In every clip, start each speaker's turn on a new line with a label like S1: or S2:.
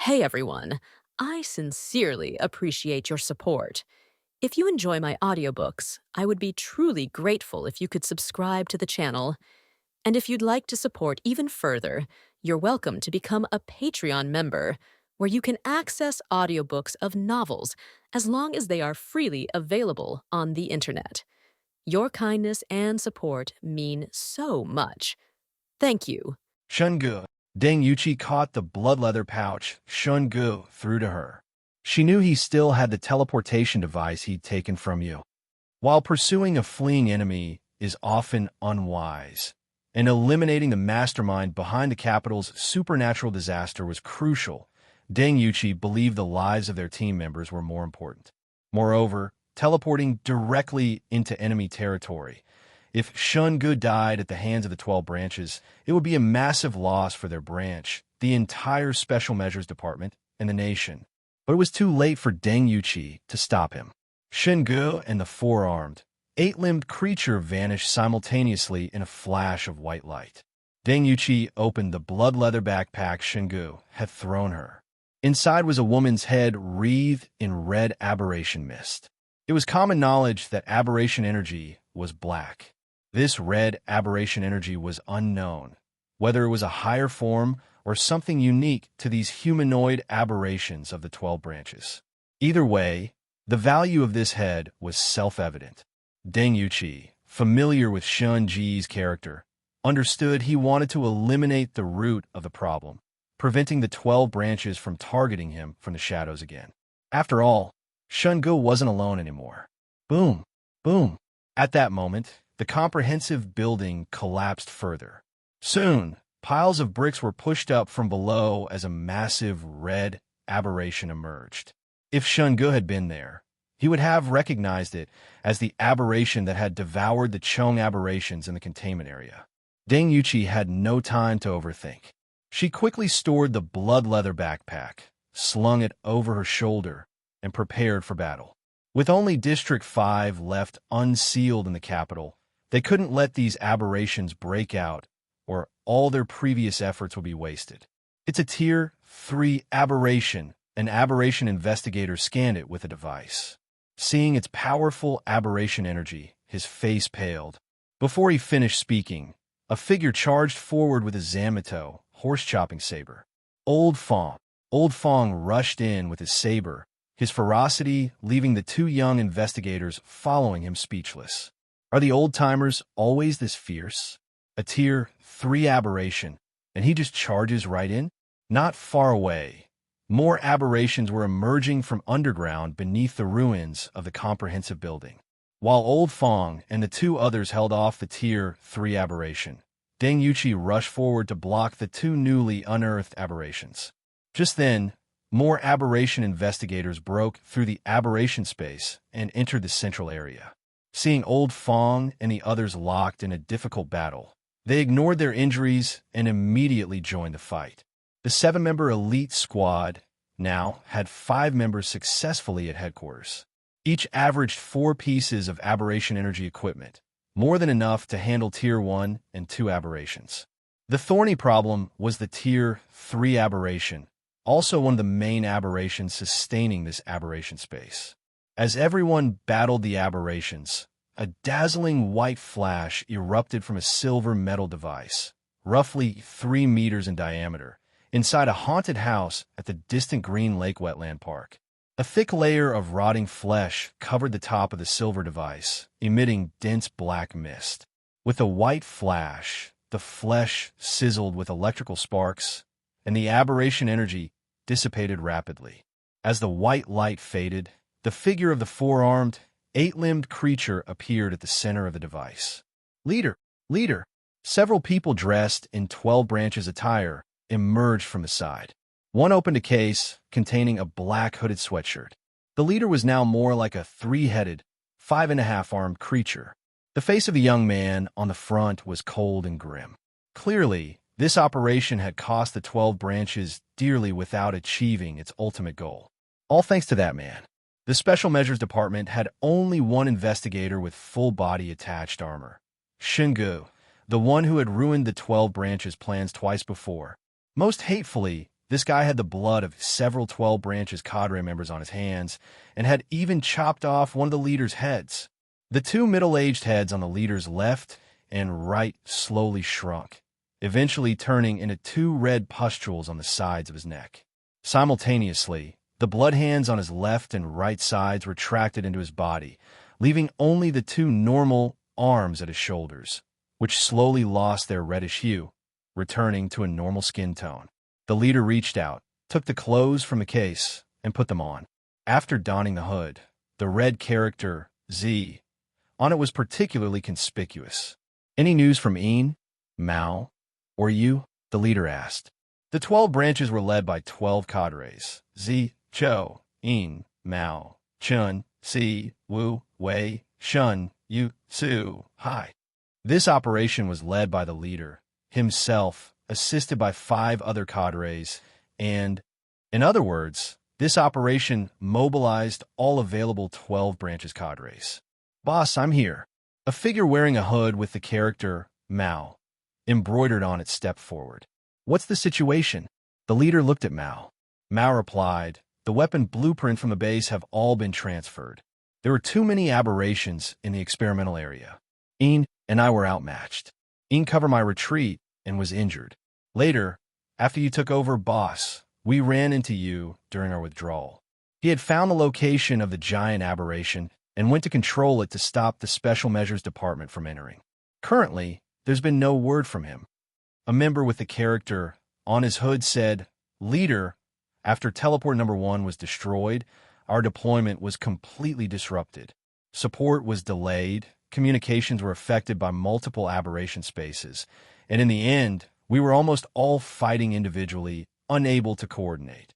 S1: Hey everyone, I sincerely appreciate your support. If you enjoy my audiobooks, I would be truly grateful if you could subscribe to the channel. And if you'd like to support even further, you're welcome to become a Patreon member, where you can access audiobooks of novels as long as they are freely available on the internet. Your kindness and support mean so much. Thank you.
S2: Shen Ge. Deng Yuqi caught the blood leather pouch Shen Ge threw to her. She knew he still had the teleportation device he'd taken from you. While pursuing a fleeing enemy is often unwise, and eliminating the mastermind behind the capital's supernatural disaster was crucial, Deng Yuqi believed the lives of their team members were more important. Moreover, teleporting directly into enemy territory, if Shen Ge died at the hands of the 12 branches, it would be a massive loss for their branch, the entire Special Measures Department, and the nation. But it was too late for Deng Yuqi to stop him. Shen Ge and the four-armed, eight-limbed creature vanished simultaneously in a flash of white light. Deng Yuqi opened the blood leather backpack Shen Ge had thrown her. Inside was a woman's head wreathed in red aberration mist. It was common knowledge that aberration energy was black. This red aberration energy was unknown, whether it was a higher form or something unique to these humanoid aberrations of the 12 branches. Either way, the value of this head was self-evident. Deng Yuqi, familiar with Shen Ge's character, understood he wanted to eliminate the root of the problem, preventing the 12 branches from targeting him from the shadows again. After all, Shen Ge wasn't alone anymore. Boom! Boom! At that moment, the comprehensive building collapsed further. Soon, piles of bricks were pushed up from below as a massive red aberration emerged. If Shen Ge had been there, he would have recognized it as the aberration that had devoured the Chong aberrations in the containment area. Deng Yuqi had no time to overthink. She quickly stored the blood leather backpack, slung it over her shoulder, and prepared for battle. With only District 5 left unsealed in the capital, they couldn't let these aberrations break out, or all their previous efforts would be wasted. It's a Tier 3 aberration. An aberration investigator scanned it with a device. Seeing its powerful aberration energy, his face paled. Before he finished speaking, a figure charged forward with a Zamato, horse-chopping saber. Old Fong rushed in with his saber, his ferocity leaving the two young investigators following him speechless. Are the old-timers always this fierce? A Tier 3 aberration, and he just charges right in? Not far away, more aberrations were emerging from underground beneath the ruins of the comprehensive building. While Old Fong and the two others held off the Tier 3 aberration, Deng Yuqi rushed forward to block the two newly unearthed aberrations. Just then, more aberration investigators broke through the aberration space and entered the central area. Seeing Old Fong and the others locked in a difficult battle, they ignored their injuries and immediately joined the fight. The 7-member elite squad now had 5 members successfully at headquarters. Each averaged 4 pieces of aberration energy equipment, more than enough to handle Tier 1 and 2 aberrations. The thorny problem was the Tier 3 aberration, also one of the main aberrations sustaining this aberration space. As everyone battled the aberrations, a dazzling white flash erupted from a silver metal device, roughly 3 meters in diameter, inside a haunted house at the distant Green Lake Wetland Park. A thick layer of rotting flesh covered the top of the silver device, emitting dense black mist. With a white flash, the flesh sizzled with electrical sparks, and the aberration energy dissipated rapidly. As the white light faded, the figure of the four-armed, eight-limbed creature appeared at the center of the device. Leader! Leader! Several people dressed in 12 branches attire emerged from the side. One opened a case containing a black hooded sweatshirt. The leader was now more like a 3-headed, 5.5-armed creature. The face of the young man on the front was cold and grim. Clearly, this operation had cost the 12 branches dearly without achieving its ultimate goal. All thanks to that man. The Special Measures Department had only one investigator with full-body attached armor. Shen Ge, the one who had ruined the 12 branches' plans twice before. Most hatefully, This guy had the blood of several 12 branches cadre members on his hands and had even chopped off one of the leader's heads. The two middle-aged heads on the leader's left and right slowly shrunk, eventually turning into two red pustules on the sides of his neck. Simultaneously, the blood hands on his left and right sides retracted into his body, leaving only the two normal arms at his shoulders, which slowly lost their reddish hue, returning to a normal skin tone. The leader reached out, took the clothes from the case, and put them on. After donning the hood, the red character, Z, on it was particularly conspicuous. "Any news from Een, Mao, or you?" the leader asked. The 12 branches were led by 12 cadres: Z, Zhou, Een, Mao, Chun, Si, Wu, Wei, Shun, Yu, Su, Hai. This operation was led by the leader himself, assisted by 5 other cadres, and, in other words, this operation mobilized all available 12 branches cadres. "Boss, I'm here." A figure wearing a hood with the character Mao embroidered on it stepped forward. "What's the situation?" The leader looked at Mao. Mao replied, "The weapon blueprint from the base have all been transferred. There were too many aberrations in the experimental area. Een and I were outmatched. Een covered my retreat and was injured. Later, after you took over, boss, we ran into you during our withdrawal. He had found the location of the giant aberration and went to control it to stop the Special Measures Department from entering. Currently, there's been no word from him." A member with the character on his hood said, "Leader, after teleport number 1 was destroyed, our deployment was completely disrupted. Support was delayed, communications were affected by multiple aberration spaces, and in the end, we were almost all fighting individually, unable to coordinate."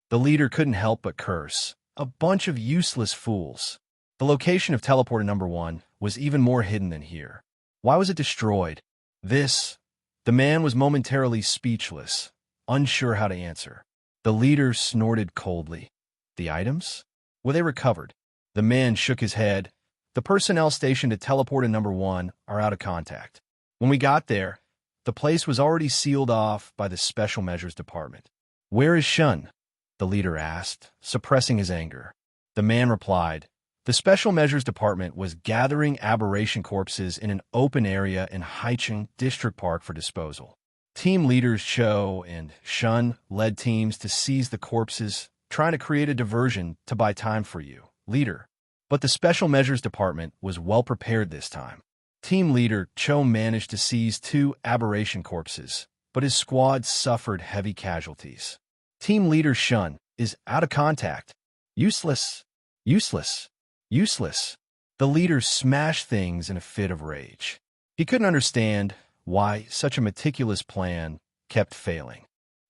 S2: The leader couldn't help but curse. A bunch of useless fools. The location of teleporter number 1 was even more hidden than here. Why was it destroyed? The man was momentarily speechless, unsure how to answer. The leader snorted coldly. "The items? Were they recovered?" The man shook his head. "The personnel stationed at teleporter number 1 are out of contact. When we got there, the place was already sealed off by the Special Measures Department." "Where is Shun?" the leader asked, suppressing his anger. The man replied, "The Special Measures Department was gathering aberration corpses in an open area in Haicheng District Park for disposal. Team leaders Cho and Shun led teams to seize the corpses, trying to create a diversion to buy time for you, leader. But the Special Measures Department was well prepared this time. Team leader Cho managed to seize 2 aberration corpses, but his squad suffered heavy casualties. Team leader Shun is out of contact. Useless. Useless. Useless." The leader smashed things in a fit of rage. He couldn't understand why such a meticulous plan kept failing.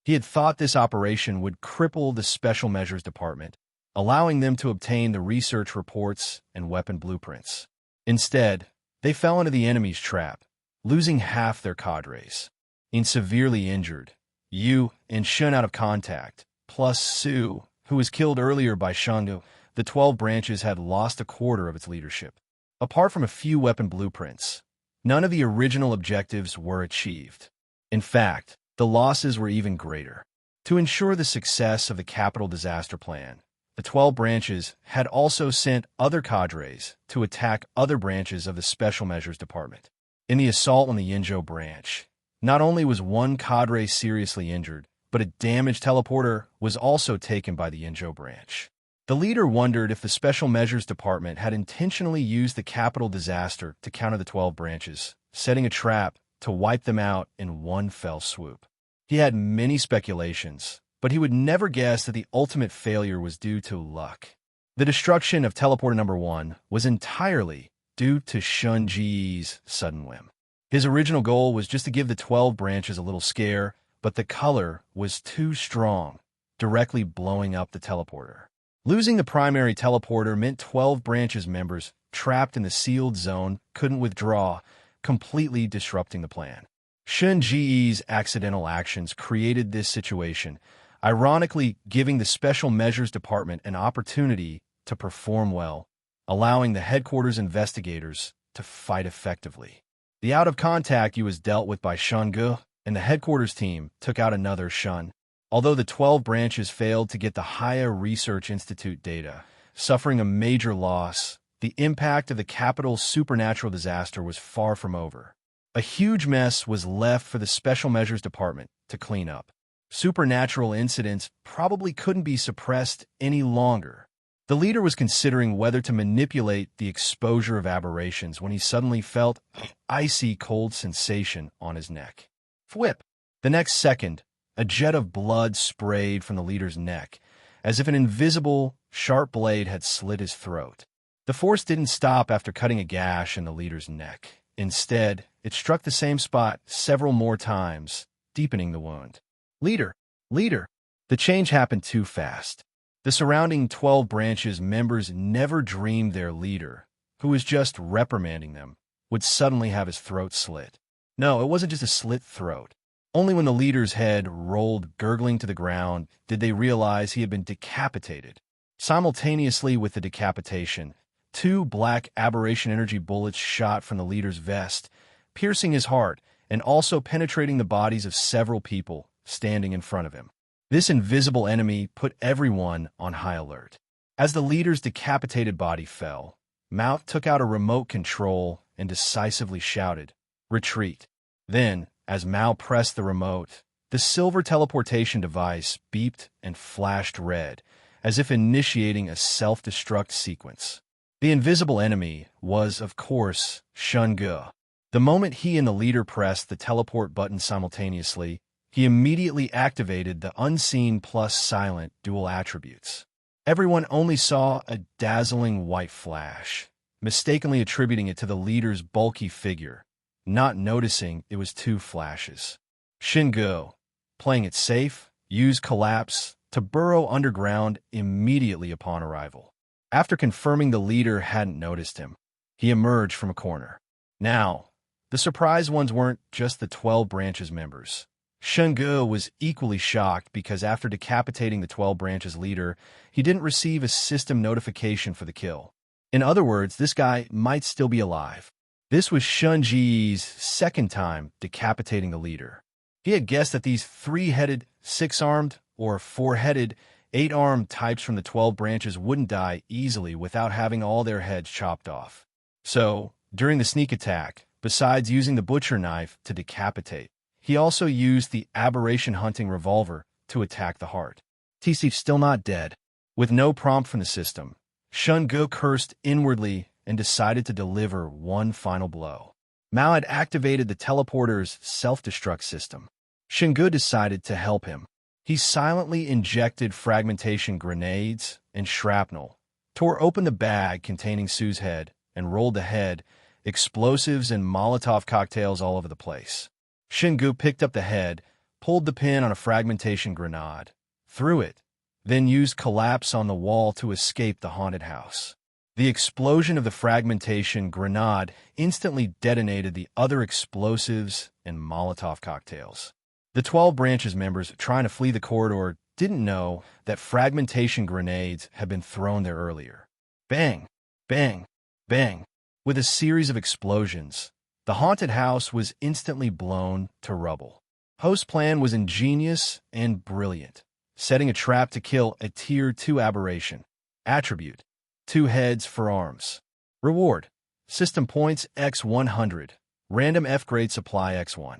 S2: He had thought this operation would cripple the Special Measures Department, allowing them to obtain the research reports and weapon blueprints. Instead, they fell into the enemy's trap, losing half their cadres. In severely injured, Yu and Shun out of contact, plus Su, who was killed earlier by Shen Ge, the 12 branches had lost a quarter of its leadership. Apart from a few weapon blueprints, none of the original objectives were achieved. In fact, the losses were even greater. To ensure the success of the capital disaster plan, the 12 branches had also sent other cadres to attack other branches of the Special Measures Department. In the assault on the Yinzhou branch, not only was one cadre seriously injured, but a damaged teleporter was also taken by the Yinzhou branch. The leader wondered if the Special Measures Department had intentionally used the capital disaster to counter the 12 branches, setting a trap to wipe them out in one fell swoop. He had many speculations, but he would never guess that the ultimate failure was due to luck. The destruction of teleporter number 1 was entirely due to Shen Ge's sudden whim. His original goal was just to give the 12 branches a little scare, but the color was too strong, directly blowing up the teleporter. Losing the primary teleporter meant 12 branches members trapped in the sealed zone couldn't withdraw, completely disrupting the plan. Shen Ge's accidental actions created this situation, ironically giving the Special Measures Department an opportunity to perform well, allowing the headquarters investigators to fight effectively. The out-of-contact was dealt with by Shen Ge, and the headquarters team took out another Shun. Although the 12 branches failed to get the Haya Research Institute data, suffering a major loss, the impact of the capital's supernatural disaster was far from over. A huge mess was left for the Special Measures Department to clean up. Supernatural incidents probably couldn't be suppressed any longer. The leader was considering whether to manipulate the exposure of aberrations when he suddenly felt an icy cold sensation on his neck. Whip! The next second, a jet of blood sprayed from the leader's neck, as if an invisible, sharp blade had slit his throat. The force didn't stop after cutting a gash in the leader's neck. Instead, it struck the same spot several more times, deepening the wound. Leader! Leader! The change happened too fast. The surrounding 12 branches members never dreamed their leader, who was just reprimanding them, would suddenly have his throat slit. No, it wasn't just a slit throat. Only when the leader's head rolled gurgling to the ground did they realize he had been decapitated. Simultaneously with the decapitation, 2 black aberration energy bullets shot from the leader's vest, piercing his heart and also penetrating the bodies of several people standing in front of him. This invisible enemy put everyone on high alert. As the leader's decapitated body fell, Mao took out a remote control and decisively shouted, "Retreat." Then, as Mao pressed the remote, the silver teleportation device beeped and flashed red, as if initiating a self-destruct sequence. The invisible enemy was, of course, Shen Ge. The moment he and the leader pressed the teleport button simultaneously, he immediately activated the unseen plus silent dual attributes. Everyone only saw a dazzling white flash, mistakenly attributing it to the leader's bulky figure, not noticing it was 2 flashes. Shen Ge, playing it safe, used collapse to burrow underground immediately upon arrival. After confirming the leader hadn't noticed him, he emerged from a corner. Now, the surprised ones weren't just the 12 branches members. Shen Ge was equally shocked because after decapitating the 12 branches leader, he didn't receive a system notification for the kill. In other words, this guy might still be alive. This was Shen Ge's second time decapitating the leader. He had guessed that these 3-headed, 6-armed, or 4-headed, 8-armed types from the 12 branches wouldn't die easily without having all their heads chopped off. So, during the sneak attack, besides using the butcher knife to decapitate, he also used the aberration-hunting revolver to attack the heart. TC still not dead. With no prompt from the system, Shen Ge cursed inwardly and decided to deliver one final blow. Mao had activated the teleporter's self-destruct system. Shen Ge decided to help him. He silently injected fragmentation grenades and shrapnel, tore open the bag containing Sue's head, and rolled the head, explosives and Molotov cocktails all over the place. Shen Ge picked up the head, pulled the pin on a fragmentation grenade, threw it, then used collapse on the wall to escape the haunted house. The explosion of the fragmentation grenade instantly detonated the other explosives and Molotov cocktails. The 12 branches members trying to flee the corridor didn't know that fragmentation grenades had been thrown there earlier. Bang, bang, bang. With a series of explosions, the haunted house was instantly blown to rubble. Host's plan was ingenious and brilliant, setting a trap to kill a Tier 2 aberration. Attribute: 2 heads for arms. Reward: system points x 100. Random F grade supply x1.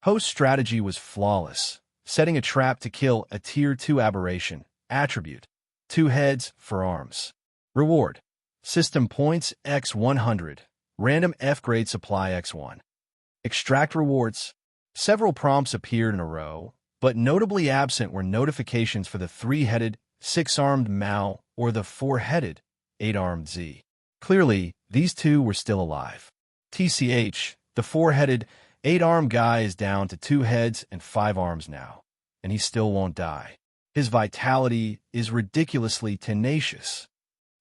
S2: Host's strategy was flawless, setting a trap to kill a Tier 2 aberration. Attribute: 2 heads for arms. Reward: system points x 100. Random F grade supply x1. Extract rewards. Several prompts appeared in a row, but notably absent were notifications for the 3-headed, 6-armed Mao or the 4-headed, 8-armed Z. Clearly, these 2 were still alive. TCH, the 4-headed, 8-armed guy is down to 2 heads and 5 arms now, and he still won't die. His vitality is ridiculously tenacious.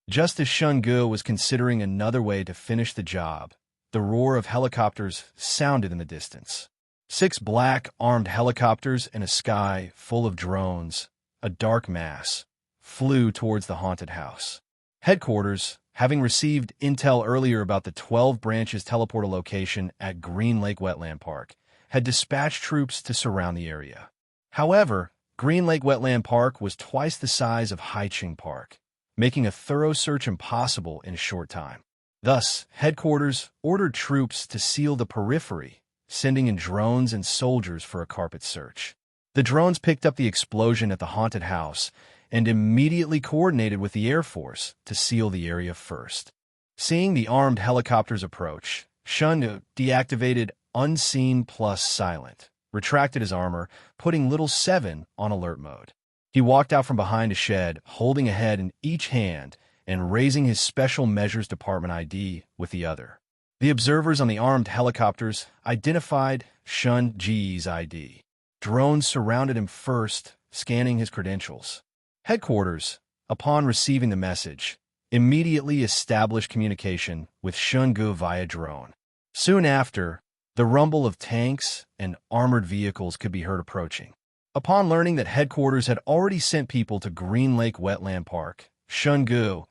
S2: Just as Shen Ge was considering another way to finish the job, the roar of helicopters sounded in the distance. 6 black, armed helicopters in a sky full of drones, a dark mass, flew towards the haunted house. Headquarters, having received intel earlier about the 12 branches teleporter location at Green Lake Wetland Park, had dispatched troops to surround the area. However, Green Lake Wetland Park was twice the size of Haicheng Park, making a thorough search impossible in a short time. Thus, headquarters ordered troops to seal the periphery, sending in drones and soldiers for a carpet search. The drones picked up the explosion at the haunted house and immediately coordinated with the Air Force to seal the area first. Seeing the armed helicopters approach, Shen Ge deactivated Unseen plus Silent, retracted his armor, putting Little 7 on alert mode. He walked out from behind a shed, holding a head in each hand and raising his Special Measures Department ID with the other. The observers on the armed helicopters identified Shen Ge's ID. Drones surrounded him first, scanning his credentials. Headquarters, upon receiving the message, immediately established communication with Shen Ge via drone. Soon after, the rumble of tanks and armored vehicles could be heard approaching. Upon learning that headquarters had already sent people to Green Lake Wetland Park, Shen Ge,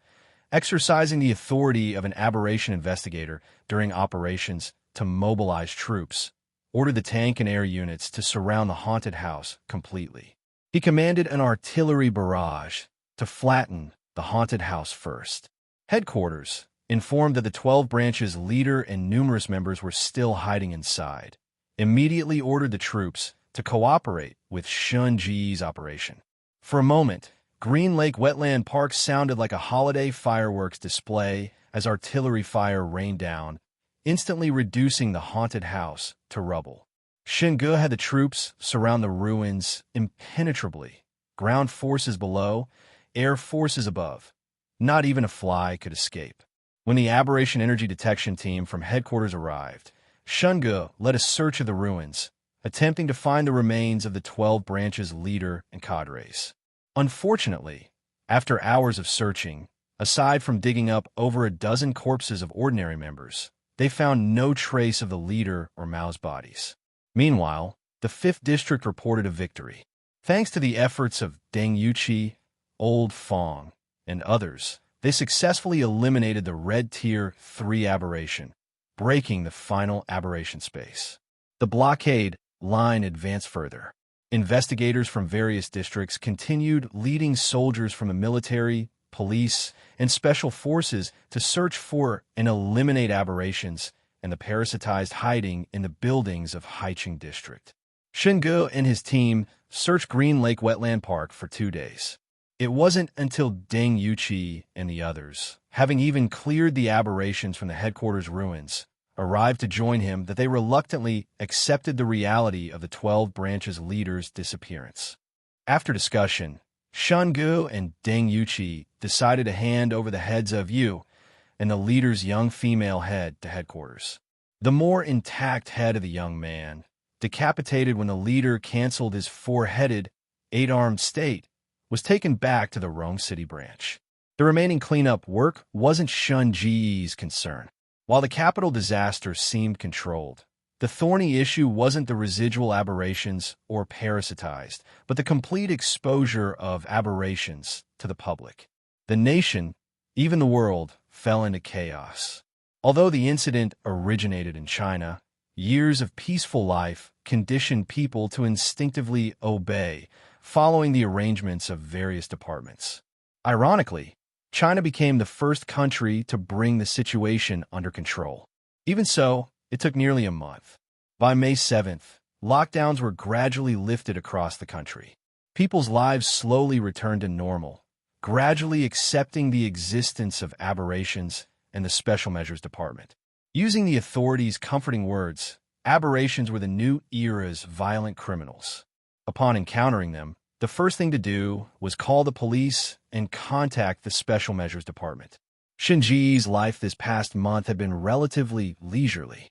S2: exercising the authority of an aberration investigator during operations to mobilize troops, ordered the tank and air units to surround the haunted house completely. He commanded an artillery barrage to flatten the haunted house first. Headquarters, informed that the 12 branches leader and numerous members were still hiding inside, immediately ordered the troops to cooperate with Shen Ge's operation. For a moment, Green Lake Wetland Park sounded like a holiday fireworks display as artillery fire rained down, instantly reducing the haunted house to rubble. Shen Ge had the troops surround the ruins impenetrably, ground forces below, air forces above. Not even a fly could escape. When the aberration energy detection team from headquarters arrived, Shen Ge led a search of the ruins, attempting to find the remains of the 12 branches leader and cadres. Unfortunately, after hours of searching, aside from digging up over a dozen corpses of ordinary members, they found no trace of the leader or Mao's bodies. Meanwhile, the 5th District reported a victory. Thanks to the efforts of Deng Yuqi, Old Fong, and others, they successfully eliminated the red Tier 3 aberration, breaking the final aberration space. The blockade line advanced further. Investigators from various districts continued leading soldiers from the military, police, and special forces to search for and eliminate aberrations and the parasitized hiding in the buildings of Haicheng District. Shen Ge and his team searched Green Lake Wetland Park for 2 days. It wasn't until Deng Yuqi and the others, having even cleared the aberrations from the headquarters ruins, arrived to join him that they reluctantly accepted the reality of the 12 branches leader's disappearance. After discussion, Shen Ge and Deng Yuqi decided to hand over the heads of Yu and the leader's young female head to headquarters. The more intact head of the young man, decapitated when the leader canceled his 4-headed, 8-armed state, was taken back to the Rong City branch. The remaining cleanup work wasn't Shen Ge's concern. While the capital disaster seemed controlled, the thorny issue wasn't the residual aberrations or parasitized, but the complete exposure of aberrations to the public. The nation, even the world, fell into chaos. Although the incident originated in China, years of peaceful life conditioned people to instinctively obey, following the arrangements of various departments. Ironically, China became the first country to bring the situation under control. Even so, it took nearly a month. By May 7th, lockdowns were gradually lifted across the country. People's lives slowly returned to normal, gradually accepting the existence of aberrations and the Special Measures Department. Using the authorities' comforting words, aberrations were the new era's violent criminals. Upon encountering them, the first thing to do was call the police and contact the Special Measures Department. Shen Ge's life this past month had been relatively leisurely,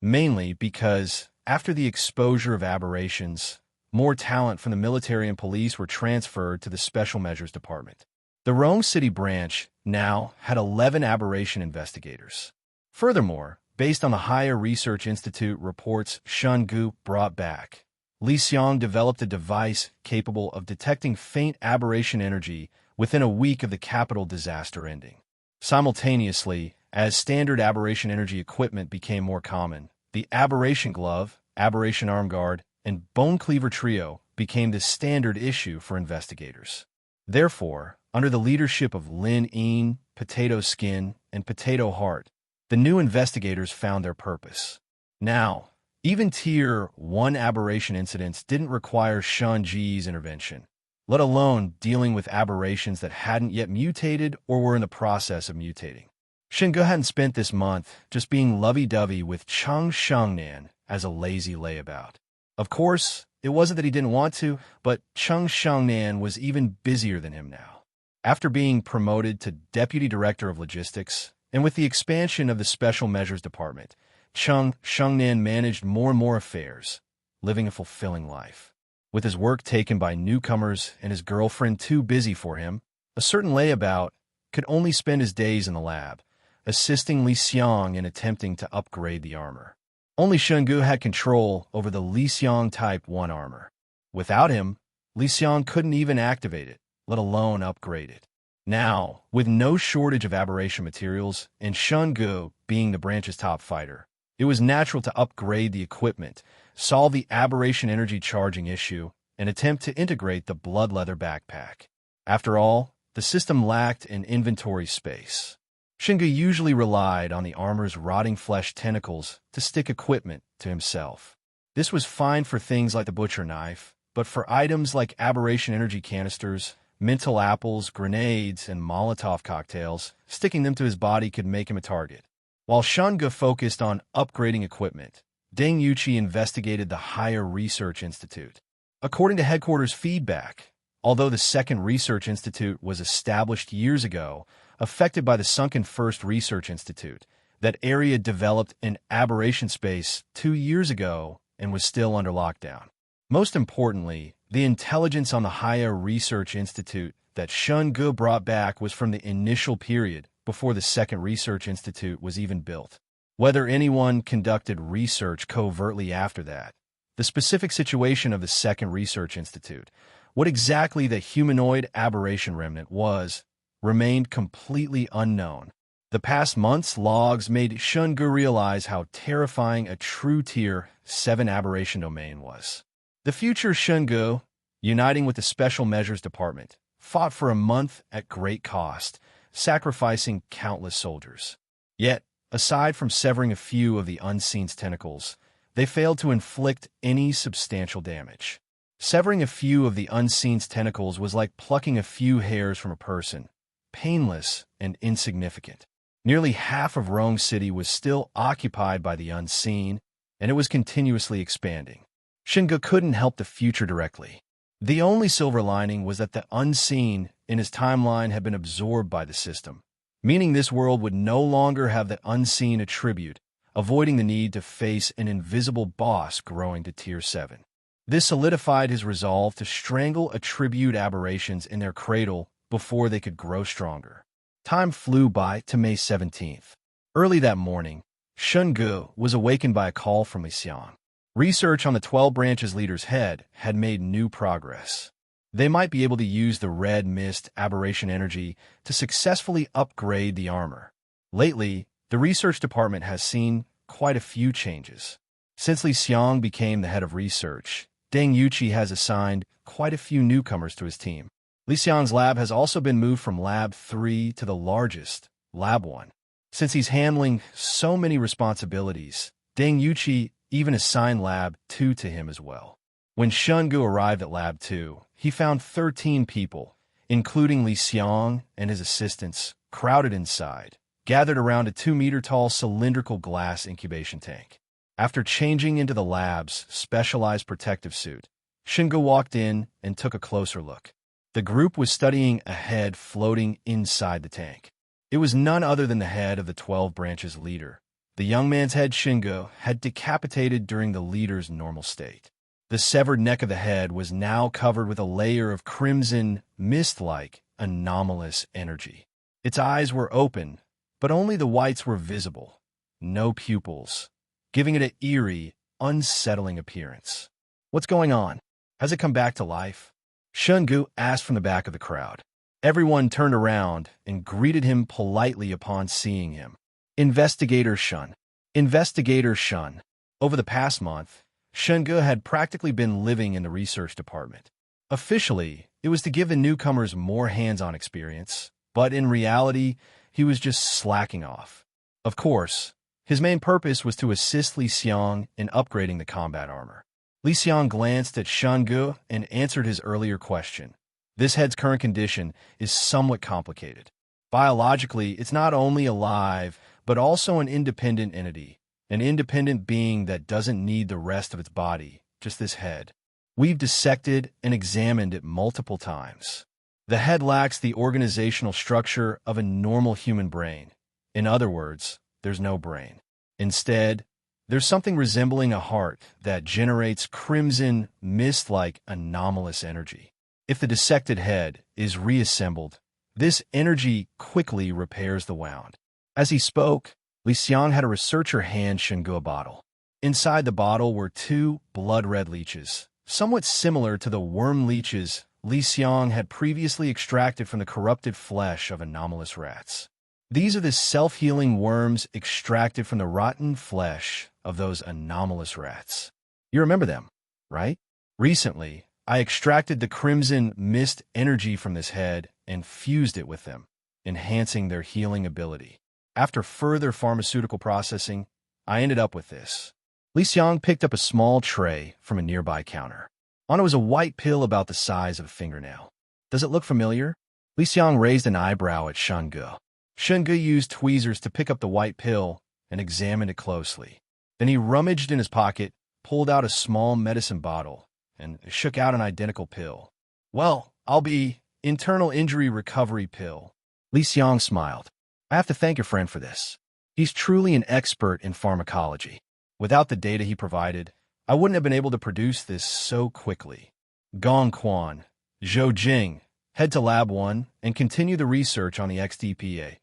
S2: mainly because, after the exposure of aberrations, more talent from the military and police were transferred to the Special Measures Department. The Rong City branch now had 11 aberration investigators. Furthermore, based on the Higher Research Institute reports Shen Ge brought back, Li Xiang developed a device capable of detecting faint aberration energy within a week of the capital disaster ending. Simultaneously, as standard aberration energy equipment became more common, the aberration glove, aberration arm guard, and bone cleaver trio became the standard issue for investigators. Therefore, under the leadership of Lin Yin, Potato Skin, and Potato Heart, the new investigators found their purpose. Now, even Tier 1 aberration incidents didn't require Shen Ge's intervention, let alone dealing with aberrations that hadn't yet mutated or were in the process of mutating. Shen Ge hadn't spent this month just being lovey-dovey with Cheng Shengnan as a lazy layabout. Of course, it wasn't that he didn't want to, but Cheng Shengnan was even busier than him now. After being promoted to Deputy Director of Logistics, and with the expansion of the Special Measures Department, Cheng Shengnan managed more and more affairs, living a fulfilling life. With his work taken by newcomers and his girlfriend too busy for him, a certain layabout could only spend his days in the lab, assisting Li Xiang in attempting to upgrade the armor. Only Shen Ge had control over the Li Xiang Type 1 armor. Without him, Li Xiang couldn't even activate it, let alone upgrade it. Now, with no shortage of aberration materials and Shen Ge being the branch's top fighter, it was natural to upgrade the equipment, solve the aberration energy charging issue, and attempt to integrate the blood leather backpack. After all, the system lacked an inventory space. Shen Ge usually relied on the armor's rotting flesh tentacles to stick equipment to himself. This was fine for things like the butcher knife, but for items like aberration energy canisters, mental apples, grenades, and Molotov cocktails, sticking them to his body could make him a target. While Shen Ge focused on upgrading equipment, Deng Yuqi investigated the Higher Research Institute. According to headquarters feedback, although the Second Research Institute was established years ago, affected by the sunken First Research Institute, that area developed an aberration space 2 years ago and was still under lockdown. Most importantly, the intelligence on the Higher Research Institute that Shen Ge brought back was from the initial period before the Second Research Institute was even built. Whether anyone conducted research covertly after that, the specific situation of the Second Research Institute, what exactly the humanoid aberration remnant was, remained completely unknown. The past month's logs made Shen Ge realize how terrifying a true Tier 7 aberration domain was. The future Shen Ge, uniting with the Special Measures Department, fought for a month at great cost, sacrificing countless soldiers. Yet, aside from severing a few of the Unseen's tentacles, they failed to inflict any substantial damage. Severing a few of the Unseen's tentacles was like plucking a few hairs from a person, painless and insignificant. Nearly half of Rome City was still occupied by the Unseen, and it was continuously expanding. Shen Ge couldn't help the future directly. The only silver lining was that the Unseen in his timeline had been absorbed by the system, meaning this world would no longer have the Unseen attribute, avoiding the need to face an invisible boss growing to Tier 7. This solidified his resolve to strangle attribute aberrations in their cradle before they could grow stronger. Time flew by to May 17th. Early that morning, Shen Ge was awakened by a call from Li Xiang. Research on the 12 branches leader's head had made new progress. They might be able to use the red mist aberration energy to successfully upgrade the armor. Lately, the research department has seen quite a few changes. Since Li Xiang became the head of research, Deng Yuqi has assigned quite a few newcomers to his team. Li Xiang's lab has also been moved from Lab 3 to the largest, Lab 1. Since he's handling so many responsibilities, Deng Yuqi even assigned Lab 2 to him as well. When Shen Ge arrived at Lab 2, he found 13 people, including Li Xiang and his assistants, crowded inside, gathered around a 2-meter-tall cylindrical glass incubation tank. After changing into the lab's specialized protective suit, Shen Ge walked in and took a closer look. The group was studying a head floating inside the tank. It was none other than the head of the 12 branches leader. The young man's head Shen Ge had decapitated during the leader's normal state. The severed neck of the head was now covered with a layer of crimson, mist-like, anomalous energy. Its eyes were open, but only the whites were visible, no pupils, giving it an eerie, unsettling appearance. "What's going on? Has it come back to life?" Shen Ge asked from the back of the crowd. Everyone turned around and greeted him politely upon seeing him. Investigator Shen. Investigator Shen. Over the past month, Shen Ge had practically been living in the research department. Officially, it was to give the newcomers more hands-on experience, but in reality, he was just slacking off. Of course, his main purpose was to assist Li Xiang in upgrading the combat armor. Li Xiang glanced at Shen Ge and answered his earlier question. This head's current condition is somewhat complicated. Biologically, it's not only alive, but also an independent entity, an independent being that doesn't need the rest of its body, just this head. We've dissected and examined it multiple times. The head lacks the organizational structure of a normal human brain. In other words, there's no brain. Instead, there's something resembling a heart that generates crimson, mist-like anomalous energy. If the dissected head is reassembled, this energy quickly repairs the wound. As he spoke, Li Xiang had a researcher hand Shen Ge a bottle. Inside the bottle were two blood-red leeches, somewhat similar to the worm leeches Li Xiang had previously extracted from the corrupted flesh of anomalous rats. These are the self-healing worms extracted from the rotten flesh of those anomalous rats. You remember them, right? Recently, I extracted the crimson mist energy from this head and fused it with them, enhancing their healing ability. After further pharmaceutical processing, I ended up with this. Li Xiang picked up a small tray from a nearby counter. On it was a white pill about the size of a fingernail. Does it look familiar? Li Xiang raised an eyebrow at Shen Ge. Shen Ge used tweezers to pick up the white pill and examined it closely. Then he rummaged in his pocket, pulled out a small medicine bottle, and shook out an identical pill. Well, I'll be internal injury recovery pill. Li Xiang smiled. I have to thank your friend for this. He's truly an expert in pharmacology. Without the data he provided, I wouldn't have been able to produce this so quickly. Gong Quan, Zhou Jing, head to Lab 1 and continue the research on the XDPA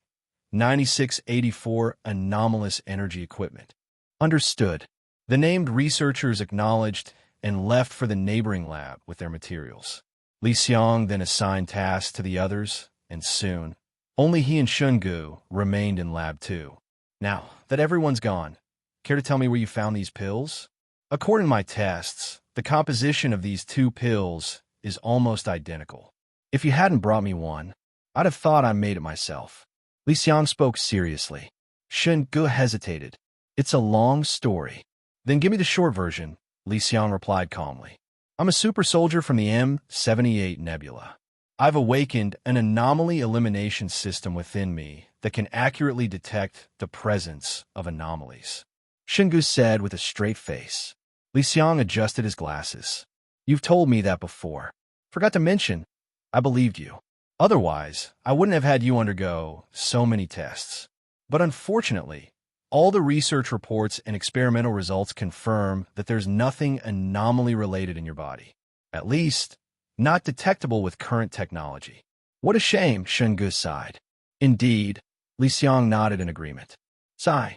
S2: 9684 anomalous energy equipment. Understood. The named researchers acknowledged and left for the neighboring lab with their materials. Li Xiang then assigned tasks to the others, and soon, only he and Shen Ge remained in Lab 2. Now that everyone's gone, care to tell me where you found these pills? According to my tests, the composition of these two pills is almost identical. If you hadn't brought me one, I'd have thought I made it myself. Li Xiang spoke seriously. Shen Ge hesitated. It's a long story. Then give me the short version, Li Xiang replied calmly. I'm a super soldier from the M78 Nebula. I've awakened an anomaly elimination system within me that can accurately detect the presence of anomalies. Shen Ge said with a straight face. Li Xiang adjusted his glasses. You've told me that before. Forgot to mention, I believed you. Otherwise, I wouldn't have had you undergo so many tests. But unfortunately, all the research reports and experimental results confirm that there's nothing anomaly-related in your body. At least, not detectable with current technology. What a shame, Shen Ge sighed. Indeed, Li Xiang nodded in agreement. Sigh.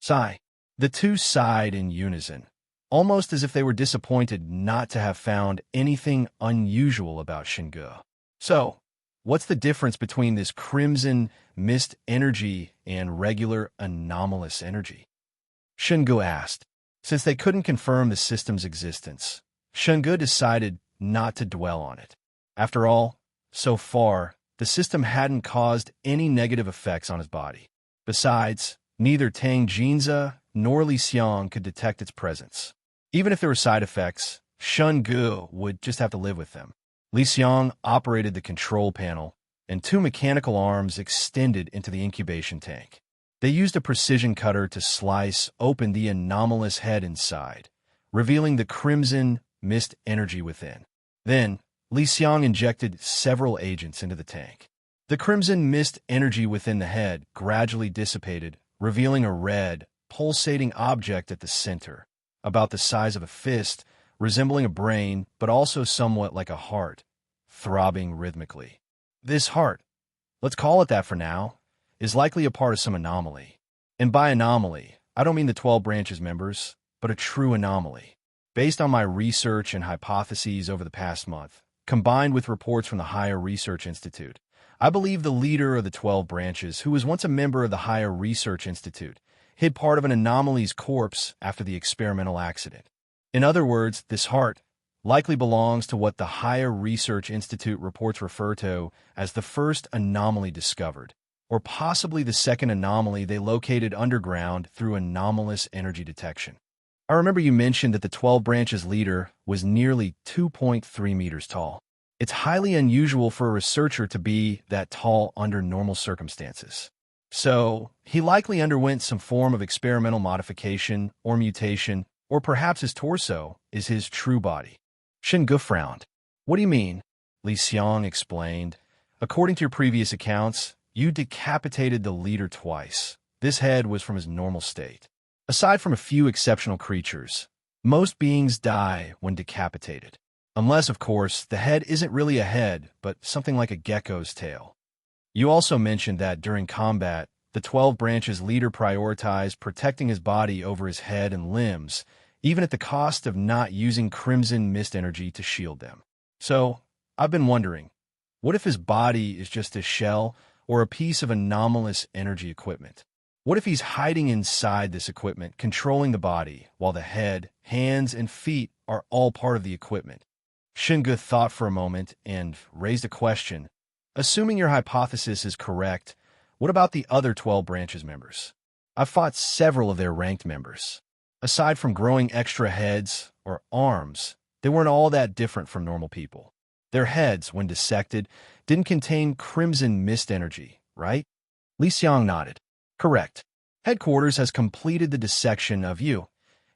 S2: Sigh. The two sighed in unison, almost as if they were disappointed not to have found anything unusual about Shen Ge. So, what's the difference between this crimson mist energy and regular anomalous energy? Shen Ge asked. Since they couldn't confirm the system's existence, Shen Ge decided not to dwell on it. After all, so far, the system hadn't caused any negative effects on his body. Besides, neither Tang Jinze nor Li Xiang could detect its presence. Even if there were side effects, Shen Ge would just have to live with them. Li Xiang operated the control panel, and two mechanical arms extended into the incubation tank. They used a precision cutter to slice open the anomalous head inside, revealing the crimson mist energy within. Then, Li Xiang injected several agents into the tank. The crimson mist energy within the head gradually dissipated, revealing a red, pulsating object at the center, about the size of a fist, resembling a brain, but also somewhat like a heart, throbbing rhythmically. This heart, let's call it that for now, is likely a part of some anomaly. And by anomaly, I don't mean the 12 branches members, but a true anomaly. Based on my research and hypotheses over the past month, combined with reports from the Higher Research Institute, I believe the leader of the 12 branches, who was once a member of the Higher Research Institute, hid part of an anomaly's corpse after the experimental accident. In other words, this heart likely belongs to what the Higher Research Institute reports refer to as the first anomaly discovered, or possibly the second anomaly they located underground through anomalous energy detection. I remember you mentioned that the 12 branches leader was nearly 2.3 meters tall. It's highly unusual for a researcher to be that tall under normal circumstances. So, he likely underwent some form of experimental modification or mutation, or perhaps his torso is his true body. Shen Ge frowned. What do you mean? Li Xiang explained. According to your previous accounts, you decapitated the leader twice. This head was from his normal state. Aside from a few exceptional creatures, most beings die when decapitated. Unless, of course, the head isn't really a head, but something like a gecko's tail. You also mentioned that during combat, the 12 branches leader prioritized protecting his body over his head and limbs, even at the cost of not using crimson mist energy to shield them. So, I've been wondering, what if his body is just a shell or a piece of anomalous energy equipment? What if he's hiding inside this equipment, controlling the body, while the head, hands, and feet are all part of the equipment? Shen Ge thought for a moment and raised a question. Assuming your hypothesis is correct, what about the other 12 branches members? I've fought several of their ranked members. Aside from growing extra heads or arms, they weren't all that different from normal people. Their heads, when dissected, didn't contain crimson mist energy, right? Li Xiang nodded. Correct. Headquarters has completed the dissection of you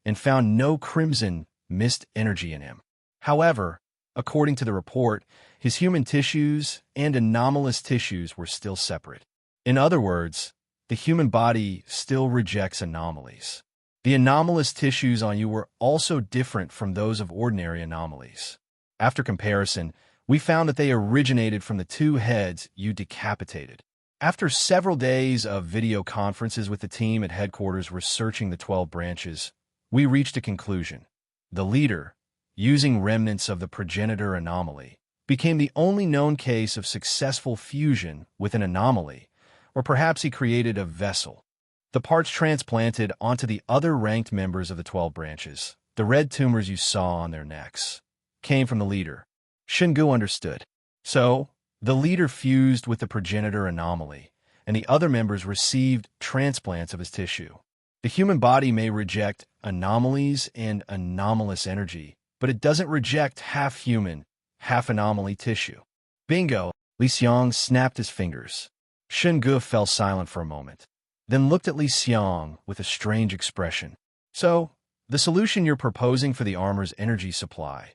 S2: and found no crimson mist energy in him. However, according to the report, his human tissues and anomalous tissues were still separate. In other words, the human body still rejects anomalies. The anomalous tissues on you were also different from those of ordinary anomalies. After comparison, we found that they originated from the two heads you decapitated. After several days of video conferences with the team at headquarters researching the 12 branches, we reached a conclusion. The leader, using remnants of the progenitor anomaly, became the only known case of successful fusion with an anomaly, or perhaps he created a vessel. The parts transplanted onto the other ranked members of the 12 branches, the red tumors you saw on their necks, came from the leader. Shen Ge understood. So, the leader fused with the progenitor anomaly, and the other members received transplants of his tissue. The human body may reject anomalies and anomalous energy, but it doesn't reject half-human, half-anomaly tissue. Bingo! Li Xiang snapped his fingers. Shen Ge fell silent for a moment, then looked at Li Xiang with a strange expression. So, the solution you're proposing for the armor's energy supply,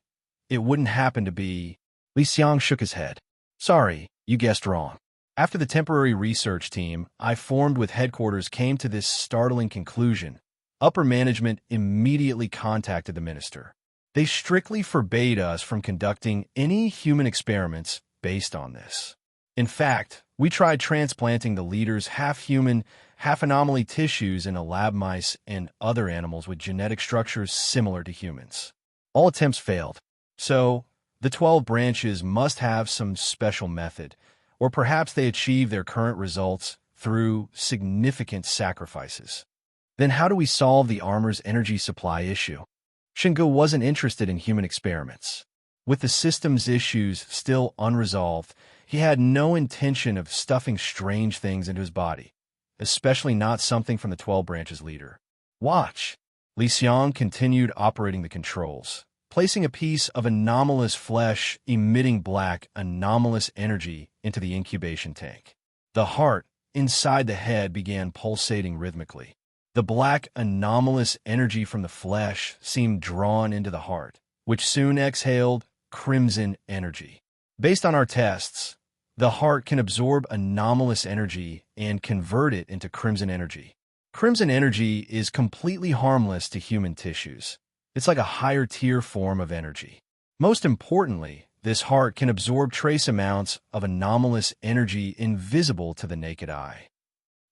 S2: it wouldn't happen to be... Li Xiang shook his head. Sorry, you guessed wrong. After the temporary research team I formed with headquarters came to this startling conclusion, upper management immediately contacted the minister. They strictly forbade us from conducting any human experiments based on this. In fact, we tried transplanting the leader's half-human, half-anomaly tissues into lab mice and other animals with genetic structures similar to humans. All attempts failed. So, the 12 branches must have some special method, or perhaps they achieve their current results through significant sacrifices. Then how do we solve the armor's energy supply issue? Shen Ge wasn't interested in human experiments. With the system's issues still unresolved, he had no intention of stuffing strange things into his body, especially not something from the 12 branches leader. Watch! Li Xiang continued operating the controls, placing a piece of anomalous flesh emitting black, anomalous energy into the incubation tank. The heart inside the head began pulsating rhythmically. The black, anomalous energy from the flesh seemed drawn into the heart, which soon exhaled crimson energy. Based on our tests, the heart can absorb anomalous energy and convert it into crimson energy. Crimson energy is completely harmless to human tissues. It's like a higher-tier form of energy. Most importantly, this heart can absorb trace amounts of anomalous energy invisible to the naked eye.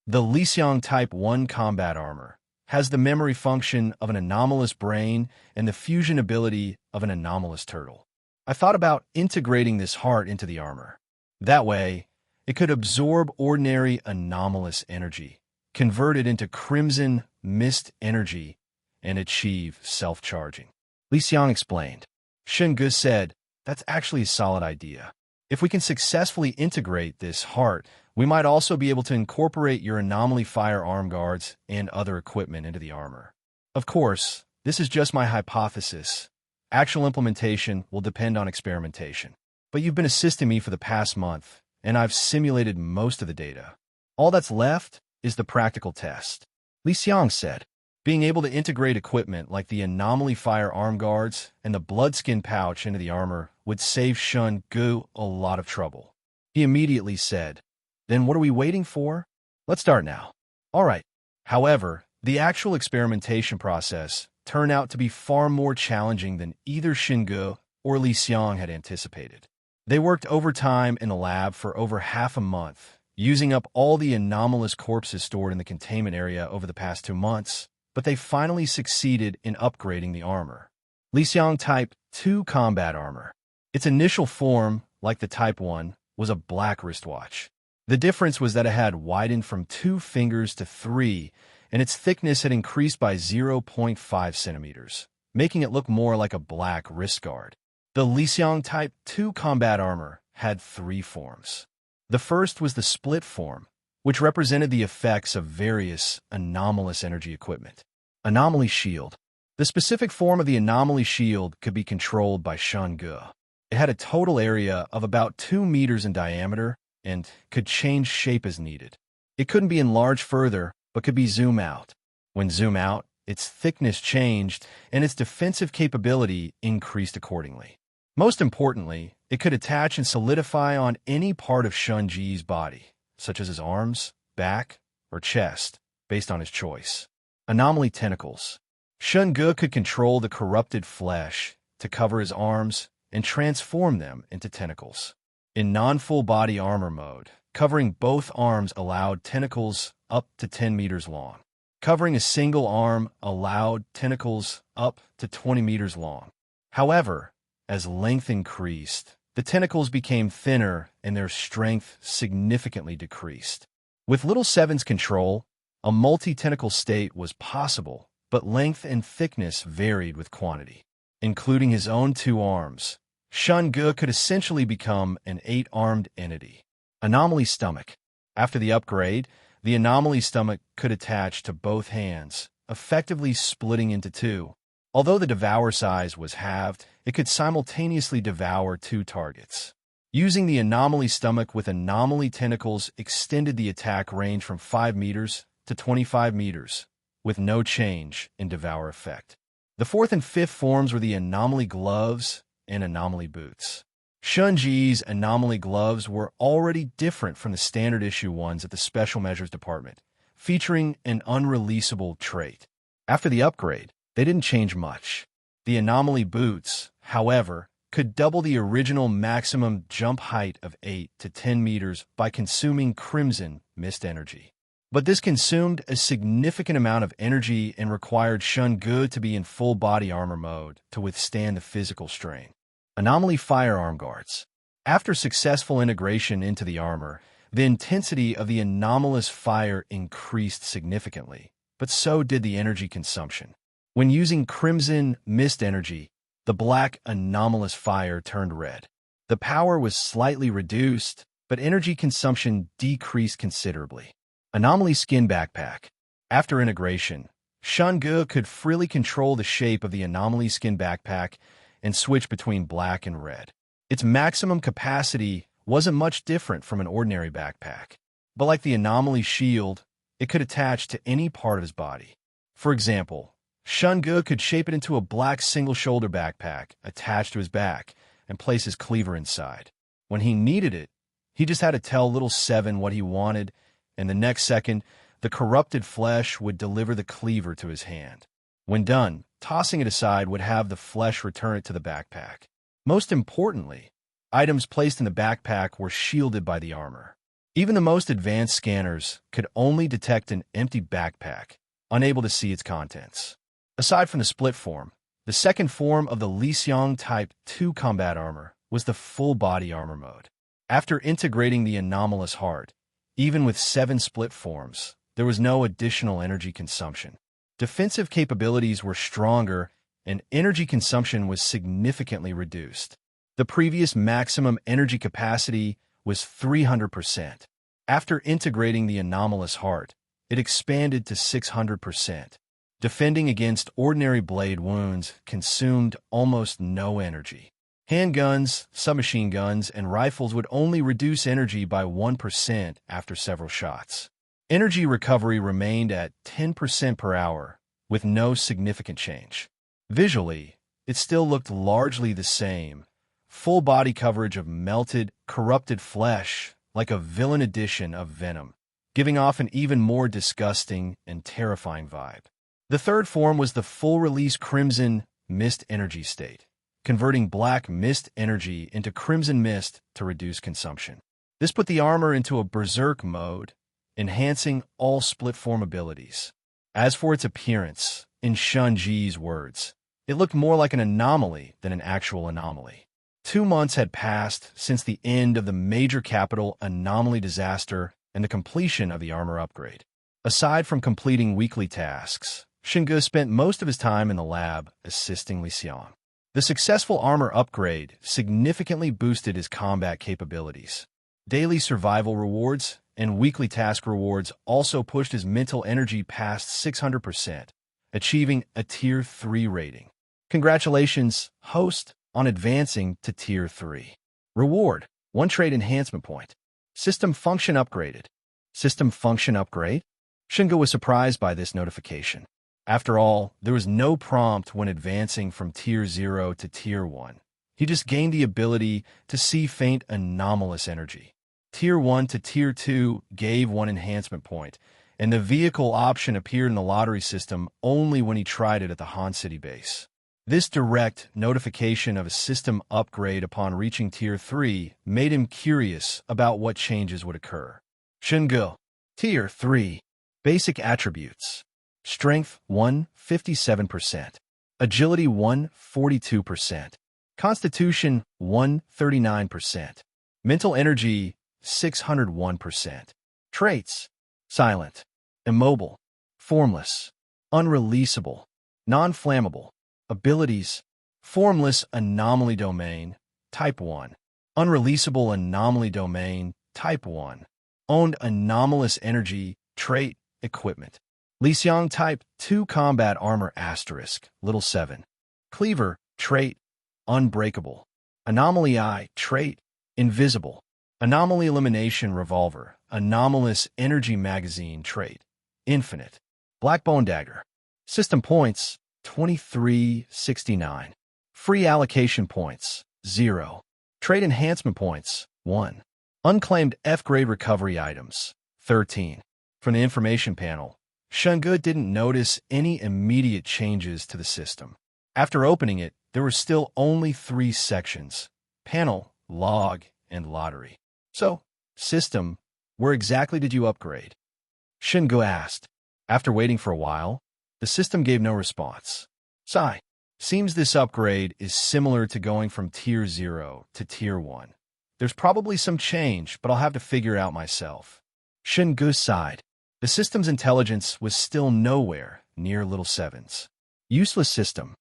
S2: The Li Xiang Type 1 combat armor has the memory function of an anomalous brain and the fusion ability of an anomalous turtle. I thought about integrating this heart into the armor. That way, it could absorb ordinary anomalous energy, convert it into crimson mist energy, and achieve self-charging. Li Xiang explained. Shen Ge said, "That's actually a solid idea. If we can successfully integrate this heart, we might also be able to incorporate your anomaly fire arm guards and other equipment into the armor. Of course, this is just my hypothesis. Actual implementation will depend on experimentation. But you've been assisting me for the past month, and I've simulated most of the data. All that's left is the practical test." Li Xiang said. Being able to integrate equipment like the anomaly fire arm guards and the bloodskin pouch into the armor would save Shen Ge a lot of trouble. He immediately said, "Then what are we waiting for? Let's start now." All right. However, the actual experimentation process turned out to be far more challenging than either Shen Ge or Li Xiang had anticipated. They worked overtime in the lab for over half a month, using up all the anomalous corpses stored in the containment area over the past 2 months, but they finally succeeded in upgrading the armor. Li Xiang Type 2 Combat Armor. Its initial form, like the Type 1, was a black wristwatch. The difference was that it had widened from 2 fingers to 3, and its thickness had increased by 0.5 centimeters, making it look more like a black wrist guard. The Li Xiang Type 2 Combat Armor had 3 forms. The first was the split form, which represented the effects of various anomalous energy equipment. Anomaly Shield. The specific form of the Anomaly Shield could be controlled by Shen Ge. It had a total area of about 2 meters in diameter and could change shape as needed. It couldn't be enlarged further, but could be zoomed out. When zoomed out, its thickness changed and its defensive capability increased accordingly. Most importantly, it could attach and solidify on any part of Shen Ge's body, such as his arms, back, or chest, based on his choice. Anomaly Tentacles. Shen Ge could control the corrupted flesh to cover his arms and transform them into tentacles. In non-full body armor mode, covering both arms allowed tentacles up to 10 meters long. Covering a single arm allowed tentacles up to 20 meters long. However, as length increased, the tentacles became thinner and their strength significantly decreased. With Little Seven's control, a multi-tentacle state was possible, but length and thickness varied with quantity. Including his own 2 arms, Shen Ge could essentially become an 8-armed entity. Anomaly Stomach. After the upgrade, the Anomaly Stomach could attach to both hands, effectively splitting into 2. Although the devour size was halved, it could simultaneously devour 2 targets. Using the Anomaly Stomach with Anomaly Tentacles extended the attack range from 5 meters to 25 meters, with no change in devour effect. The 4th and 5th forms were the Anomaly Gloves and Anomaly Boots. Shen Ge's Anomaly Gloves were already different from the standard issue ones at the Special Measures Department, featuring an unreleasable trait. After the upgrade, they didn't change much. The Anomaly Boots, however, could double the original maximum jump height of 8 to 10 meters by consuming Crimson Mist energy. But this consumed a significant amount of energy and required Shen Ge to be in full body armor mode to withstand the physical strain. Anomaly Firearm Guards. After successful integration into the armor, the intensity of the anomalous fire increased significantly, but so did the energy consumption. When using Crimson Mist energy, the black anomalous fire turned red. The power was slightly reduced, but energy consumption decreased considerably. Anomaly Skin Backpack. After integration, Shen Ge could freely control the shape of the Anomaly Skin Backpack and switch between black and red. Its maximum capacity wasn't much different from an ordinary backpack, but like the Anomaly Shield, it could attach to any part of his body. For example, Shen Ge could shape it into a black single-shoulder backpack attached to his back and place his cleaver inside. When he needed it, he just had to tell Little Seven what he wanted, and the next second, the corrupted flesh would deliver the cleaver to his hand. When done, tossing it aside would have the flesh return it to the backpack. Most importantly, items placed in the backpack were shielded by the armor. Even the most advanced scanners could only detect an empty backpack, unable to see its contents. Aside from the split form, the second form of the Li Xiang Type 2 combat armor was the full body armor mode. After integrating the anomalous heart, even with 7 split forms, there was no additional energy consumption. Defensive capabilities were stronger, and energy consumption was significantly reduced. The previous maximum energy capacity was 300%. After integrating the anomalous heart, it expanded to 600%. Defending against ordinary blade wounds consumed almost no energy. Handguns, submachine guns, and rifles would only reduce energy by 1% after several shots. Energy recovery remained at 10% per hour, with no significant change. Visually, it still looked largely the same, full body coverage of melted, corrupted flesh, like a villain edition of Venom, giving off an even more disgusting and terrifying vibe. The third form was the full-release Crimson Mist energy state, converting black mist energy into crimson mist to reduce consumption. This put the armor into a berserk mode, enhancing all split-form abilities. As for its appearance, in Shen Ge's words, it looked more like an anomaly than an actual anomaly. 2 months had passed since the end of the major capital anomaly disaster and the completion of the armor upgrade. Aside from completing weekly tasks, Shen Ge spent most of his time in the lab assisting Li Xiang. The successful armor upgrade significantly boosted his combat capabilities. Daily survival rewards and weekly task rewards also pushed his mental energy past 600%, achieving a Tier 3 rating. Congratulations, host, on advancing to Tier 3. Reward: 1 trait enhancement point. System function upgraded. System function upgrade? Shen Ge was surprised by this notification. After all, there was no prompt when advancing from Tier 0 to Tier 1. He just gained the ability to see faint anomalous energy. Tier 1 to Tier 2 gave 1 enhancement point, and the vehicle option appeared in the lottery system only when he tried it at the Han City base. This direct notification of a system upgrade upon reaching Tier 3 made him curious about what changes would occur. Shen Ge, Tier 3. Basic attributes. Strength 1, 57%. Agility 1, 42%. Constitution 1, 39%. Mental energy 601%. Traits: silent, immobile, formless, unreleasable, non-flammable. Abilities: formless anomaly domain, Type 1. Unreleasable anomaly domain, Type 1. Owned anomalous energy, trait, equipment. Li Xiang Type 2 Combat Armor *, Little 7. Cleaver, trait, unbreakable. Anomaly Eye, trait, invisible. Anomaly Elimination Revolver, anomalous energy magazine, trait, infinite. Black Bone Dagger. System points, 2369. Free allocation points, 0. Trade enhancement points, 1. Unclaimed F-grade recovery items, 13. From the information panel, Shen Ge didn't notice any immediate changes to the system. After opening it, there were still only 3 sections: panel, log, and lottery. So, system, where exactly did you upgrade? Shen Ge asked. After waiting for a while, the system gave no response. Sigh. Seems this upgrade is similar to going from Tier 0 to Tier 1. There's probably some change, but I'll have to figure it out myself. Shen Ge sighed. The system's intelligence was still nowhere near Little 7's. Useless system.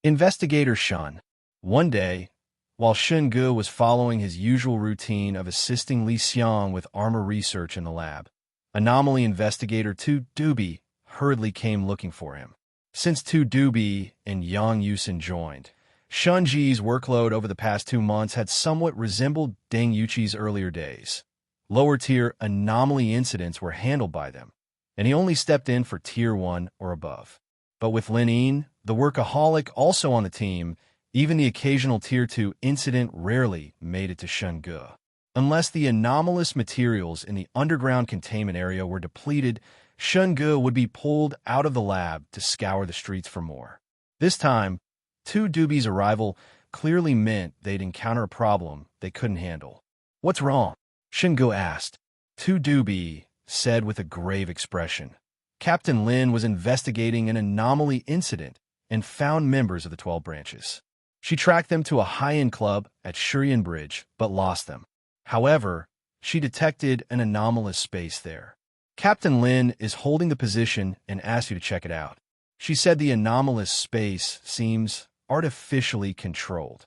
S2: Investigator Shen. One day, while Shen Ge was following his usual routine of assisting Li Xiang with armor research in the lab, Anomaly Investigator 2 Dubi hurriedly came looking for him. Since 2 Dubi and Yang Yusin joined, Shen Ge's workload over the past 2 months had somewhat resembled Deng Yuqi's earlier days. Lower-tier anomaly incidents were handled by them, and he only stepped in for Tier 1 or above. But with Lin Yin, the workaholic, also on the team, even the occasional Tier 2 incident rarely made it to Shen Ge. Unless the anomalous materials in the underground containment area were depleted, Shen Ge would be pulled out of the lab to scour the streets for more. This time, 2 Dubi's arrival clearly meant they'd encounter a problem they couldn't handle. What's wrong? Shen Ge asked. 2 Dubi said with a grave expression. Captain Lin was investigating an anomaly incident and found members of the 12 branches. She tracked them to a high-end club at Shurian Bridge, but lost them. However, she detected an anomalous space there. Captain Lin is holding the position and asked you to check it out. She said the anomalous space seems artificially controlled.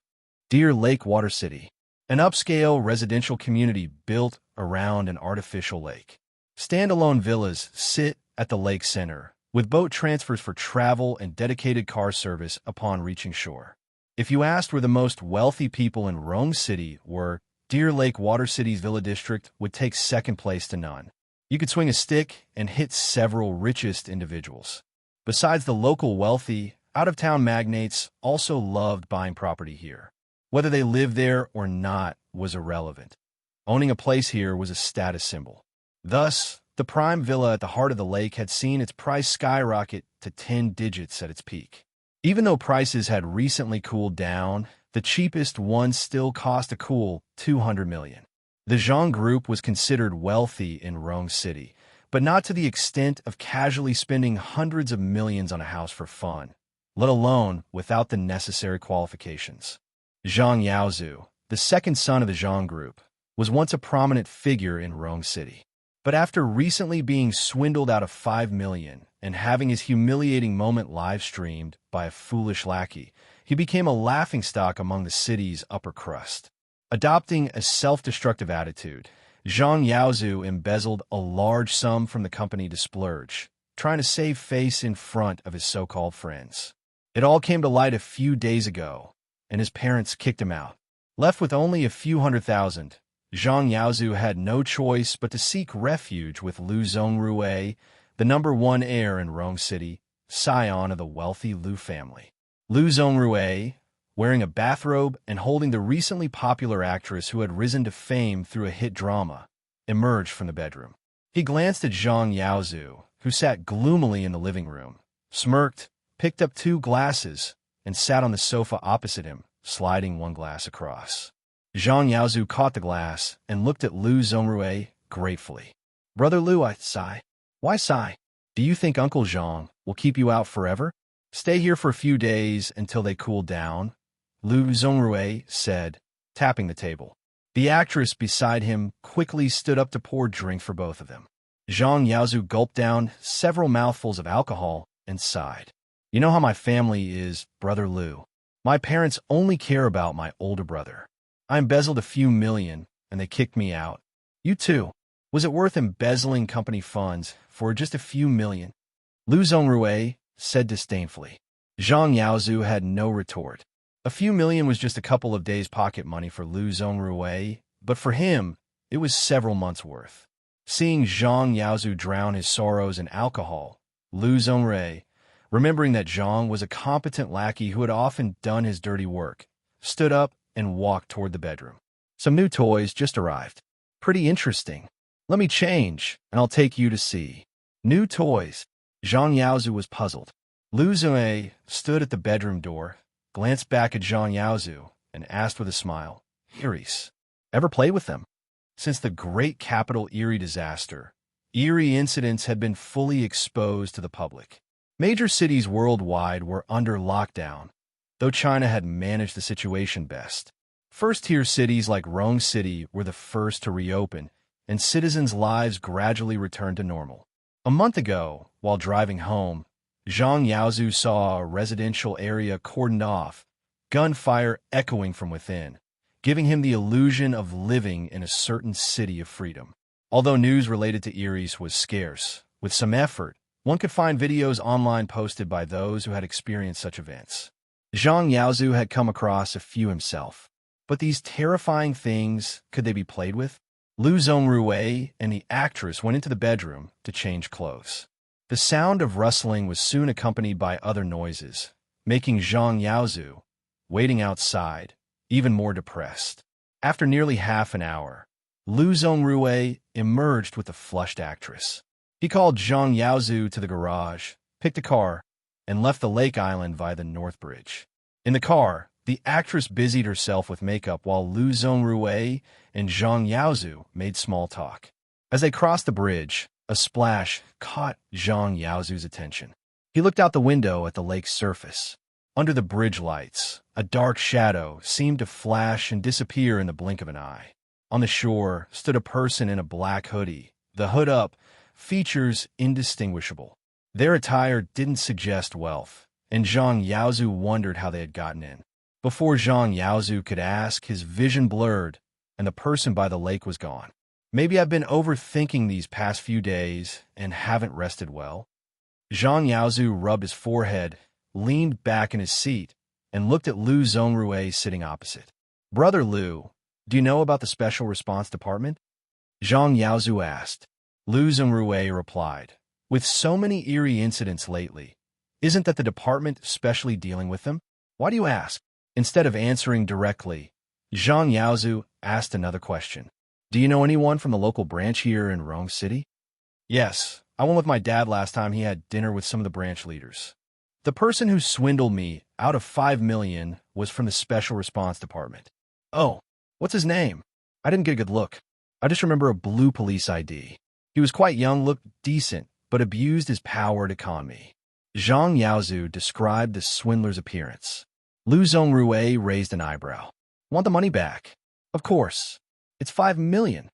S2: Deer Lake Water City, an upscale residential community built around an artificial lake. Standalone villas sit at the lake center, with boat transfers for travel and dedicated car service upon reaching shore. If you asked where the most wealthy people in Rome City were, Deer Lake Water City's Villa District would take second place to none. You could swing a stick and hit several richest individuals. Besides the local wealthy, out-of-town magnates also loved buying property here. Whether they lived there or not was irrelevant. Owning a place here was a status symbol. Thus, the prime villa at the heart of the lake had seen its price skyrocket to 10 digits at its peak. Even though prices had recently cooled down, the cheapest one still cost a cool $200 million. The Zhang Group was considered wealthy in Rome City, but not to the extent of casually spending hundreds of millions on a house for fun, let alone without the necessary qualifications. Zhang Yaozu, the second son of the Zhang Group, was once a prominent figure in Rome City. But after recently being swindled out of $5 million and having his humiliating moment live-streamed by a foolish lackey, he became a laughingstock among the city's upper crust. Adopting a self-destructive attitude, Zhang Yaozu embezzled a large sum from the company to splurge, trying to save face in front of his so-called friends. It all came to light a few days ago, and his parents kicked him out. Left with only a few $100,000, Zhang Yaozu had no choice but to seek refuge with Liu Zongrui, the #1 heir in Rome City, scion of the wealthy Liu family. Liu Zongrui, wearing a bathrobe and holding the recently popular actress who had risen to fame through a hit drama, emerged from the bedroom. He glanced at Zhang Yaozu, who sat gloomily in the living room, smirked, picked up 2 glasses, and sat on the sofa opposite him, sliding one glass across. Zhang Yaozu caught the glass and looked at Liu Zongrui gratefully. "Brother Liu," I sigh. "Why sigh? Do you think Uncle Zhang will keep you out forever? Stay here for a few days until they cool down," Liu Zongrui said, tapping the table. The actress beside him quickly stood up to pour drink for both of them. Zhang Yaozu gulped down several mouthfuls of alcohol and sighed. "You know how my family is, Brother Liu. My parents only care about my older brother. I embezzled a few million, and they kicked me out. You too. Was it worth embezzling company funds for just a few million?" Liu Zongrui said disdainfully. Zhang Yaozu had no retort. A few million was just a couple of days' pocket money for Liu Zongrui, but for him, it was several months' worth. Seeing Zhang Yaozu drown his sorrows in alcohol, Liu Zongrui, remembering that Zhang was a competent lackey who had often done his dirty work, stood up and walked toward the bedroom. "Some new toys just arrived. Pretty interesting. Let me change, and I'll take you to see." New toys? Zhang Yaozu was puzzled. Liu Zongrui stood at the bedroom door, glanced back at Zhang Yaozu, and asked with a smile, "Eries, ever played with them?" Since the great capital Erie disaster, Erie incidents had been fully exposed to the public. Major cities worldwide were under lockdown, though China had managed the situation best. First-tier cities like Rome City were the first to reopen, and citizens' lives gradually returned to normal. A month ago, while driving home, Zhang Yaozu saw a residential area cordoned off, gunfire echoing from within, giving him the illusion of living in a certain city of freedom. Although news related to Eries was scarce, with some effort, one could find videos online posted by those who had experienced such events. Zhang Yaozu had come across a few himself. But these terrifying things, could they be played with? Liu Zongrui and the actress went into the bedroom to change clothes. The sound of rustling was soon accompanied by other noises, making Zhang Yaozu, waiting outside, even more depressed. After nearly half an hour, Liu Zongrui emerged with the flushed actress. He called Zhang Yaozu to the garage, picked a car, and left the lake island via the North Bridge. In the car, the actress busied herself with makeup while Liu Zongrui and Zhang Yaozu made small talk. As they crossed the bridge, a splash caught Zhang Yaozu's attention. He looked out the window at the lake's surface. Under the bridge lights, a dark shadow seemed to flash and disappear in the blink of an eye. On the shore stood a person in a black hoodie, the hood up, features indistinguishable. Their attire didn't suggest wealth, and Zhang Yaozu wondered how they had gotten in. Before Zhang Yaozu could ask, his vision blurred, and the person by the lake was gone. Maybe I've been overthinking these past few days and haven't rested well. Zhang Yaozu rubbed his forehead, leaned back in his seat, and looked at Lu Zongrui sitting opposite. Brother Lu, do you know about the Special Response Department? Zhang Yaozu asked. Lu Zongrui replied, with so many eerie incidents lately, isn't that the department specially dealing with them? Why do you ask? Instead of answering directly, Zhang Yaozu asked another question. Do you know anyone from the local branch here in Rome City? Yes, I went with my dad last time he had dinner with some of the branch leaders. The person who swindled me out of 5 million was from the Special Response Department. Oh, what's his name? I didn't get a good look. I just remember a blue police ID. He was quite young, looked decent, but abused his power to con me. Zhang Yaozu described the swindler's appearance. Lu Zongrui raised an eyebrow. Want the money back? Of course. It's 5 million.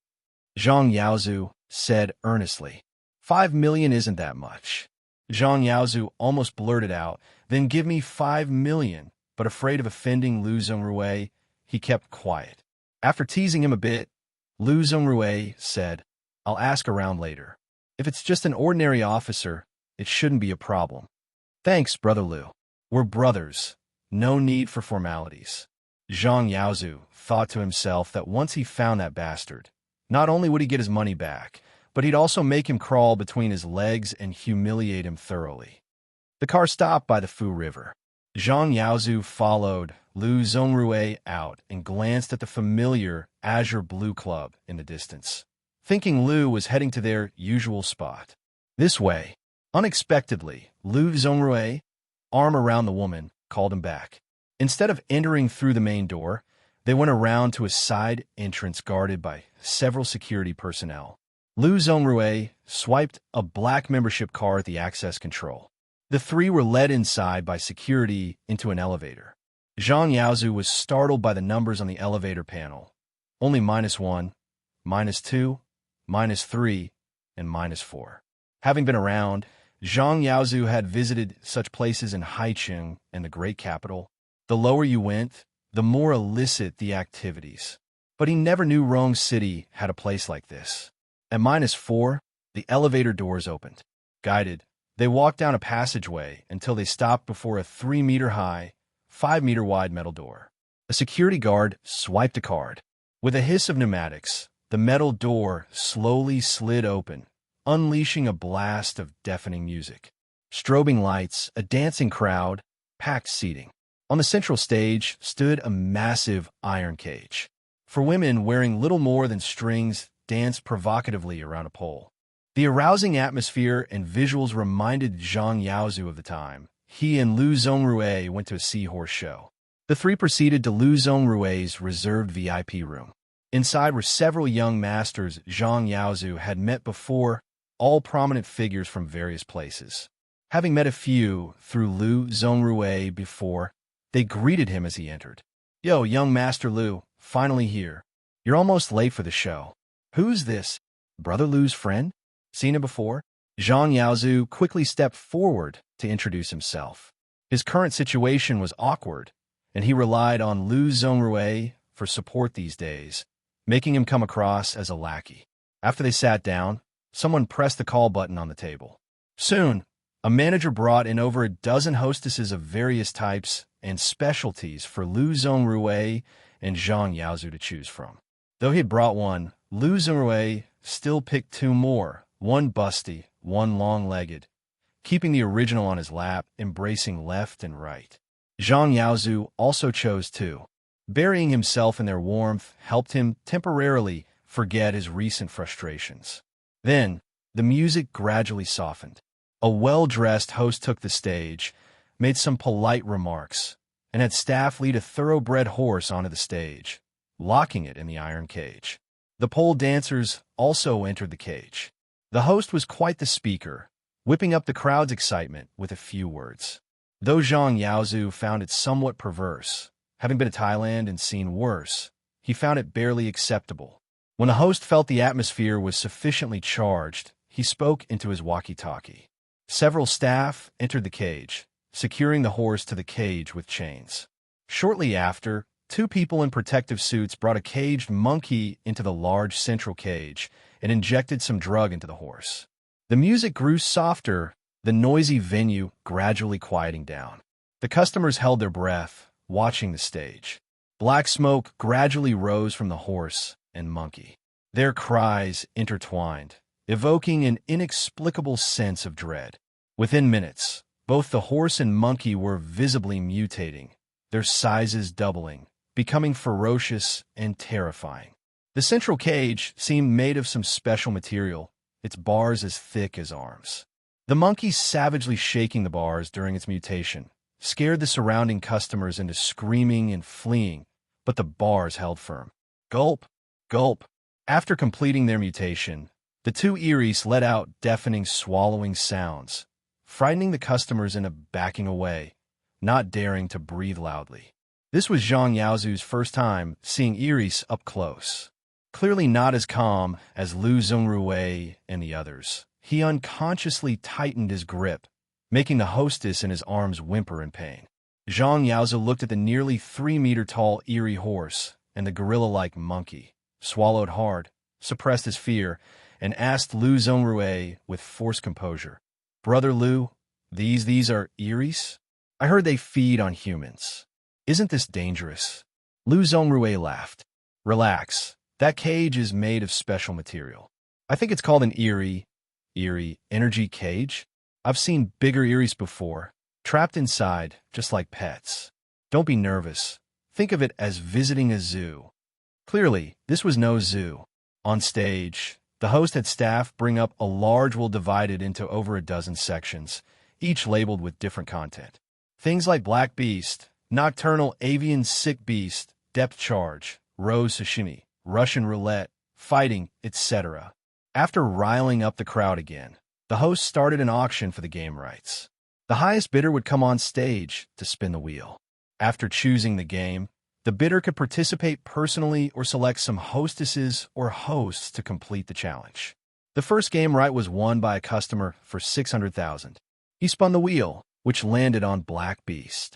S2: Zhang Yaozu said earnestly. 5 million isn't that much. Zhang Yaozu almost blurted out, then give me 5 million, but afraid of offending Lu Zongrui, he kept quiet. After teasing him a bit, Lu Zongrui said, I'll ask around later. If it's just an ordinary officer, it shouldn't be a problem. Thanks, Brother Lu. We're brothers. No need for formalities. Zhang Yaozu thought to himself that once he found that bastard, not only would he get his money back, but he'd also make him crawl between his legs and humiliate him thoroughly. The car stopped by the Fu River. Zhang Yaozu followed Lu Zongrui out and glanced at the familiar azure blue club in the distance, thinking Lu was heading to their usual spot. This way, unexpectedly, Lu Zongrui, arm around the woman, called him back. Instead of entering through the main door, they went around to a side entrance guarded by several security personnel. Lu Zongrui swiped a black membership card at the access control. The three were led inside by security into an elevator. Zhang Yaozu was startled by the numbers on the elevator panel. Only -1, -2, -3, and -4. Having been around, Zhang Yaozu had visited such places in Haicheng and the great capital. The lower you went, the more illicit the activities. But he never knew Rome City had a place like this. At -4, the elevator doors opened. Guided, they walked down a passageway until they stopped before a 3-meter-high, 5-meter-wide metal door. A security guard swiped a card. With a hiss of pneumatics, the metal door slowly slid open, unleashing a blast of deafening music. Strobing lights, a dancing crowd, packed seating. On the central stage stood a massive iron cage. For women wearing little more than strings danced provocatively around a pole. The arousing atmosphere and visuals reminded Zhang Yaozu of the time he and Lu Zongrui went to a seahorse show. The three proceeded to Lu Zongrui's reserved VIP room. Inside were several young masters Zhang Yaozu had met before, all prominent figures from various places. Having met a few through Lu Zongrui before, they greeted him as he entered. Yo, young Master Lu, finally here. You're almost late for the show. Who's this? Brother Lu's friend? Seen him before? Zhang Yaozu quickly stepped forward to introduce himself. His current situation was awkward, and he relied on Lu Zongrui for support these days, making him come across as a lackey. After they sat down, someone pressed the call button on the table. Soon, a manager brought in over a dozen hostesses of various types and specialties for Lu Zongrui and Zhang Yaozu to choose from. Though he had brought one, Lu Zongrui still picked 2 more, one busty, one long-legged, keeping the original on his lap, embracing left and right. Zhang Yaozu also chose 2. Burying himself in their warmth helped him temporarily forget his recent frustrations. Then, the music gradually softened. A well-dressed host took the stage, made some polite remarks, and had staff lead a thoroughbred horse onto the stage, locking it in the iron cage. The pole dancers also entered the cage. The host was quite the speaker, whipping up the crowd's excitement with a few words. Though Zhang Yaozu found it somewhat perverse, having been to Thailand and seen worse, he found it barely acceptable. When the host felt the atmosphere was sufficiently charged, he spoke into his walkie-talkie. Several staff entered the cage, securing the horse to the cage with chains. Shortly after, two people in protective suits brought a caged monkey into the large central cage and injected some drug into the horse. The music grew softer, the noisy venue gradually quieting down. The customers held their breath, watching the stage. Black smoke gradually rose from the horse and monkey. Their cries intertwined, evoking an inexplicable sense of dread. Within minutes, both the horse and monkey were visibly mutating, their sizes doubling, becoming ferocious and terrifying. The central cage seemed made of some special material, its bars as thick as arms. The monkey savagely shaking the bars during its mutation scared the surrounding customers into screaming and fleeing, but the bars held firm. Gulp! Gulp! After completing their mutation, the two Eries let out deafening swallowing sounds, frightening the customers into backing away, not daring to breathe loudly. This was Zhang Yaozu's first time seeing Eries up close. Clearly not as calm as Lu Zhongrui and the others, he unconsciously tightened his grip, making the hostess and his arms whimper in pain. Zhang Yaozu looked at the nearly 3-meter-tall Erie horse and the gorilla-like monkey, swallowed hard, suppressed his fear, and asked Lu Zhongrui with forced composure, "Brother Lu, these are Eries? I heard they feed on humans. Isn't this dangerous?" Lu Zhongrui laughed. "Relax. That cage is made of special material. I think it's called an Erie energy cage. I've seen bigger Eries before, trapped inside, just like pets. Don't be nervous. Think of it as visiting a zoo." Clearly, this was no zoo. On stage, the host had staff bring up a large wall divided into over a dozen sections, each labeled with different content. Things like Black Beast, Nocturnal Avian Sick Beast, Depth Charge, Rose Sashimi, Russian Roulette, Fighting, etc. After riling up the crowd again, the host started an auction for the game rights. The highest bidder would come on stage to spin the wheel. After choosing the game, the bidder could participate personally or select some hostesses or hosts to complete the challenge. The first game right was won by a customer for 600,000. He spun the wheel, which landed on Black Beast.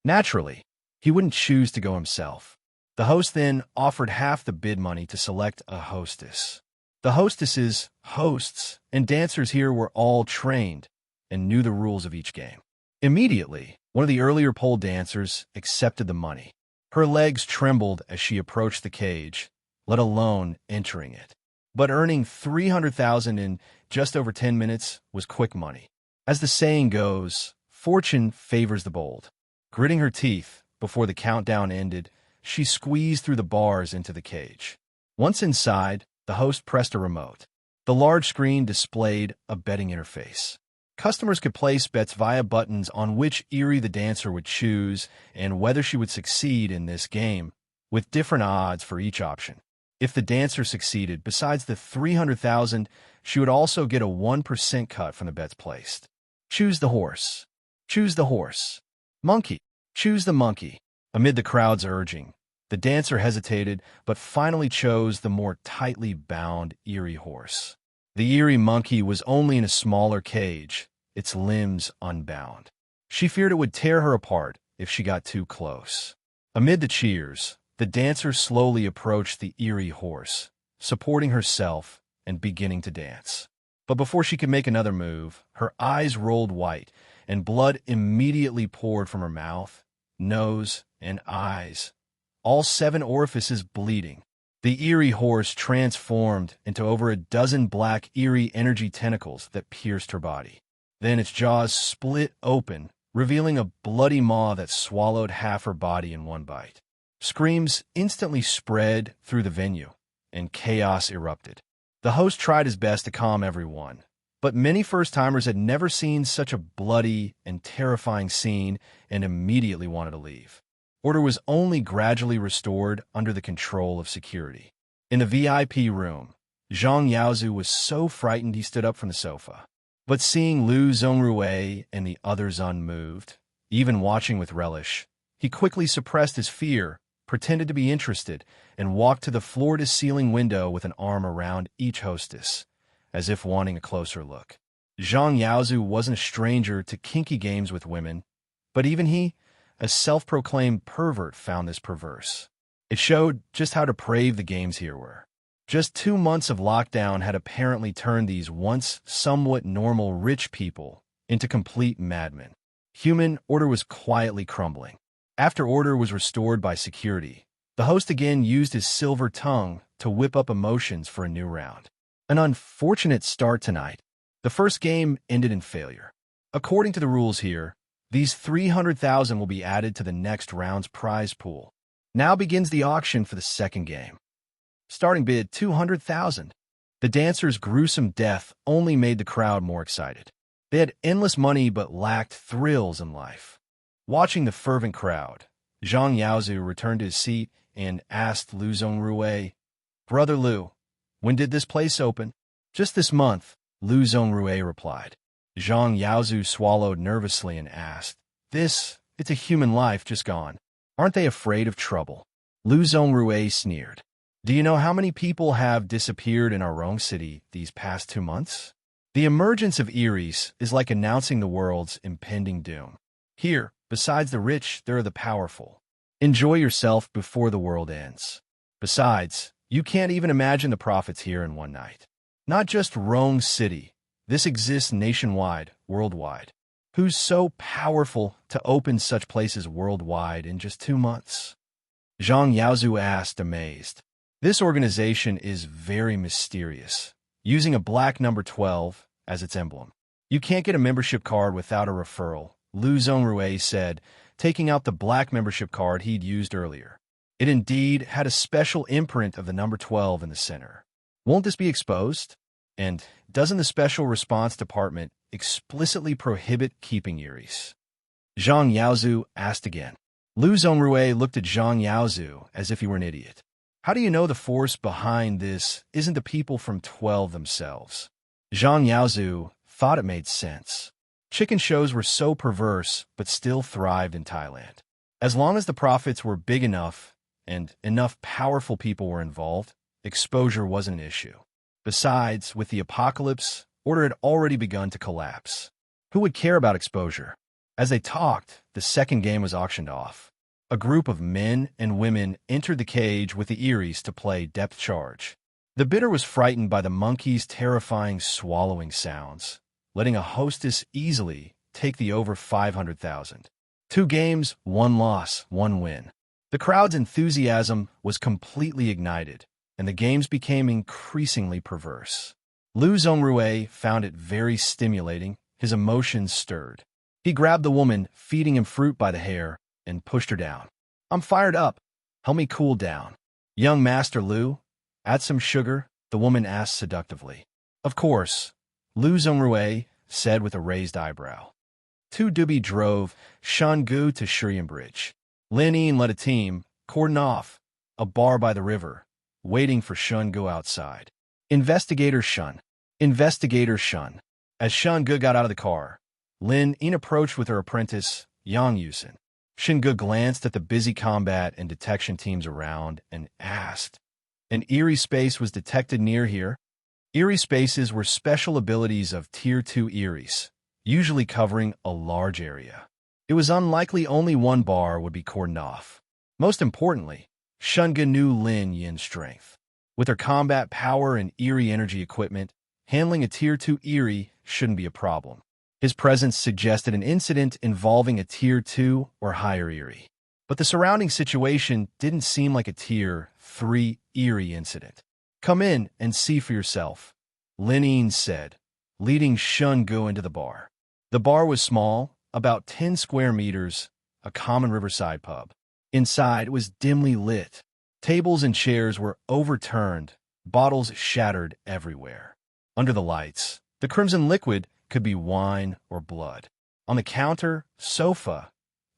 S2: Naturally, he wouldn't choose to go himself. The host then offered half the bid money to select a hostess. The hostesses, hosts, and dancers here were all trained and knew the rules of each game. Immediately, one of the earlier pole dancers accepted the money. Her legs trembled as she approached the cage, let alone entering it. But earning 300,000 in just over 10 minutes was quick money. As the saying goes, fortune favors the bold. Gritting her teeth before the countdown ended, she squeezed through the bars into the cage. Once inside, the host pressed a remote. The large screen displayed a betting interface. Customers could place bets via buttons on which Erie the dancer would choose and whether she would succeed in this game, with different odds for each option. If the dancer succeeded, besides the 300,000, she would also get a 1% cut from the bets placed. Choose the horse. Choose the horse. Monkey. Choose the monkey. Amid the crowd's urging, the dancer hesitated, but finally chose the more tightly bound Erie horse. The Erie monkey was only in a smaller cage, its limbs unbound. She feared it would tear her apart if she got too close. Amid the cheers, the dancer slowly approached the Erie horse, supporting herself and beginning to dance. But before she could make another move, her eyes rolled white, and blood immediately poured from her mouth, nose, and eyes, all 7 orifices bleeding. The Erie horse transformed into over a dozen black Erie energy tentacles that pierced her body. Then its jaws split open, revealing a bloody maw that swallowed half her body in one bite. Screams instantly spread through the venue, and chaos erupted. The host tried his best to calm everyone, but many first-timers had never seen such a bloody and terrifying scene and immediately wanted to leave. Order was only gradually restored under the control of security. In the VIP room, Zhang Yaozu was so frightened he stood up from the sofa. But seeing Lu Zhongrui and the others unmoved, even watching with relish, he quickly suppressed his fear, pretended to be interested, and walked to the floor-to-ceiling window with an arm around each hostess, as if wanting a closer look. Zhang Yaozu wasn't a stranger to kinky games with women, but even he, a self-proclaimed pervert, found this perverse. It showed just how depraved the games here were. Just 2 months of lockdown had apparently turned these once somewhat normal rich people into complete madmen. Human order was quietly crumbling. After order was restored by security, the host again used his silver tongue to whip up emotions for a new round. An unfortunate start tonight. The first game ended in failure. According to the rules here, these 300,000 will be added to the next round's prize pool. Now begins the auction for the second game. Starting bid 200,000. The dancers' gruesome death only made the crowd more excited. They had endless money but lacked thrills in life. Watching the fervent crowd, Zhang Yaozu returned to his seat and asked Lu Zongrui, "Brother Lu, when did this place open?" "Just this month," Lu Zongrui replied. Zhang Yaozu swallowed nervously and asked, "It's a human life just gone. Aren't they afraid of trouble?" Lu Zongrui sneered. "Do you know how many people have disappeared in our Rome city these past 2 months? The emergence of Eries is like announcing the world's impending doom. Here, besides the rich, there are the powerful. Enjoy yourself before the world ends. Besides, you can't even imagine the profits here in one night. Not just Rome city. This exists nationwide, worldwide. Who's so powerful to open such places worldwide in just 2 months?" Zhang Yaozu asked, amazed. This organization is very mysterious, using a black number 12 as its emblem. "You can't get a membership card without a referral," Lu Zongrui said, taking out the black membership card he'd used earlier. It indeed had a special imprint of the number 12 in the center. "Won't this be exposed? And doesn't the Special Response Department explicitly prohibit keeping Eries?" Zhang Yaozu asked again. Lu Zongrui looked at Zhang Yaozu as if he were an idiot. "How do you know the force behind this isn't the people from 12 themselves?" Zhang Yaozu thought it made sense. Chicken shows were so perverse, but still thrived in Thailand. As long as the profits were big enough and enough powerful people were involved, exposure wasn't an issue. Besides, with the apocalypse, order had already begun to collapse. Who would care about exposure? As they talked, the second game was auctioned off. A group of men and women entered the cage with the Eries to play depth charge. The bidder was frightened by the monkey's terrifying swallowing sounds, letting a hostess easily take the over 500,000. 2 games, 1 loss, 1 win. The crowd's enthusiasm was completely ignited, and the games became increasingly perverse. Lu Zongrui found it very stimulating, his emotions stirred. He grabbed the woman, feeding him fruit by the hair, and pushed her down. "I'm fired up. Help me cool down." "Young Master Lu, add some sugar?" the woman asked seductively. "Of course," Lu Zongrui said with a raised eyebrow. 2 Dubi drove Shen Ge to Shurian Bridge. Lin Yin led a team, cordoned off a bar by the river, waiting for Shen Ge outside. Investigator Shun. As Shen Ge got out of the car, Lin Yin approached with her apprentice, Yang Yusin. Shen Ge glanced at the busy combat and detection teams around and asked, "An eerie space was detected near here?" Eerie spaces were special abilities of Tier 2 Eries, usually covering a large area. It was unlikely only one bar would be cordoned off. Most importantly, Shen Ge knew Lin Yin's strength. With her combat power and eerie energy equipment, handling a Tier 2 Erie shouldn't be a problem. His presence suggested an incident involving a Tier 2 or higher Erie. But the surrounding situation didn't seem like a Tier 3 Erie incident. "Come in and see for yourself," Lin Yin said, leading Shen Ge into the bar. The bar was small, about 10 square meters, a common riverside pub. Inside, it was dimly lit. Tables and chairs were overturned, bottles shattered everywhere. Under the lights, the crimson liquid could be wine or blood. On the counter, sofa,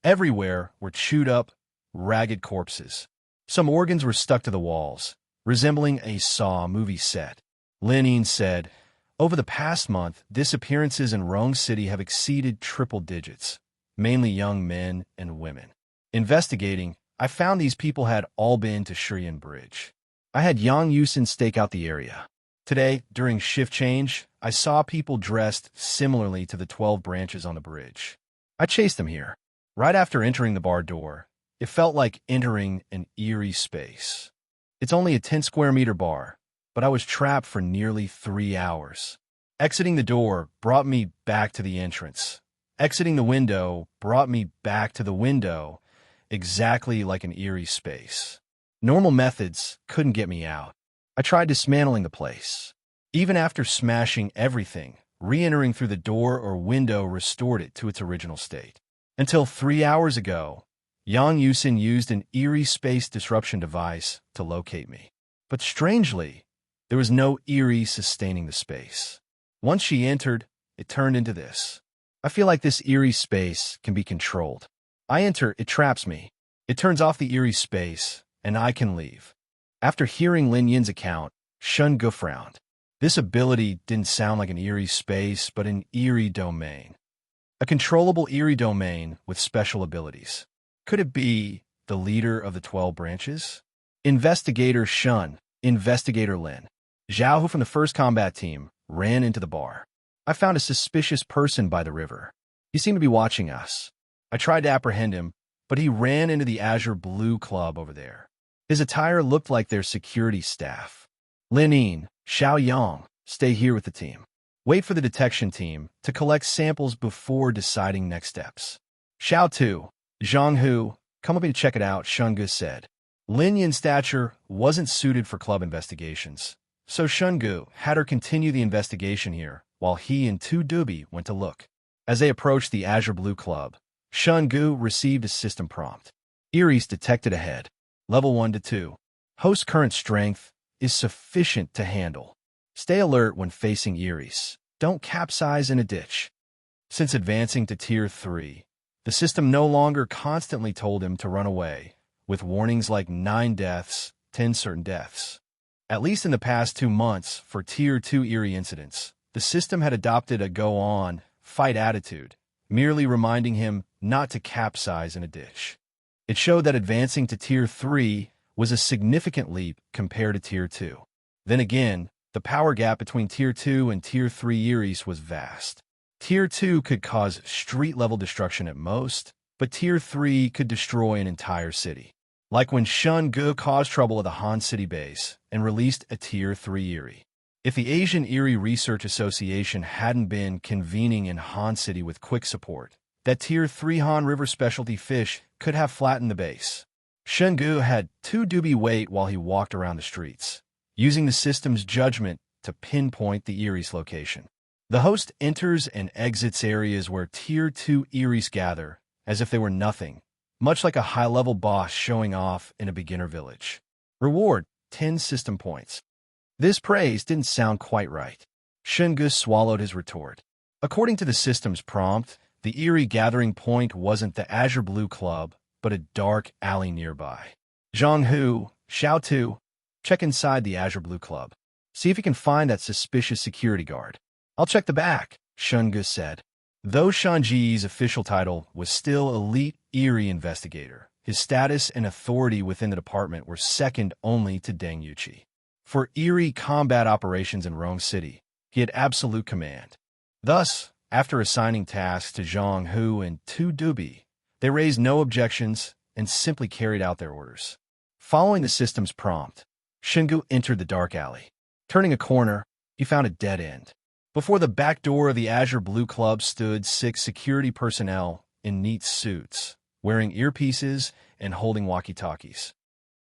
S2: everywhere were chewed up, ragged corpses. Some organs were stuck to the walls, resembling a Saw movie set. Lin Yin said, "Over the past month, disappearances in Rome City have exceeded triple digits, mainly young men and women. Investigating, I found these people had all been to Shurian Bridge. I had Yang Yusin stake out the area. Today, during shift change, I saw people dressed similarly to the 12 branches on the bridge. I chased them here. Right after entering the bar door, it felt like entering an eerie space. It's only a 10 square meter bar, but I was trapped for nearly 3 hours. Exiting the door brought me back to the entrance. Exiting the window brought me back to the window, exactly like an eerie space. Normal methods couldn't get me out. I tried dismantling the place. Even after smashing everything, re-entering through the door or window restored it to its original state. Until 3 hours ago, Yang Yusin used an eerie space disruption device to locate me. But strangely, there was no eerie sustaining the space. Once she entered, it turned into this. I feel like this eerie space can be controlled. I enter, it traps me. It turns off the eerie space, and I can leave. After hearing Lin Yin's account, Shen Ge frowned. This ability didn't sound like an eerie space, but an eerie domain. A controllable eerie domain with special abilities. Could it be the leader of the 12 branches? Investigator Shun, Investigator Lin, Zhao, who from the first combat team, ran into the bar. I found a suspicious person by the river. He seemed to be watching us. I tried to apprehend him, but he ran into the Azure Blue Club over there. His attire looked like their security staff. Lin Yin, Xiao Yang, stay here with the team. Wait for the detection team to collect samples before deciding next steps. Xiao Tu, Zhang Hu, come up and check it out, Shen Ge said. Lin Yin's stature wasn't suited for club investigations, so Shen Ge had her continue the investigation here, while he and Tu Dubi went to look. As they approached the Azure Blue Club, Shen Ge received a system prompt. Eerie's detected ahead. Level 1 to 2. Host current strength is sufficient to handle. Stay alert when facing Eerie's. Don't capsize in a ditch. Since advancing to Tier 3, the system no longer constantly told him to run away, with warnings like 9 deaths, 10 certain deaths. At least in the past 2 months, for Tier 2 Eerie incidents, the system had adopted a go-on, fight attitude, merely reminding him not to capsize in a ditch. It showed that advancing to Tier 3 was a significant leap compared to Tier 2. Then again, the power gap between Tier 2 and Tier 3 Eerie's was vast. Tier 2 could cause street-level destruction at most, but Tier 3 could destroy an entire city. Like when Shen Ge caused trouble at the Han City base and released a Tier 3 Eerie. If the Asian Eerie Research Association hadn't been convening in Han City with quick support, that Tier 3 Han River specialty fish could have flattened the base. Shen Ge had Tu Dubi wait while he walked around the streets, using the system's judgment to pinpoint the Eerie's location. The host enters and exits areas where Tier 2 Eerie's gather, as if they were nothing, much like a high-level boss showing off in a beginner village. Reward, 10 system points. This praise didn't sound quite right. Shen Ge swallowed his retort. According to the system's prompt, the Eerie gathering point wasn't the Azure Blue Club, but a dark alley nearby. Zhang Hu, Xiao Tu, check inside the Azure Blue Club. See if you can find that suspicious security guard. I'll check the back, Shen Ge said. Though Shen Ge's official title was still Elite Eerie Investigator, his status and authority within the department were second only to Deng Yuqi. For Eerie combat operations in Rome City, he had absolute command. Thus, after assigning tasks to Zhang Hu and Tu Dubi, they raised no objections and simply carried out their orders. Following the system's prompt, Shen Ge entered the dark alley. Turning a corner, he found a dead end. Before the back door of the Azure Blue Club stood 6 security personnel in neat suits, wearing earpieces and holding walkie-talkies.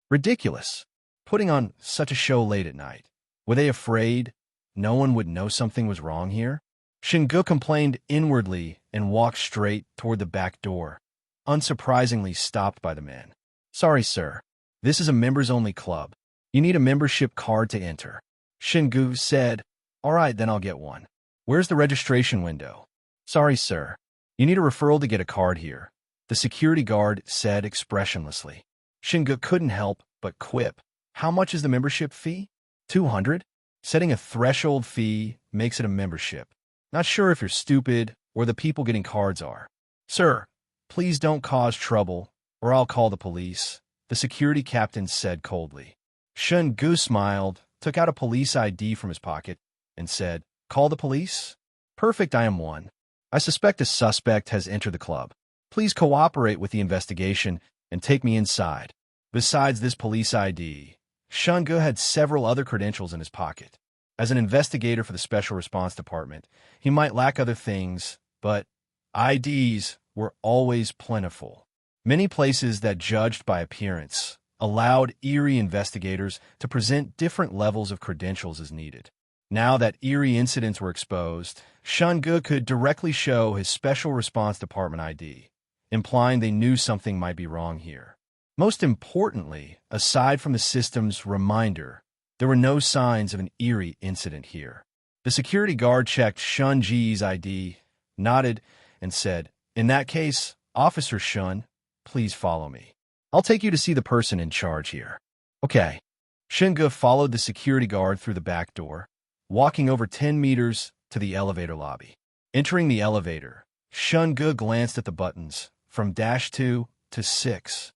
S2: Ridiculous. Putting on such a show late at night. Were they afraid no one would know something was wrong here? Shen Ge complained inwardly and walked straight toward the back door, unsurprisingly stopped by the man. Sorry, sir. This is a members-only club. You need a membership card to enter. Shen Ge said, All right, then I'll get one. Where's the registration window? Sorry, sir. You need a referral to get a card here, the security guard said expressionlessly. Shen Ge couldn't help but quip. How much is the membership fee? 200? Setting a threshold fee makes it a membership. Not sure if you're stupid or the people getting cards are. Sir, please don't cause trouble or I'll call the police, the security captain said coldly. Shen Ge smiled, took out a police ID from his pocket, and said, "Call the police?" "Perfect, I am one. I suspect a suspect has entered the club. Please cooperate with the investigation and take me inside." Besides this police ID, Shen Ge had several other credentials in his pocket. As an investigator for the Special Response Department, he might lack other things, but IDs were always plentiful. Many places that judged by appearance allowed eerie investigators to present different levels of credentials as needed. Now that eerie incidents were exposed, Shen Ge could directly show his Special Response Department ID, implying they knew something might be wrong here. Most importantly, aside from the system's reminder, there were no signs of an eerie incident here. The security guard checked Shen Ge's ID, nodded, and said, "In that case, Officer Shen, please follow me. I'll take you to see the person in charge here." "Okay." Shen Ge followed the security guard through the back door, walking over 10 meters to the elevator lobby. Entering the elevator, Shen Ge glanced at the buttons from -2 to 6.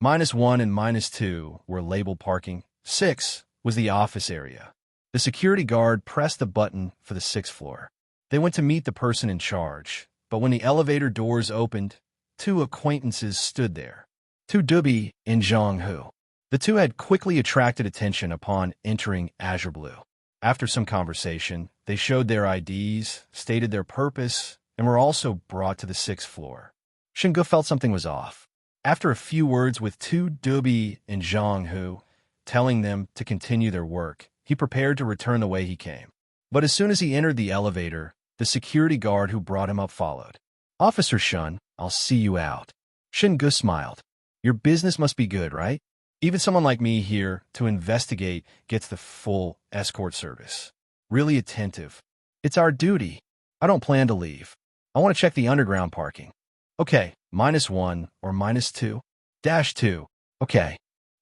S2: -1 and -2 were labeled parking. 6 was the office area. The security guard pressed the button for the 6th floor. They went to meet the person in charge, but when the elevator doors opened, two acquaintances stood there. Tu Dubi and Zhang Hu. The two had quickly attracted attention upon entering Azure Blue. After some conversation, they showed their IDs, stated their purpose, and were also brought to the 6th floor. Shen Ge felt something was off. After a few words with Tu Dubi and Zhang Hu, telling them to continue their work, he prepared to return the way he came. But as soon as he entered the elevator, the security guard who brought him up followed. "Officer Shen, I'll see you out." Shen Ge smiled. "Your business must be good, right? Even someone like me here to investigate gets the full escort service. Really attentive. It's our duty. I don't plan to leave. I want to check the underground parking." "Okay, -1 or -2? -2. Okay."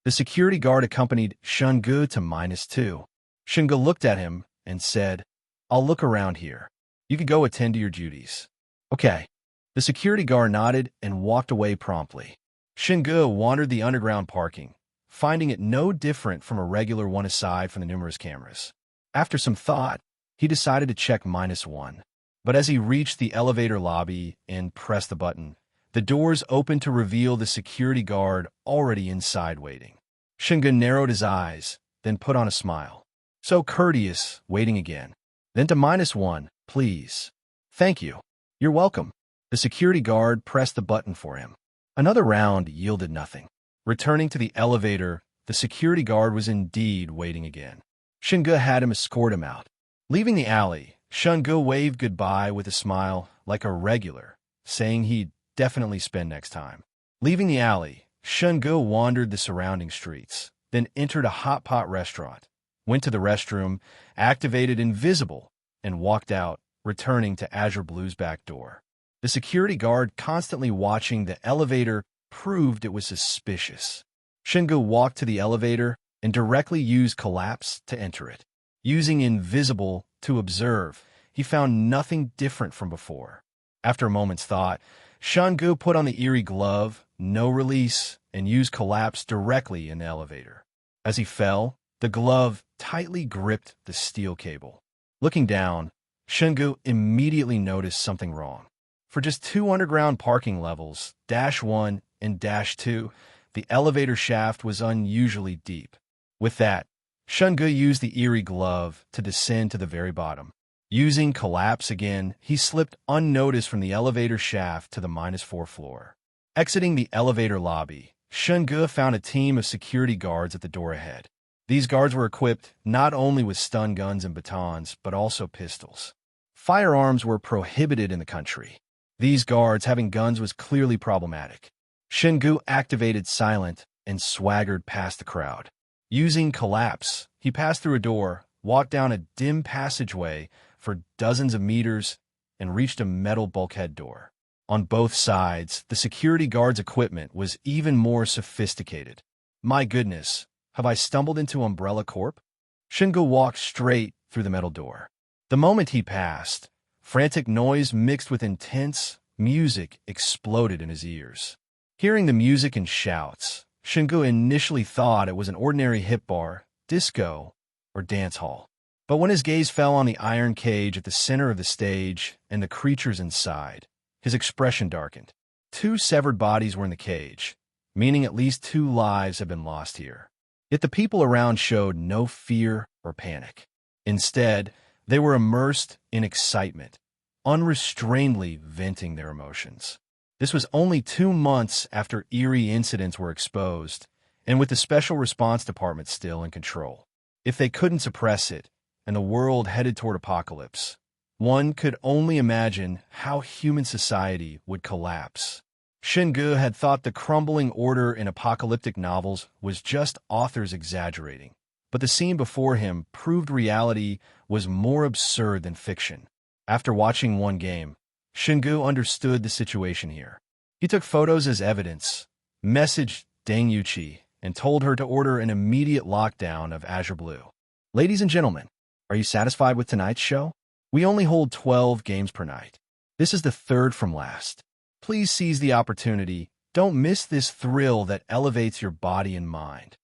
S2: The security guard accompanied Shen Ge to -2. Shen Ge looked at him and said, "I'll look around here. You could go attend to your duties." "Okay." The security guard nodded and walked away promptly. Shen Ge wandered the underground parking, finding it no different from a regular one aside from the numerous cameras. After some thought, he decided to check -1. But as he reached the elevator lobby and pressed the button, the doors opened to reveal the security guard already inside waiting. Shen Ge narrowed his eyes, then put on a smile. "So courteous, waiting again. Then to -1, please." "Thank you." "You're welcome." The security guard pressed the button for him. Another round yielded nothing. Returning to the elevator, the security guard was indeed waiting again. Shen Ge had him escort him out. Leaving the alley, Shen Ge waved goodbye with a smile like a regular, saying he'd definitely spend next time. Leaving the alley, Shen Ge wandered the surrounding streets, then entered a hot pot restaurant, went to the restroom, activated Invisible, and walked out, returning to Azure Blue's back door. The security guard constantly watching the elevator proved it was suspicious. Shen Ge walked to the elevator and directly used Collapse to enter it. Using Invisible to observe, he found nothing different from before. After a moment's thought, Shen Ge put on the eerie glove, no release, and used Collapse directly in the elevator. As he fell, the glove tightly gripped the steel cable. Looking down, Shen Ge immediately noticed something wrong. For just 2 underground parking levels, -1 and -2, the elevator shaft was unusually deep. With that, Shen Ge used the eerie glove to descend to the very bottom. Using Collapse again, he slipped unnoticed from the elevator shaft to the -4 floor. Exiting the elevator lobby, Shen Ge found a team of security guards at the door ahead. These guards were equipped not only with stun guns and batons, but also pistols. Firearms were prohibited in the country. These guards having guns was clearly problematic. Shen Ge activated Silent and swaggered past the crowd. Using Collapse, he passed through a door, walked down a dim passageway for dozens of meters, and reached a metal bulkhead door. On both sides, the security guards' equipment was even more sophisticated. My goodness, have I stumbled into Umbrella Corp? Shen Ge walked straight through the metal door. The moment he passed, frantic noise mixed with intense music exploded in his ears. Hearing the music and shouts, Shen Ge initially thought it was an ordinary hip bar, disco, or dance hall. But when his gaze fell on the iron cage at the center of the stage and the creatures inside, his expression darkened. 2 severed bodies were in the cage, meaning at least 2 lives had been lost here. Yet the people around showed no fear or panic. Instead, they were immersed in excitement, unrestrainedly venting their emotions. This was only 2 months after eerie incidents were exposed, and with the Special Response Department still in control. If they couldn't suppress it, and the world headed toward apocalypse, one could only imagine how human society would collapse. Shen Ge had thought the crumbling order in apocalyptic novels was just authors exaggerating, but the scene before him proved reality was more absurd than fiction. After watching one game, Shen Ge understood the situation here. He took photos as evidence, messaged Deng Yuqi, and told her to order an immediate lockdown of Azure Blue. Ladies and gentlemen, are you satisfied with tonight's show? We only hold 12 games per night. This is the 3rd from last. Please seize the opportunity. Don't miss this thrill that elevates your body and mind.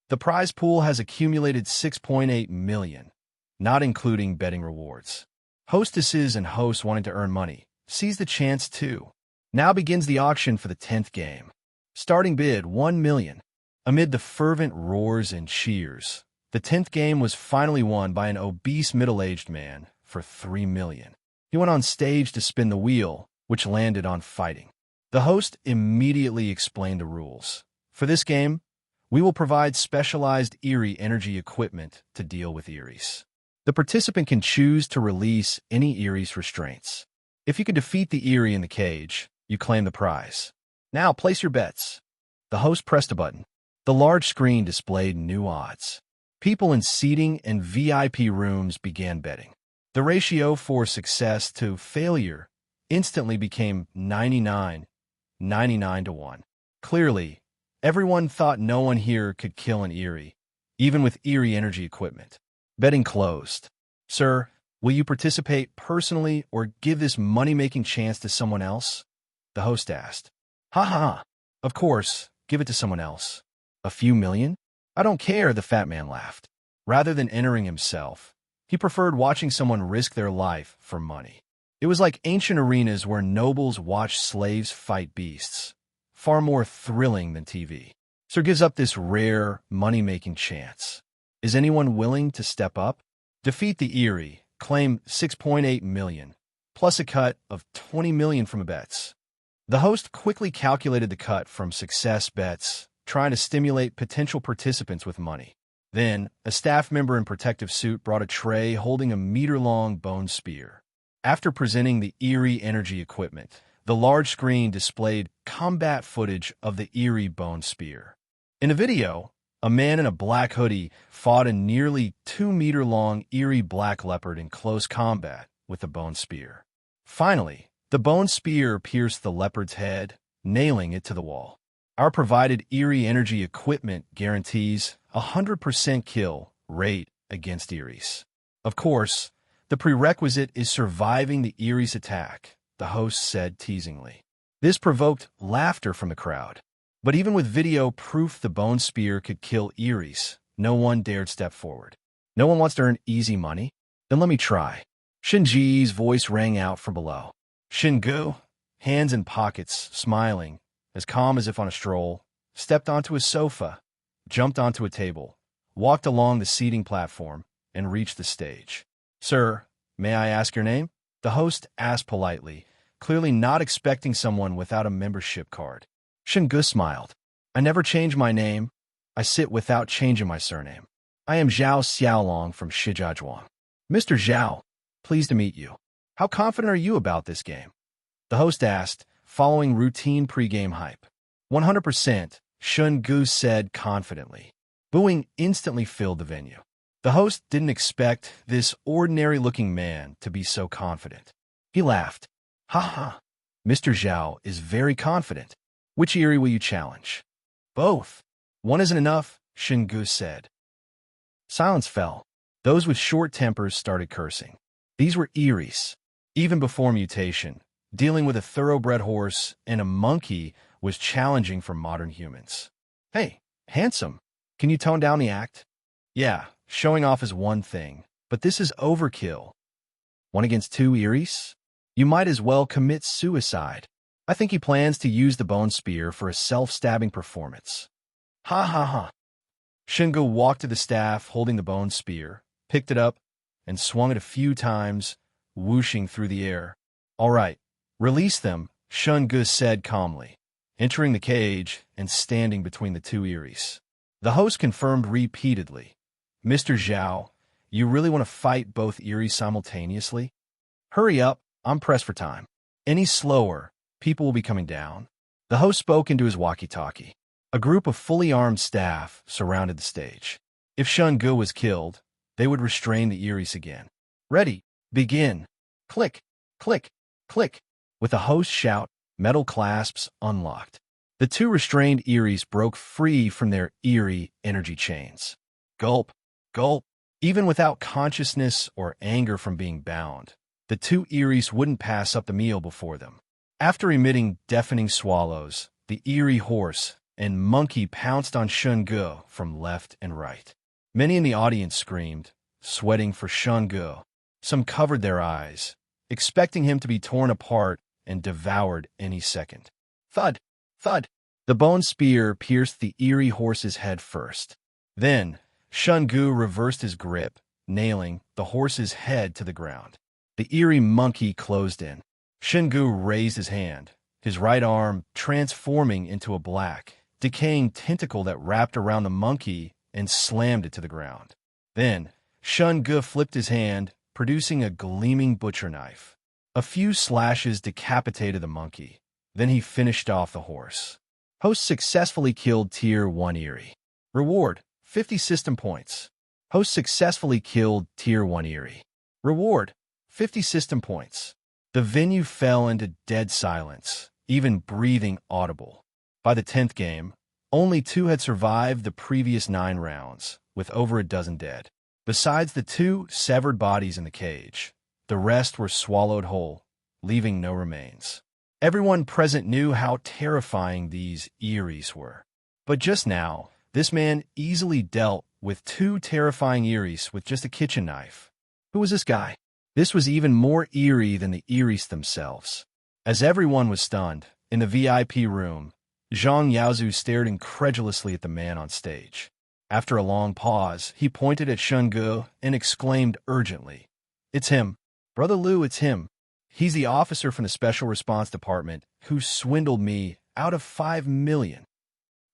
S2: The prize pool has accumulated 6.8 million, not including betting rewards. Hostesses and hosts wanting to earn money, seize the chance too. Now begins the auction for the 10th game. Starting bid 1 million. Amid the fervent roars and cheers, the 10th game was finally won by an obese middle-aged man for 3 million. He went on stage to spin the wheel, which landed on fighting. The host immediately explained the rules. For this game, we will provide specialized eerie energy equipment to deal with Eries. The participant can choose to release any Eries restraints. If you can defeat the Eerie in the cage, you claim the prize. Now place your bets. The host pressed a button. The large screen displayed new odds. People in seating and VIP rooms began betting. The ratio for success to failure instantly became 99 to 1. Clearly, everyone thought no one here could kill an Eerie, even with Eerie energy equipment. Betting closed. Sir, will you participate personally or give this money-making chance to someone else? The host asked. Ha ha. Of course, give it to someone else. A few million? I don't care, the fat man laughed. Rather than entering himself, he preferred watching someone risk their life for money. It was like ancient arenas where nobles watched slaves fight beasts. Far more thrilling than TV. Sir gives up this rare, money-making chance. Is anyone willing to step up? Defeat the Eerie, claim 6.8 million, plus a cut of 20 million from bets. The host quickly calculated the cut from success bets, trying to stimulate potential participants with money. Then, a staff member in protective suit brought a tray holding a meter-long bone spear. After presenting the Eerie energy equipment, the large screen displayed combat footage of the Eerie bone spear. In a video, a man in a black hoodie fought a nearly 2-meter-long Eerie black leopard in close combat with the bone spear. Finally, the bone spear pierced the leopard's head, nailing it to the wall. Our provided Eerie energy equipment guarantees 100% kill rate against Eries. Of course, the prerequisite is surviving the Erie's attack, the host said teasingly. This provoked laughter from the crowd. But even with video proof the bone spear could kill Eries, no one dared step forward. No one wants to earn easy money? Then let me try. Shen Ge's voice rang out from below. Shen Ge, hands in pockets, smiling, as calm as if on a stroll, stepped onto a sofa, jumped onto a table, walked along the seating platform, and reached the stage. Sir, may I ask your name? The host asked politely, clearly not expecting someone without a membership card. Shen Ge smiled. I never change my name. I sit without changing my surname. I am Zhao Xiaolong from Shijiazhuang. Mr. Zhao, pleased to meet you. How confident are you about this game? The host asked, following routine pre-game hype. 100%, Shen Ge said confidently. Booing instantly filled the venue. The host didn't expect this ordinary-looking man to be so confident. He laughed. Ha ha. Mr. Zhao is very confident. Which Eerie will you challenge? Both. One isn't enough, Shen Ge said. Silence fell. Those with short tempers started cursing. These were Eries. Even before mutation, dealing with a thoroughbred horse and a monkey was challenging for modern humans. Hey, handsome. Can you tone down the act? Yeah, showing off is one thing, but this is overkill. 1 against 2 Eries? You might as well commit suicide. I think he plans to use the bone spear for a self-stabbing performance. Ha ha ha. Shen Ge walked to the staff holding the bone spear, picked it up, and swung it a few times, whooshing through the air. All right, release them, Shen Ge said calmly, entering the cage and standing between the 2 Eries. The host confirmed repeatedly, Mr. Zhao, you really want to fight both Eries simultaneously? Hurry up, I'm pressed for time. Any slower, people will be coming down. The host spoke into his walkie-talkie. A group of fully armed staff surrounded the stage. If Shen Ge was killed, they would restrain the Eries again. Ready, begin. Click, click, click. With the host shout, metal clasps unlocked. The 2 restrained Eries broke free from their eerie energy chains. Gulp, gulp. Even without consciousness or anger from being bound, the 2 Eries wouldn't pass up the meal before them. After emitting deafening swallows, the eerie horse and monkey pounced on Shen Ge from left and right. Many in the audience screamed, sweating for Shen Ge. Some covered their eyes, expecting him to be torn apart and devoured any second. Thud, thud. The bone spear pierced the eerie horse's head first. Then, Shen Ge reversed his grip, nailing the horse's head to the ground. The eerie monkey closed in. Shen Ge raised his hand, his right arm transforming into a black, decaying tentacle that wrapped around the monkey and slammed it to the ground. Then, Shen Ge flipped his hand, producing a gleaming butcher knife. A few slashes decapitated the monkey. Then he finished off the horse. Host successfully killed Tier 1 Erie. Reward, 50 system points. Host successfully killed Tier 1 Erie. Reward, 50 system points. The venue fell into dead silence, even breathing audible. By the 10th game, only 2 had survived the previous 9 rounds, with over a dozen dead. Besides the 2 severed bodies in the cage, the rest were swallowed whole, leaving no remains. Everyone present knew how terrifying these Eries were. But just now, this man easily dealt with 2 terrifying Eries with just a kitchen knife. Who was this guy? This was even more eerie than the Eries themselves. As everyone was stunned, in the VIP room, Zhang Yaozu stared incredulously at the man on stage. After a long pause, he pointed at Shen Ge and exclaimed urgently, "It's him. Brother Liu, it's him. He's the officer from the Special Response Department who swindled me out of 5 million.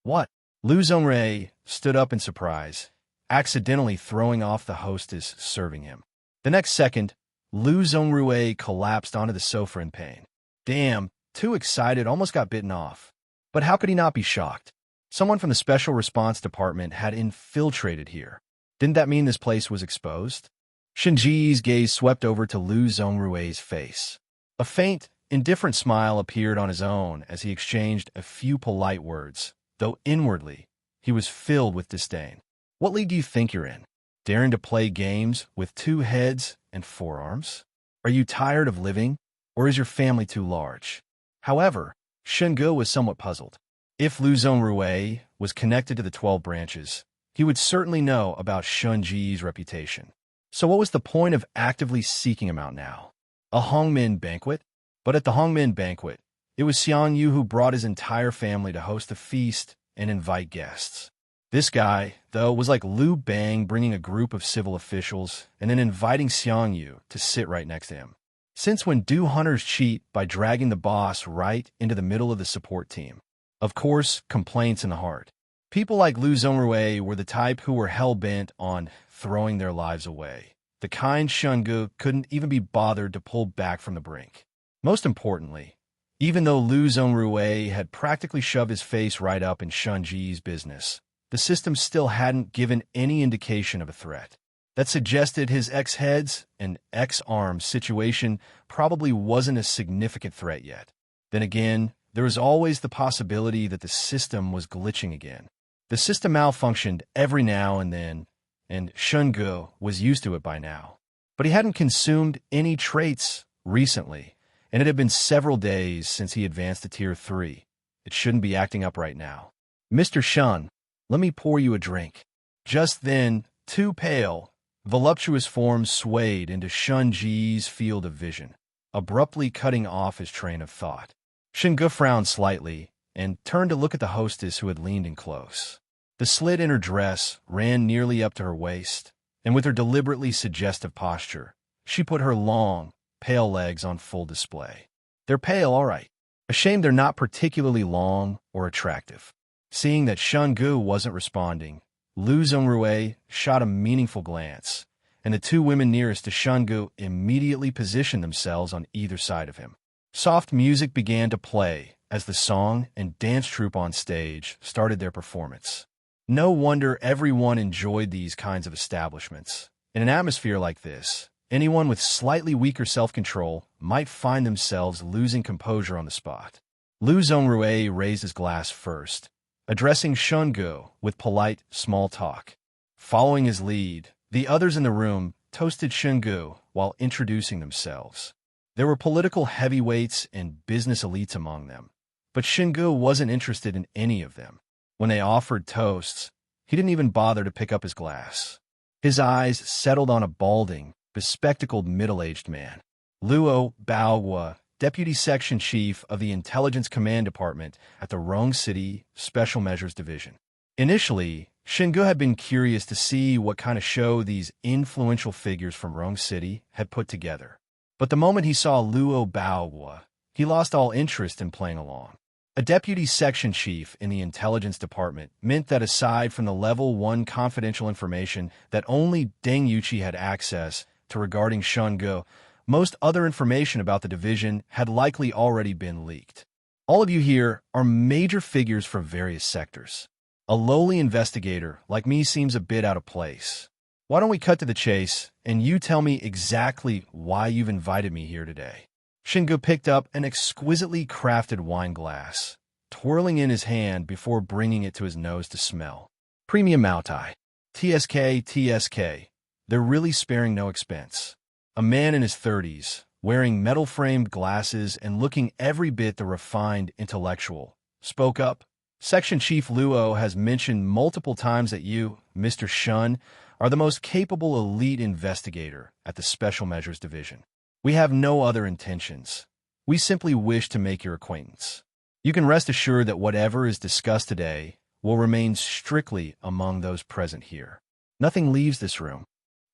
S2: What? Liu Zhongrui stood up in surprise, accidentally throwing off the hostess serving him. The next second, Liu Zhongrui collapsed onto the sofa in pain. Damn, too excited, almost got bitten off. But how could he not be shocked? Someone from the Special Response Department had infiltrated here. Didn't that mean this place was exposed? Shen Ge's gaze swept over to Liu Zhongrui's face. A faint, indifferent smile appeared on his own as he exchanged a few polite words, though inwardly, he was filled with disdain. What league do you think you're in? Daring to play games with 2 heads and 4 arms? Are you tired of living, or is your family too large? However, Shen Ge was somewhat puzzled. If Liu Zhongrui was connected to the 12 branches, he would certainly know about Shen Ge's reputation. So what was the point of actively seeking him out now? A Hongmin banquet? But at the Hongmin banquet, it was Xiang Yu who brought his entire family to host a feast and invite guests. This guy, though, was like Liu Bang bringing a group of civil officials and then inviting Xiang Yu to sit right next to him. Since when do hunters cheat by dragging the boss right into the middle of the support team? Of course, complaints in the heart. People like Liu Zhongrui were the type who were hell-bent on throwing their lives away. The kind Shen Ge couldn't even be bothered to pull back from the brink. Most importantly, even though Liu Zhongrui had practically shoved his face right up in Shen Ge's business, the system still hadn't given any indication of a threat. That suggested his ex-heads and ex-arms situation probably wasn't a significant threat yet. Then again, there was always the possibility that the system was glitching again. The system malfunctioned every now and then, and Shen Ge was used to it by now. But he hadn't consumed any traits recently, and it had been several days since he advanced to Tier 3. It shouldn't be acting up right now. Mr. Shen, let me pour you a drink. Just then, Two pale, voluptuous forms swayed into Shen Ge's field of vision, abruptly cutting off his train of thought. Shen Ge frowned slightly and turned to look at the hostess who had leaned in close. The slit in her dress ran nearly up to her waist, and with her deliberately suggestive posture, she put her long, pale legs on full display. They're pale, all right. A shame they're not particularly long or attractive. Seeing that Shen Ge wasn't responding, Lu Zongrui shot a meaningful glance, and the two women nearest to Shen Ge immediately positioned themselves on either side of him. Soft music began to play as the song and dance troupe on stage started their performance. No wonder everyone enjoyed these kinds of establishments. In an atmosphere like this, anyone with slightly weaker self-control might find themselves losing composure on the spot. Lu Zongrui raised his glass first, addressing Shen Ge with polite, small talk. Following his lead, the others in the room toasted Shen Ge while introducing themselves. There were political heavyweights and business elites among them, but Shen Ge wasn't interested in any of them. When they offered toasts, he didn't even bother to pick up his glass. His eyes settled on a balding, bespectacled middle-aged man. Luo Baohua, Deputy Section Chief of the Intelligence Command Department at the Rong City Special Measures Division. Initially, Shen Ge had been curious to see what kind of show these influential figures from Rong City had put together. But the moment he saw Luo Baohua, he lost all interest in playing along. A deputy section chief in the intelligence department meant that aside from the level 1 confidential information that only Deng Yuqi had access to regarding Shen Ge, most other information about the division had likely already been leaked. All of you here are major figures from various sectors. A lowly investigator like me seems a bit out of place. Why don't we cut to the chase, and you tell me exactly why you've invited me here today? Shen Ge picked up an exquisitely crafted wine glass, twirling in his hand before bringing it to his nose to smell. Premium Moutai. TSK. They're really sparing no expense. A man in his 30s, wearing metal-framed glasses and looking every bit the refined intellectual, spoke up. Section Chief Luo has mentioned multiple times that you, Mr. Shen, are the most capable elite investigator at the Special Measures Division. We have no other intentions. We simply wish to make your acquaintance. You can rest assured that whatever is discussed today will remain strictly among those present here. Nothing leaves this room.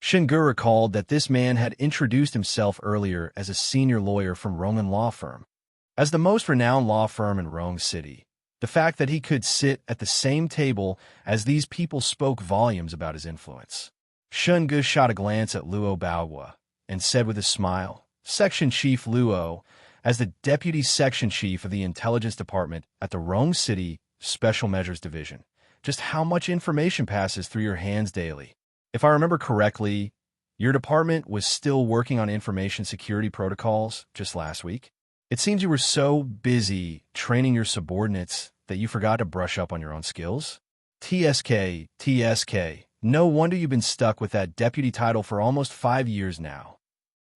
S2: Shen Ge recalled that this man had introduced himself earlier as a senior lawyer from Rongan Law Firm. As the most renowned law firm in Rong City, the fact that he could sit at the same table as these people spoke volumes about his influence. Shen Ge shot a glance at Luo Baohua and said with a smile, Section Chief Luo, as the Deputy Section Chief of the Intelligence Department at the Rong City Special Measures Division, just how much information passes through your hands daily? If I remember correctly, your department was still working on information security protocols just last week. It seems you were so busy training your subordinates that you forgot to brush up on your own skills. TSK. No wonder you've been stuck with that deputy title for almost 5 years now.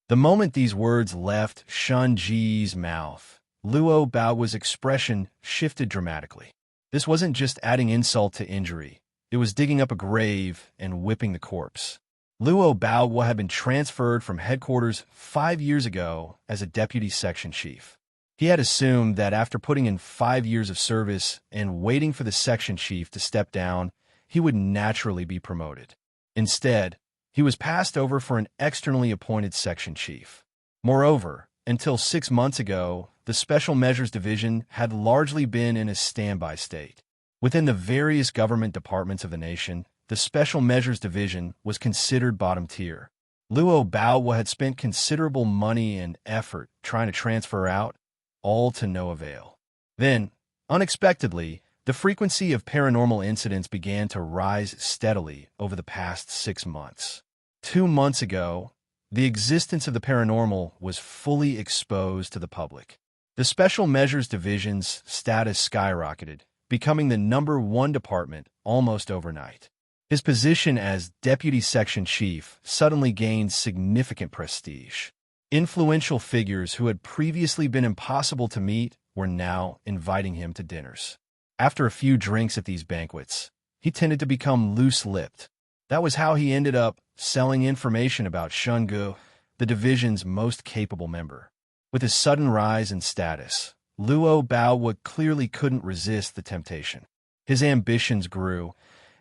S2: The moment these words left Shen Ge's mouth, Luo Baohua's expression shifted dramatically. This wasn't just adding insult to injury. It was digging up a grave and whipping the corpse. Luo Baohua had been transferred from headquarters 5 years ago as a deputy section chief. He had assumed that after putting in 5 years of service and waiting for the section chief to step down, he would naturally be promoted. Instead, he was passed over for an externally appointed section chief. Moreover, until 6 months ago, the Special Measures Division had largely been in a standby state. Within the various government departments of the nation, the Special Measures Division was considered bottom tier. Luo Baohua had spent considerable money and effort trying to transfer out, all to no avail. Then, unexpectedly, the frequency of paranormal incidents began to rise steadily over the past 6 months. 2 months ago, the existence of the paranormal was fully exposed to the public. The Special Measures Division's status skyrocketed, becoming the #1 department almost overnight. His position as Deputy Section Chief suddenly gained significant prestige. Influential figures who had previously been impossible to meet were now inviting him to dinners. After a few drinks at these banquets, he tended to become loose-lipped. That was how he ended up selling information about Shen Ge, the division's most capable member. With his sudden rise in status, Luo Baowu clearly couldn't resist the temptation. His ambitions grew,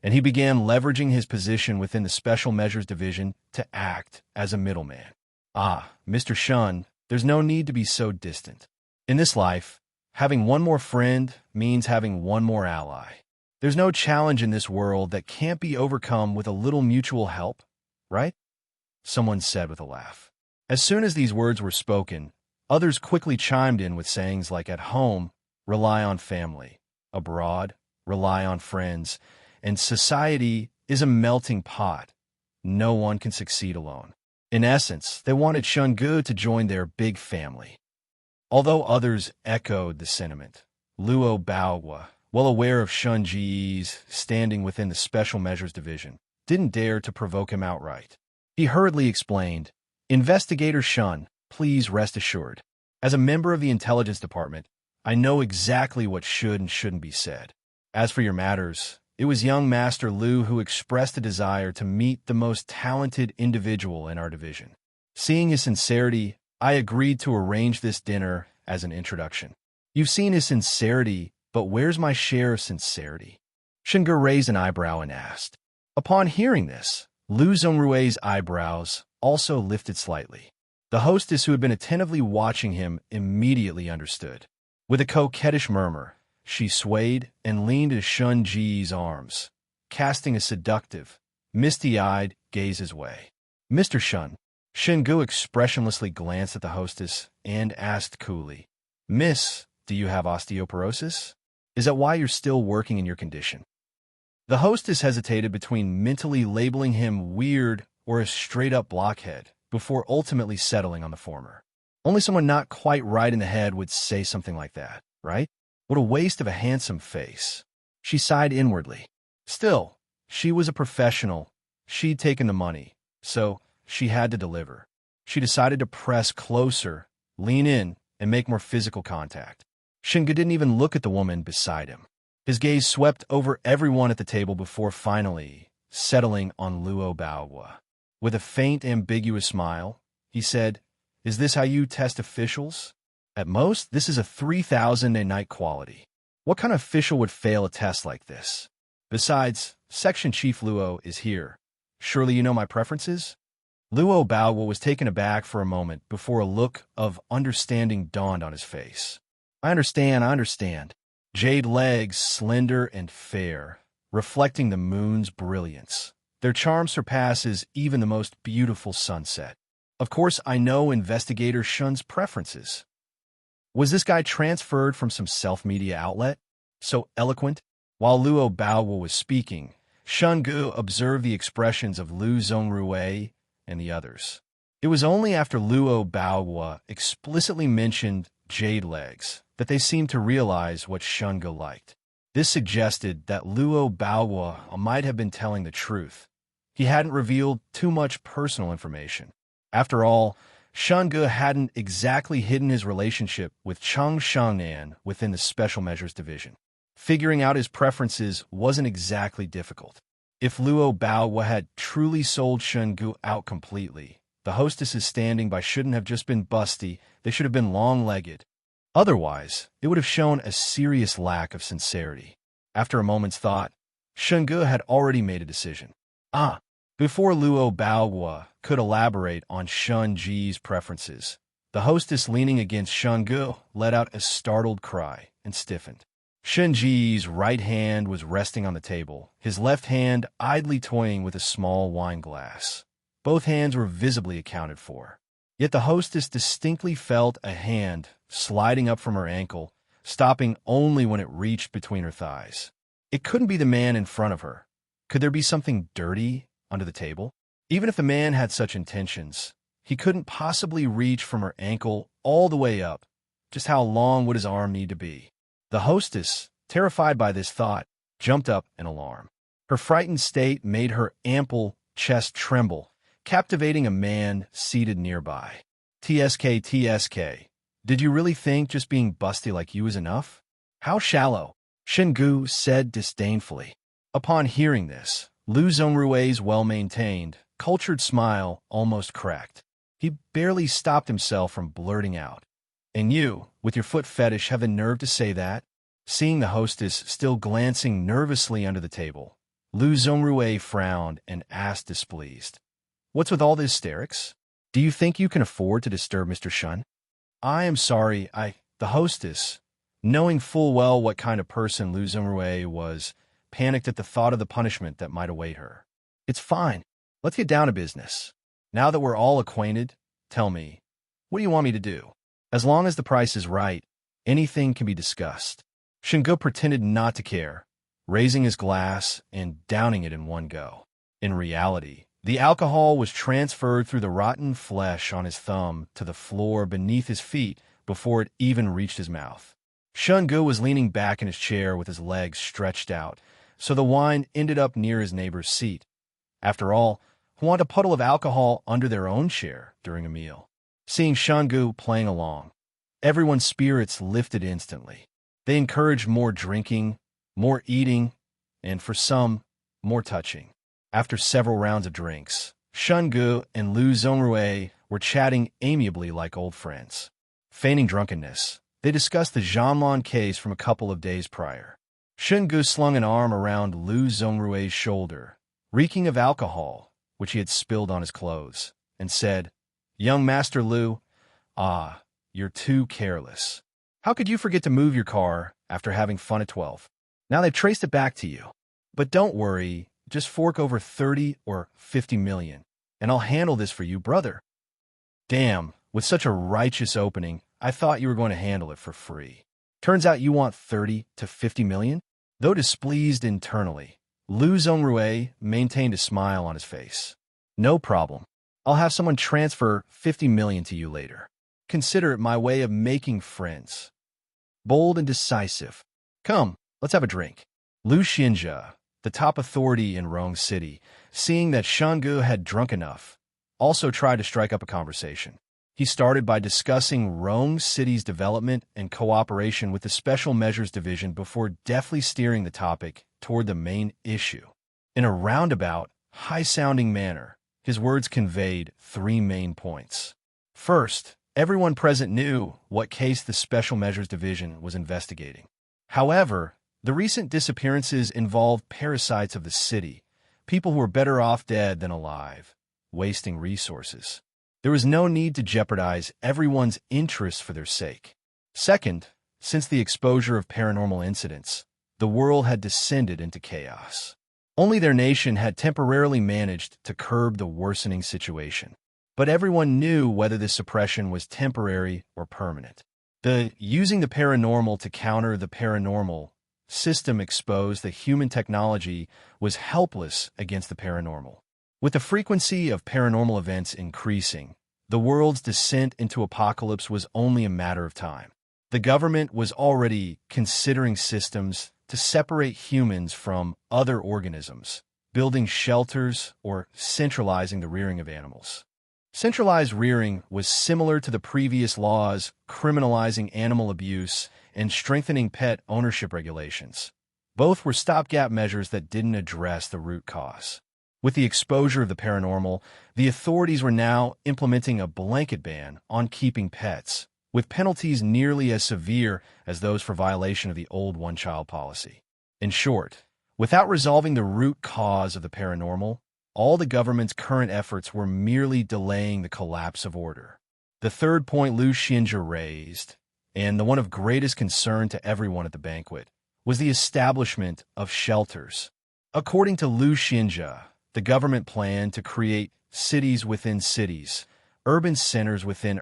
S2: and he began leveraging his position within the Special Measures Division to act as a middleman. Ah, Mr. Shen, there's no need to be so distant. In this life, having one more friend means having one more ally. There's no challenge in this world that can't be overcome with a little mutual help, right? Someone said with a laugh. As soon as these words were spoken, others quickly chimed in with sayings like at home, rely on family, abroad, rely on friends, and society is a melting pot. No one can succeed alone. In essence, they wanted Shen Ge to join their big family. Although others echoed the sentiment, Luo Baowu, well aware of Shen Ge's standing within the Special Measures Division, didn't dare to provoke him outright. He hurriedly explained, Investigator Shen, please rest assured. As a member of the Intelligence Department, I know exactly what should and shouldn't be said. As for your matters, it was young Master Lu who expressed a desire to meet the most talented individual in our division. Seeing his sincerity, I agreed to arrange this dinner as an introduction. You've seen his sincerity, but where's my share of sincerity? Shen Ge raised an eyebrow and asked. Upon hearing this, Lu Zhongrui's eyebrows also lifted slightly. The hostess, who had been attentively watching him, immediately understood. With a coquettish murmur, she swayed and leaned into Shen Ge's arms, casting a seductive, misty-eyed gaze his way. Mr. Shen Ge expressionlessly glanced at the hostess and asked coolly, Miss, do you have osteoporosis? Is that why you're still working in your condition? The hostess hesitated between mentally labeling him weird or a straight-up blockhead before ultimately settling on the former. Only someone not quite right in the head would say something like that, right? What a waste of a handsome face. She sighed inwardly. Still, she was a professional. She'd taken the money, so she had to deliver. She decided to press closer, lean in, and make more physical contact. Shen Ge didn't even look at the woman beside him. His gaze swept over everyone at the table before finally settling on Luo Baowu. With a faint, ambiguous smile, he said, Is this how you test officials? At most, this is a 3,000 a night quality. What kind of official would fail a test like this? Besides, Section Chief Luo is here. Surely you know my preferences? Luo Baowu was taken aback for a moment before a look of understanding dawned on his face. I understand. Jade legs, slender and fair, reflecting the moon's brilliance. Their charm surpasses even the most beautiful sunset. Of course, I know Investigator Shen's preferences. Was this guy transferred from some self-media outlet? So eloquent? While Luo Baowu was speaking, Shen Ge observed the expressions of Lu Zhongrui and the others. It was only after Luo Baowu explicitly mentioned jade legs that they seemed to realize what Shen Ge liked. This suggested that Luo Baowu might have been telling the truth. He hadn't revealed too much personal information. After all, Shen Ge hadn't exactly hidden his relationship with Cheng Shangnan within the Special Measures Division. Figuring out his preferences wasn't exactly difficult. If Luo Baowu had truly sold Shen Ge out completely, the hostess's standing by shouldn't have just been busty, they should have been long-legged. Otherwise, it would have shown a serious lack of sincerity. After a moment's thought, Shen Ge had already made a decision. Before Luo Baowu could elaborate on Shen Ge's preferences, the hostess leaning against Shen Ge let out a startled cry and stiffened. Shen Ge's right hand was resting on the table, his left hand idly toying with a small wine glass. Both hands were visibly accounted for. Yet the hostess distinctly felt a hand sliding up from her ankle, stopping only when it reached between her thighs. It couldn't be the man in front of her. Could there be something dirty under the table? Even if the man had such intentions, he couldn't possibly reach from her ankle all the way up. Just how long would his arm need to be? The hostess, terrified by this thought, jumped up in alarm. Her frightened state made her ample chest tremble, captivating a man seated nearby. TSK, did you really think just being busty like you is enough? How shallow, Shen Ge said disdainfully. Upon hearing this, Lu Zhongrui's well-maintained, cultured smile almost cracked. He barely stopped himself from blurting out, "And you, with your foot fetish, have the nerve to say that?" Seeing the hostess still glancing nervously under the table, Lu Zhongrui frowned and asked displeased, "What's with all the hysterics? Do you think you can afford to disturb Mr. Shen?" "I am sorry, the hostess," knowing full well what kind of person Lu Zhongrui was, panicked at the thought of the punishment that might await her. "It's fine. Let's get down to business. Now that we're all acquainted, tell me, what do you want me to do? As long as the price is right, anything can be discussed." Shen Ge pretended not to care, raising his glass and downing it in one go. In reality, the alcohol was transferred through the rotten flesh on his thumb to the floor beneath his feet before it even reached his mouth. Shen Ge was leaning back in his chair with his legs stretched out, so the wine ended up near his neighbor's seat. After all, who want a puddle of alcohol under their own chair during a meal? Seeing Shen Ge playing along, everyone's spirits lifted instantly. They encouraged more drinking, more eating, and for some, more touching. After several rounds of drinks, Shen Ge and Lu Zhongrui were chatting amiably like old friends. Feigning drunkenness, they discussed the Zhanlan case from a couple of days prior. Shen Ge slung an arm around Lu Zhongrui's shoulder, reeking of alcohol, which he had spilled on his clothes, and said, "Young Master Lu, you're too careless. How could you forget to move your car after having fun at 12? Now they've traced it back to you. But don't worry, just fork over 30 or 50 million, and I'll handle this for you, brother." Damn, with such a righteous opening, I thought you were going to handle it for free. Turns out you want 30 to 50 million? Though displeased internally, Lu Zhongrui maintained a smile on his face. "No problem. I'll have someone transfer 50 million to you later. Consider it my way of making friends. Bold and decisive. Come, let's have a drink." Lu Xinjia, the top authority in Rong City, seeing that Shen Ge had drunk enough, also tried to strike up a conversation. He started by discussing Rong City's development and cooperation with the Special Measures Division before deftly steering the topic toward the main issue. In a roundabout, high-sounding manner, his words conveyed three main points. First, everyone present knew what case the Special Measures Division was investigating. However, the recent disappearances involved parasites of the city, people who were better off dead than alive, wasting resources. There was no need to jeopardize everyone's interests for their sake. Second, since the exposure of paranormal incidents, the world had descended into chaos. Only their nation had temporarily managed to curb the worsening situation. But everyone knew whether this suppression was temporary or permanent. The using the paranormal to counter the paranormal system exposed that human technology was helpless against the paranormal. With the frequency of paranormal events increasing, the world's descent into apocalypse was only a matter of time. The government was already considering systems to separate humans from other organisms, building shelters or centralizing the rearing of animals. Centralized rearing was similar to the previous laws criminalizing animal abuse and strengthening pet ownership regulations. Both were stopgap measures that didn't address the root cause. With the exposure of the paranormal, the authorities were now implementing a blanket ban on keeping pets, with penalties nearly as severe as those for violation of the old one-child policy. In short, without resolving the root cause of the paranormal, all the government's current efforts were merely delaying the collapse of order. The third point Lu Xinjia raised, and the one of greatest concern to everyone at the banquet, was the establishment of shelters. According to Lu Xinjia, the government planned to create cities within cities, urban centers within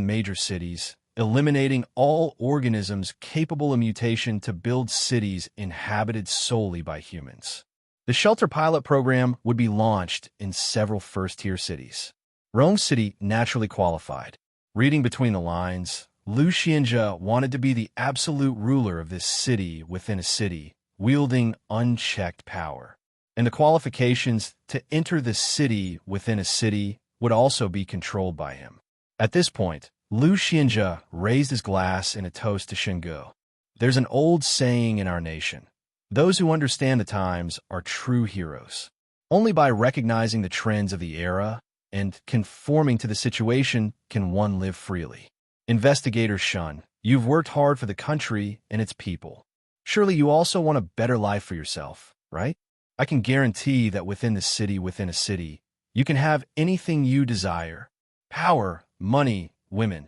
S2: major cities, eliminating all organisms capable of mutation to build cities inhabited solely by humans. The shelter pilot program would be launched in several first-tier cities. Rome City naturally qualified. Reading between the lines, Lu Xinjia wanted to be the absolute ruler of this city within a city, wielding unchecked power. And the qualifications to enter the city within a city would also be controlled by him. At this point, Lu Xinjia raised his glass in a toast to Shen Ge. There's an old saying in our nation, Those who understand the times are true heroes. Only by recognizing the trends of the era and conforming to the situation can one live freely. Investigator Shun, you've worked hard for the country and its people. Surely you also want a better life for yourself, right? I can guarantee that within a city, you can have anything you desire. Power, money, women.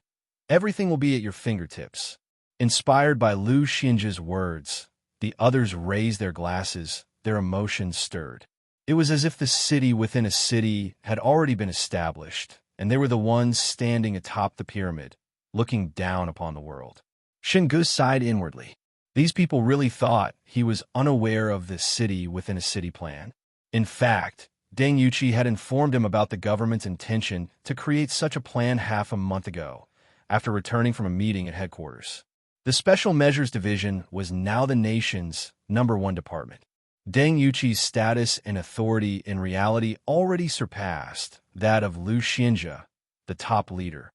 S2: Everything will be at your fingertips. Inspired by Lu Xinji's words, the others raised their glasses, their emotions stirred. It was as if the city within a city had already been established, and they were the ones standing atop the pyramid, looking down upon the world. Shen Ge sighed inwardly. These people really thought he was unaware of the city within a city plan. In fact, Deng Yuqi had informed him about the government's intention to create such a plan half a month ago, after returning from a meeting at headquarters. The Special Measures Division was now the nation's #1 department. Deng Yuqi's status and authority in reality already surpassed that of Lu Xinjie, the top leader.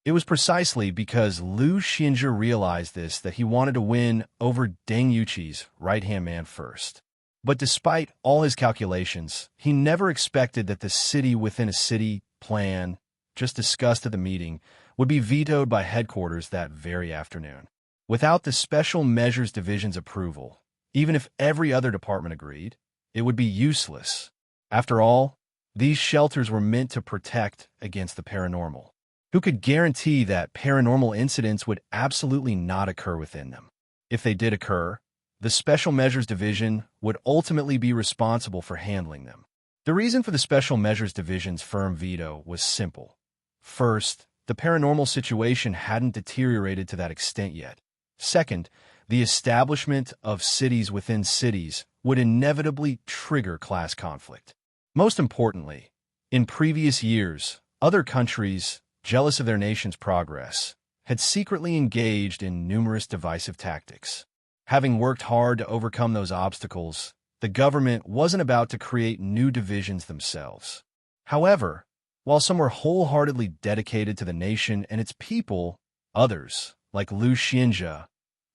S2: It was precisely because Lu Xinjie realized this that he wanted to win over Deng Yuqi's right-hand man first. But despite all his calculations, he never expected that the city within a city plan, just discussed at the meeting, would be vetoed by headquarters that very afternoon. Without the Special Measures Division's approval, even if every other department agreed, it would be useless. After all, these shelters were meant to protect against the paranormal. Who could guarantee that paranormal incidents would absolutely not occur within them? If they did occur, the Special Measures Division would ultimately be responsible for handling them. The reason for the Special Measures Division's firm veto was simple. First, the paranormal situation hadn't deteriorated to that extent yet. Second, the establishment of cities within cities would inevitably trigger class conflict. Most importantly, in previous years, other countries, jealous of their nation's progress, had secretly engaged in numerous divisive tactics. Having worked hard to overcome those obstacles, the government wasn't about to create new divisions themselves. However, while some were wholeheartedly dedicated to the nation and its people, others, like Lu Xinjie,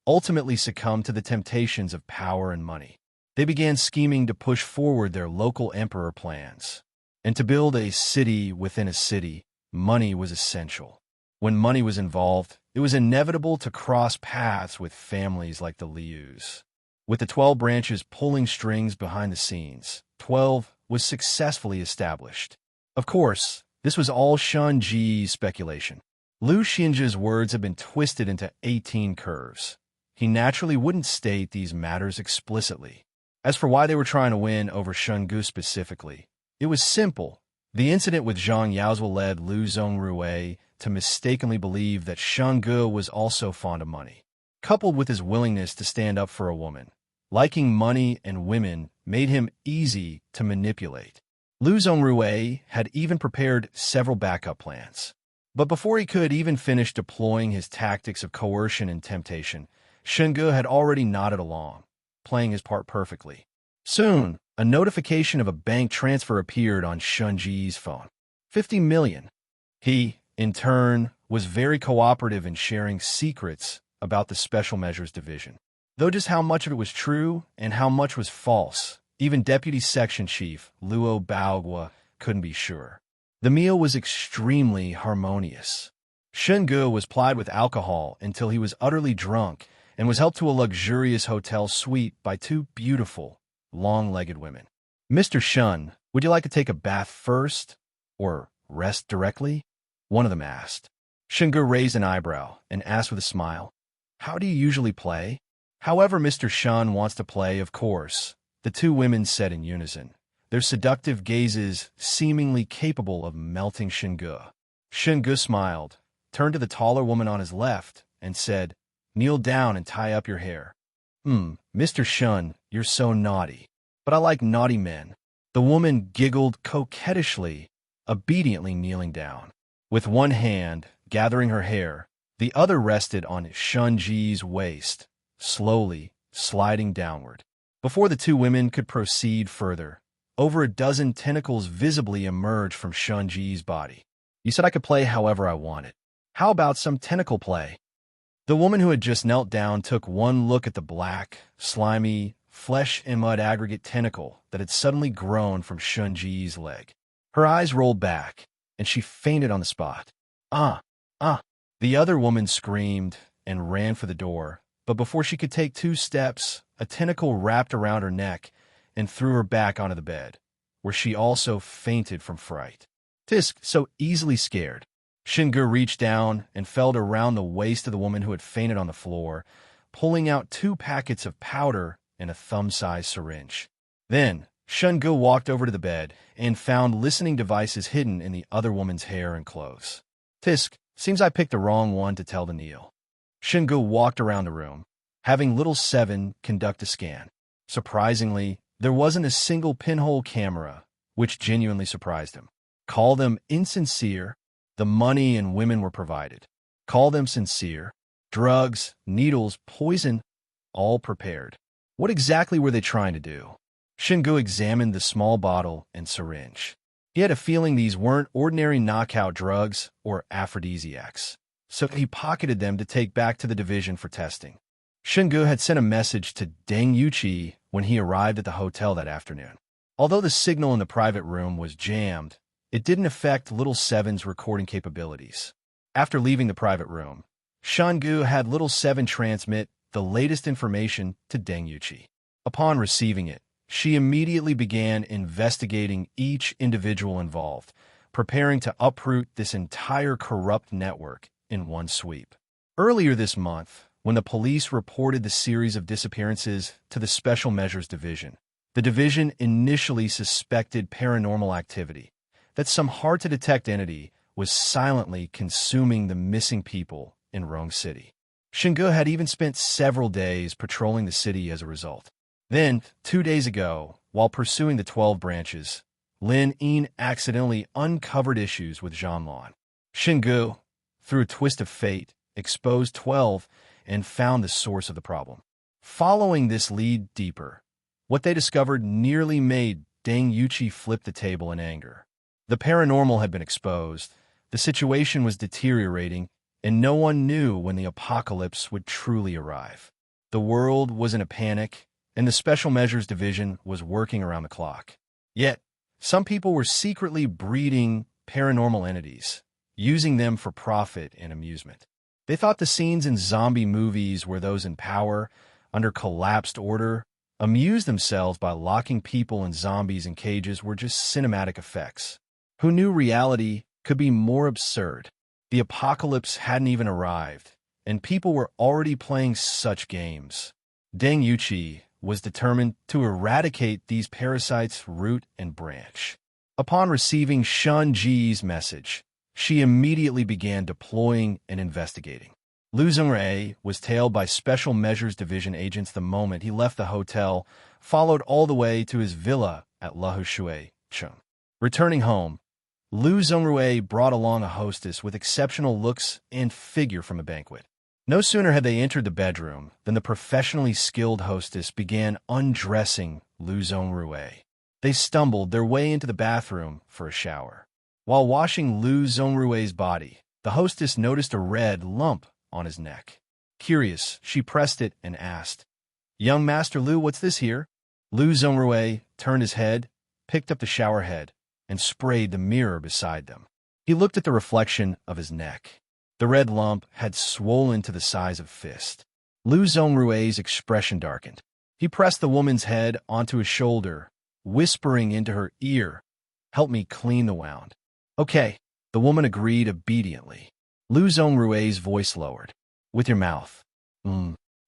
S2: ultimately succumbed to the temptations of power and money. They began scheming to push forward their local emperor plans. And to build a city within a city, money was essential. When money was involved, it was inevitable to cross paths with families like the Lius. With the 12 branches pulling strings behind the scenes, 12 was successfully established. Of course, this was all Shen Ge's speculation. Lu Xinjie's words had been twisted into 18 curves. He naturally wouldn't state these matters explicitly. As for why they were trying to win over Shen Ge specifically, it was simple. The incident with Zhang Yaozhou led Lu Zongrui to mistakenly believe that Shen Ge was also fond of money. Coupled with his willingness to stand up for a woman, liking money and women made him easy to manipulate. Lu Zongrui had even prepared several backup plans. But before he could even finish deploying his tactics of coercion and temptation, Shen Ge had already nodded along, playing his part perfectly. Soon, a notification of a bank transfer appeared on Shen Ge's phone. 50 million. He, in turn, was very cooperative in sharing secrets about the Special Measures Division. Though just how much of it was true and how much was false, even Deputy Section Chief Luo Baogua couldn't be sure. The meal was extremely harmonious. Shen Ge was plied with alcohol until he was utterly drunk and was helped to a luxurious hotel suite by two beautiful, long-legged women. "Mr. Shun, would you like to take a bath first, or rest directly?" one of them asked. Shen Ge raised an eyebrow and asked with a smile, "How do you usually play?" "However Mr. Shun wants to play, of course," the two women said in unison, their seductive gazes seemingly capable of melting Shen Ge. Shen Ge smiled, turned to the taller woman on his left, and said, "Kneel down and tie up your hair." Mr. Shun, you're so naughty. But I like naughty men." The woman giggled coquettishly, obediently kneeling down. With one hand gathering her hair, the other rested on Shen Ge's waist, slowly sliding downward. Before the two women could proceed further, over a dozen tentacles visibly emerged from Shen Ge's body. "You said I could play however I wanted. How about some tentacle play?" The woman who had just knelt down took one look at the black, slimy, flesh and mud aggregate tentacle that had suddenly grown from Shen Ge's leg. Her eyes rolled back, and she fainted on the spot. Ah! Ah! The other woman screamed and ran for the door, but before she could take 2 steps, a tentacle wrapped around her neck and threw her back onto the bed, where she also fainted from fright. Tisk, so easily scared. Shen Ge reached down and felt around the waist of the woman who had fainted on the floor, pulling out 2 packets of powder and a thumb-sized syringe. Then, Shen Ge walked over to the bed and found listening devices hidden in the other woman's hair and clothes. Tisk, seems I picked the wrong one to tell to kneel. Shen Ge walked around the room, having Little Seven conduct a scan. Surprisingly, there wasn't a single pinhole camera, which genuinely surprised him. Call them insincere, the money and women were provided. Call them sincere, drugs, needles, poison, all prepared. What exactly were they trying to do? Shen Ge examined the small bottle and syringe. He had a feeling these weren't ordinary knockout drugs or aphrodisiacs, so he pocketed them to take back to the division for testing. Shen Ge had sent a message to Deng Yuqi when he arrived at the hotel that afternoon. Although the signal in the private room was jammed, it didn't affect Little Seven's recording capabilities. After leaving the private room, Shen Ge had Little Seven transmit the latest information to Deng Yuqi. Upon receiving it, she immediately began investigating each individual involved, preparing to uproot this entire corrupt network in one sweep. Earlier this month, when the police reported the series of disappearances to the Special Measures Division, the division initially suspected paranormal activity, that some hard-to-detect entity was silently consuming the missing people in Rong City. Shen Ge had even spent several days patrolling the city as a result. Then, 2 days ago, while pursuing the 12 branches, Lin Yin accidentally uncovered issues with Zhanlan. Shen Ge, through a twist of fate, exposed 12 and found the source of the problem. Following this lead deeper, what they discovered nearly made Deng Yuqi flip the table in anger. The paranormal had been exposed, the situation was deteriorating, and no one knew when the apocalypse would truly arrive. The world was in a panic, and the Special Measures Division was working around the clock. Yet, some people were secretly breeding paranormal entities, using them for profit and amusement. They thought the scenes in zombie movies where those in power, under collapsed order, amused themselves by locking people and zombies in cages were just cinematic effects. Who knew reality could be more absurd? The apocalypse hadn't even arrived, and people were already playing such games. Deng Yuqi was determined to eradicate these parasites root and branch. Upon receiving Shen Ge's message, she immediately began deploying and investigating. Lu Zhongrui was tailed by Special Measures Division agents the moment he left the hotel, followed all the way to his villa at Lahushui, Chung. Returning home, Lu Zhongrui brought along a hostess with exceptional looks and figure from a banquet. No sooner had they entered the bedroom than the professionally skilled hostess began undressing Lu Zhongrui. They stumbled their way into the bathroom for a shower. While washing Lu Zhongrui's body, the hostess noticed a red lump on his neck. Curious, she pressed it and asked, "Young Master Lu, what's this here?" Lu Zhongrui turned his head, picked up the shower head, and sprayed the mirror beside them. He looked at the reflection of his neck. The red lump had swollen to the size of a fist. Lu Zhongrui's expression darkened. He pressed the woman's head onto his shoulder, whispering into her ear, "Help me clean the wound." "Okay," the woman agreed obediently. Lu Zhongrui's voice lowered. "With your mouth."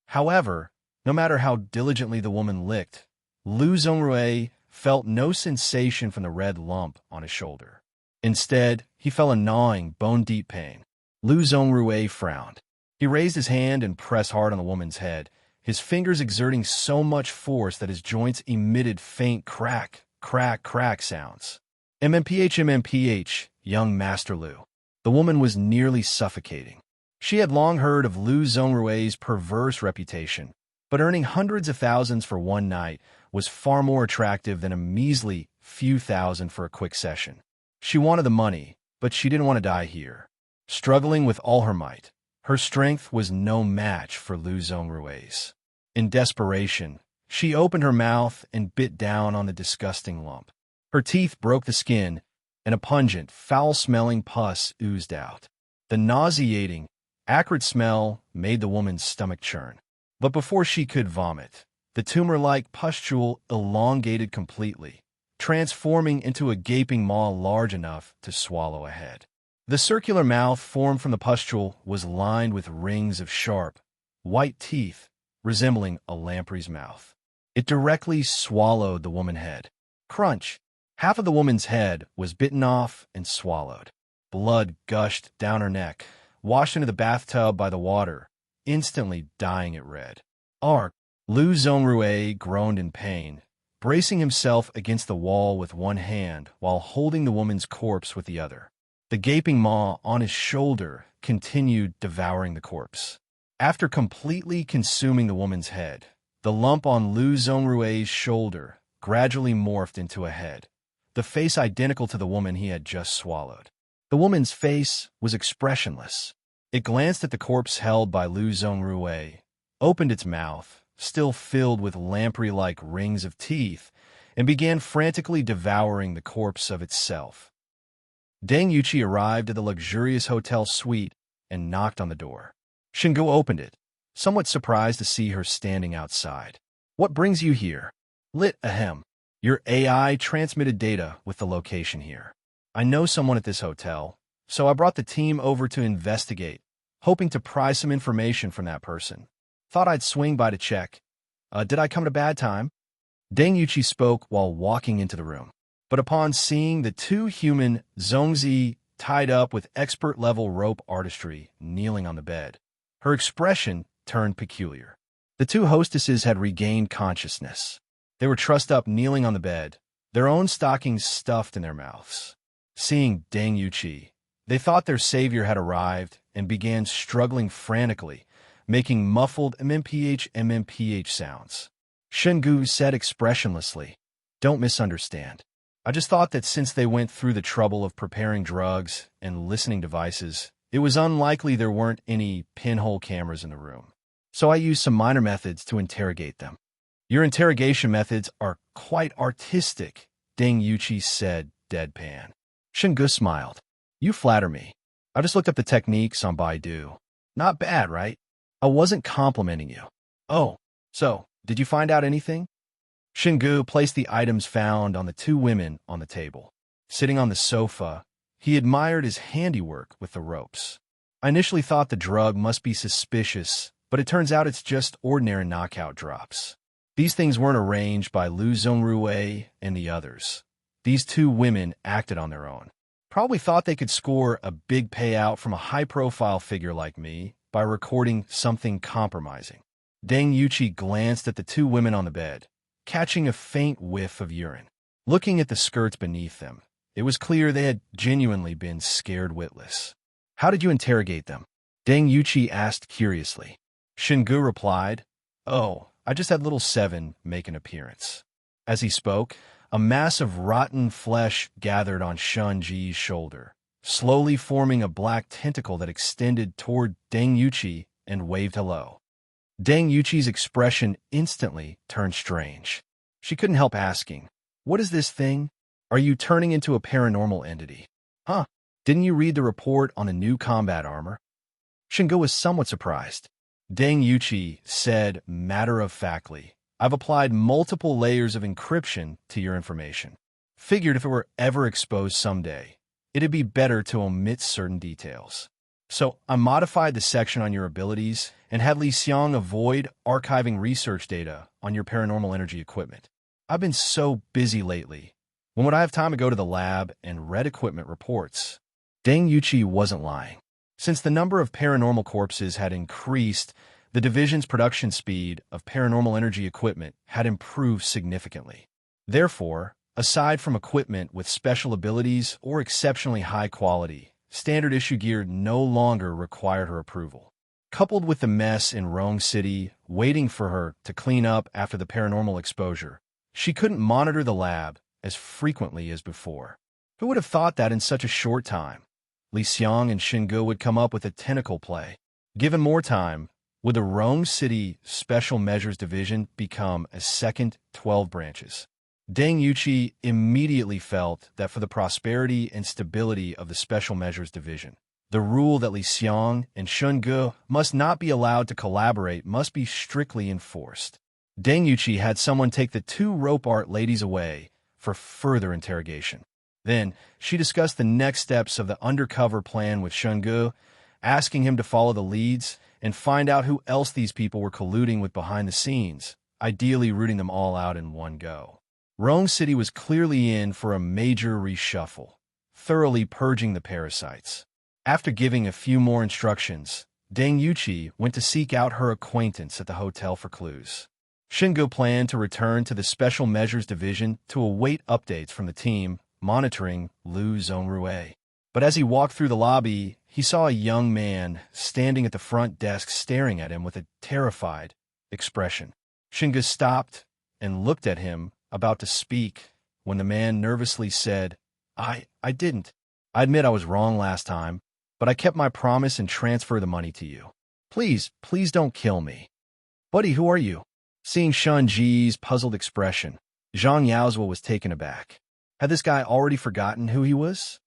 S2: However, no matter how diligently the woman licked, Lu Zhongrui felt no sensation from the red lump on his shoulder. Instead, he felt a gnawing, bone-deep pain. Lu Zhongrui frowned. He raised his hand and pressed hard on the woman's head, his fingers exerting so much force that his joints emitted faint crack, crack, crack sounds. MMPH, young Master Lu. The woman was nearly suffocating. She had long heard of Lu Zhongrui's perverse reputation, but earning hundreds of thousands for one night was far more attractive than a measly few thousand for a quick session. She wanted the money, but she didn't want to die here. Struggling with all her might, her strength was no match for Lu Zhongrui's. In desperation, She opened her mouth and bit down on the disgusting lump. Her teeth broke the skin, and a pungent, foul-smelling pus oozed out. The nauseating, acrid smell made the woman's stomach churn. But before she could vomit, the tumor-like pustule elongated completely, transforming into a gaping maw large enough to swallow a head. The circular mouth formed from the pustule was lined with rings of sharp, white teeth, resembling a lamprey's mouth. It directly swallowed the woman's head. Crunch! Half of the woman's head was bitten off and swallowed. Blood gushed down her neck, washed into the bathtub by the water, instantly dyeing it red. Ark! Lu Zhongrui groaned in pain, bracing himself against the wall with one hand while holding the woman's corpse with the other. The gaping maw on his shoulder continued devouring the corpse. After completely consuming the woman's head, the lump on Lu Zhongrui's shoulder gradually morphed into a head, the face identical to the woman he had just swallowed. The woman's face was expressionless. It glanced at the corpse held by Lu Zhongrui, opened its mouth, still filled with lamprey-like rings of teeth, and began frantically devouring the corpse of itself. Deng Yuqi arrived at the luxurious hotel suite and knocked on the door. Shen Ge opened it, somewhat surprised to see her standing outside. "What brings you here?" "Lit ahem. Your AI transmitted data with the location here. I know someone at this hotel, so I brought the team over to investigate, hoping to pry some information from that person. Thought I'd swing by to check. Did I come at a bad time?" Deng Yuqi spoke while walking into the room. But upon seeing the two human Zhongzi tied up with expert-level rope artistry kneeling on the bed, her expression turned peculiar. The two hostesses had regained consciousness. They were trussed up kneeling on the bed, their own stockings stuffed in their mouths. Seeing Deng Yuqi, they thought their savior had arrived and began struggling frantically, making muffled MMPH sounds. Shen Ge said expressionlessly, "Don't misunderstand. I just thought that since they went through the trouble of preparing drugs and listening devices, it was unlikely there weren't any pinhole cameras in the room. So I used some minor methods to interrogate them." "Your interrogation methods are quite artistic," Deng Yuqi said, deadpan. Shen Ge smiled. "You flatter me. I just looked up the techniques on Baidu. Not bad, right? I wasn't complimenting you." "Oh, so, did you find out anything?" Shen Ge placed the items found on the two women on the table. Sitting on the sofa, he admired his handiwork with the ropes. "I initially thought the drug must be suspicious, but it turns out it's just ordinary knockout drops. These things weren't arranged by Lu Zhongrui and the others. These two women acted on their own. Probably thought they could score a big payout from a high-profile figure like me by recording something compromising." Deng Yuqi glanced at the two women on the bed, catching a faint whiff of urine. Looking at the skirts beneath them, it was clear they had genuinely been scared witless. "How did you interrogate them?" Deng Yuqi asked curiously. Shen Ge replied, "Oh, I just had little Seven make an appearance." As he spoke, a mass of rotten flesh gathered on Shen Ge's shoulder, slowly forming a black tentacle that extended toward Deng Yuqi and waved hello. Deng Yuqi's expression instantly turned strange. She couldn't help asking, "What is this thing? Are you turning into a paranormal entity?" "Huh? Didn't you read the report on the new combat armor?" Shen Ge was somewhat surprised. Deng Yuqi said matter-of-factly, "I've applied multiple layers of encryption to your information. Figured if it were ever exposed someday, it'd be better to omit certain details. So I modified the section on your abilities and had Li Xiang avoid archiving research data on your paranormal energy equipment. I've been so busy lately. When would I have time to go to the lab and read equipment reports?" Deng Yuqi wasn't lying. Since the number of paranormal corpses had increased, the division's production speed of paranormal energy equipment had improved significantly. Therefore, aside from equipment with special abilities or exceptionally high quality, standard issue gear no longer required her approval. Coupled with the mess in Rome City waiting for her to clean up after the paranormal exposure, she couldn't monitor the lab as frequently as before. Who would have thought that in such a short time, Li Xiang and Shen Ge would come up with a tentacle play? Given more time, would the Rome City Special Measures Division become a second 12 branches? Deng Yuqi immediately felt that for the prosperity and stability of the Special Measures Division, the rule that Li Xiang and Shen Ge must not be allowed to collaborate must be strictly enforced. Deng Yuqi had someone take the two rope art ladies away for further interrogation. Then, she discussed the next steps of the undercover plan with Shen Ge, asking him to follow the leads and find out who else these people were colluding with behind the scenes, ideally rooting them all out in one go. Rome City was clearly in for a major reshuffle, thoroughly purging the parasites. After giving a few more instructions, Deng Yuqi went to seek out her acquaintance at the hotel for clues. Shen Ge planned to return to the Special Measures Division to await updates from the team monitoring Lu Zongrui. But as he walked through the lobby, he saw a young man standing at the front desk staring at him with a terrified expression. Shen Ge stopped and looked at him, about to speak, when the man nervously said, I didn't. I admit I was wrong last time, but I kept my promise and transferred the money to you. Please don't kill me. Buddy, who are you? Seeing Shen Ge's puzzled expression, Zhang Yaozhua was taken aback. Had this guy already forgotten who he was?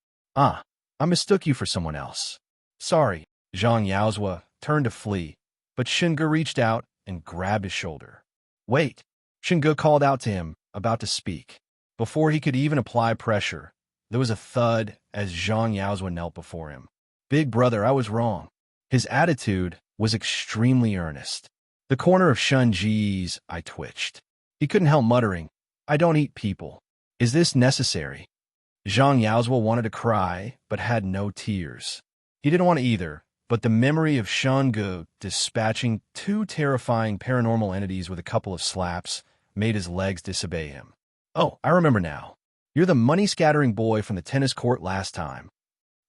S2: I mistook you for someone else. Sorry. Zhang Yaozhua turned to flee, but Shen Ge reached out and grabbed his shoulder. Wait. Shen Ge called out to him, about to speak. Before he could even apply pressure, there was a thud as Zhang Yaozhua knelt before him. Big brother, I was wrong. His attitude was extremely earnest. The corner of Shen Ge's eye twitched. He couldn't help muttering, I don't eat people. Is this necessary? Zhang Yaozhua wanted to cry, but had no tears. He didn't want to either, but the memory of Shen Ge dispatching two terrifying paranormal entities with a couple of slaps made his legs disobey him. Oh, I remember now. You're the money-scattering boy from the tennis court last time.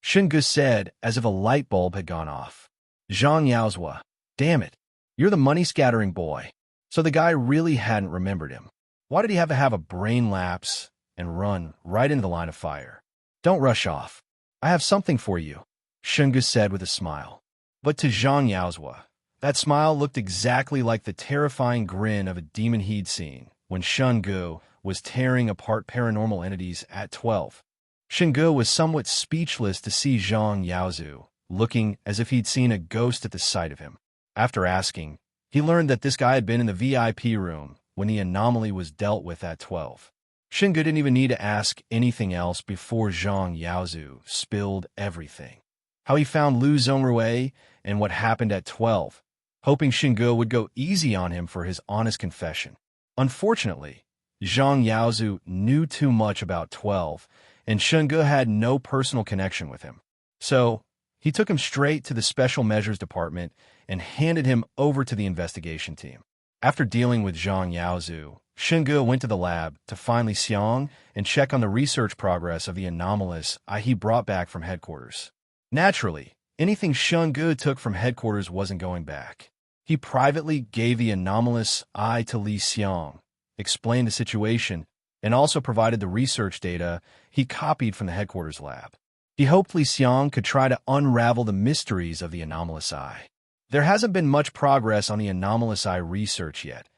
S2: Shen Ge said, as if a light bulb had gone off. Zhang Yaozhua, damn it. You're the money-scattering boy. So the guy really hadn't remembered him. Why did he have to have a brain lapse and run right into the line of fire? Don't rush off. I have something for you, Shen Ge said with a smile. But to Zhang Yaozhua, that smile looked exactly like the terrifying grin of a demon he'd seen when Shen Ge was tearing apart paranormal entities at 12. Shen Ge was somewhat speechless to see Zhang Yaozhua, looking as if he'd seen a ghost at the sight of him. After asking, he learned that this guy had been in the VIP room when the anomaly was dealt with at 12. Shen Ge didn't even need to ask anything else before Zhang Yaozhua spilled everything. How he found Lu Zongrui and what happened at 12, hoping Shen Ge would go easy on him for his honest confession. Unfortunately, Zhang Yaozhua knew too much about 12, and Shen Ge had no personal connection with him. So, he took him straight to the Special Measures Department and handed him over to the investigation team. After dealing with Zhang Yaozhua, Shen Ge went to the lab to find Li Xiang and check on the research progress of the anomalous eye he brought back from headquarters. Naturally, anything Shen Ge took from headquarters wasn't going back. He privately gave the anomalous eye to Li Xiang, explained the situation, and also provided the research data he copied from the headquarters lab. He hoped Li Xiang could try to unravel the mysteries of the anomalous eye. There hasn't been much progress on the anomalous eye research yet,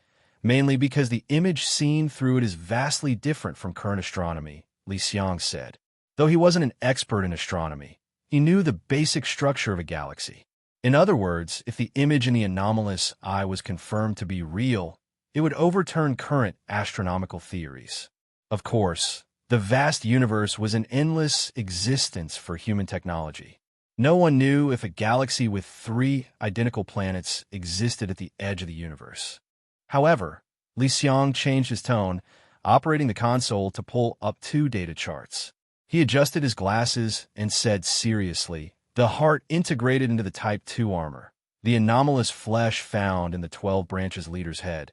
S2: mainly because the image seen through it is vastly different from current astronomy, Li Xiang said. Though he wasn't an expert in astronomy, he knew the basic structure of a galaxy. In other words, if the image in the anomalous eye was confirmed to be real, it would overturn current astronomical theories. Of course, the vast universe was an endless existence for human technology. No one knew if a galaxy with 3 identical planets existed at the edge of the universe. However, Li Xiang changed his tone, operating the console to pull up 2 data charts. He adjusted his glasses and said seriously, the heart integrated into the Type 2 armor, the anomalous flesh found in the 12 branches leader's head.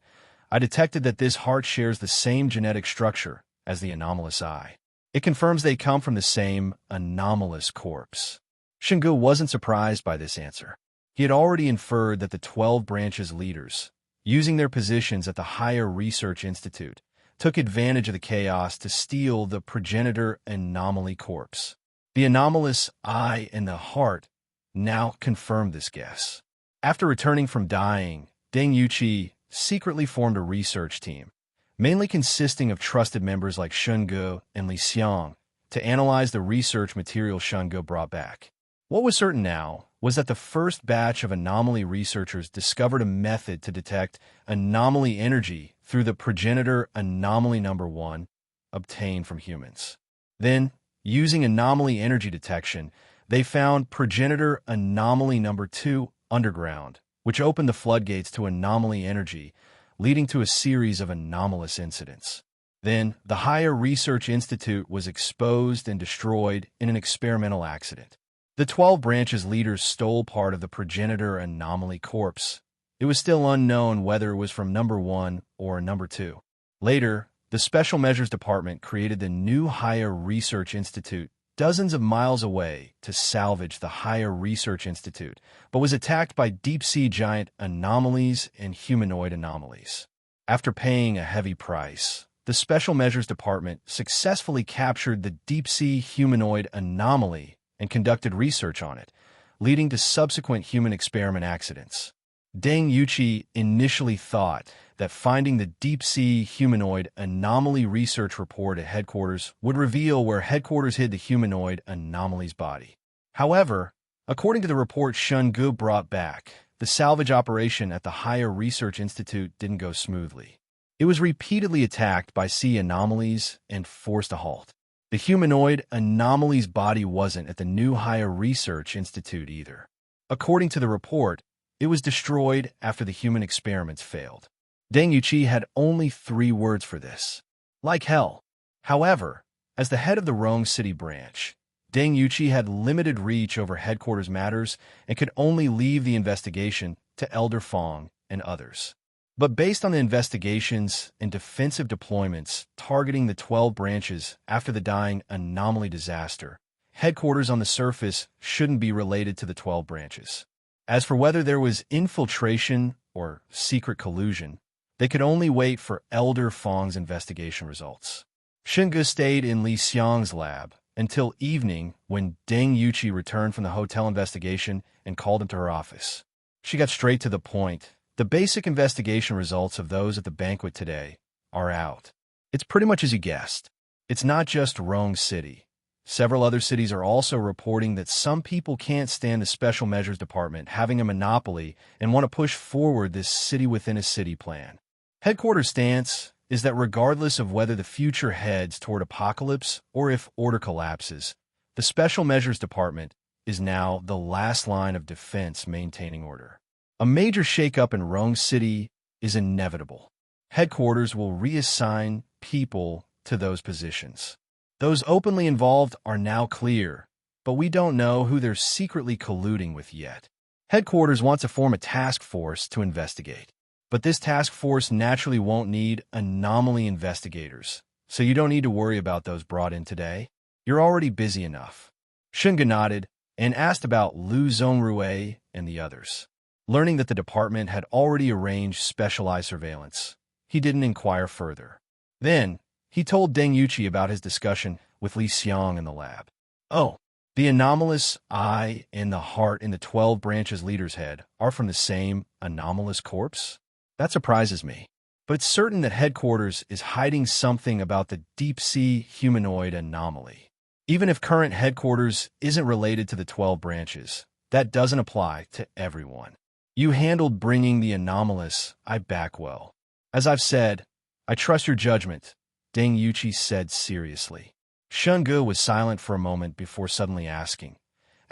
S2: I detected that this heart shares the same genetic structure as the anomalous eye. It confirms they come from the same anomalous corpse. Shen Ge wasn't surprised by this answer. He had already inferred that the 12 branches leaders, using their positions at the higher research institute, took advantage of the chaos to steal the progenitor anomaly corpse. The anomalous eye and the heart now confirmed this guess. After returning from dying, Deng Yuqi secretly formed a research team, mainly consisting of trusted members like Shen Ge and Li Xiang, to analyze the research material Shen Ge brought back. What was certain now was that the first batch of anomaly researchers discovered a method to detect anomaly energy through the progenitor anomaly number 1 obtained from humans. Then, using anomaly energy detection, they found progenitor anomaly number 2 underground, which opened the floodgates to anomaly energy, leading to a series of anomalous incidents. Then, the Higher Research Institute was exposed and destroyed in an experimental accident. The 12 branches leaders stole part of the progenitor anomaly corpse. It was still unknown whether it was from number 1 or number 2. Later, the Special Measures Department created the new Higher Research Institute dozens of miles away to salvage the Higher Research Institute, but was attacked by deep-sea giant anomalies and humanoid anomalies. After paying a heavy price, the Special Measures Department successfully captured the deep-sea humanoid anomaly and conducted research on it, leading to subsequent human experiment accidents. Deng Yuqi initially thought that finding the deep-sea humanoid anomaly research report at headquarters would reveal where headquarters hid the humanoid anomaly's body. However, according to the report Shen Ge brought back, the salvage operation at the Higher Research Institute didn't go smoothly. It was repeatedly attacked by sea anomalies and forced to halt. The humanoid anomaly's body wasn't at the new Higher Research Institute either. According to the report, it was destroyed after the human experiments failed. Deng Yuqi had only 3 words for this: like hell. However, as the head of the Rome City branch, Deng Yuqi had limited reach over headquarters matters and could only leave the investigation to Elder Fong and others. But based on the investigations and defensive deployments targeting the 12 branches after the dying anomaly disaster, headquarters on the surface shouldn't be related to the 12 branches. As for whether there was infiltration or secret collusion, they could only wait for Elder Fong's investigation results. Shen Ge stayed in Li Xiang's lab until evening when Deng Yuqi returned from the hotel investigation and called him to her office. She got straight to the point. The basic investigation results of those at the banquet today are out. It's pretty much as you guessed. It's not just Rome City. Several other cities are also reporting that some people can't stand the Special Measures Department having a monopoly and want to push forward this city-within-a-city plan. Headquarters' stance is that regardless of whether the future heads toward apocalypse or if order collapses, the Special Measures Department is now the last line of defense maintaining order. A major shakeup in Rome City is inevitable. Headquarters will reassign people to those positions. Those openly involved are now clear, but we don't know who they're secretly colluding with yet. Headquarters wants to form a task force to investigate. But this task force naturally won't need anomaly investigators, so you don't need to worry about those brought in today. You're already busy enough. Shen Ge nodded and asked about Lu Zongrui and the others. Learning that the department had already arranged specialized surveillance, he didn't inquire further. Then, he told Deng Yuqi about his discussion with Li Xiang in the lab. Oh, the anomalous eye and the heart in the 12 branches leader's head are from the same anomalous corpse? That surprises me. But it's certain that headquarters is hiding something about the deep-sea humanoid anomaly. Even if current headquarters isn't related to the 12 branches, that doesn't apply to everyone. You handled bringing the anomalous eye back well. As I've said, I trust your judgment, Deng Yuqi said seriously. Shen Ge was silent for a moment before suddenly asking,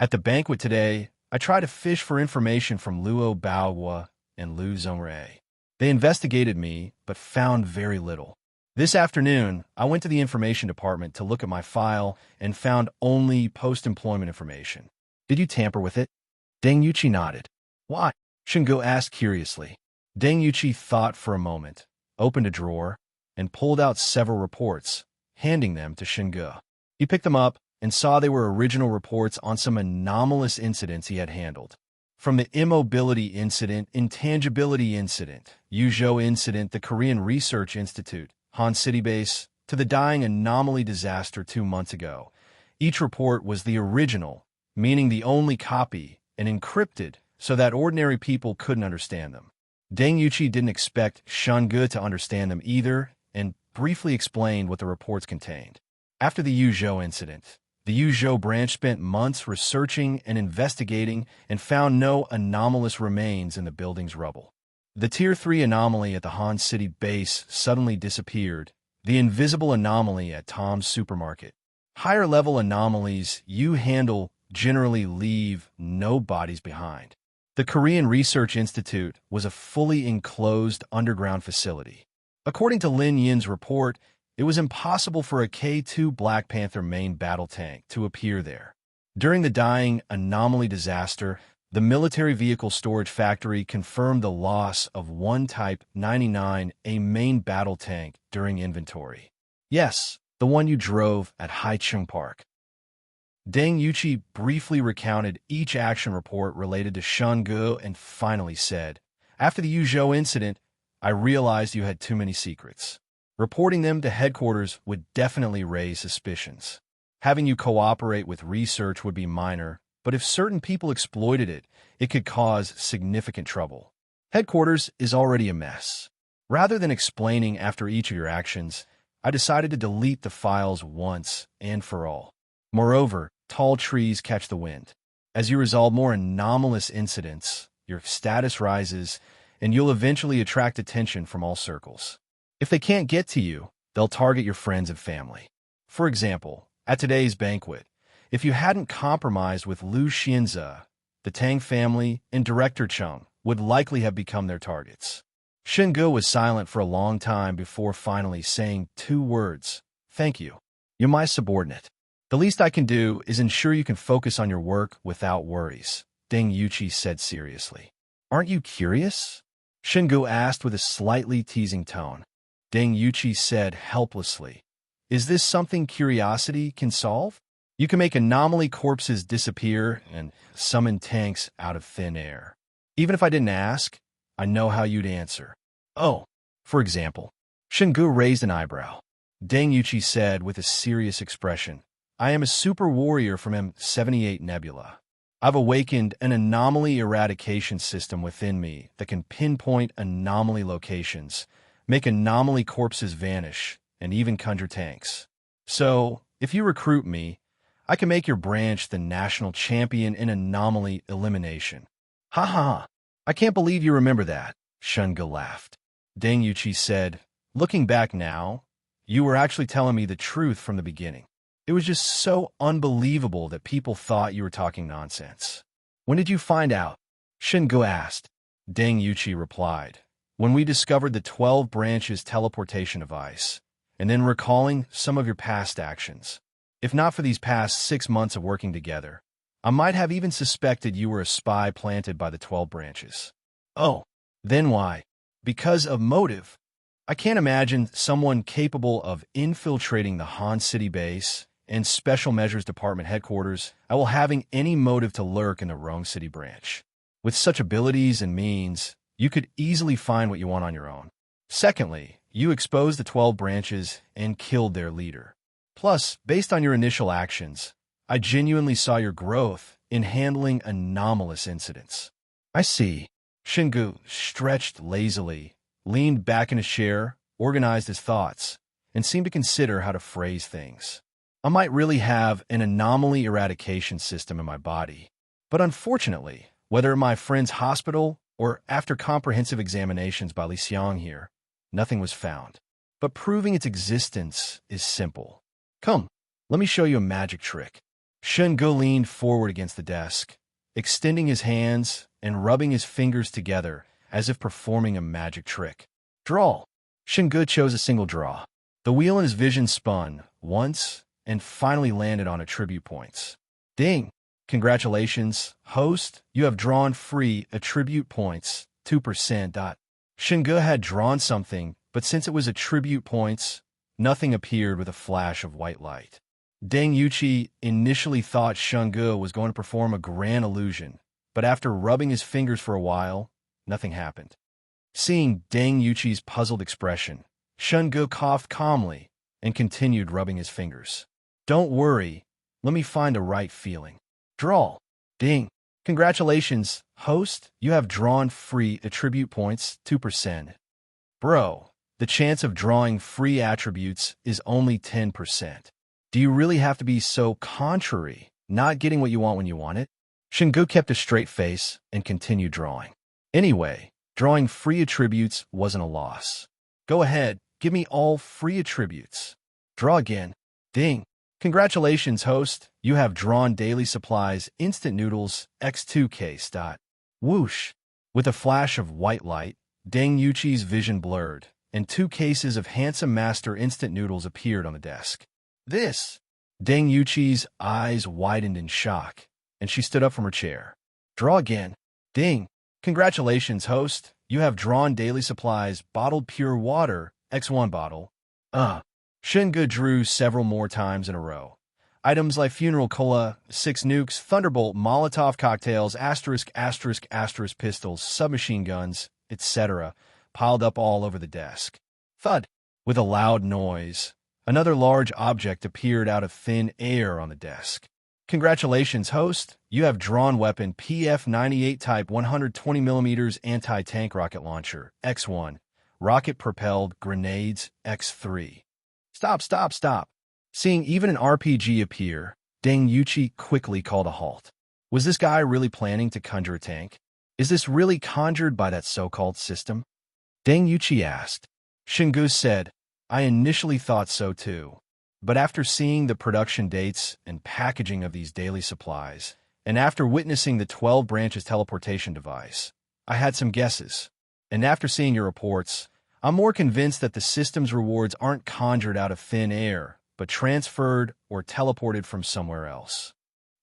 S2: at the banquet today, I tried to fish for information from Luo Baohua and Lu Zongrui. They investigated me, but found very little. This afternoon, I went to the information department to look at my file and found only post-employment information. Did you tamper with it? Deng Yuqi nodded. Why? Shen Ge asked curiously. Deng Yuqi thought for a moment, opened a drawer, and pulled out several reports, handing them to Shen Ge. He picked them up and saw they were original reports on some anomalous incidents he had handled. From the immobility incident, intangibility incident, Yuzhou incident, the Korean Research Institute, Han City base, to the dying anomaly disaster 2 months ago. Each report was the original, meaning the only copy, and encrypted, so that ordinary people couldn't understand them. Deng Yuqi didn't expect Shen Ge to understand them either, and briefly explained what the reports contained. After the Yuzhou incident, the Yuzhou branch spent months researching and investigating and found no anomalous remains in the building's rubble. The Tier-3 anomaly at the Han City base suddenly disappeared, the invisible anomaly at Tom's supermarket. Higher-level anomalies you handle generally leave no bodies behind. The Korean Research Institute was a fully enclosed underground facility. According to Lin Yin's report, it was impossible for a K-2 Black Panther main battle tank to appear there. During the dying anomaly disaster, the military vehicle storage factory confirmed the loss of one Type 99A main battle tank during inventory. Yes, the one you drove at Haicheng Park. Deng Yuqi briefly recounted each action report related to Shen Ge and finally said, "After the Yuzhou incident, I realized you had too many secrets. Reporting them to headquarters would definitely raise suspicions. Having you cooperate with research would be minor, but if certain people exploited it, it could cause significant trouble. Headquarters is already a mess. Rather than explaining after each of your actions, I decided to delete the files once and for all. Moreover, tall trees catch the wind. As you resolve more anomalous incidents, your status rises, and you'll eventually attract attention from all circles. If they can't get to you, they'll target your friends and family. For example, at today's banquet, if you hadn't compromised with Liu Xianze, the Tang family and Director Cheng would likely have become their targets." Shen Ge was silent for a long time before finally saying 2 words, "Thank you. You're my subordinate. The least I can do is ensure you can focus on your work without worries," Deng Yuqi said seriously. "Aren't you curious?" Shen Ge asked with a slightly teasing tone. Deng Yuqi said helplessly, "Is this something curiosity can solve? You can make anomaly corpses disappear and summon tanks out of thin air. Even if I didn't ask, I know how you'd answer." "Oh, for example." Shen Ge raised an eyebrow. Deng Yuqi said with a serious expression, "I am a super warrior from M78 Nebula. I've awakened an anomaly eradication system within me that can pinpoint anomaly locations, make anomaly corpses vanish, and even conjure tanks. So, if you recruit me, I can make your branch the national champion in anomaly elimination." "Ha ha ha. I can't believe you remember that," Shen Ge laughed. Deng Yuqi said, "Looking back now, you were actually telling me the truth from the beginning. It was just so unbelievable that people thought you were talking nonsense." "When did you find out?" Shen Ge asked. Deng Yuqi replied, "When we discovered the 12 branches teleportation device, and then recalling some of your past actions. If not for these past 6 months of working together, I might have even suspected you were a spy planted by the 12 branches." "Oh, then why?" "Because of motive. I can't imagine someone capable of infiltrating the Han City base and Special Measures Department headquarters while having any motive to lurk in the Rome City branch. With such abilities and means, you could easily find what you want on your own. Secondly, you exposed the 12 branches and killed their leader. Plus, based on your initial actions, I genuinely saw your growth in handling anomalous incidents." "I see." Shen Ge stretched lazily, leaned back in his chair, organized his thoughts, and seemed to consider how to phrase things. "I might really have an anomaly eradication system in my body, but unfortunately, whether at my friend's hospital or after comprehensive examinations by Li Xiang here, nothing was found. But proving its existence is simple. Come, let me show you a magic trick." Shen Ge leaned forward against the desk, extending his hands and rubbing his fingers together as if performing a magic trick. "Draw." Shen Ge chose a single draw. The wheel in his vision spun once and finally landed on attribute points. "Ding! Congratulations, host, you have drawn free attribute points, 2%. Shen Ge had drawn something, but since it was attribute points, nothing appeared with a flash of white light. Deng Yuqi initially thought Shen Ge was going to perform a grand illusion, but after rubbing his fingers for a while, nothing happened. Seeing Deng Yuqi's puzzled expression, Shen Ge coughed calmly and continued rubbing his fingers. "Don't worry, let me find a right feeling. Draw." "Ding! Congratulations, Host, you have drawn free attribute points 2%. Bro, the chance of drawing free attributes is only 10%. Do you really have to be so contrary, not getting what you want when you want it? Shen Ge kept a straight face and continued drawing. Anyway, drawing free attributes wasn't a loss. Go ahead, give me all free attributes. Draw again. Ding. Congratulations, host. You have drawn daily supplies, instant noodles, x2k. Whoosh. With a flash of white light, Deng Yuqi's vision blurred, and 2 cases of handsome master instant noodles appeared on the desk. This! Deng Yuqi's eyes widened in shock, and she stood up from her chair. Draw again. Ding! Congratulations, host. You have drawn daily supplies, bottled pure water, x1 bottle. Shen Ge drew several more times in a row. Items like funeral cola, 6 nukes, thunderbolt, Molotov cocktails, ****, pistols, submachine guns, etc., piled up all over the desk. Thud! With a loud noise, another large object appeared out of thin air on the desk. Congratulations, host. You have drawn weapon PF-98 Type 120mm anti-tank rocket launcher, X1, rocket-propelled grenades, X3. Stop. Seeing even an RPG appear, Deng Yuqi quickly called a halt. Was this guy really planning to conjure a tank? Is this really conjured by that so-called system? Deng Yuqi asked. Shen Ge said, I initially thought so too. But after seeing the production dates and packaging of these daily supplies, and after witnessing the 12 branches teleportation device, I had some guesses. And after seeing your reports, I'm more convinced that the system's rewards aren't conjured out of thin air, but transferred or teleported from somewhere else.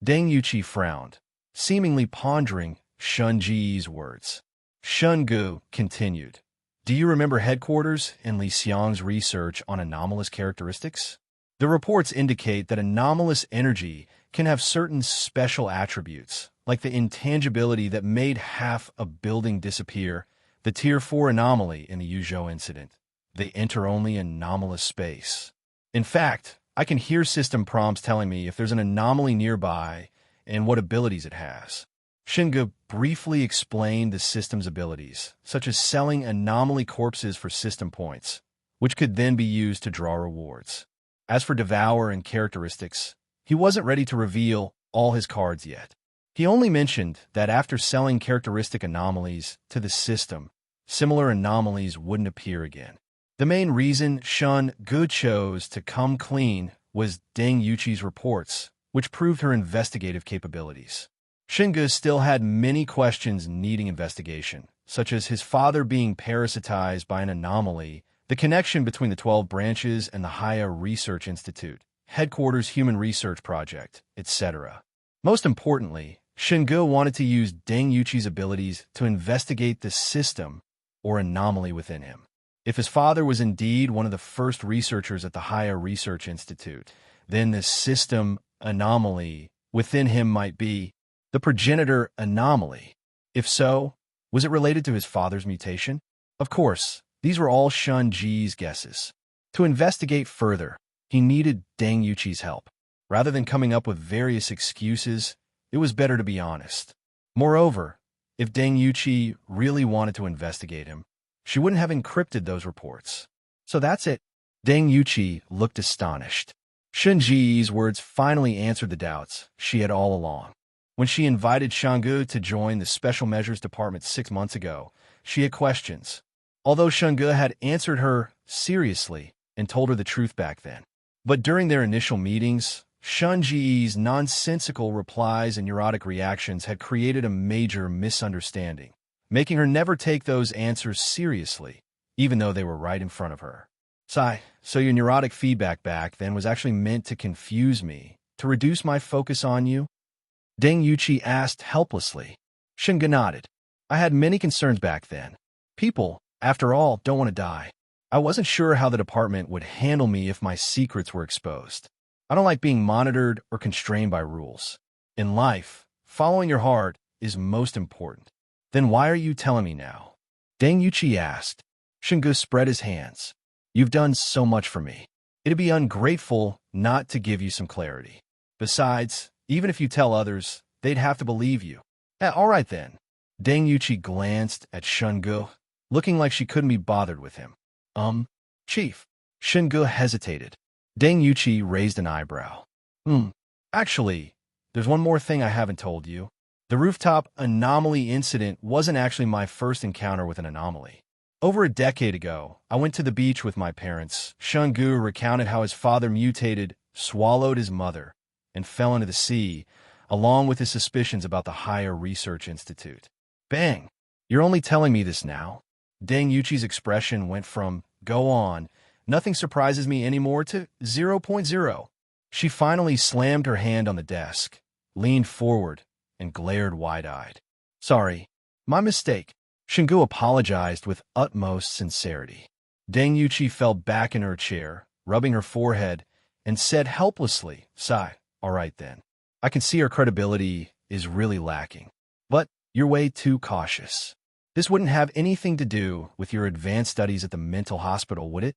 S2: Deng Yuqi frowned, seemingly pondering Shen Ge's words. Shen Ge continued. Do you remember headquarters in Li Xiang's research on anomalous characteristics? The reports indicate that anomalous energy can have certain special attributes, like the intangibility that made half a building disappear, the Tier-4 Anomaly in the Yuzhou incident. They enter only anomalous space. In fact, I can hear system prompts telling me if there's an anomaly nearby and what abilities it has. Shen Ge briefly explained the system's abilities, such as selling anomaly corpses for system points, which could then be used to draw rewards. As for devour and characteristics, he wasn't ready to reveal all his cards yet. He only mentioned that after selling characteristic anomalies to the system, similar anomalies wouldn't appear again. The main reason Shen Ge chose to come clean was Deng Yuqi's reports, which proved her investigative capabilities. Shen Ge still had many questions needing investigation, such as his father being parasitized by an anomaly, the connection between the 12 branches and the Haya Research Institute, headquarters human research project, etc. Most importantly, Shen Ge wanted to use Deng Yuqi's abilities to investigate the system or anomaly within him. If his father was indeed one of the first researchers at the Haya Research Institute, then the system anomaly within him might be the progenitor anomaly. If so, was it related to his father's mutation? Of course, these were all Shen Ge's guesses. To investigate further, he needed Deng Yuqi's help. Rather than coming up with various excuses, it was better to be honest. Moreover, if Deng Yuqi really wanted to investigate him, she wouldn't have encrypted those reports. So that's it. Deng Yuqi looked astonished. Shen Ge's words finally answered the doubts she had all along. When she invited Shen Ge to join the Special Measures Department 6 months ago, she had questions. Although Shen Ge had answered her seriously and told her the truth back then. But during their initial meetings, Shen Ge's nonsensical replies and neurotic reactions had created a major misunderstanding, making her never take those answers seriously, even though they were right in front of her. So your neurotic feedback back then was actually meant to confuse me, to reduce my focus on you? Deng Yuqi asked helplessly. Shen Ge nodded. I had many concerns back then. People, after all, don't want to die. I wasn't sure how the department would handle me if my secrets were exposed. I don't like being monitored or constrained by rules. In life, following your heart is most important. Then why are you telling me now? Deng Yuqi asked. Shen Ge spread his hands. You've done so much for me. It'd be ungrateful not to give you some clarity. Besides, even if you tell others, they'd have to believe you. All right then. Deng Yuqi glanced at Shen Ge, looking like she couldn't be bothered with him. Chief. Shen Ge hesitated. Deng Yuqi raised an eyebrow. Actually, there's one more thing I haven't told you. The rooftop anomaly incident wasn't actually my first encounter with an anomaly. Over a decade ago, I went to the beach with my parents. Shen Ge recounted how his father mutated, swallowed his mother, and fell into the sea, along with his suspicions about the Higher Research Institute. Bang! You're only telling me this now? Deng Yuqi's expression went from, go on, nothing surprises me anymore, to 0.0. She finally slammed her hand on the desk, leaned forward, and glared wide-eyed. Sorry, my mistake. Shen Ge apologized with utmost sincerity. Deng Yuqi fell back in her chair, rubbing her forehead, and said helplessly, sigh, all right then. I can see her credibility is really lacking. But you're way too cautious. This wouldn't have anything to do with your advanced studies at the mental hospital, would it?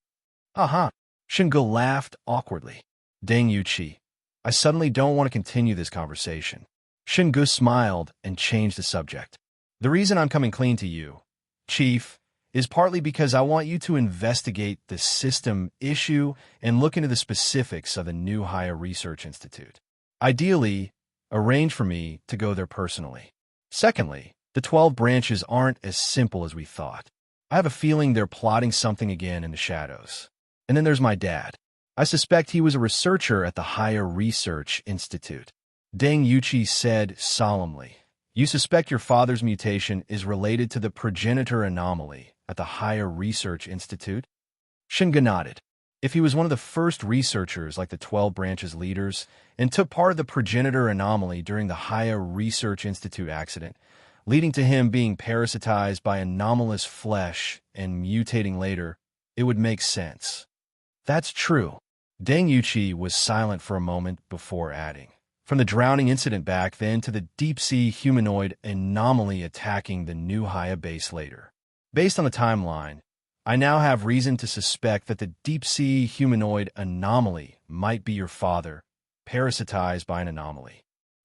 S2: Aha. Shen Ge laughed awkwardly. Deng Yuqi, I suddenly don't want to continue this conversation. Shen Ge smiled and changed the subject. The reason I'm coming clean to you, Chief, is partly because I want you to investigate the system issue and look into the specifics of the new Higher Research Institute. Ideally, arrange for me to go there personally. Secondly, the 12 branches aren't as simple as we thought. I have a feeling they're plotting something again in the shadows. And then there's my dad. I suspect he was a researcher at the Higher Research Institute. Deng Yuqi said solemnly, you suspect your father's mutation is related to the progenitor anomaly at the Higher Research Institute? Shen Ge nodded. If he was one of the first researchers like the 12 branches leaders and took part of the progenitor anomaly during the Higher Research Institute accident, leading to him being parasitized by anomalous flesh and mutating later, it would make sense. That's true. Deng Yuqi was silent for a moment before adding. From the drowning incident back then to the deep-sea humanoid anomaly attacking the new Haya base later. Based on the timeline, I now have reason to suspect that the deep-sea humanoid anomaly might be your father, parasitized by an anomaly.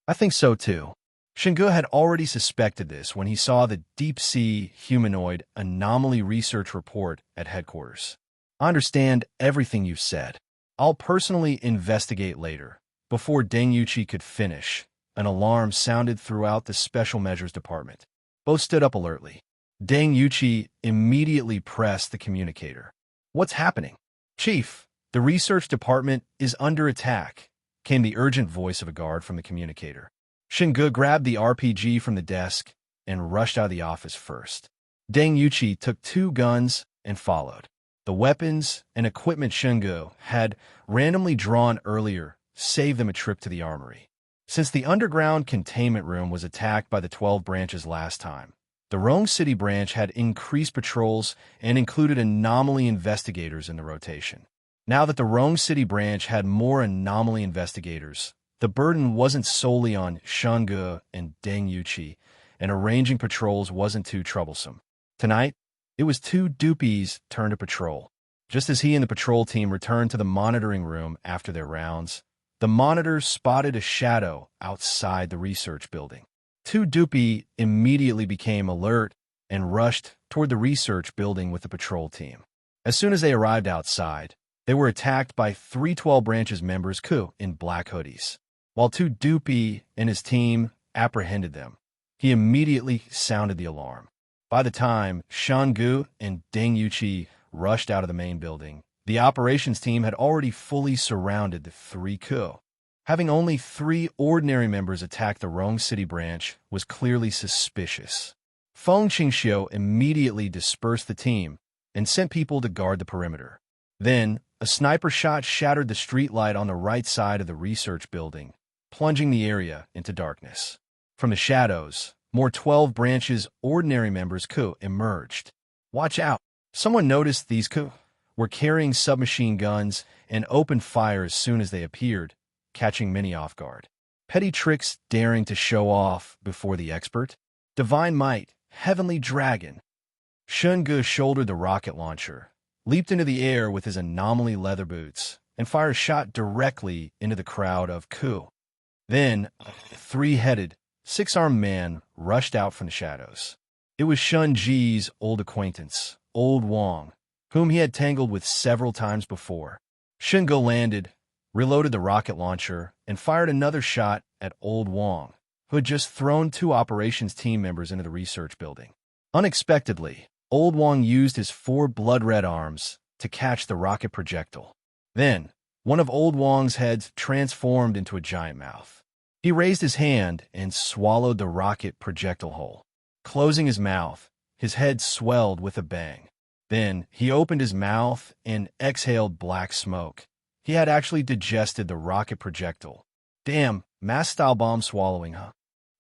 S2: I think so too. Shen Ge had already suspected this when he saw the deep-sea humanoid anomaly research report at headquarters. I understand everything you've said. I'll personally investigate later. Before Deng Yuqi could finish, an alarm sounded throughout the Special Measures Department. Both stood up alertly. Deng Yuqi immediately pressed the communicator. What's happening? Chief, the research department is under attack, came the urgent voice of a guard from the communicator. Shen Ge grabbed the RPG from the desk and rushed out of the office first. Deng Yuqi took 2 guns and followed. The weapons and equipment Shen Ge had randomly drawn earlier saved them a trip to the armory. Since the underground containment room was attacked by the 12 branches last time, the Rong City branch had increased patrols and included anomaly investigators in the rotation. Now that the Rong City branch had more anomaly investigators, the burden wasn't solely on Shen Ge and Deng Yuqi, and arranging patrols wasn't too troublesome. Tonight, it was 2 doopies' turn to patrol. Just as he and the patrol team returned to the monitoring room after their rounds, the monitors spotted a shadow outside the research building. 2 doopie immediately became alert and rushed toward the research building with the patrol team. As soon as they arrived outside, they were attacked by 3 12 branches members in black hoodies. While 2 doopie and his team apprehended them, he immediately sounded the alarm. By the time Shen Ge and Deng Yuqi rushed out of the main building, the operations team had already fully surrounded the 3 coup. Having only 3 ordinary members attack the Rong City branch was clearly suspicious. Feng Qingxiu immediately dispersed the team and sent people to guard the perimeter. Then, a sniper shot shattered the streetlight on the right side of the research building, plunging the area into darkness. From the shadows, more 12 branches ordinary members emerged. Watch out! Someone noticed these were carrying submachine guns and opened fire as soon as they appeared, catching many off guard. Petty tricks daring to show off before the expert. Divine might, heavenly dragon. Shen Ge shouldered the rocket launcher, leaped into the air with his anomaly leather boots, and fired a shot directly into the crowd of Ku. Then, a 3-headed, six-armed man rushed out from the shadows. It was Shen Ge's old acquaintance, Old Wang, whom he had tangled with several times before. Shen Ge landed, reloaded the rocket launcher, and fired another shot at Old Wang, who had just thrown two operations team members into the research building. Unexpectedly, Old Wang used his four blood-red arms to catch the rocket projectile. Then, one of Old Wang's heads transformed into a giant mouth. He raised his hand and swallowed the rocket projectile whole. Closing his mouth, his head swelled with a bang. Then, he opened his mouth and exhaled black smoke. He had actually digested the rocket projectile. Damn, mass-style bomb swallowing, huh?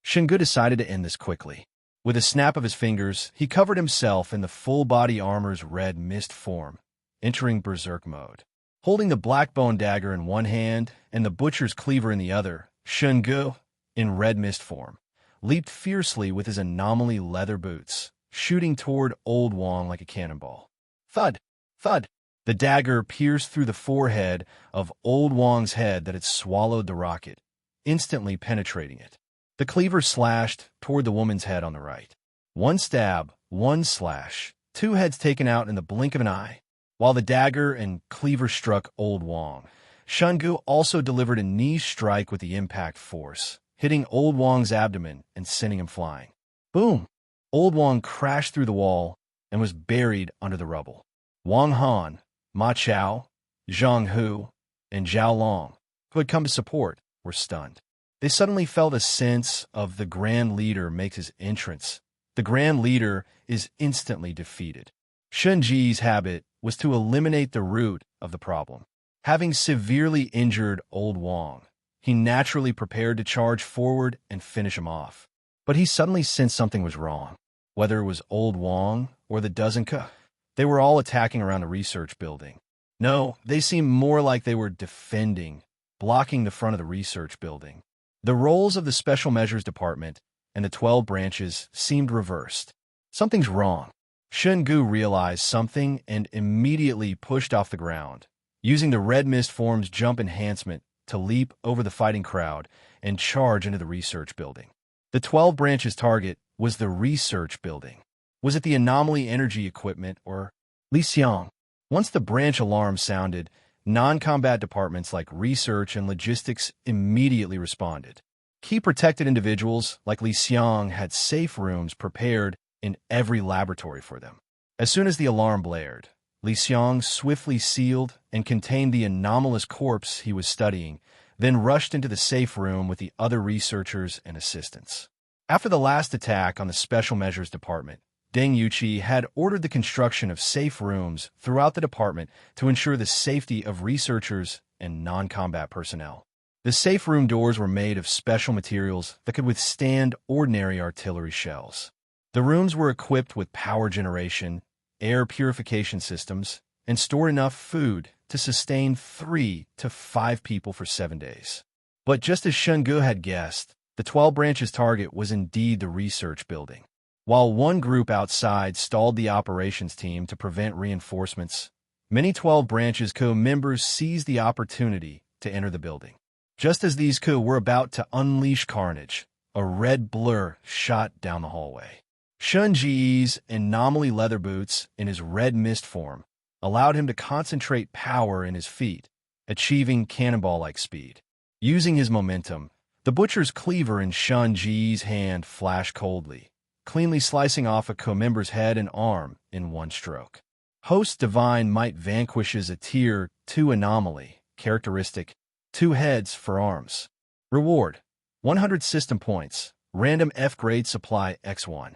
S2: Shen Ge decided to end this quickly. With a snap of his fingers, he covered himself in the full-body armor's red mist form, entering berserk mode. Holding the black bone dagger in one hand and the butcher's cleaver in the other, Shen Ge, in red mist form, leaped fiercely with his anomaly leather boots, shooting toward Old Wang like a cannonball. Thud! Thud! The dagger pierced through the forehead of Old Wang's head that had swallowed the rocket, instantly penetrating it. The cleaver slashed toward the woman's head on the right. One stab, one slash, two heads taken out in the blink of an eye. While the dagger and cleaver struck Old Wang, Shen Ge also delivered a knee strike with the impact force, hitting Old Wang's abdomen and sending him flying. Boom! Old Wang crashed through the wall and was buried under the rubble. Wang Han, Ma Chao, Zhang Hu, and Zhao Long, who had come to support, were stunned. They suddenly felt a sense of the Grand Leader makes his entrance. The Grand Leader is instantly defeated. Shen Ge's habit was to eliminate the root of the problem. Having severely injured Old Wang, he naturally prepared to charge forward and finish him off. But he suddenly sensed something was wrong. Whether it was Old Wang or the dozen they were all attacking around the research building. No, they seemed more like they were defending, blocking the front of the research building. The roles of the Special Measures Department and the 12 branches seemed reversed. Something's wrong. Shen Ge realized something and immediately pushed off the ground, using the red mist form's jump enhancement to leap over the fighting crowd and charge into the research building. The 12 branches' target was the research building. Was it the anomaly energy equipment or Li Xiang? Once the branch alarm sounded, non-combat departments like research and logistics immediately responded. Key protected individuals like Li Xiang had safe rooms prepared in every laboratory for them. As soon as the alarm blared, Li Xiang swiftly sealed and contained the anomalous corpse he was studying, then rushed into the safe room with the other researchers and assistants. After the last attack on the Special Measures Department, Deng Yuqi had ordered the construction of safe rooms throughout the department to ensure the safety of researchers and non-combat personnel. The safe room doors were made of special materials that could withstand ordinary artillery shells. The rooms were equipped with power generation, air purification systems, and stored enough food to sustain 3 to 5 people for 7 days. But just as Shen Ge had guessed, the 12 branches' target was indeed the research building. While one group outside stalled the operations team to prevent reinforcements, many 12 branches co-members seized the opportunity to enter the building. Just as these co were about to unleash carnage, a red blur shot down the hallway. Shen Ge's anomaly leather boots in his red mist form allowed him to concentrate power in his feet, achieving cannonball-like speed. Using his momentum, the butcher's cleaver in Shen Ge's hand flashed coldly, cleanly slicing off a co-member's head and arm in one stroke. Host Divine Might vanquishes a Tier-2 Anomaly, characteristic, 2 heads for arms. Reward, 100 system points, random F-grade supply X1.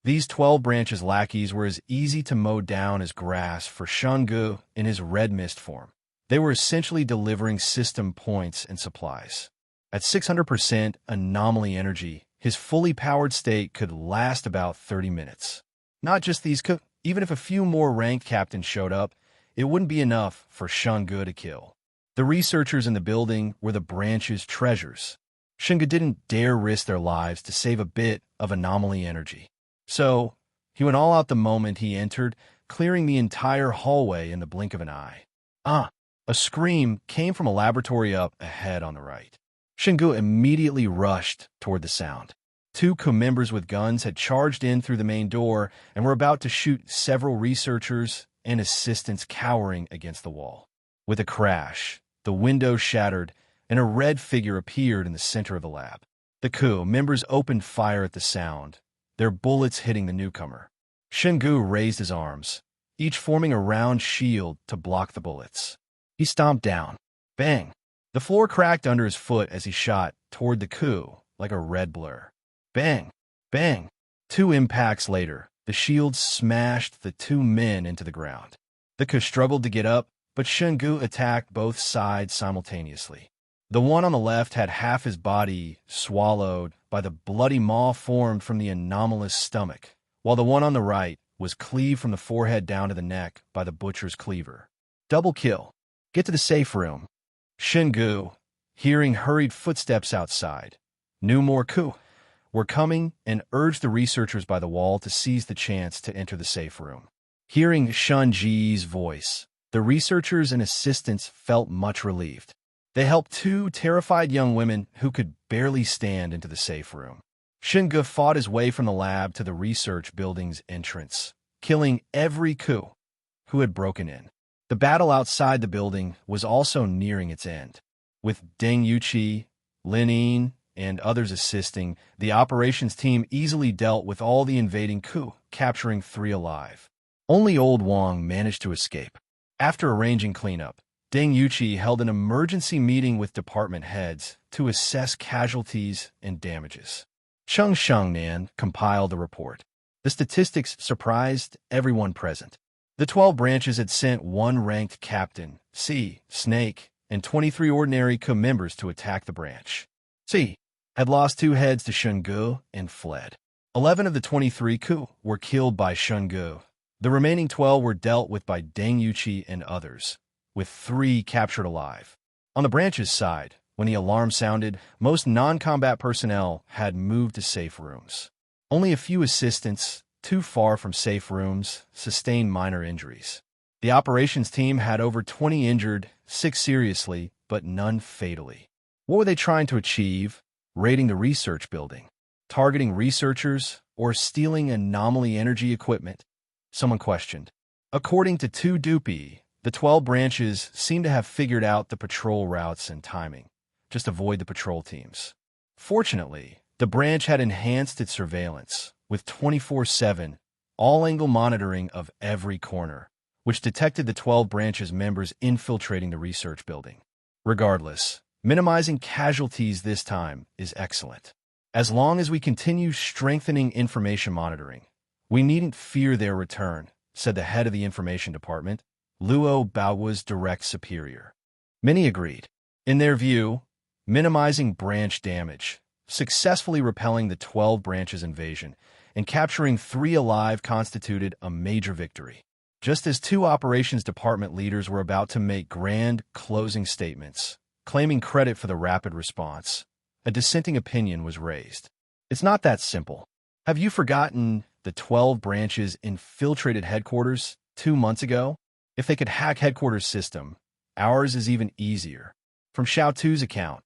S2: These 12 branches lackeys were as easy to mow down as grass for Shen Ge in his red mist form. They were essentially delivering system points and supplies. At 600% anomaly energy, his fully powered state could last about 30 minutes. Not just these even if a few more ranked captains showed up, it wouldn't be enough for Shen Ge to kill. The researchers in the building were the branch's treasures. Shen Ge didn't dare risk their lives to save a bit of anomaly energy. So, he went all out the moment he entered, clearing the entire hallway in the blink of an eye. A scream came from a laboratory up ahead on the right. Shen Ge immediately rushed toward the sound. Two members with guns had charged in through the main door and were about to shoot several researchers and assistants cowering against the wall. With a crash, the window shattered and a red figure appeared in the center of the lab. The members opened fire at the sound, their bullets hitting the newcomer. Shen Ge raised his arms, each forming a round shield to block the bullets. He stomped down. Bang! The floor cracked under his foot as he shot toward the like a red blur. Bang! Bang! 2 impacts later, the shield smashed the 2 men into the ground. The struggled to get up, but Shen Ge attacked both sides simultaneously. The one on the left had half his body swallowed by the bloody maw formed from the anomalous stomach, while the one on the right was cleaved from the forehead down to the neck by the butcher's cleaver. Double kill. Get to the safe room. Shen Ge, hearing hurried footsteps outside, knew more were coming and urged the researchers by the wall to seize the chance to enter the safe room. Hearing Shen Ge's voice, the researchers and assistants felt much relieved. They helped 2 terrified young women who could barely stand into the safe room. Shen Ge fought his way from the lab to the research building's entrance, killing every who had broken in. The battle outside the building was also nearing its end. With Deng Yuqi, Lin Yin, and others assisting, the operations team easily dealt with all the invading capturing 3 alive. Only Old Wang managed to escape. After arranging cleanup, Deng Yuqi held an emergency meeting with department heads to assess casualties and damages. Cheng Shengnan compiled the report. The statistics surprised everyone present. The 12 branches had sent 1 ranked captain, Snake, and 23 ordinary members to attack the branch. Had lost 2 heads to Shen Ge and fled. 11 of the 23 were killed by Shen Ge. The remaining 12 were dealt with by Deng Yuqi and others, with 3 captured alive. On the branch's side, when the alarm sounded, most non-combat personnel had moved to safe rooms. Only a few assistants, too far from safe rooms, sustained minor injuries. The operations team had over 20 injured, 6 seriously, but none fatally. What were they trying to achieve? Raiding the research building, targeting researchers, or stealing anomaly energy equipment? Someone questioned. According to 2 Dupi, the 12 branches seemed to have figured out the patrol routes and timing. Just avoid the patrol teams. Fortunately, the branch had enhanced its surveillance with 24/7, all-angle monitoring of every corner, which detected the 12 branches members infiltrating the research building. Regardless, minimizing casualties this time is excellent. As long as we continue strengthening information monitoring, we needn't fear their return, said the head of the information department, Luo Bao's direct superior. Many agreed. In their view, minimizing branch damage, successfully repelling the 12 branches invasion, and capturing 3 alive constituted a major victory. Just as 2 operations department leaders were about to make grand closing statements, claiming credit for the rapid response, a dissenting opinion was raised. It's not that simple. Have you forgotten the 12 branches infiltrated headquarters 2 months ago? If they could hack headquarters system, ours is even easier. From Xiao Tu's account,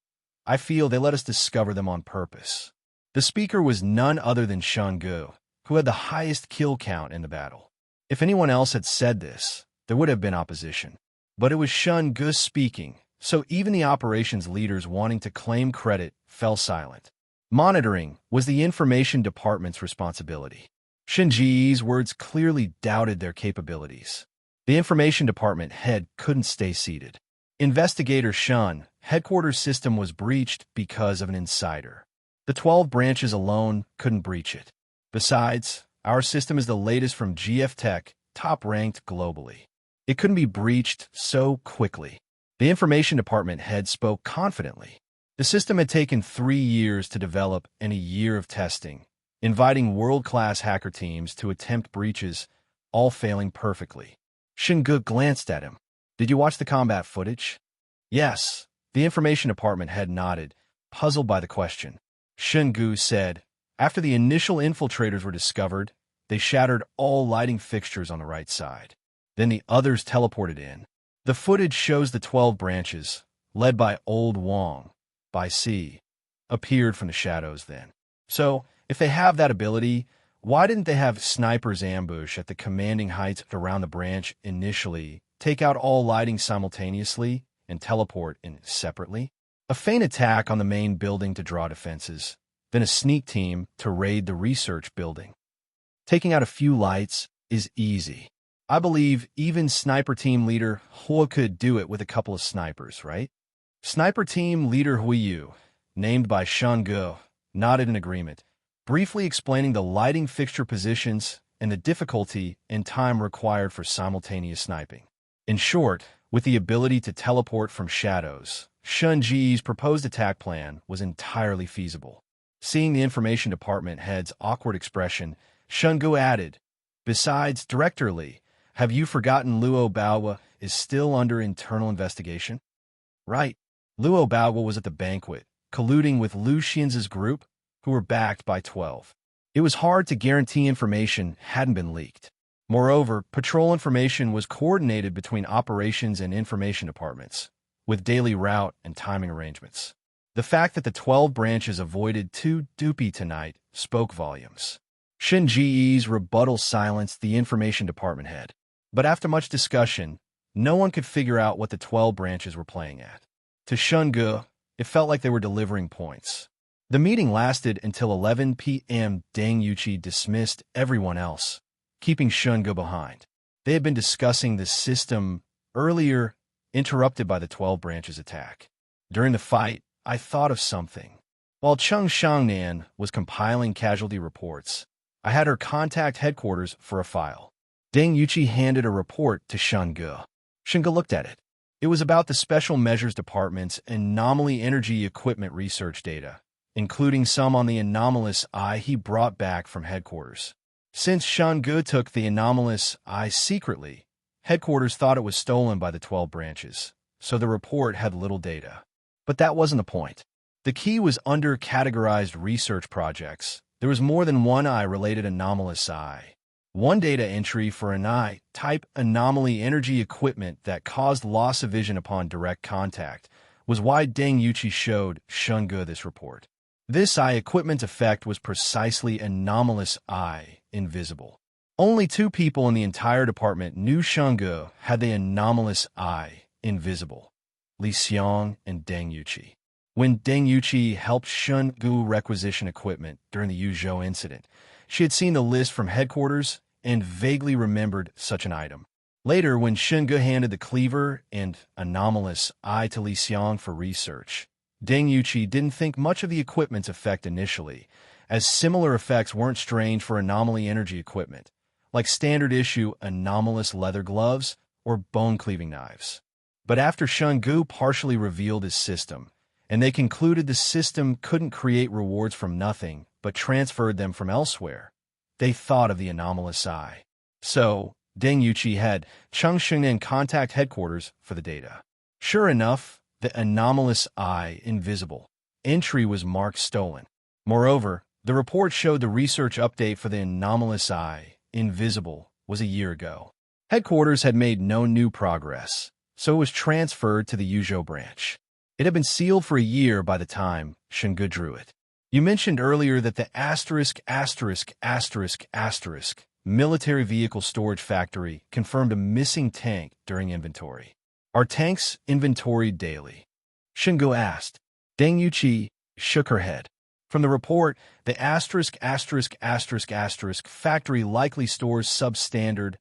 S2: I feel they let us discover them on purpose. The speaker was none other than Shen Ge, who had the highest kill count in the battle. If anyone else had said this, there would have been opposition. But it was Shen Ge speaking, so even the operations leaders wanting to claim credit fell silent. Monitoring was the information department's responsibility. Shen Ge's words clearly doubted their capabilities. The information department head couldn't stay seated. Investigator Shen, headquarters system was breached because of an insider. The 12 branches alone couldn't breach it. Besides, our system is the latest from GF Tech, top-ranked globally. It couldn't be breached so quickly. The information department head spoke confidently. The system had taken 3 years to develop and a year of testing, inviting world-class hacker teams to attempt breaches, all failing perfectly. Shen Ge glanced at him. Did you watch the combat footage? Yes. The information department head nodded, puzzled by the question. Shen Ge said, after the initial infiltrators were discovered, they shattered all lighting fixtures on the right side. Then the others teleported in. The footage shows the 12 branches, led by Old Wang, by appeared from the shadows then. So, If they have that ability, why didn't they have snipers ambush at the commanding heights around the branch initially, take out all lighting simultaneously, and teleport in separately? A feint attack on the main building to draw defenses, then a sneak team to raid the research building. Taking out a few lights is easy. I believe even sniper team leader Hua could do it with a couple of snipers, right? Sniper team leader Huiyu, named by Shen Ge, nodded in agreement, briefly explaining the lighting fixture positions and the difficulty and time required for simultaneous sniping. In short, with the ability to teleport from shadows, Shen Ge's proposed attack plan was entirely feasible. Seeing the information department head's awkward expression, Shen Ge added, "Besides, Director Li, have you forgotten Luo Baowa is still under internal investigation?" Right. Luo Baowa was at the banquet, colluding with Lu Xian's group, who were backed by 12. It was hard to guarantee information hadn't been leaked. Moreover, patrol information was coordinated between operations and information departments, with daily route and timing arrangements. The fact that the 12 branches avoided too doopy tonight spoke volumes. Shen Ge's rebuttal silenced the information department head. But after much discussion, no one could figure out what the 12 branches were playing at. To Shen Ge, it felt like they were delivering points. The meeting lasted until 11 p.m. Deng Yuqi dismissed everyone else, keeping Shen Ge behind. They had been discussing the system earlier, interrupted by the 12 branches attack. During the fight, I thought of something. While Cheng Shangnan was compiling casualty reports, I had her contact headquarters for a file. Deng Yuqi handed a report to Shen Ge. Shen Ge looked at it. It was about the Special Measures Department's anomaly energy equipment research data, including some on the anomalous eye he brought back from headquarters. Since Shen Ge took the anomalous eye secretly, headquarters thought it was stolen by the 12 branches, so the report had little data. But that wasn't the point. The key was under categorized research projects. There was more than one eye-related anomalous eye. One data entry for an eye-type anomaly energy equipment that caused loss of vision upon direct contact was why Deng Yuqi showed Shen Ge this report. This eye equipment effect was precisely anomalous eye, invisible. Only 2 people in the entire department knew Shen Ge had the anomalous eye, invisible: Li Xiang and Deng Yuqi. When Deng Yuqi helped Shen Ge requisition equipment during the Yuzhou incident, she had seen the list from headquarters and vaguely remembered such an item. Later, when Shen Ge handed the cleaver and anomalous eye to Li Xiang for research, Deng Yuqi didn't think much of the equipment's effect initially, as similar effects weren't strange for anomaly energy equipment, like standard-issue anomalous leather gloves or bone-cleaving knives. But after Shen Ge partially revealed his system, and they concluded the system couldn't create rewards from nothing but transferred them from elsewhere, they thought of the anomalous eye. So, Deng Yuqi had Cheng Shengnan contact headquarters for the data. Sure enough, the anomalous eye, invisible entry was marked stolen. Moreover, the report showed the research update for the anomalous eye, invisible, was a year ago. Headquarters had made no new progress, so it was transferred to the Yuzhou branch. It had been sealed for a year by the time Shen Ge drew it. You mentioned earlier that the **** military vehicle storage factory confirmed a missing tank during inventory. Are tanks inventoried daily? Shen Ge asked. Deng Yuqi shook her head. From the report, the **** factory likely stores substandard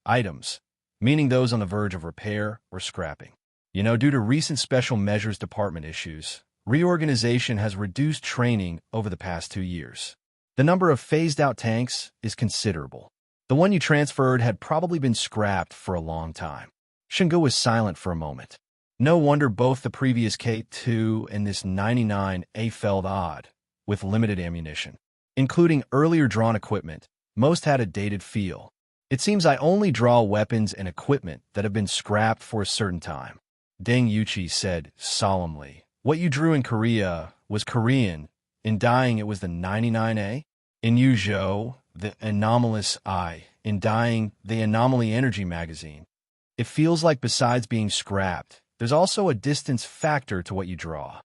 S2: items, meaning those on the verge of repair or scrapping. Due to recent Special Measures Department issues, reorganization has reduced training over the past 2 years. The number of phased-out tanks is considerable. The one you transferred had probably been scrapped for a long time. Shen Ge was silent for a moment. No wonder both the previous K2 and this 99A felt odd, with limited ammunition. Including earlier drawn equipment, most had a dated feel. It seems I only draw weapons and equipment that have been scrapped for a certain time. Deng Yuqi said solemnly. What you drew in Korea was Korean. In dying, it was the 99A. In Yuzhou, the anomalous eye. In dying, the anomaly energy magazine. It feels like besides being scrapped, there's also a distance factor to what you draw.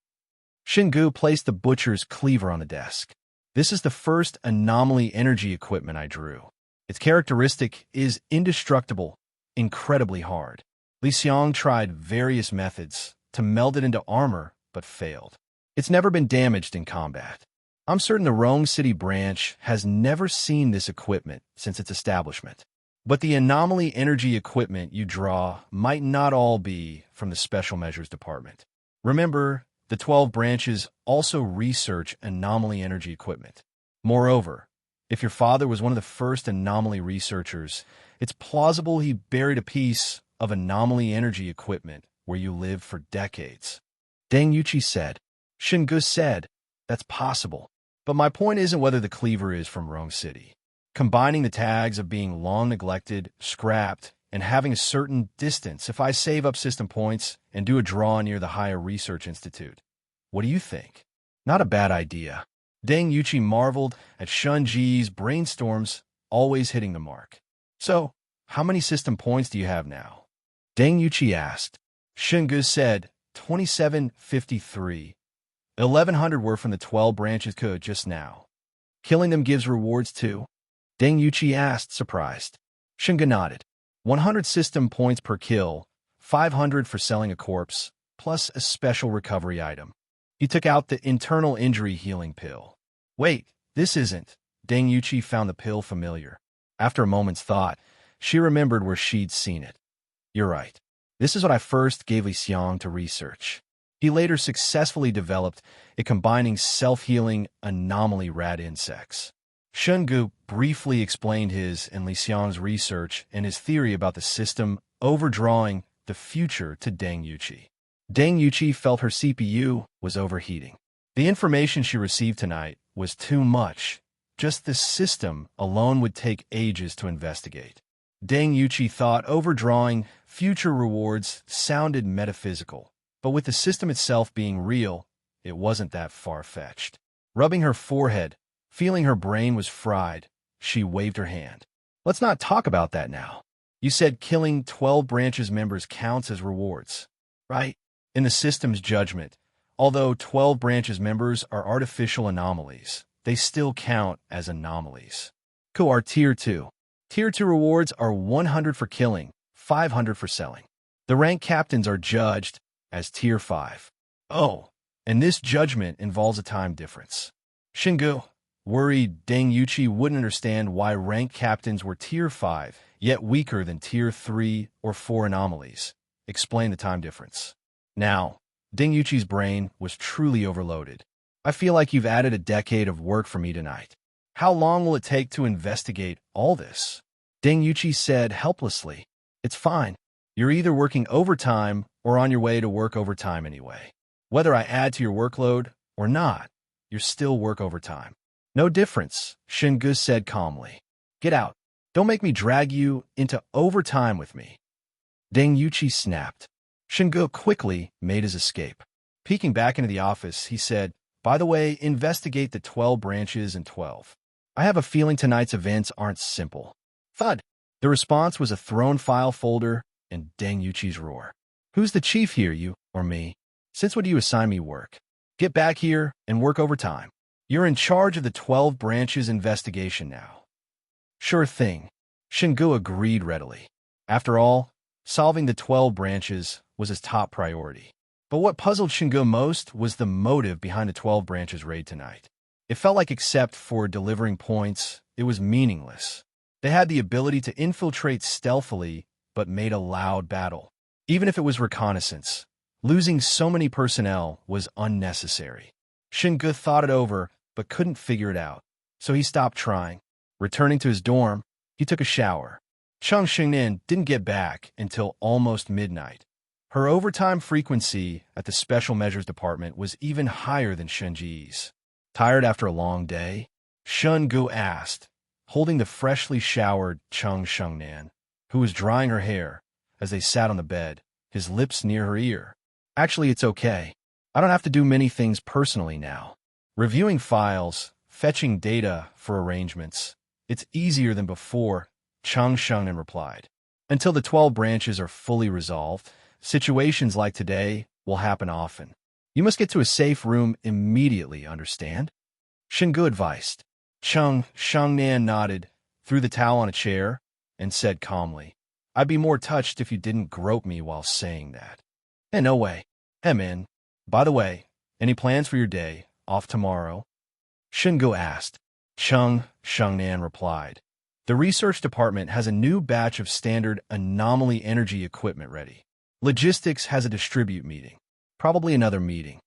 S2: Shen Ge placed the butcher's cleaver on the desk. This is the first anomaly energy equipment I drew. Its characteristic is indestructible, incredibly hard. Li Xiang tried various methods to meld it into armor, but failed. It's never been damaged in combat. I'm certain the Rome City branch has never seen this equipment since its establishment. But the anomaly energy equipment you draw might not all be from the Special Measures Department. Remember, the 12 branches also research anomaly energy equipment. Moreover, if your father was one of the first anomaly researchers, it's plausible he buried a piece of anomaly energy equipment where you lived for decades. Deng Yuqi said. Shen Ge said, that's possible. But my point isn't whether the cleaver is from Rome City. Combining the tags of being long neglected, scrapped, and having a certain distance if I save up system points and do a draw near the Higher Research Institute. What do you think? Not a bad idea. Deng Yuqi marveled at Shen Ge's brainstorms always hitting the mark. So, how many system points do you have now? Deng Yuqi asked. Shen Ge said, 2753. 1100 were from the 12 branches code just now. Killing them gives rewards too? Deng Yuqi asked, surprised. Shen Ge nodded. 100 system points per kill, 500 for selling a corpse, plus a special recovery item. He took out the internal injury healing pill. Wait, this isn't. Deng Yuqi found the pill familiar. After a moment's thought, she remembered where she'd seen it. You're right. This is what I first gave Li Xiang to research. He later successfully developed it combining self-healing anomaly rat insects. Shen Ge briefly explained his and Li Xiang's research and his theory about the system overdrawing the future to Deng Yuqi. Deng Yuqi felt her CPU was overheating. The information she received tonight was too much. Just the system alone would take ages to investigate. Deng Yuqi thought overdrawing future rewards sounded metaphysical, but with the system itself being real, it wasn't that far-fetched. Rubbing her forehead, feeling her brain was fried, she waved her hand. Let's not talk about that now. You said killing 12 branches members counts as rewards, right? In the system's judgment, although 12 branches members are artificial anomalies, they still count as anomalies. Cool are Tier 2. Tier 2 rewards are 100 for killing, 500 for selling. The rank captains are judged as Tier 5. Oh, and this judgment involves a time difference. Shen Ge, worried Deng Yuqi wouldn't understand why rank captains were Tier 5, yet weaker than Tier 3 or 4 anomalies. Explain the time difference. Now, Deng Yuqi's brain was truly overloaded. I feel like you've added a decade of work for me tonight. How long will it take to investigate all this? Deng Yuqi said helplessly. It's fine. You're either working overtime or on your way to work overtime anyway. Whether I add to your workload or not, you're still work overtime. No difference, Shen Ge said calmly. Get out. Don't make me drag you into overtime with me. Deng Yuqi snapped. Shen Ge quickly made his escape. Peeking back into the office, he said, by the way, investigate the 12 branches and 12. I have a feeling tonight's events aren't simple. Thud. The response was a thrown file folder and Deng Yuqi's roar. Who's the chief here, you or me? Since when do you assign me work? Get back here and work overtime. You're in charge of the 12 branches investigation now. Sure thing. Shen Ge agreed readily. After all, solving the 12 branches was his top priority. But what puzzled Shen Ge most was the motive behind the 12 branches raid tonight. It felt like except for delivering points, it was meaningless. They had the ability to infiltrate stealthily, but made a loud battle. Even if it was reconnaissance, losing so many personnel was unnecessary. Shen Ge thought it over, but couldn't figure it out, so he stopped trying. Returning to his dorm, he took a shower. Cheng Xingnan didn't get back until almost midnight. Her overtime frequency at the Special Measures Department was even higher than Shen Ge's. Tired after a long day? Shen Ge asked, holding the freshly showered Cheng Xingnan, who was drying her hair, as they sat on the bed, his lips near her ear. Actually, it's okay. I don't have to do many things personally now. Reviewing files, fetching data for arrangements. It's easier than before, Cheng Xingnan replied. Until the 12 branches are fully resolved, situations like today will happen often. You must get to a safe room immediately, understand? Shen Ge advised. Shangnan nodded, threw the towel on a chair, and said calmly, I'd be more touched if you didn't grope me while saying that. Hey, no way. Hey, man. By the way, any plans for your day off tomorrow? Shen Ge asked. Shangnan replied. The research department has a new batch of standard anomaly energy equipment ready. Logistics has a distribute meeting. Probably another meeting.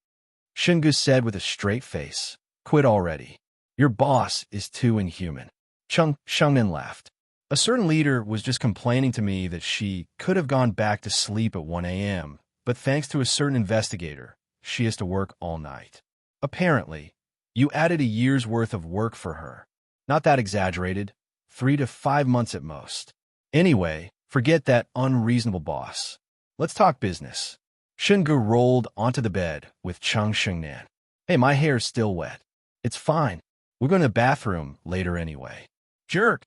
S2: Shen Ge said with a straight face. Quit already. Your boss is too inhuman. Shangnan laughed. A certain leader was just complaining to me that she could have gone back to sleep at 1 a.m., but thanks to a certain investigator, she has to work all night. Apparently, you added a year's worth of work for her. Not that exaggerated. 3 to 5 months at most. Anyway, forget that unreasonable boss. Let's talk business. Shen Ge rolled onto the bed with Shangnan. Hey, my hair's still wet. It's fine. We're going to the bathroom later anyway. Jerk.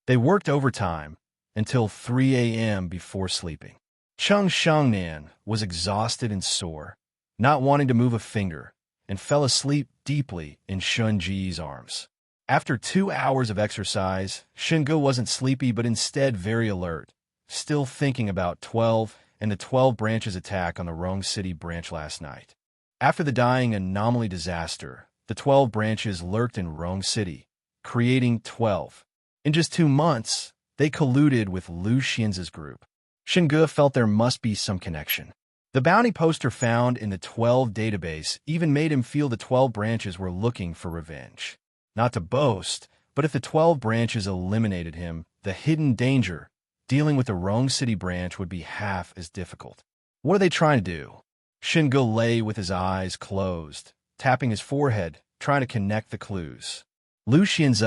S2: They worked overtime until 3 a.m. before sleeping. Shangnan was exhausted and sore, not wanting to move a finger, and fell asleep deeply in Shen Ge's arms. After 2 hours of exercise, Shen Ge wasn't sleepy but instead very alert, still thinking about 12 and the 12 branches attack on the Rong City branch last night. After the dying anomaly disaster, the 12 branches lurked in Rong City, creating 12. In just 2 months, they colluded with Lu Xian's group. Shen Ge felt there must be some connection. The bounty poster found in the 12 database even made him feel the 12 branches were looking for revenge. Not to boast, but if the 12 branches eliminated him, the hidden danger, dealing with the Rong City branch, would be half as difficult. What are they trying to do? Shen Ge lay with his eyes closed, tapping his forehead, trying to connect the clues. Lu Xian's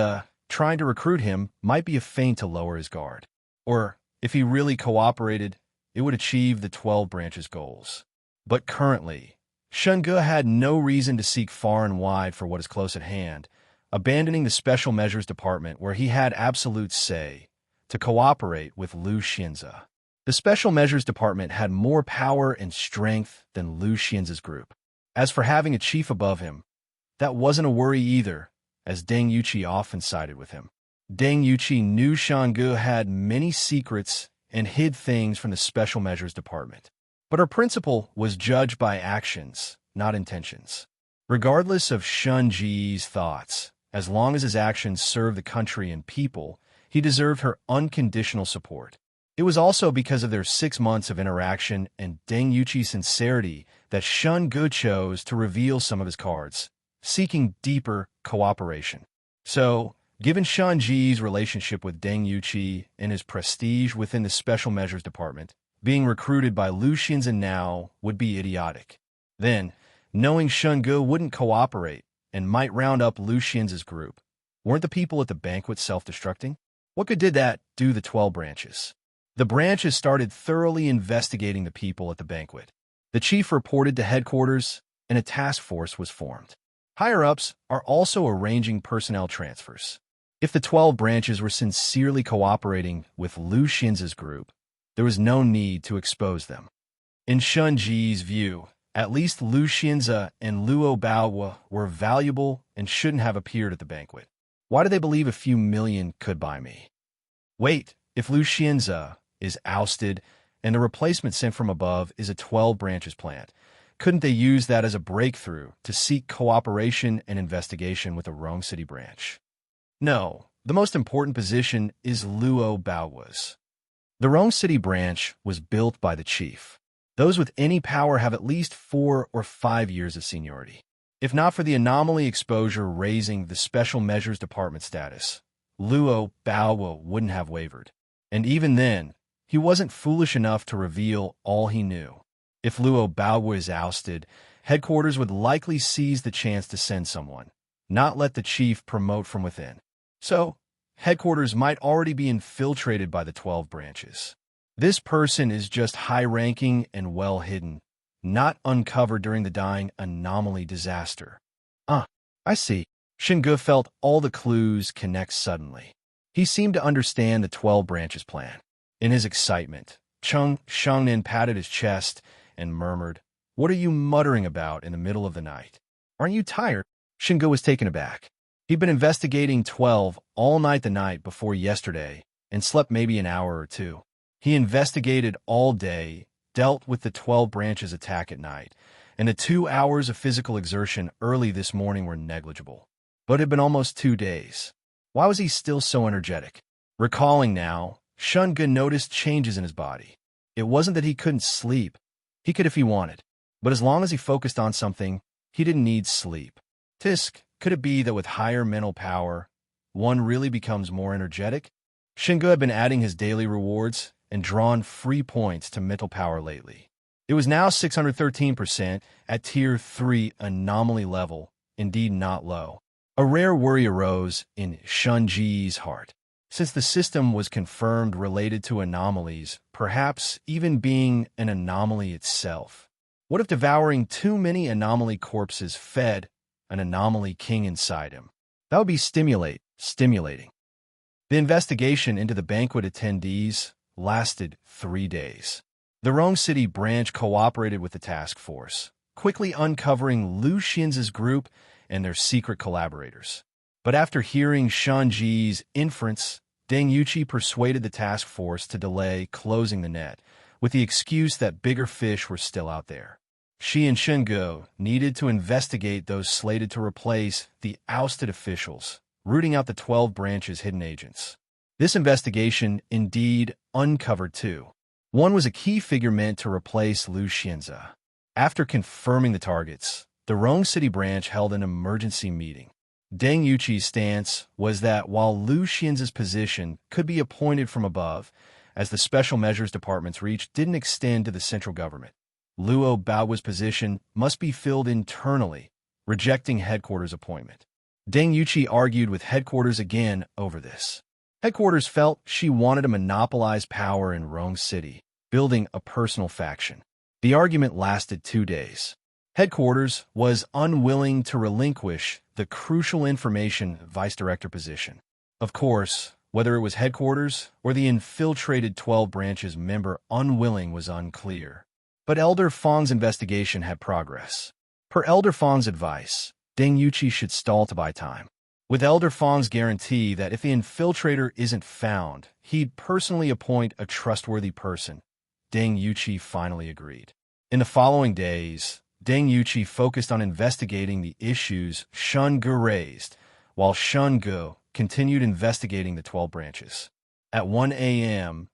S2: trying to recruit him might be a feint to lower his guard. Or, if he really cooperated, it would achieve the 12 branches' goals. But currently, Shen Ge had no reason to seek far and wide for what is close at hand, abandoning the Special Measures Department where he had absolute say, to cooperate with Lu Xian's. The Special Measures Department had more power and strength than Lu Xian's group. As for having a chief above him, that wasn't a worry either, as Deng Yuqi often sided with him. Deng Yuqi knew Shen Ge had many secrets and hid things from the Special Measures Department. But her principle was judged by actions, not intentions. Regardless of Shen Ge's thoughts, as long as his actions served the country and people, he deserved her unconditional support. It was also because of their 6 months of interaction and Deng Yuqi's sincerity that Shen Ge chose to reveal some of his cards, seeking deeper cooperation. So, given Shen Ge's relationship with Deng Yuqi and his prestige within the Special Measures Department, being recruited by Lu Xian's now would be idiotic. Then, knowing Shen Ge wouldn't cooperate and might round up Lu Xian's group, weren't the people at the banquet self-destructing? What good did that do the 12 branches? The branches started thoroughly investigating the people at the banquet. The chief reported to headquarters, and a task force was formed. Higher-ups are also arranging personnel transfers. If the 12 branches were sincerely cooperating with Lu Xian's group, there was no need to expose them. In Shen Ge's view, at least Lu Xian's and Luo Bao were valuable and shouldn't have appeared at the banquet. Why do they believe a few million could buy me? Wait, if Lu Xian's is ousted and the replacement sent from above is a 12 branches plant, couldn't they use that as a breakthrough to seek cooperation and investigation with the Rong City branch? No, the most important position is Luo Bao's. The Rong City branch was built by the chief. Those with any power have at least 4 or 5 years of seniority. If not for the anomaly exposure raising the Special Measures Department status, Luo Bao wouldn't have wavered. And even then, he wasn't foolish enough to reveal all he knew. If Luo Bao is ousted, headquarters would likely seize the chance to send someone, not let the chief promote from within. So, headquarters might already be infiltrated by the 12 branches. This person is just high-ranking and well-hidden, not uncovered during the dying anomaly disaster. I see. Shen Ge felt all the clues connect suddenly. He seemed to understand the 12 branches plan. In his excitement, Shangnan patted his chest and murmured, "What are you muttering about in the middle of the night? Aren't you tired?" Shen Ge was taken aback. He'd been investigating 12 all night the night before yesterday and slept maybe an hour or two. He investigated all day, dealt with the 12 branches attack at night, and the 2 hours of physical exertion early this morning were negligible. But it had been almost 2 days. Why was he still so energetic? Recalling now, Shen Ge noticed changes in his body. It wasn't that he couldn't sleep. He could if he wanted. But as long as he focused on something, he didn't need sleep. Tisk, could it be that with higher mental power, one really becomes more energetic? Shen Ge had been adding his daily rewards and drawn free points to mental power lately. It was now 613% at Tier 3 Anomaly level, indeed not low. A rare worry arose in Shen Ge's heart. Since the system was confirmed related to anomalies, perhaps even being an anomaly itself. What if devouring too many anomaly corpses fed an anomaly king inside him? That would be stimulating. The investigation into the banquet attendees lasted 3 days. The Rome City branch cooperated with the task force, quickly uncovering Lu Xian's group and their secret collaborators. But after hearing Shen Ge's inference, Deng Yuqi persuaded the task force to delay closing the net, with the excuse that bigger fish were still out there. She and Shen Ge needed to investigate those slated to replace the ousted officials, rooting out the 12 branches' hidden agents. This investigation indeed uncovered two. One was a key figure meant to replace Lu Xianze. After confirming the targets, the Rome City branch held an emergency meeting. Deng Yuqi's stance was that while Lu Xianze's position could be appointed from above, as the Special Measures Department's reach didn't extend to the central government, Luo Bao's position must be filled internally, rejecting headquarters' appointment. Deng Yuqi argued with headquarters again over this. Headquarters felt she wanted to monopolize power in Rome City, building a personal faction. The argument lasted 2 days. Headquarters was unwilling to relinquish the crucial information vice director position. Of course, whether it was headquarters or the infiltrated 12 branches member unwilling was unclear. But Elder Fong's investigation had progress. Per Elder Fong's advice, Deng Yuqi should stall to buy time. With Elder Fong's guarantee that if the infiltrator isn't found, he'd personally appoint a trustworthy person, Deng Yuqi finally agreed. In the following days, Deng Yuqi focused on investigating the issues Shen Ge raised, while Shen Ge continued investigating the 12 branches. At 1 a.m.,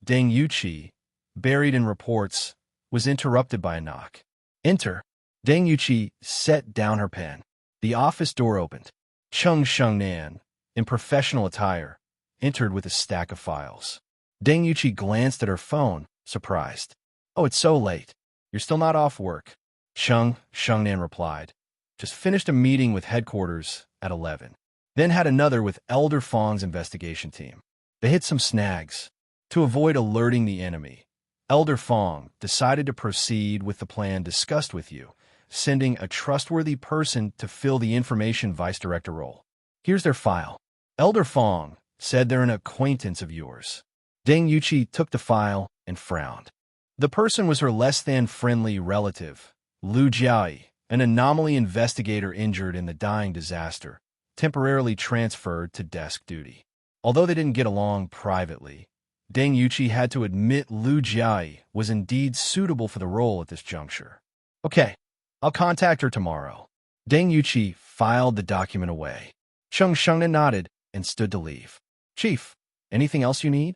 S2: Deng Yuqi, buried in reports, was interrupted by a knock. Enter. Deng Yuqi set down her pen. The office door opened. Cheng Shengnan, in professional attire, entered with a stack of files. Deng Yuqi glanced at her phone, surprised. "Oh, it's so late. You're still not off work." Cheng Shengnan replied. "Just finished a meeting with headquarters at 11. Then had another with Elder Fong's investigation team. They hit some snags. To avoid alerting the enemy, Elder Fong decided to proceed with the plan discussed with you, sending a trustworthy person to fill the information vice director role. Here's their file." Elder Fong said they're an acquaintance of yours. Deng Yuqi took the file and frowned. The person was her less-than-friendly relative, Lu Jiai, an anomaly investigator injured in the dying disaster, temporarily transferred to desk duty. Although they didn't get along privately, Deng Yuqi had to admit Lu Jiai was indeed suitable for the role at this juncture. "Okay, I'll contact her tomorrow." Deng Yuqi filed the document away. Cheng Shengnan nodded and stood to leave. "Chief, anything else you need?"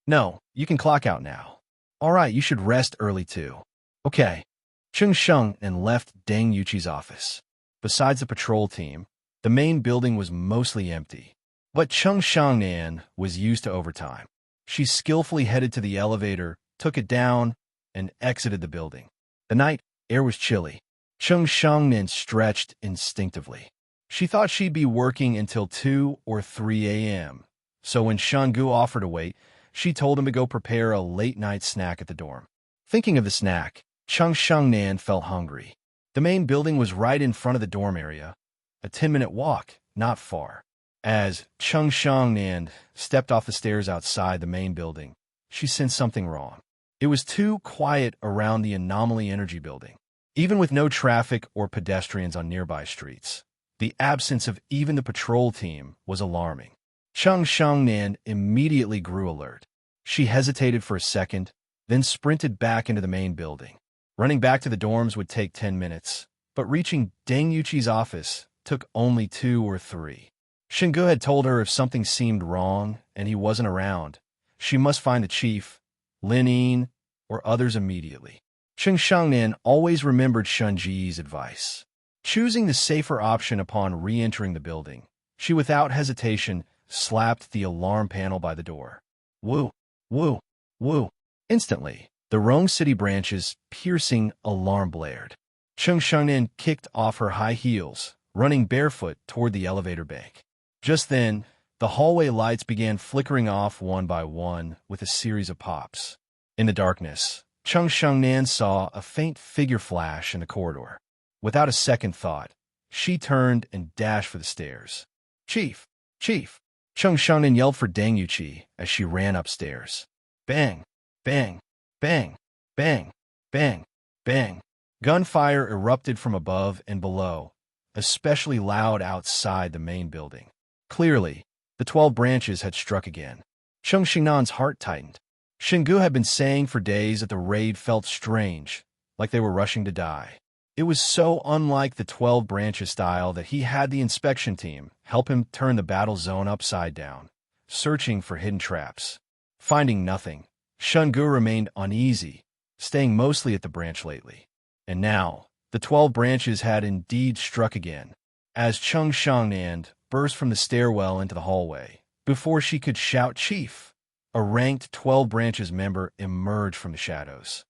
S2: "No, you can clock out now." "All right, you should rest early too." "Okay." Cheng Shengnan left Deng Yuqi's office. Besides the patrol team, the main building was mostly empty. But Cheng Shengnan was used to overtime. She skillfully headed to the elevator, took it down, and exited the building. The night air was chilly. Cheng Shengnan stretched instinctively. She thought she'd be working until 2 or 3 a.m., so when Shen Ge offered to wait, she told him to go prepare a late-night snack at the dorm. Thinking of the snack, Cheng Shengnan felt hungry. The main building was right in front of the dorm area, a 10-minute walk, not far. As Cheng Shengnan stepped off the stairs outside the main building, she sensed something wrong. It was too quiet around the Anomaly Energy building. Even with no traffic or pedestrians on nearby streets, The absence of even the patrol team was alarming. Cheng Shengnan immediately grew alert. She hesitated for a second, then sprinted back into the main building. Running back to the dorms would take 10 minutes, but reaching Deng Yuqi's office took only 2 or 3. Shen Ge had told her if something seemed wrong and he wasn't around, she must find the chief, Lin Yin, or others immediately. Cheng Shengnan always remembered Shen Ge's advice. Choosing the safer option upon re-entering the building, she without hesitation slapped the alarm panel by the door. Woo, woo, woo. Instantly, the Rong City branch's piercing alarm blared. Cheng Shengnan kicked off her high heels, running barefoot toward the elevator bank. Just then, the hallway lights began flickering off one by one with a series of pops. In the darkness, Cheng Shengnan saw a faint figure flash in the corridor. Without a second thought, she turned and dashed for the stairs. Chief! Chief! Cheng Shengnan yelled for Deng Yuqi as she ran upstairs. Bang! Bang! Bang! Bang! Bang! Bang! Gunfire erupted from above and below, especially loud outside the main building. Clearly, the 12 branches had struck again. Cheng Shingnan's heart tightened. Shen Ge had been saying for days that the raid felt strange, like they were rushing to die. It was so unlike the 12 branches style that he had the inspection team help him turn the battle zone upside down, searching for hidden traps. Finding nothing, Shen Ge remained uneasy, staying mostly at the branch lately. And now, the 12 branches had indeed struck again. As Cheng Shengnan burst from the stairwell into the hallway, before she could shout "Chief!" a ranked 12 branches member emerged from the shadows.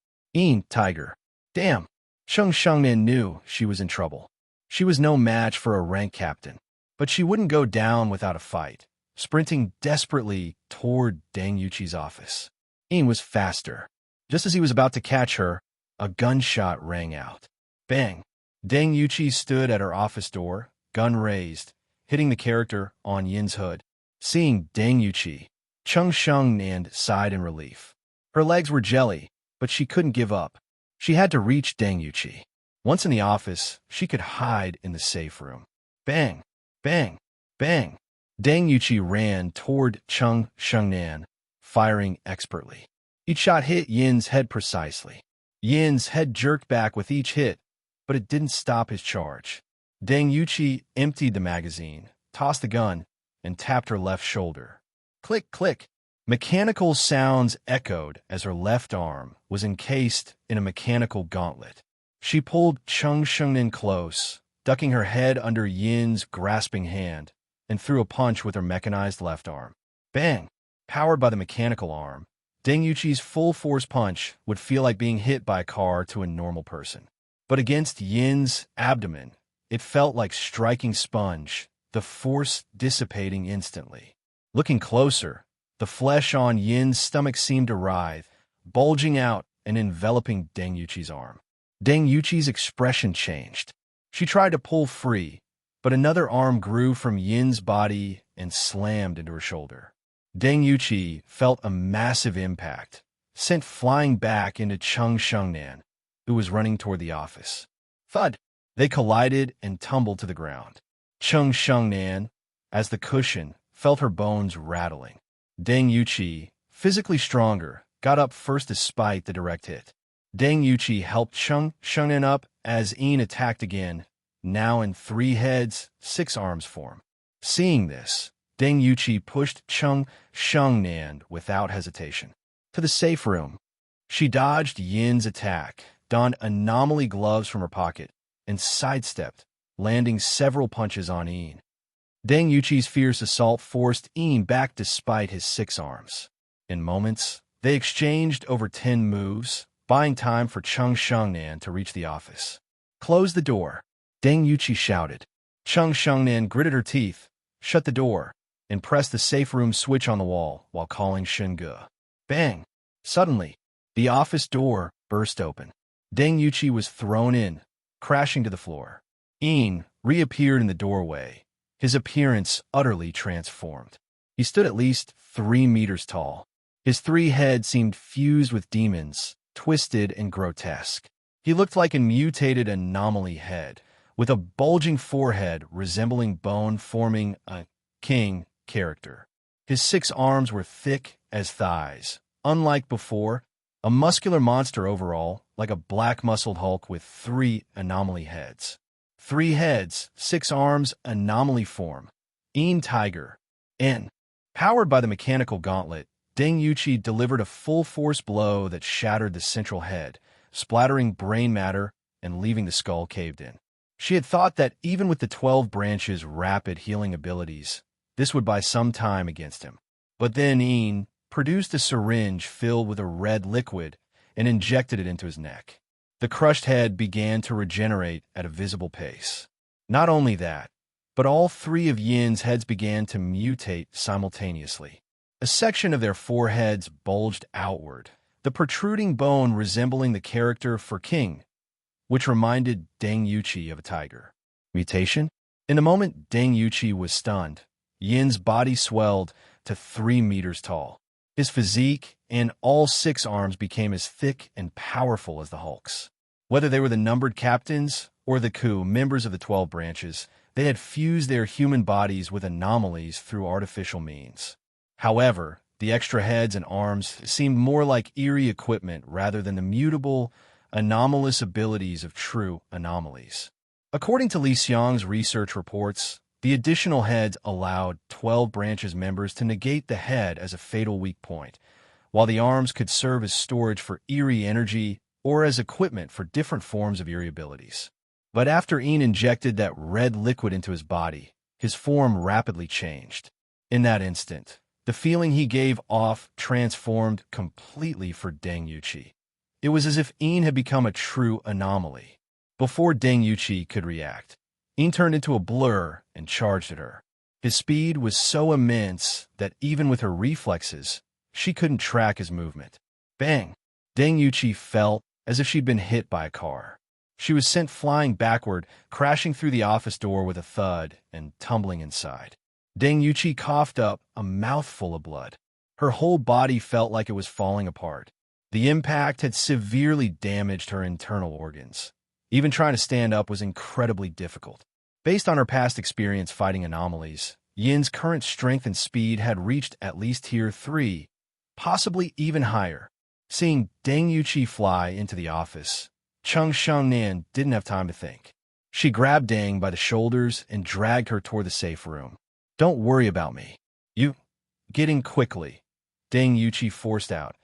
S2: Tiger. Damn! Cheng Shengnan knew she was in trouble. She was no match for a rank captain, but she wouldn't go down without a fight, sprinting desperately toward Deng Yuqi's office. Was faster. Just as he was about to catch her, a gunshot rang out. Bang! Deng Yuqi stood at her office door, gun raised, hitting the character on Yin's hood. Seeing Deng Yuqi, Cheng Shengnan sighed in relief. Her legs were jelly, but she couldn't give up. She had to reach Deng Yuqi. Once in the office, she could hide in the safe room. Bang! Bang! Bang! Deng Yuqi ran toward Cheng Shengnan, firing expertly. Each shot hit Yin's head precisely. Yin's head jerked back with each hit, but it didn't stop his charge. Deng Yuqi emptied the magazine, tossed the gun, and tapped her left shoulder. Click, click. Mechanical sounds echoed as her left arm was encased in a mechanical gauntlet. She pulled Cheng Shengnan close, ducking her head under Yin's grasping hand, and threw a punch with her mechanized left arm. Bang! Powered by the mechanical arm, Deng Yuqi's full-force punch would feel like being hit by a car to a normal person. But against Yin's abdomen, it felt like striking sponge, the force dissipating instantly. Looking closer, the flesh on Yin's stomach seemed to writhe, bulging out and enveloping Deng Yuqi's arm. Deng Yuqi's expression changed. She tried to pull free, but another arm grew from Yin's body and slammed into her shoulder. Deng Yuqi felt a massive impact, sent flying back into Cheng Shengnan, who was running toward the office. Thud! They collided and tumbled to the ground. Cheng Shengnan, as the cushion, felt her bones rattling. Deng Yuqi, physically stronger, got up first despite the direct hit. Deng Yuqi helped Cheng Shengnan up as Yin attacked again, now in 3 heads, 6 arms form. Seeing this, Deng Yuqi pushed Cheng Shengnan without hesitation to the safe room. She dodged Yin's attack, donned anomaly gloves from her pocket, and sidestepped, landing several punches on Yin. Deng Yuqi's fierce assault forced Yin back despite his 6 arms. In moments, they exchanged over 10 moves, buying time for Cheng Shengnan to reach the office. Close the door, Deng Yuqi shouted. Cheng Shengnan gritted her teeth, shut the door, and pressed the safe room switch on the wall while calling Shen Ge. Bang! Suddenly, the office door burst open. Deng Yuqi was thrown in, crashing to the floor. Yin reappeared in the doorway, his appearance utterly transformed. He stood at least 3 meters tall. His 3 heads seemed fused with demons, twisted and grotesque. He looked like a mutated anomaly head, with a bulging forehead resembling bone forming a king character. His 6 arms were thick as thighs. Unlike before, a muscular monster overall, like a black-muscled Hulk with 3 anomaly heads. 3 heads, 6 arms, anomaly form. Tiger. N. Powered by the mechanical gauntlet, Deng Yuqi delivered a full-force blow that shattered the central head, splattering brain matter and leaving the skull caved in. She had thought that even with the 12 branches' rapid healing abilities, this would buy some time against him. But then produced a syringe filled with a red liquid and injected it into his neck. The crushed head began to regenerate at a visible pace. Not only that, but all 3 of Yin's heads began to mutate simultaneously. A section of their foreheads bulged outward, the protruding bone resembling the character for King, which reminded Deng Yuqi of a tiger. Mutation? In a moment, Deng Yuqi was stunned. Yin's body swelled to 3 meters tall. His physique and all 6 arms became as thick and powerful as the Hulk's. Whether they were the numbered captains or the Ku, members of the 12 branches, they had fused their human bodies with anomalies through artificial means. However, the extra heads and arms seemed more like eerie equipment rather than the mutable, anomalous abilities of true anomalies. According to Li Xiang's research reports, the additional heads allowed 12 branches members to negate the head as a fatal weak point, while the arms could serve as storage for eerie energy or as equipment for different forms of eerie abilities. But after injected that red liquid into his body, his form rapidly changed. In that instant, the feeling he gave off transformed completely for Deng Yuqi. It was as if had become a true anomaly. Before Deng Yuqi could react, turned into a blur and charged at her. His speed was so immense that even with her reflexes, she couldn't track his movement. Bang! Deng Yuqi felt as if she'd been hit by a car. She was sent flying backward, crashing through the office door with a thud and tumbling inside. Deng Yuqi coughed up a mouthful of blood. Her whole body felt like it was falling apart. The impact had severely damaged her internal organs. Even trying to stand up was incredibly difficult. Based on her past experience fighting anomalies, Yin's current strength and speed had reached at least Tier 3, possibly even higher. Seeing Deng Yuqi fly into the office, Cheng Shengnan didn't have time to think. She grabbed Deng by the shoulders and dragged her toward the safe room. "Don't worry about me. You get in quickly," Deng Yuqi forced out,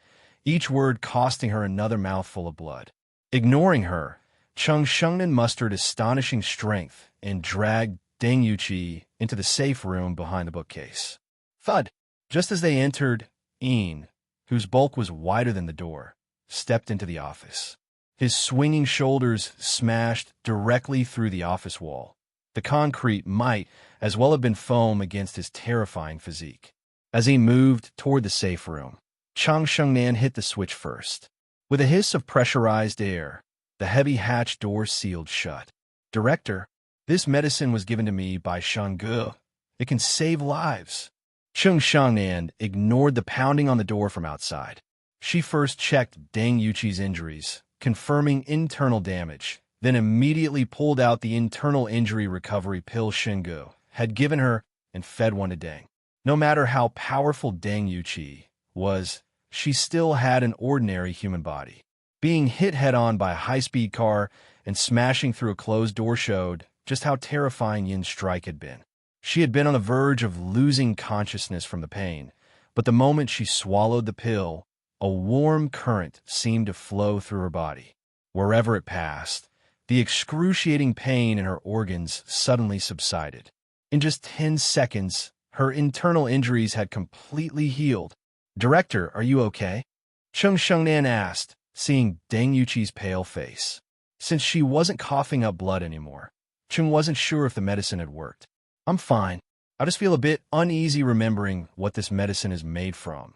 S2: each word costing her another mouthful of blood. Ignoring her, Cheng Shengnan mustered astonishing strength and dragged Deng Yuqi into the safe room behind the bookcase. Thud! Just as they entered, whose bulk was wider than the door, stepped into the office. His swinging shoulders smashed directly through the office wall. The concrete might as well have been foam against his terrifying physique. As he moved toward the safe room, Cheng Shengnan hit the switch first. With a hiss of pressurized air, the heavy hatch door sealed shut. "Director, this medicine was given to me by Shen Ge. It can save lives." Cheng Shengnan ignored the pounding on the door from outside. She first checked Deng Yuqi's injuries, confirming internal damage, then immediately pulled out the internal injury recovery pill Shen Ge had given her and fed one to Deng. No matter how powerful Deng Yuqi was, she still had an ordinary human body. Being hit head-on by a high-speed car and smashing through a closed door showed just how terrifying Yin's strike had been. She had been on the verge of losing consciousness from the pain, but the moment she swallowed the pill, a warm current seemed to flow through her body. Wherever it passed, the excruciating pain in her organs suddenly subsided. In just 10 seconds, her internal injuries had completely healed. "Director, are you okay?" Cheng Shengnan asked, seeing Deng Yuqi's pale face. Since she wasn't coughing up blood anymore, Cheng wasn't sure if the medicine had worked. "I'm fine. I just feel a bit uneasy remembering what this medicine is made from,"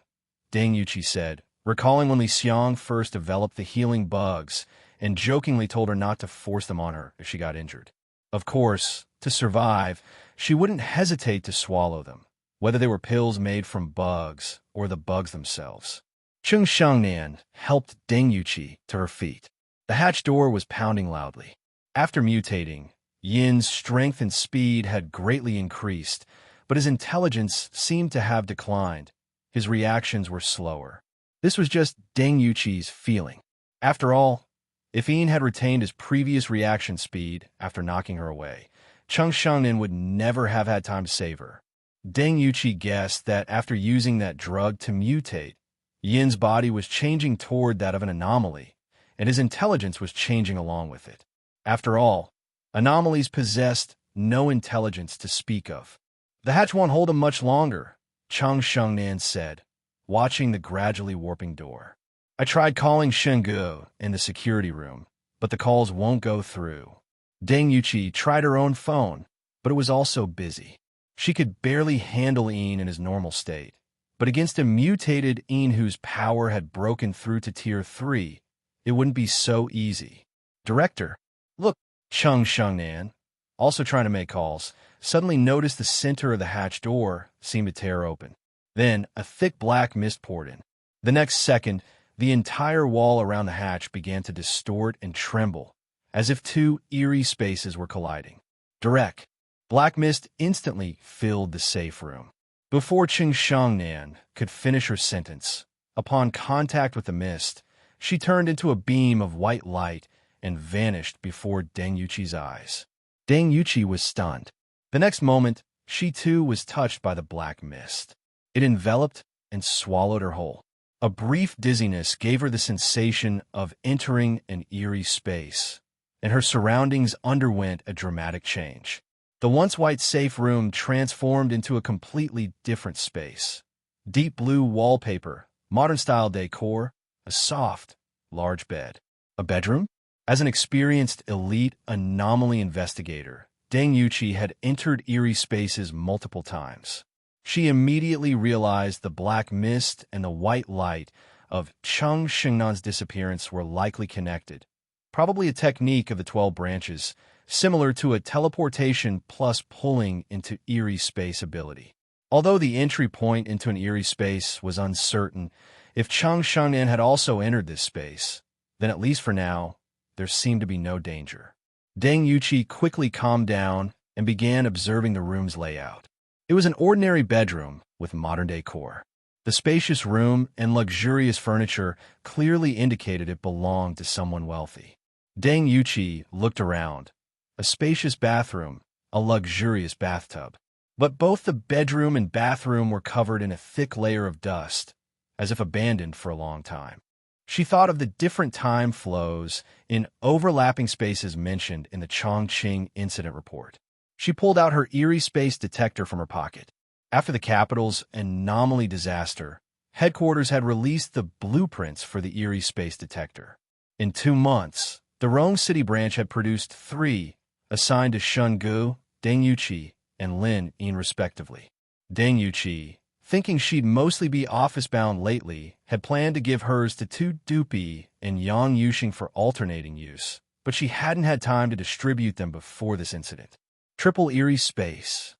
S2: Deng Yuqi said, recalling when Li Xiang first developed the healing bugs and jokingly told her not to force them on her if she got injured. Of course, to survive, she wouldn't hesitate to swallow them, whether they were pills made from bugs or the bugs themselves. Cheng Shengnan helped Deng Yuqi to her feet. The hatch door was pounding loudly. After mutating, Yin's strength and speed had greatly increased, but his intelligence seemed to have declined. His reactions were slower. This was just Deng Yuqi's feeling. After all, if Yin had retained his previous reaction speed after knocking her away, Cheng Shengnan would never have had time to save her. Deng Yuqi guessed that after using that drug to mutate, Yin's body was changing toward that of an anomaly, and his intelligence was changing along with it. After all, anomalies possessed no intelligence to speak of. The hatch won't hold him much longer, Cheng Shengnan said, watching the gradually warping door. I tried calling Shen Ge in the security room, but the calls won't go through. Deng Yuqi tried her own phone, but it was also busy. She could barely handle Yin in his normal state, but against a mutated Yin whose power had broken through to Tier 3, it wouldn't be so easy. Director, look, Cheng Shengnan, also trying to make calls, suddenly noticed the center of the hatch door seemed to tear open. Then a thick black mist poured in. The next second, the entire wall around the hatch began to distort and tremble, as if two eerie spaces were colliding. Direct. Black mist instantly filled the safe room. Before Cheng Shengnan could finish her sentence, upon contact with the mist, she turned into a beam of white light and vanished before Deng Yuqi's eyes. Deng Yuqi was stunned. The next moment, she too was touched by the black mist. It enveloped and swallowed her whole. A brief dizziness gave her the sensation of entering an eerie space, and her surroundings underwent a dramatic change. The once white safe room transformed into a completely different space. Deep blue wallpaper, modern-style decor, a soft, large bed. A bedroom? As an experienced elite anomaly investigator, Deng Yuqi had entered eerie spaces multiple times. She immediately realized the black mist and the white light of Cheng Shengnan's disappearance were likely connected, probably a technique of the 12 branches, similar to a teleportation plus pulling into eerie space ability. Although the entry point into an eerie space was uncertain, if Cheng Shengnan had also entered this space, then at least for now, there seemed to be no danger. Deng Yuqi quickly calmed down and began observing the room's layout. It was an ordinary bedroom with modern decor. The spacious room and luxurious furniture clearly indicated it belonged to someone wealthy. Deng Yuqi looked around. A spacious bathroom, a luxurious bathtub. But both the bedroom and bathroom were covered in a thick layer of dust, as if abandoned for a long time. She thought of the different time flows in overlapping spaces mentioned in the Chongqing incident report. She pulled out her eerie space detector from her pocket. After the capital's anomaly disaster, headquarters had released the blueprints for the eerie space detector. In 2 months, the Rome City branch had produced 3, assigned to Shen Ge, Deng Yuqi, and Lin Yin respectively. Deng Yuqi, thinking she'd mostly be office-bound lately, had planned to give hers to 2 Dupi and Yang Yuxing for alternating use, but she hadn't had time to distribute them before this incident. Triple eerie space.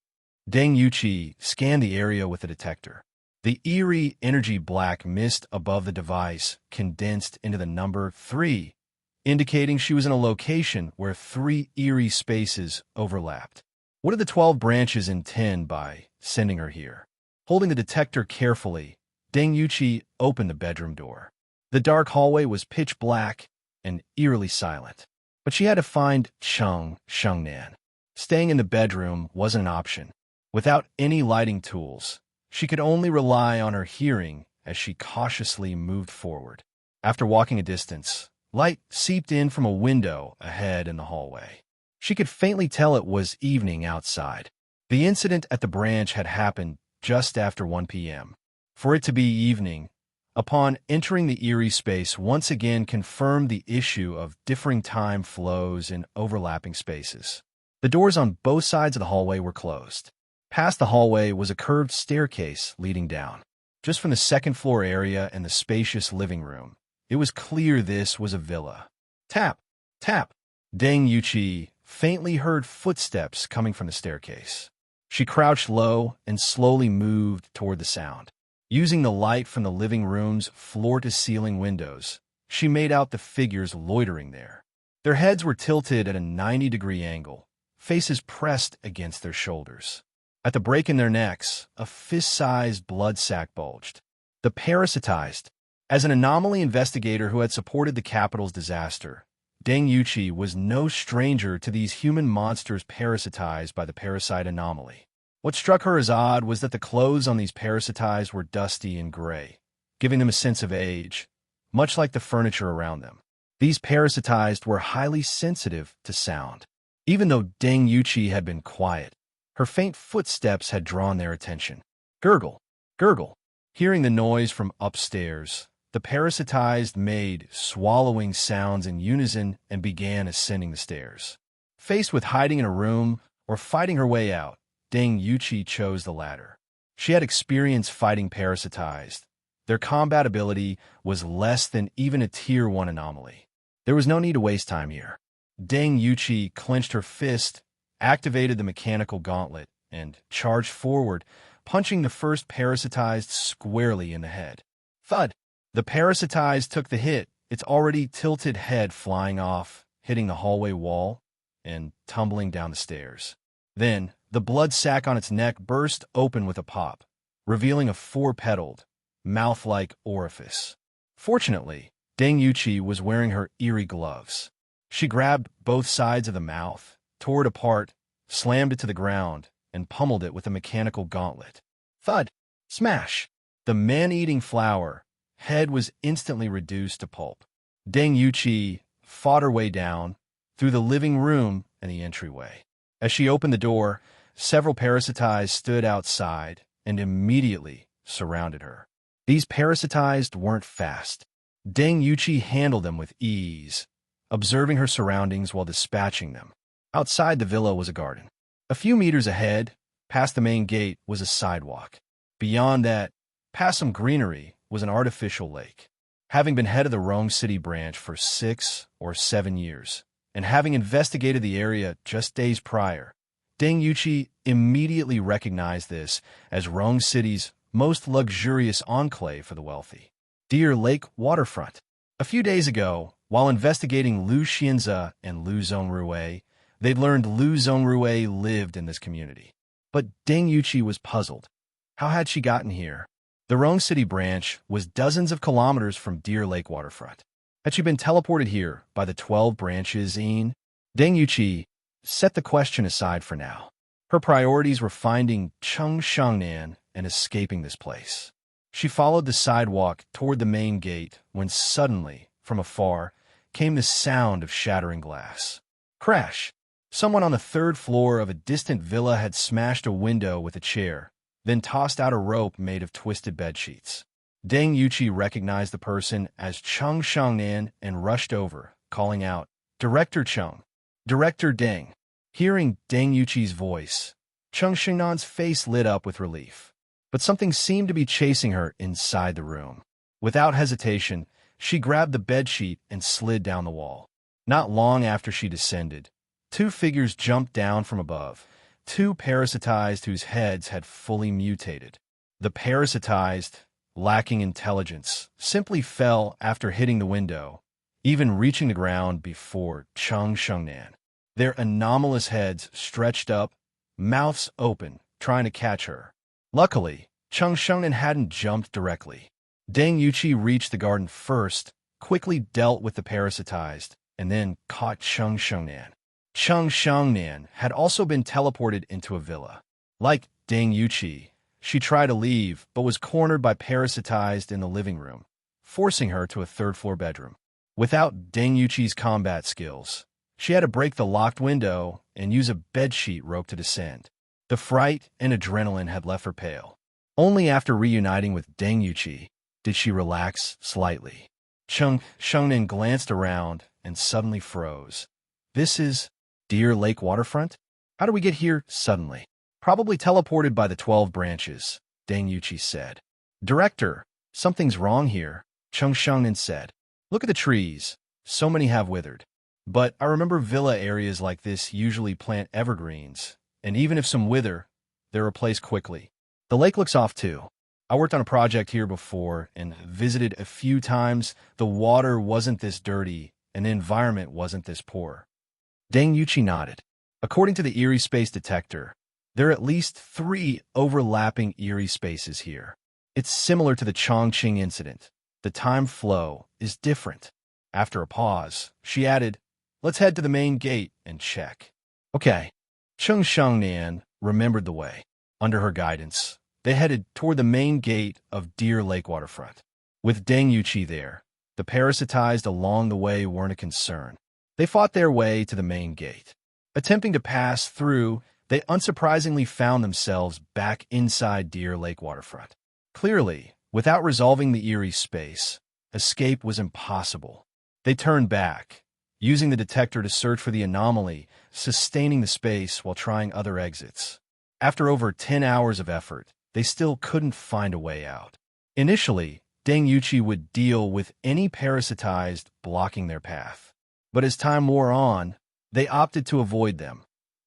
S2: Deng Yuqi scanned the area with the detector. The eerie energy black mist above the device condensed into the number 3, indicating she was in a location where 3 eerie spaces overlapped. What did the 12 branches intend by sending her here? Holding the detector carefully, Deng Yuqi opened the bedroom door. The dark hallway was pitch black and eerily silent, but she had to find Cheng Shengnan. Staying in the bedroom wasn't an option. Without any lighting tools, she could only rely on her hearing as she cautiously moved forward. After walking a distance, light seeped in from a window ahead in the hallway. She could faintly tell it was evening outside. The incident at the branch had happened just after 1 p.m. For it to be evening, upon entering the eerie space once again confirmed the issue of differing time flows in overlapping spaces. The doors on both sides of the hallway were closed. Past the hallway was a curved staircase leading down. Just from the second-floor area and the spacious living room, it was clear this was a villa. Tap, tap. Deng Yuqi faintly heard footsteps coming from the staircase. She crouched low and slowly moved toward the sound. Using the light from the living room's floor-to-ceiling windows, she made out the figures loitering there. Their heads were tilted at a 90-degree angle, faces pressed against their shoulders. At the break in their necks, a fist-sized blood sac bulged. The parasitized. As an anomaly investigator who had supported the capital's disaster, Deng Yuqi was no stranger to these human monsters parasitized by the parasite anomaly. What struck her as odd was that the clothes on these parasitized were dusty and gray, giving them a sense of age, much like the furniture around them. These parasitized were highly sensitive to sound. Even though Deng Yuqi had been quiet, her faint footsteps had drawn their attention. Gurgle, gurgle. Hearing the noise from upstairs, the parasitized made swallowing sounds in unison and began ascending the stairs. Faced with hiding in a room or fighting her way out, Deng Yuqi chose the latter. She had experience fighting parasitized. Their combat ability was less than even a Tier 1 anomaly. There was no need to waste time here. Deng Yuqi clenched her fist, activated the mechanical gauntlet, and charged forward, punching the first parasitized squarely in the head. Thud! The parasitized took the hit, its already tilted head flying off, hitting the hallway wall, and tumbling down the stairs. Then, the blood sac on its neck burst open with a pop, revealing a four-petaled, mouth-like orifice. Fortunately, Deng Yuqi was wearing her eerie gloves. She grabbed both sides of the mouth, tore it apart, slammed it to the ground, and pummeled it with a mechanical gauntlet. Thud! Smash! The man-eating flower head was instantly reduced to pulp. Deng Yuqi fought her way down, through the living room and the entryway. As she opened the door, several parasitized stood outside and immediately surrounded her. These parasitized weren't fast. Deng Yuqi handled them with ease, observing her surroundings while dispatching them. Outside the villa was a garden. A few meters ahead, past the main gate, was a sidewalk. Beyond that, past some greenery, was an artificial lake. Having been head of the Rome City branch for 6 or 7 years, and having investigated the area just days prior, Deng Yuqi immediately recognized this as Rome City's most luxurious enclave for the wealthy. Deer Lake Waterfront. A few days ago, while investigating Lu Xianze and Lu Zongrui, they'd learned Lu Zongrui lived in this community. But Deng Yuqi was puzzled. How had she gotten here? The Rome City branch was dozens of kilometers from Deer Lake Waterfront. Had she been teleported here by the 12 branches in? Deng Yuqi set the question aside for now. Her priorities were finding Cheng Shangnan and escaping this place. She followed the sidewalk toward the main gate when suddenly, from afar, came the sound of shattering glass. Crash! Someone on the 3rd floor of a distant villa had smashed a window with a chair, then tossed out a rope made of twisted bedsheets. Deng Yuqi recognized the person as Cheng Shangnan and rushed over, calling out, "Director Cheng! Director Deng!" Hearing Deng Yuqi's voice, Cheng Shingnan's face lit up with relief. But something seemed to be chasing her inside the room. Without hesitation, she grabbed the bedsheet and slid down the wall. Not long after she descended, 2 figures jumped down from above, 2 parasitized whose heads had fully mutated. The parasitized, lacking intelligence, simply fell after hitting the window, even reaching the ground before Cheng Shengnan. Their anomalous heads stretched up, mouths open, trying to catch her. Luckily, Cheng Shengnan hadn't jumped directly. Deng Yuqi reached the garden first, quickly dealt with the parasitized, and then caught Cheng Shengnan. Cheng Shengnan had also been teleported into a villa. Like Deng Yuqi, she tried to leave, but was cornered by parasitized in the living room, forcing her to a 3rd-floor bedroom. Without Deng Yuqi's combat skills, she had to break the locked window and use a bedsheet rope to descend. The fright and adrenaline had left her pale. Only after reuniting with Deng Yuqi did she relax slightly. Cheng Shengnan glanced around and suddenly froze. "This is Deer Lake Waterfront? How do we get here suddenly?" "Probably teleported by the 12 branches," Deng Yuqi said. "Director, something's wrong here," Cheng Shengnan said. "Look at the trees. So many have withered. But I remember villa areas like this usually plant evergreens, and even if some wither, they're replaced quickly. The lake looks off too. I worked on a project here before and visited a few times. The water wasn't this dirty, and the environment wasn't this poor." Deng Yuqi nodded. According to the Eerie Space Detector, there are at least 3 overlapping Eerie spaces here. It's similar to the Chongqing incident. The time flow is different. After a pause, she added, "Let's head to the main gate and check." Okay. Cheng Shengnian remembered the way. Under her guidance, they headed toward the main gate of Deer Lake waterfront. With Deng Yuqi there, the parasitized along the way weren't a concern. They fought their way to the main gate. Attempting to pass through, they unsurprisingly found themselves back inside Deer Lake waterfront. Clearly, without resolving the Eerie space, escape was impossible. They turned back, using the detector to search for the anomaly, sustaining the space while trying other exits. After over 10 hours of effort, they still couldn't find a way out. Initially, Deng Yuqi would deal with any parasitized blocking their path. But as time wore on, they opted to avoid them,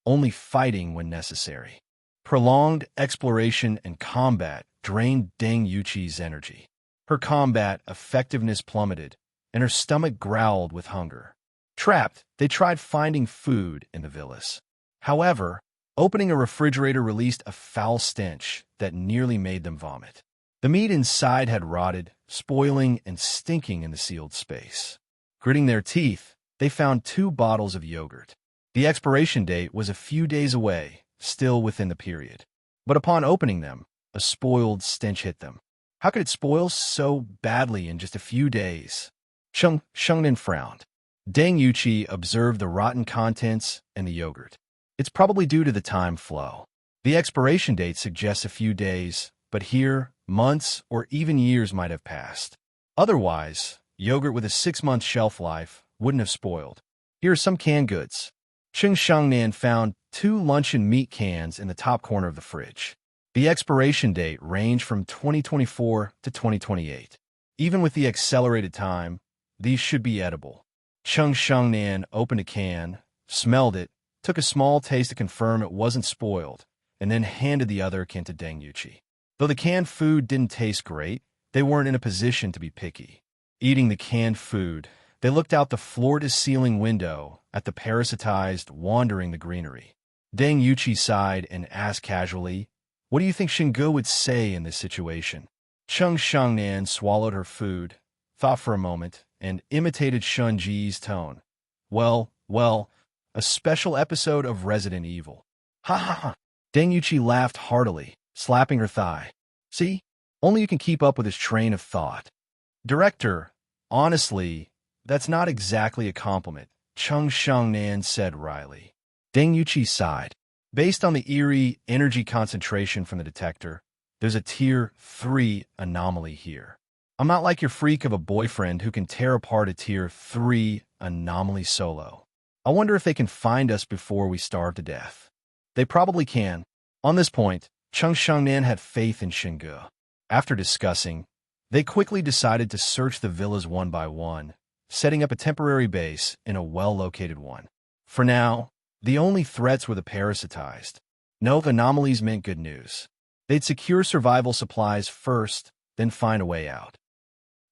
S2: only fighting when necessary. Prolonged exploration and combat drained Deng Yuqi's energy. Her combat effectiveness plummeted, and her stomach growled with hunger. Trapped, they tried finding food in the villas. However, opening a refrigerator released a foul stench that nearly made them vomit. The meat inside had rotted, spoiling and stinking in the sealed space. Gritting their teeth, they found 2 bottles of yogurt. The expiration date was a few days away, still within the period. But upon opening them, a spoiled stench hit them. How could it spoil so badly in just a few days? Shengnin frowned. Deng Yuqi observed the rotten contents and the yogurt. It's probably due to the time flow. The expiration date suggests a few days, but here, months or even years might have passed. Otherwise, yogurt with a 6-month shelf life wouldn't have spoiled. Here are some canned goods. Cheng Shengnan found 2 luncheon meat cans in the top corner of the fridge. The expiration date ranged from 2024 to 2028. Even with the accelerated time, these should be edible. Cheng Shengnan opened a can, smelled it, took a small taste to confirm it wasn't spoiled, and then handed the other can to Deng Yuqi. Though the canned food didn't taste great, they weren't in a position to be picky. Eating the canned food, they looked out the floor-to-ceiling window at the parasitized wandering the greenery. Deng Yuqi sighed and asked casually, "What do you think Shen Ge would say in this situation?" Cheng Shengnan swallowed her food, thought for a moment, and imitated Shen Ge's tone. Well, a special episode of Resident Evil. Ha ha ha. Deng Yuqi laughed heartily, slapping her thigh. See? Only you can keep up with his train of thought. Director, honestly, that's not exactly a compliment, Cheng Shengnan said wryly. Deng Yuqi sighed. Based on the eerie energy concentration from the detector, there's a Tier-4 anomaly here. I'm not like your freak of a boyfriend who can tear apart a Tier-4 anomaly solo. I wonder if they can find us before we starve to death. They probably can. On this point, Cheng Shengnan had faith in Shen Ge. After discussing, they quickly decided to search the villas one by one, setting up a temporary base in a well-located one. For now, the only threats were the parasitized. No anomalies meant good news. They'd secure survival supplies first, then find a way out.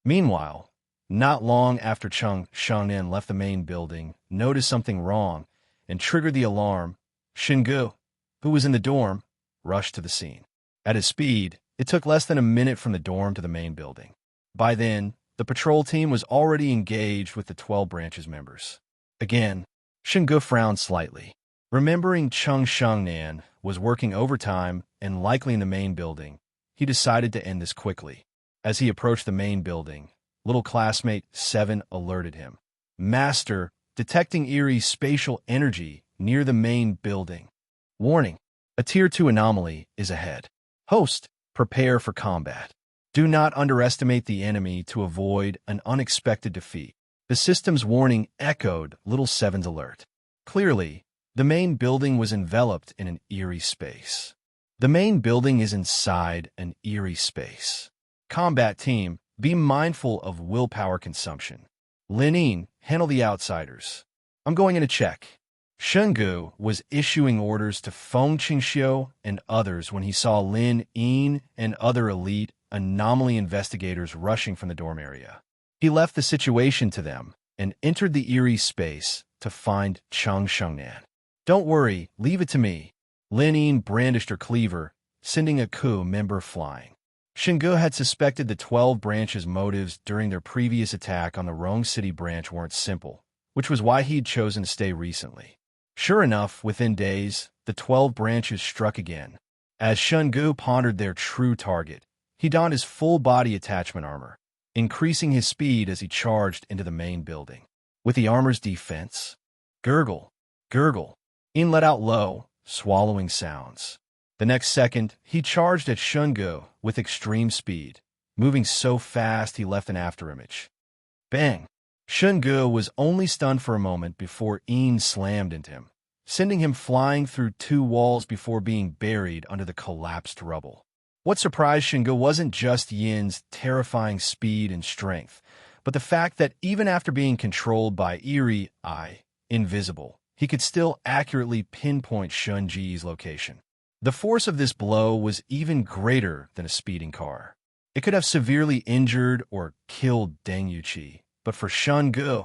S2: Meanwhile, not long after Cheng Shengnan left the main building, noticed something wrong, and triggered the alarm, Shen Ge, who was in the dorm, rushed to the scene. At his speed, it took less than a minute from the dorm to the main building. By then, the patrol team was already engaged with the 12 branches members. Again, Shen Ge frowned slightly. Remembering Cheng Shengnan was working overtime and likely in the main building, he decided to end this quickly. As he approached the main building, little classmate 7 alerted him. Master, detecting eerie spatial energy near the main building. Warning, a Tier-2 anomaly is ahead. Host, prepare for combat. Do not underestimate the enemy to avoid an unexpected defeat. The system's warning echoed Little 7's alert. Clearly, the main building was enveloped in an eerie space. The main building is inside an eerie space. Combat team, be mindful of willpower consumption. Lin, handle the outsiders. I'm going in to check. Shen Ge was issuing orders to Feng Qingxiu and others when he saw Lin Yin and other elite anomaly investigators rushing from the dorm area. He left the situation to them and entered the eerie space to find Cheng Shengnan. Don't worry, leave it to me. Lin Yin brandished her cleaver, sending a coup member flying. Shen Ge had suspected the 12 branches' motives during their previous attack on the Rong City branch weren't simple, which was why he'd chosen to stay recently. Sure enough, within days, the 12 branches struck again. As Shen Ge pondered their true target, he donned his full-body attachment armor, increasing his speed as he charged into the main building. With the armor's defense, gurgle, gurgle, Yin let out low, swallowing sounds. The next second, he charged at Shen Ge with extreme speed, moving so fast he left an afterimage. Bang! Shen Ge was only stunned for a moment before Yin slammed into him, sending him flying through 2 walls before being buried under the collapsed rubble. What surprised Shen Ge wasn't just Yin's terrifying speed and strength, but the fact that even after being controlled by eerie eye, invisible, he could still accurately pinpoint Shen Ge's location. The force of this blow was even greater than a speeding car. It could have severely injured or killed Deng Yuqi, but for Shen Ge,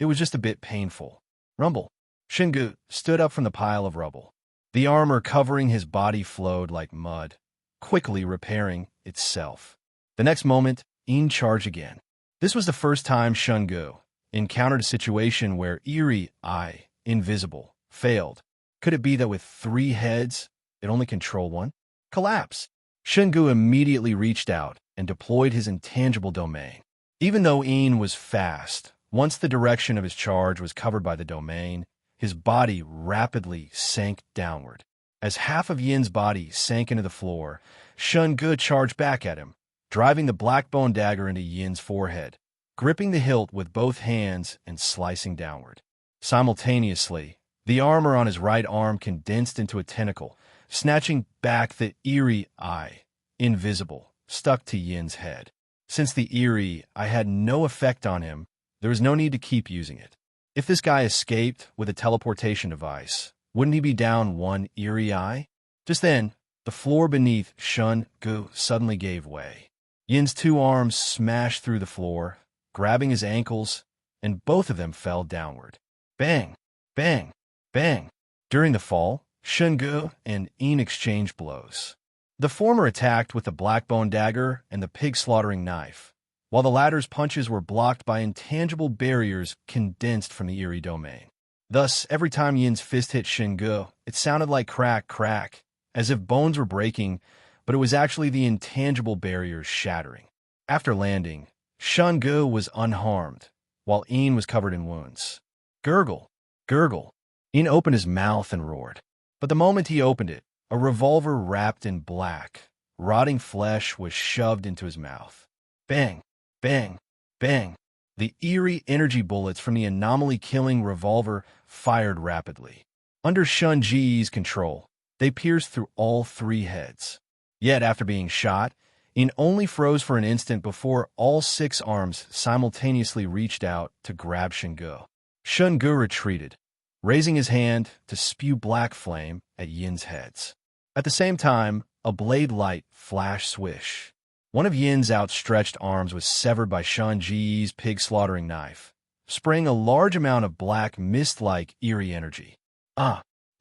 S2: it was just a bit painful. Rumble. Shen Ge stood up from the pile of rubble. The armor covering his body flowed like mud, quickly repairing itself. The next moment, Yin charged again. This was the first time Shen Ge encountered a situation where eerie eye, invisible, failed. Could it be that with 3 heads, it only controlled one? Collapse. Shen Ge immediately reached out and deployed his intangible domain. Even though Yin was fast, once the direction of his charge was covered by the domain, his body rapidly sank downward. As half of Yin's body sank into the floor, Shen Ge charged back at him, driving the black bone dagger into Yin's forehead, gripping the hilt with both hands and slicing downward. Simultaneously, the armor on his right arm condensed into a tentacle, snatching back the eerie eye, invisible, stuck to Yin's head. Since the eerie eye had no effect on him, there was no need to keep using it. If this guy escaped with a teleportation device, wouldn't he be down 1 eerie eye? Just then, the floor beneath Shen Ge suddenly gave way. Yin's 2 arms smashed through the floor, grabbing his ankles, and both of them fell downward. Bang! Bang! Bang! During the fall, Shen Ge and Yin exchanged blows. The former attacked with the black bone dagger and the pig-slaughtering knife, while the latter's punches were blocked by intangible barriers condensed from the eerie domain. Thus, every time Yin's fist hit Shen Ge, it sounded like crack, crack, as if bones were breaking, but it was actually the intangible barriers shattering. After landing, Shen Ge was unharmed, while Yin was covered in wounds. Gurgle, gurgle. Yin opened his mouth and roared. But the moment he opened it, a revolver wrapped in black, rotting flesh was shoved into his mouth. Bang, bang, bang. The eerie energy bullets from the anomaly-killing revolver fired rapidly. Under Shen Ge's control, they pierced through all 3 heads. Yet after being shot, Yin only froze for an instant before all 6 arms simultaneously reached out to grab Shen Ge. Shen Ge retreated, raising his hand to spew black flame at Yin's heads. At the same time, a blade light flashed swish. One of Yin's outstretched arms was severed by Shen Ge's pig-slaughtering knife, spraying a large amount of black mist-like eerie energy.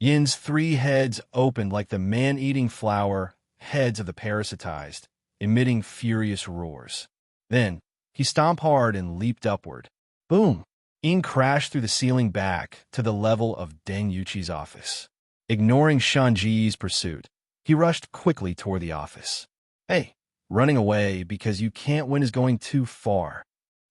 S2: Yin's 3 heads opened like the man-eating flower heads of the parasitized, emitting furious roars. Then, he stomped hard and leaped upward. Boom! Yin crashed through the ceiling back to the level of Deng Yuqi's office. Ignoring Shen Ge's pursuit, he rushed quickly toward the office. Hey, running away because you can't win is going too far.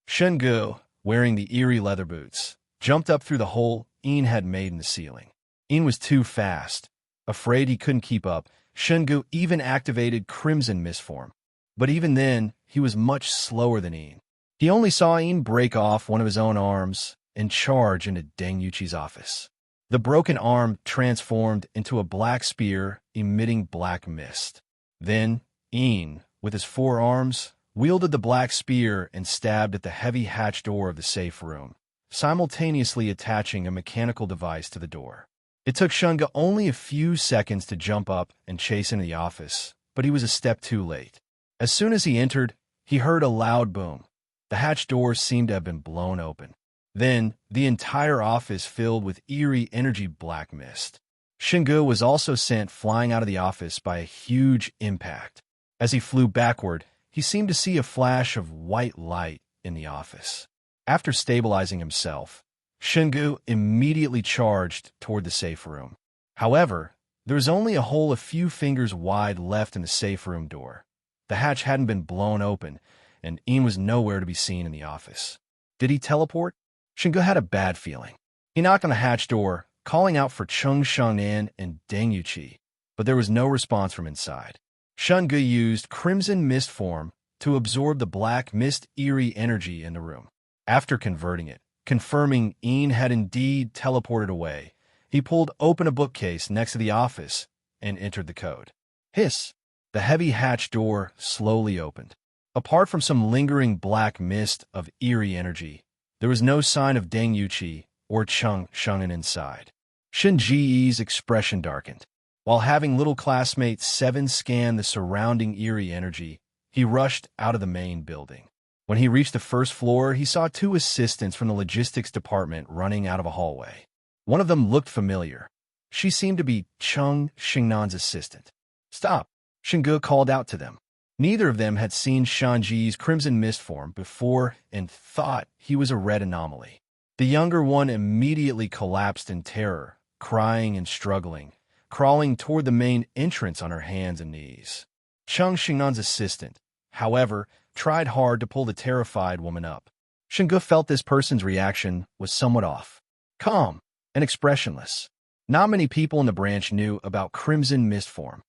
S2: Shen Ge, wearing the eerie leather boots, jumped up through the hole Yin had made in the ceiling. Yin was too fast. Afraid he couldn't keep up, Shen Ge even activated Crimson Mist form. But even then, he was much slower than Yin. He only saw Yin break off one of his own arms and charge into Deng Yuqi's office. The broken arm transformed into a black spear emitting black mist. Then, Yin, with his 4 arms, wielded the black spear and stabbed at the heavy hatch door of the safe room, simultaneously attaching a mechanical device to the door. It took Shen Ge only a few seconds to jump up and chase into the office, but he was a step too late. As soon as he entered, he heard a loud boom. The hatch door seemed to have been blown open. Then, the entire office filled with eerie energy black mist. Shen Ge was also sent flying out of the office by a huge impact. As he flew backward, he seemed to see a flash of white light in the office. After stabilizing himself, Shen Ge immediately charged toward the safe room. However, there was only a hole a few fingers wide left in the safe room door. The hatch hadn't been blown open, and Ian was nowhere to be seen in the office. Did he teleport? Shen Ge had a bad feeling. He knocked on the hatch door, calling out for Chung Shangnan and Deng Yuqi, but there was no response from inside. Shen Ge used Crimson Mist form to absorb the black mist eerie energy in the room. After converting it, confirming Ian had indeed teleported away, he pulled open a bookcase next to the office and entered the code. Hiss! The heavy hatch door slowly opened. Apart from some lingering black mist of eerie energy, there was no sign of Deng Yuqi or Chung Shangnan inside. Shen Ge's expression darkened. While having little classmate 7 scan the surrounding eerie energy, he rushed out of the main building. When he reached the first floor, he saw 2 assistants from the logistics department running out of a hallway. One of them looked familiar. She seemed to be Chung Xingnan's assistant. Stop! Shen Ge called out to them. Neither of them had seen Shen Ge's Crimson Mist form before and thought he was a red anomaly. The younger one immediately collapsed in terror, crying and struggling, crawling toward the main entrance on her hands and knees. Chung Xingnan's assistant, however, tried hard to pull the terrified woman up. Shen Ge felt this person's reaction was somewhat off. Calm and expressionless. Not many people in the branch knew about Crimson Mist form.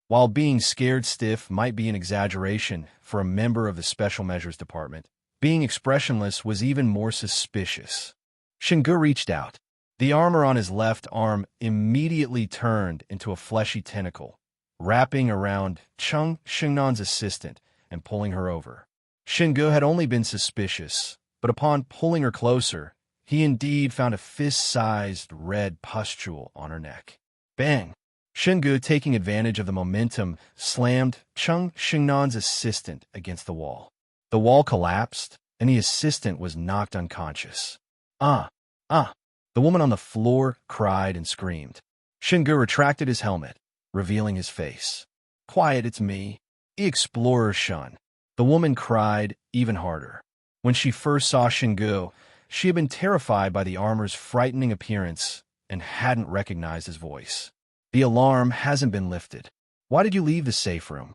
S2: While being scared stiff might be an exaggeration for a member of the Special Measures Department, being expressionless was even more suspicious. Shen Ge reached out. The armor on his left arm immediately turned into a fleshy tentacle, wrapping around Chung Xingnan's assistant and pulling her over. Shen Ge had only been suspicious, but upon pulling her closer, he indeed found a fist-sized red pustule on her neck. Bang! Shen Ge, taking advantage of the momentum, slammed Chung Xingnan's assistant against the wall. The wall collapsed, and the assistant was knocked unconscious. Ah! The woman on the floor cried and screamed. Shen Ge retracted his helmet, revealing his face. Quiet, it's me, the explorer Shun. The woman cried even harder. When she first saw Shen Ge, she had been terrified by the armor's frightening appearance and hadn't recognized his voice. The alarm hasn't been lifted. Why did you leave the safe room?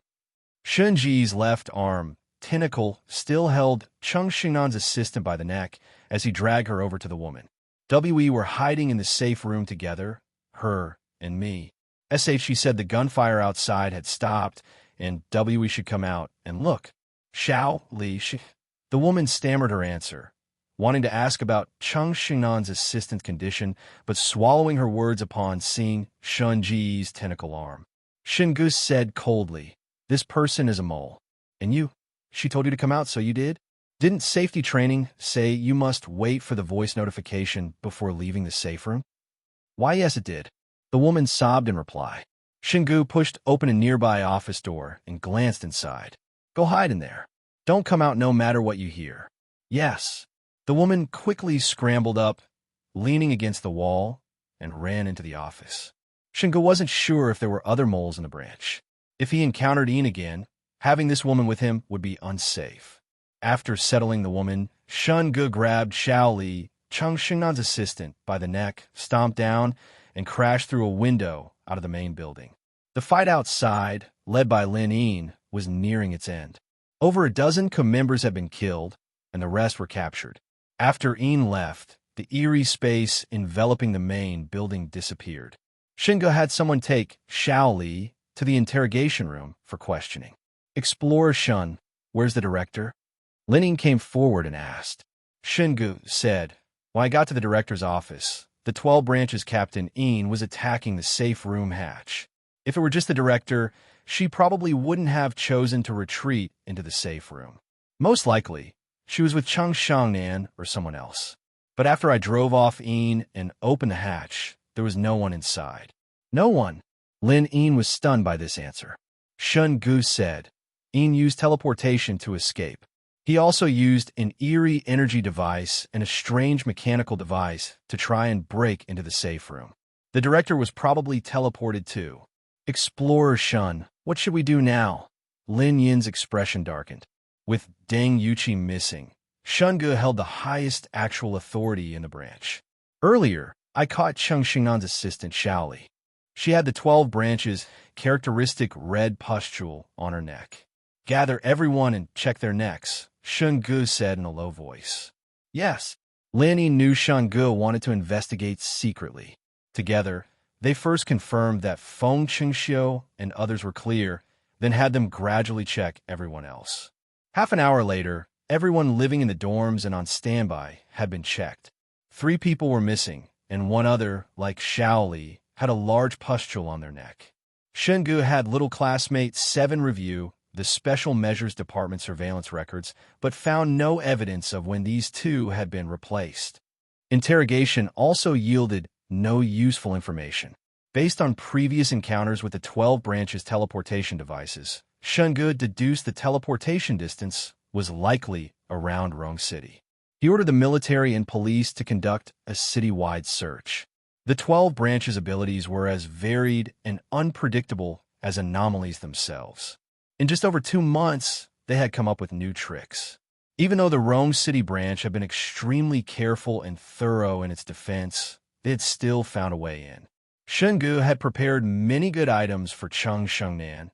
S2: Shen Ge's left arm, tentacle, still held Chung Xingnan's assistant by the neck as he dragged her over to the woman. We were hiding in the safe room together, her and me. She said the gunfire outside had stopped and we should come out and look. Xiao Li, the woman stammered her answer, wanting to ask about Chung Xingnan's assistant's condition, but swallowing her words upon seeing Shen Ge's tentacle arm. Shen Ge said coldly, "This person is a mole. And you? She told you to come out, so you did? Didn't safety training say you must wait for the voice notification before leaving the safe room?" Why, yes, it did. The woman sobbed in reply. Shen Ge pushed open a nearby office door and glanced inside. Go hide in there. Don't come out no matter what you hear. Yes. The woman quickly scrambled up, leaning against the wall, and ran into the office. Shen Ge wasn't sure if there were other moles in the branch. If he encountered Ian again, having this woman with him would be unsafe. After settling the woman, Shen Ge grabbed Xiao Li, Chung Xingnan's assistant, by the neck, stomped down, and crashed through a window out of the main building. The fight outside, led by Lin Yin, was nearing its end. Over a dozen members had been killed, and the rest were captured. After Yin left, the eerie space enveloping the main building disappeared. Shen Ge had someone take Xiao Li to the interrogation room for questioning. Explorer Shun, where's the director? Lin Yin came forward and asked. Shen Ge said, when I got to the director's office, the 12 branches Captain Yin was attacking the safe room hatch. If it were just the director, she probably wouldn't have chosen to retreat into the safe room. Most likely, she was with Chung Shangnan or someone else. But after I drove off Yin and opened the hatch, there was no one inside. No one. Lin Yin was stunned by this answer. Shen Ge said, Yin used teleportation to escape. He also used an eerie energy device and a strange mechanical device to try and break into the safe room. The director was probably teleported too. Explorer Shun, what should we do now? Lin Yin's expression darkened. With Deng Yuqi missing, Shen Ge held the highest actual authority in the branch. Earlier, I caught Cheng Xingnan's assistant Shaoli. She had the 12 branches, characteristic red pustule on her neck. Gather everyone and check their necks, Shen Ge said in a low voice. Yes, Lin Yin knew Shen Ge wanted to investigate secretly. Together, they first confirmed that Feng Qingxiu and others were clear, then had them gradually check everyone else. Half an hour later, everyone living in the dorms and on standby had been checked. 3 people were missing, and one other, like Shaoli, had a large pustule on their neck. Shen Ge had little classmate 7 review the Special Measures Department surveillance records, but found no evidence of when these 2 had been replaced. Interrogation also yielded no useful information. Based on previous encounters with the 12 branches teleportation devices, Shen Ge deduced the teleportation distance was likely around Rong City. He ordered the military and police to conduct a citywide search. The 12 branches' abilities were as varied and unpredictable as anomalies themselves. In just over 2 months, they had come up with new tricks. Even though the Rome City branch had been extremely careful and thorough in its defense, they had still found a way in. Shen Ge had prepared many good items for Cheng Shengnan,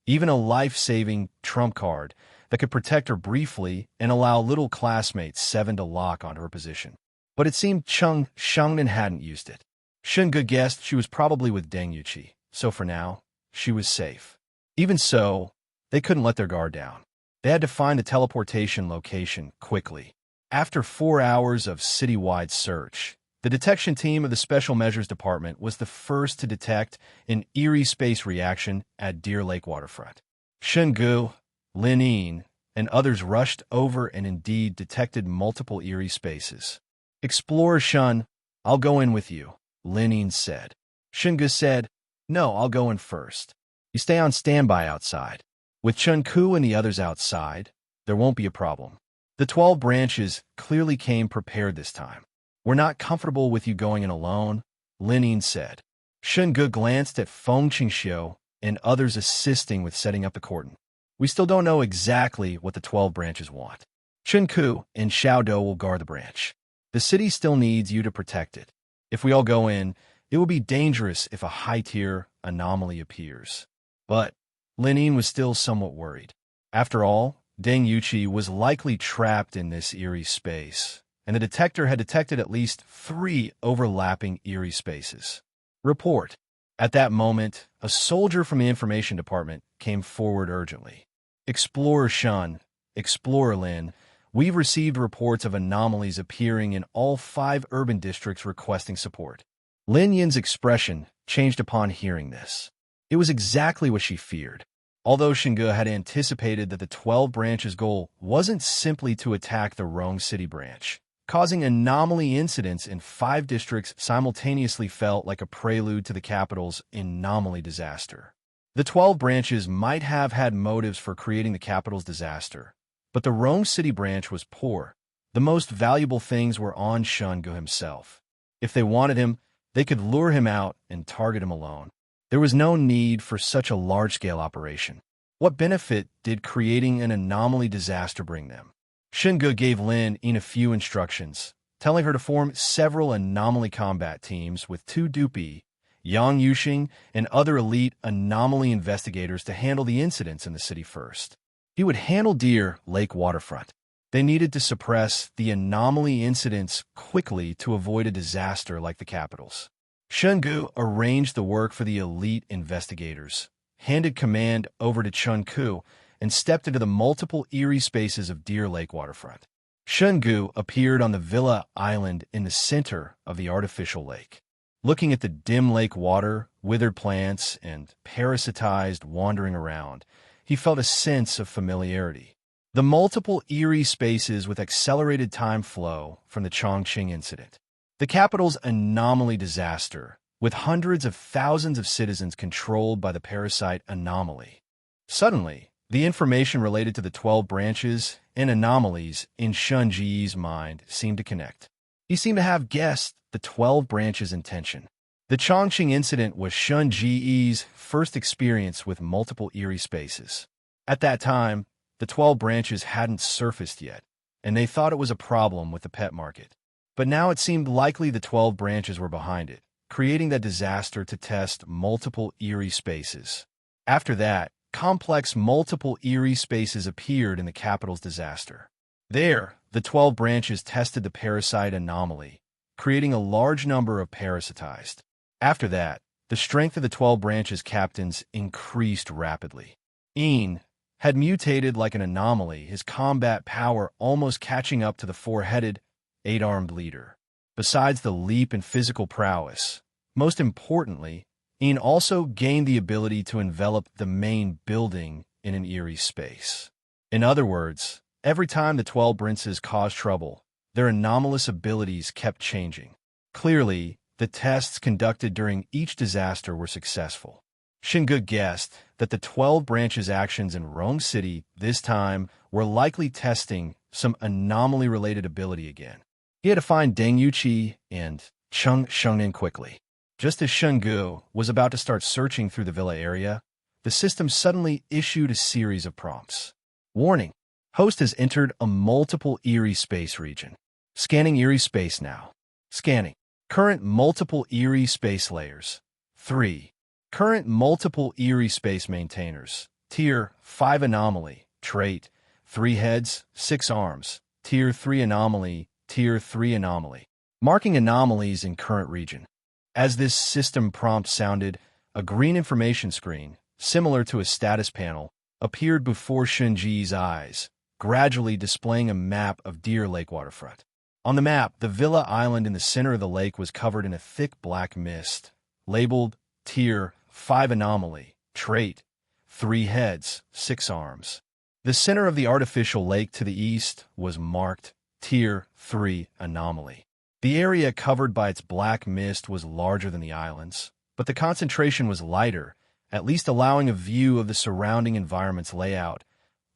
S2: even a life-saving trump card that could protect her briefly and allow little classmate 7 to lock onto her position. But it seemed Cheng Shengnan hadn't used it. Shen Ge guessed she was probably with Deng Yuqi, so for now, she was safe. Even so, they couldn't let their guard down. They had to find the teleportation location quickly. After 4 hours of citywide search, the detection team of the Special Measures Department was the first to detect an eerie space reaction at Deer Lake waterfront. Shen Ge, Lin Yin, and others rushed over and indeed detected multiple eerie spaces. Explorer Shun, I'll go in with you, Lin Yin said. Shen Ge said, no, I'll go in first. You stay on standby outside. With Chen Ku and the others outside, there won't be a problem. The 12 branches clearly came prepared this time. We're not comfortable with you going in alone, Lin Yin said. Shen Ge glanced at Feng Qingxiu and others assisting with setting up the cordon. We still don't know exactly what the 12 branches want. Chen Ku and Xiao Dou will guard the branch. The city still needs you to protect it. If we all go in, it will be dangerous if a high-tier anomaly appears. But Lin Yin was still somewhat worried. After all, Deng Yuqi was likely trapped in this eerie space, and the detector had detected at least 3 overlapping eerie spaces. Report. At that moment, a soldier from the information department came forward urgently. Explorer Shun, Explorer Lin, we've received reports of anomalies appearing in all 5 urban districts requesting support. Lin Yin's expression changed upon hearing this. It was exactly what she feared. Although Shen Ge had anticipated that the 12 branches' goal wasn't simply to attack the Rong City branch, causing anomaly incidents in 5 districts simultaneously felt like a prelude to the capital's anomaly disaster. The 12 branches might have had motives for creating the capital's disaster, but the Rong City branch was poor. The most valuable things were on Shen Ge himself. If they wanted him, they could lure him out and target him alone. There was no need for such a large-scale operation. What benefit did creating an anomaly disaster bring them? Shen Ge gave Lin Yin a few instructions, telling her to form several anomaly combat teams with 2 Dupi, Yang Yuxing, and other elite anomaly investigators to handle the incidents in the city first. He would handle Deer Lake waterfront. They needed to suppress the anomaly incidents quickly to avoid a disaster like the capital's. Shen Ge arranged the work for the elite investigators, handed command over to Chen Ku, and stepped into the multiple eerie spaces of Deer Lake waterfront. Shen Ge appeared on the Villa Island in the center of the artificial lake. Looking at the dim lake water, withered plants, and parasitized wandering around, he felt a sense of familiarity. The multiple eerie spaces with accelerated time flow from the Chongqing incident. The capital's anomaly disaster, with hundreds of thousands of citizens controlled by the parasite anomaly. Suddenly, The information related to the 12 branches and anomalies in Shen Ge's mind seemed to connect. He seemed to have guessed the 12 branches' intention. The Chongqing incident was Shen Ge's first experience with multiple eerie spaces. At that time, the 12 branches hadn't surfaced yet, and they thought it was a problem with the pet market. But now it seemed likely the 12 branches were behind it, creating that disaster to test multiple eerie spaces. After that, complex multiple eerie spaces appeared in the capital's disaster. There, the 12 branches tested the parasite anomaly, creating a large number of parasitized. After that, the strength of the 12 branches captains increased rapidly. Een had mutated like an anomaly, his combat power almost catching up to the four-headed, eight-armed leader. Besides the leap in physical prowess, most importantly, Een also gained the ability to envelop the main building in an eerie space. In other words, every time the 12 princes caused trouble, their anomalous abilities kept changing. Clearly, the tests conducted during each disaster were successful. Shen Ge guessed that the 12 branches' actions in Rong City this time were likely testing some anomaly-related ability again. He had to find Deng Yuqi and Cheng Shengnin quickly. Just as Shen Ge was about to start searching through the villa area, the system suddenly issued a series of prompts. Warning: host has entered a multiple eerie space region. Scanning eerie space now. Scanning. Current multiple eerie space layers. 3. Current multiple eerie space maintainers. Tier 5 Anomaly. Trait: 3 heads, 6 arms. Tier 3 Anomaly. Tier 3 Anomaly. Marking anomalies in current region. As this system prompt sounded, a green information screen, similar to a status panel, appeared before Shen Ge's eyes, gradually displaying a map of Deer Lake waterfront. On the map, the villa island in the center of the lake was covered in a thick black mist, labeled Tier 5 Anomaly. Trait: 3 heads, 6 arms. The center of the artificial lake to the east was marked Tier 3 Anomaly. The area covered by its black mist was larger than the islands, but the concentration was lighter, at least allowing a view of the surrounding environment's layout,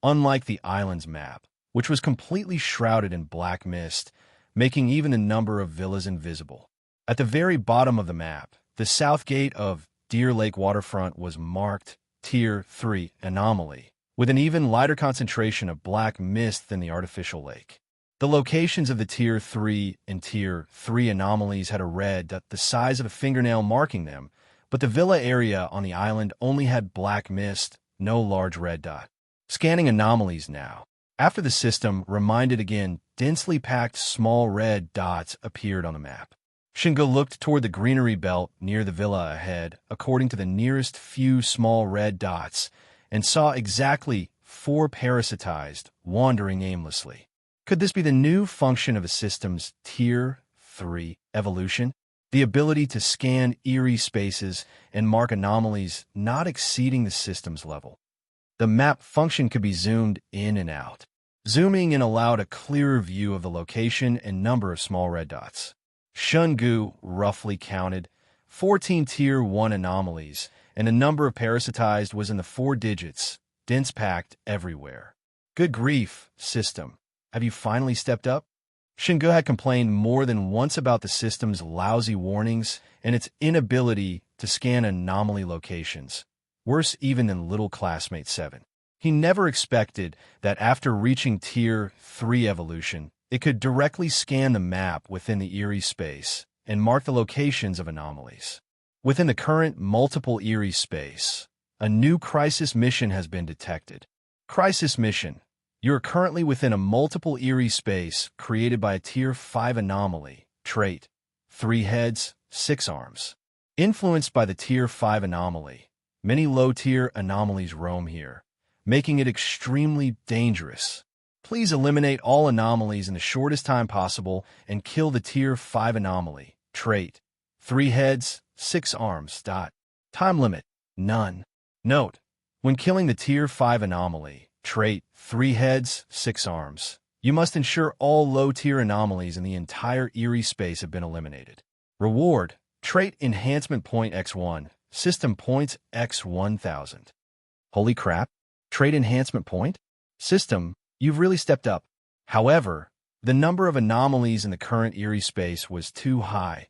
S2: unlike the island's map, which was completely shrouded in black mist, making even the number of villas invisible. At the very bottom of the map, the south gate of Deer Lake waterfront was marked Tier 3 Anomaly, with an even lighter concentration of black mist than the artificial lake. The locations of the Tier 3 and Tier 3 anomalies had a red dot the size of a fingernail marking them, but the villa area on the island only had black mist, no large red dot. Scanning anomalies now. After the system reminded again, densely packed small red dots appeared on the map. Shen Ge looked toward the greenery belt near the villa ahead, according to the nearest few small red dots, and saw exactly 4 parasitized, wandering aimlessly. Could this be the new function of a system's Tier 3 evolution? The ability to scan eerie spaces and mark anomalies not exceeding the system's level. The map function could be zoomed in and out. Zooming in allowed a clearer view of the location and number of small red dots. Shen Ge roughly counted 14 Tier 1 anomalies, and the number of parasitized was in the 4 digits, dense packed everywhere. Good grief, system. Have you finally stepped up? Shen Ge had complained more than once about the system's lousy warnings and its inability to scan anomaly locations, worse even than little classmate 7. He never expected that after reaching Tier 3 evolution, it could directly scan the map within the eerie space and mark the locations of anomalies. Within the current multiple eerie space, a new crisis mission has been detected. Crisis mission. You are currently within a multiple eerie space created by a Tier 5 anomaly. Trait: 3 heads, 6 arms. Influenced by the Tier 5 anomaly, many low-tier anomalies roam here, making it extremely dangerous. Please eliminate all anomalies in the shortest time possible and kill the Tier 5 anomaly. Trait: 3 heads, 6 arms. Time limit: none. Note: when killing the Tier 5 anomaly, trait: 3 heads, 6 arms, you must ensure all low-tier anomalies in the entire eerie space have been eliminated. Reward: trait enhancement point x1, system points x1000. Holy crap! Trait enhancement point? System, you've really stepped up. However, the number of anomalies in the current eerie space was too high,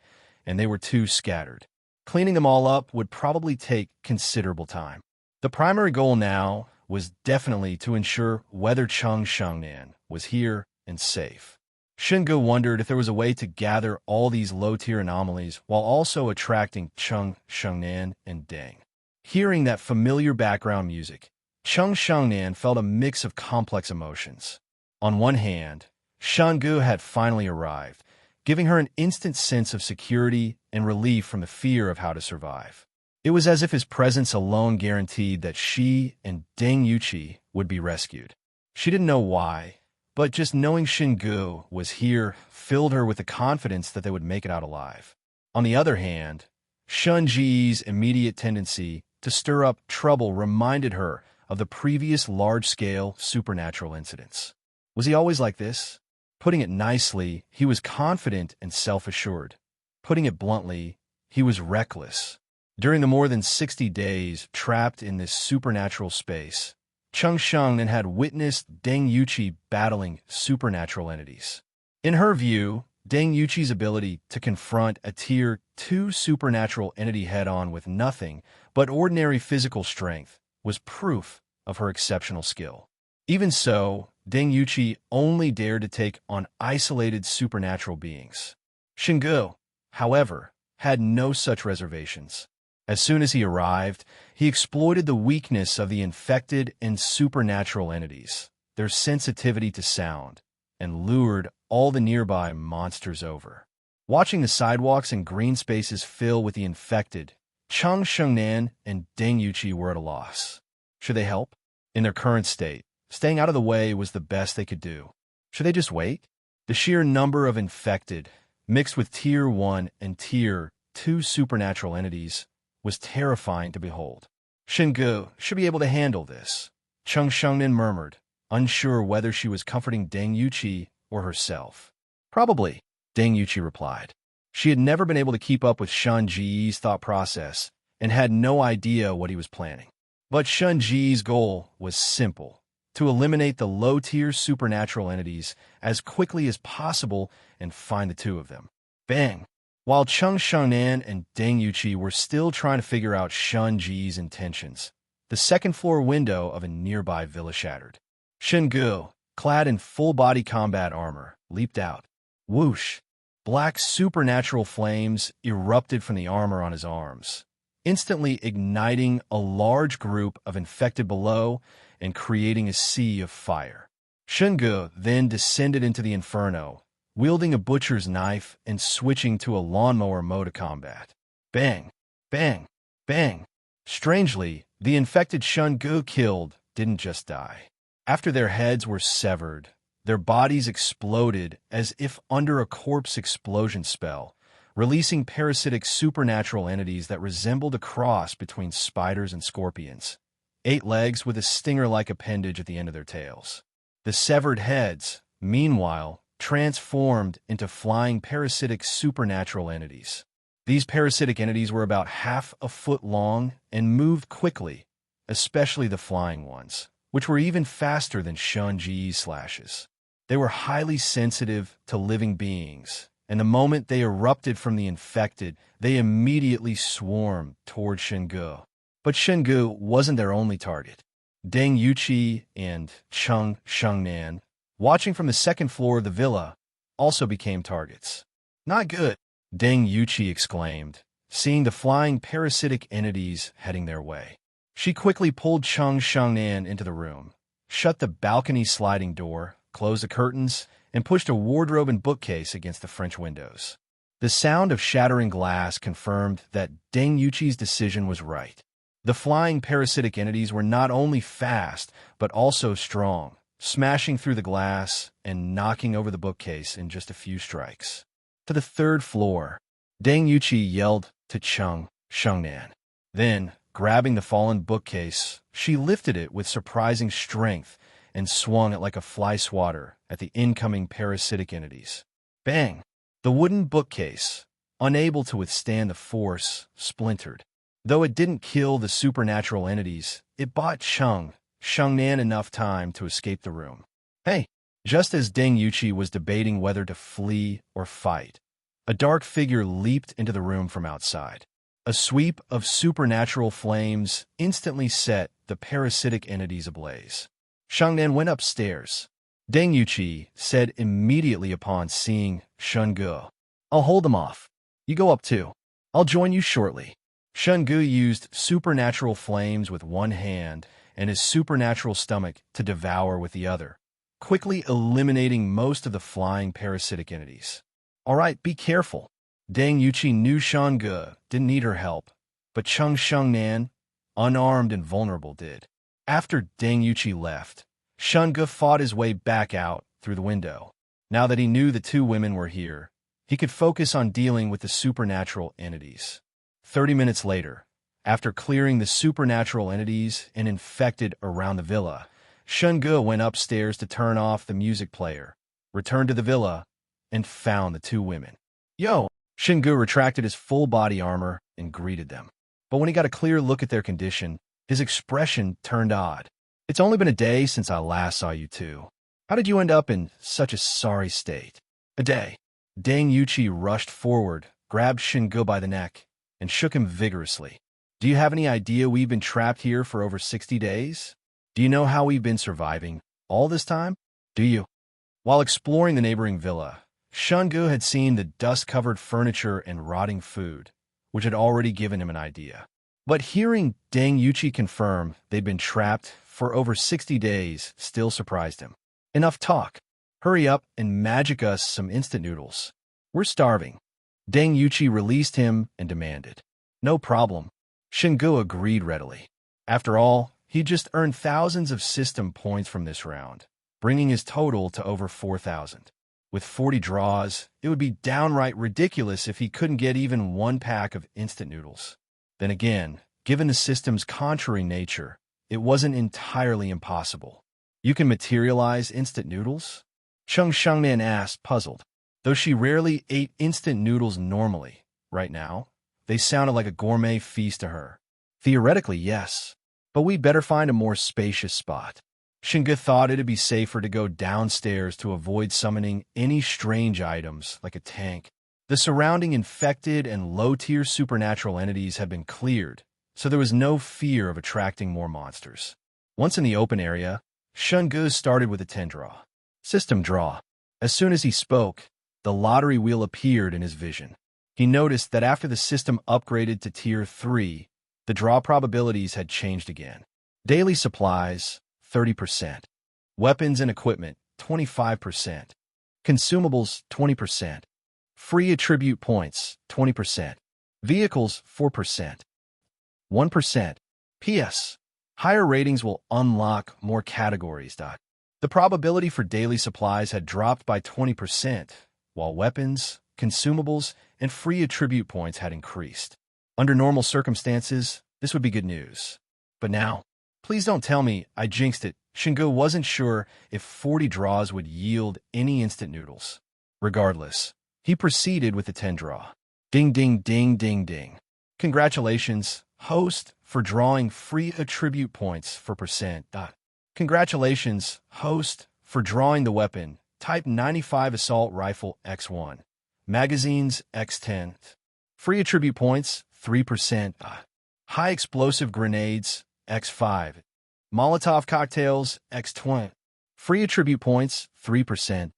S2: and they were too scattered. Cleaning them all up would probably take considerable time. The primary goal now was definitely to ensure whether Cheng Shengnan was here and safe. Shen Ge wondered if there was a way to gather all these low-tier anomalies while also attracting Cheng Shengnan and Deng. Hearing that familiar background music, Cheng Shengnan felt a mix of complex emotions. On one hand, Shen Ge had finally arrived, giving her an instant sense of security and relief from the fear of how to survive. It was as if his presence alone guaranteed that she and Deng Yuqi would be rescued. She didn't know why, but just knowing Shen Ge was here filled her with the confidence that they would make it out alive. On the other hand, Shen Ge's immediate tendency to stir up trouble reminded her of the previous large-scale supernatural incidents. Was he always like this? Putting it nicely, he was confident and self-assured. Putting it bluntly, he was reckless. During the more than 60 days trapped in this supernatural space, Cheng Shengnan had witnessed Deng Yuqi battling supernatural entities. In her view, Deng Yuqi's ability to confront a Tier 2 supernatural entity head-on with nothing but ordinary physical strength was proof of her exceptional skill. Even so, Deng Yuqi only dared to take on isolated supernatural beings. Shen Ge, however, had no such reservations. As soon as he arrived, he exploited the weakness of the infected and supernatural entities, their sensitivity to sound, and lured all the nearby monsters over. Watching the sidewalks and green spaces fill with the infected, Cheng Shengnan and Deng Yuqi were at a loss. Should they help? In their current state, staying out of the way was the best they could do. Should they just wait? The sheer number of infected, mixed with Tier 1 and Tier 2 supernatural entities, was terrifying to behold. Shen Ge should be able to handle this, Cheng Shengnan murmured, unsure whether she was comforting Deng Yuqi or herself. Probably, Deng Yuqi replied. She had never been able to keep up with Shen Ge's thought process and had no idea what he was planning. But Shen Ge's goal was simple: to eliminate the low-tier supernatural entities as quickly as possible and find the two of them. Bang! While Cheng Shengnan and Deng Yuqi were still trying to figure out Shen Ge's intentions, the second-floor window of a nearby villa shattered. Shen Ge, clad in full-body combat armor, leaped out. Whoosh! Black supernatural flames erupted from the armor on his arms, instantly igniting a large group of infected below and creating a sea of fire. Shen Ge then descended into the inferno, wielding a butcher's knife and switching to a lawnmower mode of combat. Bang! Bang! Bang! Strangely, the infected Shen Ge killed didn't just die. After their heads were severed, their bodies exploded as if under a corpse explosion spell, releasing parasitic supernatural entities that resembled a cross between spiders and scorpions. 8 legs with a stinger-like appendage at the end of their tails. The severed heads, meanwhile, transformed into flying parasitic supernatural entities. These parasitic entities were about half a foot long and moved quickly, especially the flying ones, which were even faster than Shen Ge's slashes. They were highly sensitive to living beings, and the moment they erupted from the infected, they immediately swarmed toward Shen Ge. But Shen Ge wasn't their only target. Deng Yuqi and Cheng Shengnan, watching from the second floor of the villa, also became targets. Not good, Deng Yuqi exclaimed, seeing the flying parasitic entities heading their way. She quickly pulled Cheng Shengnan into the room, shut the balcony sliding door, closed the curtains, and pushed a wardrobe and bookcase against the French windows. The sound of shattering glass confirmed that Deng Yuqi's decision was right. The flying parasitic entities were not only fast, but also strong, smashing through the glass and knocking over the bookcase in just a few strikes. To the 3rd floor, Deng Yuqi yelled to Cheng Shengnan. Then, grabbing the fallen bookcase, she lifted it with surprising strength and swung it like a fly swatter at the incoming parasitic entities. Bang! The wooden bookcase, unable to withstand the force, splintered. Though it didn't kill the supernatural entities, it bought Cheng Shengnan enough time to escape the room. Hey! Just as Deng Yuqi was debating whether to flee or fight, a dark figure leaped into the room from outside. A sweep of supernatural flames instantly set the parasitic entities ablaze. Shengnan went upstairs. Deng Yuqi said immediately upon seeing Shen Ge, "I'll hold them off. You go up too. I'll join you shortly." Shen Ge used supernatural flames with one hand and his supernatural stomach to devour with the other, quickly eliminating most of the flying parasitic entities. "All right, be careful." Deng Yuqi knew Shen Ge didn't need her help, but Shengnan, unarmed and vulnerable, did. After Deng Yuqi left, Shen Ge fought his way back out through the window. Now that he knew the two women were here, he could focus on dealing with the supernatural entities. 30 minutes later, after clearing the supernatural entities and infected around the villa, Shen Ge went upstairs to turn off the music player, returned to the villa, and found the two women. "Yo!" Shen Ge retracted his full body armor and greeted them. But when he got a clear look at their condition, his expression turned odd. "It's only been a day since I last saw you two. How did you end up in such a sorry state?" "A day." Deng Yuqi rushed forward, grabbed Shen Ge by the neck, and shook him vigorously. "Do you have any idea we've been trapped here for over 60 days? Do you know how we've been surviving all this time? Do you?" While exploring the neighboring villa, Shen Ge had seen the dust-covered furniture and rotting food, which had already given him an idea. But hearing Deng Yuqi confirm they'd been trapped for over 60 days still surprised him. "Enough talk. Hurry up and magic us some instant noodles. We're starving." Deng Yuqi released him and demanded. "No problem." Shen Ge agreed readily. After all, he just earned thousands of system points from this round, bringing his total to over 4,000. With 40 draws, it would be downright ridiculous if he couldn't get even one pack of instant noodles. Then again, given the system's contrary nature, it wasn't entirely impossible. "You can materialize instant noodles?" Shengnan asked, puzzled. Though she rarely ate instant noodles normally, right now, they sounded like a gourmet feast to her. "Theoretically, yes, but we'd better find a more spacious spot." Shen Ge thought it'd be safer to go downstairs to avoid summoning any strange items like a tank. The surrounding infected and low-tier supernatural entities had been cleared, so there was no fear of attracting more monsters. Once in the open area, Shen Ge started with a 10 draw. System draw. As soon as he spoke, the lottery wheel appeared in his vision. He noticed that after the system upgraded to Tier 3, the draw probabilities had changed again. Daily supplies, 30%. Weapons and equipment, 25%. Consumables, 20%. Free attribute points, 20%. Vehicles, 4%. 1%. PS. Higher ratings will unlock more categories. The probability for daily supplies had dropped by 20%, while weapons, consumables, and free attribute points had increased. Under normal circumstances, this would be good news. But now, please don't tell me I jinxed it. Shen Ge wasn't sure if 40 draws would yield any instant noodles. Regardless, he proceeded with the 10 draw. Ding, ding, ding, ding, ding. Congratulations, host, for drawing free attribute points for %. Congratulations, host, for drawing the weapon Type 95 Assault Rifle X1. Magazines X10. Free attribute points 3%. High explosive grenades X5. Molotov cocktails X20. Free attribute points 3%.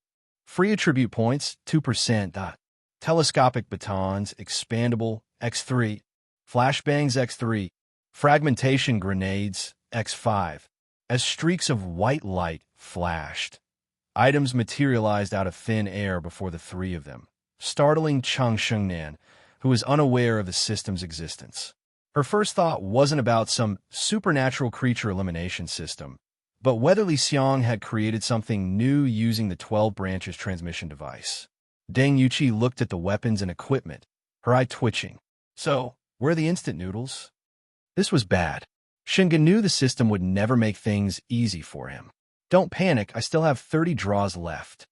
S2: Free attribute points 2%. Telescopic batons expandable X3. Flashbangs X3. Fragmentation grenades X5. As streaks of white light flashed, items materialized out of thin air before the three of them, startling Shengnan, who was unaware of the system's existence. Her first thought wasn't about some supernatural creature elimination system, but whether Li Xiang had created something new using the 12 branches transmission device. Deng Yuqi looked at the weapons and equipment, her eye twitching. "So, where are the instant noodles?" This was bad. Shen Ge knew the system would never make things easy for him. "Don't panic, I still have 30 draws left."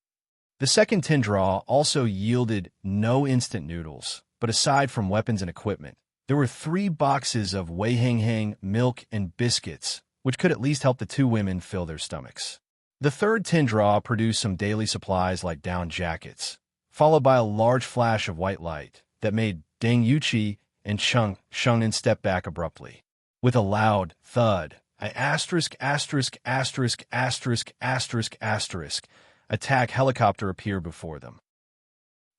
S2: The second 10 draw also yielded no instant noodles, but aside from weapons and equipment, there were 3 boxes of Wei Hang Hang milk and biscuits which could at least help the two women fill their stomachs. The third tin draw produced some daily supplies like down jackets, followed by a large flash of white light that made Deng Yuqi and Shengnan step back abruptly. With a loud thud, attack helicopter appeared before them.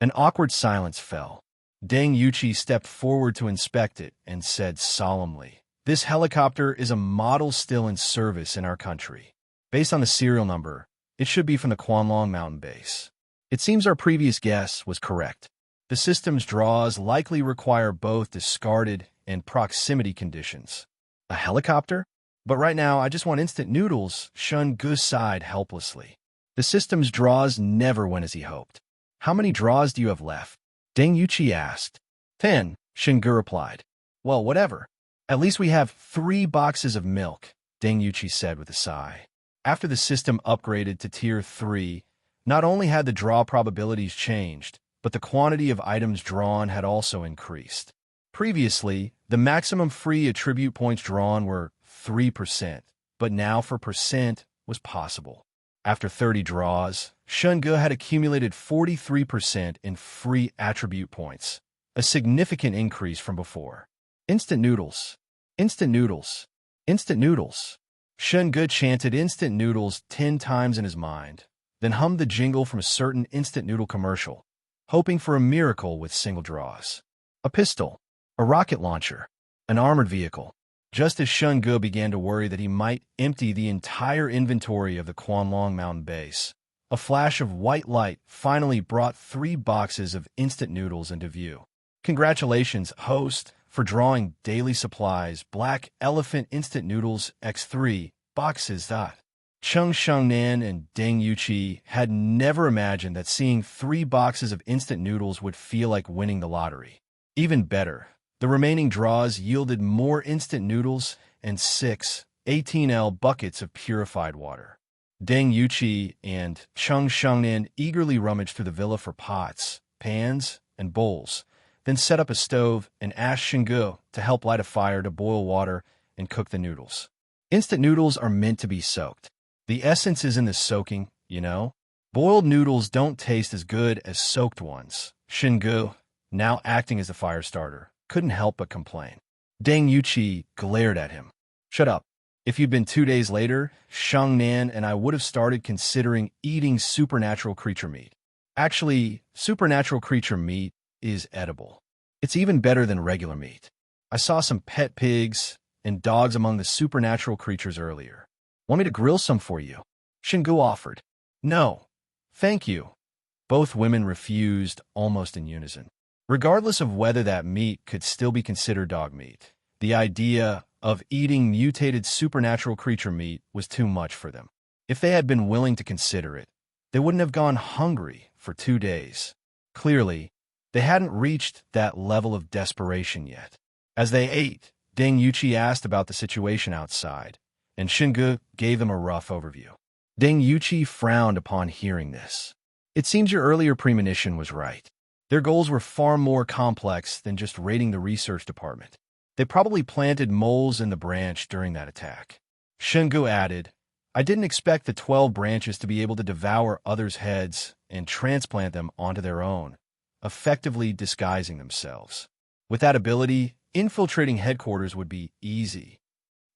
S2: An awkward silence fell. Deng Yuqi stepped forward to inspect it and said solemnly, "This helicopter is a model still in service in our country. Based on the serial number, it should be from the Quanlong Mountain Base. It seems our previous guess was correct. The system's draws likely require both discarded and proximity conditions. A helicopter? But right now, I just want instant noodles," Shen Ge sighed helplessly. The system's draws never went as he hoped. "How many draws do you have left?" Deng Yuqi asked. 10, Shen Ge replied. "Well, whatever. At least we have 3 boxes of milk," Deng Yuqi said with a sigh. After the system upgraded to Tier 3, not only had the draw probabilities changed, but the quantity of items drawn had also increased. Previously, the maximum free attribute points drawn were 3%, but now for percent was possible. After 30 draws, Shen Ge had accumulated 43% in free attribute points, a significant increase from before. Instant noodles, instant noodles, instant noodles. Shen Ge chanted instant noodles 10 times in his mind, then hummed the jingle from a certain instant noodle commercial, hoping for a miracle with single draws. A pistol, a rocket launcher, an armored vehicle. Just as Shen Ge began to worry that he might empty the entire inventory of the Quanlong Mountain Base, a flash of white light finally brought 3 boxes of instant noodles into view. "Congratulations, host, for drawing daily supplies, Black Elephant Instant Noodles X3 boxes." Shengnan and Deng Yuqi had never imagined that seeing 3 boxes of instant noodles would feel like winning the lottery. Even better, the remaining draws yielded more instant noodles and 6 18L buckets of purified water. Deng Yuqi and Shengnan eagerly rummaged through the villa for pots, pans, and bowls, then set up a stove and asked Shen Ge to help light a fire to boil water and cook the noodles. Instant noodles are meant to be soaked. The essence is in the soaking, you know? Boiled noodles don't taste as good as soaked ones. Shen Ge, now acting as the fire starter, couldn't help but complain. Deng Yuqi glared at him. "Shut up. If you'd been 2 days later, Shengnan and I would have started considering eating supernatural creature meat. Actually, supernatural creature meat is edible. It's even better than regular meat. I saw some pet pigs and dogs among the supernatural creatures earlier. Want me to grill some for you?" Shen Ge offered. "No, thank you." Both women refused almost in unison. Regardless of whether that meat could still be considered dog meat, the idea of eating mutated supernatural creature meat was too much for them. If they had been willing to consider it, they wouldn't have gone hungry for 2 days. Clearly, they hadn't reached that level of desperation yet. As they ate, Deng Yuqi asked about the situation outside, and Shen Ge gave them a rough overview. Deng Yuqi frowned upon hearing this. "It seems your earlier premonition was right. Their goals were far more complex than just raiding the research department. They probably planted moles in the branch during that attack." Shen Ge added, "I didn't expect the 12 branches to be able to devour others' heads and transplant them onto their own, effectively disguising themselves. With that ability, infiltrating headquarters would be easy."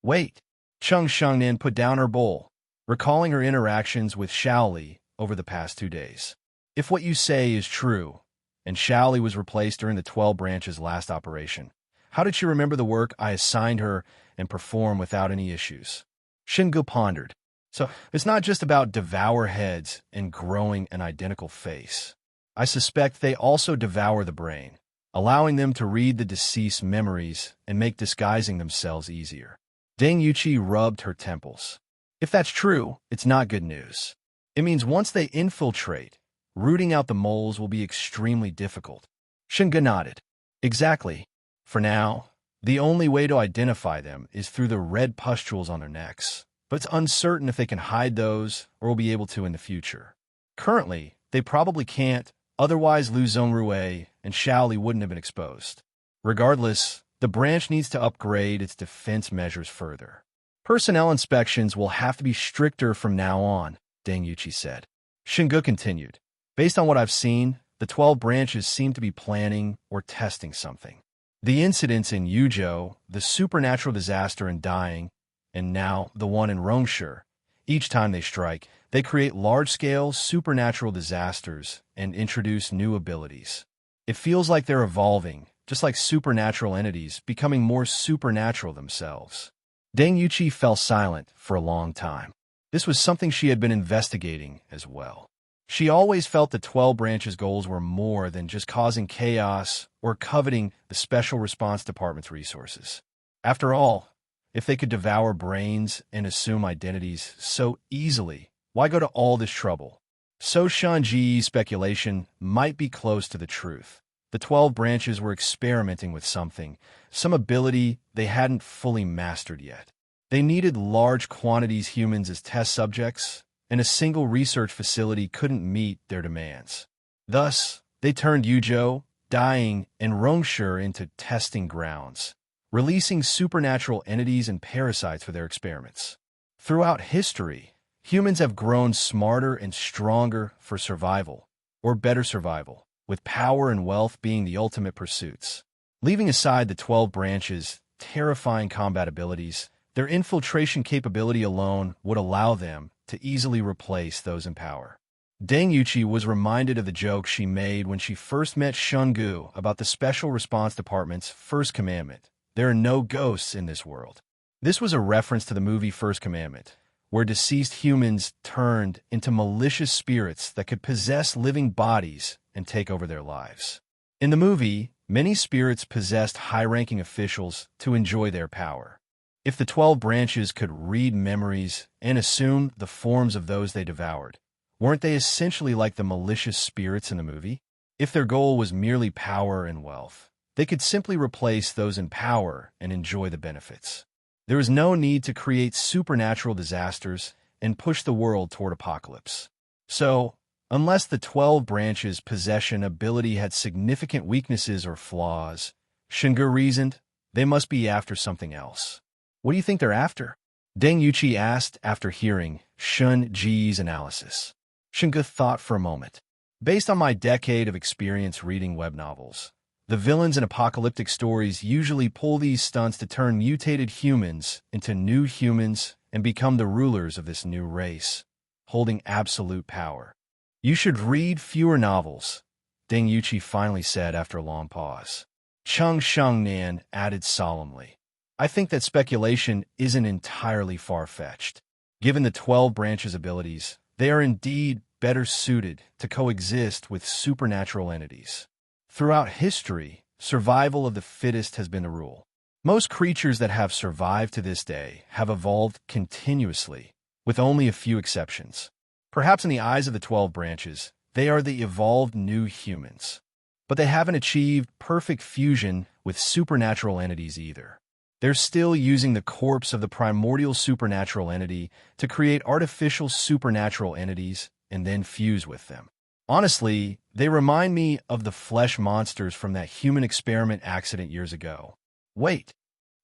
S2: "Wait." Shengnan put down her bowl, recalling her interactions with Shaoli over the past 2 days. "If what you say is true, and Shaoli was replaced during the 12 branches' last operation, how did she remember the work I assigned her and perform without any issues?" Shen Ge pondered. "So it's not just about devour heads and growing an identical face. I suspect they also devour the brain, allowing them to read the deceased's memories and make disguising themselves easier." Deng Yuqi rubbed her temples. "If that's true, it's not good news. It means once they infiltrate, rooting out the moles will be extremely difficult." Shen Ge nodded. "Exactly. For now, the only way to identify them is through the red pustules on their necks, but it's uncertain if they can hide those or will be able to in the future. Currently, they probably can't, otherwise Lu Zongrui and Shaoli wouldn't have been exposed. Regardless, the branch needs to upgrade its defense measures further. Personnel inspections will have to be stricter from now on, Deng Yuqi said. Shen Ge continued. Based on what I've seen, the 12 branches seem to be planning or testing something. The incidents in Yuzhou, the supernatural disaster in Dying, and now the one in Rongshu, each time they strike, they create large-scale supernatural disasters and introduce new abilities. It feels like they're evolving, just like supernatural entities becoming more supernatural themselves. Deng Yuqi fell silent for a long time. This was something she had been investigating as well. She always felt the 12 branches' goals were more than just causing chaos or coveting the Special Response Department's resources. After all, if they could devour brains and assume identities so easily, why go to all this trouble? So Shen Ge's speculation might be close to the truth. The 12 branches were experimenting with something, some ability they hadn't fully mastered yet. They needed large quantities humans as test subjects, and a single research facility couldn't meet their demands. Thus, they turned Yuzhou, Dying, and Rongshu into testing grounds, releasing supernatural entities and parasites for their experiments. Throughout history, humans have grown smarter and stronger for survival, or better survival, with power and wealth being the ultimate pursuits. Leaving aside the 12 branches' terrifying combat abilities, their infiltration capability alone would allow them to easily replace those in power. Deng Yuqi was reminded of the joke she made when she first met Shen Ge about the Special Response Department's first commandment: there are no ghosts in this world. This was a reference to the movie First Commandment, where deceased humans turned into malicious spirits that could possess living bodies and take over their lives. In the movie, many spirits possessed high-ranking officials to enjoy their power. If the 12 branches could read memories and assume the forms of those they devoured, weren't they essentially like the malicious spirits in the movie? If their goal was merely power and wealth, they could simply replace those in power and enjoy the benefits. There is no need to create supernatural disasters and push the world toward apocalypse. So, unless the 12 branches' possession ability had significant weaknesses or flaws, Shen Ge reasoned, they must be after something else. What do you think they're after? Deng Yuqi asked after hearing Shen Ge's analysis. Shen Ge thought for a moment. Based on my decade of experience reading web novels, the villains in apocalyptic stories usually pull these stunts to turn mutated humans into new humans and become the rulers of this new race, holding absolute power. You should read fewer novels, Deng Yuqi finally said after a long pause. Cheng Shengnan added solemnly. I think that speculation isn't entirely far-fetched. Given the 12 branches' abilities, they are indeed better suited to coexist with supernatural entities. Throughout history, survival of the fittest has been the rule. Most creatures that have survived to this day have evolved continuously, with only a few exceptions. Perhaps in the eyes of the 12 branches, they are the evolved new humans. But they haven't achieved perfect fusion with supernatural entities either. They're still using the corpse of the primordial supernatural entity to create artificial supernatural entities and then fuse with them. Honestly, they remind me of the flesh monsters from that human experiment accident years ago. Wait.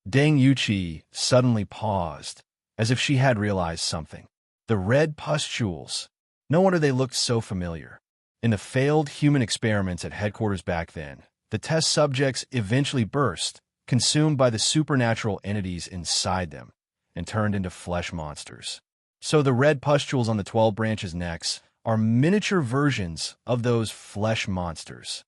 S2: Deng Yuqi suddenly paused, as if she had realized something. The red pustules. No wonder they looked so familiar. In the failed human experiments at headquarters back then, the test subjects eventually burst, consumed by the supernatural entities inside them, and turned into flesh monsters. So the red pustules on the 12 branches' necks are miniature versions of those flesh monsters.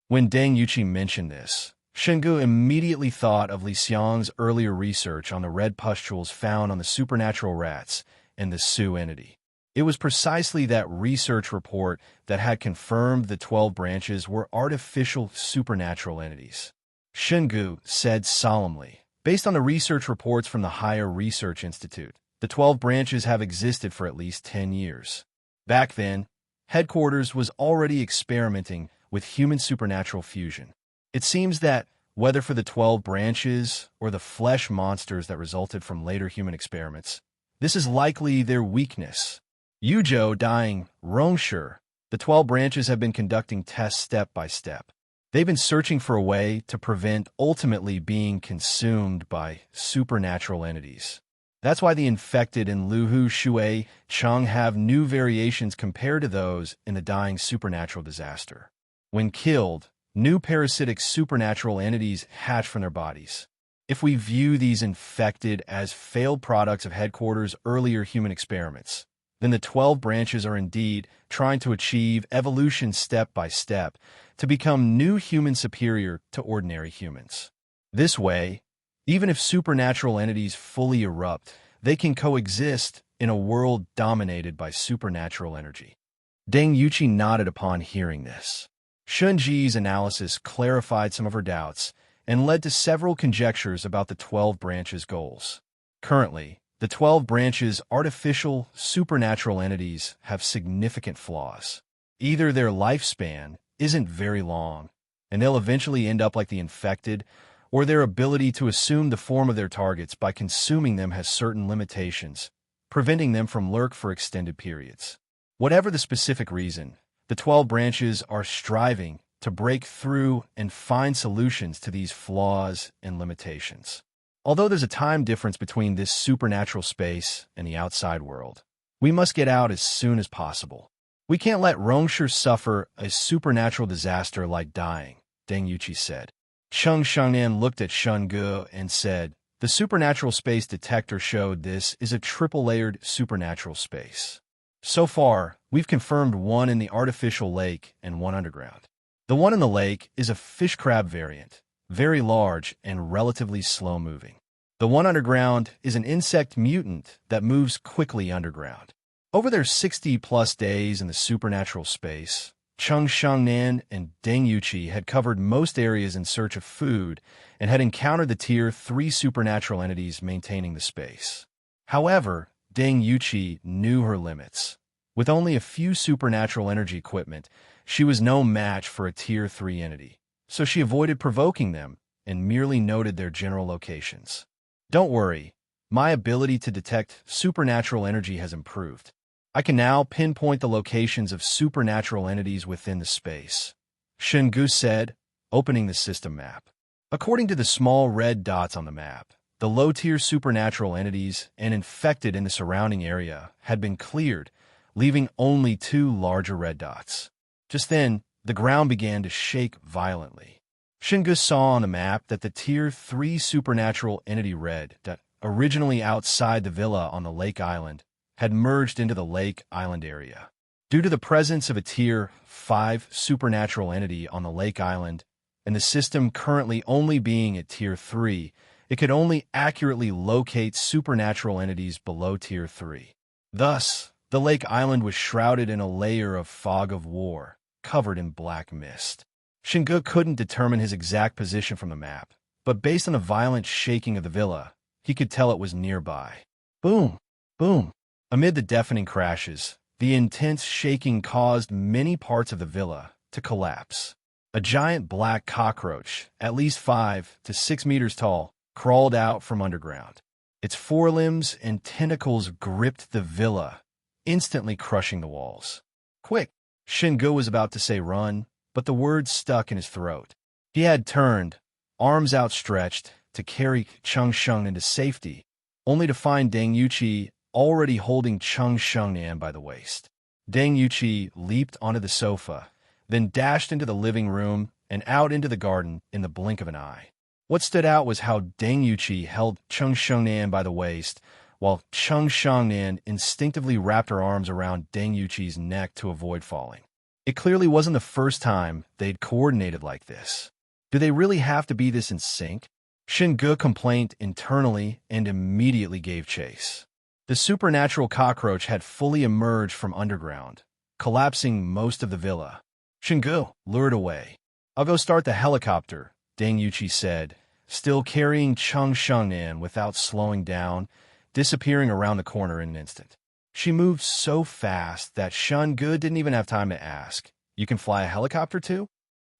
S2: When Deng Yuqi mentioned this, Shen Ge immediately thought of Li Xiang's earlier research on the red pustules found on the supernatural rats and the Su entity. It was precisely that research report that had confirmed the 12 branches were artificial supernatural entities. Shen Ge said solemnly, based on the research reports from the Higher Research Institute, the 12 branches have existed for at least 10 years. Back then, headquarters was already experimenting with human supernatural fusion. It seems that, whether for the 12 branches or the flesh monsters that resulted from later human experiments, this is likely their weakness. Yuzhou, Dying, Rongshu, the 12 branches have been conducting tests step by step. They've been searching for a way to prevent ultimately being consumed by supernatural entities. That's why the infected in Luhu Shui Cheng have new variations compared to those in the dying supernatural disaster. When killed, new parasitic supernatural entities hatch from their bodies. If we view these infected as failed products of headquarters' earlier human experiments, then the 12 branches are indeed trying to achieve evolution step by step to become new humans superior to ordinary humans. This way, even if supernatural entities fully erupt, they can coexist in a world dominated by supernatural energy. Deng Yuqi nodded upon hearing this. Shen Ge's analysis clarified some of her doubts and led to several conjectures about the 12 branches' goals. Currently, the 12 branches' artificial supernatural entities have significant flaws. Either their lifespan isn't very long, and they'll eventually end up like the infected, or their ability to assume the form of their targets by consuming them has certain limitations, preventing them from lurk for extended periods. Whatever the specific reason, the 12 branches are striving to break through and find solutions to these flaws and limitations. Although there's a time difference between this supernatural space and the outside world, we must get out as soon as possible. We can't let Rongsher suffer a supernatural disaster like dying, Deng Yuqi said. Cheng Shengnan looked at Shen Ge and said, the supernatural space detector showed this is a triple-layered supernatural space. So far, we've confirmed one in the artificial lake and one underground. The one in the lake is a fish crab variant, very large and relatively slow-moving. The one underground is an insect mutant that moves quickly underground. Over their 60-plus days in the supernatural space, Cheng Shengnan and Deng Yuqi had covered most areas in search of food and had encountered the Tier 3 supernatural entities maintaining the space. However, Deng Yuqi knew her limits. With only a few supernatural energy equipment, she was no match for a Tier 3 entity, so she avoided provoking them and merely noted their general locations. Don't worry, my ability to detect supernatural energy has improved. I can now pinpoint the locations of supernatural entities within the space, Shen Ge said, opening the system map. According to the small red dots on the map, the low-tier supernatural entities and infected in the surrounding area had been cleared, leaving only 2 larger red dots. Just then, the ground began to shake violently. Shen Ge saw on the map that the Tier 3 supernatural entity red dot, originally outside the villa on the Lake Island, had merged into the Lake Island area. Due to the presence of a Tier 5 supernatural entity on the Lake Island, and the system currently only being at Tier 3, it could only accurately locate supernatural entities below Tier 3. Thus, the Lake Island was shrouded in a layer of fog of war, covered in black mist. Shen Ge couldn't determine his exact position from the map, but based on the violent shaking of the villa, he could tell it was nearby. Boom! Boom! Amid the deafening crashes, the intense shaking caused many parts of the villa to collapse. A giant black cockroach, at least 5 to 6 meters tall, crawled out from underground. Its forelimbs and tentacles gripped the villa, instantly crushing the walls. Quick! Shen Ge was about to say run, but the words stuck in his throat. He had turned, arms outstretched, to carry Cheng Sheng into safety, only to find Deng Yuqi already holding Cheng Shengnan by the waist. Deng Yuqi leaped onto the sofa, then dashed into the living room and out into the garden in the blink of an eye. What stood out was how Deng Yuqi held Cheng Shengnan by the waist, while Cheng Shengnan instinctively wrapped her arms around Deng Yuqi's neck to avoid falling. It clearly wasn't the first time they'd coordinated like this. Do they really have to be this in sync? Shen Ge complained internally and immediately gave chase. The supernatural cockroach had fully emerged from underground, collapsing most of the villa. Shen Ge lured away. I'll go start the helicopter, Deng Yuqi said, still carrying Cheng Shengnan without slowing down, disappearing around the corner in an instant. She moved so fast that Shen Ge didn't even have time to ask, "You can fly a helicopter too?"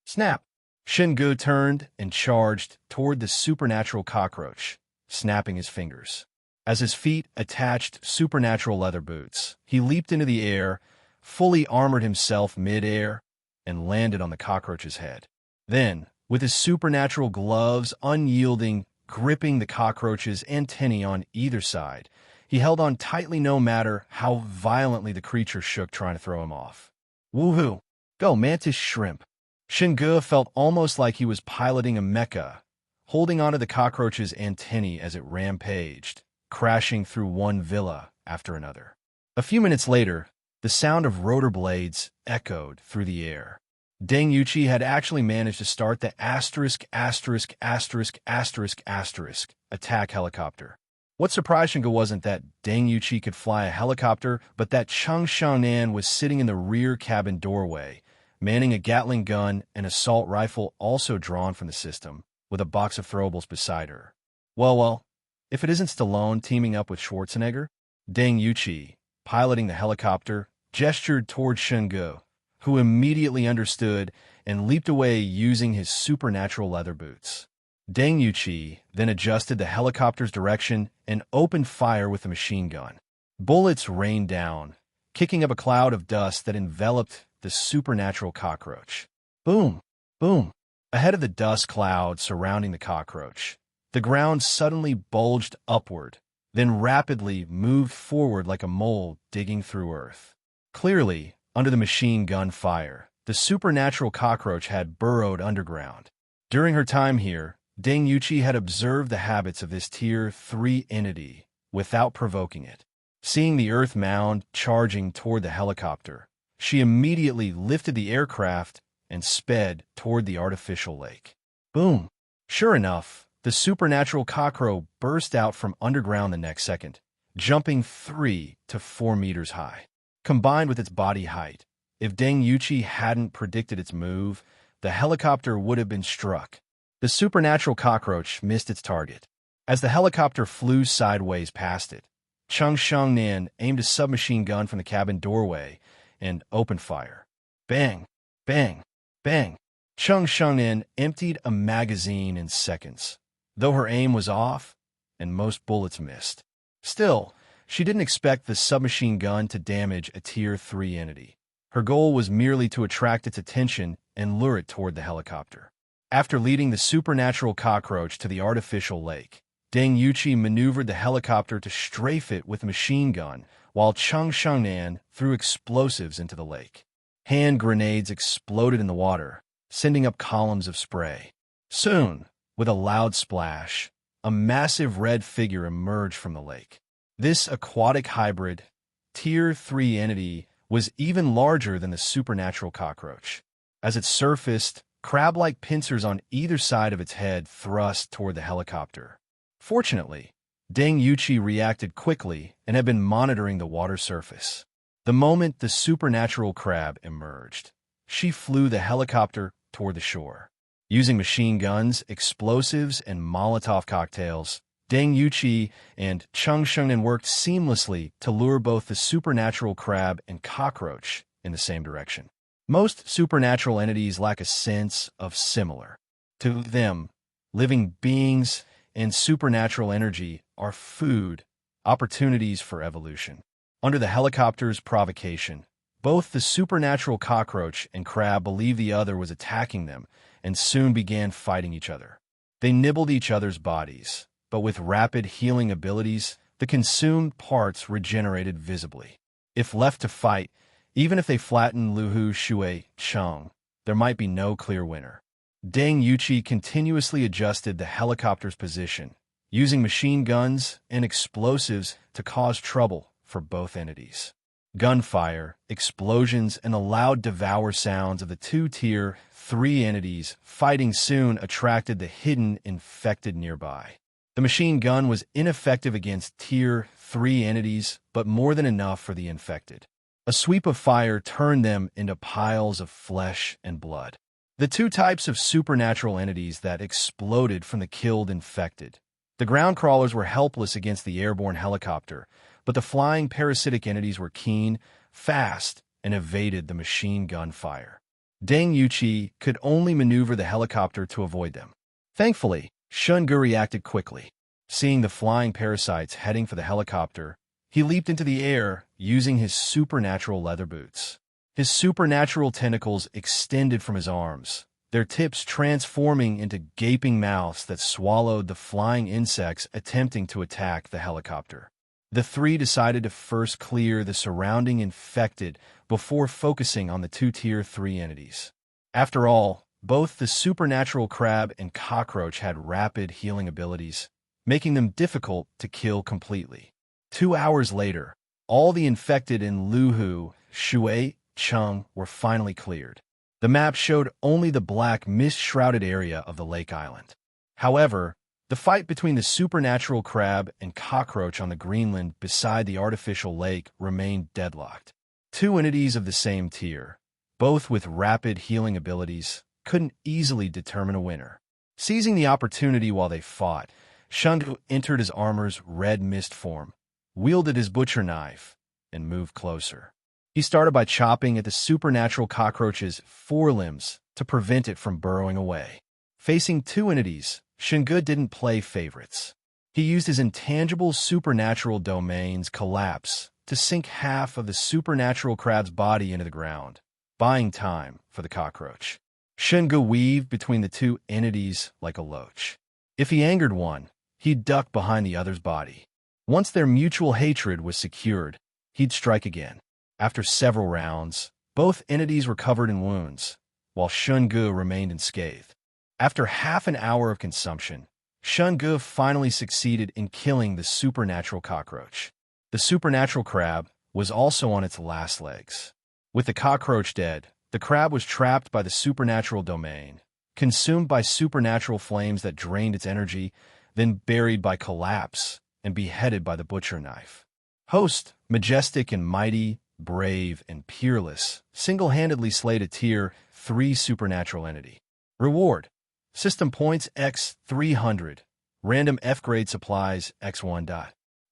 S2: Snap! Shen Ge turned and charged toward the supernatural cockroach, snapping his fingers. As his feet attached supernatural leather boots, he leaped into the air, fully armored himself mid-air, and landed on the cockroach's head. Then, with his supernatural gloves unyielding gripping the cockroach's antennae on either side. He held on tightly no matter how violently the creature shook, trying to throw him off. Woohoo! Go, mantis shrimp! Shen Ge felt almost like he was piloting a mecha, holding onto the cockroach's antennae as it rampaged, crashing through one villa after another. A few minutes later, the sound of rotor blades echoed through the air. Deng Yuqi had actually managed to start the attack helicopter. What surprised Shen Ge wasn't that Deng Yuqi could fly a helicopter, but that Cheng Xiangnan was sitting in the rear cabin doorway, manning a Gatling gun and assault rifle also drawn from the system, with a box of throwables beside her. Well, if it isn't Stallone teaming up with Schwarzenegger? Deng Yuqi, piloting the helicopter, gestured toward Shen Ge, who immediately understood and leaped away using his supernatural leather boots. Deng Yuqi then adjusted the helicopter's direction and opened fire with the machine gun. Bullets rained down, kicking up a cloud of dust that enveloped the supernatural cockroach. Boom! Boom! Ahead of the dust cloud surrounding the cockroach, the ground suddenly bulged upward, then rapidly moved forward like a mole digging through earth. Clearly, under the machine gun fire, the supernatural cockroach had burrowed underground. During her time here, Deng Yuqi had observed the habits of this Tier 3 entity without provoking it. Seeing the earth mound charging toward the helicopter, she immediately lifted the aircraft and sped toward the artificial lake. Boom! Sure enough, the supernatural cockroach burst out from underground the next second, jumping 3 to 4 meters high. Combined with its body height, if Deng Yuqi hadn't predicted its move, the helicopter would have been struck. The supernatural cockroach missed its target. As the helicopter flew sideways past it, Cheng Xiangnan aimed a submachine gun from the cabin doorway and opened fire. Bang! Bang! Bang! Cheng Xiangnan emptied a magazine in seconds, though her aim was off and most bullets missed. Still, she didn't expect the submachine gun to damage a Tier 3 entity. Her goal was merely to attract its attention and lure it toward the helicopter. After leading the supernatural cockroach to the artificial lake, Deng Yuqi maneuvered the helicopter to strafe it with a machine gun, while Cheng Xiangnan threw explosives into the lake. Hand grenades exploded in the water, sending up columns of spray. Soon, with a loud splash, a massive red figure emerged from the lake. This aquatic hybrid, Tier 3 entity, was even larger than the supernatural cockroach. As it surfaced, crab-like pincers on either side of its head thrust toward the helicopter. Fortunately, Deng Yuqi reacted quickly and had been monitoring the water surface. The moment the supernatural crab emerged, she flew the helicopter toward the shore. Using machine guns, explosives, and Molotov cocktails, Deng Yuqi and Cheng Xiangnan worked seamlessly to lure both the supernatural crab and cockroach in the same direction. Most supernatural entities lack a sense of similar. To them, living beings and supernatural energy are food, opportunities for evolution. Under the helicopter's provocation, both the supernatural cockroach and crab believed the other was attacking them and soon began fighting each other. They nibbled each other's bodies, but with rapid healing abilities, the consumed parts regenerated visibly. If left to fight, even if they flattened Luhu Shui Cheng, there might be no clear winner. Deng Yuqi continuously adjusted the helicopter's position, using machine guns and explosives to cause trouble for both entities. Gunfire, explosions, and the loud devour sounds of the two Tier 3 entities fighting soon attracted the hidden infected nearby. The machine gun was ineffective against Tier 3 entities, but more than enough for the infected. A sweep of fire turned them into piles of flesh and blood. The two types of supernatural entities that exploded from the killed infected. The ground crawlers were helpless against the airborne helicopter, but the flying parasitic entities were keen, fast, and evaded the machine gun fire. Deng Yuqi could only maneuver the helicopter to avoid them. Thankfully, Shen Ge reacted quickly. Seeing the flying parasites heading for the helicopter, he leaped into the air using his supernatural leather boots. His supernatural tentacles extended from his arms, their tips transforming into gaping mouths that swallowed the flying insects attempting to attack the helicopter. The three decided to first clear the surrounding infected before focusing on the two Tier 3 entities. After all, both the supernatural crab and cockroach had rapid healing abilities, making them difficult to kill completely. 2 hours later, all the infected in Luhu, Shui, Cheng were finally cleared. The map showed only the black mist-shrouded area of the lake island. However, the fight between the supernatural crab and cockroach on the Greenland beside the artificial lake remained deadlocked. Two entities of the same tier, both with rapid healing abilities, couldn't easily determine a winner. Seizing the opportunity while they fought, Shen Ge entered his armor's red mist form, wielded his butcher knife, and moved closer. He started by chopping at the supernatural cockroach's forelimbs to prevent it from burrowing away. Facing two entities, Shen Ge didn't play favorites. He used his intangible supernatural domain's collapse to sink half of the supernatural crab's body into the ground, buying time for the cockroach. Shen Ge weaved between the two entities like a loach. If he angered one, he'd duck behind the other's body. Once their mutual hatred was secured, he'd strike again. After several rounds, both entities were covered in wounds, while Shen Ge remained unscathed. After half an hour of consumption, Shen Ge finally succeeded in killing the supernatural cockroach. The supernatural crab was also on its last legs. With the cockroach dead, the crab was trapped by the supernatural domain, consumed by supernatural flames that drained its energy, then buried by collapse and beheaded by the butcher knife. Host, majestic and mighty, brave and peerless, single-handedly slayed a Tier 3 supernatural entity. Reward: System Points x 300, Random F-Grade Supplies x 1.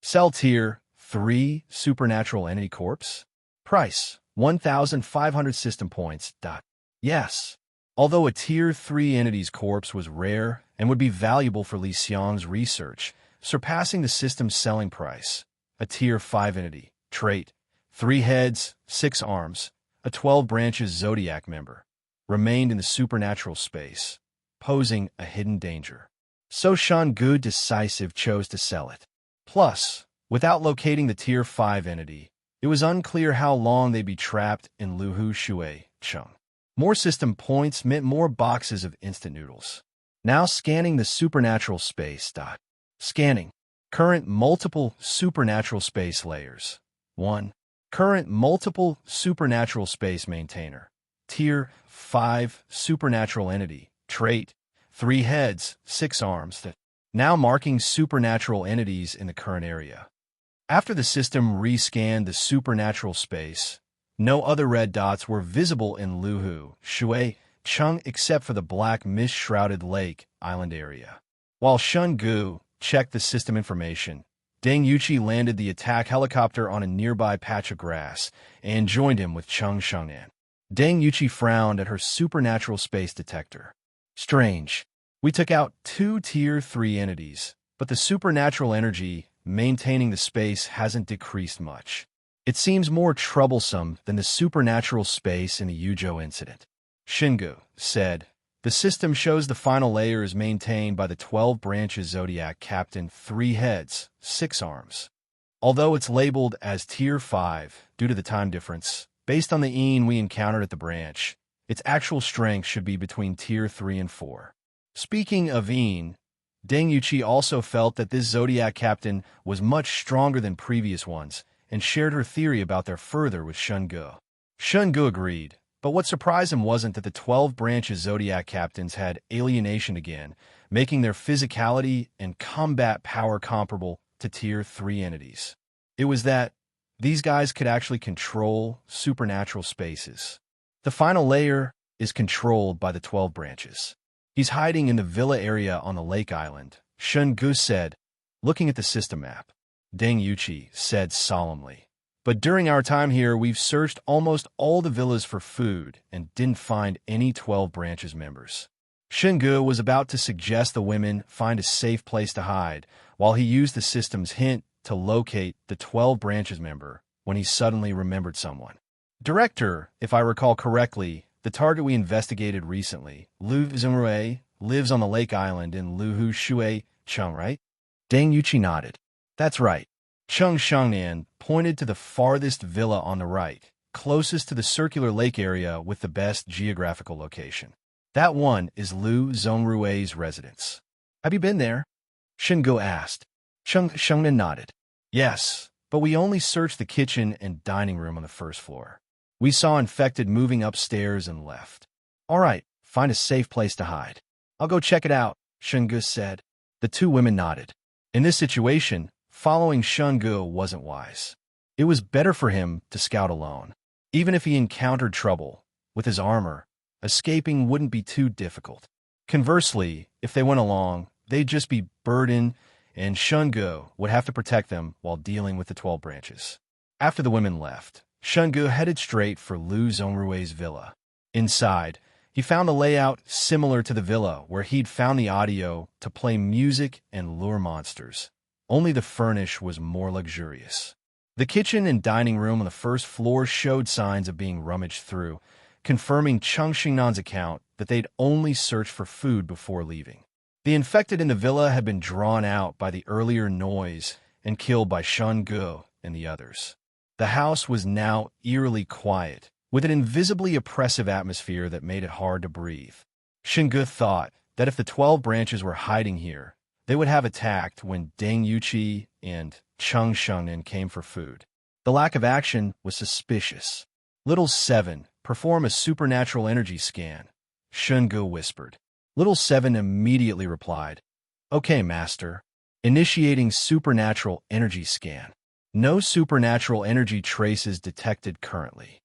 S2: Sell Tier 3 Supernatural Entity Corpse. Price: 1,500 System Points. Yes. Although a Tier 3 entity's corpse was rare and would be valuable for Li Xiang's research, surpassing the system's selling price, a Tier 5 entity, trait, 3 heads, 6 arms, a 12 branches zodiac member, remained in the supernatural space, posing a hidden danger. So Shen Ge Decisive chose to sell it. Plus, without locating the Tier 5 entity, it was unclear how long they'd be trapped in Luhu Shui Cheng. More system points meant more boxes of instant noodles. Now scanning the supernatural space. Scanning. Current multiple supernatural space layers. 1. Current multiple supernatural space maintainer. Tier 5 supernatural entity. Trait: 3 heads, 6 arms. Now marking supernatural entities in the current area. After the system rescanned the supernatural space, no other red dots were visible in Luhu, Shui, Cheng except for the black mist-shrouded lake island area. While Shen Ge checked the system information, Deng Yuqi landed the attack helicopter on a nearby patch of grass and joined him with Cheng Shengnan. Deng Yuqi frowned at her supernatural space detector. Strange. We took out 2 Tier 3 entities, but the supernatural energy maintaining the space hasn't decreased much. It seems more troublesome than the supernatural space in the Yuzhou incident. Shen Ge said, the system shows the final layer is maintained by the 12 branches Zodiac Captain, 3 heads, 6 arms. Although it's labeled as Tier 5 due to the time difference, based on the Een we encountered at the branch, its actual strength should be between Tier 3 and 4. Speaking of Een, Deng Yuqi also felt that this Zodiac Captain was much stronger than previous ones and shared her theory about their further with Shen Ge. Shen Ge agreed, but what surprised him wasn't that the 12 branches Zodiac Captains had alienation again, making their physicality and combat power comparable to Tier 3 entities. It was that these guys could actually control supernatural spaces. The final layer is controlled by the 12 branches. He's hiding in the villa area on the lake island, Shen Ge said, looking at the system map. Deng Yuqi said solemnly. But during our time here, we've searched almost all the villas for food and didn't find any 12 branches members. Shen Ge was about to suggest the women find a safe place to hide, while he used the system's hint to locate the 12 branches member when he suddenly remembered someone. Director, if I recall correctly, the target we investigated recently, Lu Zhengrui, lives on the lake island in Luhu Shui Chung, right? Deng Yuqi nodded. That's right. Chung Shengnan pointed to the farthest villa on the right, closest to the circular lake area with the best geographical location. That one is Lu Zhongrui's residence. Have you been there? Shen Ge asked. Chung Shengnan nodded. Yes, but we only searched the kitchen and dining room on the first floor. We saw infected moving upstairs and left. All right, find a safe place to hide. I'll go check it out, Shen Ge said. The two women nodded. In this situation, following Shen Ge wasn't wise. It was better for him to scout alone. Even if he encountered trouble, with his armor, escaping wouldn't be too difficult. Conversely, if they went along, they'd just be burdened, and Shen Ge would have to protect them while dealing with the 12 branches. After the women left, Shen Ge headed straight for Lu Zhongrui's villa. Inside, he found a layout similar to the villa where he'd found the audio to play music and lure monsters. Only the furnish was more luxurious. The kitchen and dining room on the first floor showed signs of being rummaged through, confirming Chung Xingnan's account that they'd only searched for food before leaving. The infected in the villa had been drawn out by the earlier noise and killed by Shen Ge and the others. The house was now eerily quiet, with an invisibly oppressive atmosphere that made it hard to breathe. Shen Ge thought that if the 12 branches were hiding here, they would have attacked when Deng Yuqi and Chung Shengnan came for food. The lack of action was suspicious. Little 7, perform a supernatural energy scan, Shen Ge whispered. Little 7 immediately replied, Okay, master. Initiating supernatural energy scan. No supernatural energy traces detected currently.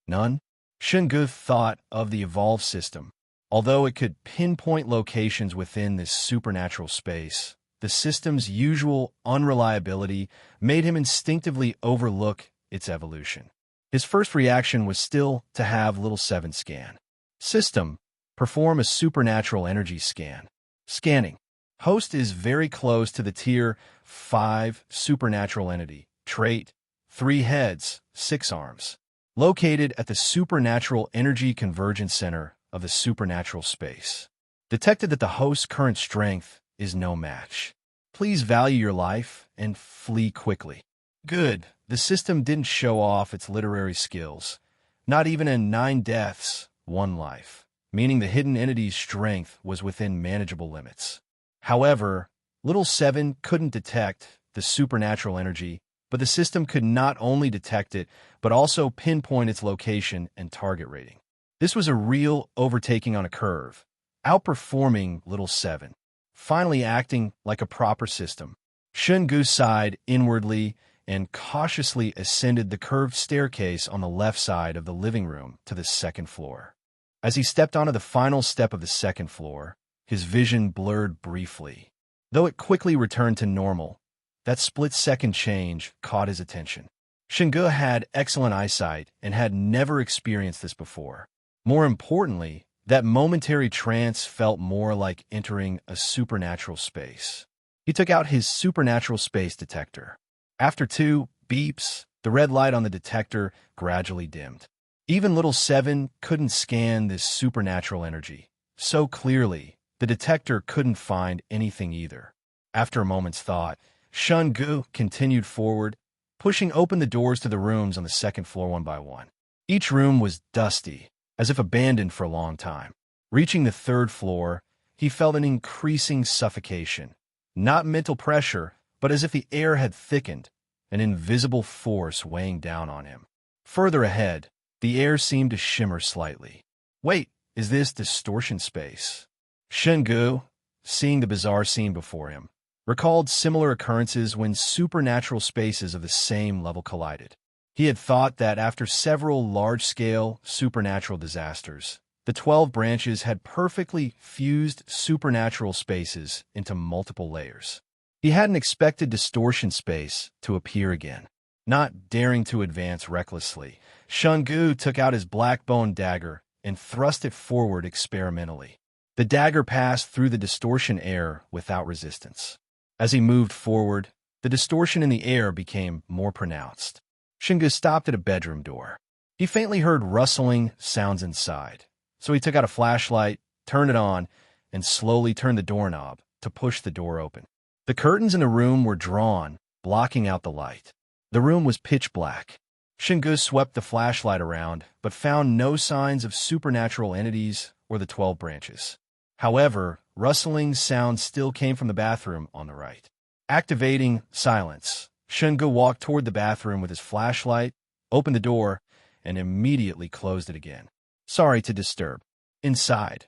S2: None? Shen Ge thought of the evolved system. Although it could pinpoint locations within this supernatural space, the system's usual unreliability made him instinctively overlook its evolution. His first reaction was still to have Little 7 scan. System, perform a supernatural energy scan. Scanning. Host is very close to the Tier 5 supernatural entity. Trait, 3 heads, 6 arms. Located at the Supernatural Energy Convergence Center of the supernatural space. Detected that the host's current strength is no match. Please value your life and flee quickly. Good. The system didn't show off its literary skills. Not even in 9 deaths, 1 life, meaning the hidden entity's strength was within manageable limits. However, Little 7 couldn't detect the supernatural energy, but the system could not only detect it, but also pinpoint its location and target rating. This was a real overtaking on a curve, outperforming Little 7, finally acting like a proper system. Shen Ge sighed inwardly and cautiously ascended the curved staircase on the left side of the living room to the 2nd floor. As he stepped onto the final step of the 2nd floor, his vision blurred briefly. Though it quickly returned to normal, that split-second change caught his attention. Shen Ge had excellent eyesight and had never experienced this before. More importantly, that momentary trance felt more like entering a supernatural space. He took out his supernatural space detector. After 2 beeps, the red light on the detector gradually dimmed. Even Little 7 couldn't scan this supernatural energy. So clearly, the detector couldn't find anything either. After a moment's thought, Shen Ge continued forward, pushing open the doors to the rooms on the 2nd floor one by one. Each room was dusty, as if abandoned for a long time. Reaching the 3rd floor, he felt an increasing suffocation. Not mental pressure, but as if the air had thickened, an invisible force weighing down on him. Further ahead, the air seemed to shimmer slightly. Wait, is this distortion space? Shen Ge, seeing the bizarre scene before him, recalled similar occurrences when supernatural spaces of the same level collided. He had thought that after several large-scale supernatural disasters, the 12 branches had perfectly fused supernatural spaces into multiple layers. He hadn't expected distortion space to appear again. Not daring to advance recklessly, Shen Ge took out his black bone dagger and thrust it forward experimentally. The dagger passed through the distortion air without resistance. As he moved forward, the distortion in the air became more pronounced. Shen Ge stopped at a bedroom door. He faintly heard rustling sounds inside, so he took out a flashlight, turned it on, and slowly turned the doorknob to push the door open. The curtains in the room were drawn, blocking out the light. The room was pitch black. Shen Ge swept the flashlight around, but found no signs of supernatural entities or the 12 branches. However, rustling sounds still came from the bathroom on the right. Activating silence, Shen Ge walked toward the bathroom with his flashlight, opened the door, and immediately closed it again. Sorry to disturb. Inside.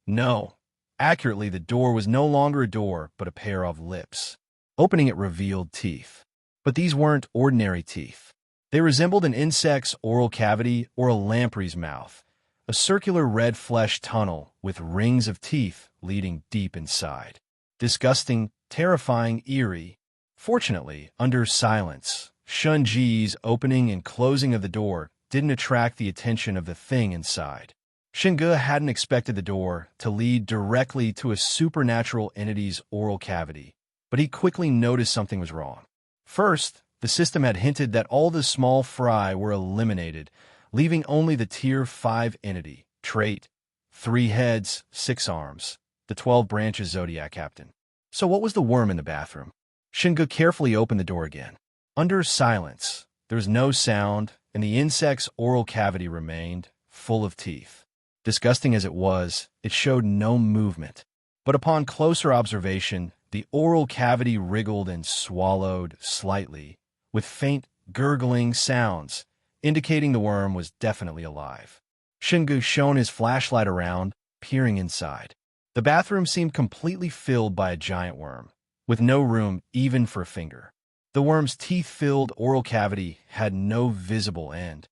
S2: No. Accurately, the door was no longer a door, but a pair of lips. Opening it revealed teeth. But these weren't ordinary teeth. They resembled an insect's oral cavity or a lamprey's mouth, a circular red flesh tunnel with rings of teeth leading deep inside. Disgusting, terrifying, eerie. Fortunately, under silence, Shen Ge's opening and closing of the door didn't attract the attention of the thing inside. Shen Ge hadn't expected the door to lead directly to a supernatural entity's oral cavity, but he quickly noticed something was wrong. First, the system had hinted that all the small fry were eliminated, leaving only the Tier 5 entity, trait, 3 heads, 6 arms, the 12 branches Zodiac Captain. So what was the worm in the bathroom? Shen Ge carefully opened the door again. Under silence, there was no sound, and the insect's oral cavity remained, full of teeth. Disgusting as it was, it showed no movement. But upon closer observation, the oral cavity wriggled and swallowed slightly, with faint, gurgling sounds, indicating the worm was definitely alive. Shen Ge shone his flashlight around, peering inside. The bathroom seemed completely filled by a giant worm, with no room even for a finger. The worm's teeth-filled oral cavity had no visible end.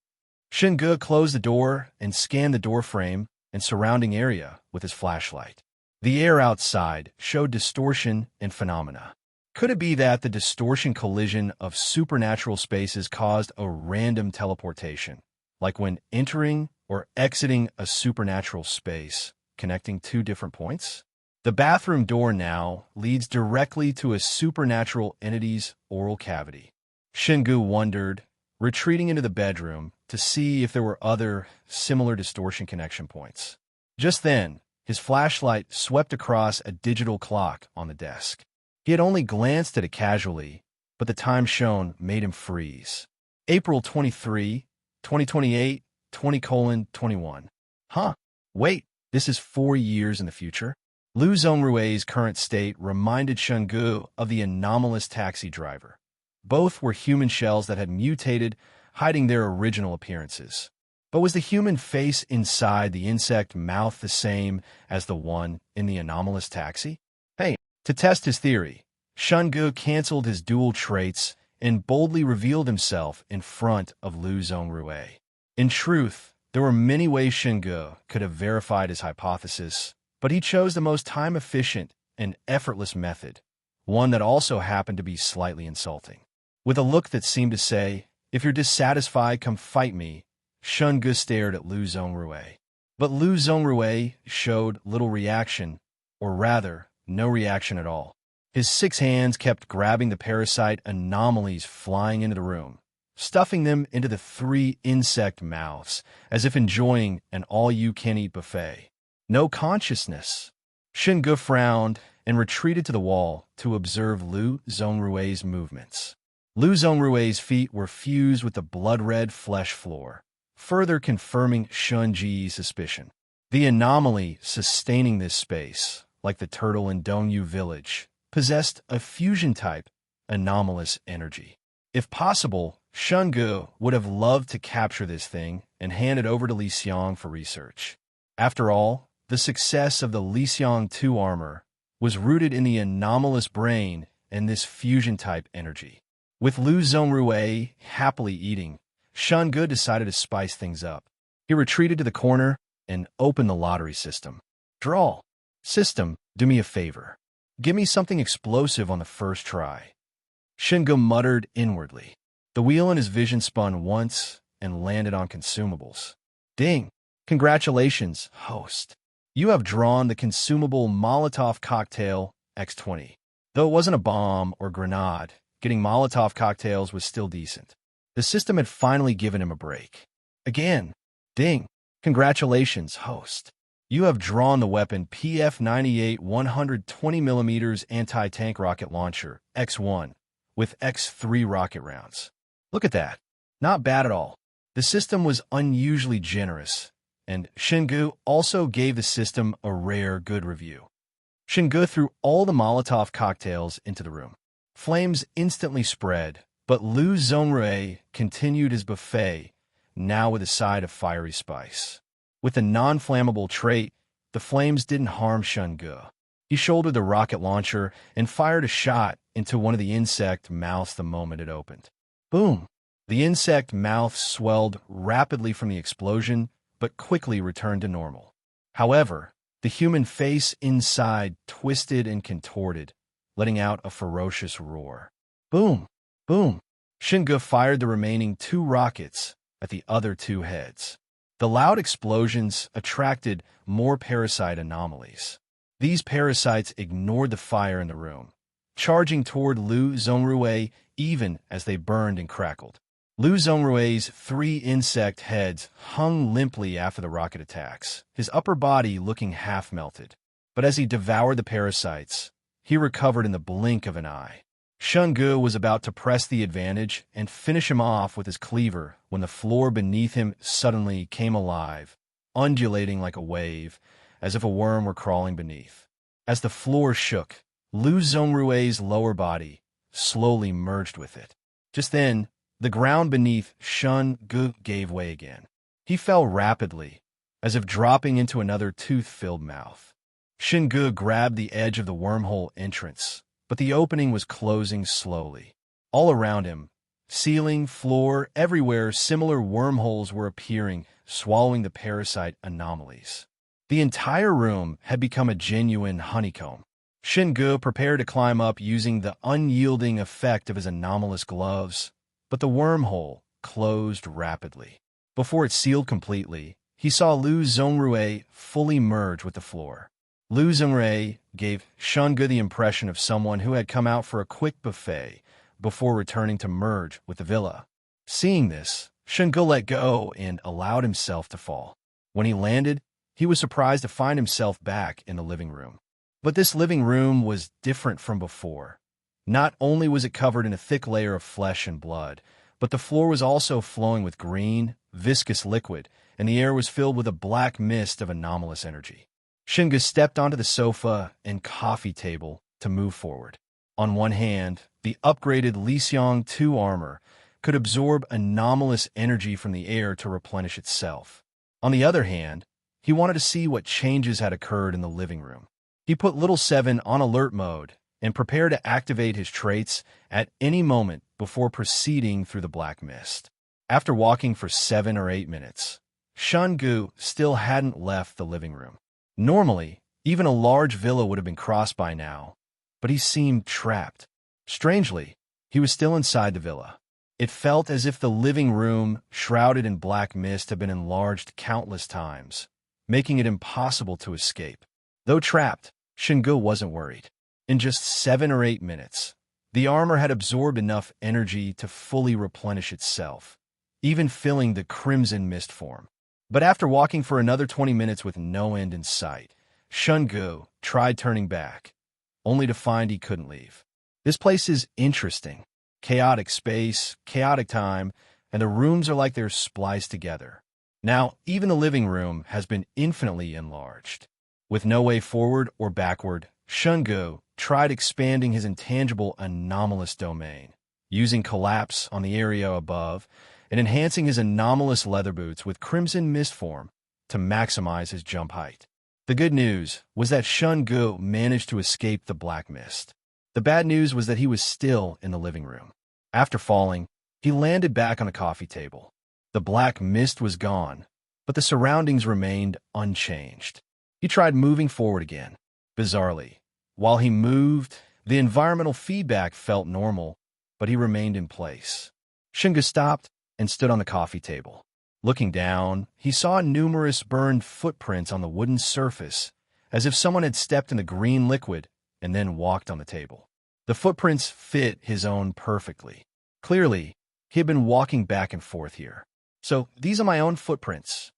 S2: Shen Ge closed the door and scanned the doorframe and surrounding area with his flashlight. The air outside showed distortion and phenomena. Could it be that the distortion collision of supernatural spaces caused a random teleportation, like when entering or exiting a supernatural space, connecting 2 different points? The bathroom door now leads directly to a supernatural entity's oral cavity. Shen Ge wondered, retreating into the bedroom to see if there were other similar distortion connection points. Just then, his flashlight swept across a digital clock on the desk. He had only glanced at it casually, but the time shown made him freeze. April 23, 2028, 20:21. Huh, wait, this is 4 years in the future? Liu Zhongrui's current state reminded Shen Ge of the anomalous taxi driver. Both were human shells that had mutated, hiding their original appearances. But was the human face inside the insect mouth the same as the one in the anomalous taxi? Hey, to test his theory, Shen Ge canceled his dual traits and boldly revealed himself in front of Liu Zhongrui. In truth, there were many ways Shen Ge could have verified his hypothesis, but he chose the most time-efficient and effortless method, one that also happened to be slightly insulting. With a look that seemed to say, "If you're dissatisfied, come fight me," Shen Ge stared at Liu Zhongrui. But Liu Zhongrui showed little reaction, or rather, no reaction at all. His 6 hands kept grabbing the parasite anomalies flying into the room, stuffing them into the 3 insect mouths, as if enjoying an all-you-can-eat buffet. No consciousness. Shen Ge frowned and retreated to the wall to observe Liu Zhongrui's movements. Liu Zhongrui's feet were fused with the blood-red flesh floor, further confirming Shen Ge's suspicion. The anomaly sustaining this space, like the turtle in Dongyu village, possessed a fusion-type anomalous energy. If possible, Shen Ge would have loved to capture this thing and hand it over to Li Xiang for research. After all, the success of the Li Xiang 2 armor was rooted in the anomalous brain and this fusion-type energy. With Liu Zhongrui happily eating, Shen Ge decided to spice things up. He retreated to the corner and opened the lottery system. Draw. System, do me a favor. Give me something explosive on the first try. Shen Ge muttered inwardly. The wheel in his vision spun once and landed on consumables. Ding! Congratulations, host. You have drawn the consumable Molotov cocktail X20. Though it wasn't a bomb or grenade, getting Molotov cocktails was still decent. The system had finally given him a break. Again. Ding. Congratulations, host. You have drawn the weapon PF-98 120mm anti-tank rocket launcher X1 with X3 rocket rounds. Look at that. Not bad at all. The system was unusually generous, and Shen Ge also gave the system a rare good review. Shen Ge threw all the Molotov cocktails into the room. Flames instantly spread, but Lu Zhongrui continued his buffet, now with a side of fiery spice. With the non-flammable trait, the flames didn't harm Shen Ge. He shouldered the rocket launcher and fired a shot into one of the insect mouths the moment it opened. Boom! The insect mouth swelled rapidly from the explosion, but quickly returned to normal. However, the human face inside twisted and contorted, letting out a ferocious roar. Boom! Boom! Shen Ge fired the remaining 2 rockets at the other 2 heads. The loud explosions attracted more parasite anomalies. These parasites ignored the fire in the room, charging toward Lu Zhongrui even as they burned and crackled. Lu Zhongrui's 3 insect heads hung limply after the rocket attacks, his upper body looking half-melted. But as he devoured the parasites, he recovered in the blink of an eye. Shen Ge was about to press the advantage and finish him off with his cleaver when the floor beneath him suddenly came alive, undulating like a wave, as if a worm were crawling beneath. As the floor shook, Lu Zhongrui's lower body slowly merged with it. Just then, the ground beneath Shen Ge gave way again. He fell rapidly, as if dropping into another tooth-filled mouth. Shen Ge grabbed the edge of the wormhole entrance, but the opening was closing slowly. All around him, ceiling, floor, everywhere, similar wormholes were appearing, swallowing the parasite anomalies. The entire room had become a genuine honeycomb. Shen Ge prepared to climb up using the unyielding effect of his anomalous gloves, but the wormhole closed rapidly. Before it sealed completely, he saw Lu Zhongrui fully merge with the floor. Lu Zhongrui gave Shen Ge the impression of someone who had come out for a quick buffet before returning to merge with the villa. Seeing this, Shen Ge let go and allowed himself to fall. When he landed, he was surprised to find himself back in the living room. But this living room was different from before. Not only was it covered in a thick layer of flesh and blood, but the floor was also flowing with green, viscous liquid, and the air was filled with a black mist of anomalous energy. Shen Ge stepped onto the sofa and coffee table to move forward. On one hand, the upgraded Li Xiang 2 armor could absorb anomalous energy from the air to replenish itself. On the other hand, he wanted to see what changes had occurred in the living room. He put Little 7 on alert mode and prepared to activate his traits at any moment before proceeding through the black mist. After walking for 7 or 8 minutes, Shen Ge still hadn't left the living room. Normally, even a large villa would have been crossed by now, but he seemed trapped. Strangely, he was still inside the villa. It felt as if the living room, shrouded in black mist, had been enlarged countless times, making it impossible to escape. Though trapped, Shen Ge wasn't worried. In just 7 or 8 minutes, the armor had absorbed enough energy to fully replenish itself, even filling the crimson mist form. But after walking for another 20 minutes with no end in sight, Shen Ge tried turning back, only to find he couldn't leave. This place is interesting. Chaotic space, chaotic time, and the rooms are like they're spliced together. Now, even the living room has been infinitely enlarged. With no way forward or backward, Shen Ge tried expanding his intangible anomalous domain, using collapse on the area above and enhancing his anomalous leather boots with crimson mist form to maximize his jump height. The good news was that Shen Ge managed to escape the black mist. The bad news was that he was still in the living room. After falling, he landed back on a coffee table. The black mist was gone, but the surroundings remained unchanged. He tried moving forward again. Bizarrely, while he moved, the environmental feedback felt normal, but he remained in place. Shen Ge stopped and stood on the coffee table. Looking down, he saw numerous burned footprints on the wooden surface, as if someone had stepped in the green liquid and then walked on the table. The footprints fit his own perfectly. Clearly, he had been walking back and forth here. So, these are my own footprints.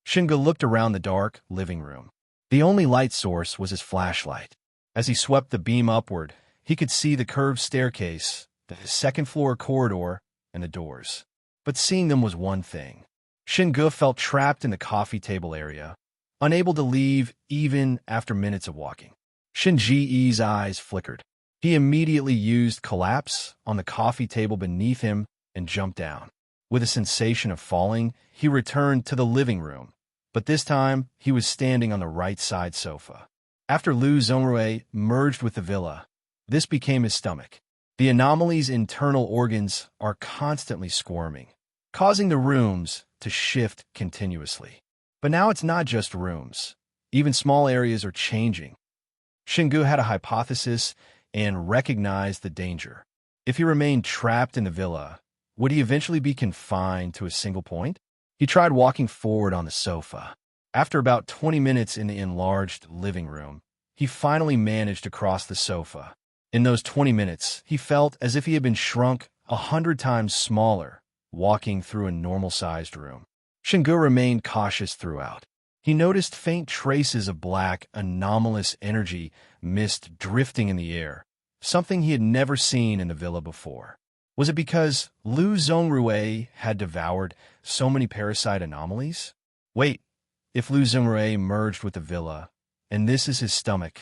S2: Shen Ge looked around the dark living room. The only light source was his flashlight. As he swept the beam upward, he could see the curved staircase, the second-floor corridor, and the doors. But seeing them was one thing. Shen Ge felt trapped in the coffee table area, unable to leave even after minutes of walking. Shen Ge's eyes flickered. He immediately used collapse on the coffee table beneath him and jumped down. With a sensation of falling, he returned to the living room, but this time he was standing on the right-side sofa. After Lu Zhongrui merged with the villa, this became his stomach. The anomaly's internal organs are constantly squirming, causing the rooms to shift continuously. But now it's not just rooms. Even small areas are changing. Shen Ge had a hypothesis and recognized the danger. If he remained trapped in the villa, would he eventually be confined to a single point? He tried walking forward on the sofa. After about 20 minutes in the enlarged living room, he finally managed to cross the sofa. In those 20 minutes, he felt as if he had been shrunk 100 times smaller, walking through a normal-sized room. Shen Ge remained cautious throughout. He noticed faint traces of black, anomalous energy mist drifting in the air, something he had never seen in the villa before. Was it because Lu Zhongrui had devoured so many parasite anomalies? Wait, if Lu Zhongrui merged with the villa, and this is his stomach,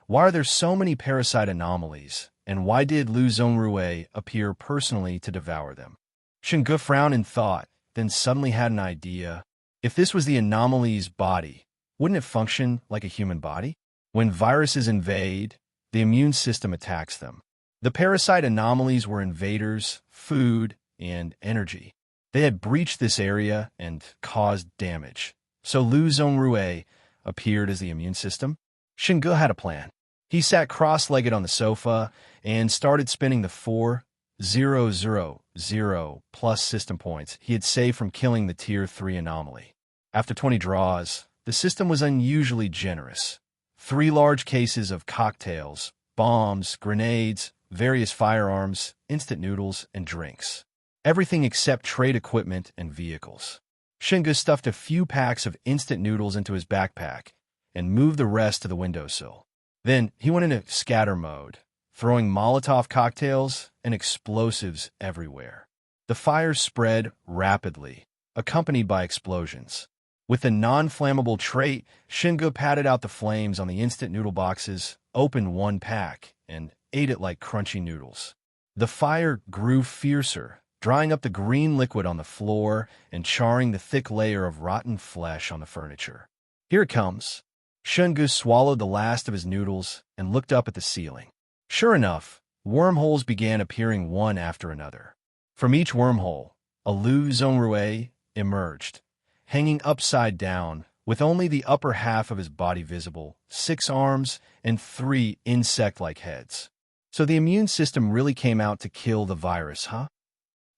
S2: why are there so many parasite anomalies, and why did Lu Zhongrui appear personally to devour them? Shen Ge frowned in thought, then suddenly had an idea. If this was the anomaly's body, wouldn't it function like a human body? When viruses invade, the immune system attacks them. The parasite anomalies were invaders, food, and energy. They had breached this area and caused damage. So Lu Zhongrui appeared as the immune system. Shen Ge had a plan. He sat cross-legged on the sofa and started spinning the 4,000 plus system points he had saved from killing the Tier-3 Anomaly. After 20 draws, the system was unusually generous. 3 large cases of cocktails, bombs, grenades, various firearms, instant noodles, and drinks. Everything except trade equipment and vehicles. Shen Ge stuffed a few packs of instant noodles into his backpack and moved the rest to the windowsill. Then he went into scatter mode, throwing Molotov cocktails and explosives everywhere. The fires spread rapidly, accompanied by explosions. With the non-flammable trait, Shen Ge patted out the flames on the instant noodle boxes, opened one pack, and ate it like crunchy noodles. The fire grew fiercer, drying up the green liquid on the floor and charring the thick layer of rotten flesh on the furniture. Here it comes. Shen Ge swallowed the last of his noodles and looked up at the ceiling. Sure enough, wormholes began appearing one after another. From each wormhole, a Lu Zhongrui emerged, hanging upside down, with only the upper half of his body visible, 6 arms and 3 insect-like heads. So the immune system really came out to kill the virus, huh?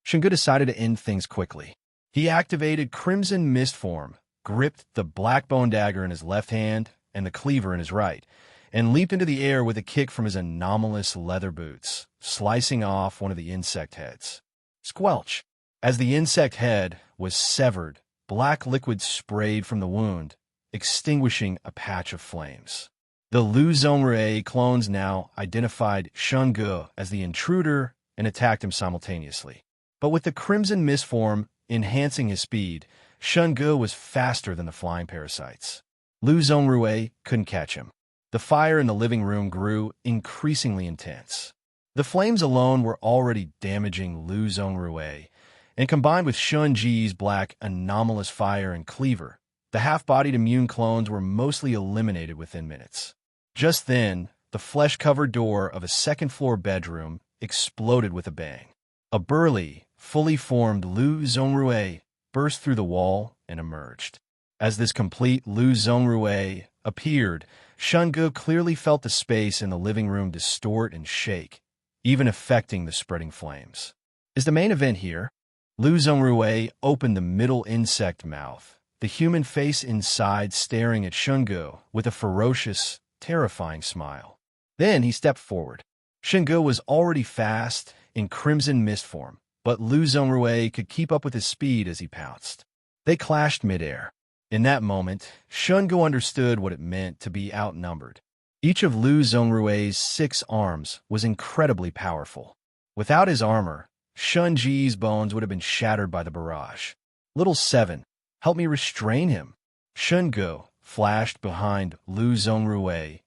S2: Shen Ge decided to end things quickly. He activated Crimson Mist form, gripped the black bone dagger in his left hand and the cleaver in his right, and leaped into the air with a kick from his anomalous leather boots, slicing off one of the insect heads. Squelch! As the insect head was severed, black liquid sprayed from the wound, extinguishing a patch of flames. The Lu Zhongrui clones now identified Shen Ge as the intruder and attacked him simultaneously. But with the Crimson Mist form enhancing his speed, Shen Ge was faster than the flying parasites. Lu Zhongrui couldn't catch him. The fire in the living room grew increasingly intense. The flames alone were already damaging Lu Zhongrui, and combined with Shen Ge's black anomalous fire and cleaver, the half-bodied immune clones were mostly eliminated within minutes. Just then, the flesh-covered door of a second-floor bedroom exploded with a bang. A burly, fully formed Lu Zhongrui burst through the wall and emerged. As this complete Lu Zhongrui appeared, Shen Ge clearly felt the space in the living room distort and shake, even affecting the spreading flames. Is the main event here? Lu Zhongrui opened the middle insect mouth, the human face inside staring at Shen Ge with a ferocious, terrifying smile. Then he stepped forward. Shen Ge was already fast in Crimson Mist form, but Lu Zhongrui could keep up with his speed as he pounced. They clashed midair. In that moment, Shen Ge understood what it meant to be outnumbered. Each of Lu Zhongrui's 6 arms was incredibly powerful. Without his armor, Shen Ge's bones would have been shattered by the barrage. Little 7, help me restrain him. Shen Ge flashed behind Lu Zhongrui,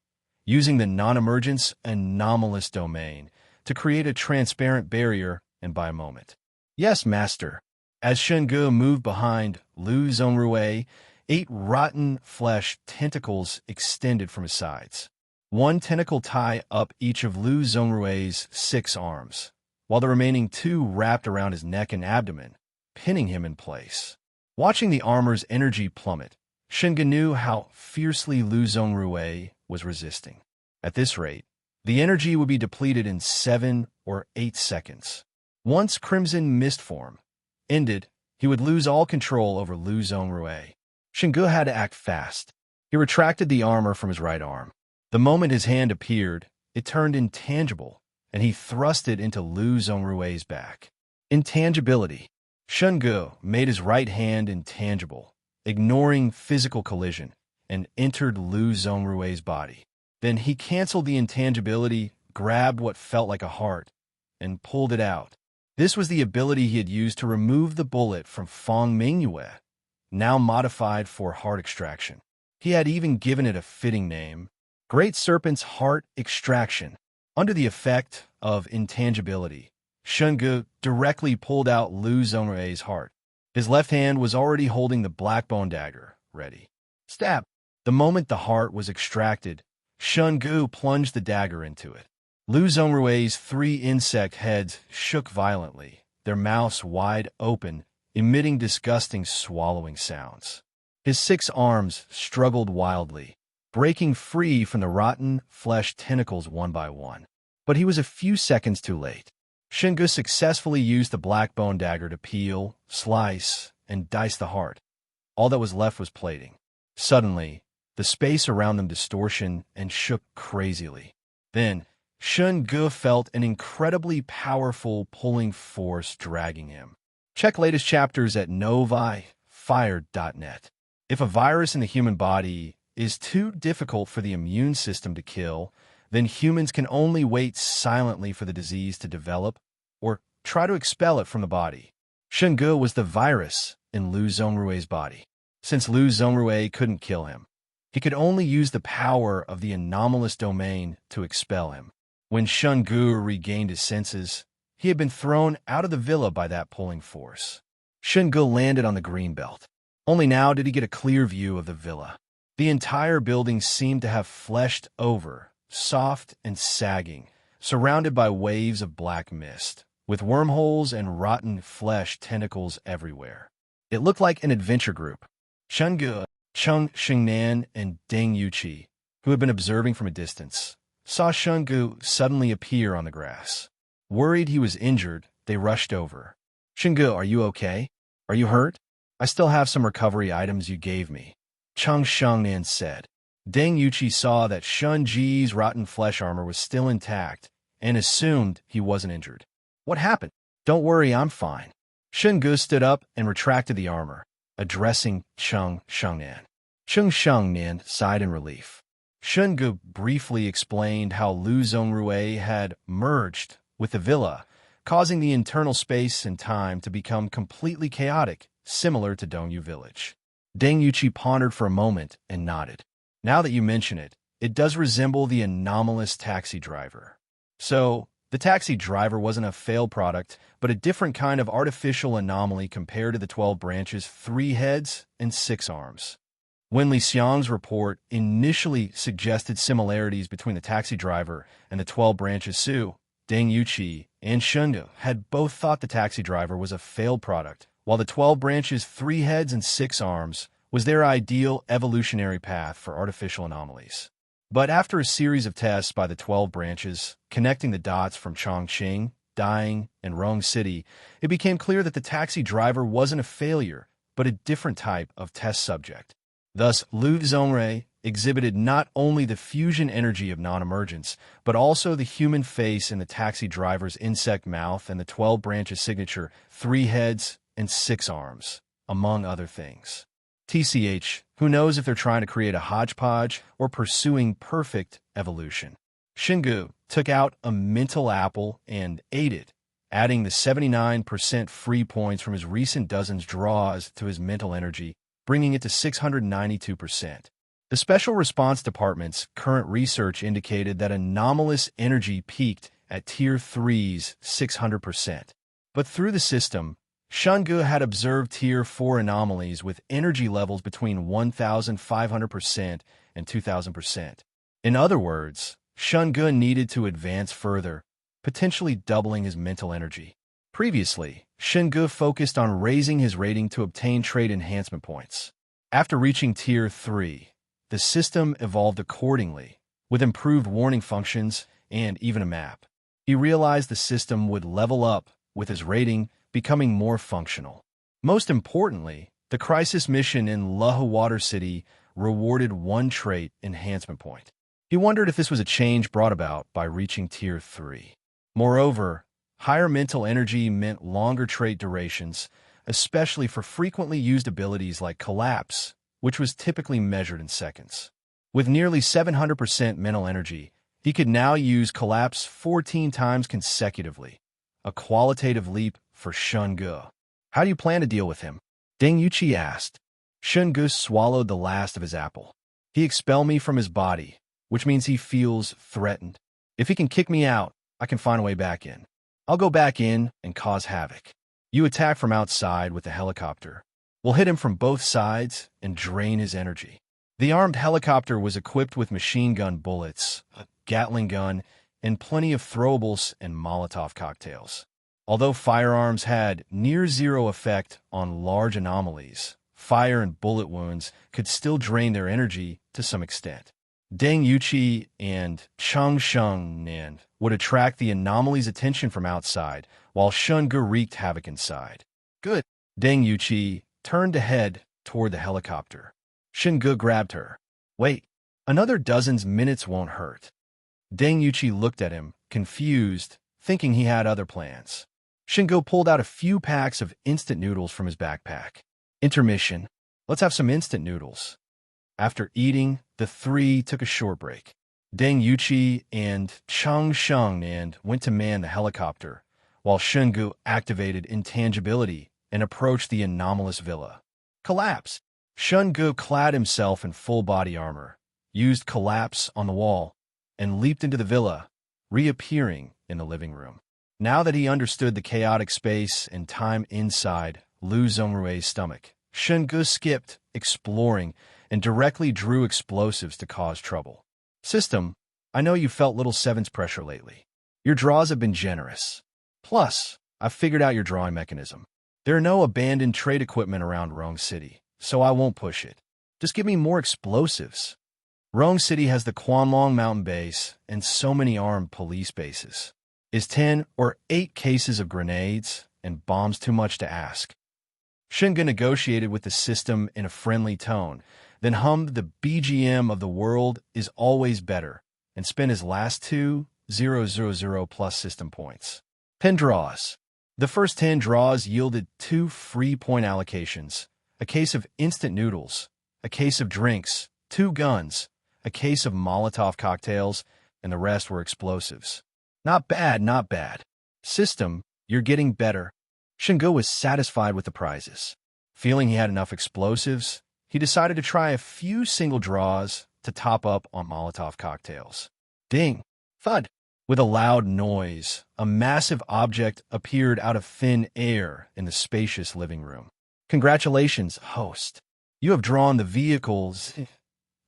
S2: using the non-emergence anomalous domain to create a transparent barrier and by a moment. Yes, master. As Shen Ge moved behind Lu Zhongrui, 8 rotten flesh tentacles extended from his sides. One tentacle tied up each of Lu Zhongrui's 6 arms, while the remaining 2 wrapped around his neck and abdomen, pinning him in place. Watching the armor's energy plummet, Shen Ge knew how fiercely Lu Zhongrui was resisting. At this rate, the energy would be depleted in 7 or 8 seconds. Once Crimson Mist form ended, he would lose all control over Lu Zhongrui. Shen Ge had to act fast. He retracted the armor from his right arm. The moment his hand appeared, it turned intangible, and he thrust it into Lu Zhongrui's back. Intangibility. Shen Ge made his right hand intangible, ignoring physical collision, and entered Lu Zhongrui's body. Then he canceled the intangibility, grabbed what felt like a heart, and pulled it out. This was the ability he had used to remove the bullet from Feng Mingyue, now modified for heart extraction. He had even given it a fitting name, Great Serpent's Heart Extraction. Under the effect of intangibility, Shen Ge directly pulled out Lu Zhongrui's heart. His left hand was already holding the black bone dagger, ready. Stab! The moment the heart was extracted, Shen Ge plunged the dagger into it. Lu Zhongrui's 3 insect heads shook violently, their mouths wide open, emitting disgusting swallowing sounds. His 6 arms struggled wildly, breaking free from the rotten flesh tentacles one by one. But he was a few seconds too late. Shen Ge successfully used the black bone dagger to peel, slice, and dice the heart. All that was left was plating. Suddenly, the space around them distortion and shook crazily. Then, Shen Ge felt an incredibly powerful pulling force dragging him. Check latest chapters at novifire.net. If a virus in the human body is too difficult for the immune system to kill, then humans can only wait silently for the disease to develop or try to expel it from the body. Shen Ge was the virus in Lu Zhongrui's body. Since Lu Zhongrui couldn't kill him, he could only use the power of the anomalous domain to expel him. When Shen Ge regained his senses, he had been thrown out of the villa by that pulling force. Shen Ge landed on the green belt. Only now did he get a clear view of the villa. The entire building seemed to have fleshed over, soft and sagging, surrounded by waves of black mist, with wormholes and rotten flesh tentacles everywhere. It looked like an adventure group. Shen Ge, Cheng Xingnan, and Deng Yuqi, who had been observing from a distance, saw Shen Ge suddenly appear on the grass. Worried he was injured, they rushed over. Shen Ge, are you okay? Are you hurt? I still have some recovery items you gave me, Cheng Xingnan said. Deng Yuqi saw that Shen Ge's rotten flesh armor was still intact and assumed he wasn't injured. What happened? Don't worry, I'm fine. Shen Ge stood up and retracted the armor, addressing Cheng Xingnan. Cheng Xingnan sighed in relief. Shen Ge briefly explained how Lu Zhongrui had merged with the villa, causing the internal space and time to become completely chaotic, similar to Dongyu Village. Deng Yuqi pondered for a moment and nodded. Now that you mention it, it does resemble the anomalous taxi driver. So, the taxi driver wasn't a failed product, but a different kind of artificial anomaly compared to the 12 branches, 3 heads, and 6 arms. When Li Xiang's report initially suggested similarities between the taxi driver and the 12 branches Su, Deng Yuqi and Shen Ge had both thought the taxi driver was a failed product, while the 12 branches, 3 heads, and 6 arms was their ideal evolutionary path for artificial anomalies. But after a series of tests by the 12 branches, connecting the dots from Chongqing, Daying, and Rong City, it became clear that the taxi driver wasn't a failure, but a different type of test subject. Thus, Lu Zhongrui exhibited not only the fusion energy of non-emergence, but also the human face in the taxi driver's insect mouth and the 12 branches signature, 3 heads and 6 arms, among other things. TCH, who knows if they're trying to create a hodgepodge or pursuing perfect evolution. Shen Ge took out a mental apple and ate it, adding the 79% free points from his recent dozens draws to his mental energy, bringing it to 692%. The Special Response Department's current research indicated that anomalous energy peaked at Tier 3's 600%. But through the system, Shen Ge had observed Tier 4 anomalies with energy levels between 1,500% and 2,000%. In other words, Shen Ge needed to advance further, potentially doubling his mental energy. Previously, Shen Ge focused on raising his rating to obtain trait enhancement points. After reaching Tier 3, the system evolved accordingly, with improved warning functions and even a map. He realized the system would level up with his rating becoming more functional. Most importantly, the crisis mission in Lehe Water City rewarded 1 trait enhancement point. He wondered if this was a change brought about by reaching Tier 3. Moreover, higher mental energy meant longer trait durations, especially for frequently used abilities like Collapse, which was typically measured in seconds. With nearly 700% mental energy, he could now use Collapse 14 times consecutively, a qualitative leap for Shen Ge. How do you plan to deal with him? Deng Yuqi asked. Shen Ge swallowed the last of his apple. He expelled me from his body, which means he feels threatened. If he can kick me out, I can find a way back in. I'll go back in and cause havoc. You attack from outside with the helicopter. We'll hit him from both sides and drain his energy. The armed helicopter was equipped with machine gun bullets, a Gatling gun, and plenty of throwables and Molotov cocktails. Although firearms had near-zero effect on large anomalies, fire and bullet wounds could still drain their energy to some extent. Deng Yuqi and Chang Shengnan would attract the anomaly's attention from outside, while Shen Ge wreaked havoc inside. Good. Deng Yuqi turned to head toward the helicopter. Shen Ge grabbed her. Wait, another dozen's minutes won't hurt. Deng Yuqi looked at him, confused, thinking he had other plans. Shen Ge pulled out a few packs of instant noodles from his backpack. Intermission. Let's have some instant noodles. After eating, the 3 took a short break. Deng Yuqi and Chang Shengnan went to man the helicopter, while Shen Ge activated intangibility and approached the anomalous villa. Collapse. Shen Ge clad himself in full body armor, used Collapse on the wall, and leaped into the villa, reappearing in the living room. Now that he understood the chaotic space and time inside Lu Zhongrui's stomach, Shen Ge skipped, exploring, and directly drew explosives to cause trouble. System, I know you felt little sevens pressure lately. Your draws have been generous. Plus, I've figured out your drawing mechanism. There are no abandoned trade equipment around Rong City, so I won't push it. Just give me more explosives. Rong City has the Quanlong Mountain Base and so many armed police bases. Is 10 or 8 cases of grenades and bombs too much to ask? Shen Ge negotiated with the system in a friendly tone, then hummed the BGM of The World is Always Better and spent his last 2,000 plus system points. 10 draws. The first 10 draws yielded 2 free point allocations, a case of instant noodles, a case of drinks, 2 guns, a case of Molotov cocktails, and the rest were explosives. Not bad, not bad. System, you're getting better. Shen Ge was satisfied with the prizes. Feeling he had enough explosives, he decided to try a few single draws to top up on Molotov cocktails. Ding! Thud! With a loud noise, a massive object appeared out of thin air in the spacious living room. Congratulations, host. You have drawn the vehicle's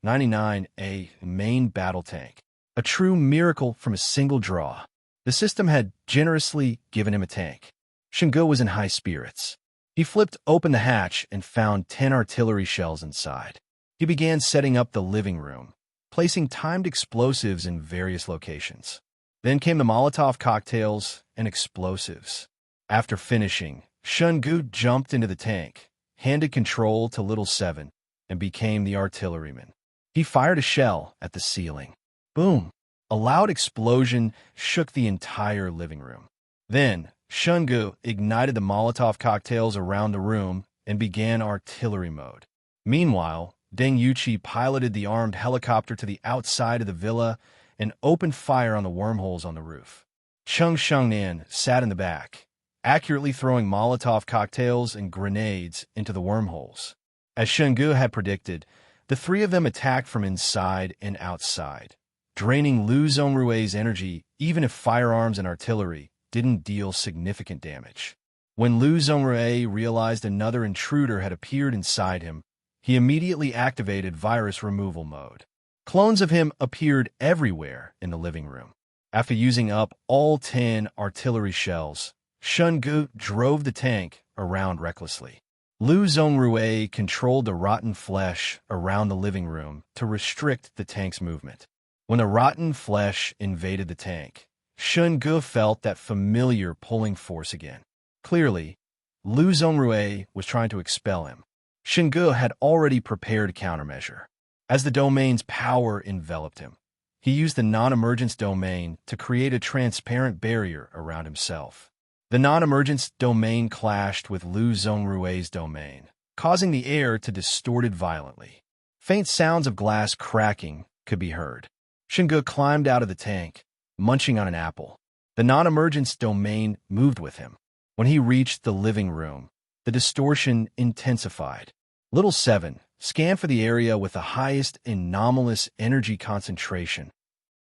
S2: 99A main battle tank. A true miracle from a single draw. The system had generously given him a tank. Shen Ge was in high spirits. He flipped open the hatch and found 10 artillery shells inside. He began setting up the living room, placing timed explosives in various locations. Then came the Molotov cocktails and explosives. After finishing, Shen Ge jumped into the tank, handed control to Little 7, and became the artilleryman. He fired a shell at the ceiling. Boom! A loud explosion shook the entire living room. Then, Shen Ge ignited the Molotov cocktails around the room and began artillery mode. Meanwhile, Deng Yuqi piloted the armed helicopter to the outside of the villa and opened fire on the wormholes on the roof. Cheng Shengnan sat in the back, accurately throwing Molotov cocktails and grenades into the wormholes. As Shen Ge had predicted, the three of them attacked from inside and outside, draining Lu Zhongrui's energy even if firearms and artillery didn't deal significant damage. When Lu Zhongrui realized another intruder had appeared inside him, he immediately activated virus removal mode. Clones of him appeared everywhere in the living room. After using up all 10 artillery shells, Shen Ge drove the tank around recklessly. Lu Zhongrui controlled the rotten flesh around the living room to restrict the tank's movement. When the rotten flesh invaded the tank, Shen Ge felt that familiar pulling force again. Clearly, Lu Zhongrui was trying to expel him. Shen Ge had already prepared a countermeasure. As the domain's power enveloped him, he used the non-emergence domain to create a transparent barrier around himself. The non-emergence domain clashed with Lu Zhongrui's domain, causing the air to distort violently. Faint sounds of glass cracking could be heard. Shen Ge climbed out of the tank, munching on an apple. The non-emergence domain moved with him. When he reached the living room, the distortion intensified. Little 7 scanned for the area with the highest anomalous energy concentration.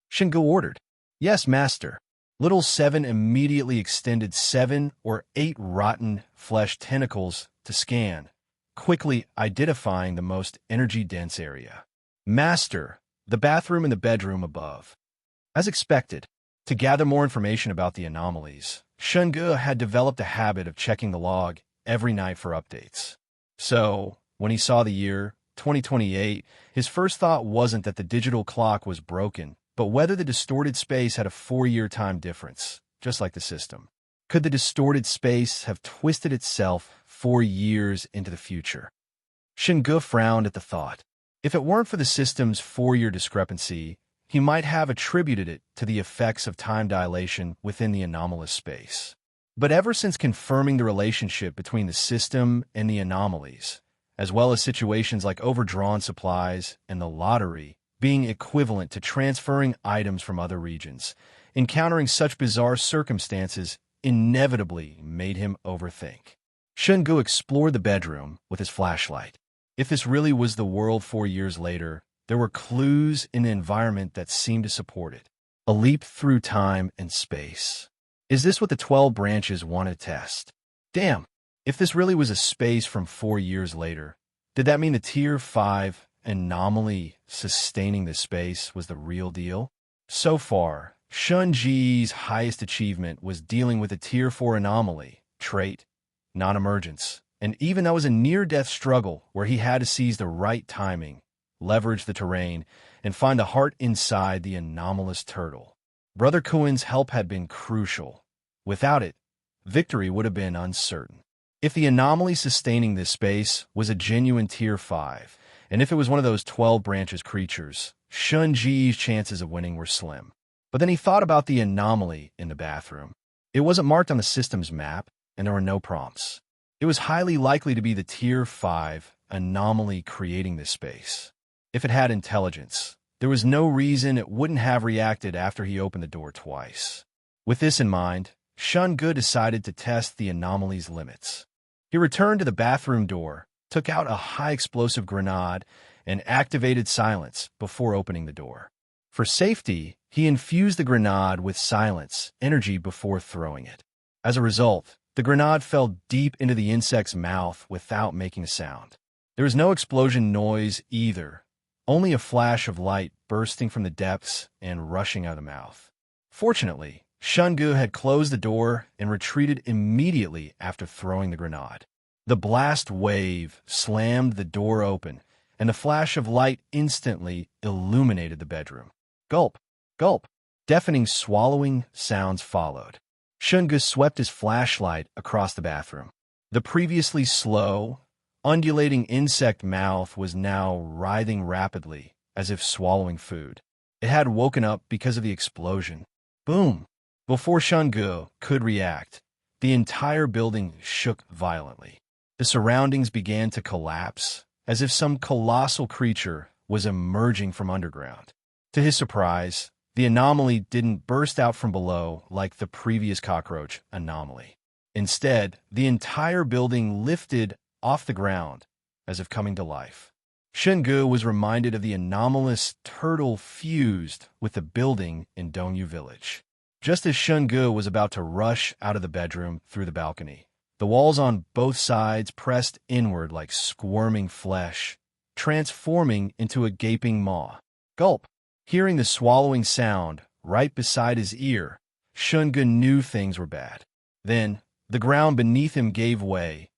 S2: Shen Ge ordered, "Yes, master." Little 7 immediately extended 7 or 8 rotten flesh tentacles to scan, quickly identifying the most energy-dense area. Master, the bathroom and the bedroom above. As expected, to gather more information about the anomalies, Shen Ge had developed a habit of checking the log every night for updates. So, when he saw the year 2028, his first thought wasn't that the digital clock was broken, but whether the distorted space had a 4-year time difference, just like the system. Could the distorted space have twisted itself 4 years into the future? Shen Ge frowned at the thought. If it weren't for the system's 4-year discrepancy, he might have attributed it to the effects of time dilation within the anomalous space. But ever since confirming the relationship between the system and the anomalies, as well as situations like overdrawn supplies and the lottery being equivalent to transferring items from other regions, encountering such bizarre circumstances inevitably made him overthink. Shen Ge explored the bedroom with his flashlight. If this really was the world 4 years later, there were clues in the environment that seemed to support it. A leap through time and space. Is this what the 12 branches want to test? Damn, if this really was a space from 4 years later, did that mean the Tier 5 Anomaly sustaining this space was the real deal? So far, Shen Ge's highest achievement was dealing with a Tier 4 Anomaly, trait, non-emergence, and even that was a near-death struggle where he had to seize the right timing, leverage the terrain, and find the heart inside the anomalous turtle. Brother Kuen's help had been crucial. Without it, victory would have been uncertain. If the anomaly sustaining this space was a genuine Tier 5, and if it was one of those 12 branches creatures, Shen Ge's chances of winning were slim. But then he thought about the anomaly in the bathroom. It wasn't marked on the system's map, and there were no prompts. It was highly likely to be the Tier 5 anomaly creating this space. If it had intelligence, there was no reason it wouldn't have reacted after he opened the door twice. With this in mind, Shen Ge decided to test the anomaly's limits. He returned to the bathroom door, took out a high-explosive grenade, and activated silence before opening the door. For safety, he infused the grenade with silence energy before throwing it. As a result, the grenade fell deep into the insect's mouth without making a sound. There was no explosion noise either, only a flash of light bursting from the depths and rushing out of the mouth. Fortunately, Shen Ge had closed the door and retreated immediately after throwing the grenade. The blast wave slammed the door open, and a flash of light instantly illuminated the bedroom. Gulp, gulp. Deafening swallowing sounds followed. Shen Ge swept his flashlight across the bathroom. The previously slow, undulating insect mouth was now writhing rapidly, as if swallowing food. It had woken up because of the explosion. Boom! Before Shen Ge could react, the entire building shook violently. The surroundings began to collapse, as if some colossal creature was emerging from underground. To his surprise, the anomaly didn't burst out from below like the previous cockroach anomaly. Instead, the entire building lifted off the ground, as if coming to life. Shen Ge was reminded of the anomalous turtle fused with the building in Dongyu village. Just as Shen Ge was about to rush out of the bedroom through the balcony, the walls on both sides pressed inward like squirming flesh, transforming into a gaping maw. Gulp! Hearing the swallowing sound right beside his ear, Shen Ge knew things were bad. Then, the ground beneath him gave way,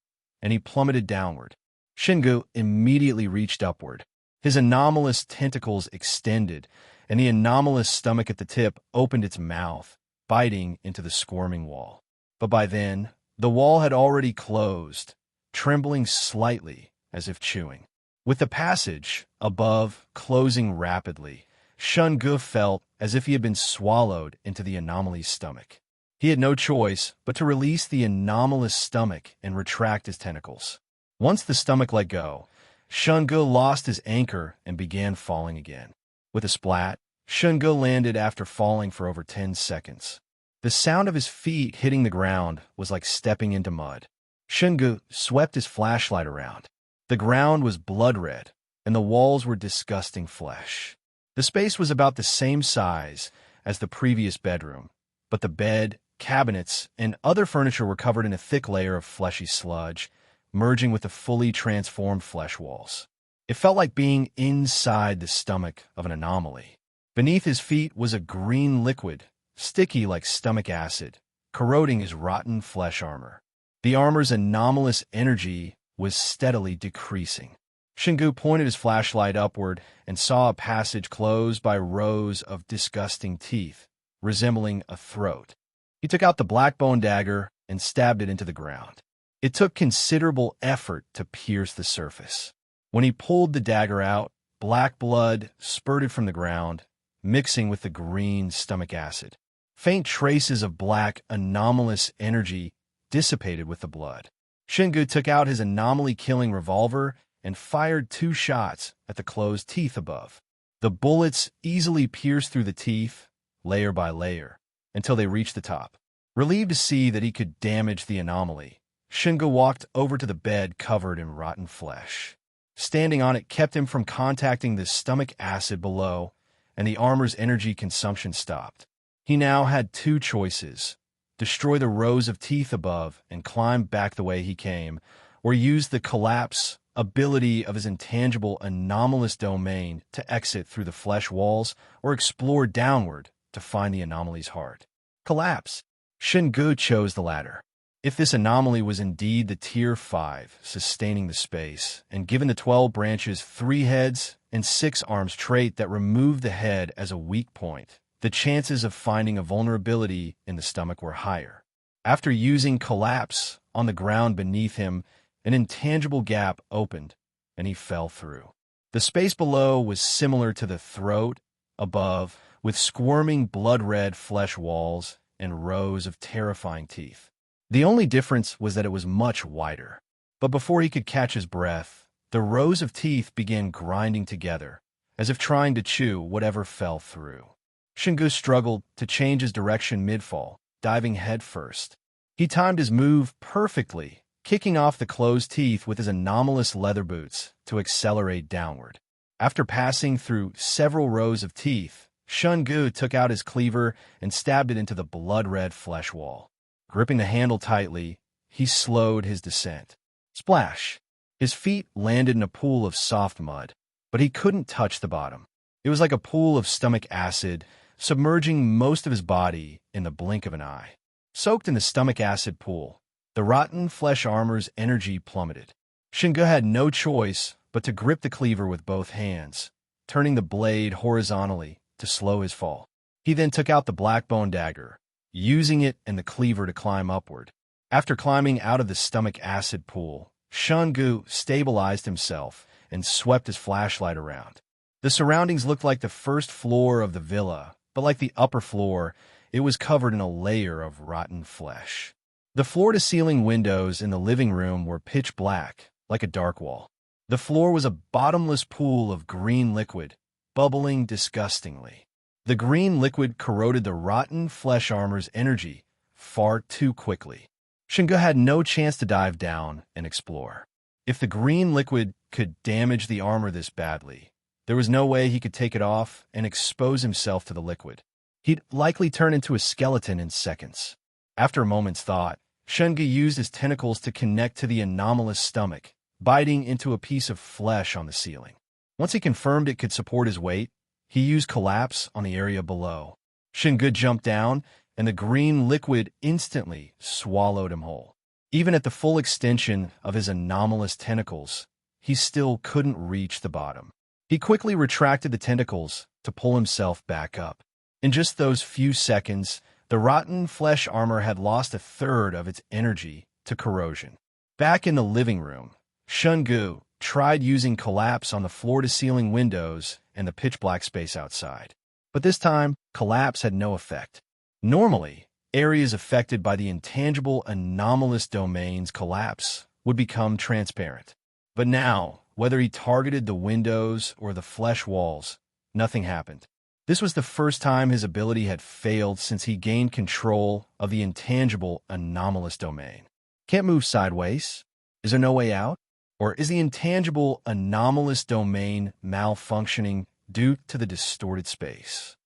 S2: and he plummeted downward. Shen Ge immediately reached upward. His anomalous tentacles extended, and the anomalous stomach at the tip opened its mouth, biting into the squirming wall. But by then, the wall had already closed, trembling slightly as if chewing. With the passage above closing rapidly, Shen Ge felt as if he had been swallowed into the anomaly's stomach. He had no choice but to release the anomalous stomach and retract his tentacles. Once the stomach let go, Shen Ge lost his anchor and began falling again. With a splat, Shen Ge landed after falling for over 10 seconds. The sound of his feet hitting the ground was like stepping into mud. Shen Ge swept his flashlight around. The ground was blood red, and the walls were disgusting flesh. The space was about the same size as the previous bedroom, but the bed, cabinets, and other furniture were covered in a thick layer of fleshy sludge, merging with the fully transformed flesh walls. It felt like being inside the stomach of an anomaly. Beneath his feet was a green liquid, sticky like stomach acid, corroding his rotten flesh armor. The armor's anomalous energy was steadily decreasing. Shen Ge pointed his flashlight upward and saw a passage closed by rows of disgusting teeth, resembling a throat. He took out the black bone dagger and stabbed it into the ground. It took considerable effort to pierce the surface. When he pulled the dagger out, black blood spurted from the ground, mixing with the green stomach acid. Faint traces of black, anomalous energy dissipated with the blood. Shen Ge took out his anomaly-killing revolver and fired 2 shots at the closed teeth above. The bullets easily pierced through the teeth, layer by layer, until they reached the top. Relieved to see that he could damage the anomaly, Shen Ge walked over to the bed covered in rotten flesh. Standing on it kept him from contacting the stomach acid below, and the armor's energy consumption stopped. He now had 2 choices: destroy the rows of teeth above and climb back the way he came, or use the collapse ability of his intangible anomalous domain to exit through the flesh walls or explore downward to find the anomaly's heart. Collapse. Shen Ge chose the latter. If this anomaly was indeed the Tier 5 sustaining the space, and given the 12 branches, 3 heads, and 6 arms trait that removed the head as a weak point, the chances of finding a vulnerability in the stomach were higher. After using collapse on the ground beneath him, an intangible gap opened, and he fell through. The space below was similar to the throat above, with squirming blood-red flesh walls and rows of terrifying teeth. The only difference was that it was much wider. But before he could catch his breath, the rows of teeth began grinding together, as if trying to chew whatever fell through. Shen Ge struggled to change his direction mid-fall, diving headfirst. He timed his move perfectly, kicking off the closed teeth with his anomalous leather boots to accelerate downward. After passing through several rows of teeth, Shen Ge took out his cleaver and stabbed it into the blood-red flesh wall. Gripping the handle tightly, he slowed his descent. Splash! His feet landed in a pool of soft mud, but he couldn't touch the bottom. It was like a pool of stomach acid, submerging most of his body in the blink of an eye. Soaked in the stomach acid pool, the rotten flesh armor's energy plummeted. Shen Ge had no choice but to grip the cleaver with both hands, turning the blade horizontally to slow his fall. He then took out the black bone dagger, using it and the cleaver to climb upward. After climbing out of the stomach acid pool, Shen Ge stabilized himself and swept his flashlight around. The surroundings looked like the first floor of the villa, but like the upper floor, it was covered in a layer of rotten flesh. The floor-to-ceiling windows in the living room were pitch black, like a dark wall. The floor was a bottomless pool of green liquid, bubbling disgustingly. The green liquid corroded the rotten flesh armor's energy far too quickly. Shen Ge had no chance to dive down and explore. If the green liquid could damage the armor this badly, there was no way he could take it off and expose himself to the liquid. He'd likely turn into a skeleton in seconds. After a moment's thought, Shen Ge used his tentacles to connect to the anomalous stomach, biting into a piece of flesh on the ceiling. Once he confirmed it could support his weight, he used collapse on the area below. Shen Ge jumped down, and the green liquid instantly swallowed him whole. Even at the full extension of his anomalous tentacles, he still couldn't reach the bottom. He quickly retracted the tentacles to pull himself back up. In just those few seconds, the rotten flesh armor had lost a third of its energy to corrosion. Back in the living room, Shen Ge tried using collapse on the floor-to-ceiling windows and the pitch-black space outside. But this time, collapse had no effect. Normally, areas affected by the intangible anomalous domain's collapse would become transparent. But now, whether he targeted the windows or the flesh walls, nothing happened. This was the first time his ability had failed since he gained control of the intangible anomalous domain. Can't move sideways? Is there no way out? Or is the intangible anomalous domain malfunctioning due to the distorted space?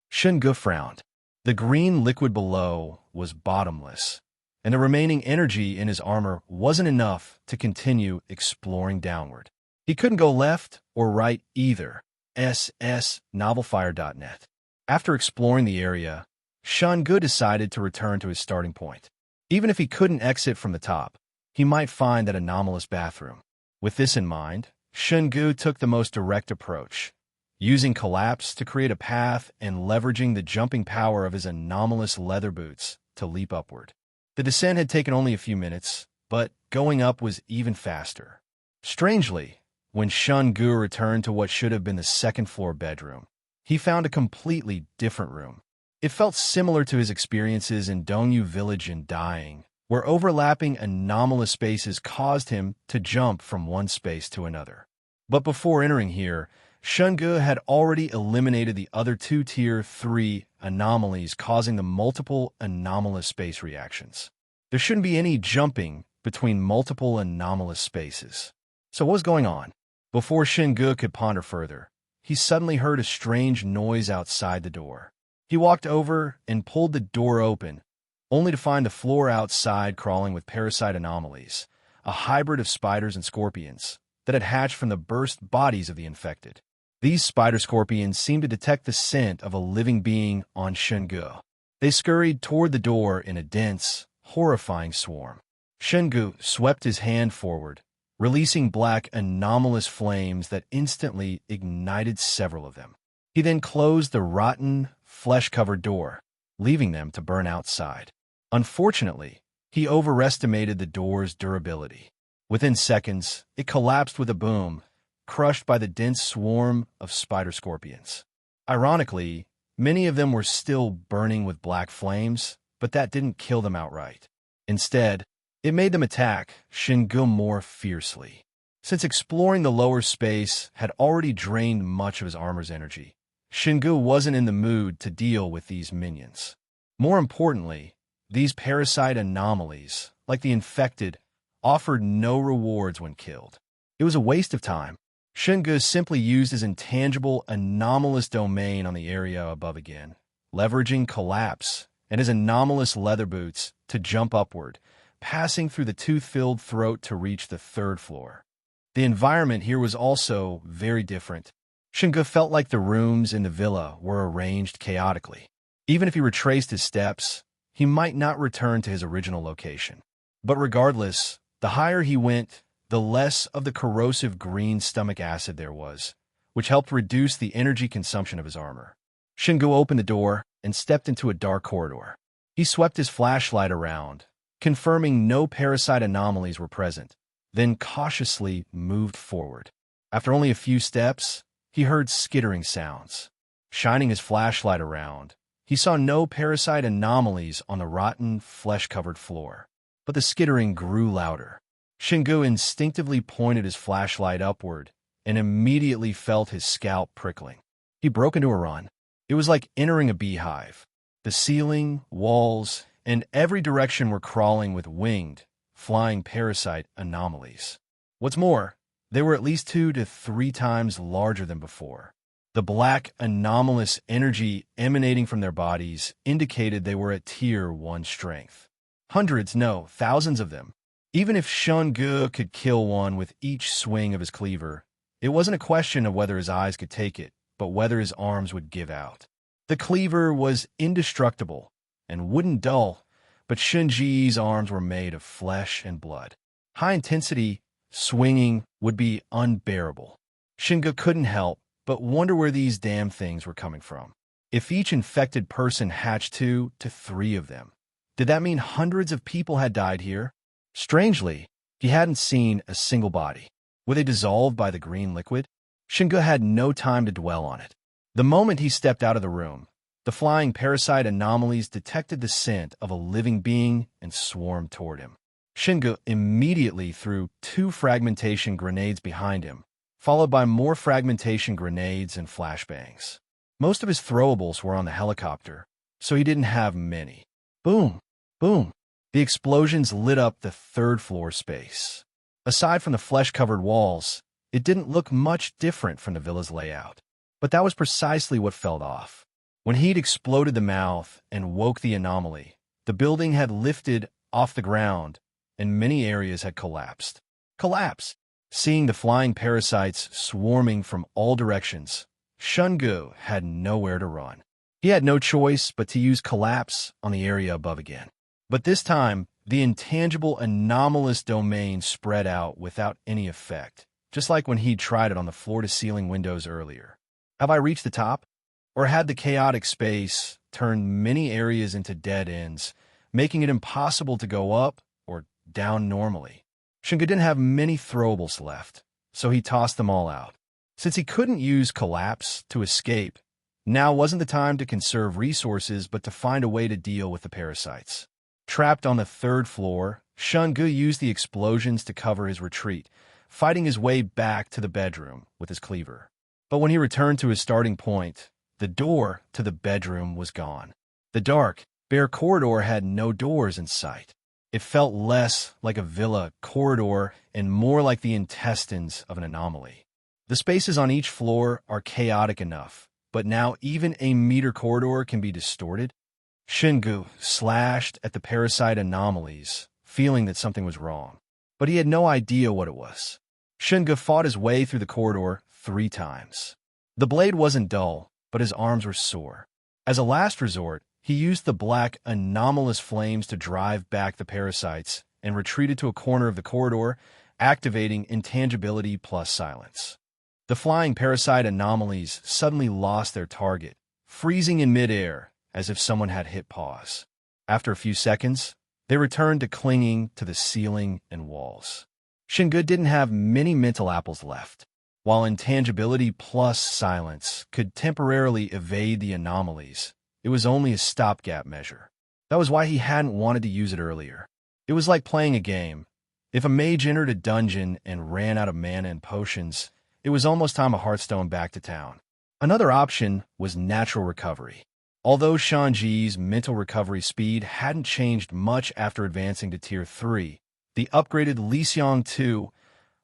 S2: Shen Ge frowned. The green liquid below was bottomless, and the remaining energy in his armor wasn't enough to continue exploring downward. He couldn't go left or right either. Novelfire.net. After exploring the area, Shen Ge decided to return to his starting point. Even if he couldn't exit from the top, he might find that anomalous bathroom. With this in mind, Shen Ge took the most direct approach, using collapse to create a path and leveraging the jumping power of his anomalous leather boots to leap upward. The descent had taken only a few minutes, but going up was even faster. Strangely, when Shen Ge returned to what should have been the second-floor bedroom, he found a completely different room. It felt similar to his experiences in Dongyu Village and Dying, where overlapping anomalous spaces caused him to jump from one space to another. But before entering here, Shen Ge had already eliminated the other two Tier 3 anomalies causing the multiple anomalous space reactions. There shouldn't be any jumping between multiple anomalous spaces. So what was going on? Before Shen Ge could ponder further, he suddenly heard a strange noise outside the door. He walked over and pulled the door open, only to find the floor outside crawling with parasite anomalies, a hybrid of spiders and scorpions that had hatched from the burst bodies of the infected. These spider-scorpions seemed to detect the scent of a living being on Shen Ge. They scurried toward the door in a dense, horrifying swarm. Shen Ge swept his hand forward, releasing black anomalous flames that instantly ignited several of them. He then closed the rotten, flesh-covered door, leaving them to burn outside. Unfortunately, he overestimated the door's durability. Within seconds, it collapsed with a boom, crushed by the dense swarm of spider-scorpions. Ironically, many of them were still burning with black flames, but that didn't kill them outright. Instead, it made them attack Shen Ge more fiercely. Since exploring the lower space had already drained much of his armor's energy, Shen Ge wasn't in the mood to deal with these minions. More importantly, these parasite anomalies, like the infected, offered no rewards when killed. It was a waste of time. Shen Ge simply used his intangible anomalous domain on the area above again, leveraging collapse and his anomalous leather boots to jump upward, passing through the tooth-filled throat to reach the third floor. The environment here was also very different. Shen Ge felt like the rooms in the villa were arranged chaotically. Even if he retraced his steps, he might not return to his original location. But regardless, the higher he went, the less of the corrosive green stomach acid there was, which helped reduce the energy consumption of his armor. Shen Ge opened the door and stepped into a dark corridor. He swept his flashlight around, confirming no parasite anomalies were present, then cautiously moved forward. After only a few steps, he heard skittering sounds. Shining his flashlight around, he saw no parasite anomalies on the rotten, flesh-covered floor. But the skittering grew louder. Shen Ge instinctively pointed his flashlight upward and immediately felt his scalp prickling. He broke into a run. It was like entering a beehive. The ceiling, walls, and every direction were crawling with winged, flying parasite anomalies. What's more, they were at least 2 to 3 times larger than before. The black, anomalous energy emanating from their bodies indicated they were at Tier 1 strength. Hundreds, no, thousands of them. Even if Shen Ge could kill one with each swing of his cleaver, it wasn't a question of whether his eyes could take it, but whether his arms would give out. The cleaver was indestructible and wouldn't dull, but Shen Ge's arms were made of flesh and blood. High-intensity swinging would be unbearable. Shen Ge couldn't help but wonder where these damn things were coming from. If each infected person hatched 2 to 3 of them, did that mean hundreds of people had died here? Strangely, he hadn't seen a single body. Were they dissolved by the green liquid? Shen Ge had no time to dwell on it. The moment he stepped out of the room, the flying parasite anomalies detected the scent of a living being and swarmed toward him. Shen Ge immediately threw 2 fragmentation grenades behind him, followed by more fragmentation grenades and flashbangs. Most of his throwables were on the helicopter, so he didn't have many. Boom! Boom! The explosions lit up the 3rd floor space. Aside from the flesh-covered walls, it didn't look much different from the villa's layout. But that was precisely what fell off. When he'd exploded the mouth and woke the anomaly, the building had lifted off the ground, and many areas had collapsed. Collapse! Seeing the flying parasites swarming from all directions, Shen Ge had nowhere to run. He had no choice but to use collapse on the area above again. But this time, the intangible anomalous domain spread out without any effect, just like when he'd tried it on the floor-to-ceiling windows earlier. Have I reached the top? Or had the chaotic space turned many areas into dead ends, making it impossible to go up or down normally? Shen Ge didn't have many throwables left, so he tossed them all out. Since he couldn't use collapse to escape, now wasn't the time to conserve resources but to find a way to deal with the parasites. Trapped on the 3rd floor, Shen Ge used the explosions to cover his retreat, fighting his way back to the bedroom with his cleaver. But when he returned to his starting point, the door to the bedroom was gone. The dark, bare corridor had no doors in sight. It felt less like a villa corridor and more like the intestines of an anomaly. The spaces on each floor are chaotic enough, but now even a meter corridor can be distorted. Shen Ge slashed at the parasite anomalies, feeling that something was wrong. But he had no idea what it was. Shen Ge fought his way through the corridor 3 times. The blade wasn't dull, but his arms were sore. As a last resort, he used the black, anomalous flames to drive back the parasites and retreated to a corner of the corridor, activating intangibility plus silence. The flying parasite anomalies suddenly lost their target, freezing in midair as if someone had hit pause. After a few seconds, they returned to clinging to the ceiling and walls. Shen Ge didn't have many mental apples left. While intangibility plus silence could temporarily evade the anomalies, it was only a stopgap measure. That was why he hadn't wanted to use it earlier. It was like playing a game. If a mage entered a dungeon and ran out of mana and potions, it was almost time a Hearthstone back to town. Another option was natural recovery. Although Shen Ge's mental recovery speed hadn't changed much after advancing to Tier 3, the upgraded Li Xiang 2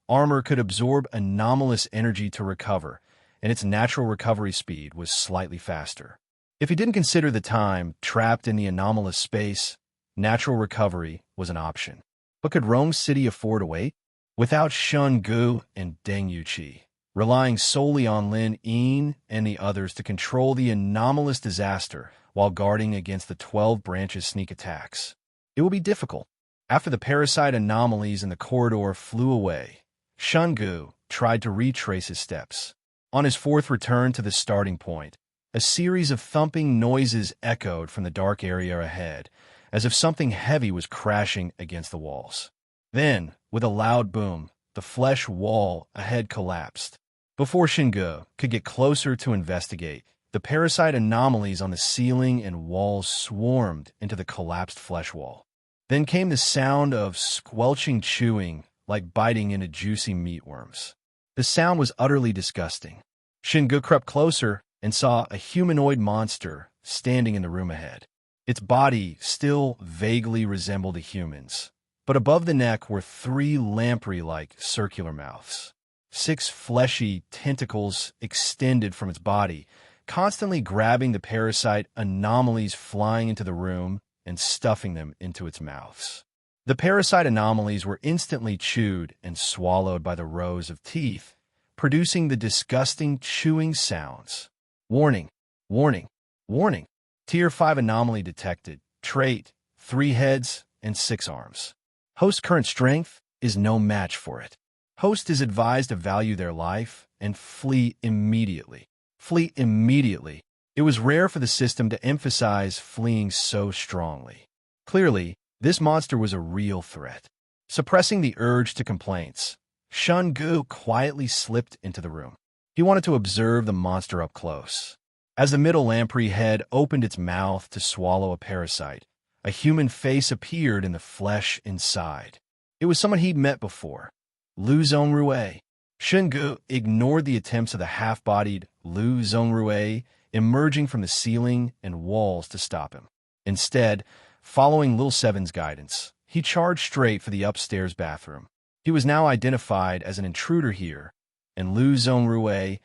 S2: armor could absorb anomalous energy to recover, and its natural recovery speed was slightly faster. If he didn't consider the time trapped in the anomalous space, natural recovery was an option. But could Rome City afford to wait? Without Shen Ge and Deng Yuqi, relying solely on Lin Yin and the others to control the anomalous disaster while guarding against the 12 branches' sneak attacks, it will be difficult. After the parasite anomalies in the corridor flew away, Shen Ge tried to retrace his steps. On his 4th return to the starting point, a series of thumping noises echoed from the dark area ahead, as if something heavy was crashing against the walls. Then, with a loud boom, the flesh wall ahead collapsed. Before Shen Ge could get closer to investigate, the parasite anomalies on the ceiling and walls swarmed into the collapsed flesh wall. Then came the sound of squelching chewing, like biting into juicy meatworms. The sound was utterly disgusting. Shen Ge crept closer and saw a humanoid monster standing in the room ahead. Its body still vaguely resembled a human's, but above the neck were 3 lamprey-like circular mouths. 6 fleshy tentacles extended from its body, constantly grabbing the parasite anomalies flying into the room and stuffing them into its mouths. The parasite anomalies were instantly chewed and swallowed by the rows of teeth, producing the disgusting chewing sounds. Warning, warning, warning. Tier 5 anomaly detected. Trait, 3 heads and 6 arms. Host current strength is no match for it. Host is advised to value their life and flee immediately. Flee immediately. It was rare for the system to emphasize fleeing so strongly. Clearly, this monster was a real threat. Suppressing the urge to complaints, Shen Ge quietly slipped into the room. He wanted to observe the monster up close. As the middle lamprey head opened its mouth to swallow a parasite, a human face appeared in the flesh inside. It was someone he'd met before, Lu Zongrui. Shen Ge ignored the attempts of the half-bodied Lu Zongrui emerging from the ceiling and walls to stop him. Instead, following Lil Seven's guidance, he charged straight for the upstairs bathroom. He was now identified as an intruder here, and Lu Zongrui,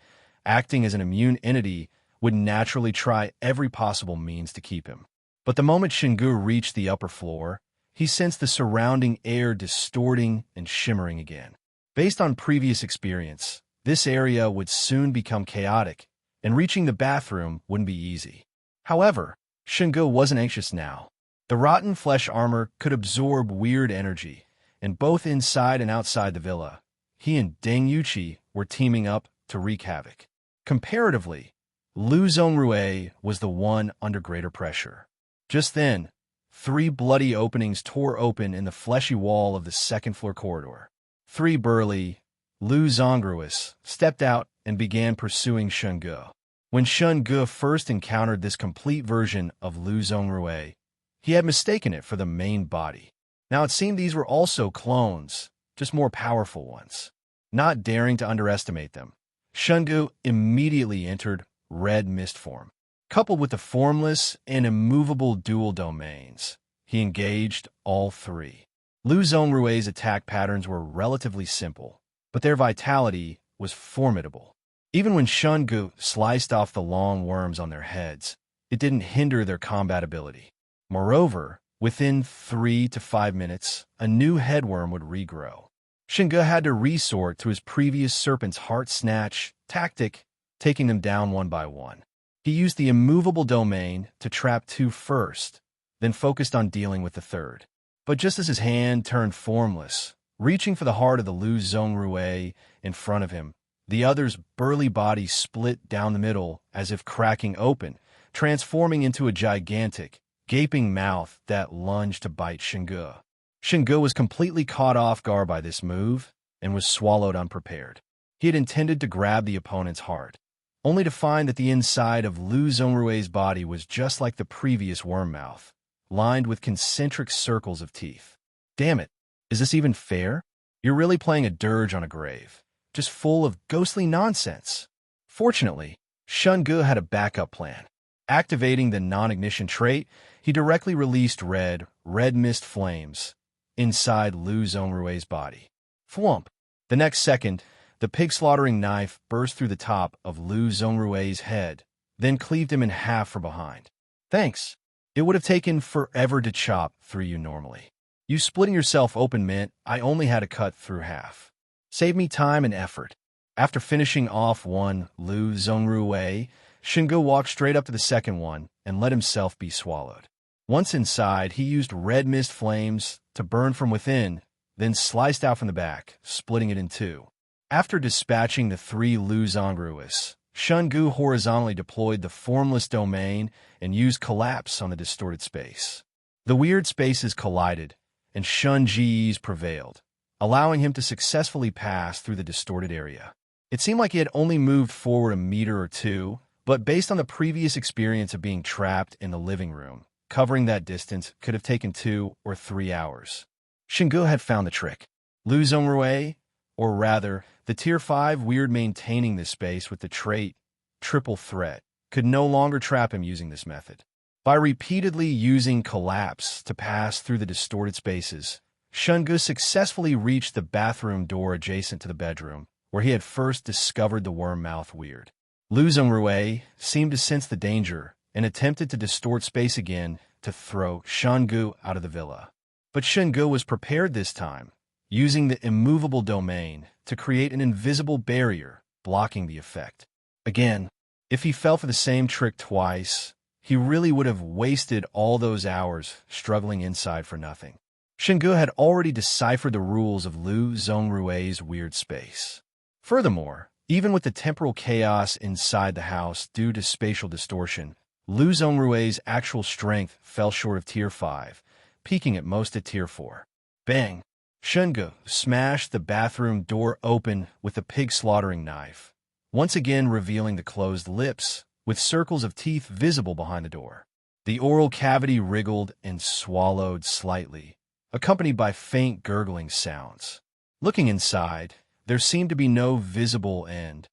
S2: acting as an immune entity, would naturally try every possible means to keep him. But the moment Shen Ge reached the upper floor, he sensed the surrounding air distorting and shimmering again. Based on previous experience, this area would soon become chaotic, and reaching the bathroom wouldn't be easy. However, Shen Ge wasn't anxious now. The rotten flesh armor could absorb weird energy, and both inside and outside the villa, he and Deng Yuqi were teaming up to wreak havoc. Comparatively, Lu Zongrui was the one under greater pressure. Just then, 3 bloody openings tore open in the fleshy wall of the second-floor corridor. 3 burly Lu Zongruis stepped out and began pursuing Shen Ge. When Shen Ge first encountered this complete version of Lu Zongrui, he had mistaken it for the main body. Now it seemed these were also clones, just more powerful ones. Not daring to underestimate them, Shen Ge immediately entered red mist form. Coupled with the formless and immovable dual domains, he engaged all 3. Lu Zongrui's attack patterns were relatively simple, but their vitality was formidable. Even when Shen Ge sliced off the long worms on their heads, it didn't hinder their combat ability. Moreover, within 3 to 5 minutes, a new headworm would regrow. Shen Ge had to resort to his previous serpent's heart snatch tactic, taking them down one by one. He used the immovable domain to trap 2 first, then focused on dealing with the 3rd. But just as his hand turned formless, reaching for the heart of the Lu Zongrui in front of him, the other's burly body split down the middle as if cracking open, transforming into a gigantic, gaping mouth that lunged to bite Shen Ge. Shen Ge was completely caught off guard by this move and was swallowed unprepared. He had intended to grab the opponent's heart, only to find that the inside of Lu Zongrui's body was just like the previous worm mouth, lined with concentric circles of teeth. Damn it, is this even fair? You're really playing a dirge on a grave, just full of ghostly nonsense. Fortunately, Shen Ge had a backup plan. Activating the non-ignition trait, he directly released red mist flames inside Lu Zongrui's body. Thwump! The next second, the pig-slaughtering knife burst through the top of Lu Zongrui's head, then cleaved him in half from behind. Thanks. It would have taken forever to chop through you normally. You splitting yourself open meant I only had to cut through half. Save me time and effort. After finishing off one Lu Zongrui, Shen Ge walked straight up to the second one and let himself be swallowed. Once inside, he used red mist flames to burn from within, then sliced out from the back, splitting it in 2. After dispatching the 3 Lu Zongruis, Shen Ge horizontally deployed the formless domain and used collapse on the distorted space. The weird spaces collided, and Shen Ge's prevailed, allowing him to successfully pass through the distorted area. It seemed like he had only moved forward a meter or two, but based on the previous experience of being trapped in the living room, covering that distance could have taken 2 or 3 hours. Shen Ge had found the trick. Lu Zongrui, or rather, the Tier 5 weird maintaining this space with the trait triple threat, could no longer trap him using this method. By repeatedly using collapse to pass through the distorted spaces, Shen Ge successfully reached the bathroom door adjacent to the bedroom, where he had first discovered the worm mouth weird. Lu Zongrui seemed to sense the danger and attempted to distort space again to throw Shen Ge out of the villa. But Shen Ge was prepared this time, using the immovable domain to create an invisible barrier blocking the effect. Again, if he fell for the same trick twice, he really would have wasted all those hours struggling inside for nothing. Shen Ge had already deciphered the rules of Lu Zongrui's weird space. Furthermore, even with the temporal chaos inside the house due to spatial distortion, Lu Zongrui's actual strength fell short of Tier 5, peaking at most at Tier 4. Bang! Shen Ge smashed the bathroom door open with a pig-slaughtering knife, once again revealing the closed lips, with circles of teeth visible behind the door. The oral cavity wriggled and swallowed slightly, accompanied by faint gurgling sounds. Looking inside, there seemed to be no visible end.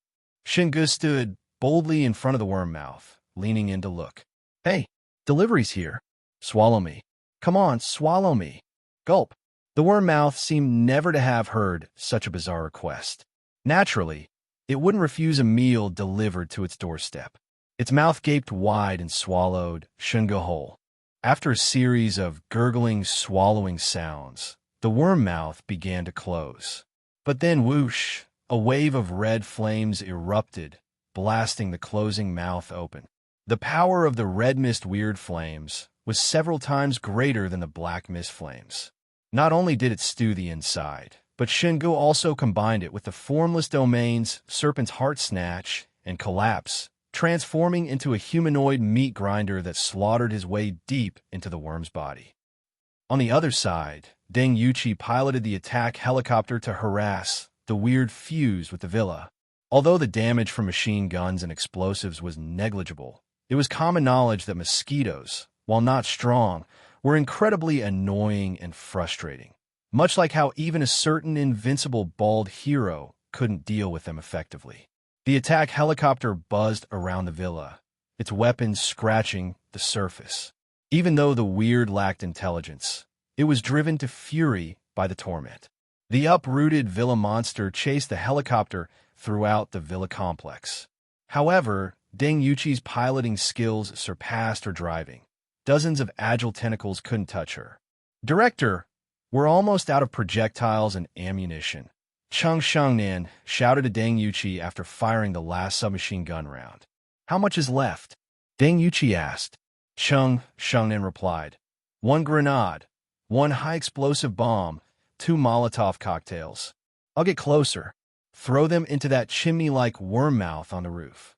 S2: Shen Ge stood boldly in front of the worm mouth, leaning in to look. "Hey, delivery's here. Swallow me. Come on, swallow me." Gulp. The worm mouth seemed never to have heard such a bizarre request. Naturally, it wouldn't refuse a meal delivered to its doorstep. Its mouth gaped wide and swallowed Shen Ge whole. After a series of gurgling, swallowing sounds, the worm mouth began to close. But then whoosh, a wave of red flames erupted, blasting the closing mouth open. The power of the red mist weird flames was several times greater than the black mist flames. Not only did it stew the inside, but Shen Ge also combined it with the formless domains Serpent's Heart Snatch and Collapse, transforming into a humanoid meat grinder that slaughtered his way deep into the worm's body. On the other side, Deng Yuqi piloted the attack helicopter to harass the weird fuse with the villa. Although the damage from machine guns and explosives was negligible, it was common knowledge that mosquitoes, while not strong, were incredibly annoying and frustrating, much like how even a certain invincible bald hero couldn't deal with them effectively. The attack helicopter buzzed around the villa, its weapons scratching the surface. Even though the weird lacked intelligence, it was driven to fury by the torment. The uprooted villa monster chased the helicopter throughout the villa complex. However, Deng Yuqi's piloting skills surpassed her driving. Dozens of agile tentacles couldn't touch her. "Director, we're almost out of projectiles and ammunition," Cheng Shengnan shouted to Deng Yuqi after firing the last submachine gun round. "How much is left?" Deng Yuqi asked. Cheng Shengnan replied, "1 grenade, 1 high-explosive bomb, 2 Molotov cocktails. I'll get closer. Throw them into that chimney-like worm mouth on the roof."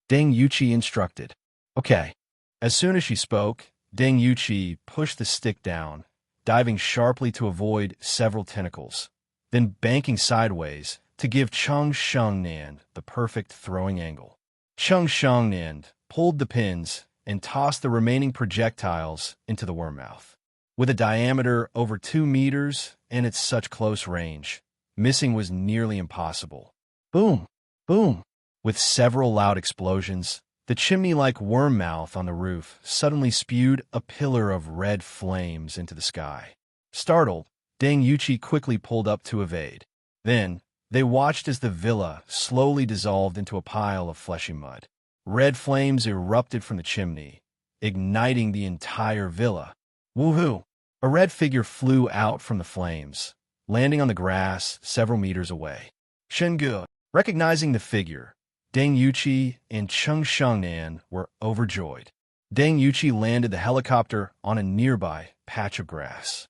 S2: Deng Yuqi instructed. "Okay." As soon as she spoke, Deng Yuqi pushed the stick down, diving sharply to avoid several tentacles, then banking sideways to give Cheng Shengnan the perfect throwing angle. Cheng Shengnan pulled the pins and tossed the remaining projectiles into the worm mouth. With a diameter over 2 meters and at such close range, missing was nearly impossible. Boom! Boom! With several loud explosions, the chimney-like worm mouth on the roof suddenly spewed a pillar of red flames into the sky. Startled, Deng Yuqi quickly pulled up to evade. Then, they watched as the villa slowly dissolved into a pile of fleshy mud. Red flames erupted from the chimney, igniting the entire villa. Woohoo! A red figure flew out from the flames, landing on the grass several meters away. Shen Ge, recognizing the figure, Deng Yuqi and Cheng Shengnan were overjoyed. Deng Yuqi landed the helicopter on a nearby patch of grass.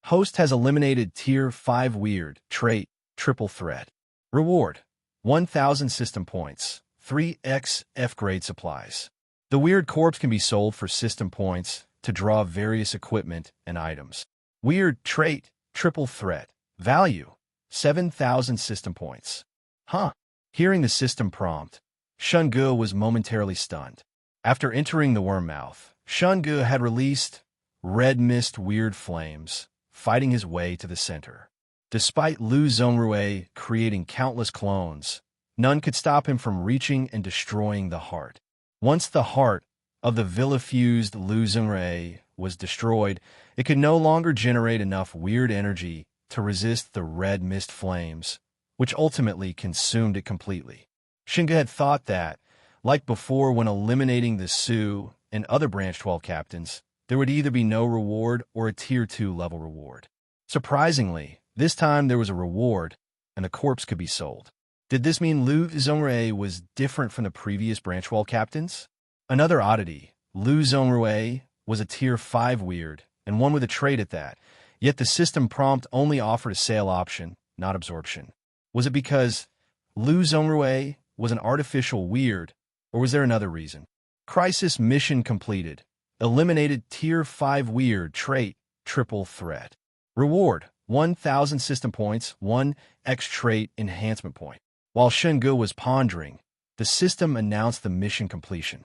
S2: Host has eliminated Tier 5 weird trait triple threat. Reward: 1,000 system points, 3x F-grade supplies. The weird corpse can be sold for system points to draw various equipment and items. Weird trait triple threat. Value: 7,000 system points. Huh. Hearing the system prompt, Shen Ge was momentarily stunned. After entering the worm mouth, Shen Ge had released red mist weird flames, fighting his way to the center. Despite Lu Zongrui creating countless clones, none could stop him from reaching and destroying the heart. Once the heart of the villifused Lu Zongrui was destroyed, it could no longer generate enough weird energy to resist the red mist flames, which ultimately consumed it completely. Shen Ge had thought that, like before when eliminating the Su and other Branch 12 captains, there would either be no reward or a Tier 2 level reward. Surprisingly, this time there was a reward, and the corpse could be sold. Did this mean Lu Zongrui was different from the previous Branch 12 captains? Another oddity, Lu Zongrui was a Tier 5 weird, and one with a trait at that, yet the system prompt only offered a sale option, not absorption. Was it because Lu Zongrui was an artificial weird, or was there another reason? Crisis mission completed. Eliminated Tier 5 weird trait, triple threat. Reward, 1,000 system points, 1 X trait enhancement point. While Shen Ge was pondering, the system announced the mission completion.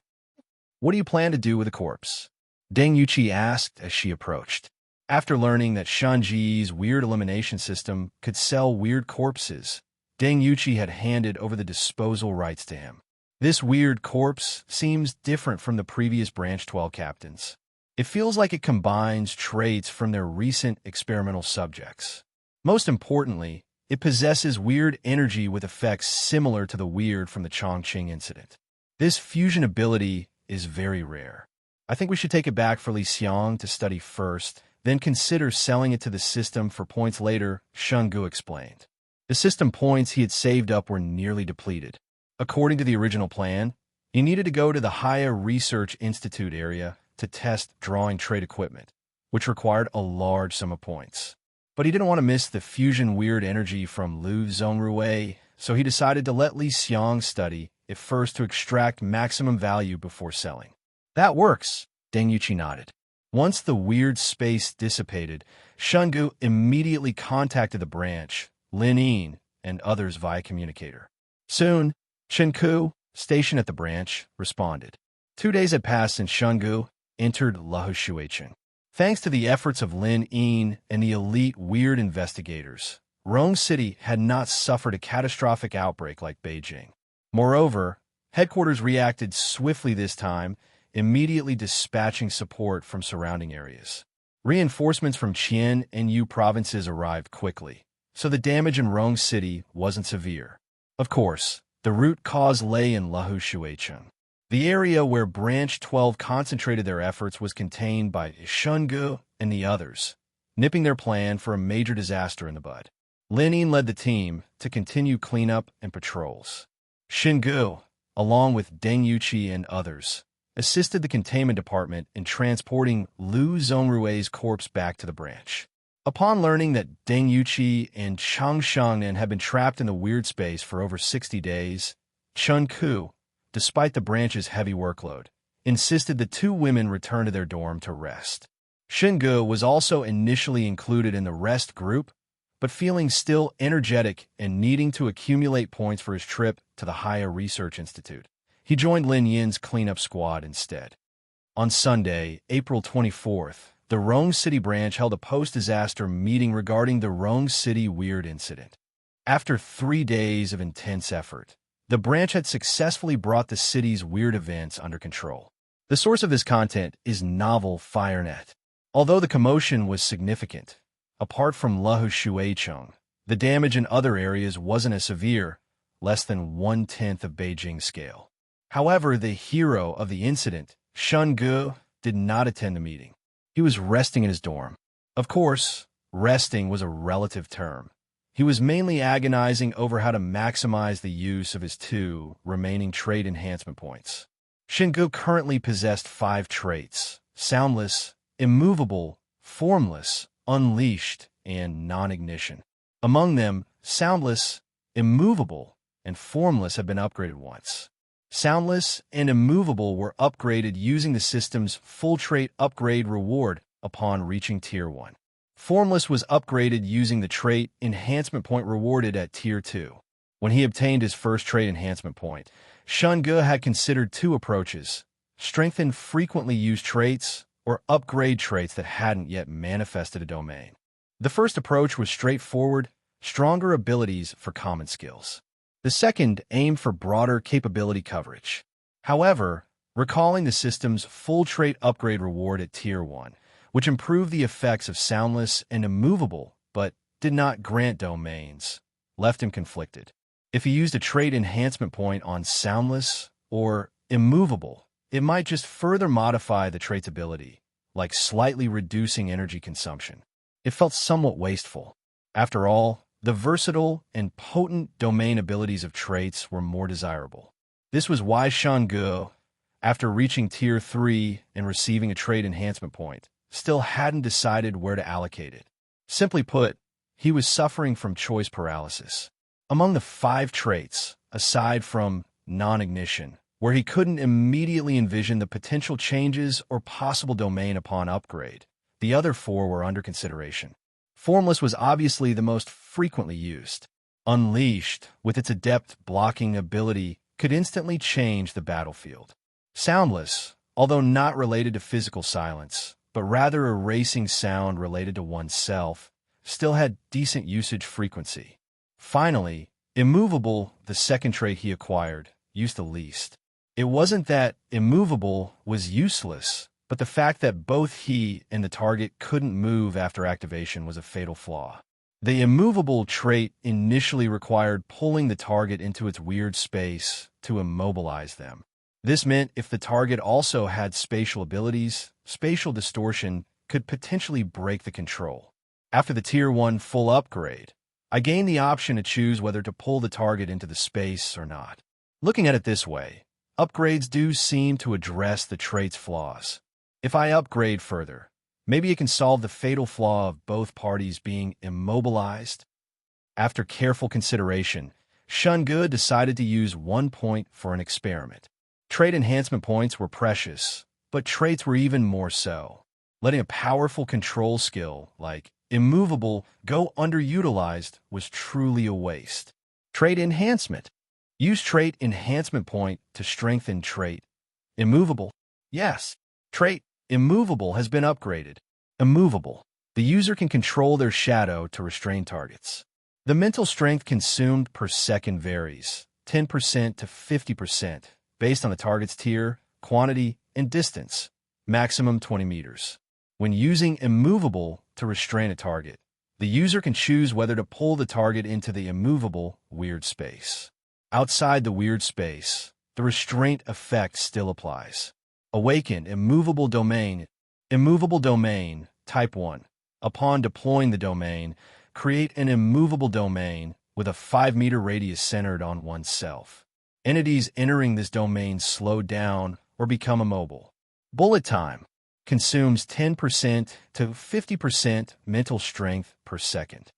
S2: What do you plan to do with the corpse? Deng Yuqi asked as she approached. After learning that Shen Ge's weird elimination system could sell weird corpses, Deng Yuqi had handed over the disposal rights to him. This weird corpse seems different from the previous Branch 12 captains. It feels like it combines traits from their recent experimental subjects. Most importantly, it possesses weird energy with effects similar to the weird from the Chongqing incident. This fusion ability is very rare. I think we should take it back for Li Xiang to study first, then consider selling it to the system for points later, Shen Ge explained. The system points he had saved up were nearly depleted. According to the original plan, he needed to go to the Haya Research Institute area to test drawing trade equipment, which required a large sum of points. But he didn't want to miss the fusion weird energy from Lu Zongrui, so he decided to let Li Xiang study it first to extract maximum value before selling. That works, Deng Yuqi nodded. Once the weird space dissipated, Shen Ge immediately contacted the branch, Lin Yin, and others via communicator. Soon, Chen Ku, stationed at the branch, responded. 2 days had passed since Shen Ge entered Lahushuicheng. Thanks to the efforts of Lin Yin and the elite weird investigators, Rong City had not suffered a catastrophic outbreak like Beijing. Moreover, headquarters reacted swiftly this time, immediately dispatching support from surrounding areas. Reinforcements from Qian and Yu provinces arrived quickly, so the damage in Rong City wasn't severe. Of course, the root cause lay in Lahushuicheng. The area where Branch 12 concentrated their efforts was contained by Shen Ge and the others, nipping their plan for a major disaster in the bud. Lin Yin led the team to continue cleanup and patrols. Shen Ge, along with Deng Yuqi and others, assisted the containment department in transporting Lu Zongrui's corpse back to the branch. Upon learning that Deng Yuqi and Chang Shangnan had been trapped in the weird space for over 60 days, Chen Ku, despite the branch's heavy workload, insisted the 2 women return to their dorm to rest. Shen Ge was also initially included in the rest group, but feeling still energetic and needing to accumulate points for his trip to the Haya Research Institute, he joined Lin Yin's cleanup squad instead. On Sunday, April 24th, the Rong City branch held a post-disaster meeting regarding the Rong City weird incident. After 3 days of intense effort, the branch had successfully brought the city's weird events under control. The source of this content is novel FireNet. Although the commotion was significant, apart from Lahushuicheng, the damage in other areas wasn't as severe, less than 1/10 of Beijing's scale. However, the hero of the incident, Shen Ge, did not attend the meeting. He was resting in his dorm. Of course, resting was a relative term. He was mainly agonizing over how to maximize the use of his 2 remaining trait enhancement points. Shen Ge currently possessed 5 traits: soundless, immovable, formless, unleashed, and non-ignition. Among them, soundless, immovable, and formless have been upgraded once. Soundless and immovable were upgraded using the system's full trait upgrade reward upon reaching Tier 1. Formless was upgraded using the trait enhancement point rewarded at Tier 2. When he obtained his first trait enhancement point, Shen Ge had considered two approaches: strengthen frequently used traits or upgrade traits that hadn't yet manifested a domain. The first approach was straightforward, stronger abilities for common skills. The second aimed for broader capability coverage. However, recalling the system's full trait upgrade reward at Tier 1, which improved the effects of soundless and immovable but did not grant domains, left him conflicted. If he used a trait enhancement point on soundless or immovable, it might just further modify the trait's ability, like slightly reducing energy consumption. It felt somewhat wasteful. After all, the versatile and potent domain abilities of traits were more desirable. This was why Shen Ge, after reaching Tier 3 and receiving a trait enhancement point, still hadn't decided where to allocate it. Simply put, he was suffering from choice paralysis. Among the 5 traits, aside from non-ignition, where he couldn't immediately envision the potential changes or possible domain upon upgrade, the other 4 were under consideration. Formless was obviously the most frequently used. Unleashed, with its adept blocking ability, could instantly change the battlefield. Soundless, although not related to physical silence, but rather erasing sound related to oneself, still had decent usage frequency. Finally, immovable, the second trait he acquired, used the least. It wasn't that immovable was useless, but the fact that both he and the target couldn't move after activation was a fatal flaw. The immovable trait initially required pulling the target into its weird space to immobilize them. This meant if the target also had spatial abilities, spatial distortion could potentially break the control. After the Tier 1 full upgrade, I gained the option to choose whether to pull the target into the space or not. Looking at it this way, upgrades do seem to address the trait's flaws. If I upgrade further, maybe it can solve the fatal flaw of both parties being immobilized. After careful consideration, Shen Ge decided to use 1 point for an experiment. Trait enhancement points were precious, but traits were even more so. Letting a powerful control skill like immovable go underutilized was truly a waste. Trait enhancement. Use trait enhancement point to strengthen trait. Immovable. Yes. Trait immovable has been upgraded. Immovable. The user can control their shadow to restrain targets. The mental strength consumed per second varies, 10% to 50%, based on the target's tier, quantity, and distance, maximum 20 meters. When using immovable to restrain a target, the user can choose whether to pull the target into the immovable weird space. Outside the weird space, the restraint effect still applies. Awaken immovable domain. Immovable domain, type 1. Upon deploying the domain, create an immovable domain with a 5-meter radius centered on oneself. Entities entering this domain slow down or become immobile. Bullet time consumes 10% to 50% mental strength per second.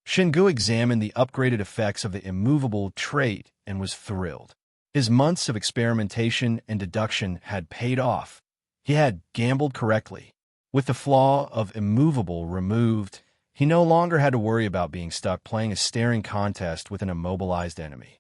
S2: Shen Ge examined the upgraded effects of the immovable trait and was thrilled. His months of experimentation and deduction had paid off. He had gambled correctly. With the flaw of immovable removed, he no longer had to worry about being stuck playing a staring contest with an immobilized enemy.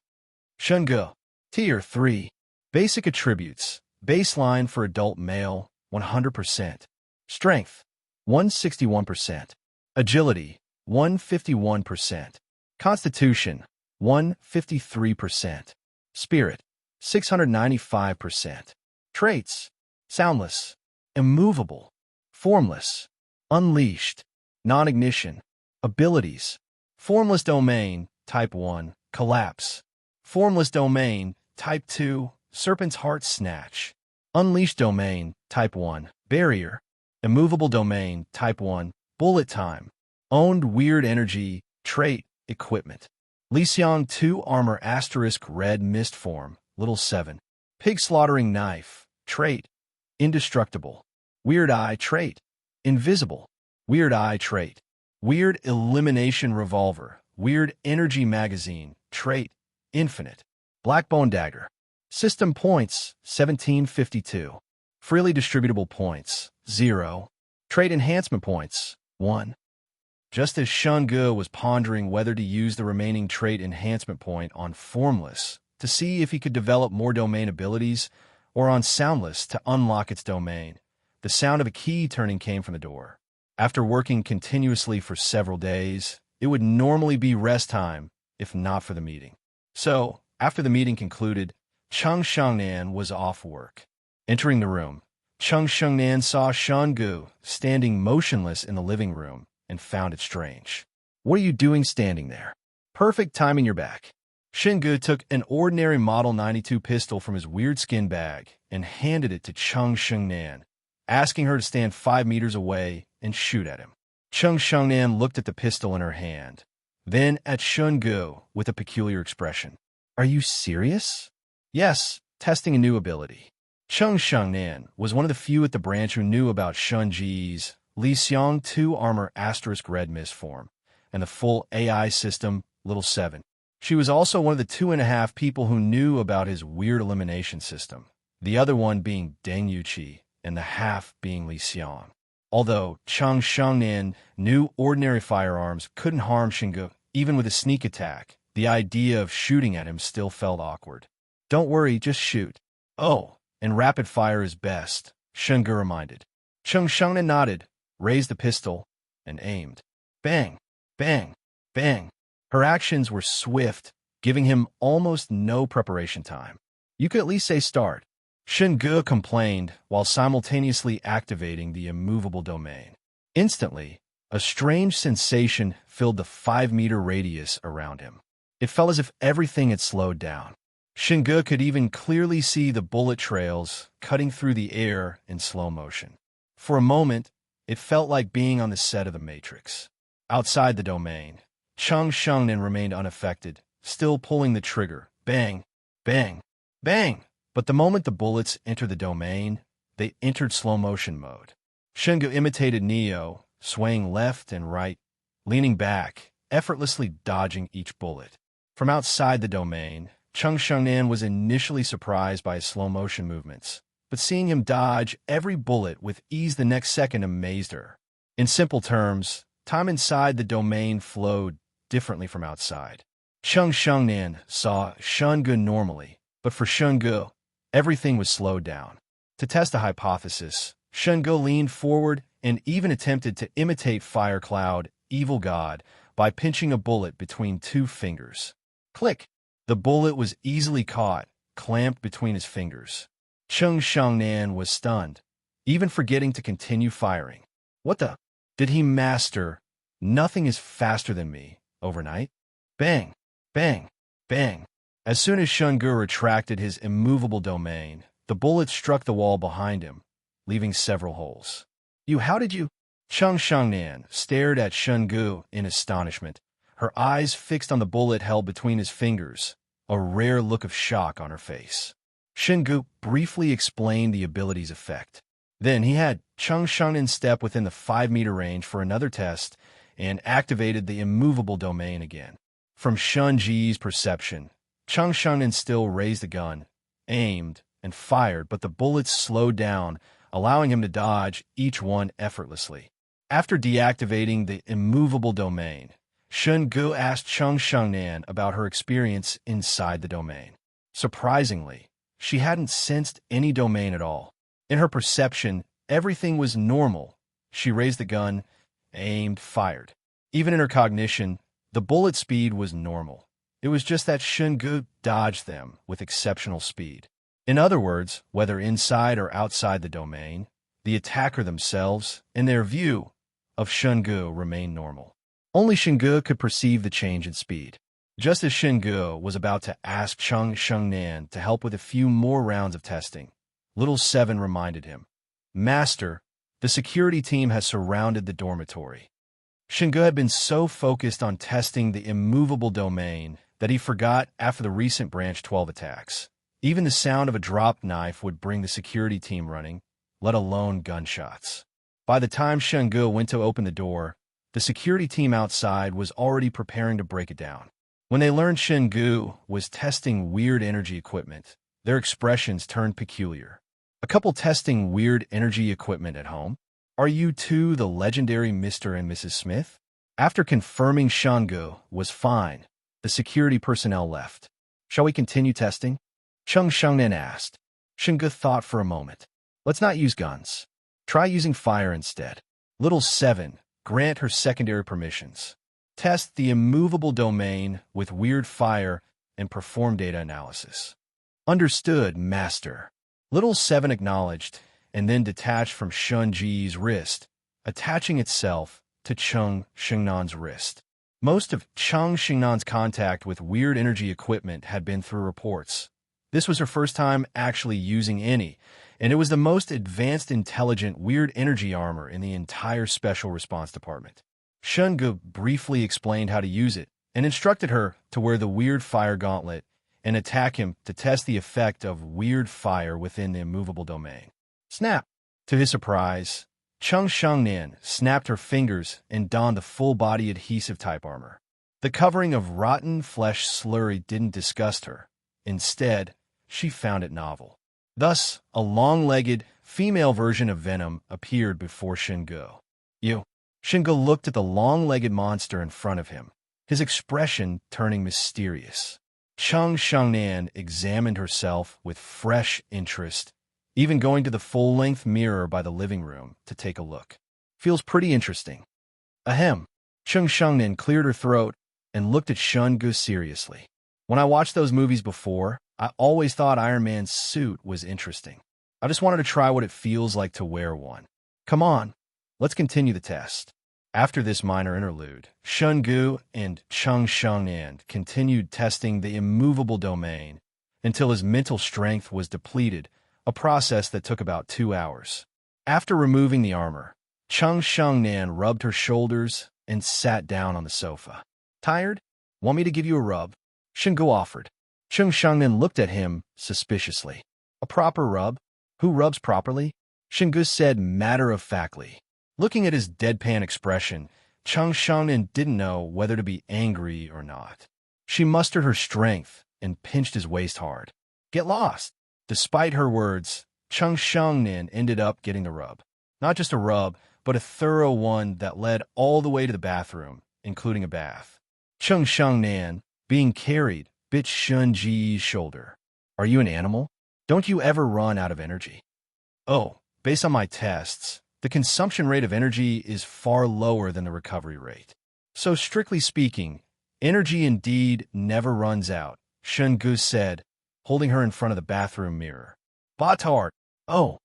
S2: Shen Ge, Tier 3. Basic attributes. Baseline for adult male, 100%. Strength, 161%. Agility, 151%. Constitution, 153%. Spirit, 695%. Traits, soundless, immovable, formless, unleashed, non-ignition. Abilities, formless domain, type 1, collapse. Formless domain, type 2, serpent's heart snatch. Unleashed domain, type 1, barrier. Immovable domain, type 1, bullet time. Owned weird energy, trait, equipment. Lixiang 2 armor asterisk red mist form, little 7. Pig slaughtering knife, trait, indestructible. Weird eye trait, invisible. Weird eye trait. Weird elimination revolver, weird energy magazine, trait, infinite. Blackbone dagger. System points, 1752. Freely distributable points, 0. Trait enhancement points, 1. Just as Shen Ge was pondering whether to use the remaining trait enhancement point on Formless to see if he could develop more domain abilities, or on Soundless to unlock its domain, the sound of a key turning came from the door. After working continuously for several days, it would normally be rest time, if not for the meeting. So, after the meeting concluded, Cheng Shengnan was off work. Entering the room, Cheng Shengnan saw Shen Ge standing motionless in the living room and found it strange. "What are you doing standing there?" "Perfect timing, you're back." Shen Ge took an ordinary Model 92 pistol from his weird skin bag and handed it to Cheng Shengnan, asking her to stand 5 meters away and shoot at him. Cheng Shengnan looked at the pistol in her hand, then at Shen Ge with a peculiar expression. "Are you serious?" "Yes, testing a new ability." Cheng Shengnan was one of the few at the branch who knew about Shen Ge's Li Xiang 2 Armor * Red Mist form and the full AI system, Little 7. She was also one of the 2.5 people who knew about his weird elimination system, the other one being Deng Yuqi and the half being Li Xiang. Although Cheng Shengnan knew ordinary firearms couldn't harm Shen Ge, even with a sneak attack, the idea of shooting at him still felt awkward. "Don't worry, just shoot." "Oh, and rapid fire is best," Shen Ge reminded. Cheng Shengnan nodded, raised the pistol, and aimed. Bang! Bang! Bang! Her actions were swift, giving him almost no preparation time. "You could at least say start," Shen Ge complained while simultaneously activating the immovable domain. Instantly, a strange sensation filled the 5-meter radius around him. It felt as if everything had slowed down. Shen Ge could even clearly see the bullet trails cutting through the air in slow motion. For a moment, it felt like being on the set of The Matrix. Outside the domain, Cheng Shengnan remained unaffected, still pulling the trigger. Bang! Bang! Bang! But the moment the bullets entered the domain, they entered slow-motion mode. Shen Ge imitated Neo, swaying left and right, leaning back, effortlessly dodging each bullet. From outside the domain, Cheng Shengnan was initially surprised by his slow-motion movements, but seeing him dodge every bullet with ease the next second amazed her. In simple terms, time inside the domain flowed differently from outside. Cheng Shengnan saw Shen Ge normally, but for Shen Ge, everything was slowed down. To test a hypothesis, Shen Ge leaned forward and even attempted to imitate Fire Cloud, Evil God, by pinching a bullet between 2 fingers. Click! The bullet was easily caught, clamped between his fingers. Cheng Shengnan was stunned, even forgetting to continue firing. What the? Did he master "nothing is faster than me" overnight? Bang! Bang! Bang! As soon as Shen Ge retracted his immovable domain, the bullet struck the wall behind him, leaving several holes. How did you?" Cheng Shengnan stared at Shen Ge in astonishment, her eyes fixed on the bullet held between his fingers, a rare look of shock on her face. Shen Ge briefly explained the ability's effect. Then he had Cheng Shengnan step within the 5-meter range for another test and activated the immovable domain again. From Shen Ge's perception, Cheng Shengnan still raised the gun, aimed, and fired, but the bullets slowed down, allowing him to dodge each one effortlessly. After deactivating the immovable domain, Shen Ge asked Cheng Shengnan about her experience inside the domain. Surprisingly, she hadn't sensed any domain at all. In her perception, everything was normal. She raised the gun, aimed, fired. Even in her cognition, the bullet speed was normal. It was just that Shen Ge dodged them with exceptional speed. In other words, whether inside or outside the domain, the attacker themselves and their view of Shen Ge remained normal. Only Shen Ge could perceive the change in speed. Just as Shen Ge was about to ask Cheng Shengnan to help with a few more rounds of testing, Little 7 reminded him, "Master, the security team has surrounded the dormitory." Shen Ge had been so focused on testing the immovable domain that he forgot after the recent Branch 12 attacks. Even the sound of a dropped knife would bring the security team running, let alone gunshots. By the time Shen Ge went to open the door, the security team outside was already preparing to break it down. When they learned Shen Ge was testing weird energy equipment, their expressions turned peculiar. "A couple testing weird energy equipment at home? Are you two the legendary Mr. and Mrs. Smith?" After confirming Shen Ge was fine, the security personnel left. Shall we continue testing? Chung Shengnan asked. Shen Ge thought for a moment. Let's not use guns. Try using fire instead. Little 7, grant her secondary permissions. Test the immovable domain with weird fire and perform data analysis. Understood, Master. Little 7 acknowledged and then detached from Shen Ge's wrist, attaching itself to Chung Shengnan's wrist. Most of Chung Shengnan's contact with weird energy equipment had been through reports. This was her first time actually using any, and it was the most advanced intelligent weird energy armor in the entire Special Response Department. Shen Ge briefly explained how to use it and instructed her to wear the weird fire gauntlet and attack him to test the effect of weird fire within the immovable domain. Snap! To his surprise, Chung Shengnan snapped her fingers and donned the full-body adhesive-type armor. The covering of rotten flesh slurry didn't disgust her. Instead, she found it novel. Thus, a long-legged, female version of Venom appeared before Shen Ge. Shen Ge looked at the long-legged monster in front of him, his expression turning mysterious. Chung Shengnan examined herself with fresh interest, even going to the full-length mirror by the living room to take a look. Feels pretty interesting. Ahem. Chung Shengnan cleared her throat and looked at Shen Ge seriously. When I watched those movies before, I always thought Iron Man's suit was interesting. I just wanted to try what it feels like to wear one. Come on, let's continue the test. After this minor interlude, Shen Ge and Chung Shengnan continued testing the immovable domain until his mental strength was depleted, a process that took about 2 hours. After removing the armor, Chung Shengnan rubbed her shoulders and sat down on the sofa. Tired? Want me to give you a rub? Shen Ge offered. Chung Shengnan looked at him suspiciously. A proper rub? Who rubs properly? Shen Ge said matter-of-factly. Looking at his deadpan expression, Chung Shengnan didn't know whether to be angry or not. She mustered her strength and pinched his waist hard. Get lost! Despite her words, Chung Shengnan ended up getting the rub. Not just a rub, but a thorough one that led all the way to the bathroom, including a bath. Chung Shengnan, being carried, bit Shen Ge's shoulder. Are you an animal? Don't you ever run out of energy? Oh, based on my tests, the consumption rate of energy is far lower than the recovery rate. So strictly speaking, energy indeed never runs out, Shen Ge said, holding her in front of the bathroom mirror. Bâtard! Oh.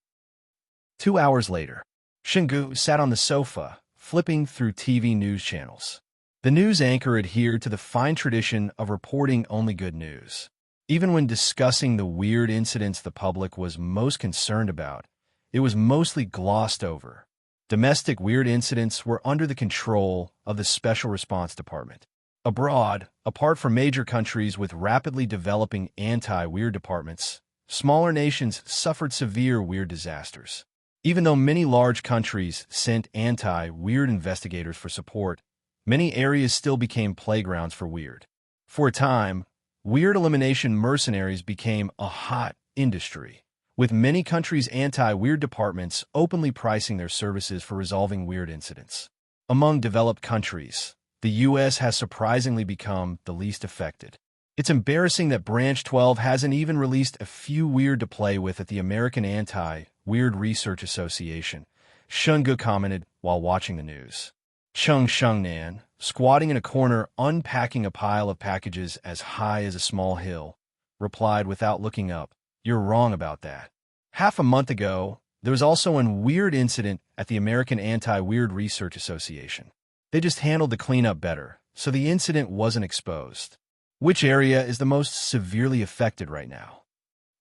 S2: 2 hours later, Shen Ge sat on the sofa, flipping through TV news channels. The news anchor adhered to the fine tradition of reporting only good news. Even when discussing the weird incidents the public was most concerned about, it was mostly glossed over. Domestic weird incidents were under the control of the Special Response Department. Abroad, apart from major countries with rapidly developing anti-weird departments, smaller nations suffered severe weird disasters. Even though many large countries sent anti-weird investigators for support, many areas still became playgrounds for weird. For a time, weird elimination mercenaries became a hot industry, with many countries' anti-weird departments openly pricing their services for resolving weird incidents. Among developed countries, the U.S. has surprisingly become the least affected. It's embarrassing that Branch 12 hasn't even released a few weird to play with at the American Anti-Weird Research Association, Shen Ge commented while watching the news. Chung Shengnan, squatting in a corner unpacking a pile of packages as high as a small hill, replied without looking up, "You're wrong about that. Half a month ago, there was also a weird incident at the American Anti-Weird Research Association. They just handled the cleanup better, so the incident wasn't exposed. Which area is the most severely affected right now?"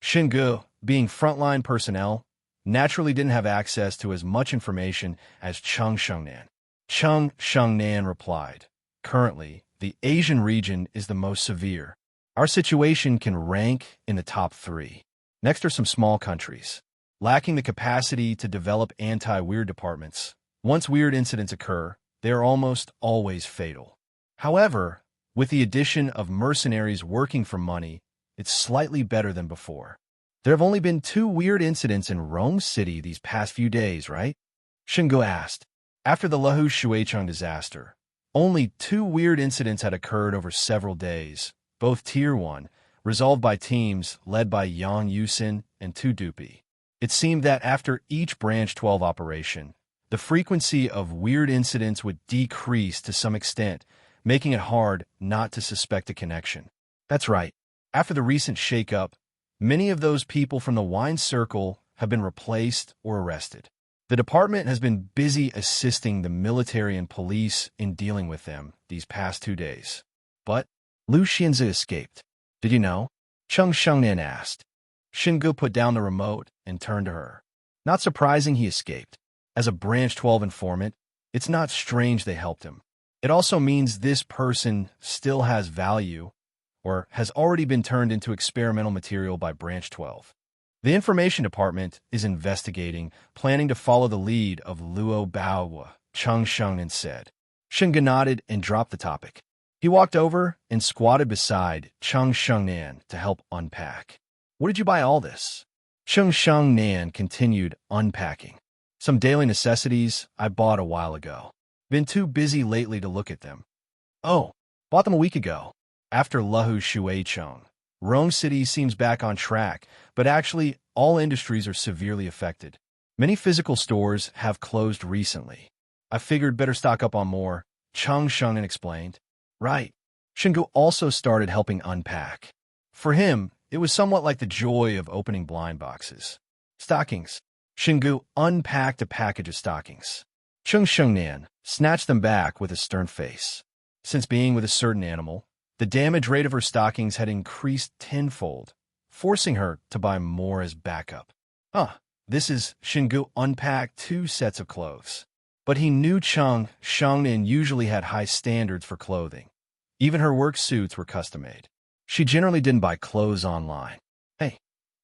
S2: Shen Ge, being frontline personnel, naturally didn't have access to as much information as Chung Shengnan. Chung Shengnan replied, "Currently, the Asian region is the most severe. Our situation can rank in the top 3. Next are some small countries, lacking the capacity to develop anti-weird departments. Once weird incidents occur, they are almost always fatal. However, with the addition of mercenaries working for money, it's slightly better than before. There have only been 2 weird incidents in Rome City these past few days, right?" Shen Ge asked. After the Lahu Shuicheng disaster, Only two weird incidents had occurred over several days, both Tier 1, resolved by teams led by Yang Yusin and Tu Dupi. It seemed that after each Branch 12 operation, the frequency of weird incidents would decrease to some extent, making it hard not to suspect a connection. That's right. After the recent shakeup, many of those people from the wine circle have been replaced or arrested. The department has been busy assisting the military and police in dealing with them these past 2 days. But Lu Xianzi escaped. Did you know? Cheng Shengnan asked. Shen Ge put down the remote and turned to her. Not surprising he escaped. As a Branch 12 informant, it's not strange they helped him. It also means this person still has value or has already been turned into experimental material by Branch 12. The Information Department is investigating, planning to follow the lead of Luo Baohua, Cheng Shengnan said. Shen Ge nodded and dropped the topic. He walked over and squatted beside Cheng Shengnan to help unpack. Where did you buy all this? Cheng Shengnan continued unpacking. Some daily necessities I bought a while ago. Been too busy lately to look at them. Oh, bought them a week ago. After Lahu Shuicheng, Rome City seems back on track, but actually all industries are severely affected. Many physical stores have closed recently. I figured better stock up on more, Cheng Shengnan explained. Right. Shen Ge also started helping unpack. For him, it was somewhat like the joy of opening blind boxes. Stockings. Shen Ge unpacked a package of stockings. Cheng Shengnan snatched them back with a stern face. Since being with a certain animal, the damage rate of her stockings had increased tenfold, forcing her to buy more as backup. This is Shen Ge unpacked 2 sets of clothes. But he knew Cheng Shengnan usually had high standards for clothing. Even her work suits were custom-made. She generally didn't buy clothes online. Hey,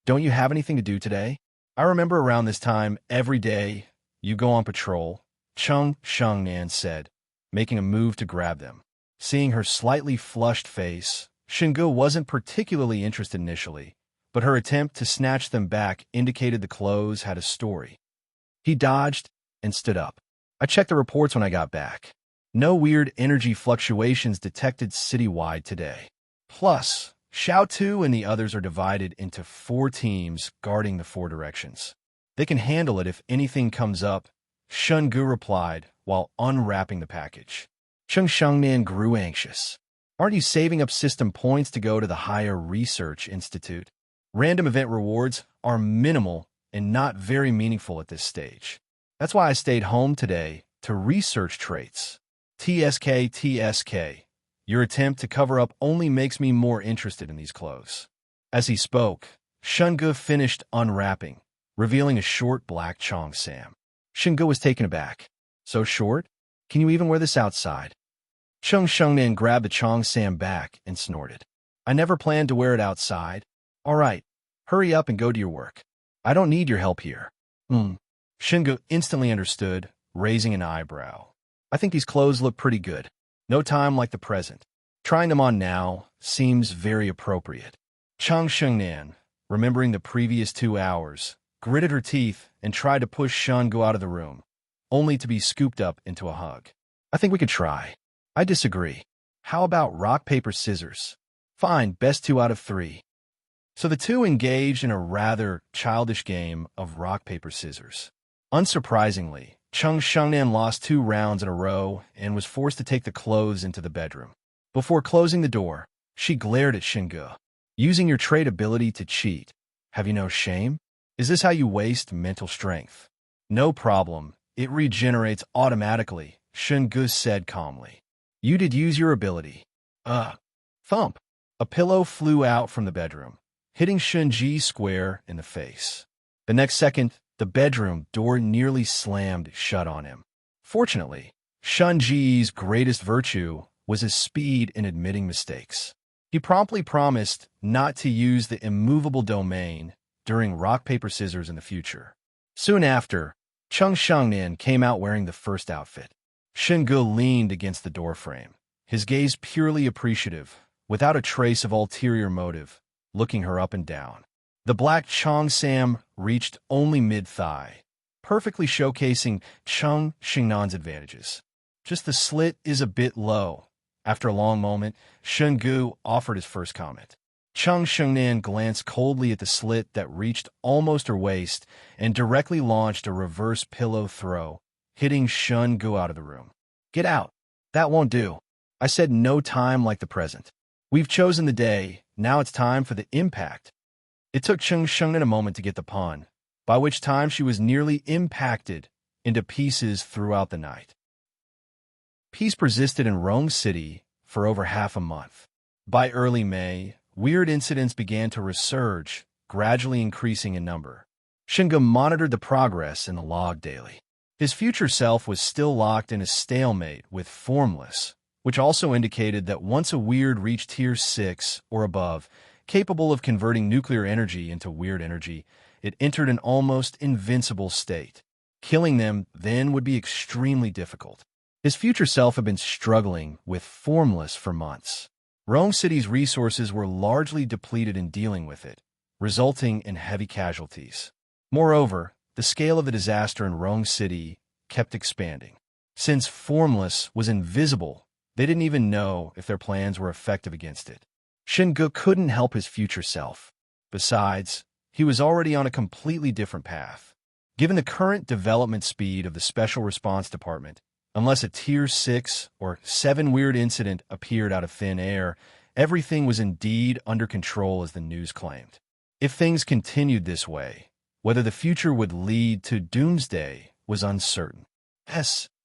S2: don't you have anything to do today? I remember around this time every day you go on patrol, Cheng Shengnan said, making a move to grab them. Seeing her slightly flushed face, Shen Ge wasn't particularly interested initially, but her attempt to snatch them back indicated the clothes had a story. He dodged and stood up. I checked the reports when I got back. No weird energy fluctuations detected citywide today. Plus, Xiao Tu and the others are divided into 4 teams guarding the 4 directions. They can handle it if anything comes up, Shen Ge replied while unwrapping the package. Cheng Shengnan grew anxious. Aren't you saving up system points to go to the Higher Research Institute? Random event rewards are minimal and not very meaningful at this stage. That's why I stayed home today to research traits. TSK. Your attempt to cover up only makes me more interested in these clothes. As he spoke, Shen Ge finished unwrapping, revealing a short black cheongsam. Shen Ge was taken aback. So short? Can you even wear this outside? Cheng Shengnan grabbed the cheongsam back and snorted. I never planned to wear it outside. All right, hurry up and go to your work. I don't need your help here. Shen Ge instantly understood, raising an eyebrow. I think these clothes look pretty good. No time like the present. Trying them on now seems very appropriate. Cheng Shengnan, remembering the previous 2 hours, gritted her teeth and tried to push Shen Ge out of the room, only to be scooped up into a hug. I think we could try. I disagree. How about rock, paper, scissors? Fine, best 2 out of 3. So the two engaged in a rather childish game of rock, paper, scissors. Unsurprisingly, Cheng Shengnan lost 2 rounds in a row and was forced to take the clothes into the bedroom. Before closing the door, she glared at Shen Ge. Using your trait ability to cheat. Have you no shame? Is this how you waste mental strength? No problem. It regenerates automatically, Shen Ge said calmly. You did use your ability. Thump. A pillow flew out from the bedroom, hitting Shen Ge square in the face. The next second, the bedroom door nearly slammed shut on him. Fortunately, Shen Ge's greatest virtue was his speed in admitting mistakes. He promptly promised not to use the immovable domain during rock, paper, scissors in the future. Soon after, Cheng Shengnan came out wearing the first outfit. Shen Ge leaned against the doorframe, his gaze purely appreciative, without a trace of ulterior motive, looking her up and down. The black cheongsam reached only mid-thigh, perfectly showcasing Cheng Shengnan's advantages. just the slit is a bit low. After a long moment, Shen Ge offered his first comment. Chang Shengnan glanced coldly at the slit that reached almost her waist and directly launched a reverse pillow throw, hitting Shen Ge out of the room. Get out. That won't do. I said no time like the present. We've chosen the day. Now it's time for the impact. It took Chang Shengnan a moment to get the pun, by which time she was nearly impacted into pieces throughout the night. Peace persisted in Rome City for over half a month. By early May, weird incidents began to resurge, gradually increasing in number. Shen Ge monitored the progress in the log daily. His future self was still locked in a stalemate with Formless, which also indicated that once a weird reached Tier 6 or above, capable of converting nuclear energy into weird energy, it entered an almost invincible state. Killing them then would be extremely difficult. His future self had been struggling with Formless for months. Rome City's resources were largely depleted in dealing with it, resulting in heavy casualties. Moreover, the scale of the disaster in Rome City kept expanding. Since Formless was invisible, they didn't even know if their plans were effective against it. Shen Ge couldn't help his future self. Besides, he was already on a completely different path. Given the current development speed of the Special Response Department, unless a Tier 6 or 7 weird incident appeared out of thin air, everything was indeed under control as the news claimed. If things continued this way, whether the future would lead to doomsday was uncertain.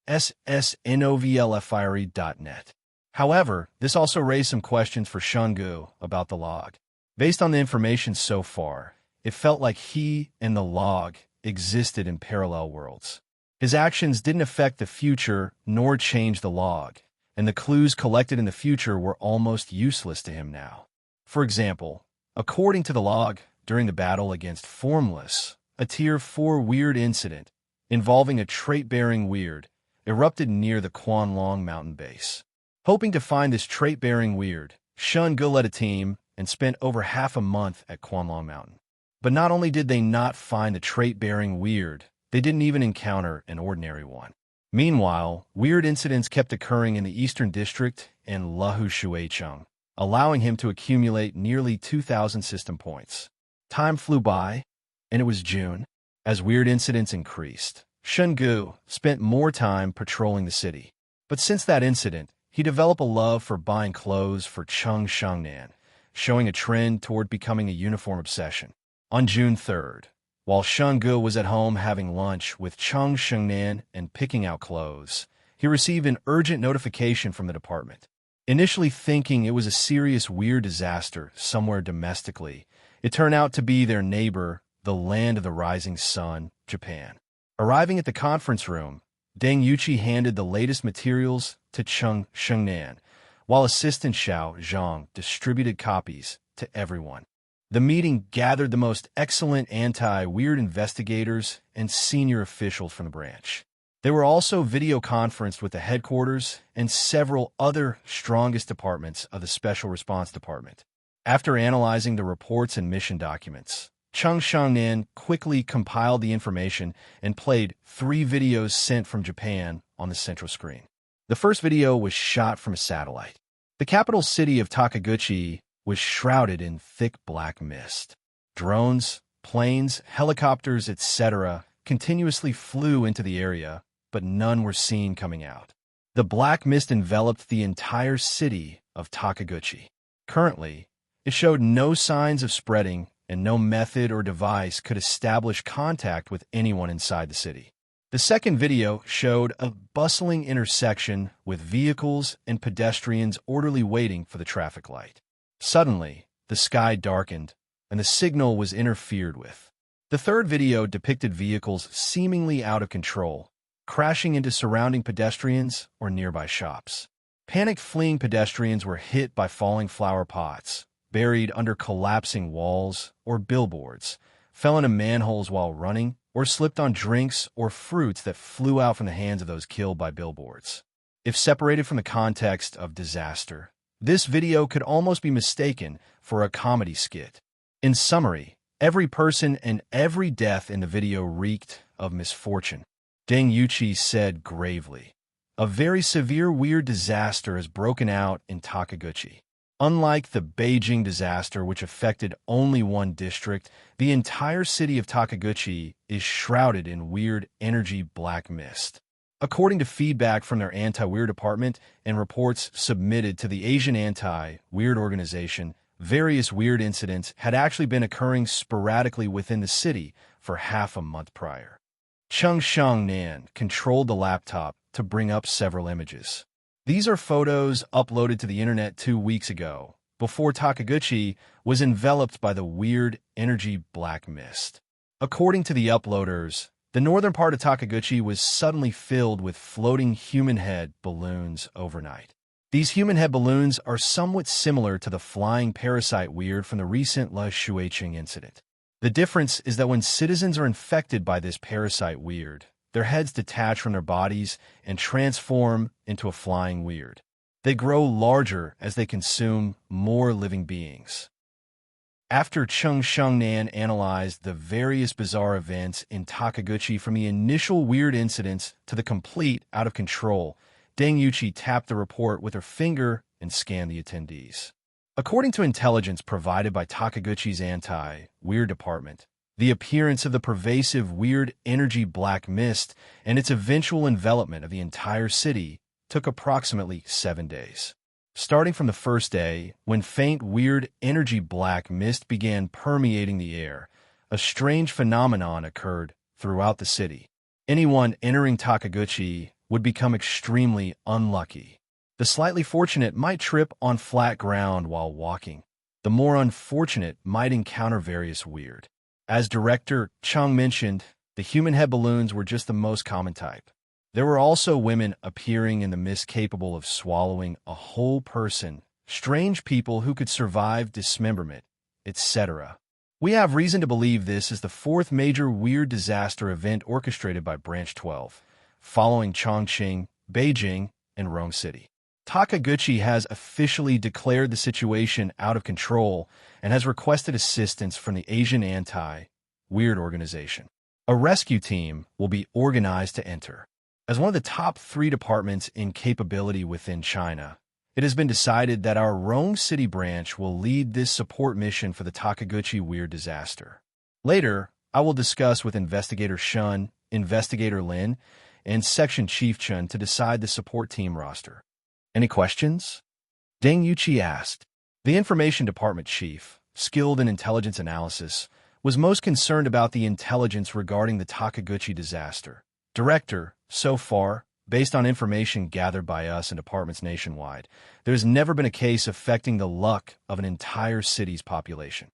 S2: SSNOVLFIRE.net. However, this also raised some questions for Shen Ge about the log. Based on the information so far, it felt like he and the log existed in parallel worlds. His actions didn't affect the future nor change the log, and the clues collected in the future were almost useless to him now. For example, according to the log, during the battle against Formless, a Tier 4 weird incident involving a trait-bearing weird erupted near the Quanlong mountain base. Hoping to find this trait-bearing weird, Shen Ge led a team and spent over half a month at Quanlong Mountain. But not only did they not find the trait-bearing weird, they didn't even encounter an ordinary one. Meanwhile, weird incidents kept occurring in the Eastern District and Lahu Shuicheng, allowing him to accumulate nearly 2,000 system points. Time flew by, and it was June. As weird incidents increased, Shen Ge spent more time patrolling the city. But since that incident, he developed a love for buying clothes for Chang Shengnan, showing a trend toward becoming a uniform obsession. On June 3rd, while Shen Ge was at home having lunch with Chang Shengnan and picking out clothes, he received an urgent notification from the department. Initially thinking it was a serious weird disaster somewhere domestically, it turned out to be their neighbor, the land of the rising sun, Japan. Arriving at the conference room, Deng Yuqi handed the latest materials to Chang Shengnan, while assistant Xiao Zhang distributed copies to everyone. The meeting gathered the most excellent anti-weird investigators and senior officials from the branch. They were also video conferenced with the headquarters and several other strongest departments of the Special Response Department. After analyzing the reports and mission documents, Chang Shengnan quickly compiled the information and played 3 videos sent from Japan on the central screen. The first video was shot from a satellite. The capital city of Takaguchi was shrouded in thick black mist. Drones, planes, helicopters, etc. continuously flew into the area, but none were seen coming out. The black mist enveloped the entire city of Takaguchi. Currently, it showed no signs of spreading, and no method or device could establish contact with anyone inside the city. The second video showed a bustling intersection with vehicles and pedestrians orderly waiting for the traffic light. Suddenly, the sky darkened, and the signal was interfered with. The third video depicted vehicles seemingly out of control, crashing into surrounding pedestrians or nearby shops. Panicked fleeing pedestrians were hit by falling flower pots, buried under collapsing walls or billboards, fell into manholes while running, or slipped on drinks or fruits that flew out from the hands of those killed by billboards. If separated from the context of disaster, this video could almost be mistaken for a comedy skit. In summary, every person and every death in the video reeked of misfortune. Deng Yuqi said gravely, A very severe weird disaster has broken out in Takaguchi. Unlike the Beijing disaster, which affected only one district, the entire city of Takaguchi is shrouded in weird energy black mist. According to feedback from their anti-weird department and reports submitted to the Asian Anti-Weird Organization, various weird incidents had actually been occurring sporadically within the city for half a month prior. Chung Shang-nan controlled the laptop to bring up several images. These are photos uploaded to the internet 2 weeks ago, before Takaguchi was enveloped by the weird energy black mist. According to the uploaders, the northern part of Takaguchi was suddenly filled with floating human head balloons overnight. These human head balloons are somewhat similar to the flying parasite weird from the recent Le Shuiqing incident. The difference is that when citizens are infected by this parasite weird, their heads detach from their bodies and transform into a flying weird. They grow larger as they consume more living beings. After Chung Shengnan analyzed the various bizarre events in Takaguchi from the initial weird incidents to the complete out of control, Deng Yuqi tapped the report with her finger and scanned the attendees. According to intelligence provided by Takaguchi's anti-weird department, the appearance of the pervasive weird energy black mist and its eventual envelopment of the entire city took approximately 7 days. Starting from the first day, when faint weird energy black mist began permeating the air, a strange phenomenon occurred throughout the city. Anyone entering Takaguchi would become extremely unlucky. The slightly fortunate might trip on flat ground while walking. The more unfortunate might encounter various weird. As director Chung mentioned, the human head balloons were just the most common type. There were also women appearing in the mist capable of swallowing a whole person, strange people who could survive dismemberment, etc. We have reason to believe this is the fourth major weird disaster event orchestrated by Branch 12, following Chongqing, Beijing, and Rome City. Takaguchi has officially declared the situation out of control and has requested assistance from the Asian Anti-Weird Organization. A rescue team will be organized to enter. As one of the top 3 departments in capability within China, it has been decided that our Rome City branch will lead this support mission for the Takaguchi weird disaster. Later, I will discuss with Investigator Shun, Investigator Lin, and Section Chief Chun to decide the support team roster. Any questions? Deng Yuqi asked. The Information Department Chief, skilled in intelligence analysis, was most concerned about the intelligence regarding the Takaguchi disaster. Director, so far, based on information gathered by us and departments nationwide, there has never been a case affecting the luck of an entire city's population.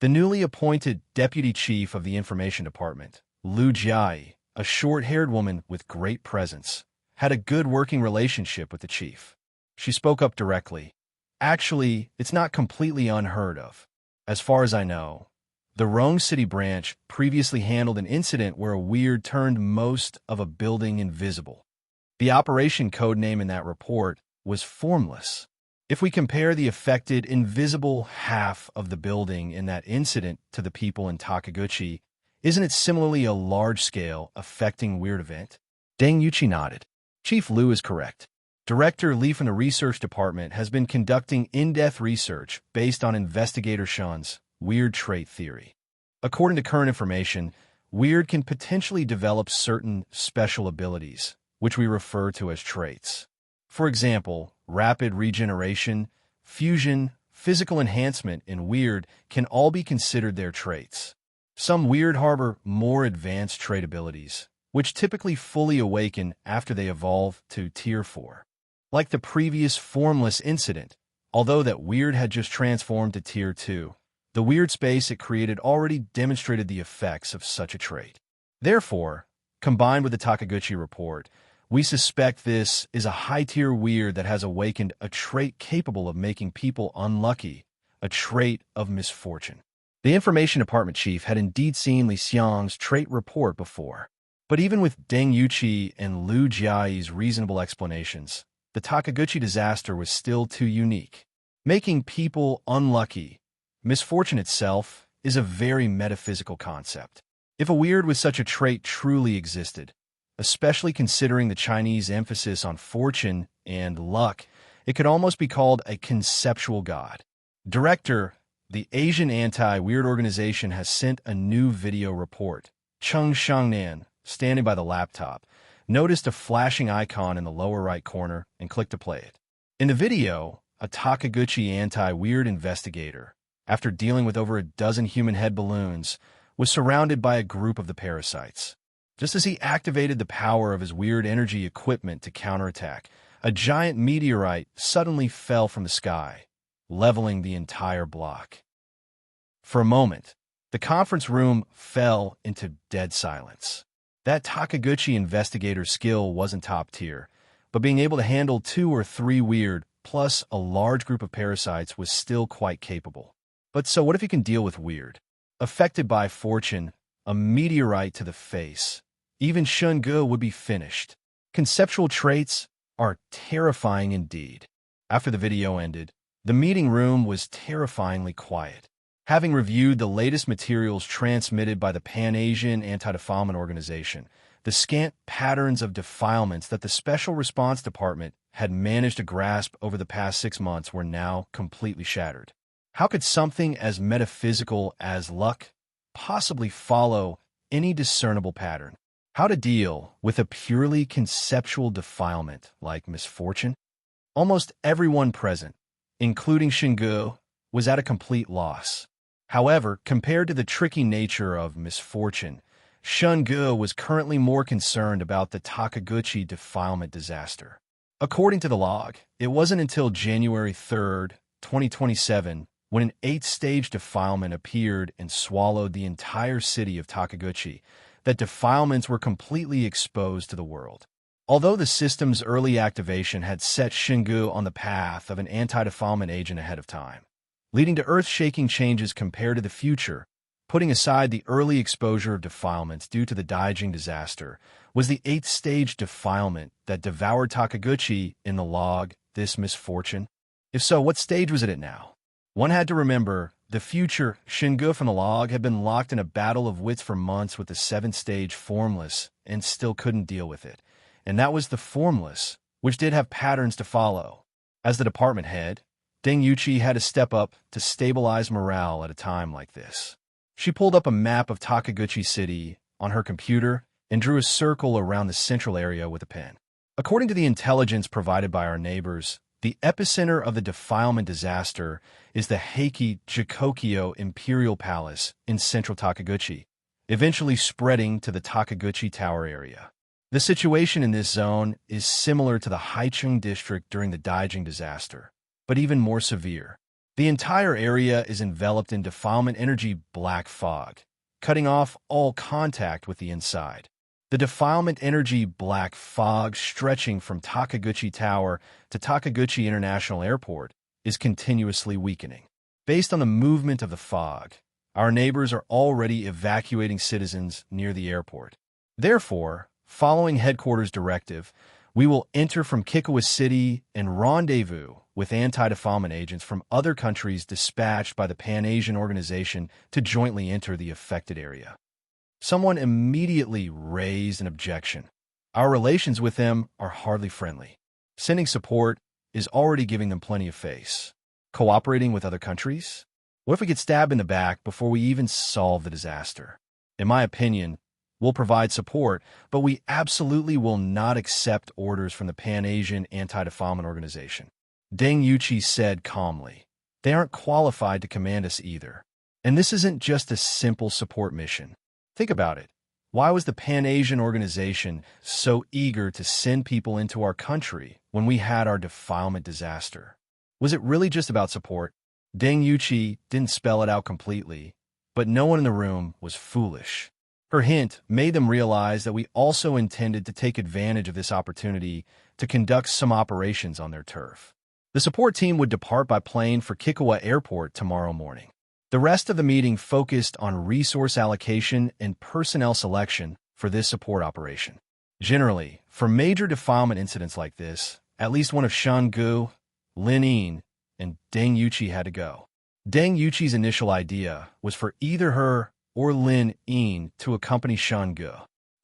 S2: The newly appointed Deputy Chief of the Information Department, Lu Jiai, a short-haired woman with great presence, had a good working relationship with the chief. She spoke up directly. Actually, it's not completely unheard of. As far as I know, the Rome City branch previously handled an incident where a weird turned most of a building invisible. The operation code name in that report was Formless. If we compare the affected invisible half of the building in that incident to the people in Takaguchi, isn't it similarly a large-scale, affecting weird event? Deng Yuqi nodded. Chief Lu is correct. Director Li from the Research Department has been conducting in-depth research based on Investigator Shun's weird trait theory. According to current information, weird can potentially develop certain special abilities, which we refer to as traits. For example, rapid regeneration, fusion, physical enhancement, and weird can all be considered their traits. Some weird harbor more advanced trait abilities, which typically fully awaken after they evolve to Tier 4. Like the previous Formless incident, although that weird had just transformed to Tier 2, the weird space it created already demonstrated the effects of such a trait. Therefore, combined with the Takaguchi report, we suspect this is a high-tier weird that has awakened a trait capable of making people unlucky, a trait of misfortune. The Information Department Chief had indeed seen Li Xiang's trait report before, but even with Deng Yuqi and Lu Jiai's reasonable explanations, the Takaguchi disaster was still too unique. Making people unlucky, misfortune itself, is a very metaphysical concept. If a weird with such a trait truly existed, especially considering the Chinese emphasis on fortune and luck. It could almost be called a conceptual god. Director, the Asian Anti-Weird Organization has sent a new video report. Cheng Shangnan, standing by the laptop, noticed a flashing icon in the lower right corner and clicked to play it. In the video, a Takaguchi anti-weird investigator, after dealing with over a dozen human head balloons, was surrounded by a group of the parasites. Just as he activated the power of his weird energy equipment to counterattack, a giant meteorite suddenly fell from the sky, leveling the entire block. For a moment, the conference room fell into dead silence. That Takaguchi investigator's skill wasn't top tier, but being able to handle 2 or 3 weird, plus a large group of parasites was still quite capable. But so what if he can deal with weird? Affected by fortune, a meteorite to the face. Even Shen Ge would be finished. Conceptual traits are terrifying indeed. After the video ended, the meeting room was terrifyingly quiet. Having reviewed the latest materials transmitted by the Pan-Asian Anti-Defilement Organization, the scant patterns of defilements that the Special Response Department had managed to grasp over the past 6 months were now completely shattered. How could something as metaphysical as luck possibly follow any discernible pattern? How to deal with a purely conceptual defilement like misfortune? Almost everyone present, including Shen Ge, was at a complete loss. However, compared to the tricky nature of misfortune, Shen Ge was currently more concerned about the Takaguchi defilement disaster. According to the log, it wasn't until January 3, 2027, when an 8th-stage defilement appeared and swallowed the entire city of Takaguchi, that defilements were completely exposed to the world. Although the system's early activation had set Shen Ge on the path of an anti-defilement agent ahead of time, leading to earth-shaking changes compared to the future, putting aside the early exposure of defilements due to the Daijing disaster, was the 8th-stage defilement that devoured Takaguchi in the log, this misfortune? If so, what stage was it at now? One had to remember, the future Shen Ge from the log had been locked in a battle of wits for months with the 7th-stage formless and still couldn't deal with it. And that was the formless, which did have patterns to follow. As the department head, Deng Yuqi had to step up to stabilize morale at a time like this. She pulled up a map of Takaguchi City on her computer and drew a circle around the central area with a pen. According to the intelligence provided by our neighbors, the epicenter of the defilement disaster is the Heiki Jikokyo Imperial Palace in central Takaguchi, eventually spreading to the Takaguchi Tower area. The situation in this zone is similar to the Haicheng district during the Daijing disaster, but even more severe. The entire area is enveloped in defilement energy black fog, cutting off all contact with the inside. The defilement energy black fog stretching from Takaguchi Tower to Takaguchi International Airport is continuously weakening. Based on the movement of the fog, our neighbors are already evacuating citizens near the airport. Therefore, following headquarters directive, we will enter from Kikawa City and rendezvous with anti-defilement agents from other countries dispatched by the Pan-Asian Organization to jointly enter the affected area. Someone immediately raised an objection. Our relations with them are hardly friendly. Sending support is already giving them plenty of face. Cooperating with other countries? What if we get stabbed in the back before we even solve the disaster? In my opinion, we'll provide support, but we absolutely will not accept orders from the Pan-Asian Anti-Defilement Organization. Deng Yuqi said calmly. They aren't qualified to command us either. And this isn't just a simple support mission. Think about it. Why was the Pan-Asian Organization so eager to send people into our country when we had our defilement disaster? Was it really just about support? Deng Yuqi didn't spell it out completely, but no one in the room was foolish. Her hint made them realize that we also intended to take advantage of this opportunity to conduct some operations on their turf. The support team would depart by plane for Kikawa Airport tomorrow morning. The rest of the meeting focused on resource allocation and personnel selection for this support operation. Generally, for major defilement incidents like this, at least one of Shen Ge, Lin Yin, and Deng Yuqi had to go. Deng Yuqi's initial idea was for either her or Lin Yin to accompany Shen Ge.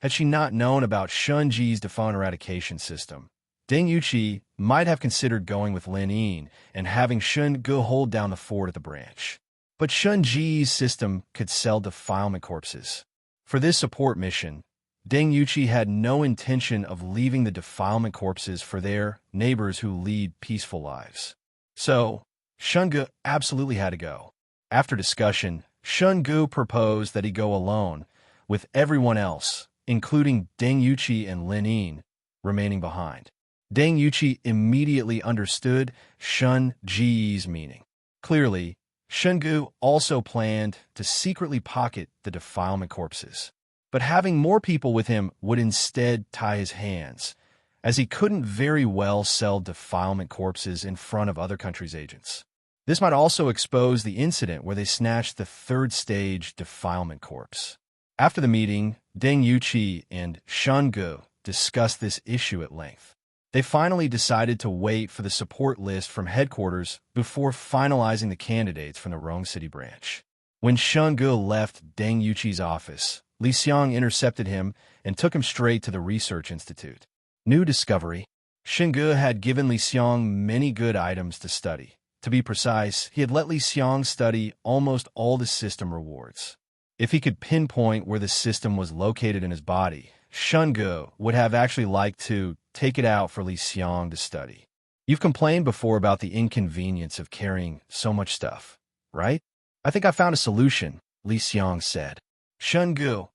S2: Had she not known about Shen Ge's default eradication system, Deng Yuqi might have considered going with Lin Yin and having Shen Ge hold down the fort at the branch. But Shen Ge's system could sell defilement corpses. For this support mission, Deng Yuqi had no intention of leaving the defilement corpses for their neighbors who lead peaceful lives. So, Shen Ge absolutely had to go. After discussion, Shen Ge proposed that he go alone, with everyone else, including Deng Yuqi and Lin Yin, remaining behind. Deng Yuqi immediately understood Shen Ge's meaning. Clearly, Shen Ge also planned to secretly pocket the defilement corpses. But having more people with him would instead tie his hands, as he couldn't very well sell defilement corpses in front of other countries' agents. This might also expose the incident where they snatched the third-stage defilement corpse. After the meeting, Deng Yuqi and Shen Ge discussed this issue at length. They finally decided to wait for the support list from headquarters before finalizing the candidates from the Rong City branch. When Shen Ge left Deng Yuqi's office, Li Xiang intercepted him and took him straight to the research institute. New discovery. Shen Ge had given Li Xiang many good items to study. To be precise, he had let Li Xiang study almost all the system rewards. If he could pinpoint where the system was located in his body, Shen Ge would have actually liked to take it out for Li Xiang to study. You've complained before about the inconvenience of carrying so much stuff, right? I think I found a solution, Li Xiang said. Shen Ge.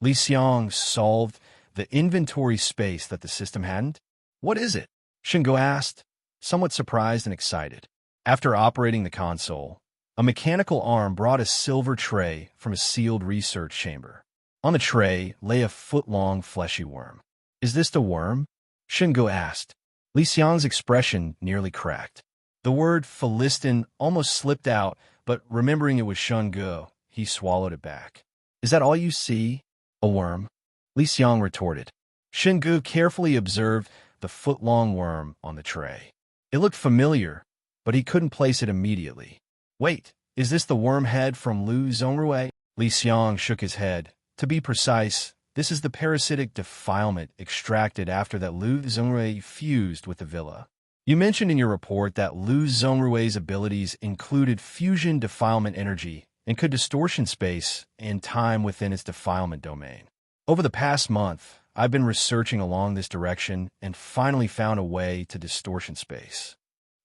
S2: Li Xiang solved the inventory space that the system hadn't? What is it? Shen Ge asked, somewhat surprised and excited. After operating the console, a mechanical arm brought a silver tray from a sealed research chamber. On the tray lay a foot-long fleshy worm. Is this the worm? Shen Ge asked. Li Xiang's expression nearly cracked. The word Philistin almost slipped out, but remembering it was Shen Ge, he swallowed it back. Is that all you see? A worm? Li Xiang retorted. Shen Ge carefully observed the foot-long worm on the tray. It looked familiar, but he couldn't place it immediately. Wait, is this the worm head from Lu Zongrui? Li Xiang shook his head. To be precise, this is the parasitic defilement extracted after that Lu Zongrui fused with the villa. You mentioned in your report that Lu Zongrui's abilities included fusion defilement energy and could distortion space and time within its defilement domain. Over the past month, I've been researching along this direction and finally found a way to distortion space.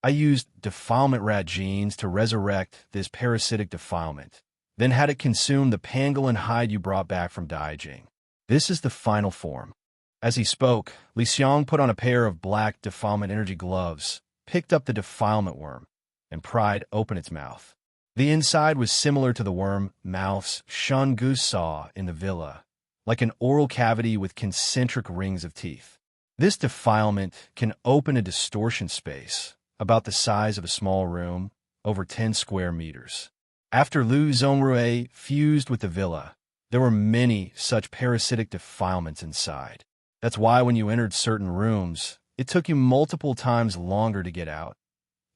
S2: I used defilement rat genes to resurrect this parasitic defilement, then had it consume the pangolin hide you brought back from Daijing. This is the final form. As he spoke, Li Xiang put on a pair of black defilement energy gloves, picked up the defilement worm, and pried open its mouth. The inside was similar to the worm mouths Shen Ge saw in the villa, like an oral cavity with concentric rings of teeth. This defilement can open a distortion space, about the size of a small room, over 10 square meters. After Lu Zongrui fused with the villa, there were many such parasitic defilements inside. That's why when you entered certain rooms, it took you multiple times longer to get out.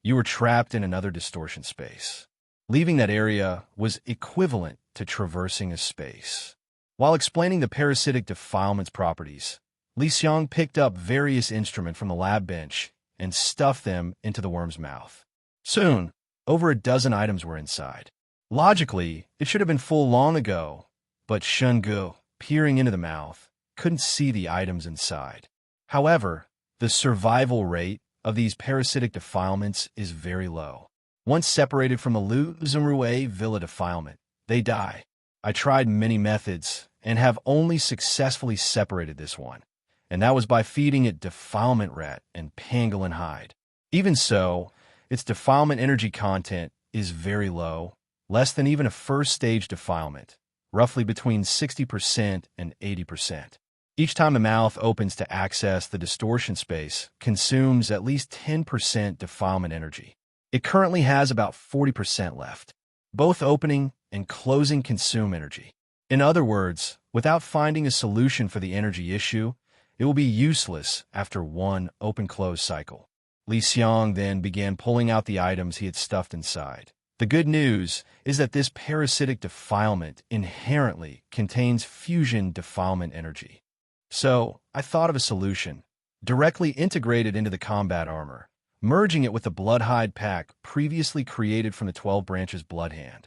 S2: You were trapped in another distortion space. Leaving that area was equivalent to traversing a space. While explaining the parasitic defilement's properties, Li Xiang picked up various instruments from the lab bench and stuffed them into the worm's mouth. Soon, over a dozen items were inside. Logically, it should have been full long ago, but Shen Ge, peering into the mouth, couldn't see the items inside. However, the survival rate of these parasitic defilements is very low. Once separated from the Lu Zongrui villa defilement, they die. I tried many methods and have only successfully separated this one, and that was by feeding it defilement rat and pangolin hide. Even so, its defilement energy content is very low, less than even a first-stage defilement, roughly between 60% and 80%. Each time the mouth opens to access the distortion space, consumes at least 10% defilement energy. It currently has about 40% left. Both opening and closing consume energy. In other words, without finding a solution for the energy issue, it will be useless after one open-close cycle. Li Xiang then began pulling out the items he had stuffed inside. The good news is that this parasitic defilement inherently contains fusion defilement energy. So, I thought of a solution. Directly integrated into the combat armor, merging it with the Bloodhide pack previously created from the 12 branches Bloodhand.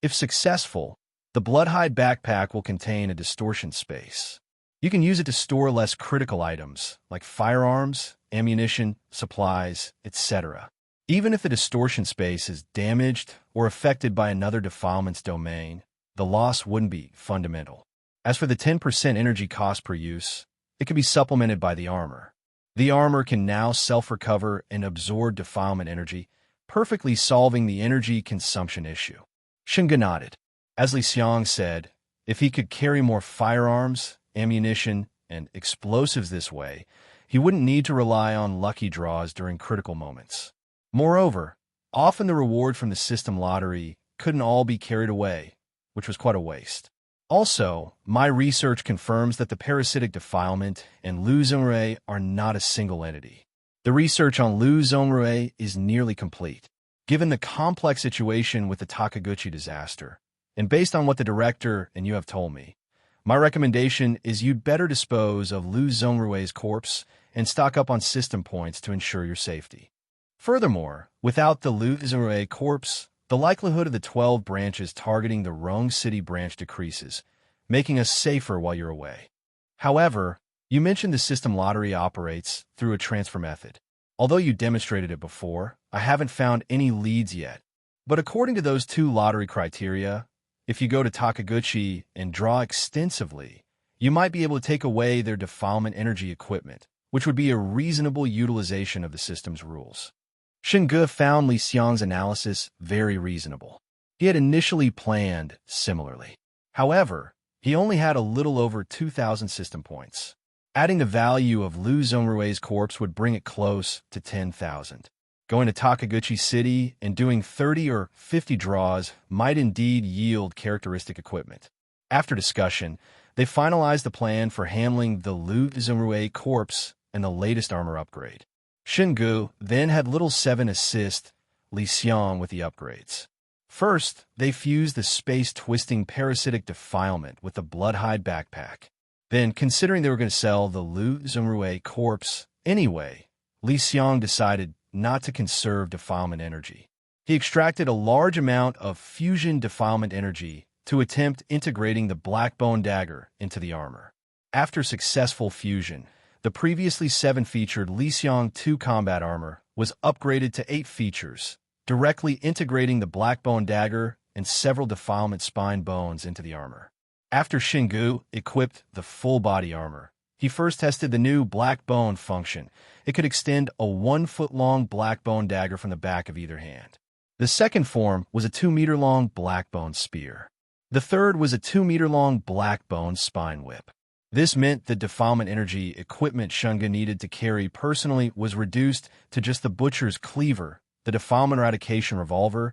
S2: If successful, the Bloodhide backpack will contain a distortion space. You can use it to store less critical items, like firearms, ammunition, supplies, etc. Even if the distortion space is damaged or affected by another defilement's domain, the loss wouldn't be fundamental. As for the 10% energy cost per use, it can be supplemented by the armor. The armor can now self-recover and absorb defilement energy, perfectly solving the energy consumption issue. Shen Ge nodded. As Li Xiang said, if he could carry more firearms, ammunition, and explosives this way, he wouldn't need to rely on lucky draws during critical moments. Moreover, often the reward from the system lottery couldn't all be carried away, which was quite a waste. Also, my research confirms that the parasitic defilement and Lu Zhongrui are not a single entity. The research on Lu Zhongrui is nearly complete. Given the complex situation with the Takaguchi disaster, and based on what the director and you have told me, my recommendation is you'd better dispose of Lu Zhongrui's corpse and stock up on system points to ensure your safety. Furthermore, without the Lu Zhongrui corpse, the likelihood of the 12 branches targeting the Rong City branch decreases, making us safer while you're away. However, you mentioned the system lottery operates through a transfer method. Although you demonstrated it before, I haven't found any leads yet. But according to those two lottery criteria, if you go to Takaguchi and draw extensively, you might be able to take away their defilement energy equipment, which would be a reasonable utilization of the system's rules. Shen Ge found Li Xiang's analysis very reasonable. He had initially planned similarly. However, he only had a little over 2,000 system points. Adding the value of Lu Zhongrui's corpse would bring it close to 10,000. Going to Takaguchi City and doing 30 or 50 draws might indeed yield characteristic equipment. After discussion, they finalized the plan for handling the Lu Zhongrui corpse and the latest armor upgrade. Shen Ge then had Little 7 assist Li Xiang with the upgrades. First, they fused the space-twisting parasitic defilement with the Bloodhide backpack. Then, considering they were going to sell the Lu Zhongrui corpse anyway, Li Xiang decided not to conserve defilement energy. He extracted a large amount of fusion defilement energy to attempt integrating the Blackbone dagger into the armor. After successful fusion, the previously 7-featured Li Xiang 2 combat armor was upgraded to 8 features, directly integrating the Blackbone dagger and several defilement spine bones into the armor. After Shen Ge equipped the full-body armor, he first tested the new Blackbone function. It could extend a 1-foot-long Blackbone dagger from the back of either hand. The second form was a 2-meter-long Blackbone spear. The third was a 2-meter-long Blackbone spine whip. This meant the defilement energy equipment Shen Ge needed to carry personally was reduced to just the butcher's cleaver, the defilement eradication revolver,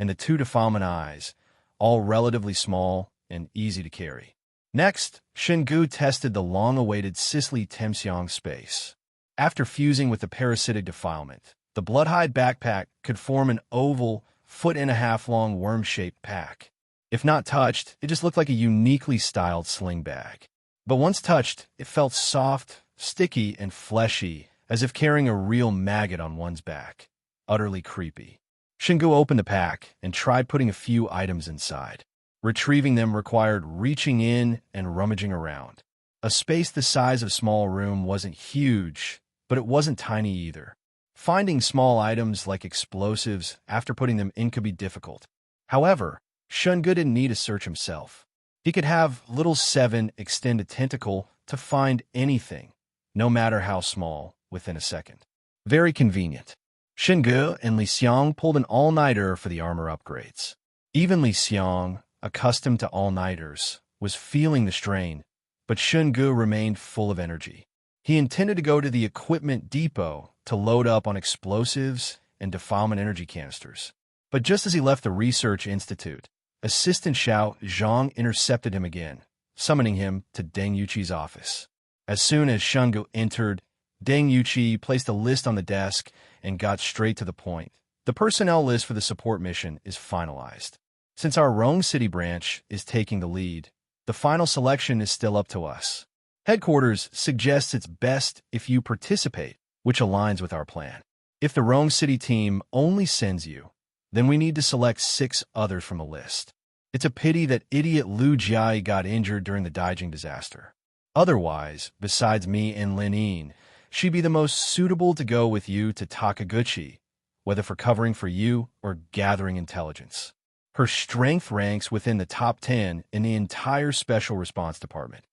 S2: and the 2 defilement eyes, all relatively small and easy to carry. Next, Shen Ge tested the long-awaited Sicily Temxiang space. After fusing with the parasitic defilement, the Bloodhide backpack could form an oval, 1.5-foot-long worm-shaped pack. If not touched, it just looked like a uniquely styled sling bag. But once touched, it felt soft, sticky, and fleshy, as if carrying a real maggot on one's back. Utterly creepy. Shen Ge opened the pack and tried putting a few items inside. Retrieving them required reaching in and rummaging around. A space the size of a small room wasn't huge, but it wasn't tiny either. Finding small items like explosives after putting them in could be difficult. However, Shen Ge didn't need to search himself. He could have Little 7 extend a tentacle to find anything, no matter how small, within a second. Very convenient. Shen Ge and Li Xiang pulled an all-nighter for the armor upgrades. Even Li Xiang, accustomed to all-nighters, was feeling the strain, but Shen Ge remained full of energy. He intended to go to the equipment depot to load up on explosives and defilement energy canisters. But just as he left the research institute, Assistant Xiao Zhang intercepted him again, summoning him to Deng Yuqi's office. As soon as Shen Ge entered, Deng Yuqi placed a list on the desk and got straight to the point. The personnel list for the support mission is finalized. Since our Rong City branch is taking the lead, the final selection is still up to us. Headquarters suggests it's best if you participate, which aligns with our plan. If the Rome City team only sends you, then we need to select 6 others from the list. It's a pity that idiot Lu Jiai got injured during the Daijing disaster. Otherwise, besides me and Lin Yin, she'd be the most suitable to go with you to Takaguchi, whether for covering for you or gathering intelligence. Her strength ranks within the top 10 in the entire Special Response Department.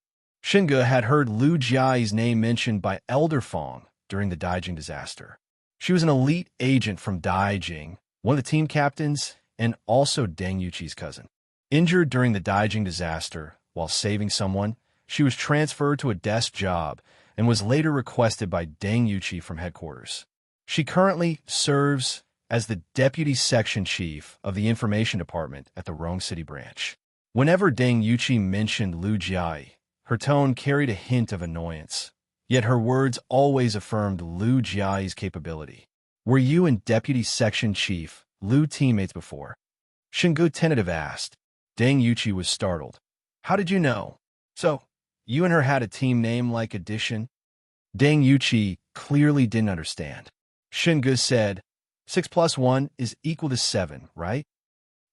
S2: Shen Ge had heard Lu Jiai's name mentioned by Elder Fong during the Daijing disaster. She was an elite agent from Daijing, one of the team captains, and also Deng Yuqi's cousin. Injured during the Daijing disaster while saving someone, she was transferred to a desk job and was later requested by Deng Yuqi from headquarters. She currently serves as the deputy section chief of the information department at the Rome City branch. Whenever Deng Yuqi mentioned Lu Jiai, her tone carried a hint of annoyance, yet her words always affirmed Lu Jiai's capability. Were you and deputy section chief Lu teammates before? Shen Ge tentative asked. Deng Yuqi was startled. How did you know? So, you and her had a team name like addition? Deng Yuqi clearly didn't understand. Shen Ge said, 6 plus 1 is equal to 7, right?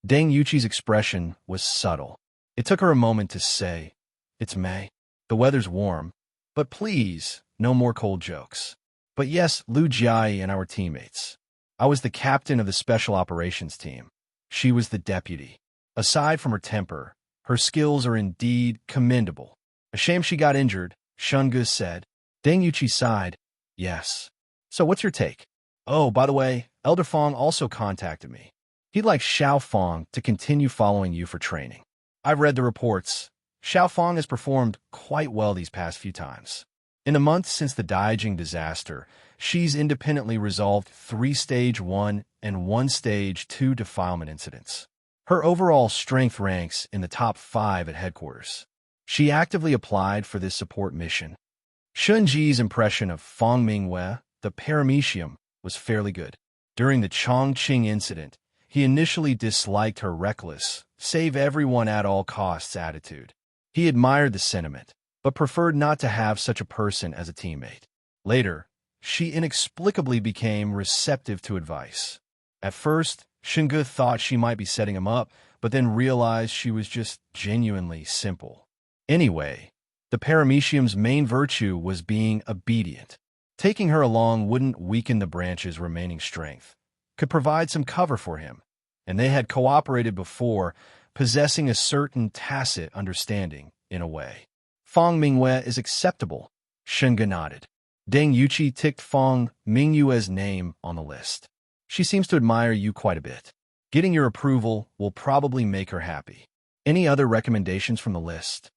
S2: Deng Yuqi's expression was subtle. It took her a moment to say, it's May. The weather's warm, but please, no more cold jokes. But yes, Lu Jiai and our teammates. I was the captain of the special operations team. She was the deputy. Aside from her temper, her skills are indeed commendable. A shame she got injured, Shen Ge said. Deng Yuqi sighed. Yes. So what's your take? Oh, by the way, Elder Fong also contacted me. He'd like Xiao Fong to continue following you for training. I've read the reports. Xiao Fong has performed quite well these past few times. In the months since the Daijing disaster, she's independently resolved 3 Stage 1 and 1 Stage 2 defilement incidents. Her overall strength ranks in the top 5 at headquarters. She actively applied for this support mission. Shen Ge's impression of Fong Mingwei, the paramecium, was fairly good. During the Chongqing incident, he initially disliked her reckless, save everyone at all costs attitude. He admired the sentiment, but preferred not to have such a person as a teammate. Later, she inexplicably became receptive to advice. At first, Shen Ge thought she might be setting him up, but then realized she was just genuinely simple. Anyway, the paramecium's main virtue was being obedient. Taking her along wouldn't weaken the branch's remaining strength, could provide some cover for him, and they had cooperated before, possessing a certain tacit understanding, in a way. Fong Mingwei is acceptable, Shen Ge nodded. Deng Yuqi ticked Fong Mingwei's name on the list. She seems to admire you quite a bit. Getting your approval will probably make her happy. Any other recommendations from the list?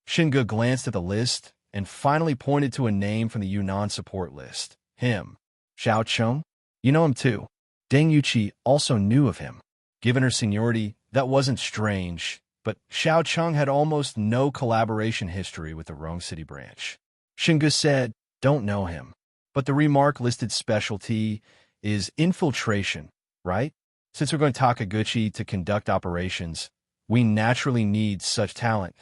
S2: Shen Ge glanced at the list and finally pointed to a name from the Yunnan support list. Him. Xiao Cheng? You know him too. Deng Yuqi also knew of him. Given her seniority, that wasn't strange, but Xiao Cheng had almost no collaboration history with the Rome City branch. Shen Ge said, don't know him, but the remark listed specialty is infiltration, right? Since we're going to Takaguchi to conduct operations, we naturally need such talent.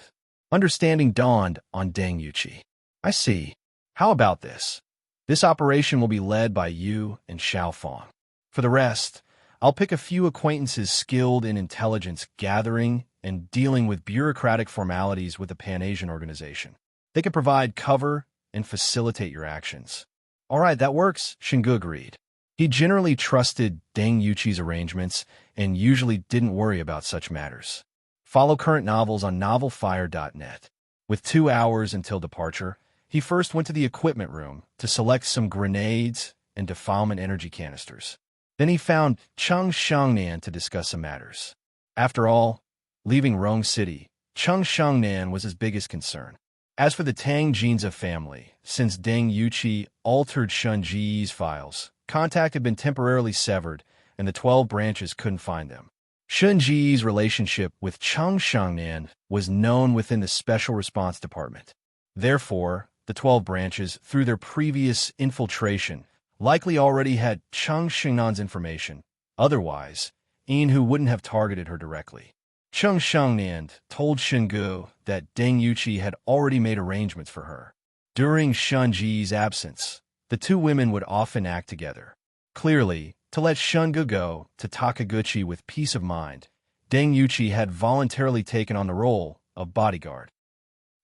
S2: Understanding dawned on Deng Yuqi. I see. How about this? This operation will be led by you and Xiao Fong. For the rest, I'll pick a few acquaintances skilled in intelligence gathering and dealing with bureaucratic formalities with the Pan-Asian organization. They can provide cover and facilitate your actions. All right, that works, Shen Ge agreed. He generally trusted Deng Yuqi's arrangements and usually didn't worry about such matters. Follow current novels on novelfire.net. With 2 hours until departure, he first went to the equipment room to select some grenades and defilement energy canisters. Then he found Cheng Shangnan to discuss some matters. After all, leaving Rome City, Cheng Shangnan was his biggest concern. As for the Tang Jinza family, since Deng Yuqi altered Shen Ge's files, contact had been temporarily severed, and the 12 branches couldn't find them. Shen Ge's relationship with Cheng Shangnan was known within the Special Response Department. Therefore, the 12 branches, through their previous infiltration, likely already had Cheng Shangnan's information. Otherwise, Yin wouldn't have targeted her directly. Cheng Shangnan told Shen Ge that Deng Yuqi had already made arrangements for her. During Shen Ge's absence, the two women would often act together. Clearly, to let Shen Ge go to Takaguchi with peace of mind, Deng Yuchi had voluntarily taken on the role of bodyguard.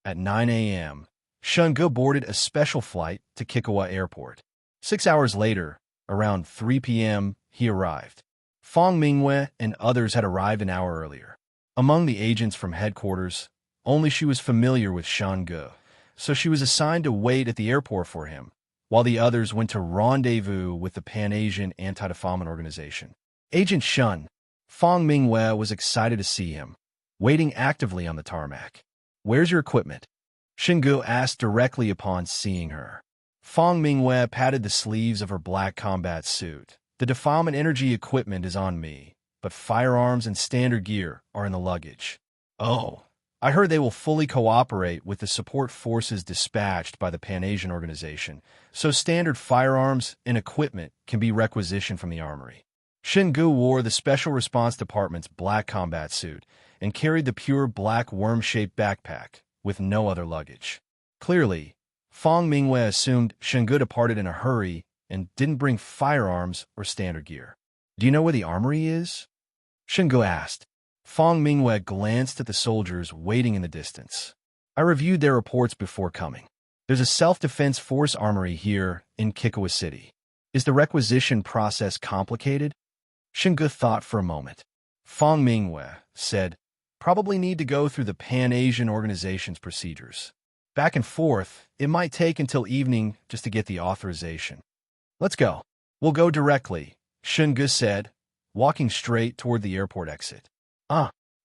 S2: At 9 a.m., Shen Ge boarded a special flight to Kikawa Airport. 6 hours later, around 3 p.m., he arrived. Fong Mingwei and others had arrived an hour earlier. Among the agents from headquarters, only she was familiar with Shen Ge, so she was assigned to wait at the airport for him, while the others went to rendezvous with the Pan-Asian Anti-Defilement Organization. Agent Shen, Fong Mingwei was excited to see him, waiting actively on the tarmac. "Where's your equipment?" Shen Ge asked directly upon seeing her. Fong Mingwei patted the sleeves of her black combat suit. "The defilement energy equipment is on me, but firearms and standard gear are in the luggage." "Oh, I heard they will fully cooperate with the support forces dispatched by the Pan-Asian Organization, so standard firearms and equipment can be requisitioned from the armory." Shen Ge wore the Special Response Department's black combat suit and carried the pure black worm-shaped backpack with no other luggage. Clearly, Fong Mingwei assumed Shen Ge departed in a hurry and didn't bring firearms or standard gear. "Do you know where the armory is?" Shen Ge asked. Fong Mingwei glanced at the soldiers waiting in the distance. "I reviewed their reports before coming. There's a self-defense force armory here in Kikawa City. Is the requisition process complicated?" Shen Ge thought for a moment. Fong Mingwei said, "Probably need to go through the Pan-Asian Organization's procedures. Back and forth, it might take until evening just to get the authorization." "Let's go." "We'll go directly," Shen Ge said, walking straight toward the airport exit.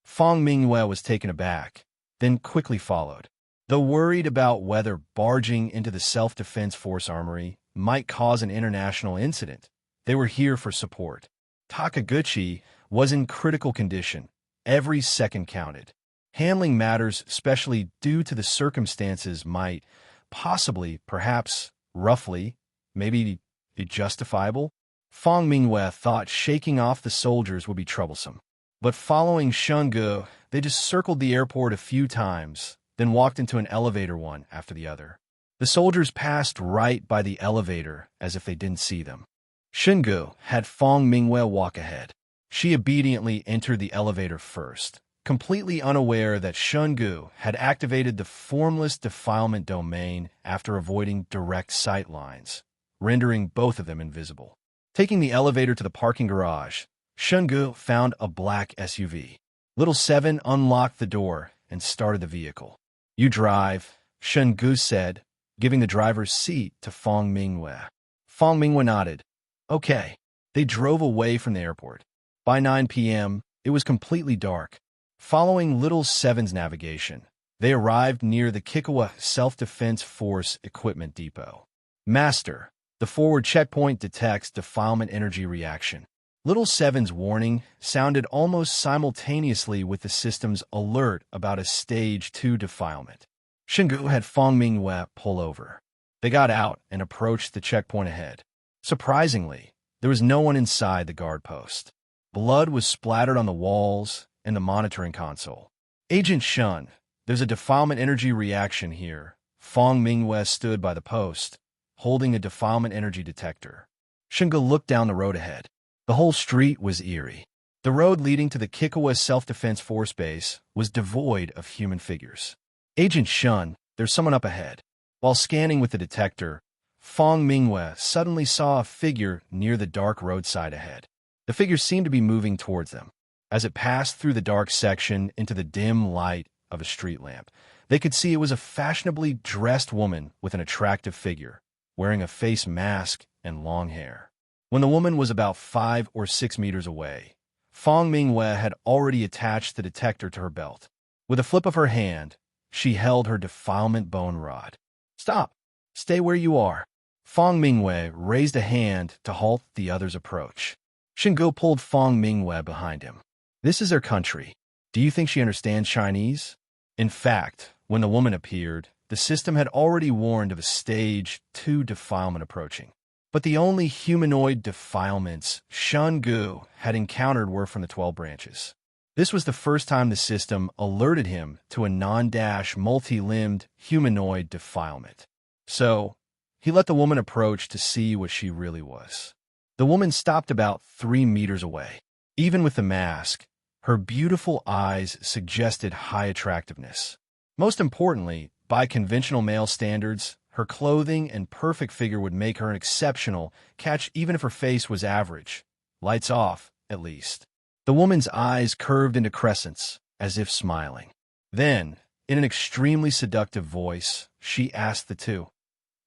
S2: Fong Mingwei was taken aback, then quickly followed. Though worried about whether barging into the self-defense force armory might cause an international incident, they were here for support. Takaguchi was in critical condition. Every second counted. Handling matters, especially due to the circumstances, might possibly, perhaps, roughly, maybe be justifiable. Fong Mingwei thought shaking off the soldiers would be troublesome. But following Shen Ge, they just circled the airport a few times, then walked into an elevator one after the other. The soldiers passed right by the elevator as if they didn't see them. Shen Ge had Fong Mingwei walk ahead. She obediently entered the elevator first, completely unaware that Shen Ge had activated the formless defilement domain after avoiding direct sight lines, rendering both of them invisible. Taking the elevator to the parking garage, Shen Ge found a black SUV. Little Seven unlocked the door and started the vehicle. "You drive," Shen Ge said, giving the driver's seat to Fong Mingwei. Fong Mingwei nodded. "Okay." They drove away from the airport. By 9 p.m., it was completely dark. Following Little Seven's navigation, they arrived near the Kikawa Self-Defense Force Equipment Depot. "Master, the forward checkpoint detects defilement energy reaction." Little Seven's warning sounded almost simultaneously with the system's alert about a Stage 2 defilement. Shen Ge had Fong Mingwei pull over. They got out and approached the checkpoint ahead. Surprisingly, there was no one inside the guard post. Blood was splattered on the walls and the monitoring console. "Agent Shen, there's a defilement energy reaction here." Fong Mingwei stood by the post, holding a defilement energy detector. Shen Ge looked down the road ahead. The whole street was eerie. The road leading to the Kikawa Self-Defense Force Base was devoid of human figures. "Agent Shen, there's someone up ahead." While scanning with the detector, Fong Mingwei suddenly saw a figure near the dark roadside ahead. The figure seemed to be moving towards them. As it passed through the dark section into the dim light of a street lamp, they could see it was a fashionably dressed woman with an attractive figure, wearing a face mask and long hair. When the woman was about 5 or 6 meters away, Fong Mingwei had already attached the detector to her belt. With a flip of her hand, she held her defilement bone rod. "Stop! Stay where you are." Fong Mingwei raised a hand to halt the other's approach. Shen Ge pulled Fong Mingwei behind him. "This is their country. Do you think she understands Chinese?" In fact, when the woman appeared, the system had already warned of a Stage 2 defilement approaching. But the only humanoid defilements Shen Ge had encountered were from the 12 branches. This was the first time the system alerted him to a non-multi-limbed humanoid defilement. So, he let the woman approach to see what she really was. The woman stopped about 3 meters away. Even with the mask, her beautiful eyes suggested high attractiveness. Most importantly, by conventional male standards, her clothing and perfect figure would make her an exceptional catch even if her face was average. Lights off, at least. The woman's eyes curved into crescents, as if smiling. Then, in an extremely seductive voice, she asked the two,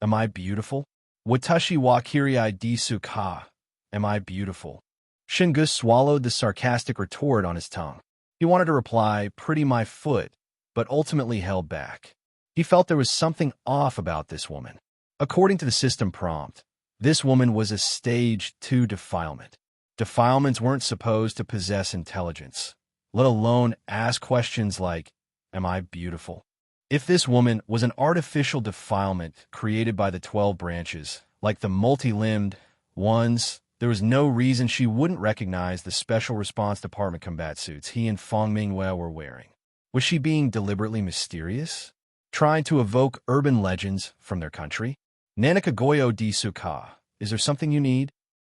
S2: "Am I beautiful?" Watashi wa kirai desu ka? Am I beautiful? Shen Ge swallowed the sarcastic retort on his tongue. He wanted to reply, "Pretty my foot," but ultimately held back. He felt there was something off about this woman. According to the system prompt, this woman was a stage 2 defilement. Defilements weren't supposed to possess intelligence, let alone ask questions like, "Am I beautiful?" If this woman was an artificial defilement created by the 12 branches, like the multi-limbed ones, there was no reason she wouldn't recognize the Special Response Department combat suits he and Fong Mingwei were wearing. Was she being deliberately mysterious? Trying to evoke urban legends from their country? Nanaka Goyo di Suka, is there something you need?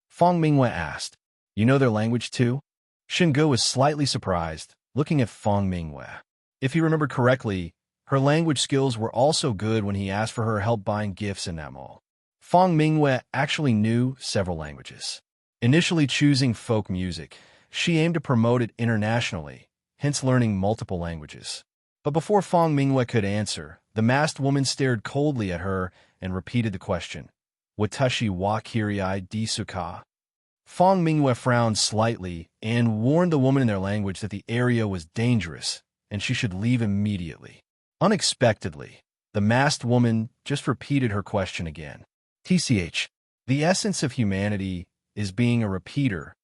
S2: Fong Mingwei asked. You know their language too? Shen Ge was slightly surprised, looking at Fong Mingwei. If he remembered correctly, her language skills were also good when he asked for her help buying gifts in that mall. Fong Mingwei actually knew several languages. Initially choosing folk music, she aimed to promote it internationally, hence learning multiple languages. But before Fong Mingwei could answer, the masked woman stared coldly at her and repeated the question. Watashi wa kirai desu ka? Fong Mingwei frowned slightly and warned the woman in their language that the area was dangerous and she should leave immediately. Unexpectedly, the masked woman just repeated her question again. TCH, the essence of humanity is being a repeater,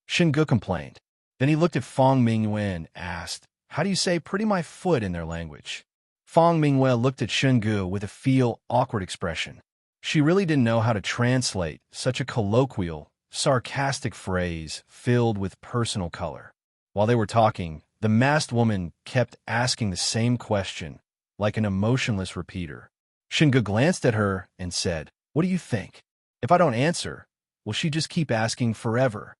S2: Shen Ge complained. Then he looked at Fong Mingwei and asked, "How do you say pretty my foot in their language?" Fong Mingwei looked at Shen Ge with a awkward expression. She really didn't know how to translate such a colloquial, sarcastic phrase filled with personal color. While they were talking, the masked woman kept asking the same question, like an emotionless repeater. Shen Ge glanced at her and said, "What do you think? If I don't answer, will she just keep asking forever?"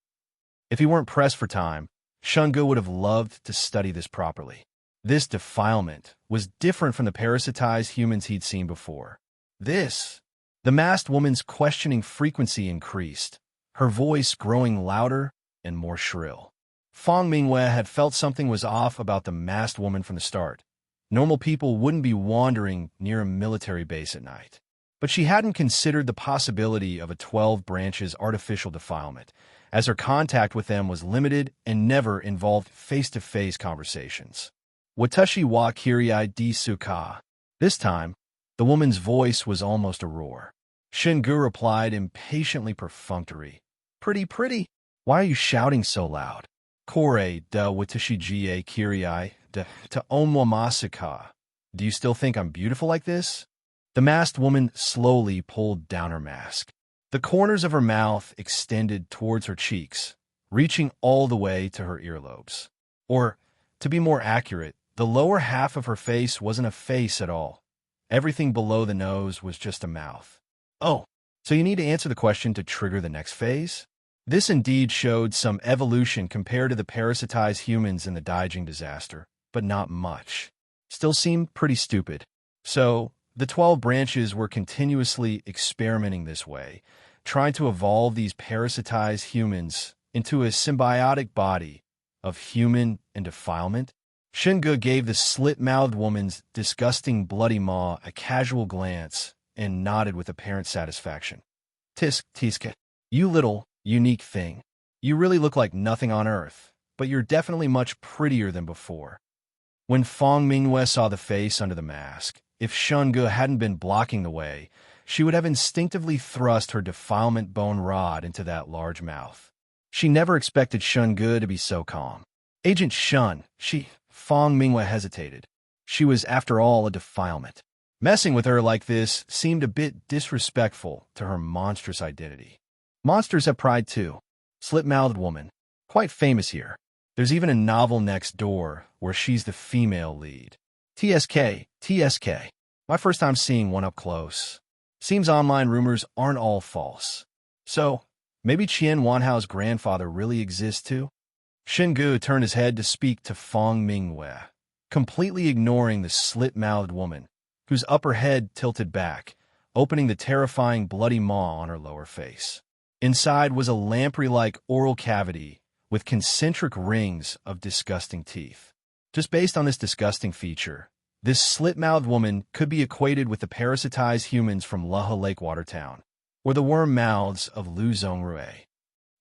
S2: If he weren't pressed for time, Shen Ge would have loved to study this properly. This defilement was different from the parasitized humans he'd seen before. The masked woman's questioning frequency increased, her voice growing louder and more shrill. Fong Mingwei had felt something was off about the masked woman from the start. Normal people wouldn't be wandering near a military base at night. But she hadn't considered the possibility of a 12 branches artificial defilement, as her contact with them was limited and never involved face-to-face conversations. Watashi wa kirai desu ka? This time, the woman's voice was almost a roar. Shen Ge replied impatiently perfunctory. Pretty. Why are you shouting so loud? Kore da watashi ga kirai da to omwamasaka. Do you still think I'm beautiful like this? The masked woman slowly pulled down her mask. The corners of her mouth extended towards her cheeks, reaching all the way to her earlobes. Or, to be more accurate, the lower half of her face wasn't a face at all. Everything below the nose was just a mouth. Oh, so you need to answer the question to trigger the next phase? This indeed showed some evolution compared to the parasitized humans in the Daijing disaster, but not much. Still seemed pretty stupid. So, the 12 branches were continuously experimenting this way, trying to evolve these parasitized humans into a symbiotic body of human and defilement. Shen Ge gave the slit-mouthed woman's disgusting bloody maw a casual glance and nodded with apparent satisfaction. Tiske, you little, unique thing. You really look like nothing on earth, but you're definitely much prettier than before. When Fong Mingwei saw the face under the mask, if Shen Ge hadn't been blocking the way, she would have instinctively thrust her defilement bone rod into that large mouth. She never expected Shen Ge to be so calm. Agent Shen, Fong Mingwei hesitated. She was, after all, a defilement. Messing with her like this seemed a bit disrespectful to her monstrous identity. Monsters have pride too. Slit-mouthed woman. Quite famous here. There's even a novel next door where she's the female lead. TSK. My first time seeing one up close. Seems online rumors aren't all false. So, maybe Qian Wanhao's grandfather really exists too? Shen Ge turned his head to speak to Fang Mingwei, completely ignoring the slit-mouthed woman, whose upper head tilted back, opening the terrifying bloody maw on her lower face. Inside was a lamprey-like oral cavity with concentric rings of disgusting teeth. Just based on this disgusting feature, this slit-mouthed woman could be equated with the parasitized humans from Lehe Lakewater Town, or the worm mouths of Lu Zongrui.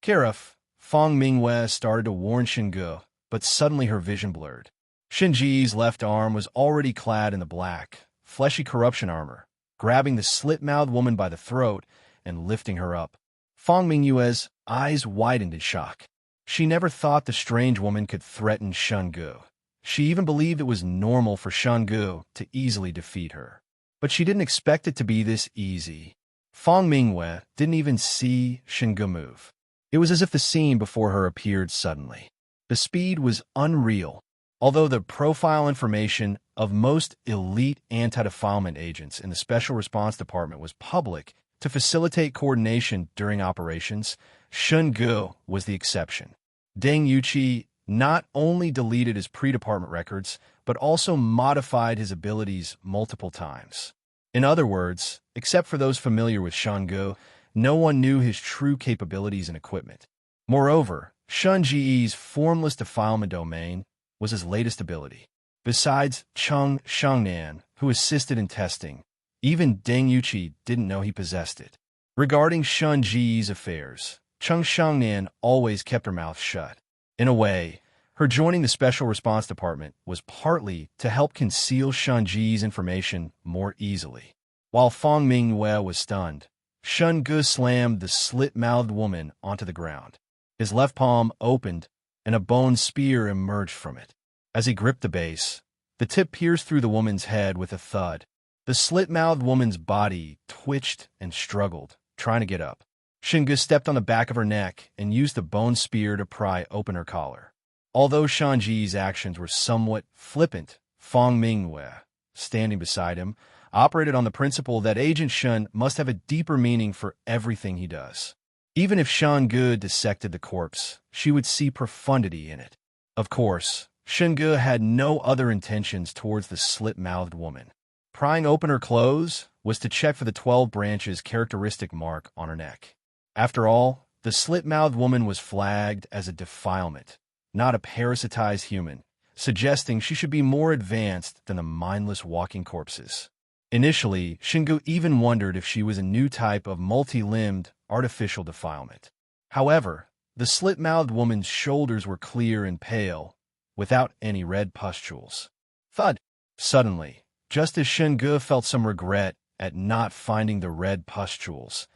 S2: Caref, Fang Mingwei started to warn Shen Ge, but suddenly her vision blurred. Shen Ge's left arm was already clad in the black, fleshy corruption armor, grabbing the slit-mouthed woman by the throat and lifting her up. Fang Mingwei's eyes widened in shock. She never thought the strange woman could threaten Shen Ge. She even believed it was normal for Shen Ge to easily defeat her. But she didn't expect it to be this easy. Fang Mingwei didn't even see Shen Ge move. It was as if the scene before her appeared suddenly. The speed was unreal. Although the profile information of most elite anti-defilement agents in the Special Response Department was public to facilitate coordination during operations, Shen Ge was the exception. Deng Yuqi not only deleted his pre-department records, but also modified his abilities multiple times. In other words, except for those familiar with Shen Ge, no one knew his true capabilities and equipment. Moreover, Shen Ge's formless defilement domain was his latest ability. Besides Cheng Shengnan, who assisted in testing, even Deng Yuqi didn't know he possessed it. Regarding Shen Ge's affairs, Cheng Shengnan always kept her mouth shut. In a way, her joining the Special Response Department was partly to help conceal Shen Ge's information more easily. While Fang Mingwei was stunned, Shen Ge slammed the slit-mouthed woman onto the ground. His left palm opened, and a bone spear emerged from it. As he gripped the base, the tip pierced through the woman's head with a thud. The slit-mouthed woman's body twitched and struggled, trying to get up. Shen Ge stepped on the back of her neck and used the bone spear to pry open her collar. Although Shen Ge's actions were somewhat flippant, Fang Mingwei, standing beside him, operated on the principle that Agent Shen must have a deeper meaning for everything he does. Even if Shen Ge dissected the corpse, she would see profundity in it. Of course, Shen Ge had no other intentions towards the slit-mouthed woman. Prying open her clothes was to check for the 12 branches characteristic mark on her neck. After all, the slit-mouthed woman was flagged as a defilement, not a parasitized human, suggesting she should be more advanced than the mindless walking corpses. Initially, Shen Ge even wondered if she was a new type of multi-limbed artificial defilement. However, the slit-mouthed woman's shoulders were clear and pale, without any red pustules. Thud! Suddenly, just as Shen Ge felt some regret at not finding the red pustules,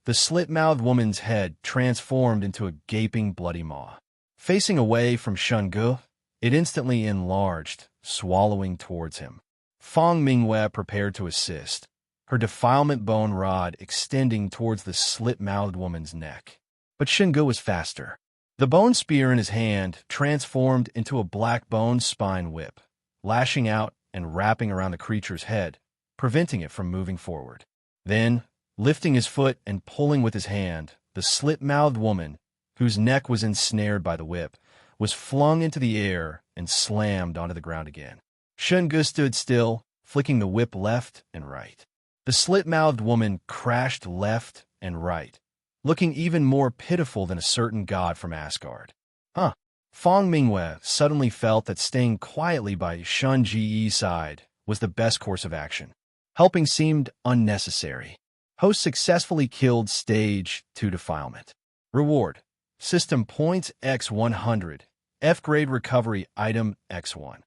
S2: the slit-mouthed woman's head transformed into a gaping bloody maw. Facing away from Shen Ge, it instantly enlarged, swallowing towards him. Fang Mingwei prepared to assist, her defilement bone rod extending towards the slit-mouthed woman's neck. But Shen Ge was faster. The bone spear in his hand transformed into a black bone spine whip, lashing out and wrapping around the creature's head, preventing it from moving forward. Then, lifting his foot and pulling with his hand, the slit-mouthed woman, whose neck was ensnared by the whip, was flung into the air and slammed onto the ground again. Shen Ge stood still, flicking the whip left and right. The slit-mouthed woman crashed left and right, looking even more pitiful than a certain god from Asgard. Fang Mingwei suddenly felt that staying quietly by Shen Ge's side was the best course of action. Helping seemed unnecessary. Host successfully killed Stage 2 Defilement. Reward: System Points X100, F-Grade Recovery Item X1.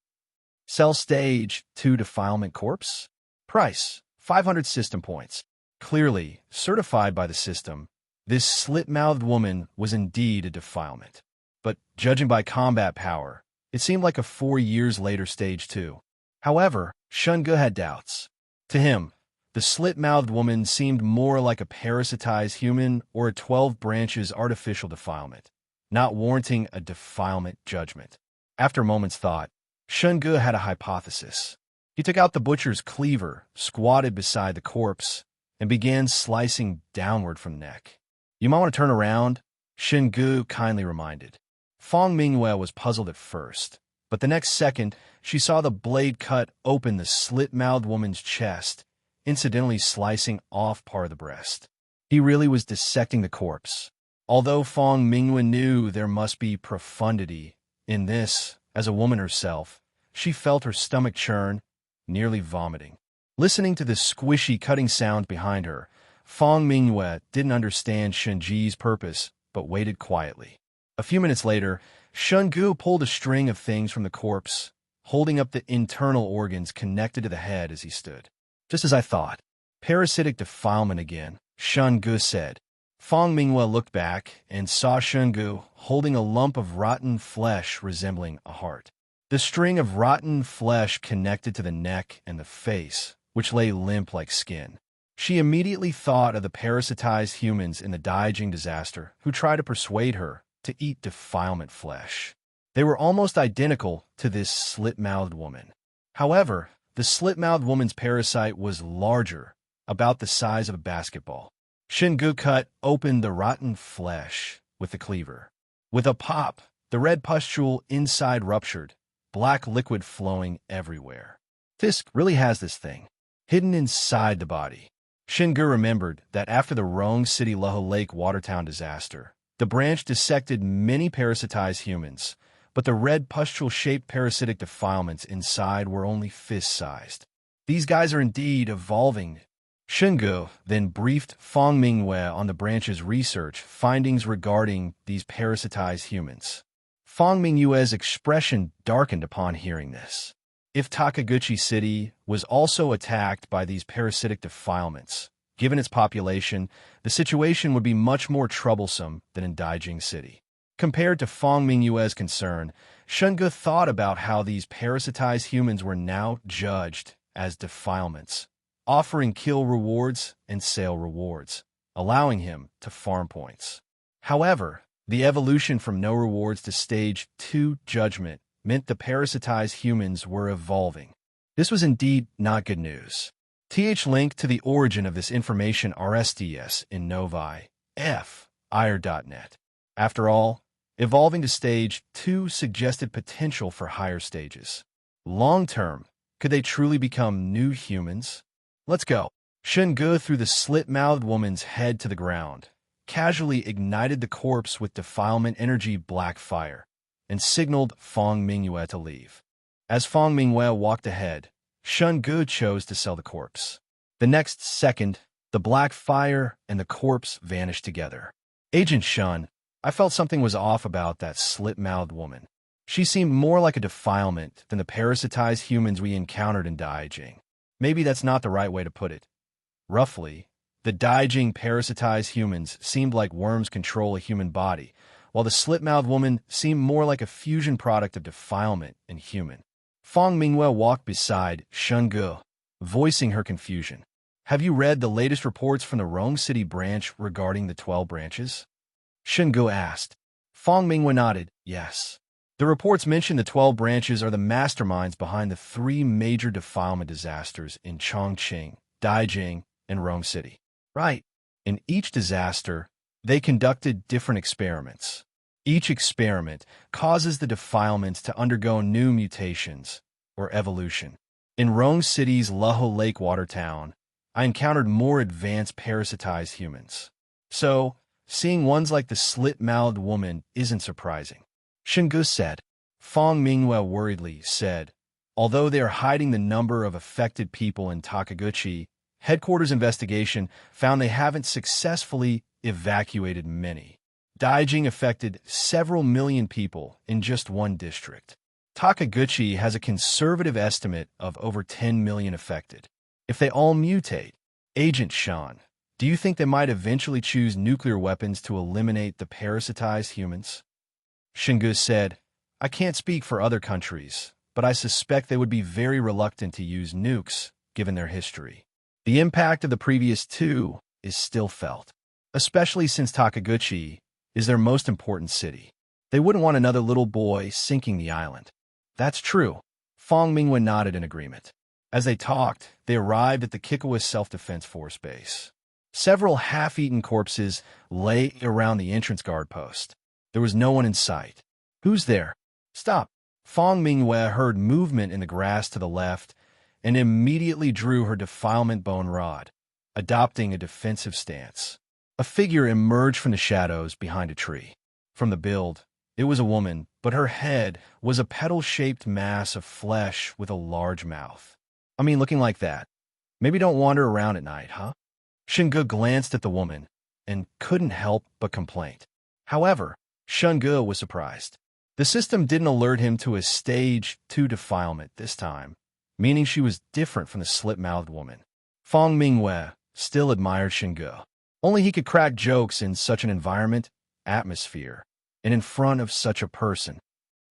S2: Sell Stage 2 Defilement Corpse. Price: 500 System Points. Clearly, certified by the system, this slit-mouthed woman was indeed a defilement. But, judging by combat power, it seemed like a 4 years later Stage 2. However, Shen Ge had doubts. To him, the slit-mouthed woman seemed more like a parasitized human or a 12 branches artificial defilement, not warranting a defilement judgment. After a moment's thought, Shen Ge had a hypothesis. He took out the butcher's cleaver, squatted beside the corpse, and began slicing downward from the neck. "You might want to turn around," Shen Ge kindly reminded. Fong Mingyue was puzzled at first, but the next second she saw the blade cut open the slit-mouthed woman's chest, incidentally slicing off part of the breast. He really was dissecting the corpse. Although Fong Mingyue knew there must be profundity in this, as a woman herself, she felt her stomach churn, nearly vomiting. Listening to the squishy cutting sound behind her, Fong Mingyue didn't understand Shen Ge's purpose, but waited quietly. A few minutes later, Shen Ge pulled a string of things from the corpse, holding up the internal organs connected to the head as he stood. "Just as I thought. Parasitic defilement again," Shen Ge said. Fong Mingyue looked back and saw Shen Ge holding a lump of rotten flesh resembling a heart. The string of rotten flesh connected to the neck and the face, which lay limp like skin. She immediately thought of the parasitized humans in the Daijing disaster who tried to persuade her to eat defilement flesh. They were almost identical to this slit-mouthed woman. However, the slit-mouthed woman's parasite was larger, about the size of a basketball. Shen Ge cut opened the rotten flesh with the cleaver. With a pop, the red pustule inside ruptured, black liquid flowing everywhere. "This really has this thing hidden inside the body." Shen Ge remembered that after the Rong City Loho Lake Watertown disaster, the branch dissected many parasitized humans, but the red pustule-shaped parasitic defilements inside were only fist-sized. "These guys are indeed evolving." Shen Ge then briefed Fong Mingyue on the branch's research findings regarding these parasitized humans. Fong Mingyue's expression darkened upon hearing this. If Takaguchi City was also attacked by these parasitic defilements, given its population, the situation would be much more troublesome than in Daijing City. Compared to Fong Mingyue's concern, Shen Ge thought about how these parasitized humans were now judged as defilements, offering kill rewards and sale rewards, allowing him to farm points. However, the evolution from no rewards to Stage 2 judgment meant the parasitized humans were evolving. This was indeed not good news. Link to the origin of this information RSDS in Novi, ir.net. After all, evolving to Stage 2 suggested potential for higher stages. Long term, could they truly become new humans? "Let's go." Shen Ge threw the slit-mouthed woman's head to the ground, casually ignited the corpse with defilement energy black fire, and signaled Fong Mingyue to leave. As Fong Mingyue walked ahead, Shen Ge chose to sell the corpse. The next second, the black fire and the corpse vanished together. "Agent Shen, I felt something was off about that slit-mouthed woman. She seemed more like a defilement than the parasitized humans we encountered in Daijing. Maybe that's not the right way to put it. Roughly, the Daijing parasitized humans seemed like worms control a human body, while the slit-mouthed woman seemed more like a fusion product of defilement and human." Fong Mingyue walked beside Shen Ge, voicing her confusion. "Have you read the latest reports from the Rong City branch regarding the 12 branches?" Shen Ge asked. Fong Mingyue nodded, yes. The reports mention the 12 branches are the masterminds behind the 3 major defilement disasters in Chongqing, Daijing, and Rong City. Right. In each disaster, they conducted different experiments. Each experiment causes the defilements to undergo new mutations, or evolution. In Rong City's Loho Lake Watertown, I encountered more advanced parasitized humans. So, seeing ones like the slit-mouthed woman isn't surprising. Shen Ge said. Fong Mingyue worriedly said, although they are hiding the number of affected people in Takaguchi, headquarters investigation found they haven't successfully evacuated many. Daijing affected several million people in just one district. Takaguchi has a conservative estimate of over 10 million affected. If they all mutate, Agent Shen, do you think they might eventually choose nuclear weapons to eliminate the parasitized humans? Shen Ge said, I can't speak for other countries, but I suspect they would be very reluctant to use nukes, given their history. The impact of the previous 2 is still felt, especially since Takaguchi is their most important city. They wouldn't want another little boy sinking the island. That's true. Fong Mingyue nodded in agreement. As they talked, they arrived at the Kikawa Self-Defense Force base. Several half-eaten corpses lay around the entrance guard post. There was no one in sight. "Who's there?" "Stop!" Fong Mingyue heard movement in the grass to the left and immediately drew her defilement bone rod, adopting a defensive stance. A figure emerged from the shadows behind a tree. From the build, it was a woman, but her head was a petal-shaped mass of flesh with a large mouth. I mean, looking like that. Maybe don't wander around at night, huh? Shen Ge glanced at the woman and couldn't help but complain. However, Shen Ge was surprised. The system didn't alert him to a stage 2 defilement this time, meaning she was different from the slit-mouthed woman. Fong Mingyue still admired Shen Ge. Only he could crack jokes in such an atmosphere, and in front of such a person.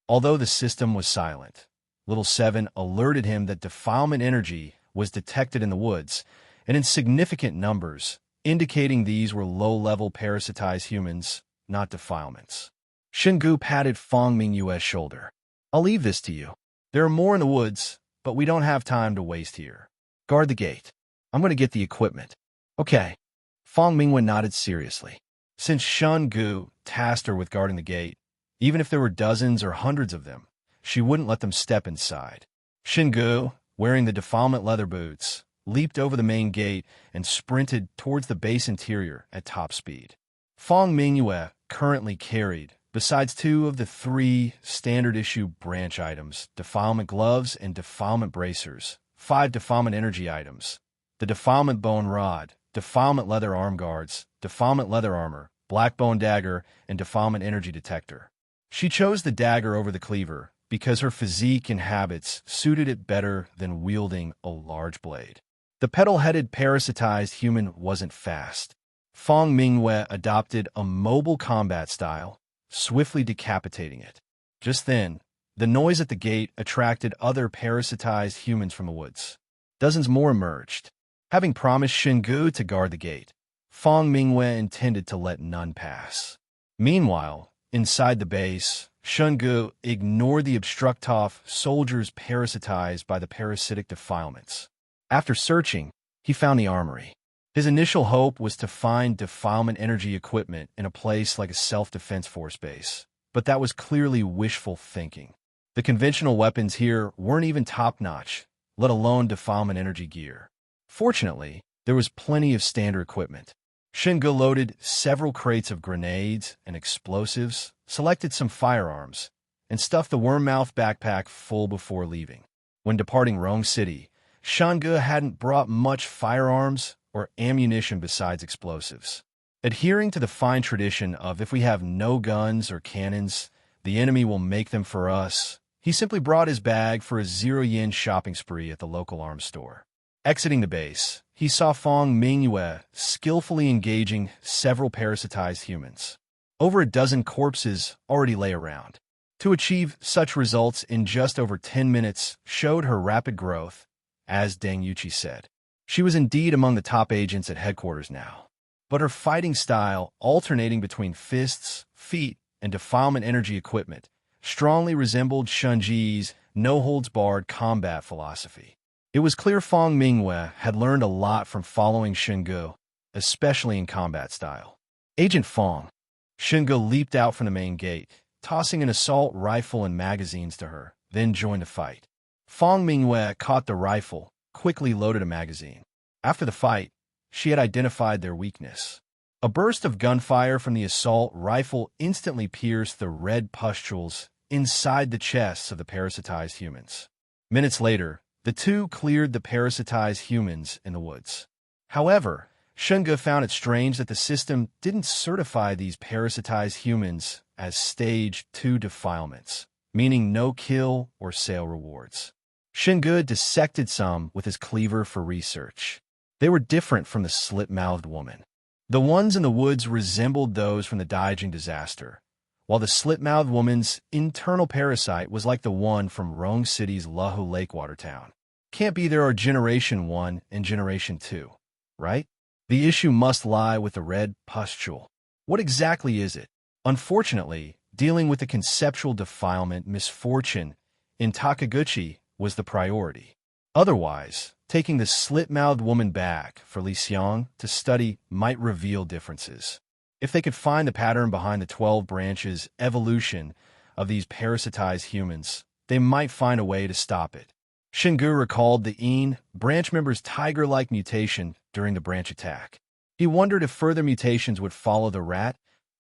S2: Although the system was silent, Little Seven alerted him that defilement energy was detected in the woods, and in significant numbers, indicating these were low-level parasitized humans, not defilements. Shen Ge patted Fong Mingyue's shoulder. "I'll leave this to you. There are more in the woods, but we don't have time to waste here. Guard the gate. I'm going to get the equipment." "Okay." Fong Mingyue nodded seriously. Since Shen Ge tasked her with guarding the gate, even if there were dozens or hundreds of them, she wouldn't let them step inside. Shen Ge, wearing the defilement leather boots, leaped over the main gate and sprinted towards the base interior at top speed. Fong Mingyue currently carried, besides 2 of the 3 standard-issue branch items, defilement gloves and defilement bracers, 5 defilement energy items, the defilement bone rod, defilement leather arm guards, defilement leather armor, black bone dagger, and defilement energy detector. She chose the dagger over the cleaver because her physique and habits suited it better than wielding a large blade. The petal-headed parasitized human wasn't fast. Fong Mingyue adopted a mobile combat style, swiftly decapitating it. Just then, the noise at the gate attracted other parasitized humans from the woods. Dozens more emerged. Having promised Shen Ge to guard the gate, Fong Mingyue intended to let none pass. Meanwhile, inside the base, Shen Ge ignored the obstructoff soldiers parasitized by the parasitic defilements. After searching, he found the armory. His initial hope was to find defilement energy equipment in a place like a self-defense force base, but that was clearly wishful thinking. The conventional weapons here weren't even top-notch, let alone defilement energy gear. Fortunately, there was plenty of standard equipment. Shen Ge loaded several crates of grenades and explosives, selected some firearms, and stuffed the worm-mouth backpack full before leaving. When departing Rong City, Shen Ge hadn't brought much firearms or ammunition besides explosives. Adhering to the fine tradition of if we have no guns or cannons, the enemy will make them for us, he simply brought his bag for a 0 yen shopping spree at the local arms store. Exiting the base, he saw Fong Mingyue skillfully engaging several parasitized humans. Over a dozen corpses already lay around. To achieve such results in just over 10 minutes showed her rapid growth, as Deng Yuqi said. She was indeed among the top agents at headquarters now. But her fighting style, alternating between fists, feet, and defilement energy equipment, strongly resembled Shen Ge's no-holds-barred combat philosophy. It was clear Fong Mingyue had learned a lot from following Shen Ge, especially in combat style. "Agent Fong." Shen Ge leaped out from the main gate, tossing an assault rifle and magazines to her, then joined the fight. Fong Mingyue caught the rifle, quickly loaded a magazine. After the fight, she had identified their weakness. A burst of gunfire from the assault rifle instantly pierced the red pustules inside the chests of the parasitized humans. Minutes later, the two cleared the parasitized humans in the woods. However, Shen Ge found it strange that the system didn't certify these parasitized humans as Stage 2 defilements, meaning no kill or sale rewards. Shen Ge dissected some with his cleaver for research. They were different from the slit-mouthed woman. The ones in the woods resembled those from the Daijing disaster, while the slit-mouthed woman's internal parasite was like the one from Rong City's Lahu Lakewater town. Can't be there are Generation 1 and Generation 2, right? The issue must lie with the red pustule. What exactly is it? Unfortunately, dealing with the conceptual defilement misfortune in Takaguchi was the priority. Otherwise, taking the slit-mouthed woman back for Li Xiang to study might reveal differences. If they could find the pattern behind the 12 branches evolution of these parasitized humans, they might find a way to stop it. Shen Ge recalled the Yin branch member's tiger-like mutation during the branch attack. He wondered if further mutations would follow the rat,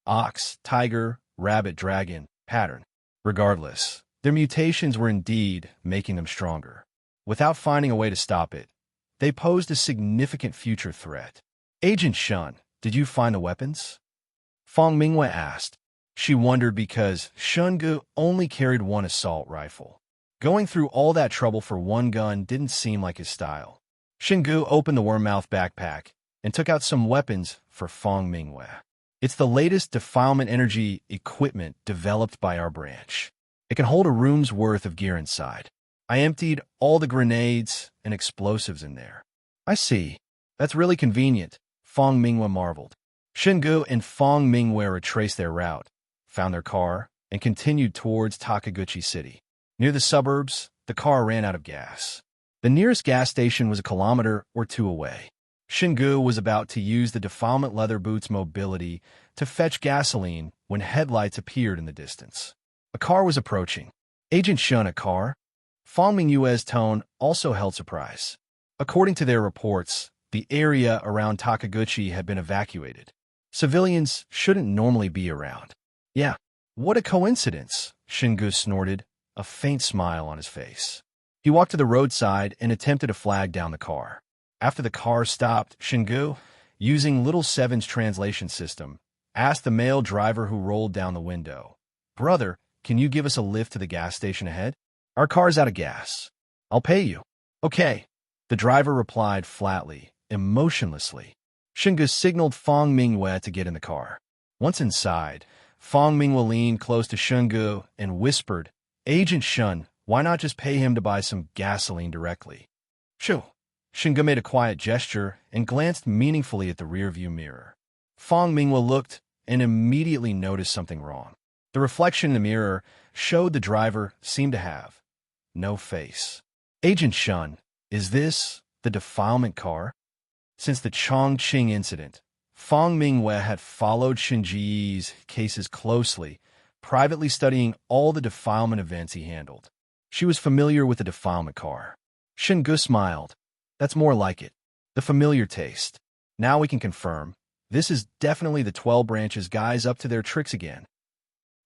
S2: ox, tiger, rabbit, dragon pattern. Regardless, their mutations were indeed making them stronger. Without finding a way to stop it, they posed a significant future threat. Agent Shen, did you find the weapons? Fang Mingwei asked. She wondered because Shen Ge only carried one assault rifle. Going through all that trouble for one gun didn't seem like his style. Shen Ge opened the worm-mouth backpack and took out some weapons for Fang Mingwei. It's the latest defilement energy equipment developed by our branch. It can hold a room's worth of gear inside. I emptied all the grenades and explosives in there. I see. That's really convenient, Fang Mingwei marveled. Shen Ge and Fang Mingwei retraced their route, found their car, and continued towards Takaguchi City. Near the suburbs, the car ran out of gas. The nearest gas station was a kilometer or two away. Shen Ge was about to use the defilement leather boots mobility to fetch gasoline when headlights appeared in the distance. A car was approaching. Agent Shen, a car? Fang Mingwei's tone also held surprise. According to their reports, the area around Takaguchi had been evacuated. Civilians shouldn't normally be around. Yeah, what a coincidence, Shen Ge snorted, a faint smile on his face. He walked to the roadside and attempted to flag down the car. After the car stopped, Shen Ge, using Little Seven's translation system, asked the male driver who rolled down the window, "Brother, can you give us a lift to the gas station ahead? Our car's out of gas. I'll pay you." "Okay," the driver replied flatly, emotionlessly. Shen Ge signaled Fang Mingwei to get in the car. Once inside, Fang Mingwei leaned close to Shen Ge and whispered, "Agent Shen, why not just pay him to buy some gasoline directly?" "Shoo." Shen Ge made a quiet gesture and glanced meaningfully at the rearview mirror. Fang Mingwei looked and immediately noticed something wrong. The reflection in the mirror showed the driver seemed to have no face. "Agent Shen, is this the defilement car?" Since the Chongqing incident, Fang Mingwei had followed Shen Ge's cases closely, privately studying all the defilement events he handled. She was familiar with the defilement car. Shen Ge smiled. "That's more like it. The familiar taste. Now we can confirm. This is definitely the 12 branches guys up to their tricks again."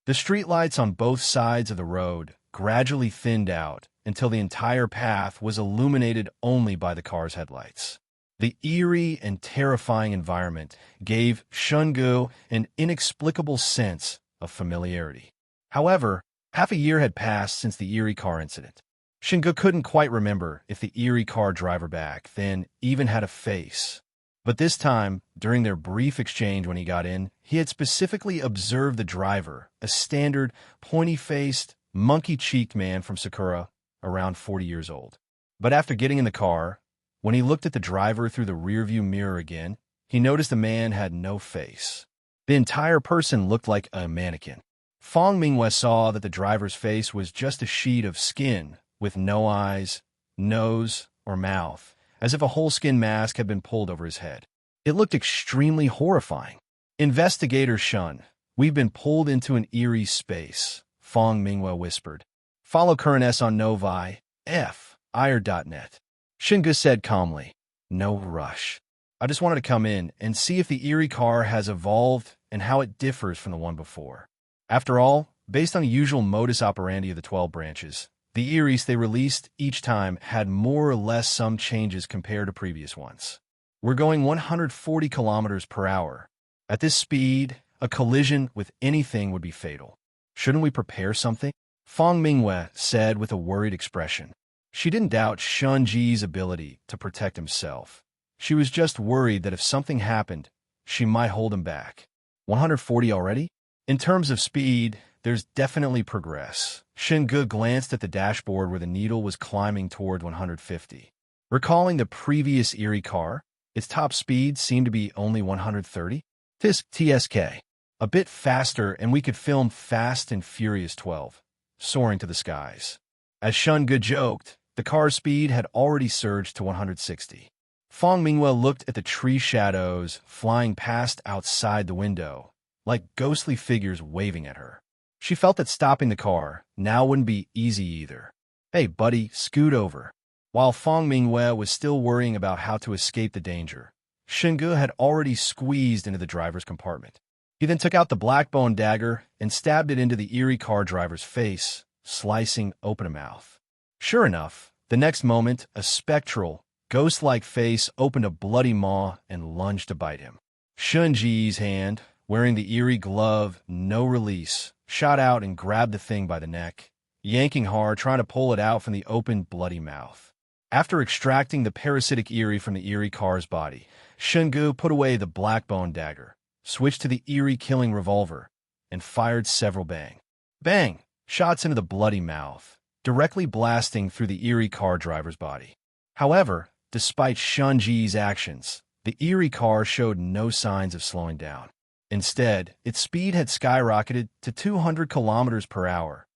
S2: The streetlights on both sides of the road gradually thinned out until the entire path was illuminated only by the car's headlights. The eerie and terrifying environment gave Shen Ge an inexplicable sense of familiarity. However, half a year had passed since the eerie car incident. Shen Ge couldn't quite remember if the eerie car driver back then even had a face. But this time, during their brief exchange when he got in, he had specifically observed the driver, a standard, pointy-faced, monkey-cheeked man from Sakura, around 40 years old. But after getting in the car, when he looked at the driver through the rearview mirror again, he noticed the man had no face. The entire person looked like a mannequin. Fang Mingwei saw that the driver's face was just a sheet of skin with no eyes, nose, or mouth, as if a whole skin mask had been pulled over his head. It looked extremely horrifying. "Investigator Shen, we've been pulled into an eerie space," Fang Mingwei whispered. "Follow current S on Novi, ir.net. Shen Ge said calmly, "No rush. I just wanted to come in and see if the eerie car has evolved and how it differs from the one before. After all, based on the usual modus operandi of the 12 branches, the Eries they released each time had more or less some changes compared to previous ones. We're going 140 kilometers per hour. At this speed, a collision with anything would be fatal. Shouldn't we prepare something?" Fang Mingwei said with a worried expression. She didn't doubt Shen Ge's ability to protect himself. She was just worried that if something happened, she might hold him back. 140 already? In terms of speed, there's definitely progress. Shen Ge glanced at the dashboard where the needle was climbing toward 150. Recalling the previous Erie car, its top speed seemed to be only 130. TSK. A bit faster and we could film Fast and Furious 12, soaring to the skies. As Shen Ge joked, The car's speed had already surged to 160. Fong Minghua looked at the tree shadows flying past outside the window, like ghostly figures waving at her. She felt that stopping the car now wouldn't be easy either. "Hey, buddy, scoot over." While Fong Minghua was still worrying about how to escape the danger, Shen Ge had already squeezed into the driver's compartment. He then took out the black bone dagger and stabbed it into the eerie car driver's face, slicing open a mouth. Sure enough, the next moment, a spectral, ghost-like face opened a bloody maw and lunged to bite him. Shen Ge's hand, wearing the eerie glove, no release, shot out and grabbed the thing by the neck, yanking hard, trying to pull it out from the open, bloody mouth. After extracting the parasitic eerie from the eerie car's body, Shen Ge put away the black bone dagger, switched to the eerie killing revolver, and fired several bang shots into the bloody mouth, directly blasting through the eerie car driver's body. However, despite Shen Ge's actions, the eerie car showed no signs of slowing down. Instead, its speed had skyrocketed to 200 kilometers per hour.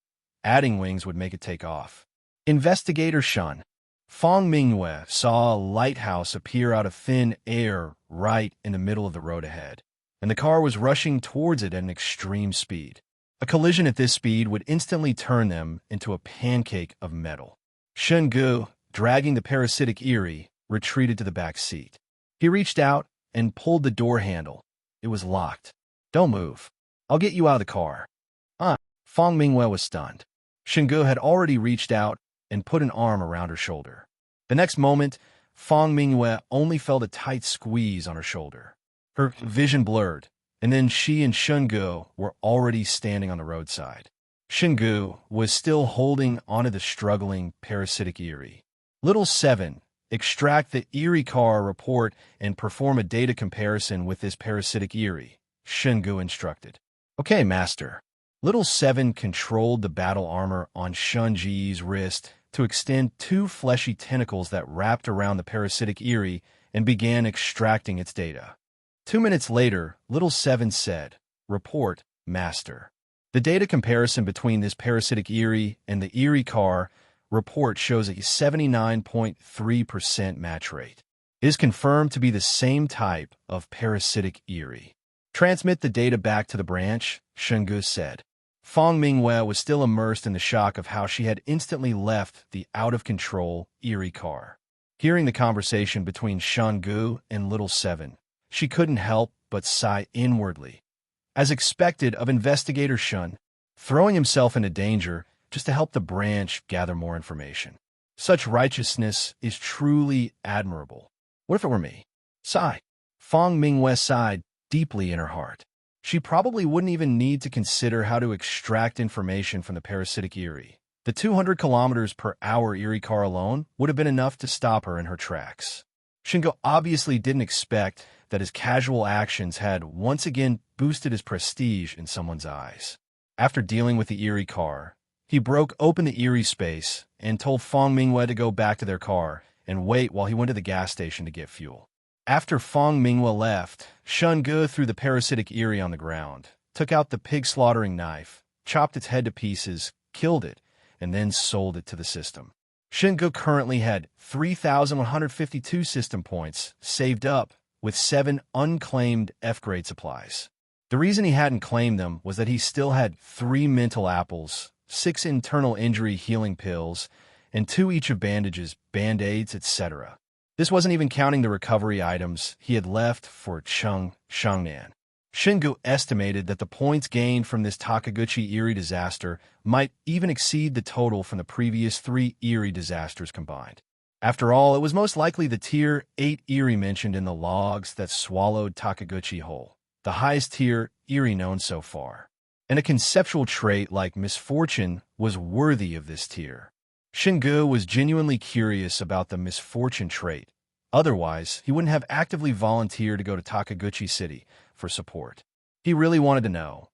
S2: Adding wings would make it take off. Investigator Shen. Fong Minghua saw a lighthouse appear out of thin air right in the middle of the road ahead, and the car was rushing towards it at an extreme speed. A collision at this speed would instantly turn them into a pancake of metal. Shen Ge, dragging the parasitic eerie, retreated to the back seat. He reached out and pulled the door handle. It was locked. "Don't move. I'll get you out of the car." Fong Minghua was stunned. Shen Ge had already reached out and put an arm around her shoulder. The next moment, Fong Minghua only felt a tight squeeze on her shoulder. Her vision blurred, and then she and Shen Ge were already standing on the roadside. Shen Ge was still holding onto the struggling parasitic eerie. Little 7, extract the eerie car report and perform a data comparison with this parasitic eerie, Shen Ge instructed. "Okay, Master." Little 7 controlled the battle armor on Shen Ge's wrist to extend 2 fleshy tentacles that wrapped around the parasitic eerie and began extracting its data. 2 minutes later, Little 7 said, "Report, Master." The data comparison between this parasitic eerie and the eerie car report shows a 79.3% match rate. It is confirmed to be the same type of parasitic eerie. "Transmit the data back to the branch," Shen Ge said. Fong Minghua was still immersed in the shock of how she had instantly left the out-of-control, eerie car. Hearing the conversation between Shen Ge and Little 7, she couldn't help but sigh inwardly. As expected of Investigator Shen, throwing himself into danger just to help the branch gather more information. Such righteousness is truly admirable. What if it were me? Sigh. Fong Minghua sighed deeply in her heart. She probably wouldn't even need to consider how to extract information from the parasitic eerie. The 200 kilometers per hour eerie car alone would have been enough to stop her in her tracks. Shen Ge obviously didn't expect that his casual actions had once again boosted his prestige in someone's eyes. After dealing with the eerie car, he broke open the eerie space and told Fong Minghua to go back to their car and wait while he went to the gas station to get fuel. After Fong Minghua left, Shen Ge threw the parasitic eerie on the ground, took out the pig-slaughtering knife, chopped its head to pieces, killed it, and then sold it to the system. Shen Ge currently had 3,152 system points saved up with 7 unclaimed F-grade supplies. The reason he hadn't claimed them was that he still had 3 mental apples, 6 internal injury healing pills, and 2 each of bandages, band-aids, etc. This wasn't even counting the recovery items he had left for Changnan. Shen Ge estimated that the points gained from this Takaguchi Eerie disaster might even exceed the total from the previous 3 Eerie disasters combined. After all, it was most likely the Tier 8 Eerie mentioned in the logs that swallowed Takaguchi whole, the highest tier Eerie known so far. And a conceptual trait like misfortune was worthy of this tier. Shen Ge was genuinely curious about the misfortune trait. Otherwise, he wouldn't have actively volunteered to go to Takaguchi City for support. He really wanted to know,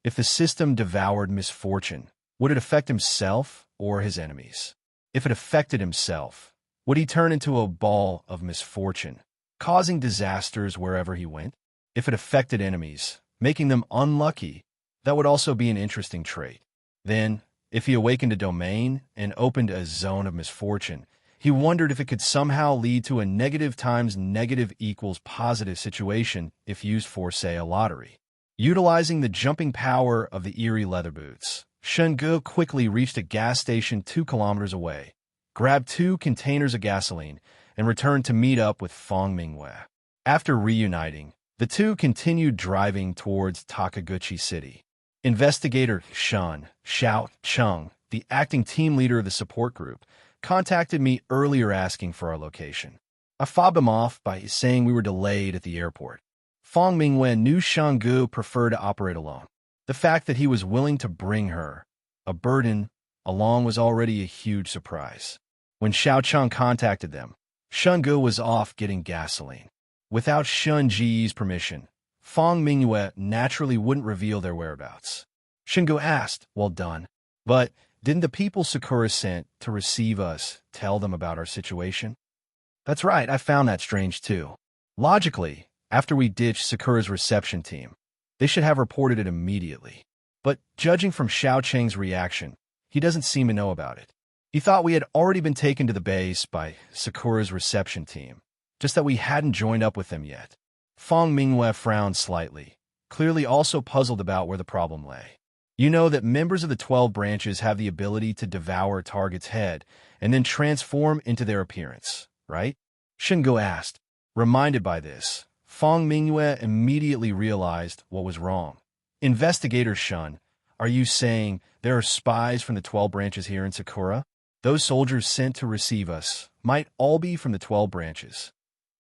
S2: if the system devoured misfortune, would it affect himself or his enemies? If it affected himself, would he turn into a ball of misfortune, causing disasters wherever he went? If it affected enemies, making them unlucky, that would also be an interesting trait. Then, If he awakened a domain and opened a zone of misfortune, he wondered if it could somehow lead to a negative times negative equals positive situation if used for, say, a lottery. Utilizing the jumping power of the eerie leather boots, Shen Ge quickly reached a gas station 2 kilometers away, grabbed 2 containers of gasoline, and returned to meet up with Fang Mingwei. After reuniting, the two continued driving towards Takaguchi City. Investigator Shen Xiao, the acting team leader of the support group, contacted me earlier asking for our location. I fobbed him off by saying we were delayed at the airport. Fang Mingwen knew Shen Ge preferred to operate alone. The fact that he was willing to bring her, a burden, along was already a huge surprise. When Xiao Cheng contacted them, Shen Ge was off getting gasoline. Without Shen Ge's permission, Fang Mingyue naturally wouldn't reveal their whereabouts. Shen Ge asked, "Well done. But didn't the people Sakura sent to receive us tell them about our situation?" "That's right, I found that strange too. Logically, after we ditched Sakura's reception team, they should have reported it immediately. But judging from Xiao Cheng's reaction, he doesn't seem to know about it. He thought we had already been taken to the base by Sakura's reception team, just that we hadn't joined up with them yet." Fang Mingyue frowned slightly, clearly also puzzled about where the problem lay. "You know that members of the 12 branches have the ability to devour a target's head and then transform into their appearance, right?" Shen Ge asked. Reminded by this, Fang Mingyue immediately realized what was wrong. "Investigator Shen, are you saying there are spies from the 12 branches here in Sakura? Those soldiers sent to receive us might all be from the 12 branches."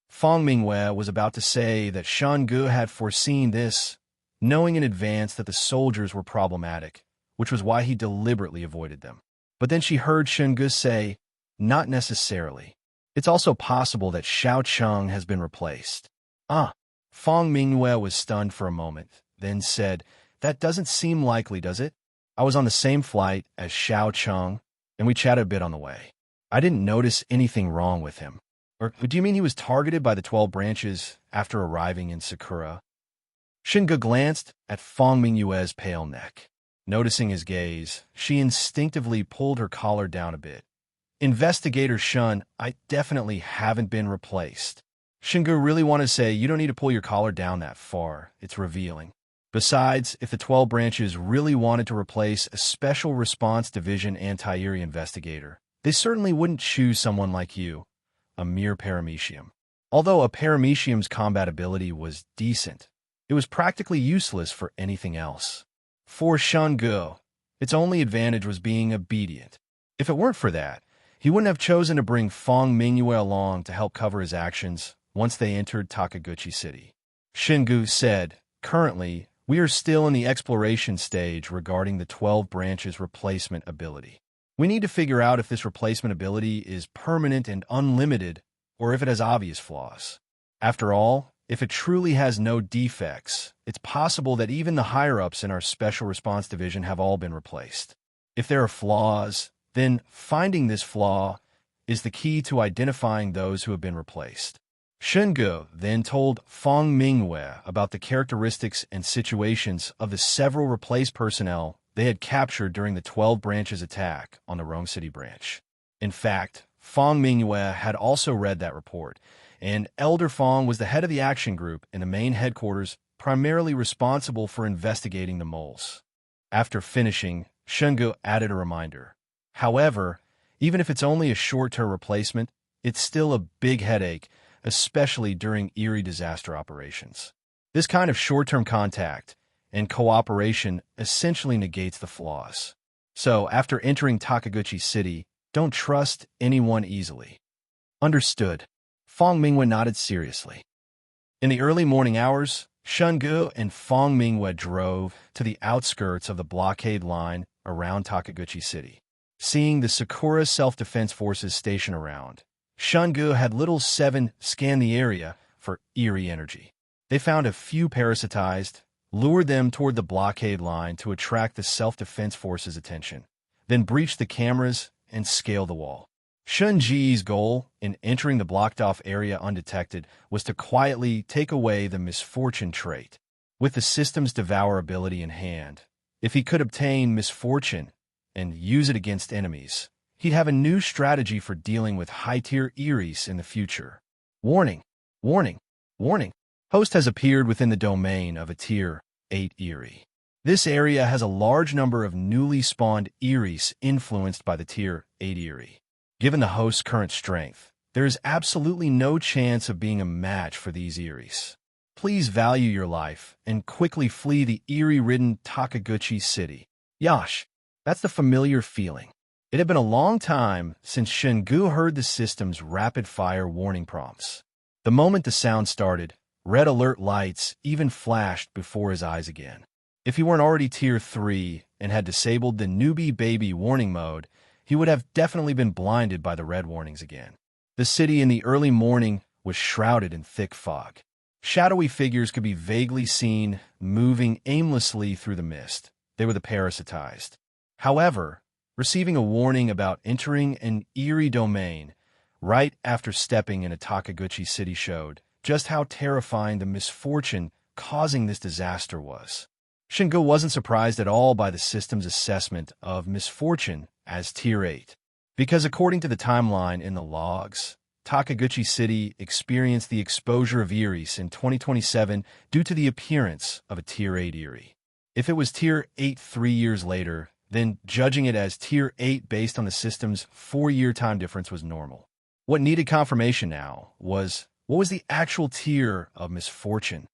S2: Fang Mingyue was about to say that Shen Ge had foreseen this, knowing in advance that the soldiers were problematic, which was why he deliberately avoided them. But then she heard Shen Ge say, "Not necessarily. It's also possible that Xiao Cheng has been replaced." Fang Mingyue was stunned for a moment, then said, "That doesn't seem likely, does it? I was on the same flight as Xiao Cheng, and we chatted a bit on the way. I didn't notice anything wrong with him." "Or do you mean he was targeted by the 12 branches after arriving in Sakura?" Shen Ge glanced at Fang Mingyue's pale neck. Noticing his gaze, she instinctively pulled her collar down a bit. "Investigator Shen, I definitely haven't been replaced." Shen Ge really wanted to say, "You don't need to pull your collar down that far. It's revealing. Besides, if the 12 branches really wanted to replace a Special Response Division anti-eerie investigator, they certainly wouldn't choose someone like you, a mere paramecium." Although a paramecium's combat ability was decent, it was practically useless for anything else. For Shen Ge, its only advantage was being obedient. If it weren't for that, he wouldn't have chosen to bring Fang Mingyue along to help cover his actions once they entered Takaguchi City. Shen Ge said, "Currently, we are still in the exploration stage regarding the 12 branches replacement ability. We need to figure out if this replacement ability is permanent and unlimited, or if it has obvious flaws. After all, if it truly has no defects, it's possible that even the higher-ups in our Special Response Division have all been replaced. If there are flaws, then finding this flaw is the key to identifying those who have been replaced." Shen Ge then told Fang Mingyue about the characteristics and situations of the several replaced personnel they had captured during the 12 branches attack on the Rome City branch. In fact, Fang Mingyue had also read that report, and Elder Fang was the head of the action group in the main headquarters, primarily responsible for investigating the moles. After finishing, Shen Ge added a reminder. "However, even if it's only a short-term replacement, it's still a big headache, especially during eerie disaster operations. This kind of short-term contact and cooperation essentially negates the flaws. So, after entering Takaguchi City, don't trust anyone easily." "Understood." Fang Mingyue nodded seriously. In the early morning hours, Shen Ge and Fang Mingyue drove to the outskirts of the blockade line around Takaguchi City. Seeing the Sakura Self-Defense Forces stationed around, Shen Ge had Little 7 scan the area for eerie energy. They found a few parasitized, lured them toward the blockade line to attract the Self-Defense Forces' attention, then breached the cameras and scaled the wall. Shen Ge's goal in entering the blocked-off area undetected was to quietly take away the misfortune trait. With the system's devour ability in hand, if he could obtain misfortune, and use it against enemies, he'd have a new strategy for dealing with high-tier Eries in the future. Warning, warning, warning. Host has appeared within the domain of a Tier 8 Eerie. This area has a large number of newly spawned Eries influenced by the Tier 8 Eerie. Given the host's current strength, there is absolutely no chance of being a match for these Eries. Please value your life and quickly flee the Eerie-ridden Takaguchi city. Yash, that's the familiar feeling. It had been a long time since Shen Ge heard the system's rapid-fire warning prompts. The moment the sound started, red alert lights even flashed before his eyes again. If he weren't already Tier 3 and had disabled the newbie baby warning mode, he would have definitely been blinded by the red warnings again. The city in the early morning was shrouded in thick fog. Shadowy figures could be vaguely seen, moving aimlessly through the mist. They were the parasitized. However, receiving a warning about entering an eerie domain right after stepping in a Takaguchi city showed just how terrifying the misfortune causing this disaster was. Shen Ge wasn't surprised at all by the system's assessment of misfortune as Tier 8, because according to the timeline in the logs, Takaguchi City experienced the exposure of Eries in 2027 due to the appearance of a Tier 8 Eerie. If it was Tier 8 3 years later, then judging it as Tier 8 based on the system's 4-year time difference was normal. What needed confirmation now was, what was the actual tier of misfortune?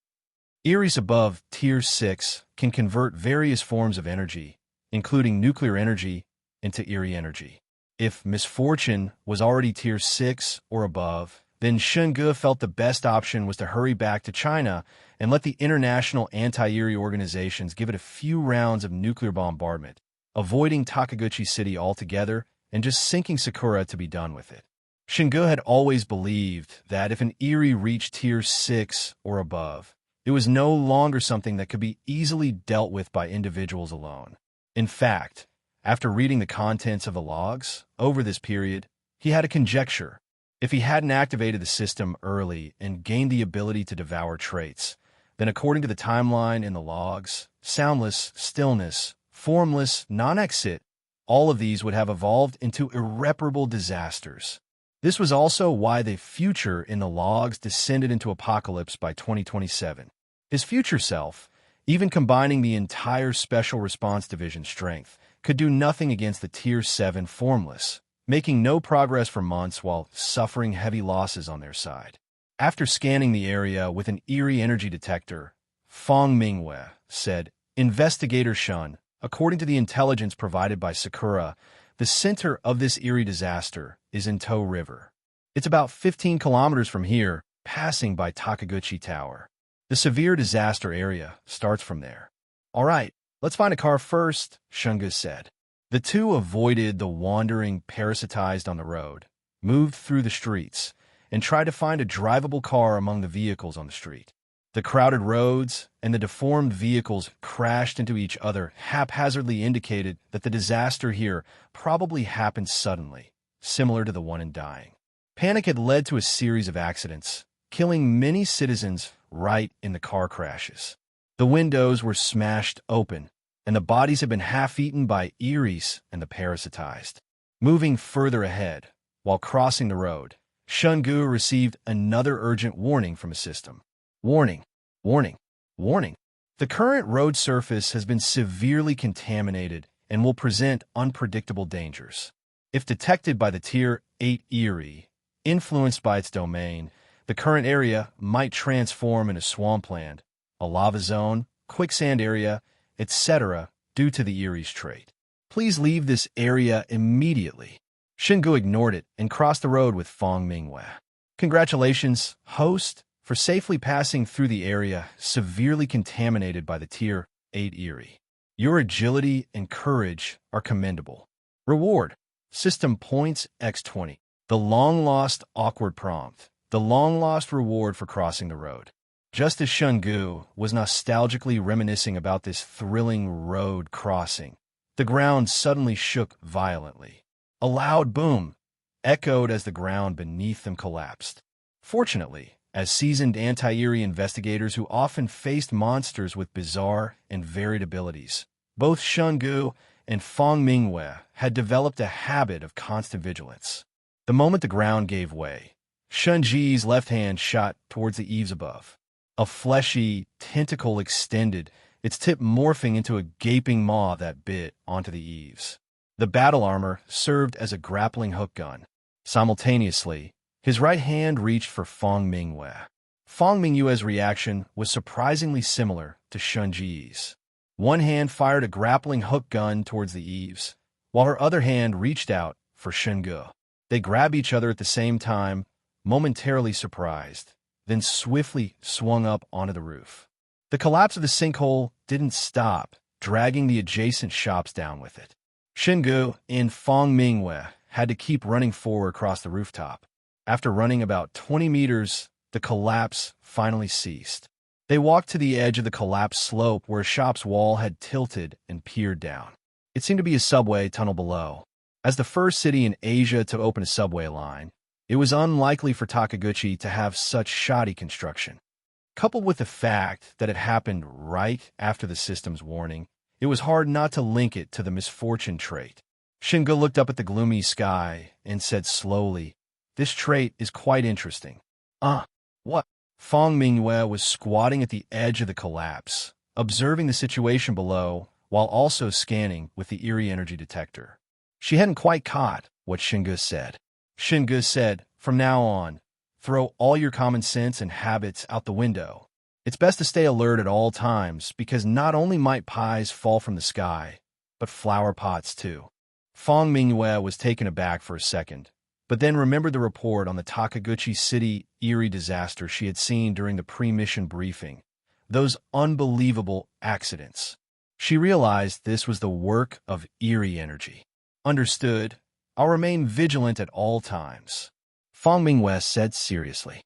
S2: Eries above Tier 6 can convert various forms of energy, including nuclear energy, into Eerie energy. If misfortune was already Tier 6 or above, then Shen Ge felt the best option was to hurry back to China and let the international anti-Eerie organizations give it a few rounds of nuclear bombardment, avoiding Takaguchi City altogether and just sinking Sakura to be done with it. Shen Ge had always believed that if an Eerie reached Tier 6 or above, it was no longer something that could be easily dealt with by individuals alone. In fact, after reading the contents of the logs over this period, he had a conjecture. If he hadn't activated the system early and gained the ability to devour traits, then according to the timeline in the logs, soundless, stillness, formless, non-exit, all of these would have evolved into irreparable disasters. This was also why the future in the logs descended into apocalypse by 2027. His future self, even combining the entire Special Response Division strength, could do nothing against the Tier 7 formless, making no progress for months while suffering heavy losses on their side. After scanning the area with an Eerie energy detector, Fong Mingwei said, "Investigator Shun, according to the intelligence provided by Sakura, the center of this Eerie disaster is in Toh River. It's about 15 kilometers from here, passing by Takaguchi Tower. The severe disaster area starts from there." "All right, let's find a car first," Shen Ge said. The two avoided the wandering parasitized on the road, moved through the streets, and tried to find a drivable car among the vehicles on the street. The crowded roads and the deformed vehicles crashed into each other haphazardly indicated that the disaster here probably happened suddenly, similar to the one in Dying. Panic had led to a series of accidents, killing many citizens right in the car crashes. The windows were smashed open, and the bodies had been half-eaten by Eries and the parasitized. Moving further ahead, while crossing the road, Shen Ge received another urgent warning from a system. Warning, warning, warning. The current road surface has been severely contaminated and will present unpredictable dangers. If detected by the Tier 8 Eerie, influenced by its domain, the current area might transform into swampland, a lava zone, quicksand area, etc. due to the Eerie's trait. Please leave this area immediately. Shen Ge ignored it and crossed the road with Fong Mingwei. Congratulations, host, for safely passing through the area severely contaminated by the Tier 8 Eerie. Your agility and courage are commendable. Reward: System Points X20. The long-lost awkward prompt. The long-lost reward for crossing the road. Just as Shen Ge was nostalgically reminiscing about this thrilling road crossing, the ground suddenly shook violently. A loud boom echoed as the ground beneath them collapsed. Fortunately, as seasoned anti-Eerie investigators who often faced monsters with bizarre and varied abilities, both Shen Ge and Fong Mingwei had developed a habit of constant vigilance. The moment the ground gave way, Shen Ge's left hand shot towards the eaves above. A fleshy tentacle extended, its tip morphing into a gaping maw that bit onto the eaves. The battle armor served as a grappling hook gun. Simultaneously, his right hand reached for Fong Mingwei. Fong Mingwei's reaction was surprisingly similar to Shen Ge's. One hand fired a grappling hook gun towards the eaves, while her other hand reached out for Shen Ge. They grabbed each other at the same time, momentarily surprised, then swiftly swung up onto the roof. The collapse of the sinkhole didn't stop, dragging the adjacent shops down with it. Shen Ge and Fong Mingwei had to keep running forward across the rooftop. After running about 20 meters, the collapse finally ceased. They walked to the edge of the collapsed slope where a shop's wall had tilted and peered down. It seemed to be a subway tunnel below. As the first city in Asia to open a subway line, it was unlikely for Takaguchi to have such shoddy construction. Coupled with the fact that it happened right after the system's warning, it was hard not to link it to the misfortune trait. Shen Ge looked up at the gloomy sky and said slowly, "This trait is quite interesting." What? Fong Mingwei was squatting at the edge of the collapse, observing the situation below while also scanning with the eerie energy detector. She hadn't quite caught what Shen Ge said. Shen Ge said, "From now on, throw all your common sense and habits out the window. It's best to stay alert at all times because not only might pies fall from the sky, but flower pots too." Fong Mingwei was taken aback for a second, but then remembered the report on the Takaguchi City eerie disaster she had seen during the pre-mission briefing. Those unbelievable accidents. She realized this was the work of eerie energy. "Understood. I'll remain vigilant at all times," Fong Mingwei said seriously.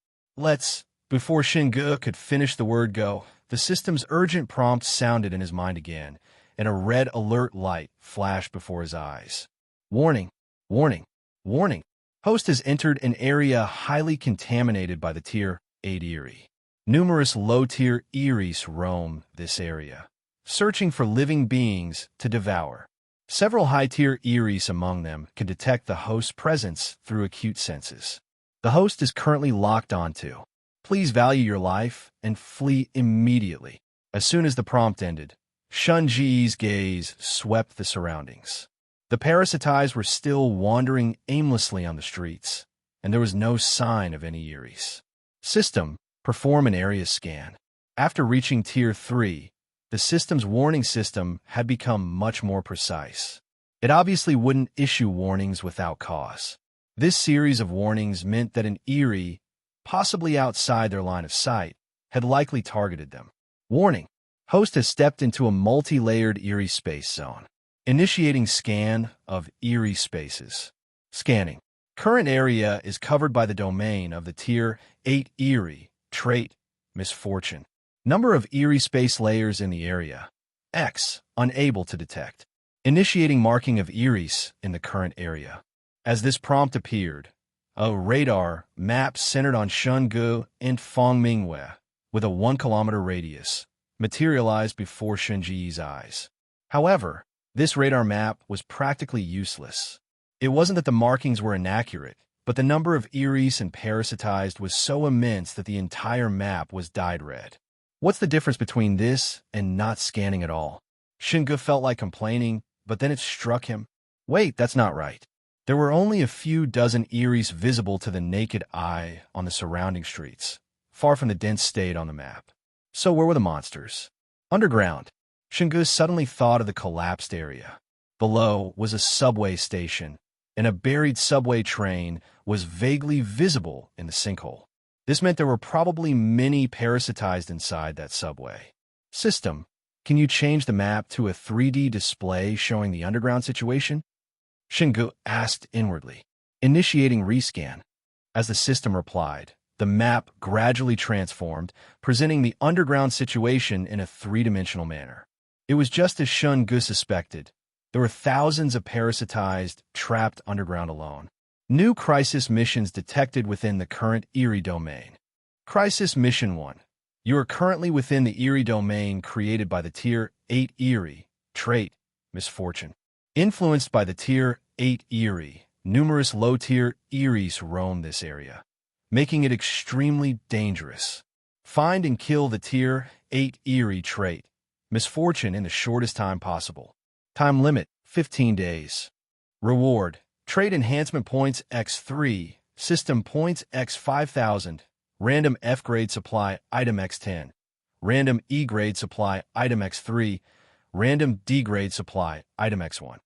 S2: Before Shen Ge could finish the word go, the system's urgent prompt sounded in his mind again, and a red alert light flashed before his eyes. "Warning! Warning! Warning! Host has entered an area highly contaminated by the Tier-8 Eerie. Numerous low-tier Eries roam this area, searching for living beings to devour. Several high-tier Eries among them can detect the host's presence through acute senses. The host is currently locked onto. Please value your life and flee immediately." As soon as the prompt ended, Shen Ge's gaze swept the surroundings. The parasitized were still wandering aimlessly on the streets, and there was no sign of any Eries. System, perform an area scan. After reaching Tier 3, the system's warning system had become much more precise. It obviously wouldn't issue warnings without cause. This series of warnings meant that an Eerie, possibly outside their line of sight, had likely targeted them. Warning: host has stepped into a multi-layered Eerie space zone. Initiating scan of Eerie spaces. Scanning. Current area is covered by the domain of the Tier-8 Eerie trait, misfortune. Number of Eerie space layers in the area. X, unable to detect. Initiating marking of Eries in the current area. As this prompt appeared, a radar map centered on Shen Ge and Fong Mingwei, with a 1-kilometer radius, materialized before Shen Ge's eyes. However, this radar map was practically useless. It wasn't that the markings were inaccurate, but the number of Eries and parasitized was so immense that the entire map was dyed red. What's the difference between this and not scanning at all? Shen Ge felt like complaining, but then it struck him. Wait, that's not right. There were only a few dozen Eries visible to the naked eye on the surrounding streets, far from the dense state on the map. So where were the monsters? Underground. Shen Ge suddenly thought of the collapsed area. Below was a subway station, and a buried subway train was vaguely visible in the sinkhole. This meant there were probably many parasitized inside that subway. System, can you change the map to a 3D display showing the underground situation? Shen Ge asked inwardly. Initiating rescan. As the system replied, the map gradually transformed, presenting the underground situation in a 3-dimensional manner. It was just as Shen Ge suspected. There were thousands of parasitized trapped underground alone. New crisis missions detected within the current Eerie domain. Crisis Mission 1. You are currently within the Eerie domain created by the Tier-8 Eerie trait, misfortune. Influenced by the Tier 8 Eerie, numerous low-tier Eries roam this area, making it extremely dangerous. Find and kill the Tier 8 Eerie trait, misfortune, in the shortest time possible. Time limit, 15 days. Reward, trait enhancement points x3, system points x5000, random F grade supply item x10, random E grade supply item x3, random D grade supply item x1.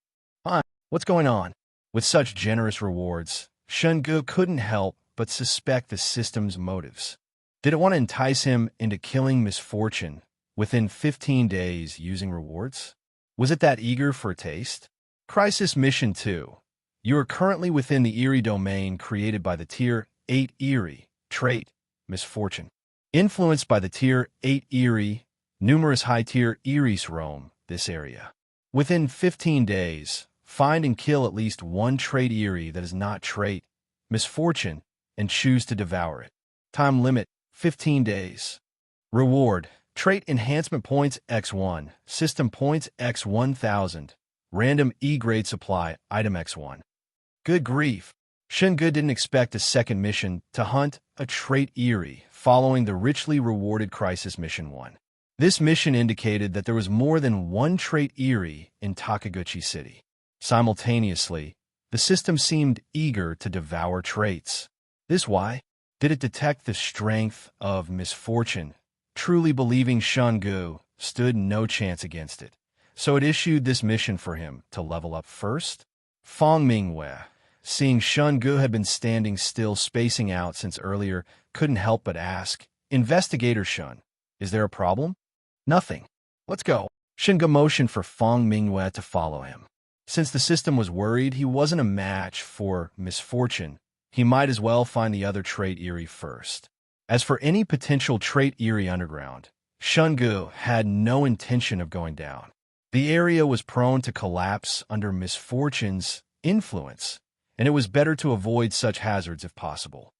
S2: What's going on? With such generous rewards, Shen Ge couldn't help but suspect the system's motives. Did it want to entice him into killing misfortune within 15 days using rewards? Was it that eager for a taste? Crisis Mission 2. You are currently within the Eerie domain created by the Tier 8 Eerie trait, misfortune. Influenced by the Tier 8 Eerie, numerous high-tier Eries roam this area. Within 15 days, find and kill at least one trait Eerie that is not trait, misfortune, and choose to devour it. Time limit, 15 days. Reward, trait enhancement points x1, system points x1000, random E grade supply item x1. Good grief. Shen Ge didn't expect a second mission to hunt a trait Eerie following the richly rewarded Crisis Mission 1. This mission indicated that there was more than one trait Eerie in Takaguchi City. Simultaneously, the system seemed eager to devour traits. This why? Did it detect the strength of misfortune, truly believing Shen Ge stood no chance against it? So it issued this mission for him to level up first? Fang Mingwei, seeing Shen Ge had been standing still spacing out since earlier, couldn't help but ask, Investigator Shen, is there a problem? Nothing. Let's go. Shen Ge motioned for Fang Mingwei to follow him. Since the system was worried he wasn't a match for misfortune, he might as well find the other trait Eerie first. As for any potential trait Eerie underground, Shen Ge had no intention of going down. The area was prone to collapse under misfortune's influence, and it was better to avoid such hazards if possible.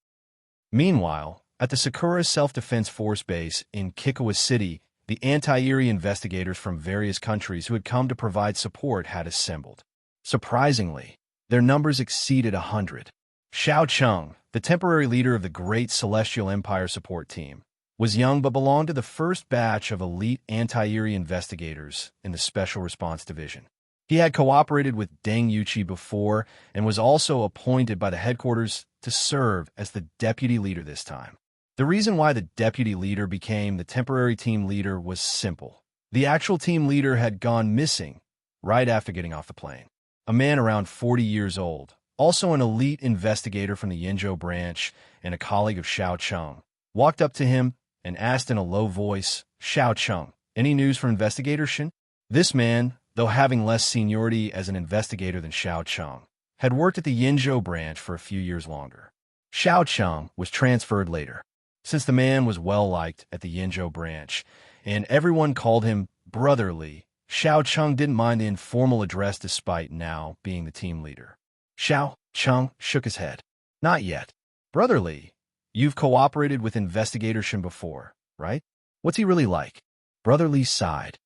S2: Meanwhile, at the Sakura Self-Defense Force Base in Kikawa City, the anti-Eerie investigators from various countries who had come to provide support had assembled. Surprisingly, their numbers exceeded 100. Xiao Cheng, the temporary leader of the Great Celestial Empire support team, was young but belonged to the first batch of elite anti-Eerie investigators in the Special Response Division. He had cooperated with Deng Yuqi before and was also appointed by the headquarters to serve as the deputy leader this time. The reason why the deputy leader became the temporary team leader was simple. The actual team leader had gone missing right after getting off the plane. A man around 40 years old, also an elite investigator from the Yinzhou branch and a colleague of Xiao Cheng, walked up to him and asked in a low voice, Xiao Cheng, any news for Investigator Shen? This man, though having less seniority as an investigator than Xiao Cheng, had worked at the Yinzhou branch for a few years longer. Xiao Cheng was transferred later. Since the man was well-liked at the Yinzhou branch, and everyone called him brotherly, Xiao Cheng didn't mind the informal address despite now being the team leader. Xiao Cheng shook his head. Not yet. Brotherly, you've cooperated with Investigator Shen before, right? What's he really like? Brotherly sighed.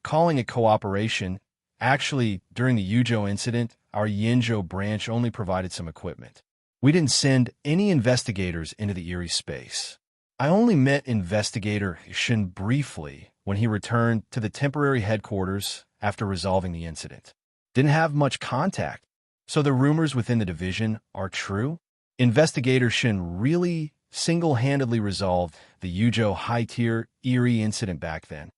S2: Calling it cooperation. Actually, during the Yuzhou incident, our Yinzhou branch only provided some equipment. We didn't send any investigators into the Eerie space. I only met Investigator Shen briefly when he returned to the temporary headquarters after resolving the incident. Didn't have much contact. So the rumors within the division are true? Investigator Shen really single-handedly resolved the Yuzhou high-tier Eerie incident back then.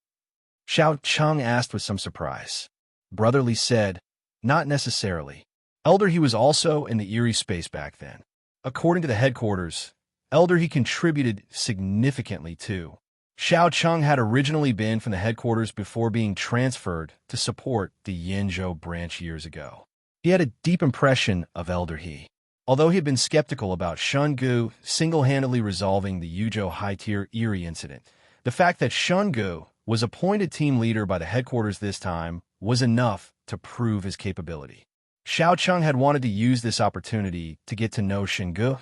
S2: Xiao Cheng asked with some surprise. Brotherly said, not necessarily. Elder, he was also in the Eerie space back then. According to the headquarters, Elder, he contributed significantly too. Xiao Cheng had originally been from the headquarters before being transferred to support the Yinzhou branch years ago. He had a deep impression of Elder He. Although he had been skeptical about Shen Ge single-handedly resolving the Yuzhou high-tier Eerie incident, the fact that Shen Ge was appointed team leader by the headquarters this time was enough to prove his capability. Xiao Cheng had wanted to use this opportunity to get to know Shen Ge,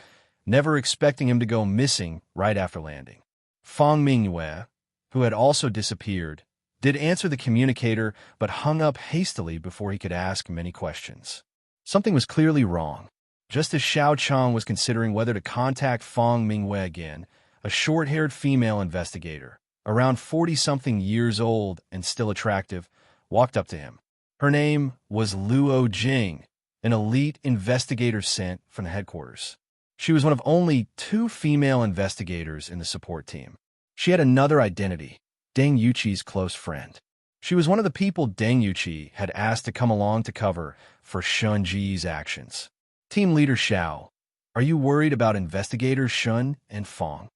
S2: never expecting him to go missing right after landing. Fang Mingwei, who had also disappeared, did answer the communicator but hung up hastily before he could ask many questions. Something was clearly wrong. Just as Xiao Chang was considering whether to contact Fong Mingwei again, a short-haired female investigator, around 40-something years old and still attractive, walked up to him. Her name was Luo Jing, an elite investigator sent from the headquarters. She was one of only 2 female investigators in the support team. She had another identity, Deng Yuqi's close friend. She was one of the people Deng Yuqi had asked to come along to cover for Shen Ge's actions. Team leader Xiao, are you worried about investigators Shen and Fong?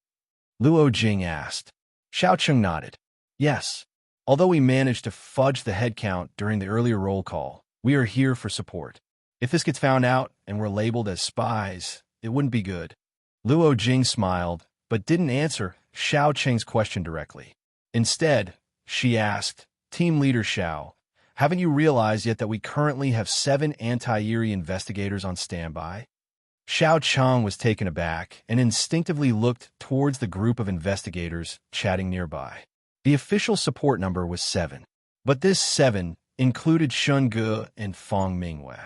S2: Luo Jing asked. Xiao Cheng nodded. Yes. Although we managed to fudge the head count during the earlier roll call, we are here for support. If this gets found out and we're labeled as spies, it wouldn't be good. Luo Jing smiled, but didn't answer Xiao Cheng's question directly. Instead, she asked, Team Leader Xiao, haven't you realized yet that we currently have 7 anti-Yiri investigators on standby? Xiao Chang was taken aback and instinctively looked towards the group of investigators chatting nearby. The official support number was 7, but this 7 included Shen Ge and Fong Mingwei.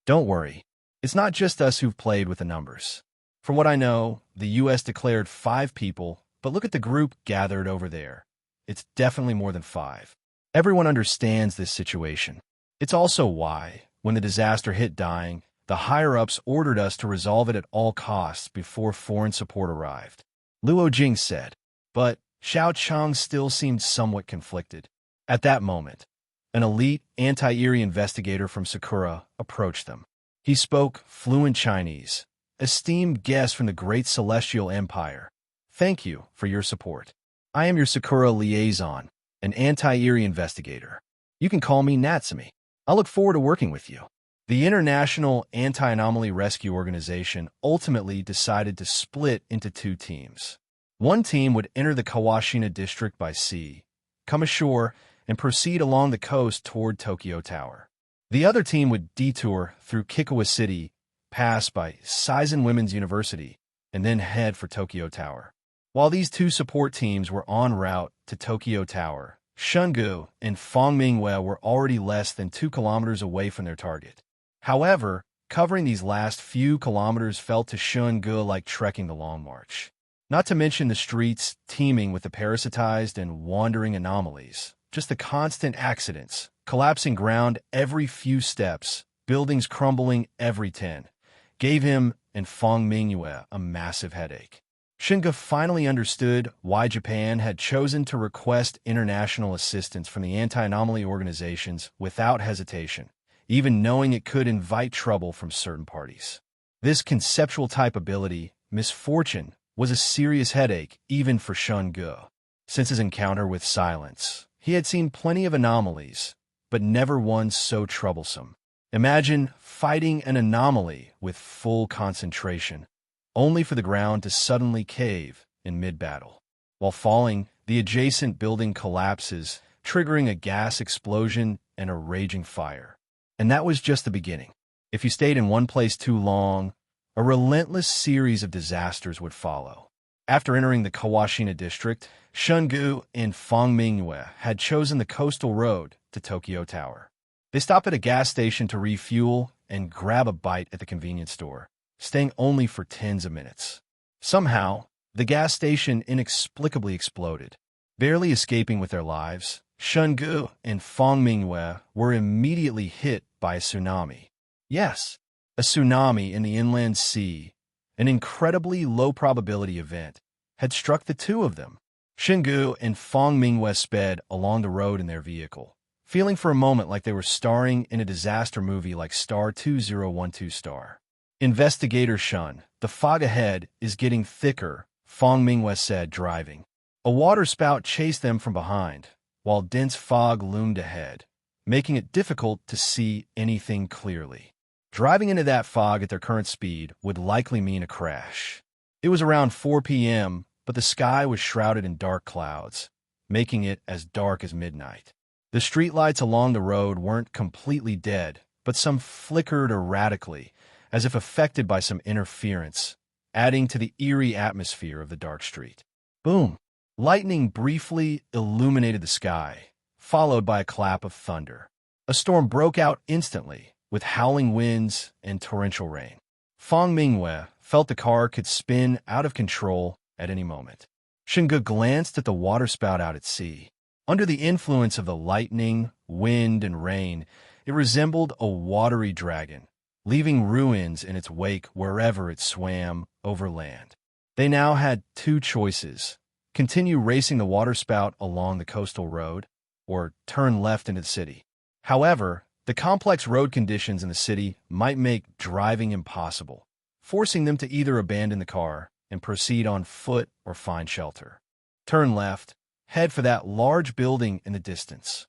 S2: Don't worry, it's not just us who've played with the numbers. From what I know, the U.S. declared 5 people, but look at the group gathered over there. It's definitely more than 5. Everyone understands this situation. It's also why, when the disaster hit dying, the higher-ups ordered us to resolve it at all costs before foreign support arrived. Luo Jing said, but Xiao Chang still seemed somewhat conflicted. At that moment, an elite anti-Yiri investigator from Sakura approached them. He spoke fluent Chinese, esteemed guest from the Great Celestial Empire. Thank you for your support. I am your Sakura liaison, an anti-Yiri investigator. You can call me Natsumi. I look forward to working with you. The International Anti-Anomaly Rescue Organization ultimately decided to split into 2 teams. One team would enter the Kawashina district by sea, come ashore, and proceed along the coast toward Tokyo Tower. The other team would detour through Kikawa City, pass by Saizen Women's University, and then head for Tokyo Tower. While these 2 support teams were en route to Tokyo Tower, Shen Ge and Fong Mingwei were already less than 2 kilometers away from their target. However, covering these last few kilometers felt to Shen Ge like trekking the Long March. Not to mention the streets teeming with the parasitized and wandering anomalies, just the constant accidents, collapsing ground every few steps, buildings crumbling every 10, gave him and Fong Mingwei a massive headache. Shen Ge finally understood why Japan had chosen to request international assistance from the anti-anomaly organizations without hesitation, even knowing it could invite trouble from certain parties. This conceptual type ability, misfortune, was a serious headache even for Shen Ge. Since his encounter with Silence, he had seen plenty of anomalies, but never one so troublesome. Imagine fighting an anomaly with full concentration, only for the ground to suddenly cave in mid-battle. While falling, the adjacent building collapses, triggering a gas explosion and a raging fire. And that was just the beginning. If you stayed in one place too long, a relentless series of disasters would follow. After entering the Kawashina district, Shen Ge and Fong Mingwei had chosen the coastal road to Tokyo Tower. They stopped at a gas station to refuel and grab a bite at the convenience store, staying only for tens of minutes. Somehow, the gas station inexplicably exploded. Barely escaping with their lives, Shen Ge and Fong Mingwei were immediately hit by a tsunami. Yes, a tsunami in the inland sea, an incredibly low-probability event, had struck the 2 of them. Shen Ge and Fong Mingwei sped along the road in their vehicle, feeling for a moment like they were starring in a disaster movie like Star 2012 Star. Investigator Shen, the fog ahead is getting thicker, Fong Mingwei said, driving. A waterspout chased them from behind, while dense fog loomed ahead, making it difficult to see anything clearly. Driving into that fog at their current speed would likely mean a crash. It was around 4 p.m., but the sky was shrouded in dark clouds, making it as dark as midnight. The streetlights along the road weren't completely dead, but some flickered erratically, as if affected by some interference, adding to the eerie atmosphere of the dark street. Boom! Lightning briefly illuminated the sky, followed by a clap of thunder. A storm broke out instantly, with howling winds and torrential rain. Fang Mingwei felt the car could spin out of control at any moment. Shen Ge glanced at the waterspout out at sea. Under the influence of the lightning, wind, and rain, it resembled a watery dragon, leaving ruins in its wake wherever it swam over land. They now had two choices: continue racing the waterspout along the coastal road, or turn left into the city. However, the complex road conditions in the city might make driving impossible, forcing them to either abandon the car and proceed on foot or find shelter. Turn left, head for that large building in the distance.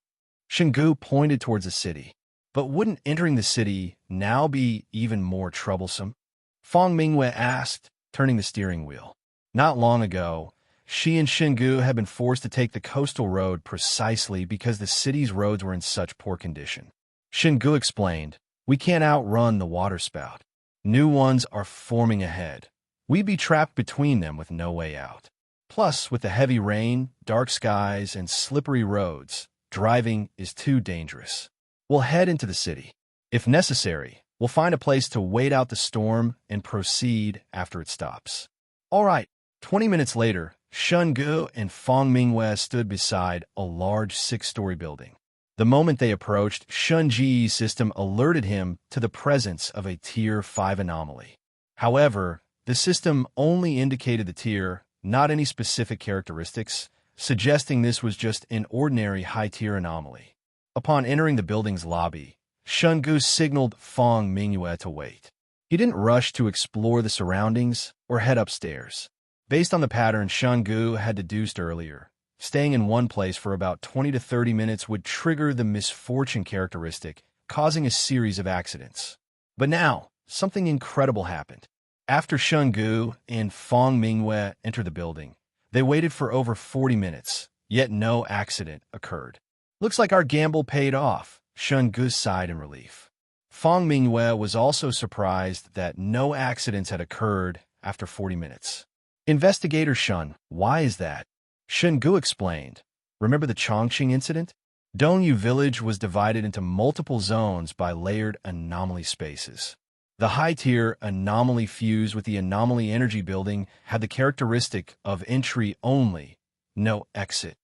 S2: Shen Ge pointed towards the city. But wouldn't entering the city now be even more troublesome? Fang Mingwei asked, turning the steering wheel. Not long ago, she and Shen Ge had been forced to take the coastal road precisely because the city's roads were in such poor condition. Shen Ge explained, "We can't outrun the waterspout. New ones are forming ahead. We'd be trapped between them with no way out. Plus, with the heavy rain, dark skies, and slippery roads, driving is too dangerous. We'll head into the city. If necessary, we'll find a place to wait out the storm and proceed after it stops." All right. 20 minutes later, Shen Ge and Fang Mingwei stood beside a large 6-story building. The moment they approached, Shen Ge's system alerted him to the presence of a Tier-5 anomaly. However, the system only indicated the tier, not any specific characteristics, suggesting this was just an ordinary high-tier anomaly. Upon entering the building's lobby, Shen Ge signaled Fang Mingwei to wait. He didn't rush to explore the surroundings or head upstairs. Based on the pattern Shen Ge had deduced earlier, staying in one place for about 20 to 30 minutes would trigger the misfortune characteristic, causing a series of accidents. But now, something incredible happened. After Shen Ge and Fang Mingwei entered the building, they waited for over 40 minutes, yet no accident occurred. "Looks like our gamble paid off," Shen Ge sighed in relief. Fang Mingwei was also surprised that no accidents had occurred after 40 minutes. "Investigator Shen, why is that?" Shen Ge explained. "Remember the Chongqing incident? Dongyu Village was divided into multiple zones by layered anomaly spaces. The high-tier anomaly fused with the anomaly energy building had the characteristic of entry only, no exit.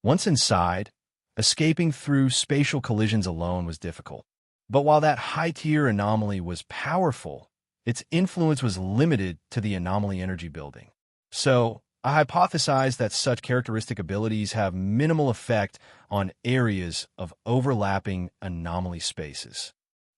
S2: Once inside, escaping through spatial collisions alone was difficult. But while that high-tier anomaly was powerful, its influence was limited to the anomaly energy building. So, I hypothesized that such characteristic abilities have minimal effect on areas of overlapping anomaly spaces.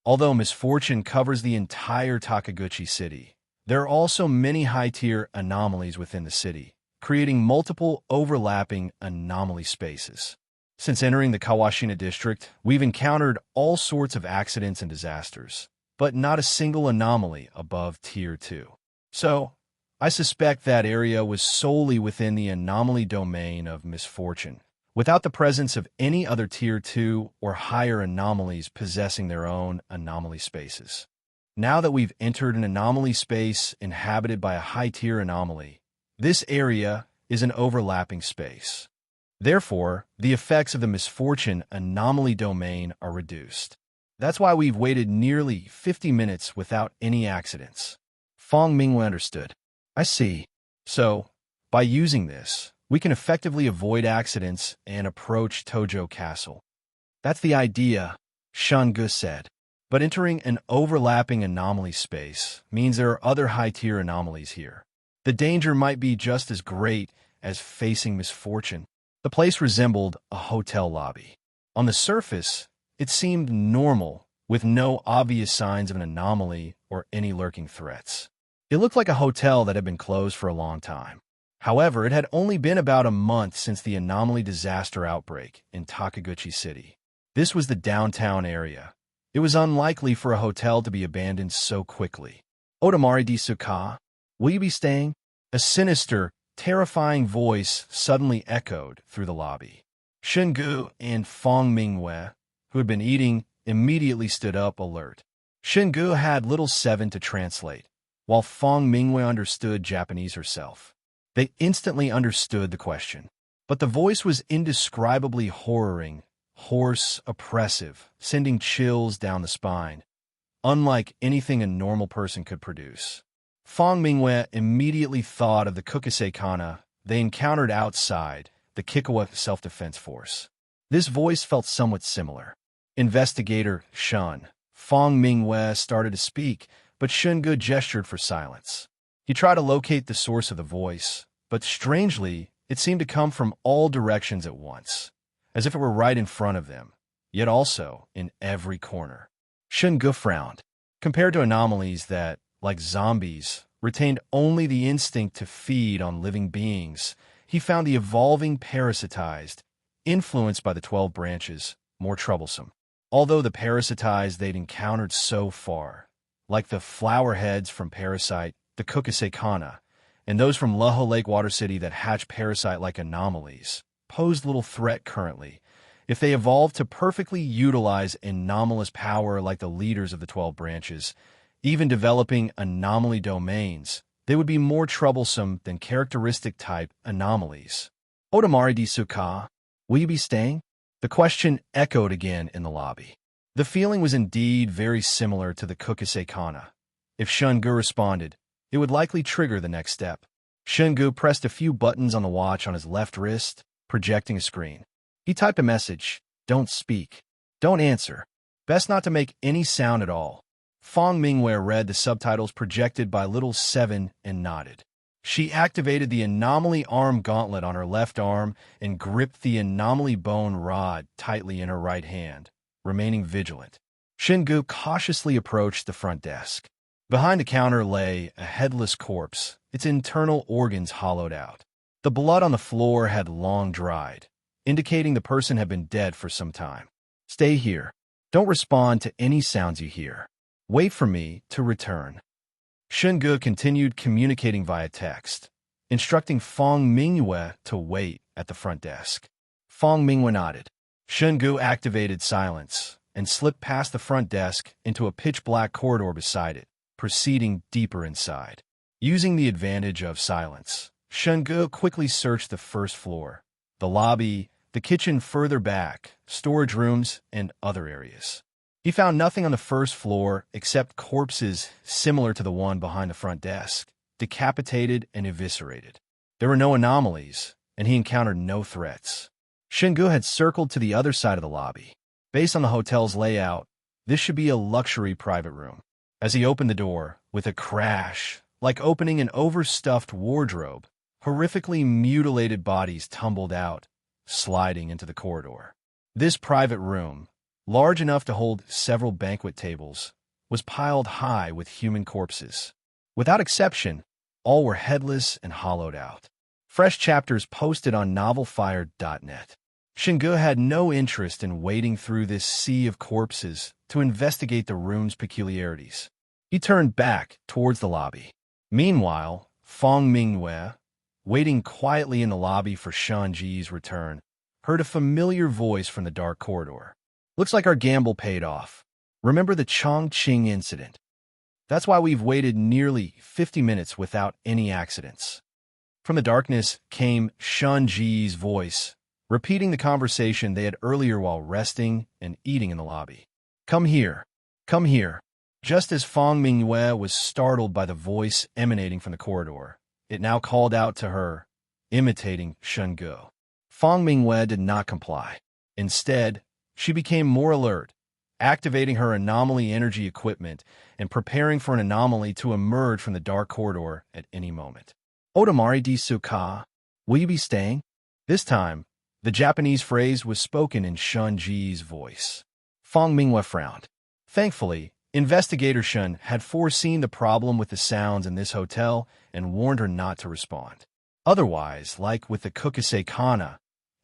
S2: Although misfortune covers the entire Takaguchi city, there are also many high-tier anomalies within the city, creating multiple overlapping anomaly spaces. Since entering the Kawashina district, we've encountered all sorts of accidents and disasters, but not a single anomaly above Tier 2. So, I suspect that area was solely within the anomaly domain of misfortune, without the presence of any other Tier 2 or higher anomalies possessing their own anomaly spaces. Now that we've entered an anomaly space inhabited by a high-tier anomaly, this area is an overlapping space. Therefore, the effects of the misfortune anomaly domain are reduced. That's why we've waited nearly 50 minutes without any accidents." Fang Mingwei understood. "I see. So, by using this, we can effectively avoid accidents and approach Tojo Castle." "That's the idea," Shen Ge said. "But entering an overlapping anomaly space means there are other high-tier anomalies here. The danger might be just as great as facing misfortune." The place resembled a hotel lobby. On the surface, it seemed normal, with no obvious signs of an anomaly or any lurking threats. It looked like a hotel that had been closed for a long time. However, it had only been about a month since the anomaly disaster outbreak in Takaguchi City. This was the downtown area. It was unlikely for a hotel to be abandoned so quickly. "Otamari desu ka? Will you be staying?" A sinister, terrifying voice suddenly echoed through the lobby. Shen Ge and Fang Mingwei, who had been eating, immediately stood up alert. Shen Ge had little seven to translate, while Fang Mingwei understood Japanese herself. They instantly understood the question. But the voice was indescribably horroring hoarse, oppressive, sending chills down the spine, unlike anything a normal person could produce. Fong Mingwei immediately thought of the Kukase Kana they encountered outside, the Kikawa self-defense force. This voice felt somewhat similar. Investigator Shen. Fong Mingwei started to speak, but Shen Ge gestured for silence. He tried to locate the source of the voice, but strangely, it seemed to come from all directions at once, as if it were right in front of them, yet also in every corner. Shen Ge frowned. Compared to anomalies that, like zombies, retained only the instinct to feed on living beings, he found the evolving parasitized, influenced by the 12 branches, more troublesome. Although the parasitized they'd encountered so far, like the flower heads from Parasite, the Kukase Kana, and those from Leho Lake Water City that hatch parasite-like anomalies, posed little threat currently. If they evolved to perfectly utilize anomalous power like the leaders of the 12 branches, even developing anomaly domains, they would be more troublesome than characteristic-type anomalies. Otamari di Suka, will you be staying? The question echoed again in the lobby. The feeling was indeed very similar to the Kukase Kana. If Shen Ge responded, it would likely trigger the next step. Shen Ge pressed a few buttons on the watch on his left wrist, projecting a screen. He typed a message, "Don't speak. Don't answer. Best not to make any sound at all." Fong Mingwei read the subtitles projected by Little Seven and nodded. She activated the anomaly arm gauntlet on her left arm and gripped the anomaly bone rod tightly in her right hand, remaining vigilant. Shen Ge cautiously approached the front desk. Behind the counter lay a headless corpse, its internal organs hollowed out. The blood on the floor had long dried, indicating the person had been dead for some time. "Stay here. Don't respond to any sounds you hear. Wait for me to return." Shen Ge continued communicating via text, instructing Fong Mingwei to wait at the front desk. Fong Mingwei nodded. Shen Ge activated silence and slipped past the front desk into a pitch-black corridor beside it, proceeding deeper inside. Using the advantage of silence, Shen Ge quickly searched the first floor, the lobby, the kitchen further back, storage rooms, and other areas. He found nothing on the first floor except corpses similar to the one behind the front desk, decapitated and eviscerated. There were no anomalies, and he encountered no threats. Shen Ge had circled to the other side of the lobby. Based on the hotel's layout, this should be a luxury private room. As he opened the door, with a crash, like opening an overstuffed wardrobe, horrifically mutilated bodies tumbled out, sliding into the corridor. This private room, large enough to hold several banquet tables, was piled high with human corpses. Without exception, all were headless and hollowed out. Fresh chapters posted on novelfire.net. Shen Ge had no interest in wading through this sea of corpses to investigate the room's peculiarities. He turned back towards the lobby. Meanwhile, Fong Mingwei, waiting quietly in the lobby for Shen Ge's return, heard a familiar voice from the dark corridor. "Looks like our gamble paid off. Remember the Chongqing incident? That's why we've waited nearly 50 minutes without any accidents." From the darkness came Shen Ge's voice, repeating the conversation they had earlier while resting and eating in the lobby. "Come here. Come here." Just as Fong Mingwei was startled by the voice emanating from the corridor, it now called out to her, imitating Shen Ge. Fong Mingwei did not comply. Instead, she became more alert, activating her anomaly energy equipment and preparing for an anomaly to emerge from the dark corridor at any moment. "Otamari di Suka, will you be staying?" This time, the Japanese phrase was spoken in Shen Ge's voice. Fong Mingwei frowned. Thankfully, Investigator Shen had foreseen the problem with the sounds in this hotel and warned her not to respond. Otherwise, like with the Kukase Kana,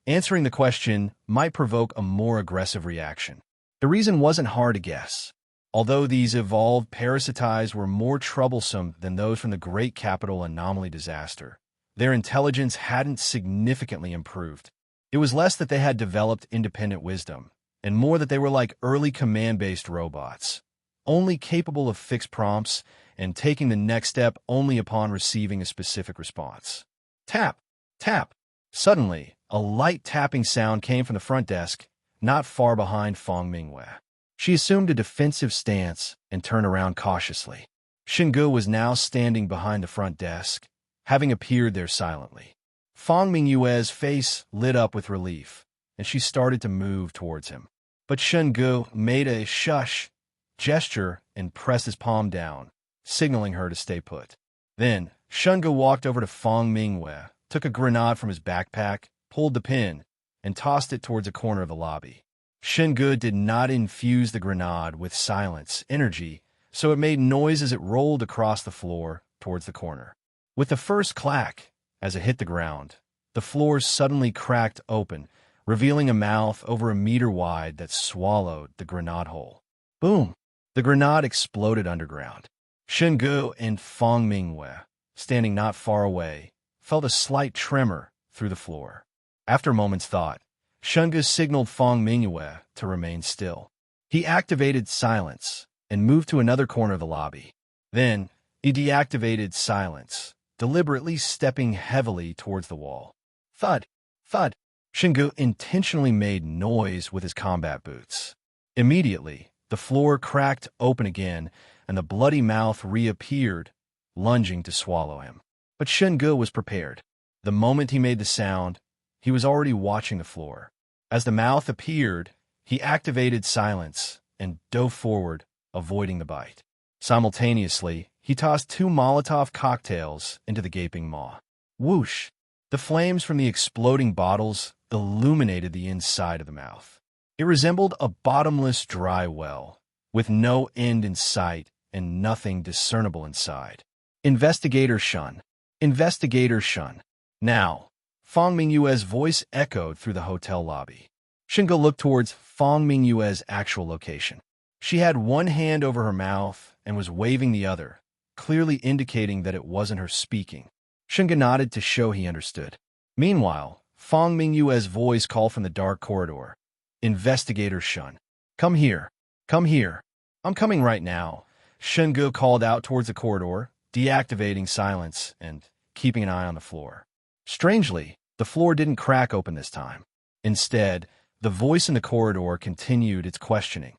S2: answering the question might provoke a more aggressive reaction. The reason wasn't hard to guess. Although these evolved parasitides were more troublesome than those from the Great Capital Anomaly disaster, their intelligence hadn't significantly improved. It was less that they had developed independent wisdom, and more that they were like early command-based robots, only capable of fixed prompts and taking the next step only upon receiving a specific response. Tap, tap. Suddenly, a light tapping sound came from the front desk, not far behind Fong Mingwei. She assumed a defensive stance and turned around cautiously. Shen Ge was now standing behind the front desk, having appeared there silently. Fong Mingyue's face lit up with relief, and she started to move towards him. But Shen Ge made a shush gesture and pressed his palm down, signaling her to stay put. Then, Shen Ge walked over to Fong Mingwei, took a grenade from his backpack, pulled the pin, and tossed it towards a corner of the lobby. Shen Ge did not infuse the grenade with silence energy, so it made noise as it rolled across the floor towards the corner. With the first clack, as it hit the ground, the floor suddenly cracked open, revealing a mouth over a meter wide that swallowed the grenade hole. Boom! The grenade exploded underground. Shen Ge and Fong Mingwei, standing not far away, felt a slight tremor through the floor. After a moment's thought, Shen Ge signaled Fong Mingwei to remain still. He activated silence and moved to another corner of the lobby. Then, he deactivated silence, deliberately stepping heavily towards the wall. Thud! Thud! Shen Ge intentionally made noise with his combat boots. Immediately, the floor cracked open again, and the bloody mouth reappeared, lunging to swallow him. But Shen Ge was prepared. The moment he made the sound, he was already watching the floor. As the mouth appeared, he activated silence and dove forward, avoiding the bite. Simultaneously, he tossed 2 Molotov cocktails into the gaping maw. Whoosh! The flames from the exploding bottles illuminated the inside of the mouth. It resembled a bottomless dry well, with no end in sight and nothing discernible inside. Investigator Shun. Investigator Shun. Now, Fong Mingyue's voice echoed through the hotel lobby. Shen Ge looked towards Fong Mingyue's actual location. She had one hand over her mouth and was waving the other, clearly indicating that it wasn't her speaking. Shen Ge nodded to show he understood. Meanwhile, Fong Mingyue's voice called from the dark corridor. Investigator Shun. Come here. Come here. I'm coming right now. Shen Ge called out towards the corridor, deactivating silence and keeping an eye on the floor. Strangely, the floor didn't crack open this time. Instead, the voice in the corridor continued its questioning.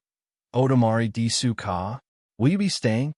S2: Otomari Disu Ka? Will you be staying?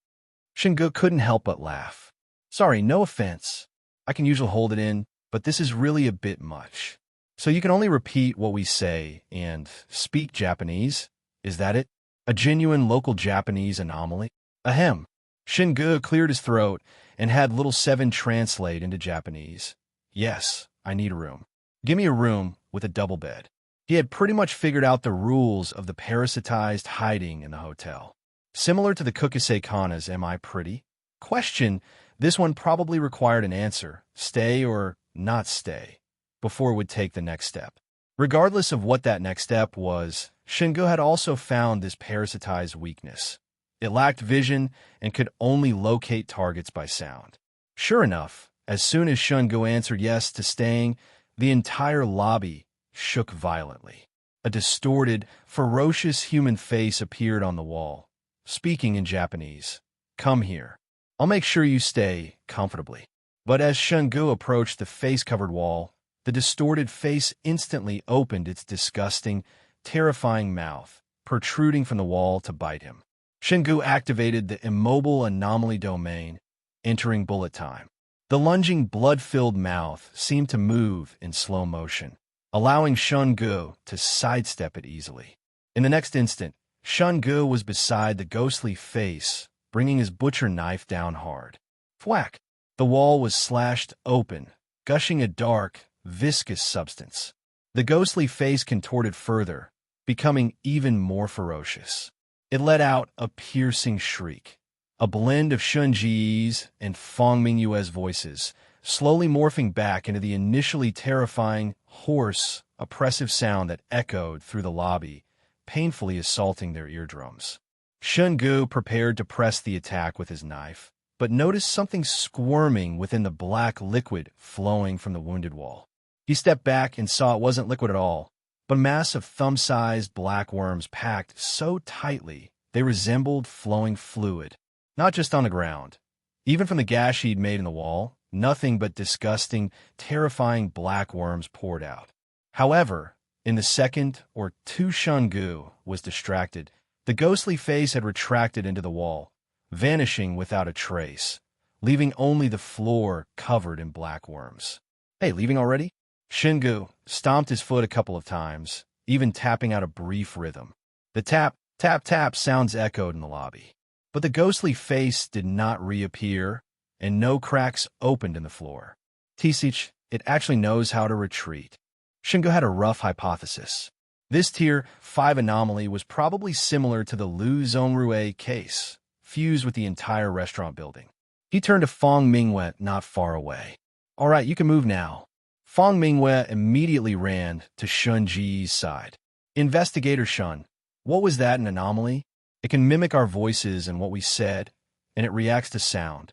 S2: Shen Ge couldn't help but laugh. Sorry, no offense. I can usually hold it in, but this is really a bit much. So you can only repeat what we say and speak Japanese? Is that it? A genuine local Japanese anomaly? Ahem. Shen Ge cleared his throat and had Little Seven translate into Japanese. Yes, I need a room. Give me a room with a double bed. He had pretty much figured out the rules of the parasitized hiding in the hotel. Similar to the Kukuse Kana's Am I Pretty? Question, this one probably required an answer, stay or not stay, before it would take the next step. Regardless of what that next step was, Shen Ge had also found this parasitized weakness. It lacked vision and could only locate targets by sound. Sure enough, as soon as Shen Ge answered yes to staying, the entire lobby shook violently. A distorted, ferocious human face appeared on the wall, speaking in Japanese. Come here. I'll make sure you stay comfortably. But as Shen Ge approached the face-covered wall, the distorted face instantly opened its disgusting, terrifying mouth, protruding from the wall to bite him. Shen Ge activated the immobile anomaly domain, entering bullet time. The lunging, blood-filled mouth seemed to move in slow motion, allowing Shen Ge to sidestep it easily. In the next instant, Shen Ge was beside the ghostly face, bringing his butcher knife down hard. Thwack! The wall was slashed open, gushing a dark, viscous substance. The ghostly face contorted further, becoming even more ferocious. It let out a piercing shriek, a blend of Shen Ge's and Fong Mingyue's voices, slowly morphing back into the initially terrifying, hoarse, oppressive sound that echoed through the lobby, painfully assaulting their eardrums. Shen Ge prepared to press the attack with his knife, but noticed something squirming within the black liquid flowing from the wounded wall. He stepped back and saw it wasn't liquid at all, but a mass of thumb-sized black worms packed so tightly they resembled flowing fluid. Not just on the ground. Even from the gash he'd made in the wall, nothing but disgusting, terrifying black worms poured out. However, In the second or two, Shen Ge was distracted. The ghostly face had retracted into the wall, vanishing without a trace, leaving only the floor covered in black worms. Hey, leaving already? Shen Ge stomped his foot a couple of times, even tapping out a brief rhythm. The tap, tap, tap sounds echoed in the lobby. But the ghostly face did not reappear, and no cracks opened in the floor. Tisich, it actually knows how to retreat. Shen Ge had a rough hypothesis. This Tier 5 anomaly was probably similar to the Lu Zongrui case, fused with the entire restaurant building. He turned to Fong Mingwei not far away. All right, you can move now. Fong Mingwei immediately ran to Shen Ge's side. Investigator Shen, what was that, an anomaly? It can mimic our voices and what we said, and it reacts to sound.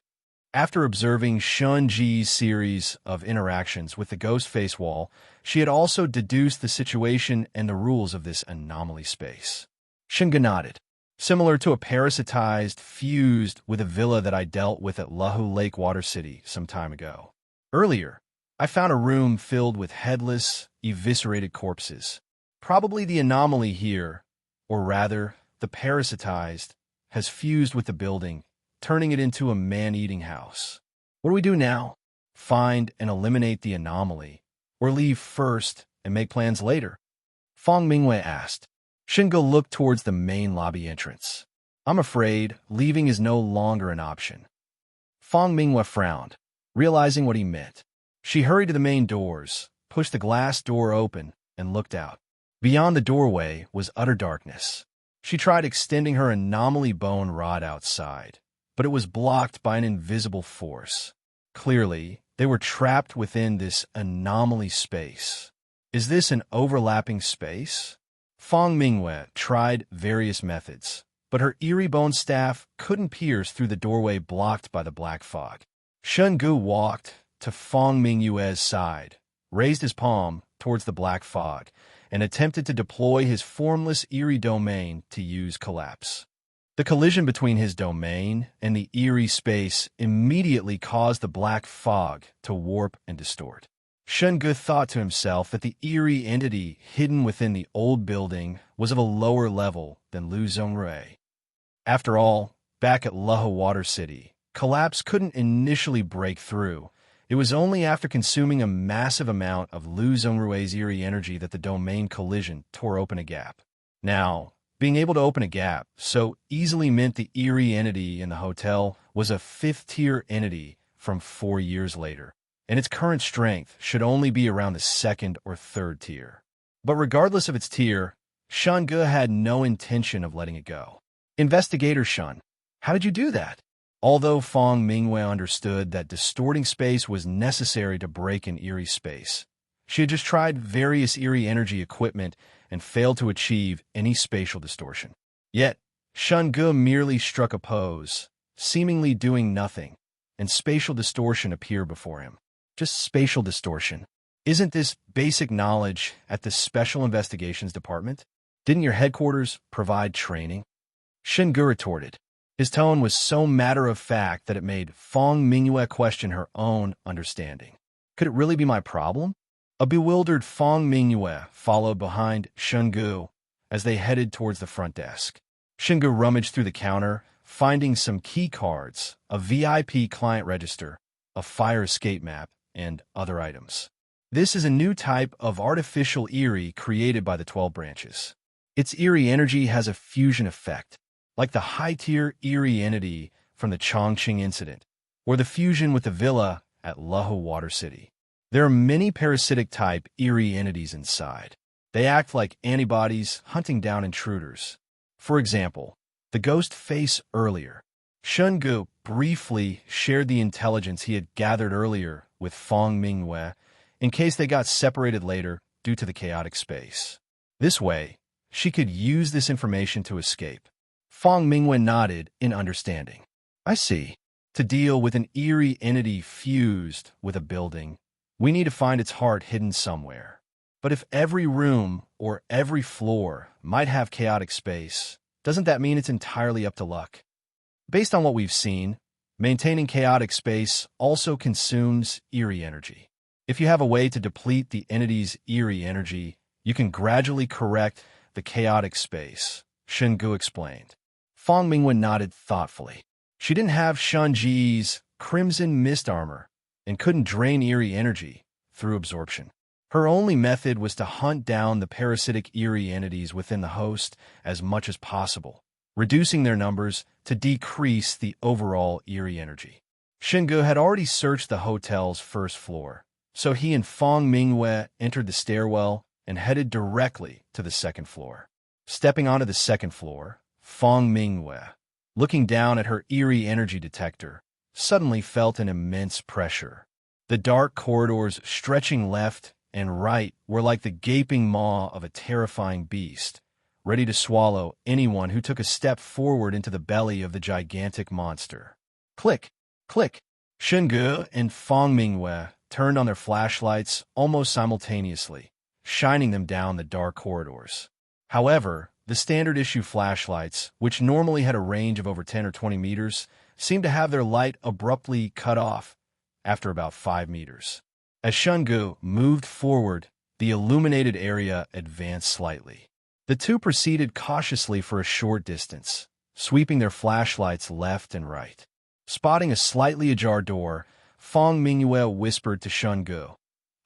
S2: After observing Shen Ge's series of interactions with the ghost face wall, she had also deduced the situation and the rules of this anomaly space. Shen Ge nodded. Similar to a parasitized, fused with a villa that I dealt with at Lahu Lake Water City some time ago. Earlier, I found a room filled with headless, eviscerated corpses. Probably the anomaly here, or rather, the parasitized, has fused with the building, turning it into a man-eating house. What do we do now? Find and eliminate the anomaly, or leave first and make plans later? Fong Mingwei asked. Shen Ge looked towards the main lobby entrance. I'm afraid leaving is no longer an option. Fong Mingwei frowned, realizing what he meant. She hurried to the main doors, pushed the glass door open, and looked out. Beyond the doorway was utter darkness. She tried extending her anomaly bone rod outside, but it was blocked by an invisible force. Clearly, they were trapped within this anomaly space. Is this an overlapping space? Fong Mingwei tried various methods, but her eerie bone staff couldn't pierce through the doorway blocked by the black fog. Shen Ge walked to Fong Mingwei's side, raised his palm towards the black fog, and attempted to deploy his formless eerie domain to use collapse. The collision between his domain and the eerie space immediately caused the black fog to warp and distort. Shen Ge thought to himself that the eerie entity hidden within the old building was of a lower level than Lu Zongrui. After all, back at Lahu Water City, collapse couldn't initially break through. It was only after consuming a massive amount of Lu Zongrui's eerie energy that the domain collision tore open a gap. Now, being able to open a gap so easily meant the eerie entity in the hotel was a fifth-tier entity from 4 years later, and its current strength should only be around the second or third tier. But regardless of its tier, Shen Ge had no intention of letting it go. Investigator Shen, how did you do that? Although Fong Mingwei understood that distorting space was necessary to break an eerie space, she had just tried various eerie energy equipment and failed to achieve any spatial distortion. Yet, Shen Ge merely struck a pose, seemingly doing nothing, and spatial distortion appeared before him. Just spatial distortion. Isn't this basic knowledge at the Special Investigations Department? Didn't your headquarters provide training? Shen Ge retorted. His tone was so matter-of-fact that it made Fong Mingwei question her own understanding. Could it really be my problem? A bewildered Fong Mingwei followed behind Shen Ge as they headed towards the front desk. Shen Ge rummaged through the counter, finding some key cards, a VIP client register, a fire escape map, and other items. This is a new type of artificial eerie created by the 12 branches. Its eerie energy has a fusion effect, like the high-tier eerie entity from the Chongqing incident, or the fusion with the villa at Lahu Water City. There are many parasitic-type eerie entities inside. They act like antibodies hunting down intruders. For example, the ghost face earlier. Shen Ge briefly shared the intelligence he had gathered earlier with Fong Mingwei in case they got separated later due to the chaotic space. This way, she could use this information to escape. Fong Mingwei nodded in understanding. I see. To deal with an eerie entity fused with a building, we need to find its heart hidden somewhere. But if every room or every floor might have chaotic space, doesn't that mean it's entirely up to luck? Based on what we've seen, maintaining chaotic space also consumes eerie energy. If you have a way to deplete the entity's eerie energy, You can gradually correct the chaotic space, Shen Ge explained. Fang Mingwen nodded thoughtfully. She didn't have Shen Ge's crimson mist armor and couldn't drain eerie energy through absorption. Her only method was to hunt down the parasitic eerie entities within the host as much as possible, reducing their numbers to decrease the overall eerie energy. Shen Ge had already searched the hotel's first floor, so he and Fang Mingwei entered the stairwell and headed directly to the second floor. Stepping onto the second floor, Fang Mingwei, looking down at her eerie energy detector, suddenly felt an immense pressure. The dark corridors stretching left and right were like the gaping maw of a terrifying beast, ready to swallow anyone who took a step forward into the belly of the gigantic monster. Click, click. Shen Ge and Fang Mingwei turned on their flashlights almost simultaneously, shining them down the dark corridors. However, the standard-issue flashlights, which normally had a range of over 10 or 20 meters, seemed to have their light abruptly cut off after about 5 meters. As Shen Ge moved forward, the illuminated area advanced slightly. The two proceeded cautiously for a short distance, sweeping their flashlights left and right. Spotting a slightly ajar door, Fang Mingwei whispered to Shen Ge,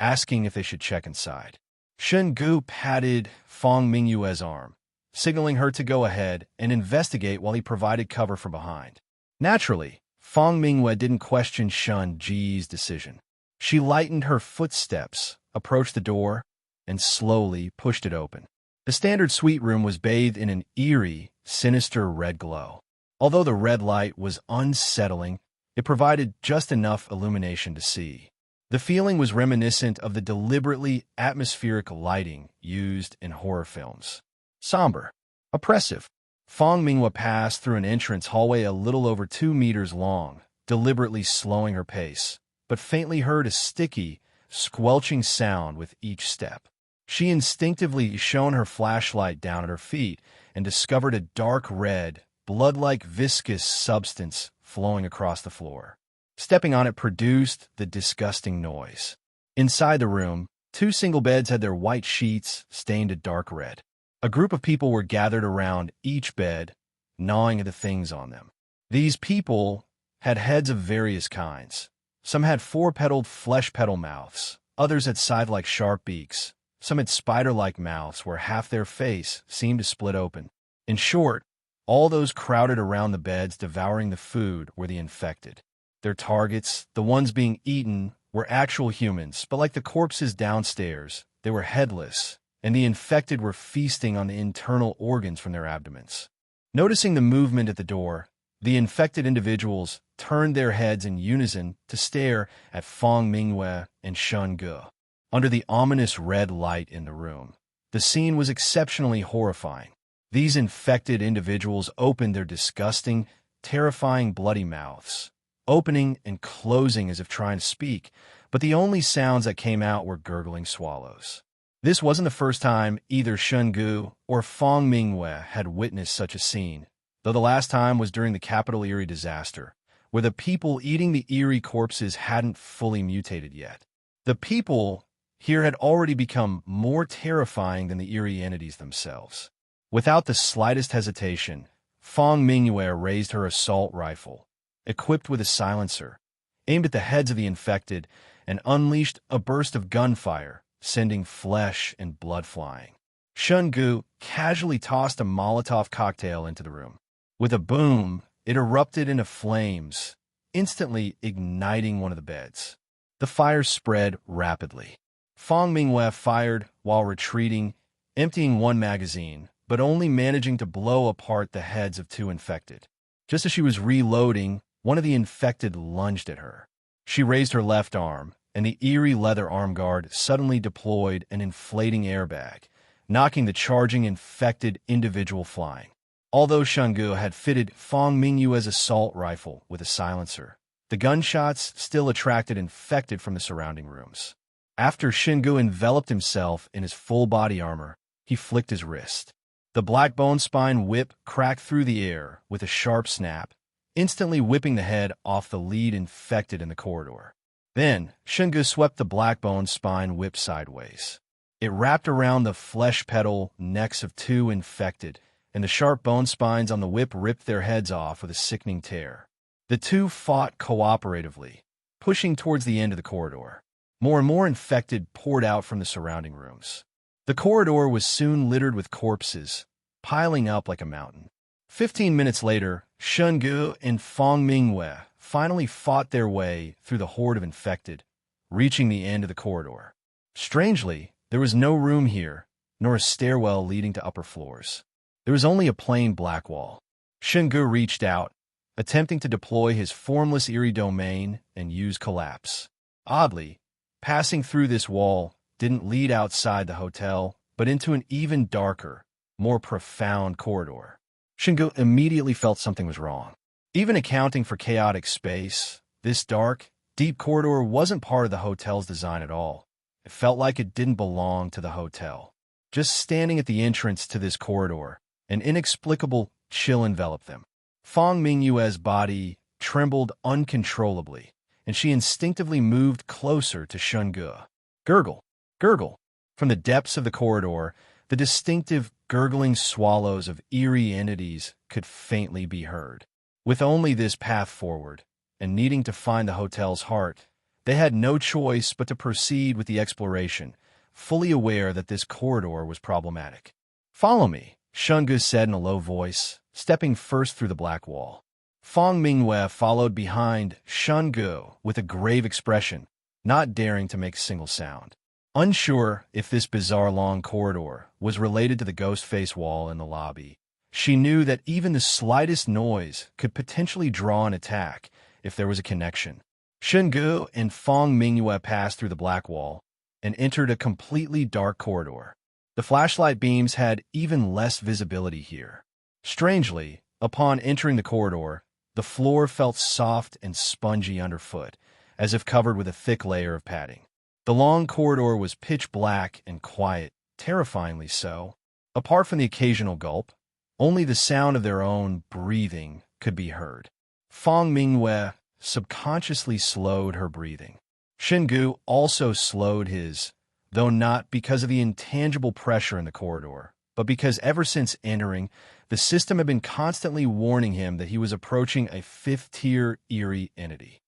S2: asking if they should check inside. Shen Ge patted Fang Mingwei's arm, signaling her to go ahead and investigate while he provided cover from behind. Naturally, Fang Mingwei didn't question Shen Ge's decision. She lightened her footsteps, approached the door, and slowly pushed it open. The standard suite room was bathed in an eerie, sinister red glow. Although the red light was unsettling, it provided just enough illumination to see. The feeling was reminiscent of the deliberately atmospheric lighting used in horror films. Somber, oppressive. Fang Mingwei passed through an entrance hallway a little over 2 meters long, deliberately slowing her pace, but faintly heard a sticky, squelching sound with each step. She instinctively shone her flashlight down at her feet and discovered a dark red, blood-like viscous substance flowing across the floor. Stepping on it produced the disgusting noise. Inside the room, 2 single beds had their white sheets stained a dark red. A group of people were gathered around each bed, gnawing at the things on them. These people had heads of various kinds. Some had 4-petaled flesh-petal mouths, others had scythe-like sharp beaks, some had spider-like mouths where half their face seemed to split open. In short, all those crowded around the beds devouring the food were the infected. Their targets, the ones being eaten, were actual humans, but like the corpses downstairs, they were headless, and the infected were feasting on the internal organs from their abdomens. Noticing the movement at the door, the infected individuals turned their heads in unison to stare at Fang Mingwei and Shen Ge. Under the ominous red light in the room, the scene was exceptionally horrifying. These infected individuals opened their disgusting, terrifying bloody mouths, opening and closing as if trying to speak, but the only sounds that came out were gurgling swallows. This wasn't the first time either Shen Ge or Fang Mingwei had witnessed such a scene, though the last time was during the Capital Eerie disaster, where the people eating the eerie corpses hadn't fully mutated yet. The people here had already become more terrifying than the eerie entities themselves. Without the slightest hesitation, Fang Mingwei raised her assault rifle, equipped with a silencer, aimed at the heads of the infected, and unleashed a burst of gunfire, sending flesh and blood flying. Shen Ge casually tossed a Molotov cocktail into the room. With a boom, it erupted into flames, instantly igniting one of the beds. The fire spread rapidly. Fang Mingwei fired while retreating, emptying 1 magazine, but only managing to blow apart the heads of 2 infected. Just as she was reloading, one of the infected lunged at her. She raised her left arm, and the eerie leather arm guard suddenly deployed an inflating airbag, knocking the charging infected individual flying. Although Shen Ge had fitted Fang Mingwei's assault rifle with a silencer, the gunshots still attracted infected from the surrounding rooms. After Shen Ge enveloped himself in his full body armor, he flicked his wrist. The black bone spine whip cracked through the air with a sharp snap, instantly whipping the head off the lead infected in the corridor. Then, Shen Ge swept the black bone spine whip sideways. It wrapped around the flesh-petal necks of two infected, and the sharp bone spines on the whip ripped their heads off with a sickening tear. The two fought cooperatively, pushing towards the end of the corridor. More and more infected poured out from the surrounding rooms. The corridor was soon littered with corpses, piling up like a mountain. 15 minutes later, Shen Ge and Fang Mingwei finally fought their way through the horde of infected, reaching the end of the corridor. Strangely, there was no room here, nor a stairwell leading to upper floors. There was only a plain black wall. Shen Ge reached out, attempting to deploy his formless eerie domain and use collapse. Oddly, passing through this wall didn't lead outside the hotel, but into an even darker, more profound corridor. Shen Ge immediately felt something was wrong. Even accounting for chaotic space, this dark, deep corridor wasn't part of the hotel's design at all. It felt like it didn't belong to the hotel. Just standing at the entrance to this corridor, an inexplicable chill enveloped them. Fang Mingyue's body trembled uncontrollably, and she instinctively moved closer to Shen Ge. Gurgle, gurgle. From the depths of the corridor, the distinctive gurgling swallows of eerie entities could faintly be heard. With only this path forward, and needing to find the hotel's heart, they had no choice but to proceed with the exploration, fully aware that this corridor was problematic. "Follow me," Shen Ge said in a low voice, stepping first through the black wall. Fang Mingwei followed behind Shen Ge with a grave expression, not daring to make a single sound. Unsure if this bizarre long corridor was related to the ghost face wall in the lobby, she knew that even the slightest noise could potentially draw an attack if there was a connection. Shen Ge and Fang Mingyue passed through the black wall and entered a completely dark corridor. The flashlight beams had even less visibility here. Strangely, upon entering the corridor, the floor felt soft and spongy underfoot, as if covered with a thick layer of padding. The long corridor was pitch black and quiet, terrifyingly so. Apart from the occasional gulp, only the sound of their own breathing could be heard. Fang Mingyue subconsciously slowed her breathing. Shen Ge also slowed his, though not because of the intangible pressure in the corridor, but because ever since entering, the system had been constantly warning him that he was approaching a fifth-tier eerie entity.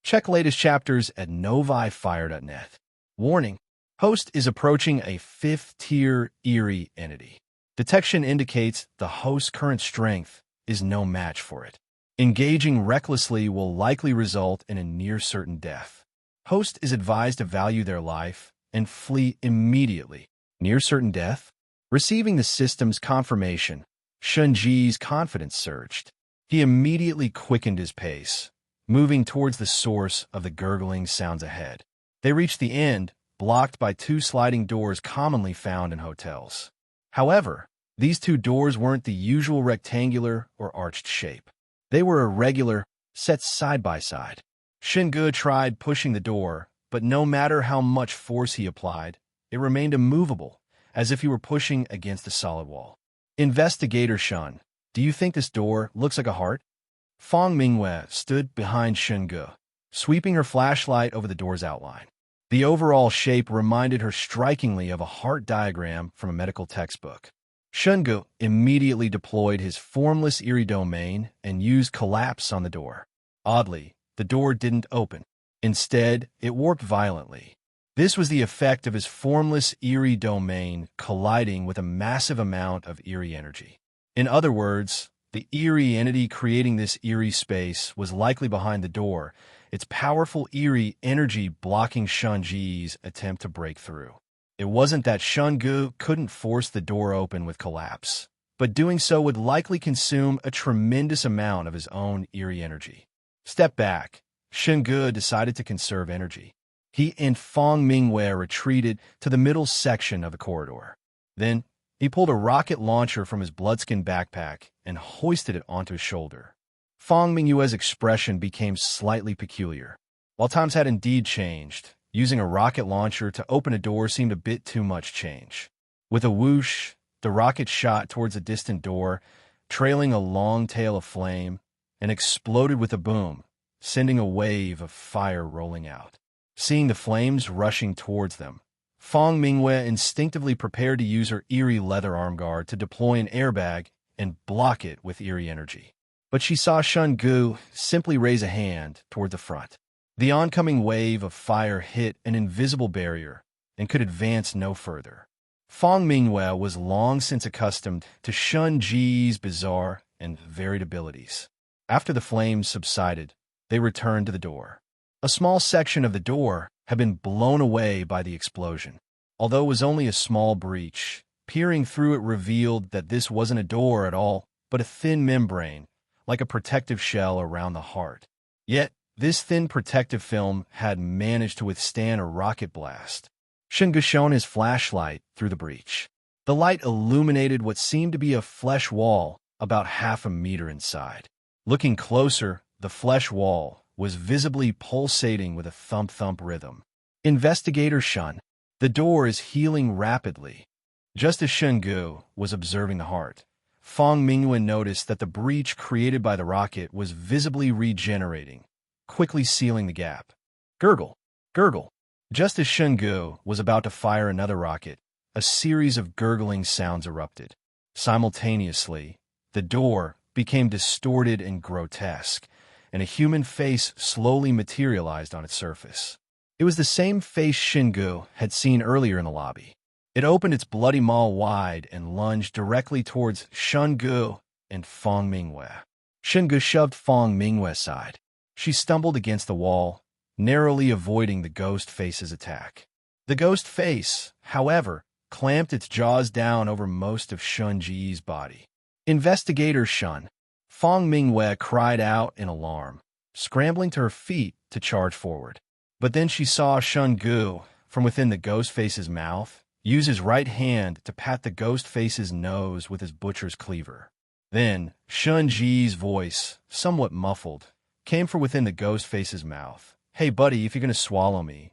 S2: Check latest chapters at novifire.net. Warning: host is approaching a fifth-tier eerie entity. Detection indicates the host's current strength is no match for it. Engaging recklessly will likely result in a near-certain death. Host is advised to value their life and flee immediately. Near-certain death? Receiving the system's confirmation, Shen Ge's confidence surged. He immediately quickened his pace, moving towards the source of the gurgling sounds ahead. They reached the end, blocked by two sliding doors commonly found in hotels. However, these two doors weren't the usual rectangular or arched shape. They were irregular, set side by side. Shen Ge tried pushing the door, but no matter how much force he applied, it remained immovable, as if he were pushing against a solid wall. "Investigator Shen, do you think this door looks like a heart?" Fang Mingyue stood behind Shen Ge, sweeping her flashlight over the door's outline. The overall shape reminded her strikingly of a heart diagram from a medical textbook. Shen Ge immediately deployed his formless eerie domain and used collapse on the door. Oddly, the door didn't open. Instead, it warped violently. This was the effect of his formless eerie domain colliding with a massive amount of eerie energy. In other words, the eerie entity creating this eerie space was likely behind the door, its powerful eerie energy blocking Shen Ge's attempt to break through. It wasn't that Shen Ge couldn't force the door open with collapse, but doing so would likely consume a tremendous amount of his own eerie energy. Step back, Shen Ge decided to conserve energy. He and Fang Mingyue retreated to the middle section of the corridor. Then, he pulled a rocket launcher from his bloodskin backpack and hoisted it onto his shoulder. Fang Mingyue's expression became slightly peculiar. While times had indeed changed, using a rocket launcher to open a door seemed a bit too much change. With a whoosh, the rocket shot towards a distant door, trailing a long tail of flame, and exploded with a boom, sending a wave of fire rolling out. Seeing the flames rushing towards them, Fong Mingwei instinctively prepared to use her eerie leather arm guard to deploy an airbag and block it with eerie energy. But she saw Shen Ge simply raise a hand toward the front. The oncoming wave of fire hit an invisible barrier and could advance no further. Fong Mingwei was long since accustomed to Shen Ge's bizarre and varied abilities. After the flames subsided, they returned to the door. A small section of the door had been blown away by the explosion. Although it was only a small breach, peering through it revealed that this wasn't a door at all, but a thin membrane, like a protective shell around the heart. Yet, this thin protective film had managed to withstand a rocket blast. Shen Ge shone his flashlight through the breach. The light illuminated what seemed to be a flesh wall about half a meter inside. Looking closer, the flesh wall was visibly pulsating with a thump-thump rhythm. Investigator Shen, the door is healing rapidly. Just as Shen Ge was observing the heart, Fong Mingwei noticed that the breach created by the rocket was visibly regenerating, quickly sealing the gap. Gurgle, gurgle. Just as Shen Ge was about to fire another rocket, a series of gurgling sounds erupted. Simultaneously, the door became distorted and grotesque, and a human face slowly materialized on its surface. It was the same face Shen Ge had seen earlier in the lobby. It opened its bloody maw wide and lunged directly towards Shen Ge and Fong Mingwei. Shen Ge shoved Fong Mingwei aside. She stumbled against the wall, narrowly avoiding the ghost face's attack. The ghost face, however, clamped its jaws down over most of Shen Ge's body. Investigator Shen, Fong Mingwei cried out in alarm, scrambling to her feet to charge forward. But then she saw Shen Ge, from within the ghost face's mouth, use his right hand to pat the ghost face's nose with his butcher's cleaver. Then, Shen Ge's voice, somewhat muffled, came from within the ghost face's mouth. Hey buddy, if you're gonna swallow me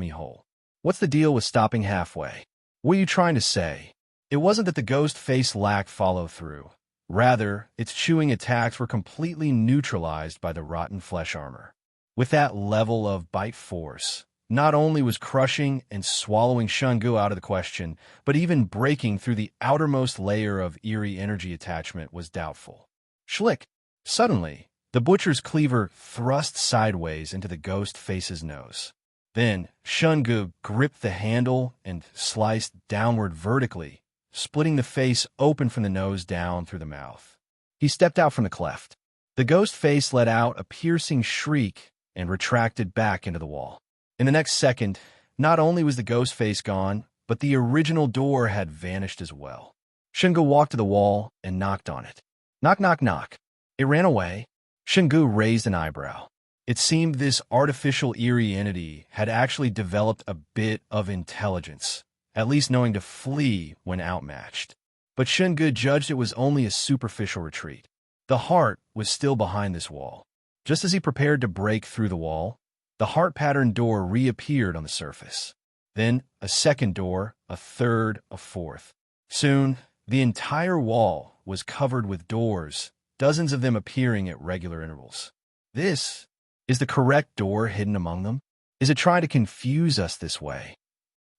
S2: whole. What's the deal with stopping halfway? What are you trying to say? It wasn't that the ghost face lacked follow-through. Rather, its chewing attacks were completely neutralized by the rotten flesh armor. With that level of bite force, not only was crushing and swallowing Shen Ge out of the question, but even breaking through the outermost layer of eerie energy attachment was doubtful. Schlick! Suddenly, the butcher's cleaver thrust sideways into the ghost face's nose. Then, Shen Ge gripped the handle and sliced downward vertically, splitting the face open from the nose down through the mouth. He stepped out from the cleft. The ghost face let out a piercing shriek and retracted back into the wall. In the next second, not only was the ghost face gone, but the original door had vanished as well. Shen Ge walked to the wall and knocked on it. Knock, knock, knock. It ran away. Shen Ge raised an eyebrow. It seemed this artificial eerie entity had actually developed a bit of intelligence, at least knowing to flee when outmatched. But Shen Ge judged it was only a superficial retreat. The heart was still behind this wall. Just as he prepared to break through the wall, the heart-patterned door reappeared on the surface. Then a second door, a third, a fourth. Soon, the entire wall was covered with doors, dozens of them appearing at regular intervals. This is the correct door hidden among them? Is it trying to confuse us this way?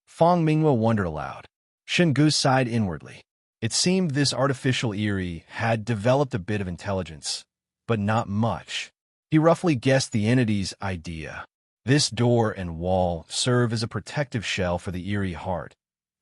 S2: Fong Mingwei wondered aloud. Shen Ge sighed inwardly. It seemed this artificial eerie had developed a bit of intelligence, but not much. He roughly guessed the entity's idea. This door and wall serve as a protective shell for the eerie heart,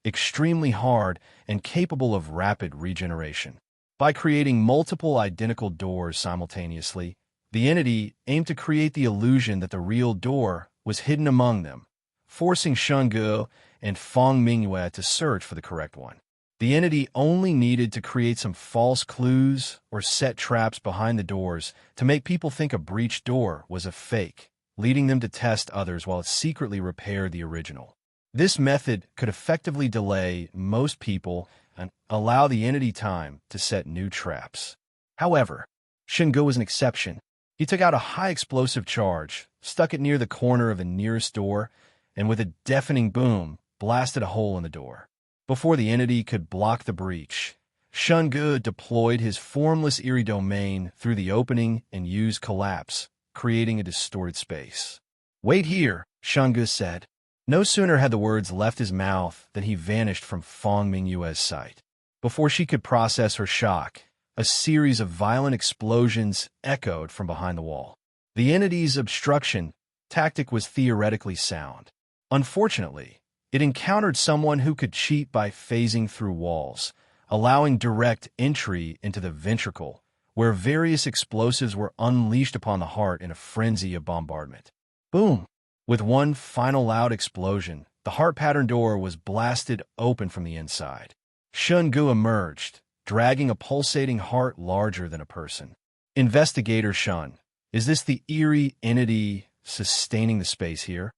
S2: extremely hard and capable of rapid regeneration. By creating multiple identical doors simultaneously, the entity aimed to create the illusion that the real door was hidden among them, forcing Shen Ge and Fong Mingwei to search for the correct one. The entity only needed to create some false clues or set traps behind the doors to make people think a breached door was a fake, leading them to test others while it secretly repaired the original. This method could effectively delay most people and allow the entity time to set new traps. However, Shen Ge was an exception. He took out a high-explosive charge, stuck it near the corner of the nearest door, and with a deafening boom, blasted a hole in the door. Before the entity could block the breach, Shen Ge deployed his formless eerie domain through the opening and used collapse, creating a distorted space. "Wait here," Shen Ge said. No sooner had the words left his mouth than he vanished from Fong Mingyue's sight. Before she could process her shock, a series of violent explosions echoed from behind the wall. The entity's obstruction tactic was theoretically sound. Unfortunately, it encountered someone who could cheat by phasing through walls, allowing direct entry into the ventricle, where various explosives were unleashed upon the heart in a frenzy of bombardment. Boom! With one final loud explosion, the heart pattern door was blasted open from the inside. Shen Ge emerged, dragging a pulsating heart larger than a person. Investigator Shen, is this the eerie entity sustaining the space here?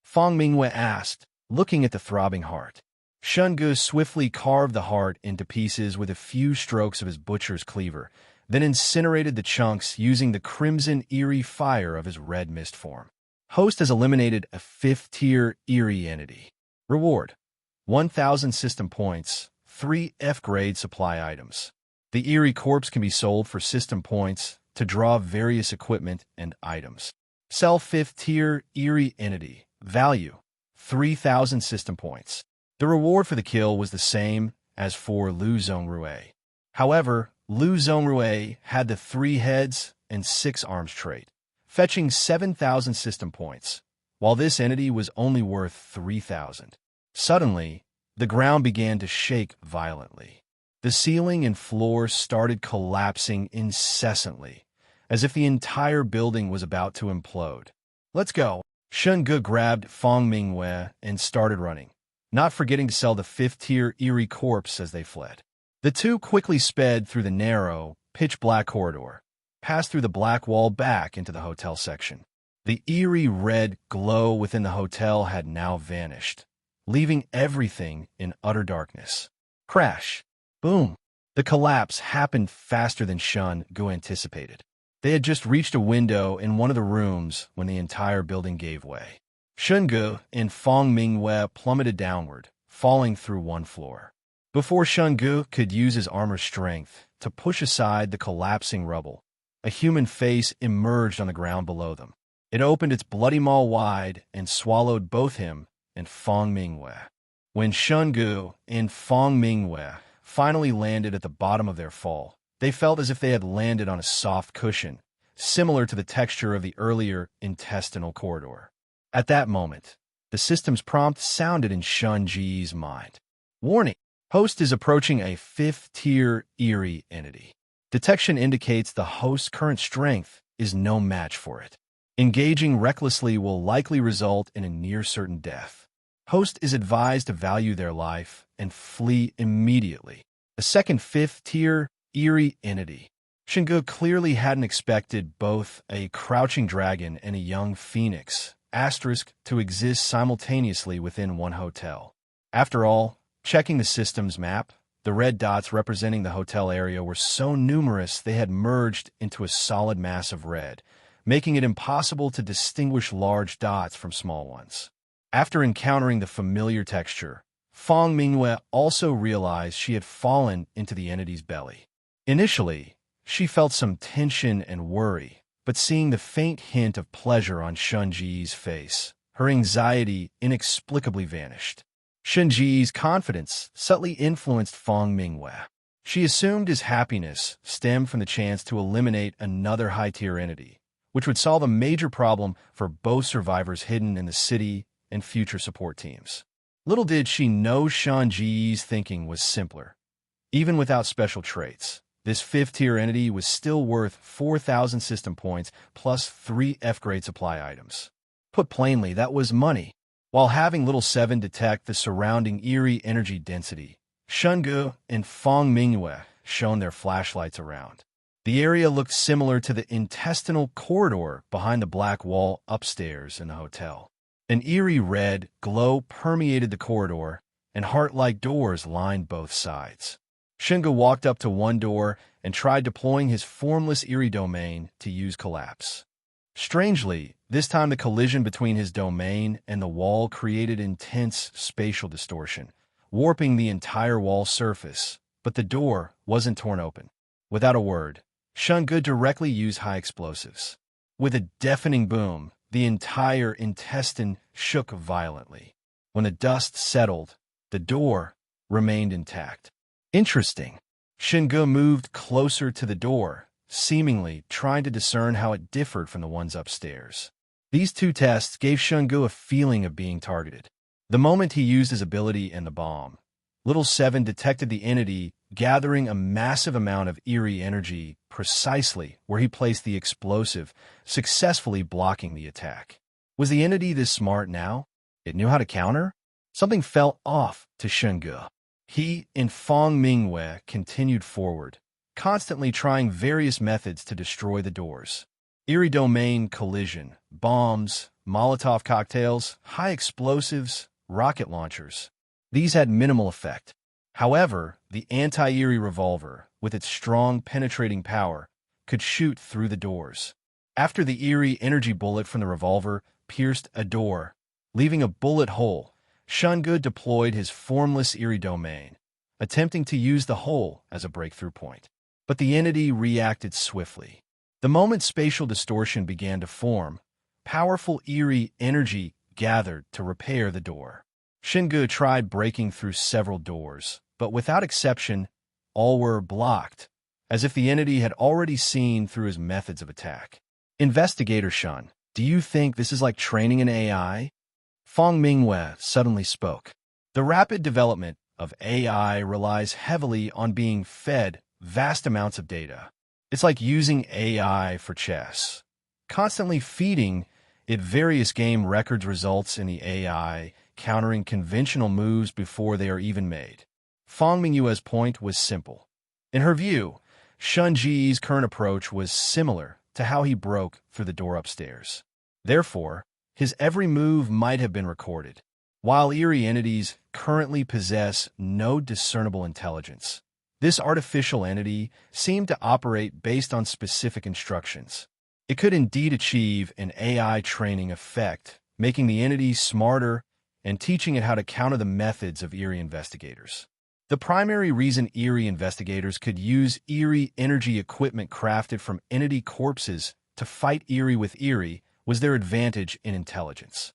S2: Fong Mingyue asked, looking at the throbbing heart. Shen Ge swiftly carved the heart into pieces with a few strokes of his butcher's cleaver, then incinerated the chunks using the crimson eerie fire of his red mist form. Host has eliminated a 5th-tier eerie entity. Reward: 1,000 system points, 3 F-grade supply items. The eerie corpse can be sold for system points to draw various equipment and items. Sell 5th-tier eerie entity. Value: 3,000 system points. The reward for the kill was the same as for Lu Zongrui. However, Lu Zongrui had the 3 heads and 6 arms trait, fetching 7,000 system points, while this entity was only worth 3,000. Suddenly, the ground began to shake violently. The ceiling and floor started collapsing incessantly, as if the entire building was about to implode. Let's go. Shen Ge grabbed Fong Mingyue and started running, not forgetting to sell the 5th-tier eerie corpse as they fled. The two quickly sped through the narrow, pitch-black corridor, passed through the black wall back into the hotel section. The eerie red glow within the hotel had now vanished, leaving everything in utter darkness. Crash. Boom. The collapse happened faster than Shen Ge anticipated. They had just reached a window in one of the rooms when the entire building gave way. Shen Ge and Fong Mingyue plummeted downward, falling through one floor. Before Shen Ge could use his armor's strength to push aside the collapsing rubble, a human face emerged on the ground below them. It opened its bloody maw wide and swallowed both him and Fong Mingyue. When Shen Ge and Fong Mingyue finally landed at the bottom of their fall, they felt as if they had landed on a soft cushion, similar to the texture of the earlier intestinal corridor. At that moment, the system's prompt sounded in Shen Ge's mind. Warning! Host is approaching a 5th-tier eerie entity. Detection indicates the host's current strength is no match for it. Engaging recklessly will likely result in a near-certain death. Host is advised to value their life and flee immediately. A second 5th-tier eerie entity. Shen Ge clearly hadn't expected both a crouching dragon and a young phoenix to exist simultaneously within one hotel. After all, checking the system's map, the red dots representing the hotel area were so numerous they had merged into a solid mass of red, making it impossible to distinguish large dots from small ones. After encountering the familiar texture, Fong Mingyue also realized she had fallen into the entity's belly. Initially, she felt some tension and worry, but seeing the faint hint of pleasure on Shen Ge's face, her anxiety inexplicably vanished. Shen Ge's confidence subtly influenced Fong Mingyue. She assumed his happiness stemmed from the chance to eliminate another high-tier entity, which would solve a major problem for both survivors hidden in the city and future support teams. Little did she know Shen Ge's thinking was simpler. Even without special traits, this 5th-tier entity was still worth 4,000 system points plus 3 F-grade supply items. Put plainly, that was money. While having Little 7 detect the surrounding eerie energy density, Shen Ge and Fong Mingyue shone their flashlights around. The area looked similar to the intestinal corridor behind the black wall upstairs in the hotel. An eerie red glow permeated the corridor, and heart-like doors lined both sides. Shen Ge walked up to one door and tried deploying his formless eerie domain to use collapse. Strangely, this time the collision between his domain and the wall created intense spatial distortion, warping the entire wall surface, but the door wasn't torn open. Without a word, Shen Ge directly used high explosives. With a deafening boom, the entire intestine shook violently. When the dust settled, the door remained intact. Interesting. Shen Ge moved closer to the door, seemingly trying to discern how it differed from the ones upstairs. These two tests gave Shen Ge a feeling of being targeted. The moment he used his ability in the bomb, Little Seven detected the entity gathering a massive amount of eerie energy precisely where he placed the explosive, successfully blocking the attack. Was the entity this smart now? It knew how to counter? Something felt off to Shen Ge. He and Fong Mingwei continued forward, constantly trying various methods to destroy the doors. Eerie domain collision, bombs, Molotov cocktails, high explosives, rocket launchers. These had minimal effect. However, the anti-eerie revolver, with its strong penetrating power, could shoot through the doors. After the eerie energy bullet from the revolver pierced a door, leaving a bullet hole, Shen Ge deployed his formless eerie domain, attempting to use the hole as a breakthrough point. But the entity reacted swiftly. The moment spatial distortion began to form, powerful eerie energy gathered to repair the door. Shen Ge tried breaking through several doors, but without exception, all were blocked, as if the entity had already seen through his methods of attack. Investigator Shen, do you think this is like training an AI? Fong Mingwei suddenly spoke. The rapid development of AI relies heavily on being fed vast amounts of data. It's like using AI for chess. Constantly feeding it various game records results in the AI countering conventional moves before they are even made. Fong Mingyue's point was simple. In her view, Shen Ge's current approach was similar to how he broke through the door upstairs. Therefore, his every move might have been recorded. While eerie entities currently possess no discernible intelligence, this artificial entity seemed to operate based on specific instructions. It could indeed achieve an AI training effect, making the entity smarter and teaching it how to counter the methods of eerie investigators. The primary reason eerie investigators could use eerie energy equipment crafted from entity corpses to fight eerie with eerie was their advantage in intelligence.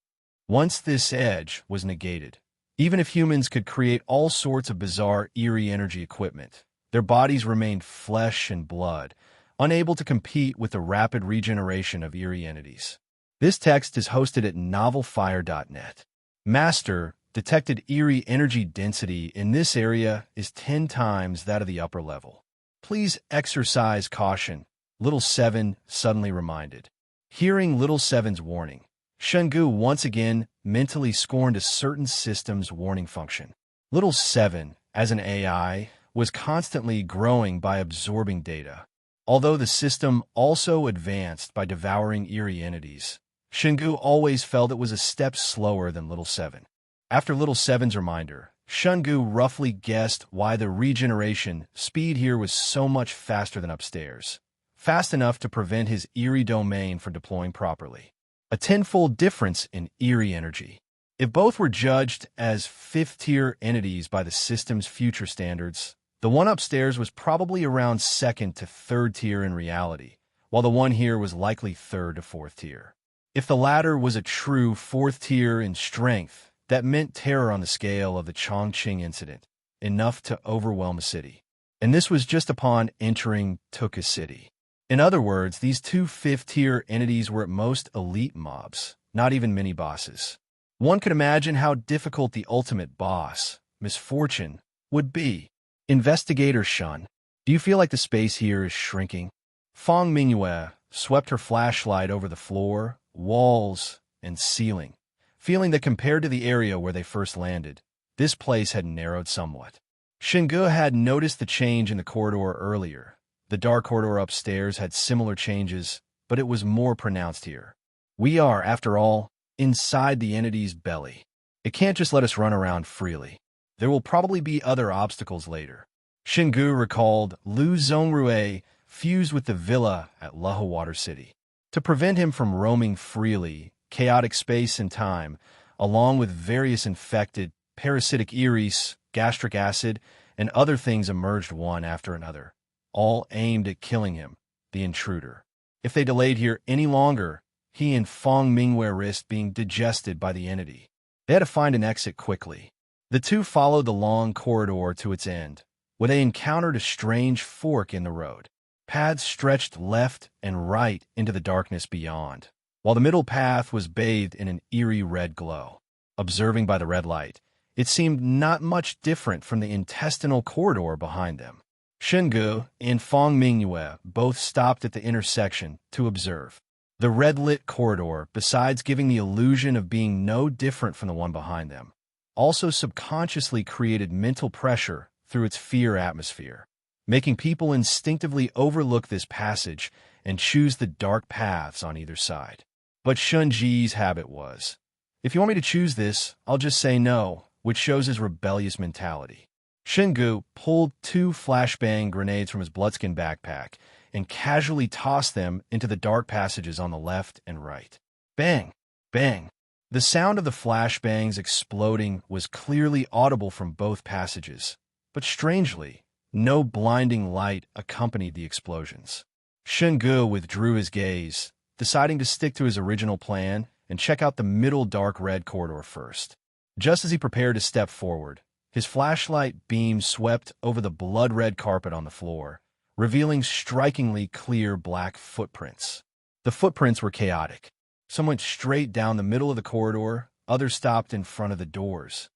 S2: Once this edge was negated, even if humans could create all sorts of bizarre eerie energy equipment, their bodies remained flesh and blood, unable to compete with the rapid regeneration of eerie entities. This text is hosted at novelfire.net. Master detected eerie energy density in this area is 10 times that of the upper level. Please exercise caution, Little Seven suddenly reminded. Hearing Little Seven's warning, Shen Ge once again mentally scorned a certain system's warning function. Little Seven, as an AI, was constantly growing by absorbing data. Although the system also advanced by devouring eerie entities, Shen Ge always felt it was a step slower than Little Seven. After Little Seven's reminder, Shen Ge roughly guessed why the regeneration speed here was so much faster than upstairs, fast enough to prevent his eerie domain from deploying properly. A tenfold difference in eerie energy. If both were judged as fifth-tier entities by the system's future standards, the one upstairs was probably around second to third tier in reality, while the one here was likely third to fourth tier. If the latter was a true fourth tier in strength, that meant terror on the scale of the Chongqing incident, enough to overwhelm a city. And this was just upon entering Tuka City. In other words, these two fifth-tier entities were at most elite mobs, not even mini-bosses. One could imagine how difficult the ultimate boss, Misfortune, would be. Investigator Shen, do you feel like the space here is shrinking? Fong Mingyue swept her flashlight over the floor, walls, and ceiling, feeling that compared to the area where they first landed, this place had narrowed somewhat. Shen Ge had noticed the change in the corridor earlier. The dark corridor upstairs had similar changes, but it was more pronounced here. We are, after all, inside the entity's belly. It can't just let us run around freely. There will probably be other obstacles later. Shen Ge recalled Lu Zongrui fused with the villa at Luhu Water City. To prevent him from roaming freely, chaotic space and time, along with various infected, parasitic eries, gastric acid, and other things emerged one after another, all aimed at killing him, the intruder. If they delayed here any longer, he and Fong Mingwei risked being digested by the entity. They had to find an exit quickly. The two followed the long corridor to its end, where they encountered a strange fork in the road. Paths stretched left and right into the darkness beyond, while the middle path was bathed in an eerie red glow. Observing by the red light, it seemed not much different from the intestinal corridor behind them. Shen Ge and Fang Mingyue both stopped at the intersection to observe. The red-lit corridor, besides giving the illusion of being no different from the one behind them, also subconsciously created mental pressure through its fear atmosphere, making people instinctively overlook this passage and choose the dark paths on either side. But Shen Ge's habit was, if you want me to choose this, I'll just say no, which shows his rebellious mentality. Shen Ge pulled 2 flashbang grenades from his bloodskin backpack and casually tossed them into the dark passages on the left and right. Bang! Bang! The sound of the flashbangs exploding was clearly audible from both passages, but strangely, no blinding light accompanied the explosions. Shen Ge withdrew his gaze, deciding to stick to his original plan and check out the middle dark red corridor first. Just as he prepared to step forward, his flashlight beam swept over the blood-red carpet on the floor, revealing strikingly clear black footprints. The footprints were chaotic. Some went straight down the middle of the corridor, others stopped in front of the doors.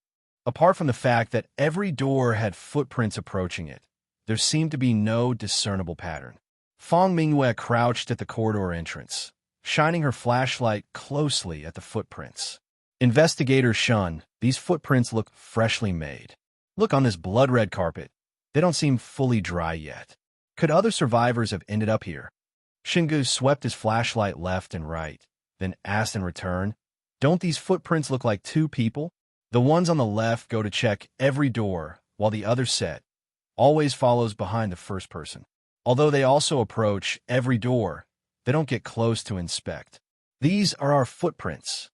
S2: Apart from the fact that every door had footprints approaching it, there seemed to be no discernible pattern. Fang Mingyue crouched at the corridor entrance, shining her flashlight closely at the footprints. Investigator Shun, these footprints look freshly made. Look on this blood-red carpet. They don't seem fully dry yet. Could other survivors have ended up here? Shen Ge swept his flashlight left and right, then asked in return, don't these footprints look like 2 people? The ones on the left go to check every door, while the other set always follows behind the first person. Although they also approach every door, they don't get close to inspect. These are our footprints.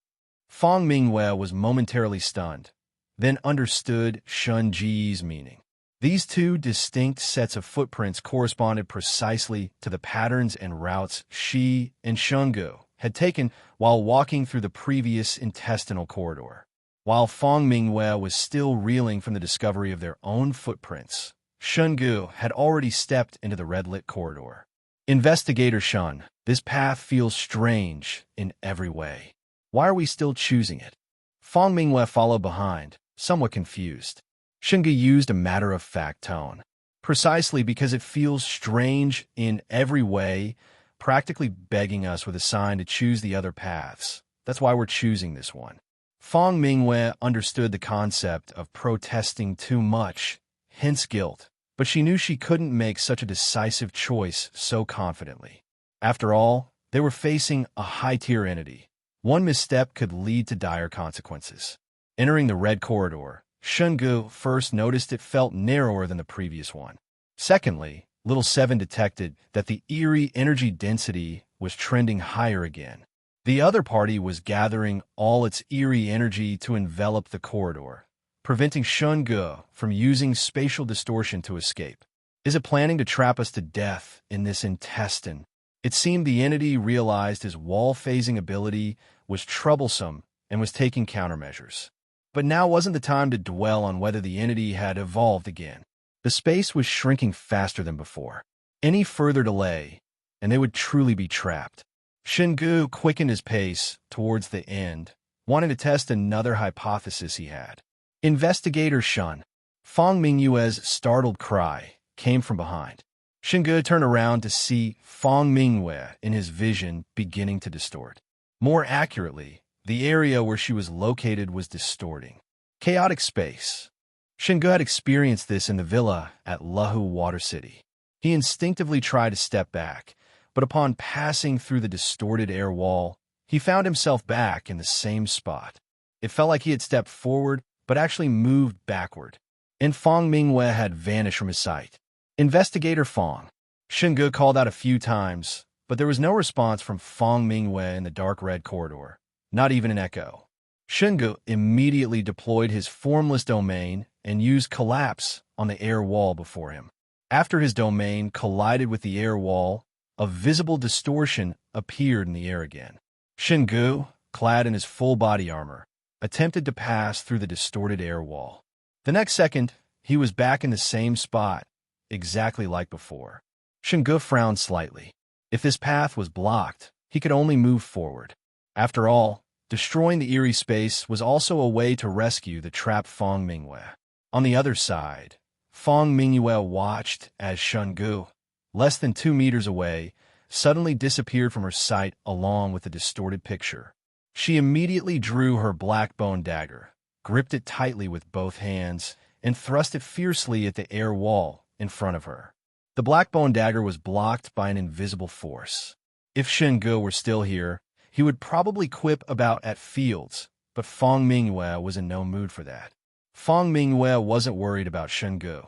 S2: Fang Mingyue was momentarily stunned, then understood Shen Ge's meaning. These 2 distinct sets of footprints corresponded precisely to the patterns and routes she and Shen Ge had taken while walking through the previous intestinal corridor. While Fang Mingyue was still reeling from the discovery of their own footprints, Shen Ge had already stepped into the red-lit corridor. Investigator Shun, this path feels strange in every way. Why are we still choosing it? Fang Mingyue followed behind, somewhat confused. Shen Ge used a matter-of-fact tone. Precisely because it feels strange in every way, practically begging us with a sign to choose the other paths. That's why we're choosing this one. Fang Mingyue understood the concept of protesting too much, hence guilt, but she knew she couldn't make such a decisive choice so confidently. After all, they were facing a high-tier entity. One misstep could lead to dire consequences. Entering the red corridor, Shen Ge first noticed it felt narrower than the previous one. Secondly, Little 7 detected that the eerie energy density was trending higher again. The other party was gathering all its eerie energy to envelop the corridor, preventing Shen Ge from using spatial distortion to escape. Is it planning to trap us to death in this intestine? It seemed the entity realized his wall-phasing ability was troublesome and was taking countermeasures. But now wasn't the time to dwell on whether the entity had evolved again. The space was shrinking faster than before. Any further delay, and they would truly be trapped. Shen Ge quickened his pace towards the end, wanting to test another hypothesis he had. Investigator Shun. Fang Mingyue's startled cry came from behind. Shen Ge turned around to see Fang Mingyue in his vision beginning to distort. More accurately, the area where she was located was distorting. Chaotic space. Shen Ge had experienced this in the villa at Lahu Water City. He instinctively tried to step back, but upon passing through the distorted air wall, he found himself back in the same spot. It felt like he had stepped forward, but actually moved backward, and Fang Mingyue had vanished from his sight. Investigator Fang. Shen Ge called out a few times, but there was no response from Fang Mingyue in the dark red corridor. Not even an echo. Shen Ge immediately deployed his formless domain and used collapse on the air wall before him. After his domain collided with the air wall, a visible distortion appeared in the air again. Shen Ge, clad in his full body armor, attempted to pass through the distorted air wall. The next second, he was back in the same spot, exactly like before. Shen Ge frowned slightly. If this path was blocked, he could only move forward. After all, destroying the eerie space was also a way to rescue the trapped Fang Mingyue. On the other side, Fang Mingyue watched as Shen Ge, less than 2 meters away, suddenly disappeared from her sight along with the distorted picture. She immediately drew her black bone dagger, gripped it tightly with both hands, and thrust it fiercely at the air wall in front of her. The black bone dagger was blocked by an invisible force. If Shen Ge were still here, he would probably quip about at Fields, but Fang Mingyue was in no mood for that. Fang Mingyue wasn't worried about Shen Ge.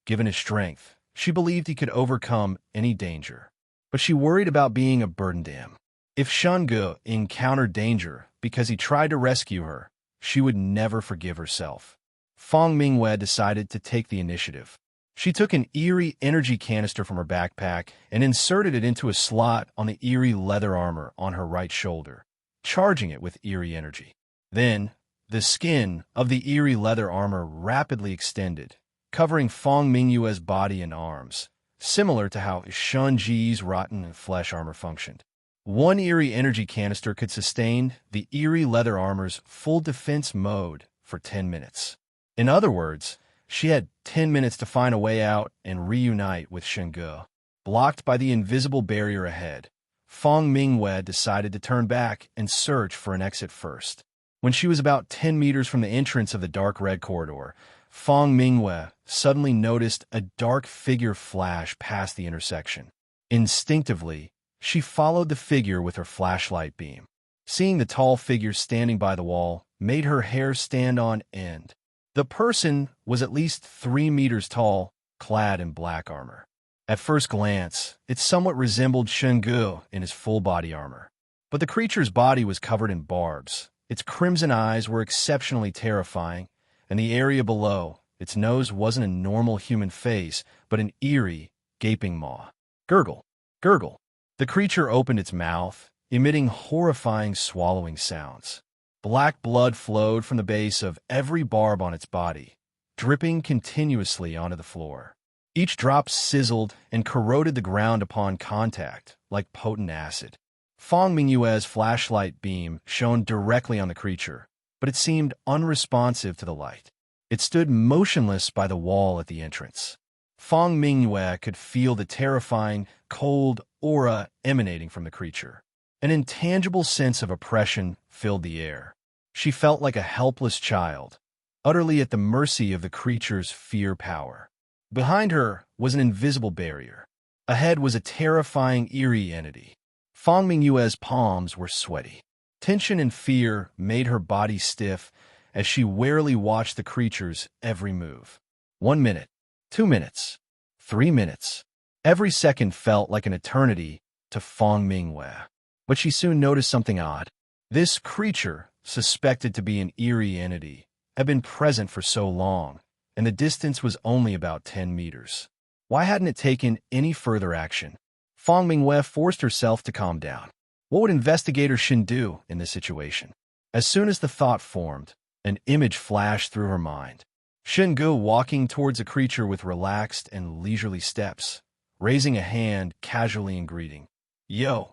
S2: Given his strength, she believed he could overcome any danger. But she worried about being a burden to him. If Shen Ge encountered danger because he tried to rescue her, she would never forgive herself. Fang Mingyue decided to take the initiative. She took an eerie energy canister from her backpack and inserted it into a slot on the eerie leather armor on her right shoulder, charging it with eerie energy. Then, the skin of the eerie leather armor rapidly extended, covering Fang Mingyue's body and arms, similar to how Shen Ge's rotten flesh armor functioned. One eerie energy canister could sustain the eerie leather armor's full defense mode for 10 minutes. In other words, she had 10 minutes to find a way out and reunite with Shen Ge. Blocked by the invisible barrier ahead, Fang Mingyue decided to turn back and search for an exit first. When she was about 10 meters from the entrance of the dark red corridor, Fang Mingyue suddenly noticed a dark figure flash past the intersection. Instinctively, she followed the figure with her flashlight beam. Seeing the tall figure standing by the wall made her hair stand on end. The person was at least 3 meters tall, clad in black armor. At first glance, it somewhat resembled Shen Ge in his full body armor. But the creature's body was covered in barbs. Its crimson eyes were exceptionally terrifying, and the area below, its nose wasn't a normal human face, but an eerie, gaping maw. Gurgle, gurgle. The creature opened its mouth, emitting horrifying swallowing sounds. Black blood flowed from the base of every barb on its body, dripping continuously onto the floor. Each drop sizzled and corroded the ground upon contact, like potent acid. Fang Mingyue's flashlight beam shone directly on the creature, but it seemed unresponsive to the light. It stood motionless by the wall at the entrance. Fang Mingyue could feel the terrifying, cold aura emanating from the creature. An intangible sense of oppression filled the air. She felt like a helpless child, utterly at the mercy of the creature's fear power. Behind her was an invisible barrier. Ahead was a terrifying, eerie entity. Fang Mingyue's palms were sweaty. Tension and fear made her body stiff as she warily watched the creature's every move. 1 minute, 2 minutes, 3 minutes. Every second felt like an eternity to Fang Mingyue. But she soon noticed something odd. This creature, suspected to be an eerie entity, had been present for so long, and the distance was only about 10 meters. Why hadn't it taken any further action? Fang Mingyue forced herself to calm down. What would Investigator Shen do in this situation? As soon as the thought formed, an image flashed through her mind. Shen Ge walking towards the creature with relaxed and leisurely steps, raising a hand casually in greeting. Yo!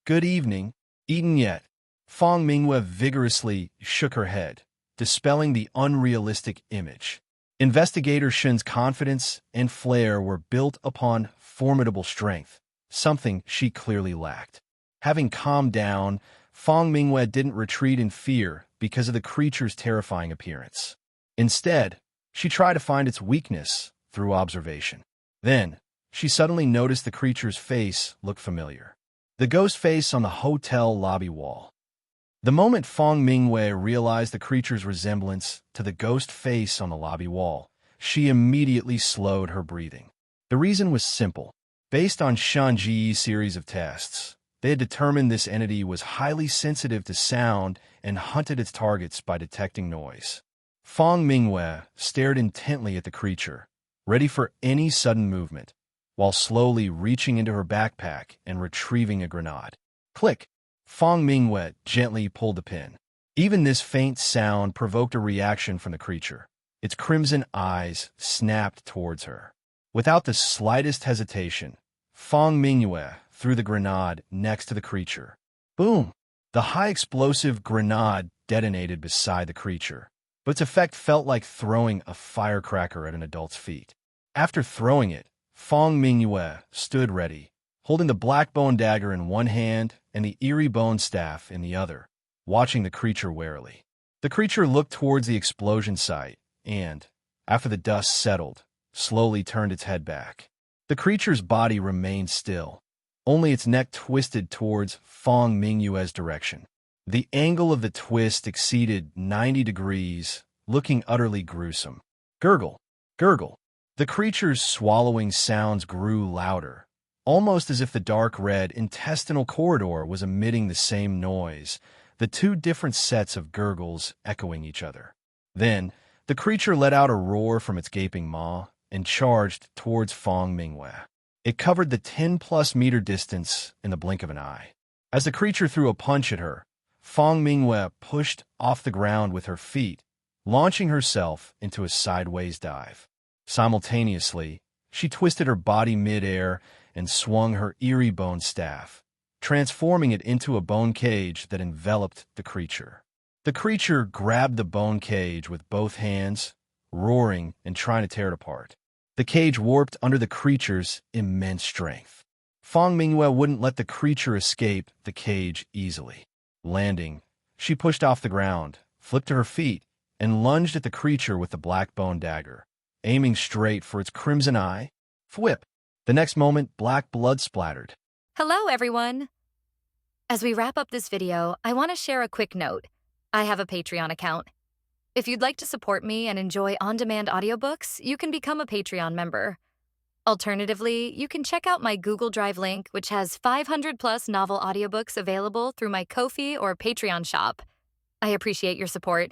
S2: Good evening. Eaten yet? Fang Mingyue vigorously shook her head, dispelling the unrealistic image. Investigator Shen's confidence and flair were built upon formidable strength, something she clearly lacked. Having calmed down, Fang Mingyue didn't retreat in fear because of the creature's terrifying appearance. Instead, she tried to find its weakness through observation. Then, she suddenly noticed the creature's face looked familiar. The ghost face on the hotel lobby wall. The moment Fang Mingyue realized the creature's resemblance to the ghost face on the lobby wall, she immediately slowed her breathing. The reason was simple. Based on Shen Ge's series of tests, they had determined this entity was highly sensitive to sound and hunted its targets by detecting noise. Fang Mingyue stared intently at the creature, ready for any sudden movement, while slowly reaching into her backpack and retrieving a grenade. Click! Fang Mingyue gently pulled the pin. Even this faint sound provoked a reaction from the creature. Its crimson eyes snapped towards her. Without the slightest hesitation, Fong Mingyue threw the grenade next to the creature. Boom! The high-explosive grenade detonated beside the creature, but its effect felt like throwing a firecracker at an adult's feet. After throwing it, Fong Mingyue stood ready, holding the black bone dagger in one hand and the eerie bone staff in the other, watching the creature warily. The creature looked towards the explosion site and, after the dust settled, slowly turned its head back. The creature's body remained still, only its neck twisted towards Fong Mingyue's direction. The angle of the twist exceeded 90 degrees, looking utterly gruesome. Gurgle, gurgle. The creature's swallowing sounds grew louder, almost as if the dark red intestinal corridor was emitting the same noise, the two different sets of gurgles echoing each other. Then, the creature let out a roar from its gaping maw and charged towards Fong Mingyue. It covered the 10-plus meter distance in the blink of an eye. As the creature threw a punch at her, Fong Mingyue pushed off the ground with her feet, launching herself into a sideways dive. Simultaneously, she twisted her body mid-air and swung her eerie bone staff, transforming it into a bone cage that enveloped the creature. The creature grabbed the bone cage with both hands, roaring and trying to tear it apart. The cage warped under the creature's immense strength. Fong Mingyue wouldn't let the creature escape the cage easily. Landing, she pushed off the ground, flipped to her feet, and lunged at the creature with the black bone dagger, aiming straight for its crimson eye. Fwhip! The next moment, black blood splattered.
S3: Hello, everyone! As we wrap up this video, I want to share a quick note. I have a Patreon account. If you'd like to support me and enjoy on-demand audiobooks, you can become a Patreon member. Alternatively, you can check out my Google Drive link, which has 500-plus novel audiobooks available through my Ko-fi or Patreon shop. I appreciate your support.